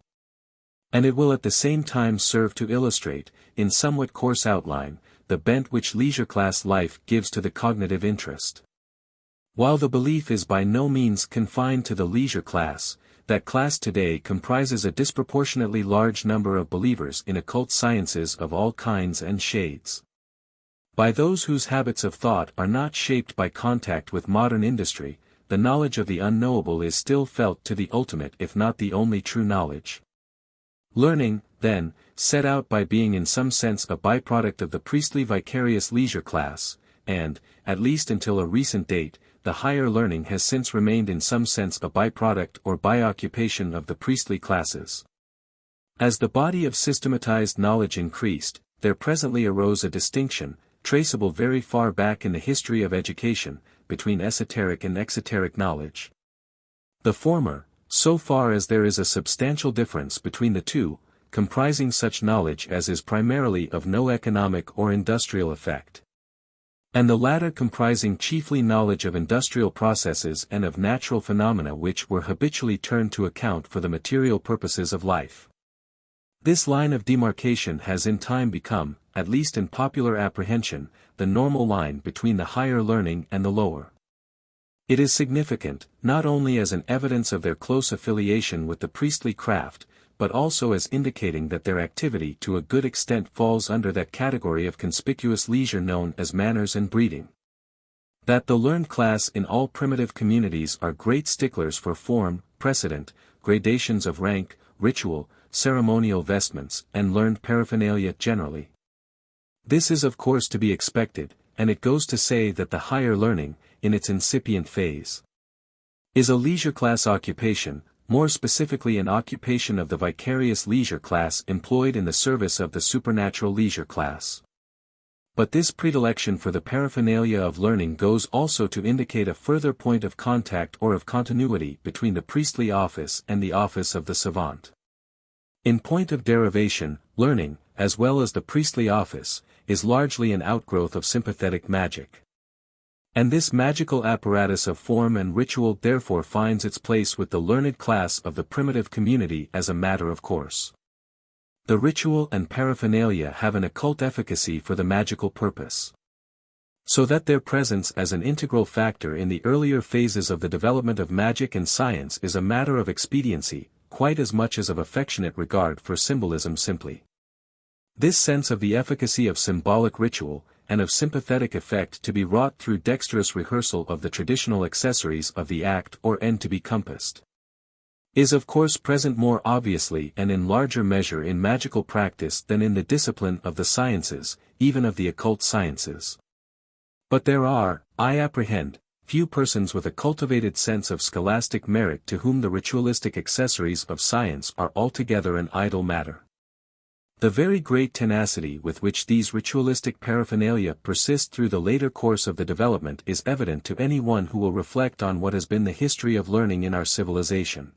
And it will at the same time serve to illustrate, in somewhat coarse outline, the bent which leisure class life gives to the cognitive interest. While the belief is by no means confined to the leisure class, that class today comprises a disproportionately large number of believers in occult sciences of all kinds and shades. By those whose habits of thought are not shaped by contact with modern industry, the knowledge of the unknowable is still felt to the ultimate if not the only true knowledge. Learning, then, set out by being in some sense a byproduct of the priestly vicarious leisure class, and, at least until a recent date, the higher learning has since remained in some sense a byproduct or byoccupation of the priestly classes. As the body of systematized knowledge increased, there presently arose a distinction, traceable very far back in the history of education, between esoteric and exoteric knowledge. The former, so far as there is a substantial difference between the two, comprising such knowledge as is primarily of no economic or industrial effect. And the latter comprising chiefly knowledge of industrial processes and of natural phenomena which were habitually turned to account for the material purposes of life. This line of demarcation has in time become, at least in popular apprehension, the normal line between the higher learning and the lower. It is significant, not only as an evidence of their close affiliation with the priestly craft, but also as indicating that their activity to a good extent falls under that category of conspicuous leisure known as manners and breeding. That the learned class in all primitive communities are great sticklers for form, precedent, gradations of rank, ritual, ceremonial vestments, and learned paraphernalia generally. This is of course to be expected, and it goes to say that the higher learning, in its incipient phase, is a leisure class occupation, more specifically an occupation of the vicarious leisure class employed in the service of the supernatural leisure class. But this predilection for the paraphernalia of learning goes also to indicate a further point of contact or of continuity between the priestly office and the office of the savant. In point of derivation, learning, as well as the priestly office, is largely an outgrowth of sympathetic magic. And this magical apparatus of form and ritual therefore finds its place with the learned class of the primitive community as a matter of course. The ritual and paraphernalia have an occult efficacy for the magical purpose. So that their presence as an integral factor in the earlier phases of the development of magic and science is a matter of expediency, quite as much as of affectionate regard for symbolism simply. This sense of the efficacy of symbolic ritual, and of sympathetic effect to be wrought through dexterous rehearsal of the traditional accessories of the act or end to be compassed, is of course present more obviously and in larger measure in magical practice than in the discipline of the sciences, even of the occult sciences. But there are, I apprehend, few persons with a cultivated sense of scholastic merit to whom the ritualistic accessories of science are altogether an idle matter. The very great tenacity with which these ritualistic paraphernalia persist through the later course of the development is evident to any one who will reflect on what has been the history of learning in our civilization.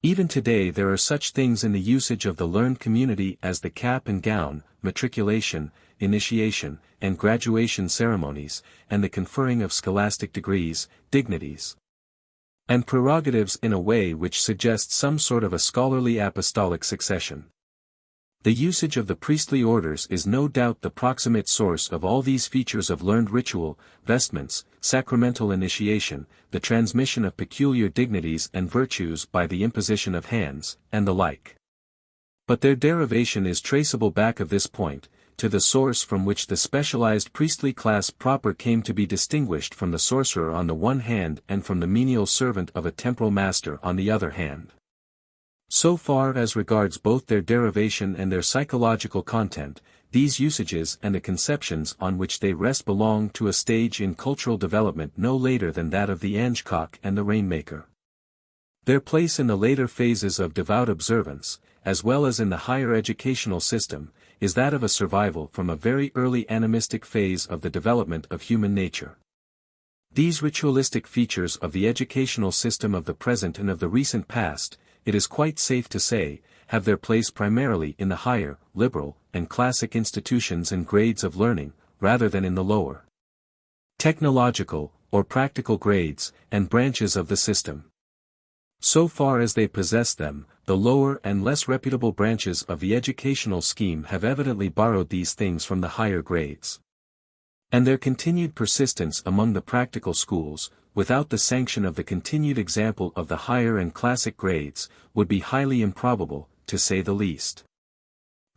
Even today there are such things in the usage of the learned community as the cap and gown, matriculation, initiation, and graduation ceremonies, and the conferring of scholastic degrees, dignities, and prerogatives in a way which suggests some sort of a scholarly apostolic succession. The usage of the priestly orders is no doubt the proximate source of all these features of learned ritual, vestments, sacramental initiation, the transmission of peculiar dignities and virtues by the imposition of hands, and the like. But their derivation is traceable back of this point, to the source from which the specialized priestly class proper came to be distinguished from the sorcerer on the one hand and from the menial servant of a temporal master on the other hand. So far as regards both their derivation and their psychological content, these usages and the conceptions on which they rest belong to a stage in cultural development no later than that of the Angekok and the Rainmaker. Their place in the later phases of devout observance, as well as in the higher educational system, is that of a survival from a very early animistic phase of the development of human nature. These ritualistic features of the educational system of the present and of the recent past, it is quite safe to say, have their place primarily in the higher, liberal, and classic institutions and grades of learning, rather than in the lower, technological, or practical grades, and branches of the system. So far as they possess them, the lower and less reputable branches of the educational scheme have evidently borrowed these things from the higher grades. And their continued persistence among the practical schools, without the sanction of the continued example of the higher and classic grades, would be highly improbable, to say the least.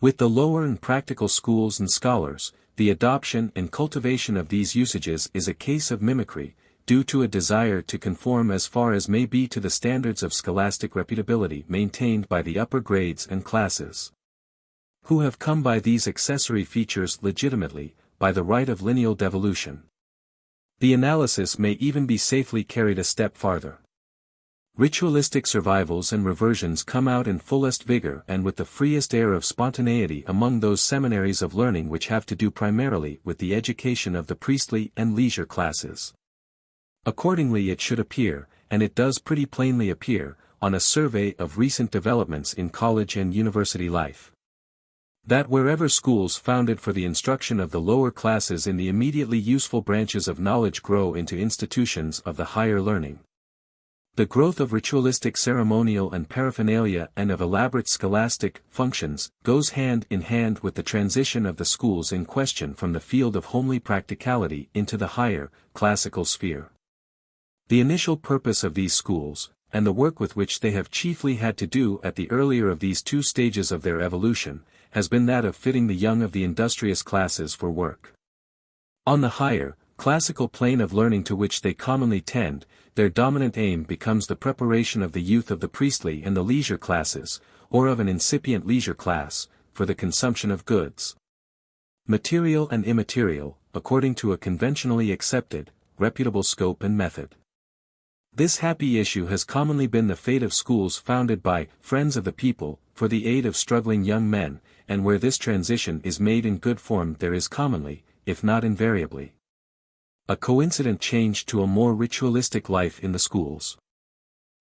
With the lower and practical schools and scholars, the adoption and cultivation of these usages is a case of mimicry, due to a desire to conform as far as may be to the standards of scholastic reputability maintained by the upper grades and classes, who have come by these accessory features legitimately, by the right of lineal devolution. The analysis may even be safely carried a step farther. Ritualistic survivals and reversions come out in fullest vigor and with the freest air of spontaneity among those seminaries of learning which have to do primarily with the education of the priestly and leisure classes. Accordingly it should appear, and it does pretty plainly appear, on a survey of recent developments in college and university life, that wherever schools founded for the instruction of the lower classes in the immediately useful branches of knowledge grow into institutions of the higher learning, the growth of ritualistic ceremonial and paraphernalia and of elaborate scholastic functions goes hand in hand with the transition of the schools in question from the field of homely practicality into the higher, classical sphere. The initial purpose of these schools, and the work with which they have chiefly had to do at the earlier of these two stages of their evolution, has been that of fitting the young of the industrious classes for work. On the higher, classical plane of learning to which they commonly tend, their dominant aim becomes the preparation of the youth of the priestly and the leisure classes, or of an incipient leisure class, for the consumption of goods, material and immaterial, according to a conventionally accepted, reputable scope and method. This happy issue has commonly been the fate of schools founded by friends of the people, for the aid of struggling young men, and where this transition is made in good form there is commonly, if not invariably, a coincident change to a more ritualistic life in the schools.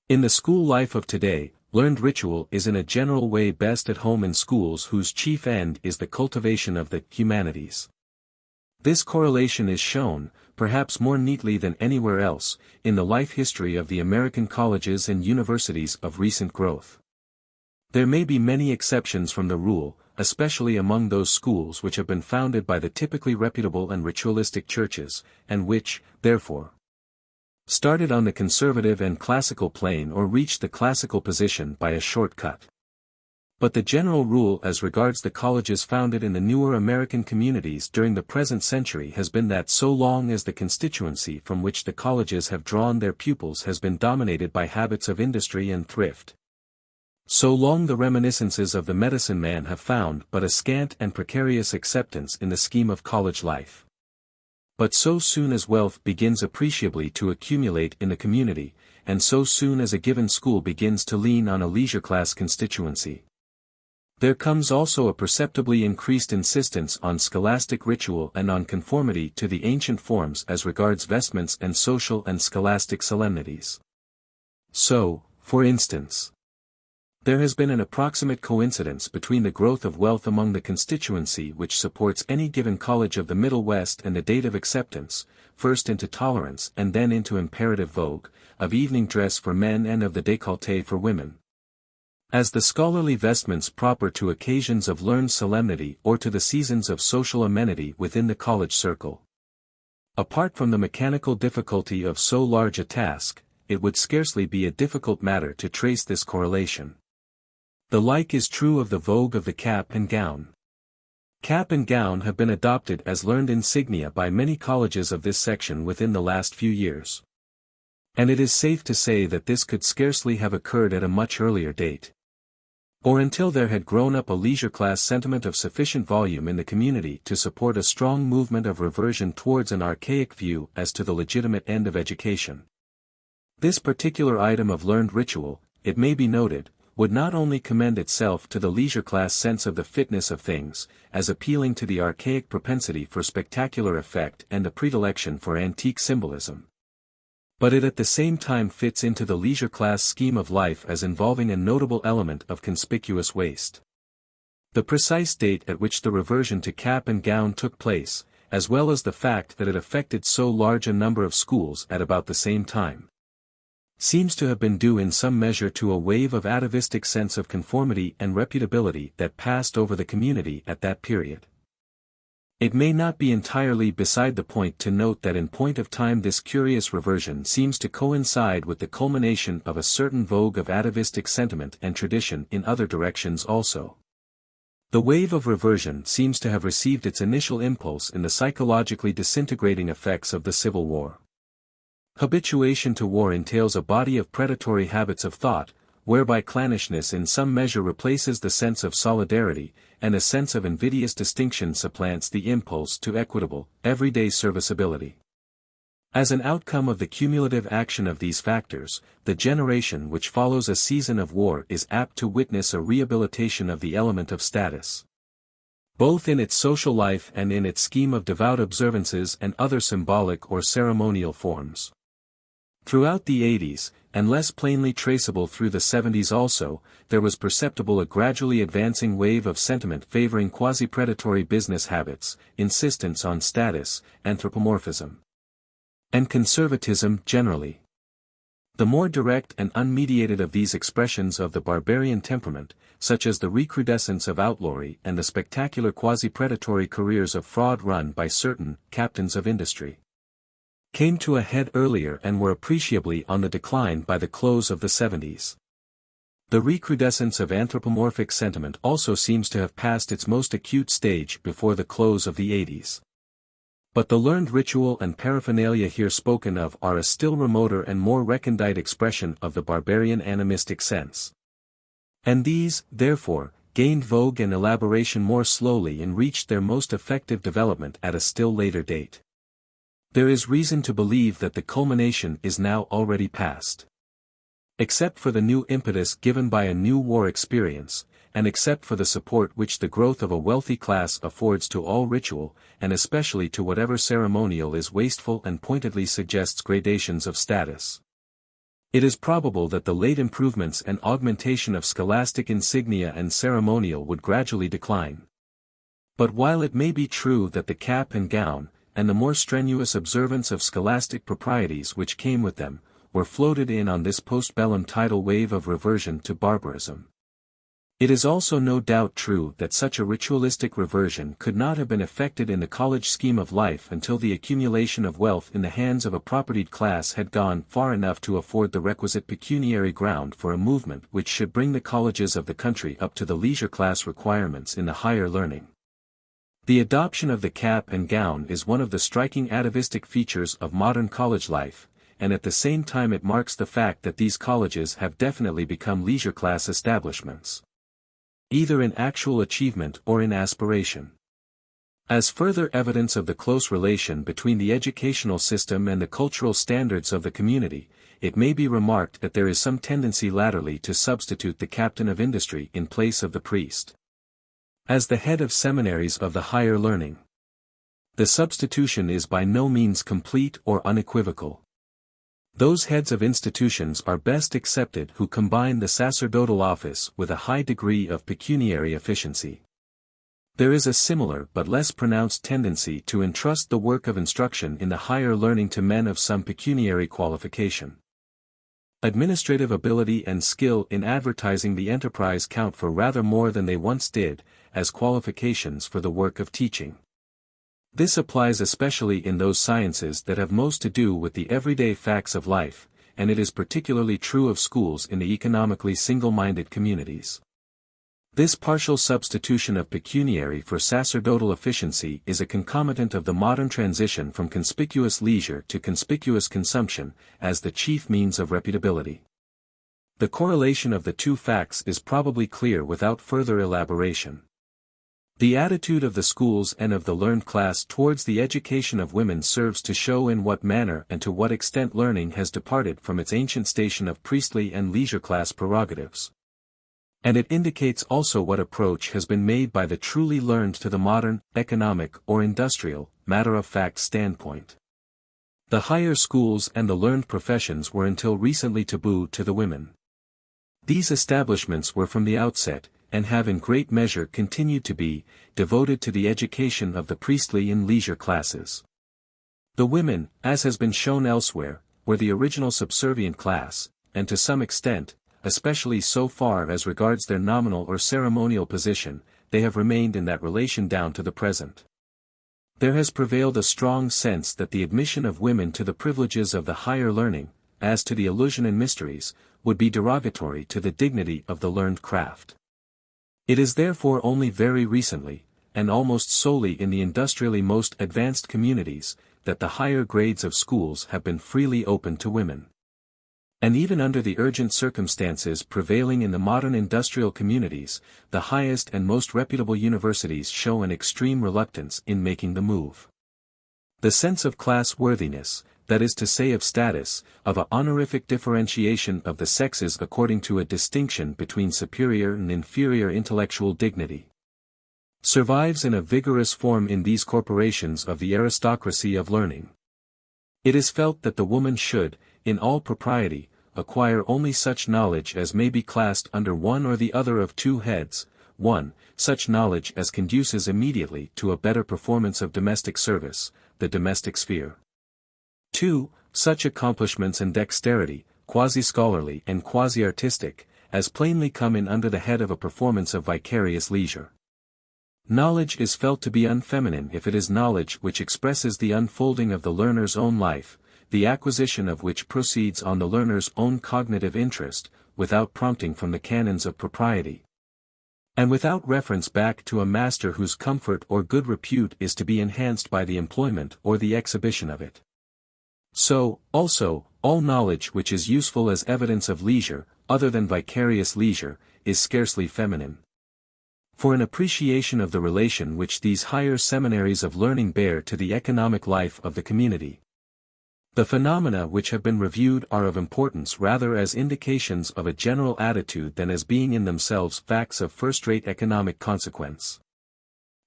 In the school life of today, learned ritual is in a general way best at home in schools whose chief end is the cultivation of the humanities. This correlation is shown, perhaps more neatly than anywhere else, in the life history of the American colleges and universities of recent growth. There may be many exceptions from the rule, especially among those schools which have been founded by the typically reputable and ritualistic churches, and which, therefore, started on the conservative and classical plane or reached the classical position by a short cut. But the general rule as regards the colleges founded in the newer American communities during the present century has been that so long as the constituency from which the colleges have drawn their pupils has been dominated by habits of industry and thrift, so long the reminiscences of the medicine man have found but a scant and precarious acceptance in the scheme of college life. But so soon as wealth begins appreciably to accumulate in the community, and so soon as a given school begins to lean on a leisure class constituency, there comes also a perceptibly increased insistence on scholastic ritual and on conformity to the ancient forms as regards vestments and social and scholastic solemnities. So, for instance, there has been an approximate coincidence between the growth of wealth among the constituency which supports any given college of the Middle West and the date of acceptance, first into tolerance and then into imperative vogue, of evening dress for men and of the décolleté for women, as the scholarly vestments proper to occasions of learned solemnity or to the seasons of social amenity within the college circle. Apart from the mechanical difficulty of so large a task, it would scarcely be a difficult matter to trace this correlation. The like is true of the vogue of the cap and gown. Cap and gown have been adopted as learned insignia by many colleges of this section within the last few years. And it is safe to say that this could scarcely have occurred at a much earlier date, or until there had grown up a leisure class sentiment of sufficient volume in the community to support a strong movement of reversion towards an archaic view as to the legitimate end of education. This particular item of learned ritual, it may be noted, would not only commend itself to the leisure class sense of the fitness of things, as appealing to the archaic propensity for spectacular effect and the predilection for antique symbolism, but it at the same time fits into the leisure class scheme of life as involving a notable element of conspicuous waste. The precise date at which the reversion to cap and gown took place, as well as the fact that it affected so large a number of schools at about the same time, seems to have been due in some measure to a wave of atavistic sense of conformity and reputability that passed over the community at that period. It may not be entirely beside the point to note that in point of time this curious reversion seems to coincide with the culmination of a certain vogue of atavistic sentiment and tradition in other directions also. The wave of reversion seems to have received its initial impulse in the psychologically disintegrating effects of the Civil War. Habituation to war entails a body of predatory habits of thought, whereby clannishness in some measure replaces the sense of solidarity, and a sense of invidious distinction supplants the impulse to equitable, everyday serviceability. As an outcome of the cumulative action of these factors, the generation which follows a season of war is apt to witness a rehabilitation of the element of status, both in its social life and in its scheme of devout observances and other symbolic or ceremonial forms. Throughout the 80s, and less plainly traceable through the 70s also, there was perceptible a gradually advancing wave of sentiment favoring quasi-predatory business habits, insistence on status, anthropomorphism, and conservatism generally. The more direct and unmediated of these expressions of the barbarian temperament, such as the recrudescence of outlawry and the spectacular quasi-predatory careers of fraud run by certain captains of industry, came to a head earlier and were appreciably on the decline by the close of the 70s. The recrudescence of anthropomorphic sentiment also seems to have passed its most acute stage before the close of the 80s. But the learned ritual and paraphernalia here spoken of are a still remoter and more recondite expression of the barbarian animistic sense. And these, therefore, gained vogue and elaboration more slowly and reached their most effective development at a still later date. There is reason to believe that the culmination is now already past. Except for the new impetus given by a new war experience, and except for the support which the growth of a wealthy class affords to all ritual, and especially to whatever ceremonial is wasteful and pointedly suggests gradations of status, it is probable that the late improvements and augmentation of scholastic insignia and ceremonial would gradually decline. But while it may be true that the cap and gown, and the more strenuous observance of scholastic proprieties which came with them, were floated in on this post-bellum tidal wave of reversion to barbarism, it is also no doubt true that such a ritualistic reversion could not have been effected in the college scheme of life until the accumulation of wealth in the hands of a propertied class had gone far enough to afford the requisite pecuniary ground for a movement which should bring the colleges of the country up to the leisure class requirements in the higher learning. The adoption of the cap and gown is one of the striking atavistic features of modern college life, and at the same time it marks the fact that these colleges have definitely become leisure class establishments, either in actual achievement or in aspiration. As further evidence of the close relation between the educational system and the cultural standards of the community, it may be remarked that there is some tendency latterly to substitute the captain of industry in place of the priest as the head of seminaries of the higher learning. The substitution is by no means complete or unequivocal. Those heads of institutions are best accepted who combine the sacerdotal office with a high degree of pecuniary efficiency. There is a similar but less pronounced tendency to entrust the work of instruction in the higher learning to men of some pecuniary qualification. Administrative ability and skill in advertising the enterprise count for rather more than they once did, as qualifications for the work of teaching. This applies especially in those sciences that have most to do with the everyday facts of life, and it is particularly true of schools in the economically single-minded communities. This partial substitution of pecuniary for sacerdotal efficiency is a concomitant of the modern transition from conspicuous leisure to conspicuous consumption, as the chief means of reputability. The correlation of the two facts is probably clear without further elaboration. The attitude of the schools and of the learned class towards the education of women serves to show in what manner and to what extent learning has departed from its ancient station of priestly and leisure class prerogatives. And it indicates also what approach has been made by the truly learned to the modern, economic or industrial, matter-of-fact standpoint. The higher schools and the learned professions were until recently taboo to the women. These establishments were from the outset, and have in great measure continued to be, devoted to the education of the priestly and leisure classes. The women, as has been shown elsewhere, were the original subservient class, and to some extent, especially so far as regards their nominal or ceremonial position, they have remained in that relation down to the present. There has prevailed a strong sense that the admission of women to the privileges of the higher learning, as to the illusion and mysteries, would be derogatory to the dignity of the learned craft. It is therefore only very recently, and almost solely in the industrially most advanced communities, that the higher grades of schools have been freely opened to women. And even under the urgent circumstances prevailing in the modern industrial communities, the highest and most reputable universities show an extreme reluctance in making the move. The sense of class worthiness, that is to say of status, of a honorific differentiation of the sexes according to a distinction between superior and inferior intellectual dignity, survives in a vigorous form in these corporations of the aristocracy of learning. It is felt that the woman should, in all propriety, acquire only such knowledge as may be classed under one or the other of two heads: 1. Such knowledge as conduces immediately to a better performance of domestic service, the domestic sphere. 2. Such accomplishments and dexterity, quasi-scholarly and quasi-artistic, as plainly come in under the head of a performance of vicarious leisure. Knowledge is felt to be unfeminine if it is knowledge which expresses the unfolding of the learner's own life, the acquisition of which proceeds on the learner's own cognitive interest, without prompting from the canons of propriety, and without reference back to a master whose comfort or good repute is to be enhanced by the employment or the exhibition of it. So, also, all knowledge which is useful as evidence of leisure, other than vicarious leisure, is scarcely feminine. For an appreciation of the relation which these higher seminaries of learning bear to the economic life of the community, the phenomena which have been reviewed are of importance rather as indications of a general attitude than as being in themselves facts of first-rate economic consequence.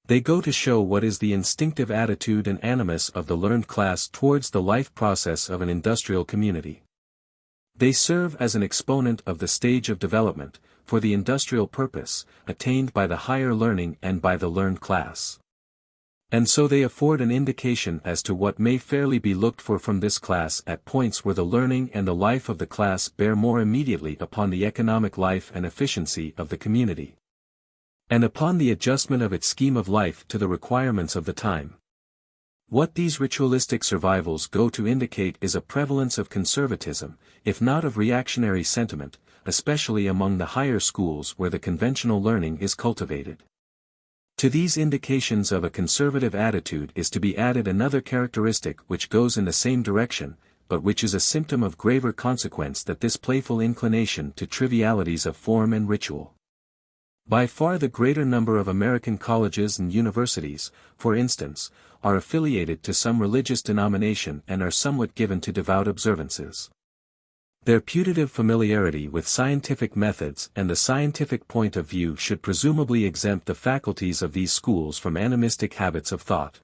They go to show what is the instinctive attitude and animus of the learned class towards the life process of an industrial community. They serve as an exponent of the stage of development, for the industrial purpose, attained by the higher learning and by the learned class. And so they afford an indication as to what may fairly be looked for from this class at points where the learning and the life of the class bear more immediately upon the economic life and efficiency of the community, and upon the adjustment of its scheme of life to the requirements of the time. What these ritualistic survivals go to indicate is a prevalence of conservatism, if not of reactionary sentiment, especially among the higher schools where the conventional learning is cultivated. To these indications of a conservative attitude is to be added another characteristic which goes in the same direction, but which is a symptom of graver consequence than this playful inclination to trivialities of form and ritual. By far the greater number of American colleges and universities, for instance, are affiliated to some religious denomination and are somewhat given to devout observances. Their putative familiarity with scientific methods and the scientific point of view should presumably exempt the faculties of these schools from animistic habits of thought.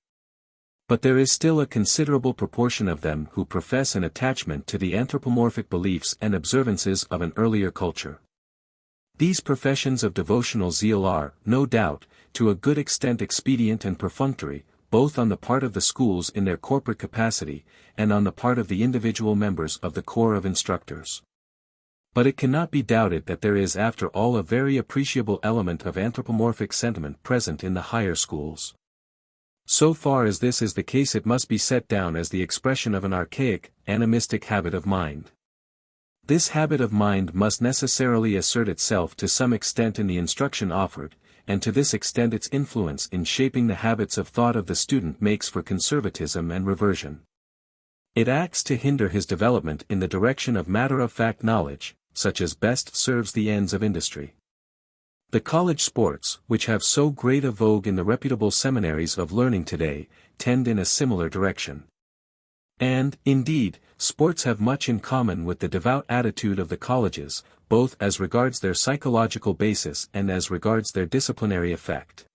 But there is still a considerable proportion of them who profess an attachment to the anthropomorphic beliefs and observances of an earlier culture. These professions of devotional zeal are, no doubt, to a good extent expedient and perfunctory, both on the part of the schools in their corporate capacity, and on the part of the individual members of the corps of instructors. But it cannot be doubted that there is after all a very appreciable element of anthropomorphic sentiment present in the higher schools. So far as this is the case, it must be set down as the expression of an archaic, animistic habit of mind. This habit of mind must necessarily assert itself to some extent in the instruction offered, and to this extent its influence in shaping the habits of thought of the student makes for conservatism and reversion. It acts to hinder his development in the direction of matter-of-fact knowledge, such as best serves the ends of industry. The college sports, which have so great a vogue in the reputable seminaries of learning today, tend in a similar direction. And, indeed, sports have much in common with the devout attitude of the colleges, both as regards their psychological basis and as regards their disciplinary effect.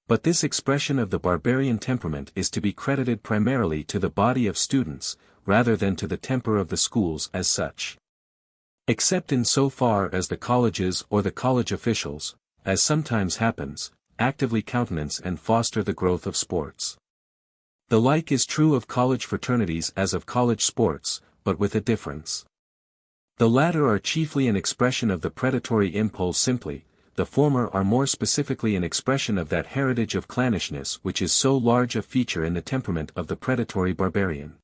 But this expression of the barbarian temperament is to be credited primarily to the body of students, rather than to the temper of the schools as such. Except in so far as the colleges or the college officials, as sometimes happens, actively countenance and foster the growth of sports. The like is true of college fraternities as of college sports, but with a difference. The latter are chiefly an expression of the predatory impulse simply, the former are more specifically an expression of that heritage of clannishness which is so large a feature in the temperament of the predatory barbarian.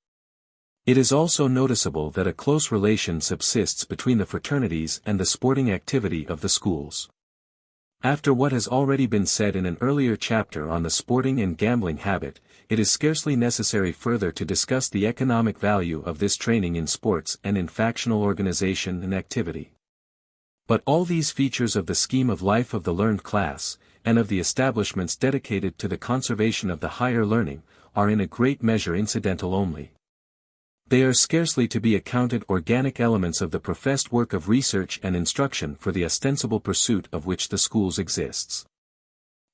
It is also noticeable that a close relation subsists between the fraternities and the sporting activity of the schools. After what has already been said in an earlier chapter on the sporting and gambling habit, it is scarcely necessary further to discuss the economic value of this training in sports and in factional organization and activity. But all these features of the scheme of life of the learned class, and of the establishments dedicated to the conservation of the higher learning, are in a great measure incidental only. They are scarcely to be accounted organic elements of the professed work of research and instruction for the ostensible pursuit of which the schools exists.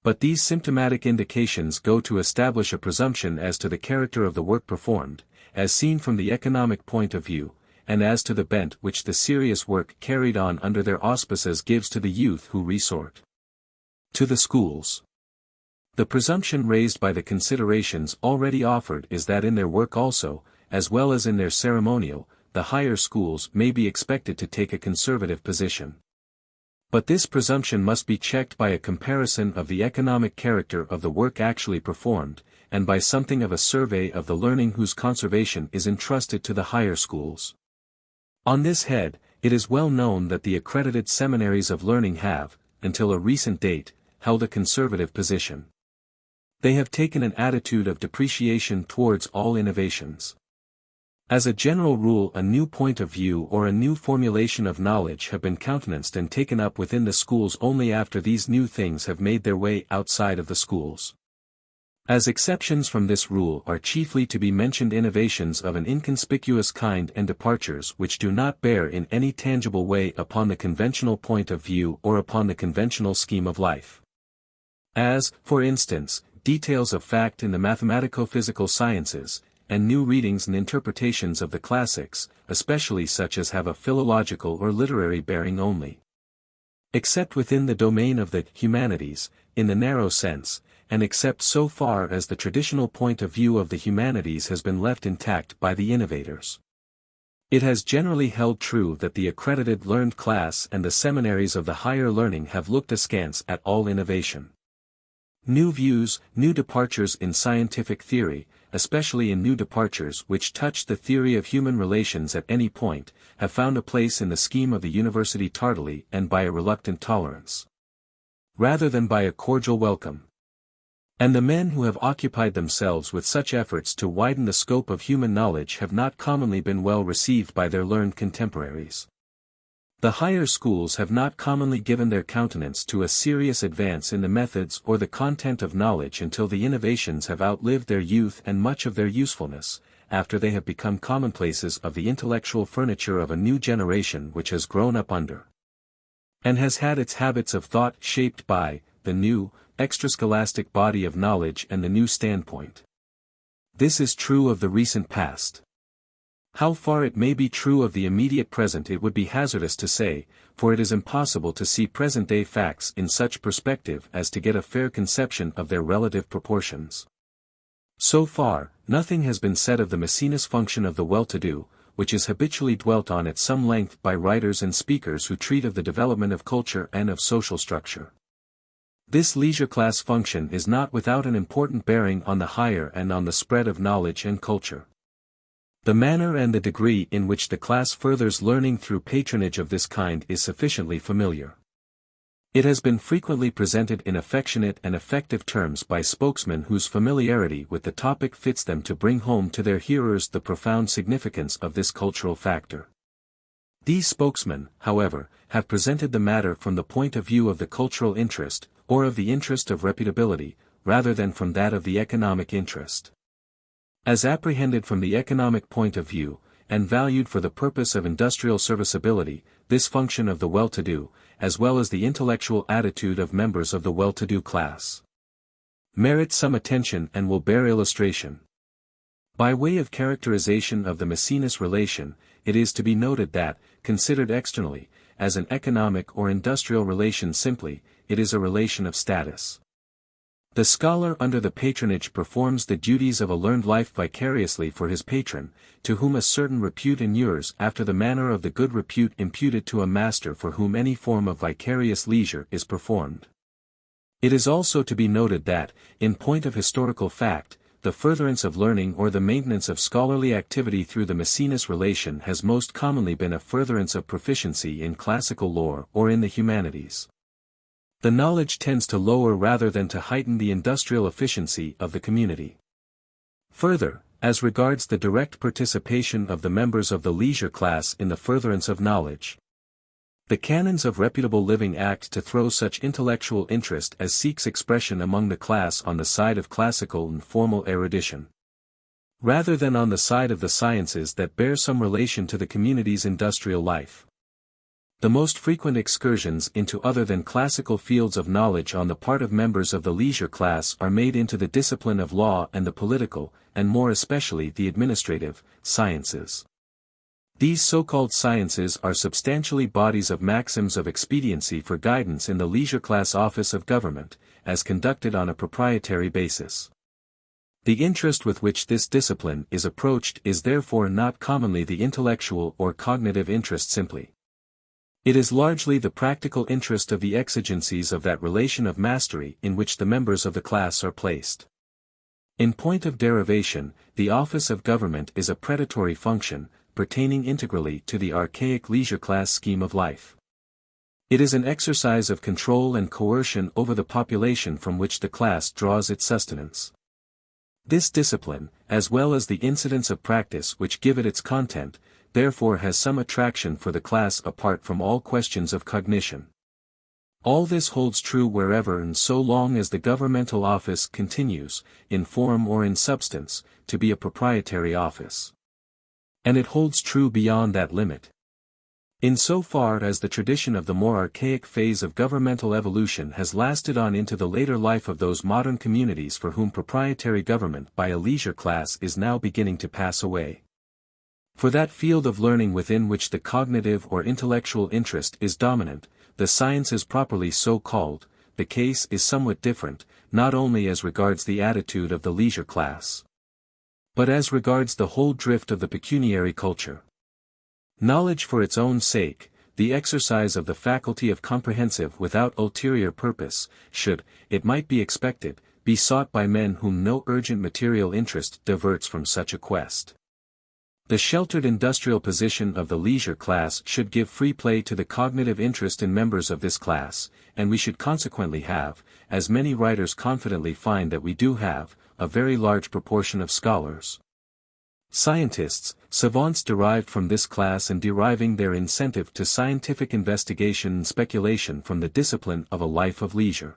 But these symptomatic indications go to establish a presumption as to the character of the work performed, as seen from the economic point of view, and as to the bent which the serious work carried on under their auspices gives to the youth who resort to the schools. The presumption raised by the considerations already offered is that in their work also, as well as in their ceremonial, the higher schools may be expected to take a conservative position. But this presumption must be checked by a comparison of the economic character of the work actually performed, and by something of a survey of the learning whose conservation is entrusted to the higher schools. On this head, it is well known that the accredited seminaries of learning have, until a recent date, held a conservative position. They have taken an attitude of depreciation towards all innovations. As a general rule, a new point of view or a new formulation of knowledge have been countenanced and taken up within the schools only after these new things have made their way outside of the schools. As exceptions from this rule are chiefly to be mentioned innovations of an inconspicuous kind and departures which do not bear in any tangible way upon the conventional point of view or upon the conventional scheme of life. As, for instance, details of fact in the mathematico-physical sciences, and new readings and interpretations of the classics, especially such as have a philological or literary bearing only. Except within the domain of the humanities, in the narrow sense, and except so far as the traditional point of view of the humanities has been left intact by the innovators. It has generally held true that the accredited learned class and the seminaries of the higher learning have looked askance at all innovation. New views, new departures in scientific theory, especially in new departures which touch the theory of human relations at any point, have found a place in the scheme of the university tardily and by a reluctant tolerance, rather than by a cordial welcome. And the men who have occupied themselves with such efforts to widen the scope of human knowledge have not commonly been well received by their learned contemporaries. The higher schools have not commonly given their countenance to a serious advance in the methods or the content of knowledge until the innovations have outlived their youth and much of their usefulness, after they have become commonplaces of the intellectual furniture of a new generation which has grown up under, and has had its habits of thought shaped by, the new, extrascholastic body of knowledge and the new standpoint. This is true of the recent past. How far it may be true of the immediate present it would be hazardous to say, for it is impossible to see present-day facts in such perspective as to get a fair conception of their relative proportions. So far, nothing has been said of the Maecenas function of the well-to-do, which is habitually dwelt on at some length by writers and speakers who treat of the development of culture and of social structure. This leisure class function is not without an important bearing on the higher and on the spread of knowledge and culture. The manner and the degree in which the class furthers learning through patronage of this kind is sufficiently familiar. It has been frequently presented in affectionate and effective terms by spokesmen whose familiarity with the topic fits them to bring home to their hearers the profound significance of this cultural factor. These spokesmen, however, have presented the matter from the point of view of the cultural interest, or of the interest of reputability, rather than from that of the economic interest. As apprehended from the economic point of view, and valued for the purpose of industrial serviceability, this function of the well-to-do, as well as the intellectual attitude of members of the well-to-do class, merits some attention and will bear illustration. By way of characterization of the Maecenas relation, it is to be noted that, considered externally, as an economic or industrial relation simply, it is a relation of status. The scholar under the patronage performs the duties of a learned life vicariously for his patron, to whom a certain repute inures after the manner of the good repute imputed to a master for whom any form of vicarious leisure is performed. It is also to be noted that, in point of historical fact, the furtherance of learning or the maintenance of scholarly activity through the Maecenas relation has most commonly been a furtherance of proficiency in classical lore or in the humanities. The knowledge tends to lower rather than to heighten the industrial efficiency of the community. Further, as regards the direct participation of the members of the leisure class in the furtherance of knowledge, the canons of reputable living act to throw such intellectual interest as seeks expression among the class on the side of classical and formal erudition, rather than on the side of the sciences that bear some relation to the community's industrial life. The most frequent excursions into other than classical fields of knowledge on the part of members of the leisure class are made into the discipline of law and the political, and more especially the administrative, sciences. These so-called sciences are substantially bodies of maxims of expediency for guidance in the leisure class office of government, as conducted on a proprietary basis. The interest with which this discipline is approached is therefore not commonly the intellectual or cognitive interest simply. It is largely the practical interest of the exigencies of that relation of mastery in which the members of the class are placed. In point of derivation, the office of government is a predatory function, pertaining integrally to the archaic leisure class scheme of life. It is an exercise of control and coercion over the population from which the class draws its sustenance. This discipline, as well as the incidents of practice which give it its content, therefore has some attraction for the class apart from all questions of cognition. All this holds true wherever and so long as the governmental office continues, in form or in substance, to be a proprietary office. And it holds true beyond that limit. In so far as the tradition of the more archaic phase of governmental evolution has lasted on into the later life of those modern communities for whom proprietary government by a leisure class is now beginning to pass away. For that field of learning within which the cognitive or intellectual interest is dominant, the sciences properly so called, the case is somewhat different, not only as regards the attitude of the leisure class, but as regards the whole drift of the pecuniary culture. Knowledge for its own sake, the exercise of the faculty of comprehensive without ulterior purpose, should, it might be expected, be sought by men whom no urgent material interest diverts from such a quest. The sheltered industrial position of the leisure class should give free play to the cognitive interest in members of this class, and we should consequently have, as many writers confidently find that we do have, a very large proportion of scholars, scientists, savants derived from this class and deriving their incentive to scientific investigation and speculation from the discipline of a life of leisure.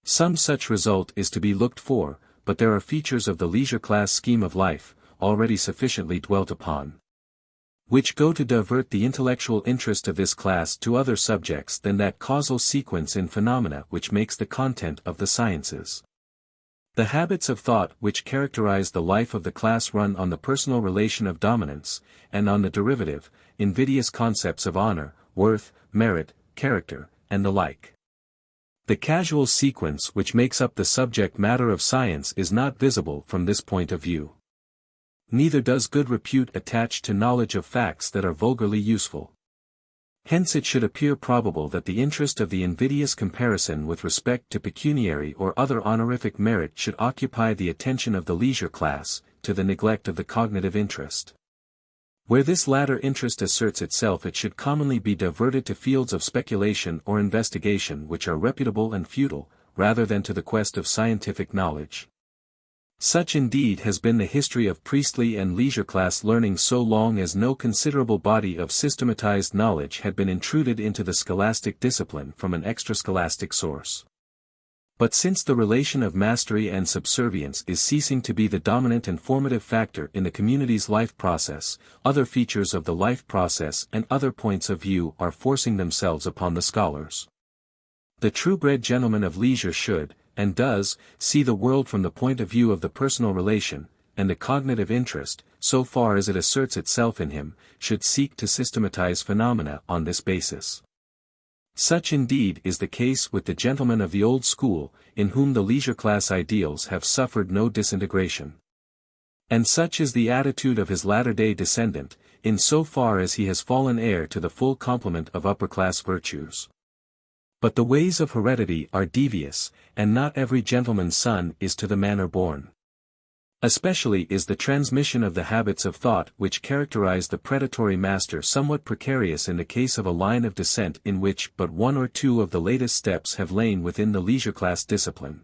Some such result is to be looked for, but there are features of the leisure class scheme of life, already sufficiently dwelt upon, which go to divert the intellectual interest of this class to other subjects than that causal sequence in phenomena which makes the content of the sciences. The habits of thought which characterize the life of the class run on the personal relation of dominance, and on the derivative, invidious concepts of honor, worth, merit, character, and the like. The casual sequence which makes up the subject matter of science is not visible from this point of view. Neither does good repute attach to knowledge of facts that are vulgarly useful. Hence it should appear probable that the interest of the invidious comparison with respect to pecuniary or other honorific merit should occupy the attention of the leisure class, to the neglect of the cognitive interest. Where this latter interest asserts itself, it should commonly be diverted to fields of speculation or investigation which are reputable and futile, rather than to the quest of scientific knowledge. Such indeed has been the history of priestly and leisure class learning so long as no considerable body of systematized knowledge had been intruded into the scholastic discipline from an extra-scholastic source. But since the relation of mastery and subservience is ceasing to be the dominant and formative factor in the community's life process, other features of the life process and other points of view are forcing themselves upon the scholars. The true-bred gentleman of leisure should, and does, see the world from the point of view of the personal relation, and the cognitive interest, so far as it asserts itself in him, should seek to systematize phenomena on this basis. Such indeed is the case with the gentlemen of the old school, in whom the leisure class ideals have suffered no disintegration. And such is the attitude of his latter-day descendant, in so far as he has fallen heir to the full complement of upper-class virtues. But the ways of heredity are devious, and not every gentleman's son is to the manor born. Especially is the transmission of the habits of thought which characterize the predatory master somewhat precarious in the case of a line of descent in which but one or two of the latest steps have lain within the leisure class discipline.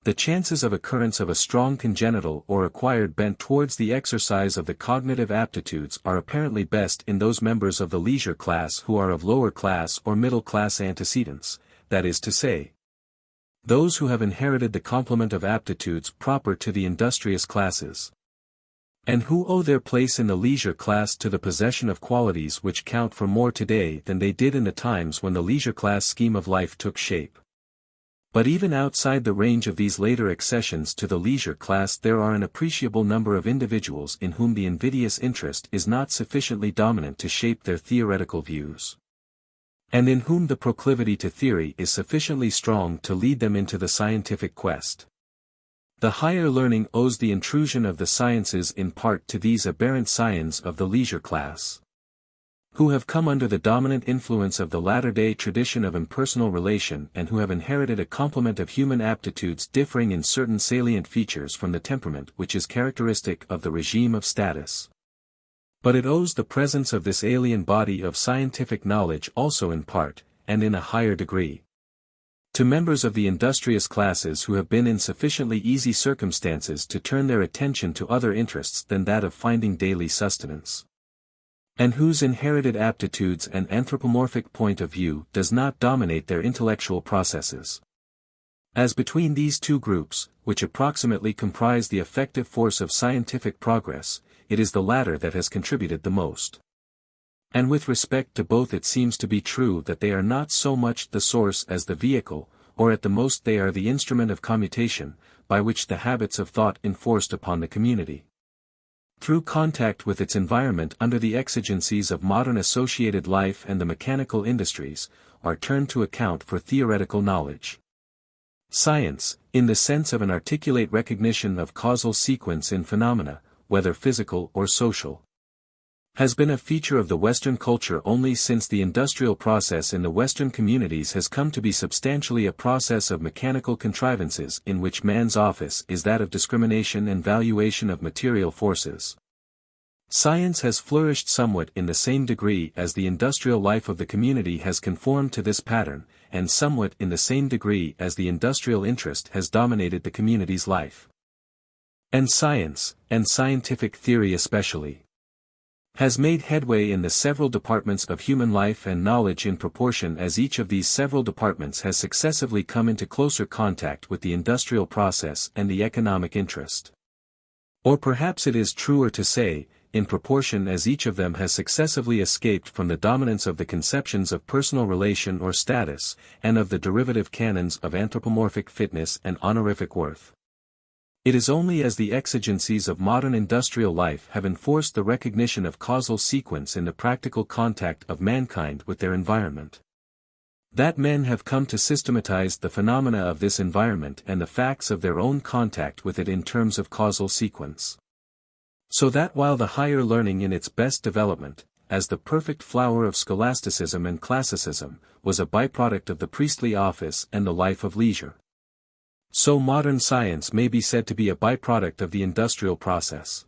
The chances of occurrence of a strong congenital or acquired bent towards the exercise of the cognitive aptitudes are apparently best in those members of the leisure class who are of lower class or middle class antecedents, that is to say, those who have inherited the complement of aptitudes proper to the industrious classes, and who owe their place in the leisure class to the possession of qualities which count for more today than they did in the times when the leisure class scheme of life took shape. But even outside the range of these later accessions to the leisure class there are an appreciable number of individuals in whom the invidious interest is not sufficiently dominant to shape their theoretical views, and in whom the proclivity to theory is sufficiently strong to lead them into the scientific quest. The higher learning owes the intrusion of the sciences in part to these aberrant scions of the leisure class, who have come under the dominant influence of the latter-day tradition of impersonal relation and who have inherited a complement of human aptitudes differing in certain salient features from the temperament which is characteristic of the regime of status. But it owes the presence of this alien body of scientific knowledge also in part, and in a higher degree, to members of the industrious classes who have been in sufficiently easy circumstances to turn their attention to other interests than that of finding daily sustenance, and whose inherited aptitudes and anthropomorphic point of view does not dominate their intellectual processes. As between these two groups, which approximately comprise the effective force of scientific progress, it is the latter that has contributed the most. And with respect to both it seems to be true that they are not so much the source as the vehicle, or at the most they are the instrument of commutation, by which the habits of thought enforced upon the community, through contact with its environment under the exigencies of modern associated life and the mechanical industries, are turned to account for theoretical knowledge. Science, in the sense of an articulate recognition of causal sequence in phenomena, whether physical or social, has been a feature of the Western culture only since the industrial process in the Western communities has come to be substantially a process of mechanical contrivances in which man's office is that of discrimination and valuation of material forces. Science has flourished somewhat in the same degree as the industrial life of the community has conformed to this pattern, and somewhat in the same degree as the industrial interest has dominated the community's life. And science, and scientific theory especially, has made headway in the several departments of human life and knowledge in proportion as each of these several departments has successively come into closer contact with the industrial process and the economic interest. Or perhaps it is truer to say, in proportion as each of them has successively escaped from the dominance of the conceptions of personal relation or status, and of the derivative canons of anthropomorphic fitness and honorific worth. It is only as the exigencies of modern industrial life have enforced the recognition of causal sequence in the practical contact of mankind with their environment, that men have come to systematize the phenomena of this environment and the facts of their own contact with it in terms of causal sequence. So that while the higher learning in its best development, as the perfect flower of scholasticism and classicism, was a byproduct of the priestly office and the life of leisure, so modern science may be said to be a byproduct of the industrial process.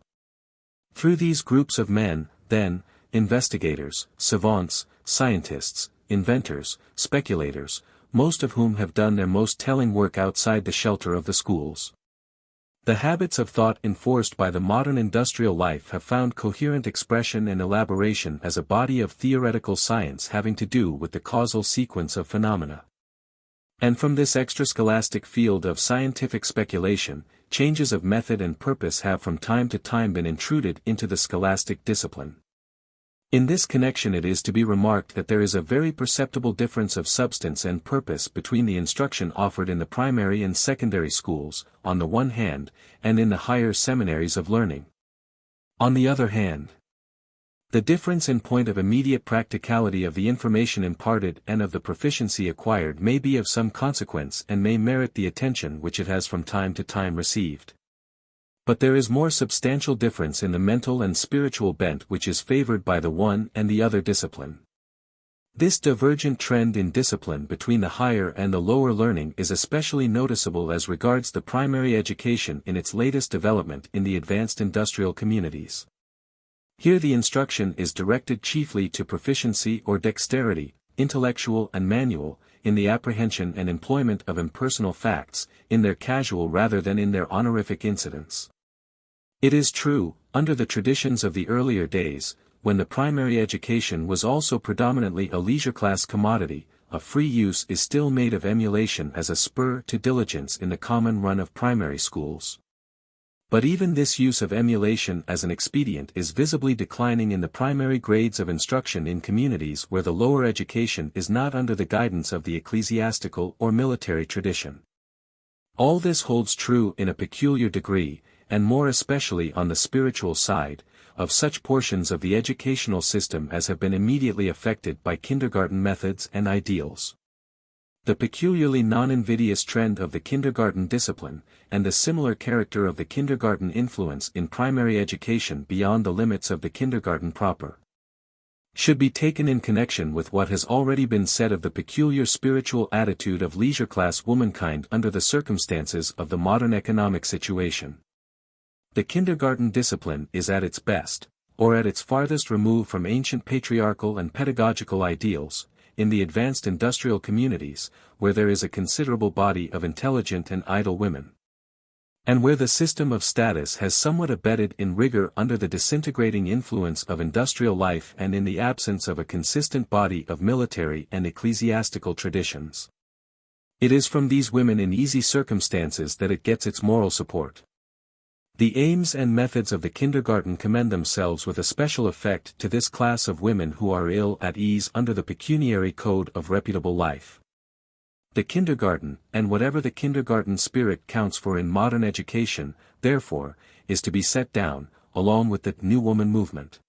Through these groups of men, then, investigators, savants, scientists, inventors, speculators, most of whom have done their most telling work outside the shelter of the schools, the habits of thought enforced by the modern industrial life have found coherent expression and elaboration as a body of theoretical science having to do with the causal sequence of phenomena. And from this extrascholastic field of scientific speculation, changes of method and purpose have from time to time been intruded into the scholastic discipline. In this connection it is to be remarked that there is a very perceptible difference of substance and purpose between the instruction offered in the primary and secondary schools, on the one hand, and in the higher seminaries of learning, on the other hand. The difference in point of immediate practicality of the information imparted and of the proficiency acquired may be of some consequence and may merit the attention which it has from time to time received. But there is more substantial difference in the mental and spiritual bent which is favored by the one and the other discipline. This divergent trend in discipline between the higher and the lower learning is especially noticeable as regards the primary education in its latest development in the advanced industrial communities. Here the instruction is directed chiefly to proficiency or dexterity, intellectual and manual, in the apprehension and employment of impersonal facts, in their casual rather than in their honorific incidents. It is true, under the traditions of the earlier days, when the primary education was also predominantly a leisure-class commodity, a free use is still made of emulation as a spur to diligence in the common run of primary schools. But even this use of emulation as an expedient is visibly declining in the primary grades of instruction in communities where the lower education is not under the guidance of the ecclesiastical or military tradition. All this holds true in a peculiar degree, and more especially on the spiritual side, of such portions of the educational system as have been immediately affected by kindergarten methods and ideals. The peculiarly non-invidious trend of the kindergarten discipline, and the similar character of the kindergarten influence in primary education beyond the limits of the kindergarten proper, should be taken in connection with what has already been said of the peculiar spiritual attitude of leisure-class womankind under the circumstances of the modern economic situation. The kindergarten discipline is at its best, or at its farthest remove from ancient patriarchal and pedagogical ideals, in the advanced industrial communities, where there is a considerable body of intelligent and idle women, and where the system of status has somewhat abated in rigor under the disintegrating influence of industrial life and in the absence of a consistent body of military and ecclesiastical traditions. It is from these women in easy circumstances that it gets its moral support. The aims and methods of the kindergarten commend themselves with a special effect to this class of women who are ill at ease under the pecuniary code of reputable life. The kindergarten, and whatever the kindergarten spirit counts for in modern education, therefore, is to be set down, along with the New Woman movement,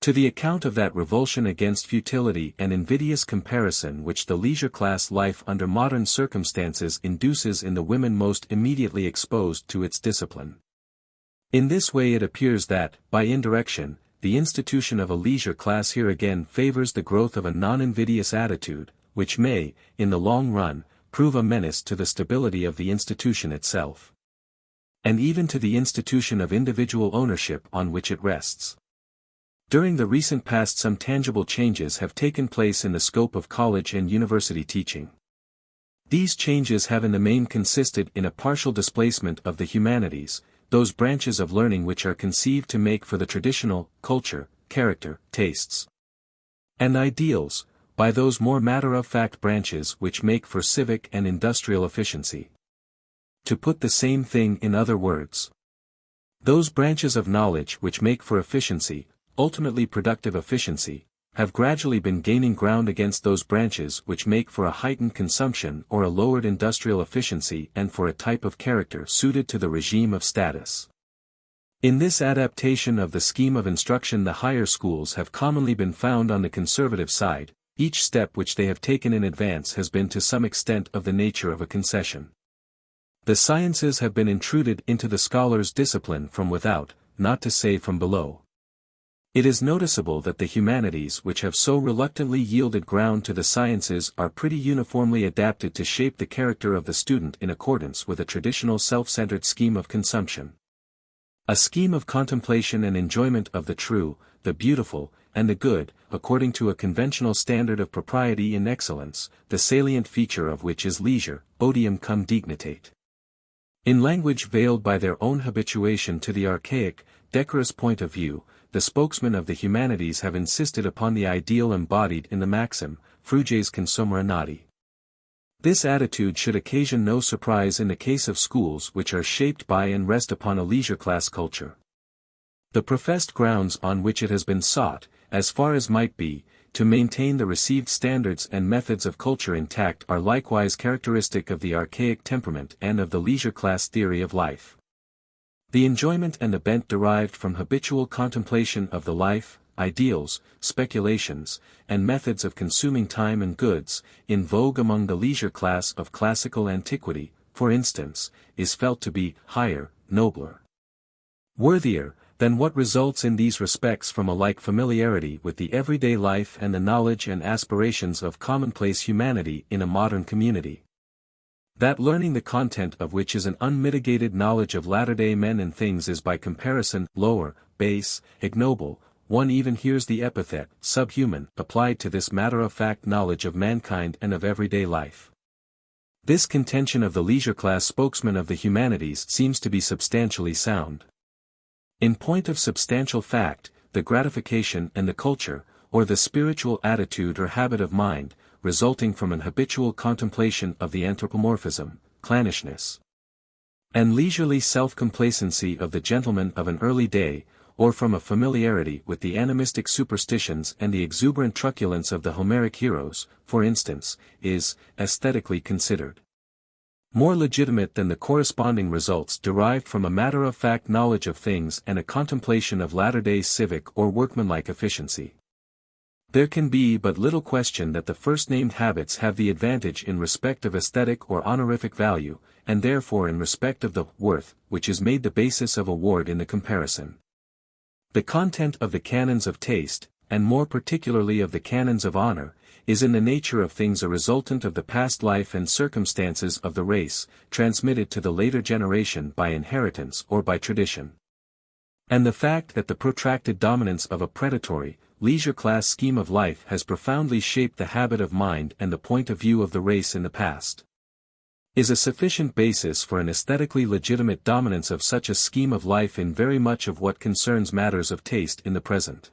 to the account of that revulsion against futility and invidious comparison which the leisure-class life under modern circumstances induces in the women most immediately exposed to its discipline. In this way it appears that, by indirection, the institution of a leisure class here again favors the growth of a non-invidious attitude, which may, in the long run, prove a menace to the stability of the institution itself, and even to the institution of individual ownership on which it rests. During the recent past some tangible changes have taken place in the scope of college and university teaching. These changes have in the main consisted in a partial displacement of the humanities, those branches of learning which are conceived to make for the traditional, culture, character, tastes, and ideals, by those more matter-of-fact branches which make for civic and industrial efficiency. To put the same thing in other words, those branches of knowledge which make for efficiency, ultimately productive efficiency, have gradually been gaining ground against those branches which make for a heightened consumption or a lowered industrial efficiency and for a type of character suited to the regime of status. In this adaptation of the scheme of instruction the higher schools have commonly been found on the conservative side. Each step which they have taken in advance has been to some extent of the nature of a concession. The sciences have been intruded into the scholar's discipline from without, not to say from below. It is noticeable that the humanities which have so reluctantly yielded ground to the sciences are pretty uniformly adapted to shape the character of the student in accordance with a traditional self-centered scheme of consumption. A scheme of contemplation and enjoyment of the true, the beautiful, and the good, according to a conventional standard of propriety and excellence, the salient feature of which is leisure, odium cum dignitate. In language veiled by their own habituation to the archaic, decorous point of view, the spokesmen of the humanities have insisted upon the ideal embodied in the maxim, fruges consumere nati. This attitude should occasion no surprise in the case of schools which are shaped by and rest upon a leisure-class culture. The professed grounds on which it has been sought, as far as might be, to maintain the received standards and methods of culture intact are likewise characteristic of the archaic temperament and of the leisure class theory of life. The enjoyment and the bent derived from habitual contemplation of the life, ideals, speculations, and methods of consuming time and goods, in vogue among the leisure class of classical antiquity, for instance, is felt to be higher, nobler, worthier, than what results in these respects from a like familiarity with the everyday life and the knowledge and aspirations of commonplace humanity in a modern community. That learning the content of which is an unmitigated knowledge of latter-day men and things is by comparison lower, base, ignoble. One even hears the epithet subhuman applied to this matter-of-fact knowledge of mankind and of everyday life. This contention of the leisure class spokesman of the humanities seems to be substantially sound. In point of substantial fact, the gratification and the culture, or the spiritual attitude or habit of mind, resulting from an habitual contemplation of the anthropomorphism, clannishness, and leisurely self-complacency of the gentleman of an early day, or from a familiarity with the animistic superstitions and the exuberant truculence of the Homeric heroes, for instance, is, aesthetically considered, more legitimate than the corresponding results derived from a matter-of-fact knowledge of things and a contemplation of latter-day civic or workmanlike efficiency. There can be but little question that the first-named habits have the advantage in respect of aesthetic or honorific value, and therefore in respect of the worth, which is made the basis of award in the comparison. The content of the canons of taste, and more particularly of the canons of honor, is in the nature of things a resultant of the past life and circumstances of the race, transmitted to the later generation by inheritance or by tradition. And the fact that the protracted dominance of a predatory, leisure-class scheme of life has profoundly shaped the habit of mind and the point of view of the race in the past, is a sufficient basis for an aesthetically legitimate dominance of such a scheme of life in very much of what concerns matters of taste in the present.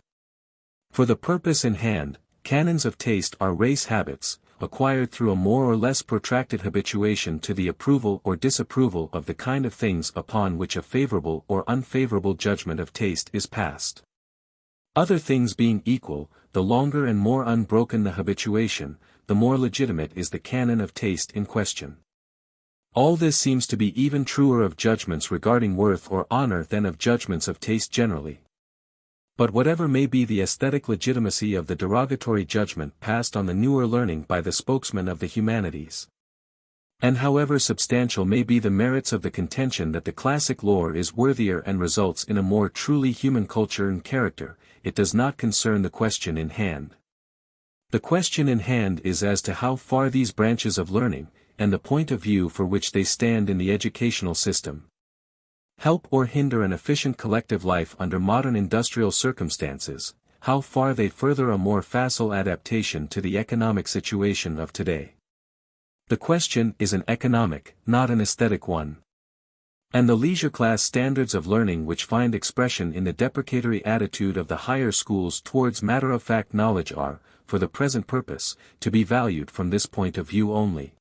For the purpose in hand, canons of taste are race habits, acquired through a more or less protracted habituation to the approval or disapproval of the kind of things upon which a favorable or unfavorable judgment of taste is passed. Other things being equal, the longer and more unbroken the habituation, the more legitimate is the canon of taste in question. All this seems to be even truer of judgments regarding worth or honor than of judgments of taste generally. But whatever may be the aesthetic legitimacy of the derogatory judgment passed on the newer learning by the spokesman of the humanities, and however substantial may be the merits of the contention that the classic lore is worthier and results in a more truly human culture and character, it does not concern the question in hand. The question in hand is as to how far these branches of learning, and the point of view for which they stand in the educational system, help or hinder an efficient collective life under modern industrial circumstances, how far they further a more facile adaptation to the economic situation of today. The question is an economic, not an aesthetic one. And the leisure class standards of learning which find expression in the deprecatory attitude of the higher schools towards matter-of-fact knowledge are, for the present purpose, to be valued from this point of view only.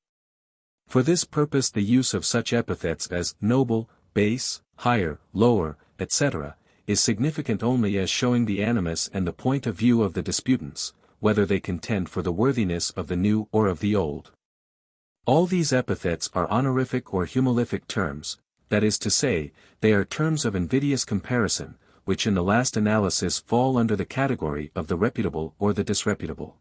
For this purpose the use of such epithets as noble, base, higher, lower, etc., is significant only as showing the animus and the point of view of the disputants, whether they contend for the worthiness of the new or of the old. All these epithets are honorific or humilific terms, that is to say, they are terms of invidious comparison, which in the last analysis fall under the category of the reputable or the disreputable.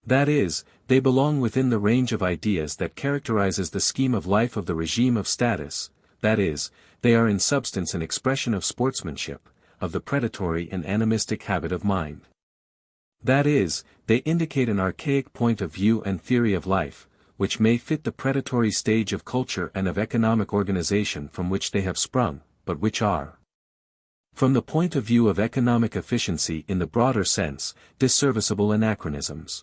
That is, they belong within the range of ideas that characterizes the scheme of life of the regime of status, that is, they are in substance an expression of sportsmanship, of the predatory and animistic habit of mind. That is, they indicate an archaic point of view and theory of life, which may fit the predatory stage of culture and of economic organization from which they have sprung, but which are, from the point of view of economic efficiency in the broader sense, disserviceable anachronisms.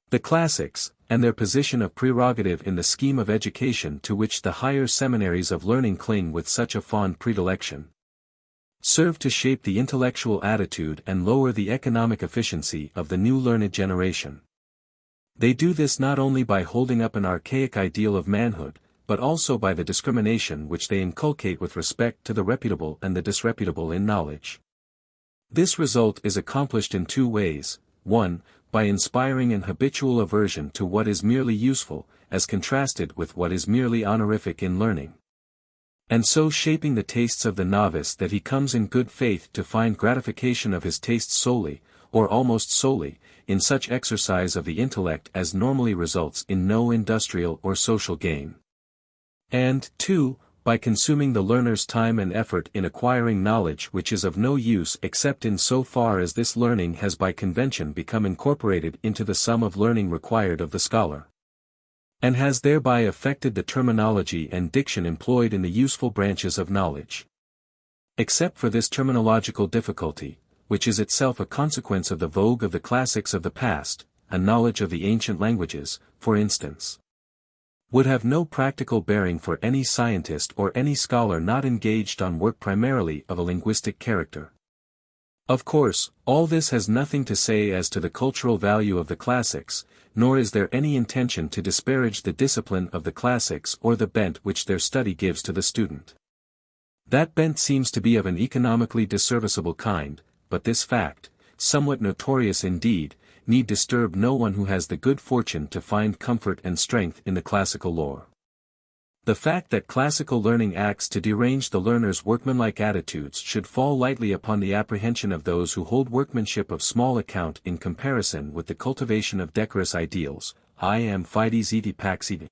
The classics, and their position of prerogative in the scheme of education to which the higher seminaries of learning cling with such a fond predilection, serve to shape the intellectual attitude and lower the economic efficiency of the new learned generation. They do this not only by holding up an archaic ideal of manhood, but also by the discrimination which they inculcate with respect to the reputable and the disreputable in knowledge. This result is accomplished in two ways: 1, by inspiring an habitual aversion to what is merely useful, as contrasted with what is merely honorific in learning, and so shaping the tastes of the novice that he comes in good faith to find gratification of his tastes solely, or almost solely, in such exercise of the intellect as normally results in no industrial or social gain. And 2, by consuming the learner's time and effort in acquiring knowledge which is of no use except in so far as this learning has by convention become incorporated into the sum of learning required of the scholar, and has thereby affected the terminology and diction employed in the useful branches of knowledge. Except for this terminological difficulty, which is itself a consequence of the vogue of the classics of the past, a knowledge of the ancient languages, for instance, would have no practical bearing for any scientist or any scholar not engaged on work primarily of a linguistic character. Of course, all this has nothing to say as to the cultural value of the classics, nor is there any intention to disparage the discipline of the classics or the bent which their study gives to the student. That bent seems to be of an economically disserviceable kind, but this fact, somewhat notorious indeed, need disturb no one who has the good fortune to find comfort and strength in the classical lore. The fact that classical learning acts to derange the learner's workmanlike attitudes should fall lightly upon the apprehension of those who hold workmanship of small account in comparison with the cultivation of decorous ideals. I am fides eti pax eti.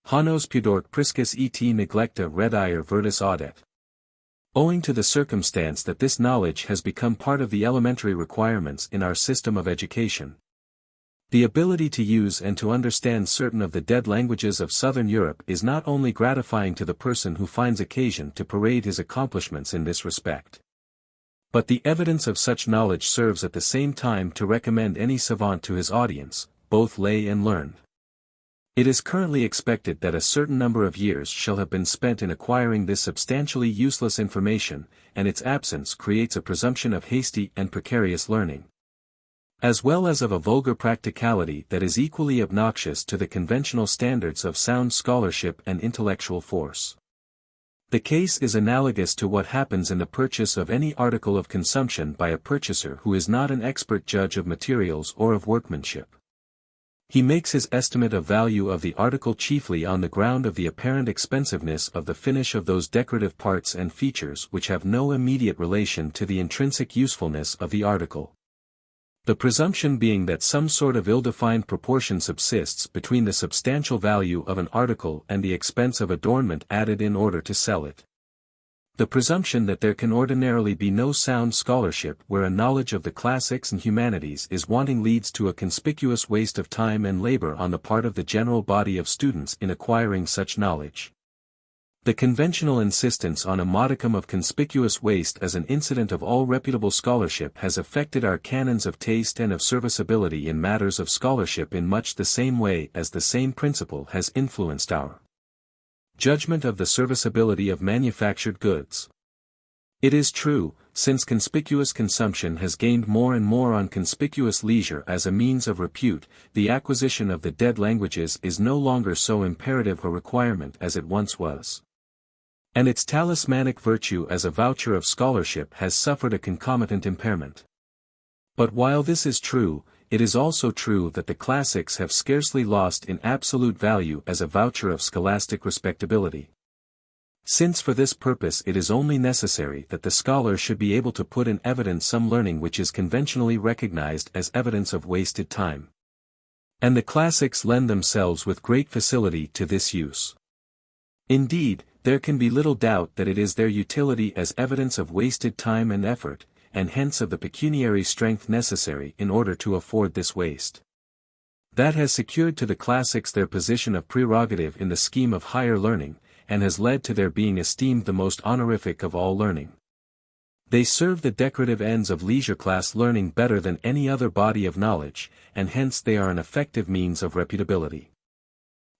Hanos pudorque priscus et neglecta redire virtus audet. Owing to the circumstance that this knowledge has become part of the elementary requirements in our system of education, the ability to use and to understand certain of the dead languages of Southern Europe is not only gratifying to the person who finds occasion to parade his accomplishments in this respect, but the evidence of such knowledge serves at the same time to recommend any savant to his audience, both lay and learned. It is currently expected that a certain number of years shall have been spent in acquiring this substantially useless information, and its absence creates a presumption of hasty and precarious learning, as well as of a vulgar practicality that is equally obnoxious to the conventional standards of sound scholarship and intellectual force. The case is analogous to what happens in the purchase of any article of consumption by a purchaser who is not an expert judge of materials or of workmanship. He makes his estimate of value of the article chiefly on the ground of the apparent expensiveness of the finish of those decorative parts and features which have no immediate relation to the intrinsic usefulness of the article. The presumption being that some sort of ill-defined proportion subsists between the substantial value of an article and the expense of adornment added in order to sell it. The presumption that there can ordinarily be no sound scholarship where a knowledge of the classics and humanities is wanting leads to a conspicuous waste of time and labor on the part of the general body of students in acquiring such knowledge. The conventional insistence on a modicum of conspicuous waste as an incident of all reputable scholarship has affected our canons of taste and of serviceability in matters of scholarship in much the same way as the same principle has influenced our judgment of the serviceability of manufactured goods. It is true, since conspicuous consumption has gained more and more on conspicuous leisure as a means of repute, the acquisition of the dead languages is no longer so imperative a requirement as it once was, and its talismanic virtue as a voucher of scholarship has suffered a concomitant impairment. But while this is true, it is also true that the classics have scarcely lost in absolute value as a voucher of scholastic respectability, since for this purpose it is only necessary that the scholar should be able to put in evidence some learning which is conventionally recognized as evidence of wasted time. And the classics lend themselves with great facility to this use. Indeed, there can be little doubt that it is their utility as evidence of wasted time and effort, and hence of the pecuniary strength necessary in order to afford this waste, that has secured to the classics their position of prerogative in the scheme of higher learning, and has led to their being esteemed the most honorific of all learning. They serve the decorative ends of leisure-class learning better than any other body of knowledge, and hence they are an effective means of reputability.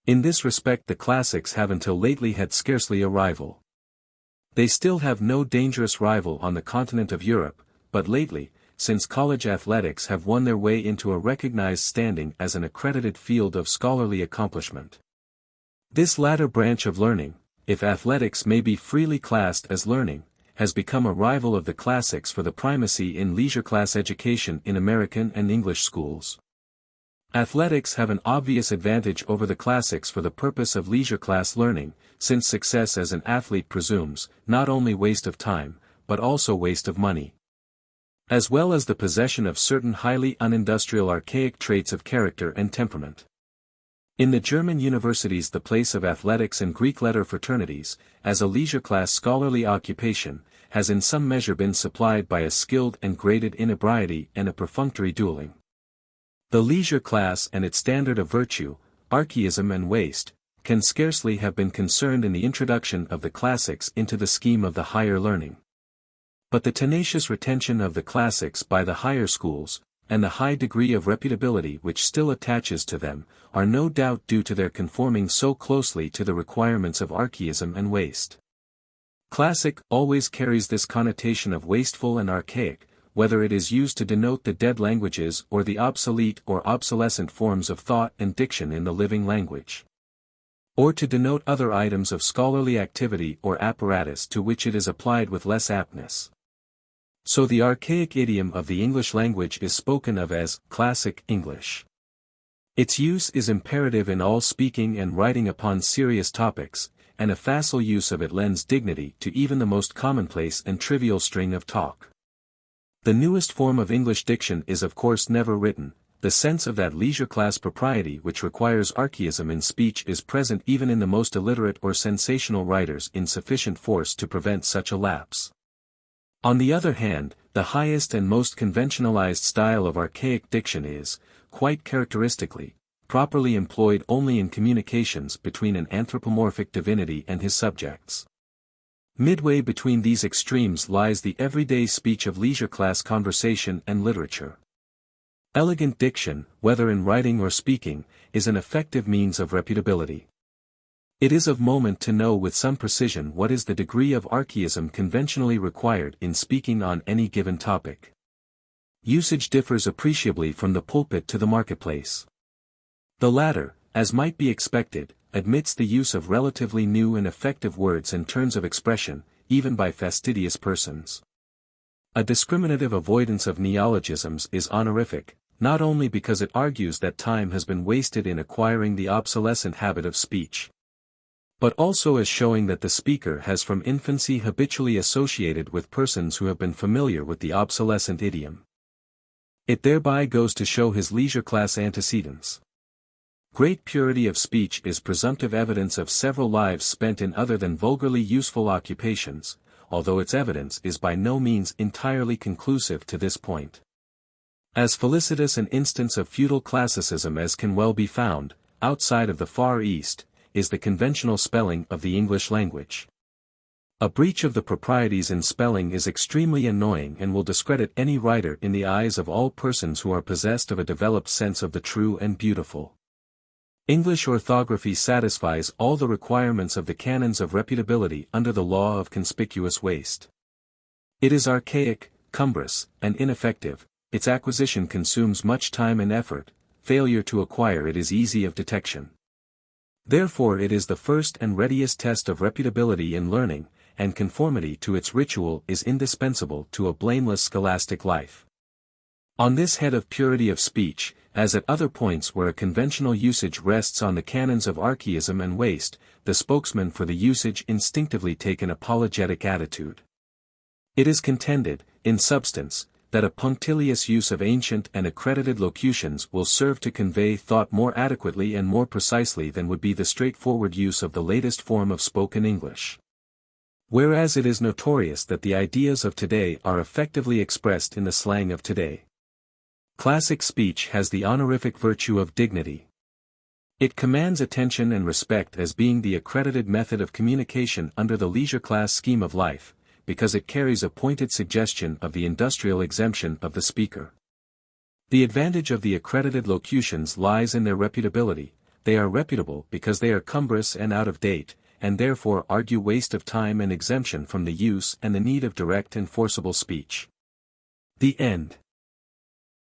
In this respect the classics have until lately had scarcely a rival. They still have no dangerous rival on the continent of Europe, but lately, since college athletics have won their way into a recognized standing as an accredited field of scholarly accomplishment, This latter branch of learning, if athletics may be freely classed as learning, has become a rival of the classics for the primacy in leisure class education in American and English schools. Athletics have an obvious advantage over the classics for the purpose of leisure class learning, since success as an athlete presumes, not only waste of time, but also waste of money, as well as the possession of certain highly unindustrial archaic traits of character and temperament. In the German universities, the place of athletics and Greek letter fraternities, as a leisure class scholarly occupation, has in some measure been supplied by a skilled and graded inebriety and a perfunctory dueling. The leisure class and its standard of virtue, archaism and waste, can scarcely have been concerned in the introduction of the classics into the scheme of the higher learning. But the tenacious retention of the classics by the higher schools, and the high degree of reputability which still attaches to them, are no doubt due to their conforming so closely to the requirements of archaism and waste. Classic always carries this connotation of wasteful and archaic, whether it is used to denote the dead languages or the obsolete or obsolescent forms of thought and diction in the living language, or to denote other items of scholarly activity or apparatus to which it is applied with less aptness. So the archaic idiom of the English language is spoken of as classic English. Its use is imperative in all speaking and writing upon serious topics, and a facile use of it lends dignity to even the most commonplace and trivial string of talk. The newest form of English diction is of course never written. The sense of that leisure class propriety which requires archaism in speech is present even in the most illiterate or sensational writers in sufficient force to prevent such a lapse. On the other hand, the highest and most conventionalized style of archaic diction is, quite characteristically, properly employed only in communications between an anthropomorphic divinity and his subjects. Midway between these extremes lies the everyday speech of leisure class conversation and literature. Elegant diction, whether in writing or speaking, is an effective means of reputability. It is of moment to know with some precision what is the degree of archaism conventionally required in speaking on any given topic. Usage differs appreciably from the pulpit to the marketplace. The latter, as might be expected, admits the use of relatively new and effective words and turns of expression, even by fastidious persons. A discriminative avoidance of neologisms is honorific, not only because it argues that time has been wasted in acquiring the obsolescent habit of speech, but also as showing that the speaker has from infancy habitually associated with persons who have been familiar with the obsolescent idiom. It thereby goes to show his leisure class antecedents. Great purity of speech is presumptive evidence of several lives spent in other than vulgarly useful occupations, although its evidence is by no means entirely conclusive to this point. As felicitous an instance of feudal classicism as can well be found, outside of the Far East, is the conventional spelling of the English language. A breach of the proprieties in spelling is extremely annoying and will discredit any writer in the eyes of all persons who are possessed of a developed sense of the true and beautiful. English orthography satisfies all the requirements of the canons of reputability under the law of conspicuous waste. It is archaic, cumbrous, and ineffective, its acquisition consumes much time and effort, failure to acquire it is easy of detection. Therefore it is the first and readiest test of reputability in learning, and conformity to its ritual is indispensable to a blameless scholastic life. On this head of purity of speech, as at other points where a conventional usage rests on the canons of archaism and waste, the spokesmen for the usage instinctively take an apologetic attitude. It is contended, in substance, that a punctilious use of ancient and accredited locutions will serve to convey thought more adequately and more precisely than would be the straightforward use of the latest form of spoken English. Whereas it is notorious that the ideas of today are effectively expressed in the slang of today. Classic speech has the honorific virtue of dignity. It commands attention and respect as being the accredited method of communication under the leisure class scheme of life, because it carries a pointed suggestion of the industrial exemption of the speaker. The advantage of the accredited locutions lies in their reputability. They are reputable because they are cumbrous and out of date, and therefore argue waste of time and exemption from the use and the need of direct and forcible speech. The end.